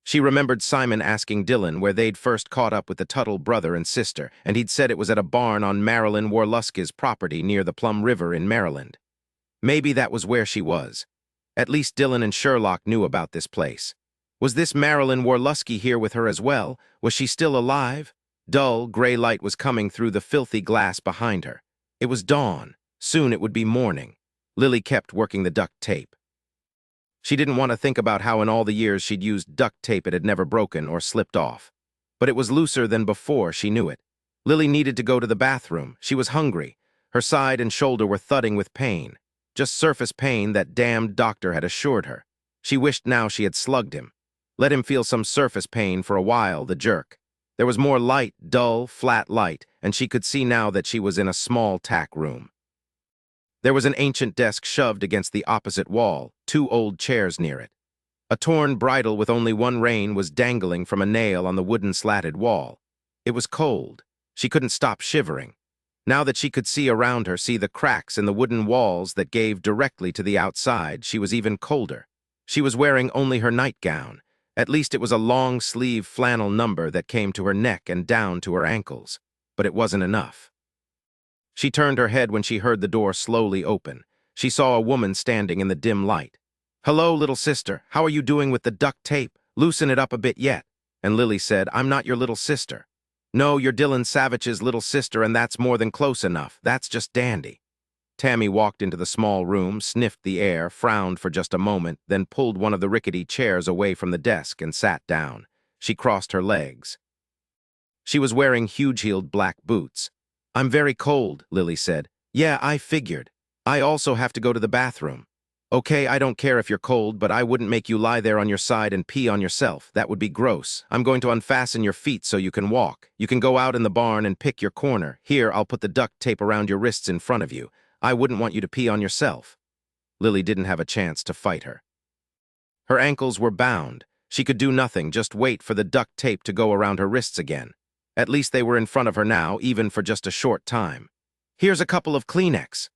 She remembered Simon asking Dillon where they'd first caught up with the Tuttle brother and sister, and he'd said it was at a barn on Marilyn Warluski's property near the Plum River in Maryland. Maybe that was where she was. At least Dillon and Sherlock knew about this place. Was this Marilyn Warluski here with her as well? Was she still alive? Dull, gray light was coming through the filthy glass behind her. It was dawn. Soon it would be morning. Lily kept working the duct tape. She didn't want to think about how in all the years she'd used duct tape it had never broken or slipped off. But it was looser than before, she knew it. Lily needed to go to the bathroom. She was hungry. Her side and shoulder were thudding with pain. Just surface pain that damned doctor had assured her. She wished now she had slugged him. Let him feel some surface pain for a while, the jerk. There was more light, dull, flat light, and she could see now that she was in a small tack room. There was an ancient desk shoved against the opposite wall, 2 old chairs near it. A torn bridle with only one rein was dangling from a nail on the wooden slatted wall. It was cold. She couldn't stop shivering. Now that she could see around her, see the cracks in the wooden walls that gave directly to the outside, she was even colder. She was wearing only her nightgown. At least it was a long-sleeve flannel number that came to her neck and down to her ankles. But it wasn't enough. She turned her head when she heard the door slowly open. She saw a woman standing in the dim light. "Hello, little sister. How are you doing with the duct tape? Loosen it up a bit yet." And Lily said, "I'm not your little sister." "No, you're Dillon Savich's little sister, and that's more than close enough. That's just dandy." Tammy walked into the small room, sniffed the air, frowned for just a moment, then pulled one of the rickety chairs away from the desk and sat down. She crossed her legs. She was wearing huge-heeled black boots. "I'm very cold," Lily said. "Yeah, I figured. I also have to go to the bathroom." "Okay, I don't care if you're cold, but I wouldn't make you lie there on your side and pee on yourself. That would be gross. I'm going to unfasten your feet so you can walk. You can go out in the barn and pick your corner. Here, I'll put the duct tape around your wrists in front of you. I wouldn't want you to pee on yourself." Lily didn't have a chance to fight her. Her ankles were bound. She could do nothing, just wait for the duct tape to go around her wrists again. At least they were in front of her now, even for just a short time. "Here's a couple of Kleenex."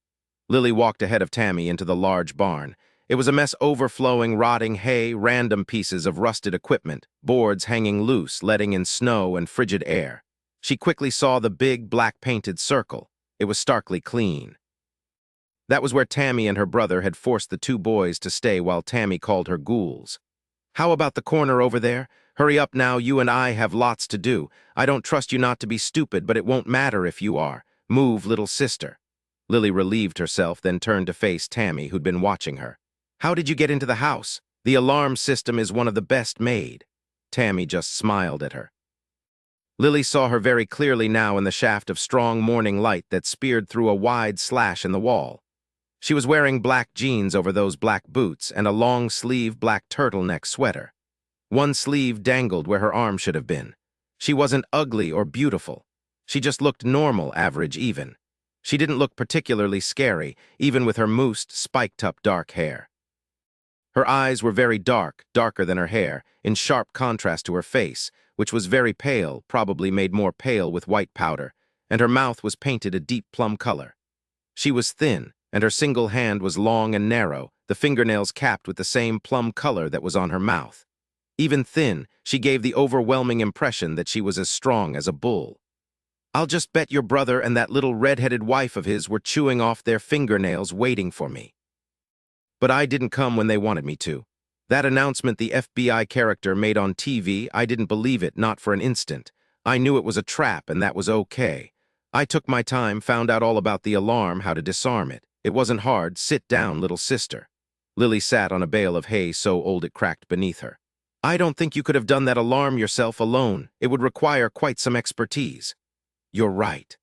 Lily walked ahead of Tammy into the large barn. It was a mess overflowing rotting hay, random pieces of rusted equipment, boards hanging loose, letting in snow and frigid air. She quickly saw the big, black-painted circle. It was starkly clean. That was where Tammy and her brother had forced the two boys to stay while Tammy called her ghouls. "How about the corner over there? Hurry up now, you and I have lots to do. I don't trust you not to be stupid, but it won't matter if you are. Move, little sister." Lily relieved herself, then turned to face Tammy, who'd been watching her. "How did you get into the house? The alarm system is one of the best made." Tammy just smiled at her. Lily saw her very clearly now in the shaft of strong morning light that speared through a wide slash in the wall. She was wearing black jeans over those black boots and a long-sleeve black turtleneck sweater. One sleeve dangled where her arm should have been. She wasn't ugly or beautiful. She just looked normal, average, even. She didn't look particularly scary, even with her moosed, spiked-up dark hair. Her eyes were very dark, darker than her hair, in sharp contrast to her face, which was very pale, probably made more pale with white powder, and her mouth was painted a deep plum color. She was thin, and her single hand was long and narrow, the fingernails capped with the same plum color that was on her mouth. Even thin, she gave the overwhelming impression that she was as strong as a bull. "I'll just bet your brother and that little red-headed wife of his were chewing off their fingernails waiting for me. But I didn't come when they wanted me to. That announcement the FBI character made on TV, I didn't believe it, not for an instant. I knew it was a trap, and that was okay. I took my time, found out all about the alarm, how to disarm it. It wasn't hard. Sit down, little sister." Lily sat on a bale of hay so old it cracked beneath her. "I don't think you could have done that alarm yourself alone. It would require quite some expertise." "You're right.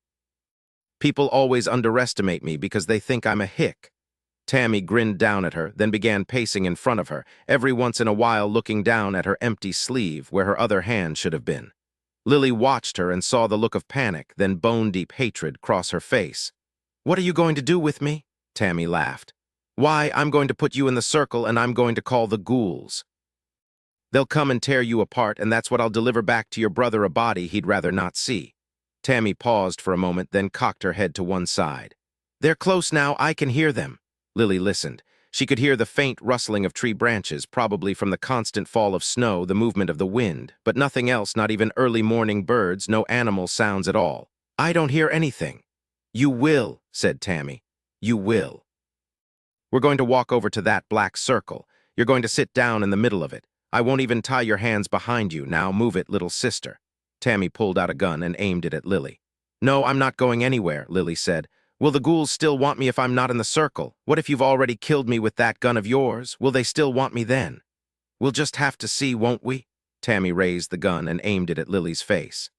People always underestimate me because they think I'm a hick." Tammy grinned down at her, then began pacing in front of her, every once in a while looking down at her empty sleeve where her other hand should have been. Lily watched her and saw the look of panic, then bone-deep hatred cross her face. "What are you going to do with me?" Tammy laughed. "Why, I'm going to put you in the circle and I'm going to call the ghouls. They'll come and tear you apart, and that's what I'll deliver back to your brother, a body he'd rather not see." Tammy paused for a moment, then cocked her head to one side. "They're close now, I can hear them." Lily listened. She could hear the faint rustling of tree branches, probably from the constant fall of snow, the movement of the wind, but nothing else, not even early morning birds, no animal sounds at all. "I don't hear anything." "You will," said Tammy. "You will. We're going to walk over to that black circle. You're going to sit down in the middle of it. I won't even tie your hands behind you. Now move it, little sister." Tammy pulled out a gun and aimed it at Lily. "No, I'm not going anywhere," Lily said. "Will the ghouls still want me if I'm not in the circle? What if you've already killed me with that gun of yours? Will they still want me then?" "We'll just have to see, won't we?" Tammy raised the gun and aimed it at Lily's face.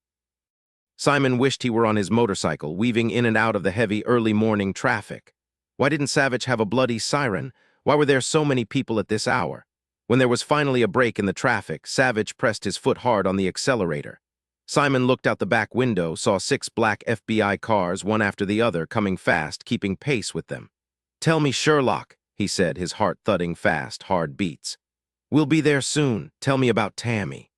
Simon wished he were on his motorcycle, weaving in and out of the heavy early morning traffic. Why didn't Savich have a bloody siren? Why were there so many people at this hour? When there was finally a break in the traffic, Savich pressed his foot hard on the accelerator. Simon looked out the back window, saw 6 black FBI cars, one after the other, coming fast, keeping pace with them. "Tell me, Sherlock," he said, his heart thudding fast, hard beats. "We'll be there soon. Tell me about Tammy."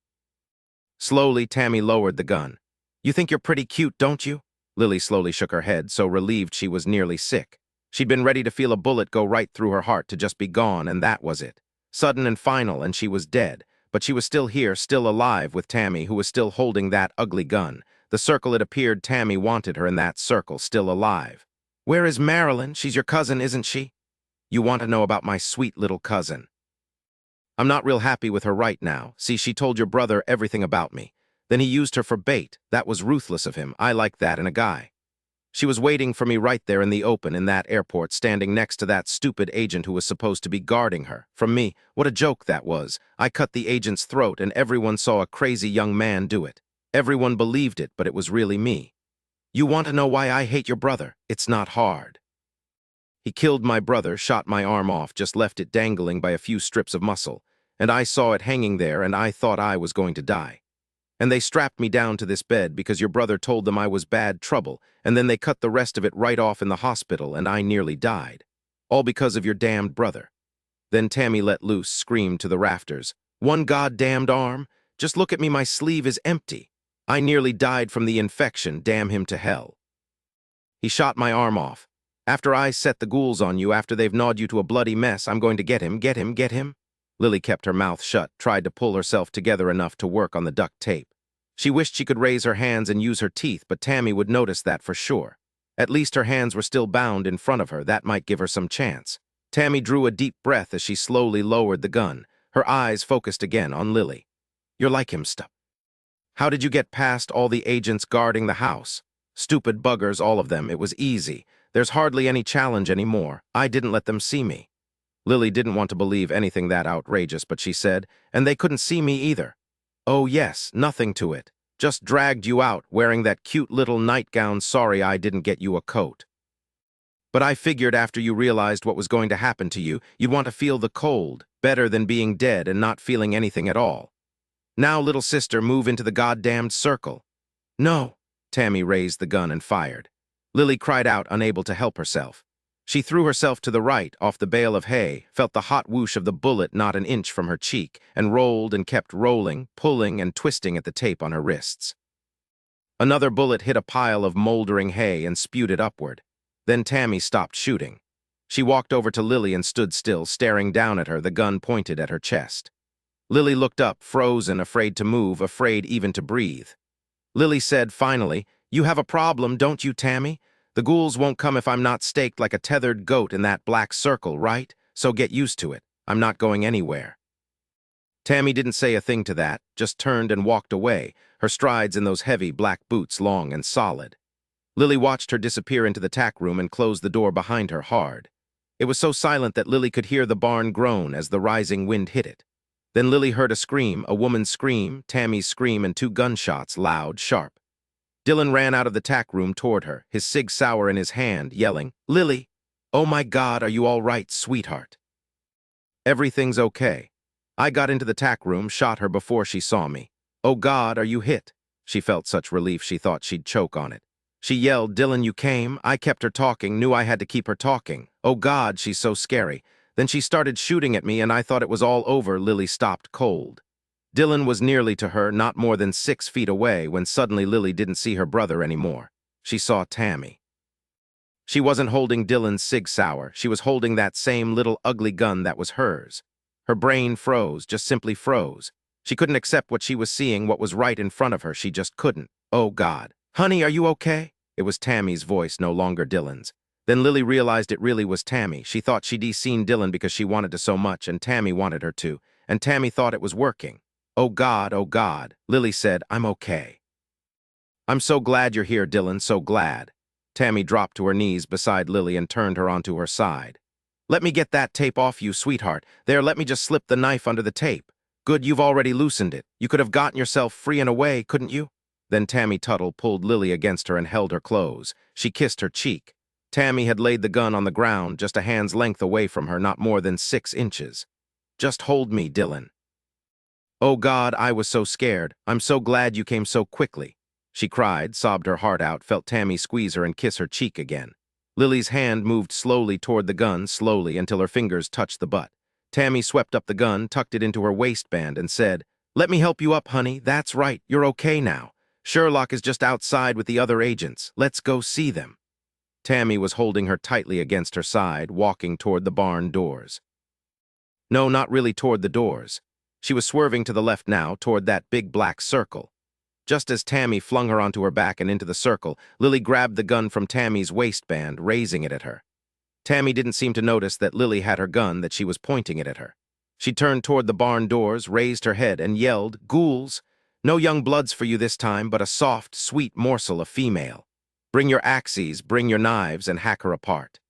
Slowly, Tammy lowered the gun. "You think you're pretty cute, don't you?" Lily slowly shook her head, so relieved she was nearly sick. She'd been ready to feel a bullet go right through her heart, to just be gone, and that was it. Sudden and final, and she was dead. But she was still here, still alive, with Tammy, who was still holding that ugly gun. The circle it appeared Tammy wanted her in, that circle, still alive. "Where is Marilyn? She's your cousin, isn't she?" "You want to know about my sweet little cousin. I'm not real happy with her right now. See, she told your brother everything about me. Then he used her for bait. That was ruthless of him. I like that in a guy." She was waiting for me right there in the open in that airport, standing next to that stupid agent who was supposed to be guarding her. From me, what a joke that was. I cut the agent's throat and everyone saw a crazy young man do it. Everyone believed it, but it was really me. You want to know why I hate your brother? It's not hard. He killed my brother, shot my arm off, just left it dangling by a few strips of muscle, and I saw it hanging there and I thought I was going to die. And they strapped me down to this bed because your brother told them I was bad trouble, and then they cut the rest of it right off in the hospital and I nearly died. All because of your damned brother. Then Tammy let loose, screamed to the rafters. One goddamned arm? Just look at me, my sleeve is empty. I nearly died from the infection, damn him to hell. He shot my arm off. After I set the ghouls on you, after they've gnawed you to a bloody mess, I'm going to get him, get him, get him. Lily kept her mouth shut, tried to pull herself together enough to work on the duct tape. She wished she could raise her hands and use her teeth, but Tammy would notice that for sure. At least her hands were still bound in front of her. That might give her some chance. Tammy drew a deep breath as she slowly lowered the gun, her eyes focused again on Lily. You're like him, stup. How did you get past all the agents guarding the house? Stupid buggers, all of them. It was easy. There's hardly any challenge anymore. I didn't let them see me. Lily didn't want to believe anything that outrageous, but she said, and they couldn't see me either. Oh yes, nothing to it. Just dragged you out wearing that cute little nightgown. Sorry I didn't get you a coat. But I figured after you realized what was going to happen to you, you'd want to feel the cold, better than being dead and not feeling anything at all. Now, little sister, move into the goddamned circle. No. Tammy raised the gun and fired. Lily cried out, unable to help herself. She threw herself to the right, off the bale of hay, felt the hot whoosh of the bullet not an inch from her cheek, and rolled and kept rolling, pulling and twisting at the tape on her wrists. Another bullet hit a pile of moldering hay and spewed it upward. Then Tammy stopped shooting. She walked over to Lily and stood still, staring down at her, the gun pointed at her chest. Lily looked up, frozen, afraid to move, afraid even to breathe. Lily said, finally, You have a problem, don't you, Tammy? The ghouls won't come if I'm not staked like a tethered goat in that black circle, right? So get used to it. I'm not going anywhere. Tammy didn't say a thing to that, just turned and walked away, her strides in those heavy black boots long and solid. Lily watched her disappear into the tack room and closed the door behind her hard. It was so silent that Lily could hear the barn groan as the rising wind hit it. Then Lily heard a scream, a woman's scream, Tammy's scream, and 2 gunshots, loud, sharp. Dillon ran out of the tack room toward her, his Sig Sauer in his hand, yelling, Lily! Oh my God, are you all right, sweetheart? Everything's okay. I got into the tack room, shot her before she saw me. Oh God, are you hit? She felt such relief she thought she'd choke on it. She yelled, Dillon, you came? I kept her talking, knew I had to keep her talking. Oh God, she's so scary. Then she started shooting at me and I thought it was all over. Lily stopped cold. Dillon was nearly to her, not more than 6 feet away, when suddenly Lily didn't see her brother anymore. She saw Tammy. She wasn't holding Dillon's Sig Sauer. She was holding that same little ugly gun that was hers. Her brain froze, just simply froze. She couldn't accept what she was seeing, what was right in front of her. She just couldn't. Oh God. Honey, are you okay? It was Tammy's voice, no longer Dillon's. Then Lily realized it really was Tammy. She thought she'd seen Dillon because she wanted to so much, and Tammy wanted her to, and Tammy thought it was working. Oh God, oh God. Lily said, I'm okay. I'm so glad you're here, Dillon, so glad. Tammy dropped to her knees beside Lily and turned her onto her side. Let me get that tape off you, sweetheart. There, let me just slip the knife under the tape. Good, you've already loosened it. You could have gotten yourself free and away, couldn't you? Then Tammy Tuttle pulled Lily against her and held her close. She kissed her cheek. Tammy had laid the gun on the ground, just a hand's length away from her, not more than 6 inches. Just hold me, Dillon. Oh God, I was so scared. I'm so glad you came so quickly. She cried, sobbed her heart out, felt Tammy squeeze her and kiss her cheek again. Lily's hand moved slowly toward the gun, slowly, until her fingers touched the butt. Tammy swept up the gun, tucked it into her waistband, and said, Let me help you up, honey. That's right. You're okay now. Sherlock is just outside with the other agents. Let's go see them. Tammy was holding her tightly against her side, walking toward the barn doors. No, not really toward the doors. She was swerving to the left now, toward that big black circle. Just as Tammy flung her onto her back and into the circle, Lily grabbed the gun from Tammy's waistband, raising it at her. Tammy didn't seem to notice that Lily had her gun, that she was pointing it at her. She turned toward the barn doors, raised her head, and yelled, Ghouls! No young bloods for you this time, but a soft, sweet morsel of female. Bring your axes, bring your knives, and hack her apart.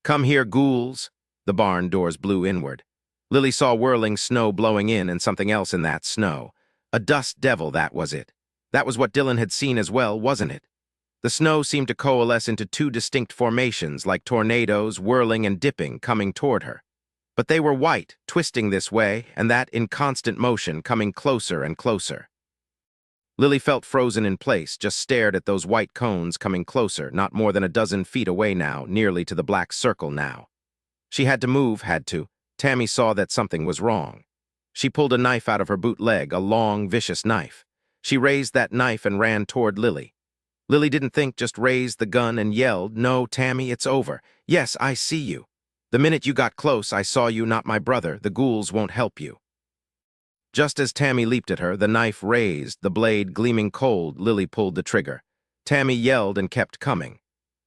Come here, ghouls. The barn doors blew inward. Lily saw whirling snow blowing in and something else in that snow. A dust devil, that was it. That was what Dillon had seen as well, wasn't it? The snow seemed to coalesce into two distinct formations, like tornadoes, whirling and dipping, coming toward her. But they were white, twisting this way and that in constant motion, coming closer and closer. Lily felt frozen in place, just stared at those white cones coming closer, not more than a dozen feet away now, nearly to the black circle now. She had to move, had to. Tammy saw that something was wrong. She pulled a knife out of her boot leg, a long, vicious knife. She raised that knife and ran toward Lily. Lily didn't think, just raised the gun and yelled, "No, Tammy, it's over. Yes, I see you. The minute you got close, I saw you, not my brother. The ghouls won't help you." Just as Tammy leaped at her, the knife raised, the blade gleaming cold. Lily pulled the trigger. Tammy yelled and kept coming.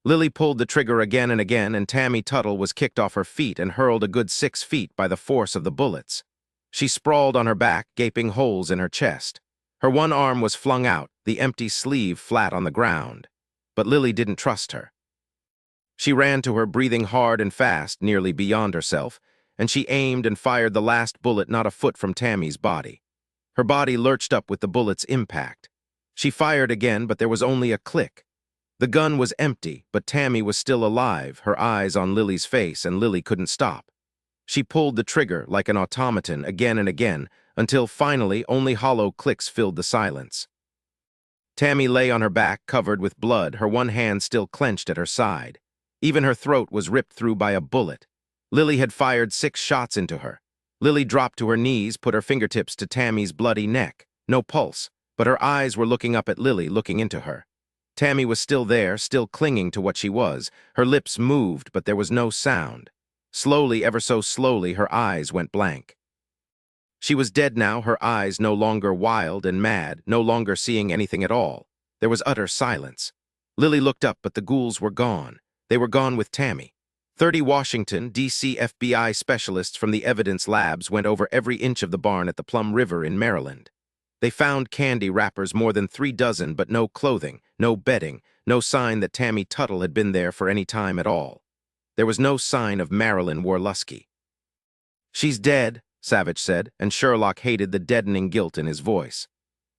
Lily pulled the trigger again and again, and Tammy Tuttle was kicked off her feet and hurled a good 6 feet by the force of the bullets. She sprawled on her back, gaping holes in her chest. Her one arm was flung out, the empty sleeve flat on the ground. But Lily didn't trust her. She ran to her, breathing hard and fast, nearly beyond herself, and she aimed and fired the last bullet not a foot from Tammy's body. Her body lurched up with the bullet's impact. She fired again, but there was only a click. The gun was empty, but Tammy was still alive, her eyes on Lily's face, and Lily couldn't stop. She pulled the trigger like an automaton again and again, until finally only hollow clicks filled the silence. Tammy lay on her back, covered with blood, her one hand still clenched at her side. Even her throat was ripped through by a bullet. Lily had fired 6 shots into her. Lily dropped to her knees, put her fingertips to Tammy's bloody neck. No pulse, but her eyes were looking up at Lily, looking into her. Tammy was still there, still clinging to what she was. Her lips moved, but there was no sound. Slowly, ever so slowly, her eyes went blank. She was dead now, her eyes no longer wild and mad, no longer seeing anything at all. There was utter silence. Lily looked up, but the ghouls were gone. They were gone with Tammy. 30 Washington, D.C. FBI specialists from the evidence labs went over every inch of the barn at the Plum River in Maryland. They found candy wrappers, more than 3 dozen, but no clothing, no bedding, no sign that Tammy Tuttle had been there for any time at all. There was no sign of Marilyn Worlusky. "She's dead," Savich said, and Sherlock hated the deadening guilt in his voice.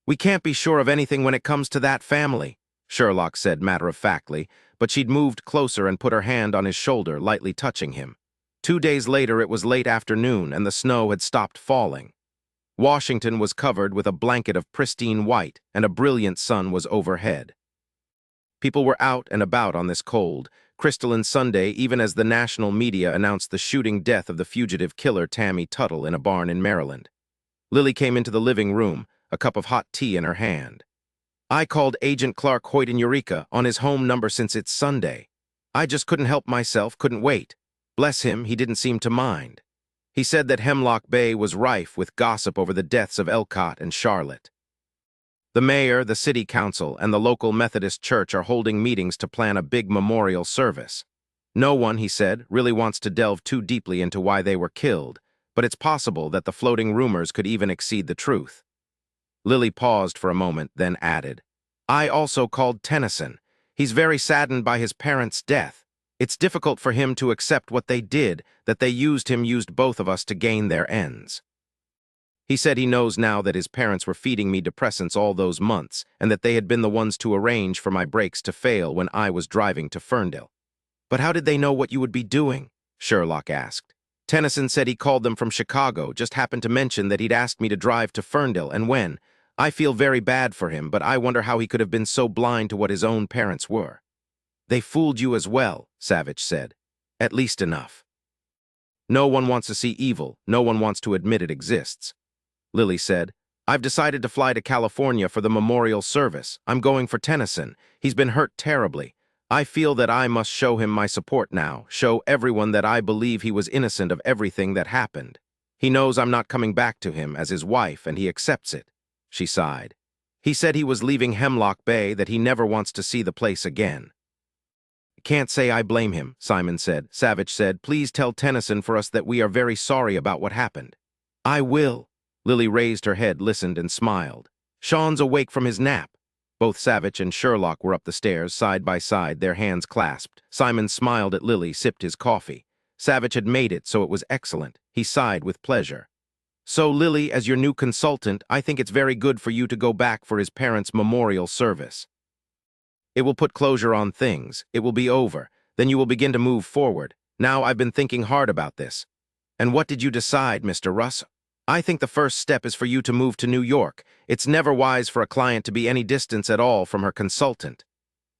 "We can't be sure of anything when it comes to that family," Sherlock said matter-of-factly, but she'd moved closer and put her hand on his shoulder, lightly touching him. 2 days later, it was late afternoon, and the snow had stopped falling. Washington was covered with a blanket of pristine white, and a brilliant sun was overhead. People were out and about on this cold, crystalline Sunday, even as the national media announced the shooting death of the fugitive killer Tammy Tuttle in a barn in Maryland. Lily came into the living room, a cup of hot tea in her hand. "I called Agent Clark Hoyt in Eureka on his home number since it's Sunday. I just couldn't help myself, couldn't wait. Bless him, he didn't seem to mind. He said that Hemlock Bay was rife with gossip over the deaths of Elcott and Charlotte. The mayor, the city council, and the local Methodist church are holding meetings to plan a big memorial service. No one, he said, really wants to delve too deeply into why they were killed, but it's possible that the floating rumors could even exceed the truth." Lily paused for a moment, then added, "I also called Tennyson. He's very saddened by his parents' death. It's difficult for him to accept what they did, that they used both of us to gain their ends. He said he knows now that his parents were feeding me depressants all those months, and that they had been the ones to arrange for my brakes to fail when I was driving to Ferndale." "But how did they know what you would be doing?" Sherlock asked. "Tennyson said he called them from Chicago, just happened to mention that he'd asked me to drive to Ferndale, and when. I feel very bad for him, but I wonder how he could have been so blind to what his own parents were." "They fooled you as well," Savich said. "At least enough. No one wants to see evil, no one wants to admit it exists." Lily said, "I've decided to fly to California for the memorial service. I'm going for Tennyson. He's been hurt terribly. I feel that I must show him my support now, show everyone that I believe he was innocent of everything that happened. He knows I'm not coming back to him as his wife, and he accepts it." She sighed. "He said he was leaving Hemlock Bay, that he never wants to see the place again." "Can't say I blame him," Simon said. Savich said, "Please tell Tennyson for us that we are very sorry about what happened." "I will." Lily raised her head, listened, and smiled. "Sean's awake from his nap. Both Savich and Sherlock were up the stairs, side by side, their hands clasped. Simon smiled at Lily, sipped his coffee. Savich had made it, so it was excellent. He sighed with pleasure. So, Lily, as your new consultant, I think it's very good for you to go back for his parents' memorial service. It will put closure on things. It will be over. Then you will begin to move forward. Now, I've been thinking hard about this. And what did you decide, Mr. Russo? I think the first step is for you to move to New York. It's never wise for a client to be any distance at all from her consultant.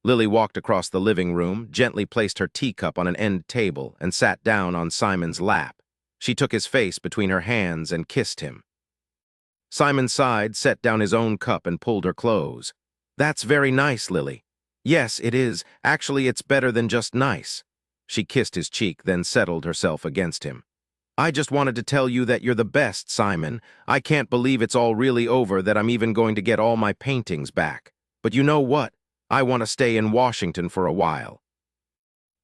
Lily walked across the living room, gently placed her teacup on an end table, and sat down on Simon's lap. She took his face between her hands and kissed him. Simon sighed, set down his own cup, and pulled her close. That's very nice, Lily. Yes, it is. Actually, it's better than just nice. She kissed his cheek, then settled herself against him. I just wanted to tell you that you're the best, Simon. I can't believe it's all really over, that I'm even going to get all my paintings back. But you know what? I want to stay in Washington for a while.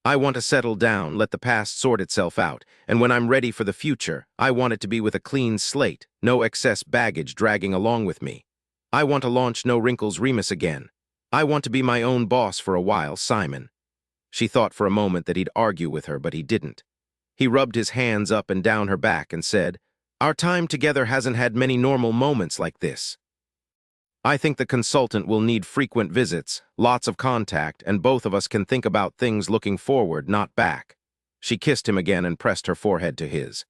I want to settle down, let the past sort itself out, and when I'm ready for the future, I want it to be with a clean slate, no excess baggage dragging along with me. I want to launch No Wrinkles Remus again. I want to be my own boss for a while, Simon. She thought for a moment that he'd argue with her, but he didn't. He rubbed his hands up and down her back and said, Our time together hasn't had many normal moments like this. I think the consultant will need frequent visits, lots of contact, and both of us can think about things looking forward, not back. She kissed him again and pressed her forehead to his.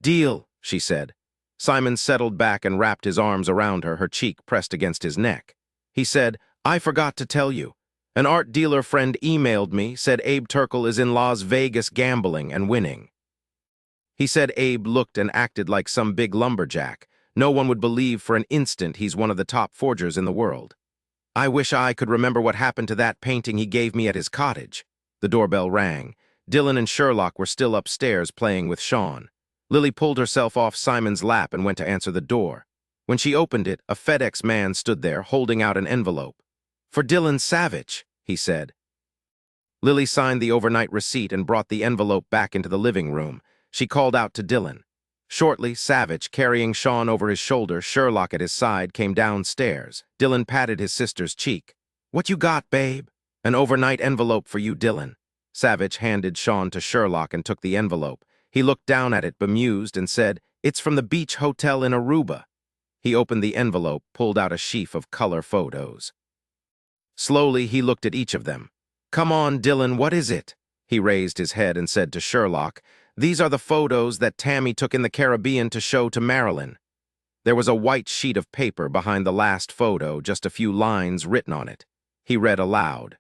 Deal, she said. Simon settled back and wrapped his arms around her, her cheek pressed against his neck. He said, I forgot to tell you. An art dealer friend emailed me, said Abe Turkle is in Las Vegas gambling and winning. He said Abe looked and acted like some big lumberjack. No one would believe for an instant he's one of the top forgers in the world. I wish I could remember what happened to that painting he gave me at his cottage. The doorbell rang. Dillon and Sherlock were still upstairs playing with Sean. Lily pulled herself off Simon's lap and went to answer the door. When she opened it, a FedEx man stood there holding out an envelope. For Dillon Savich, he said. Lily signed the overnight receipt and brought the envelope back into the living room. She called out to Dillon. Shortly, Savich, carrying Sean over his shoulder, Sherlock at his side, came downstairs. Dillon patted his sister's cheek. What you got, babe? An overnight envelope for you, Dillon. Savich handed Sean to Sherlock and took the envelope. He looked down at it, bemused, and said, It's from the beach hotel in Aruba. He opened the envelope, pulled out a sheaf of color photos. Slowly, he looked at each of them. Come on, Dillon, what is it? He raised his head and said to Sherlock, These are the photos that Tammy took in the Caribbean to show to Marilyn. There was a white sheet of paper behind the last photo, just a few lines written on it. He read aloud.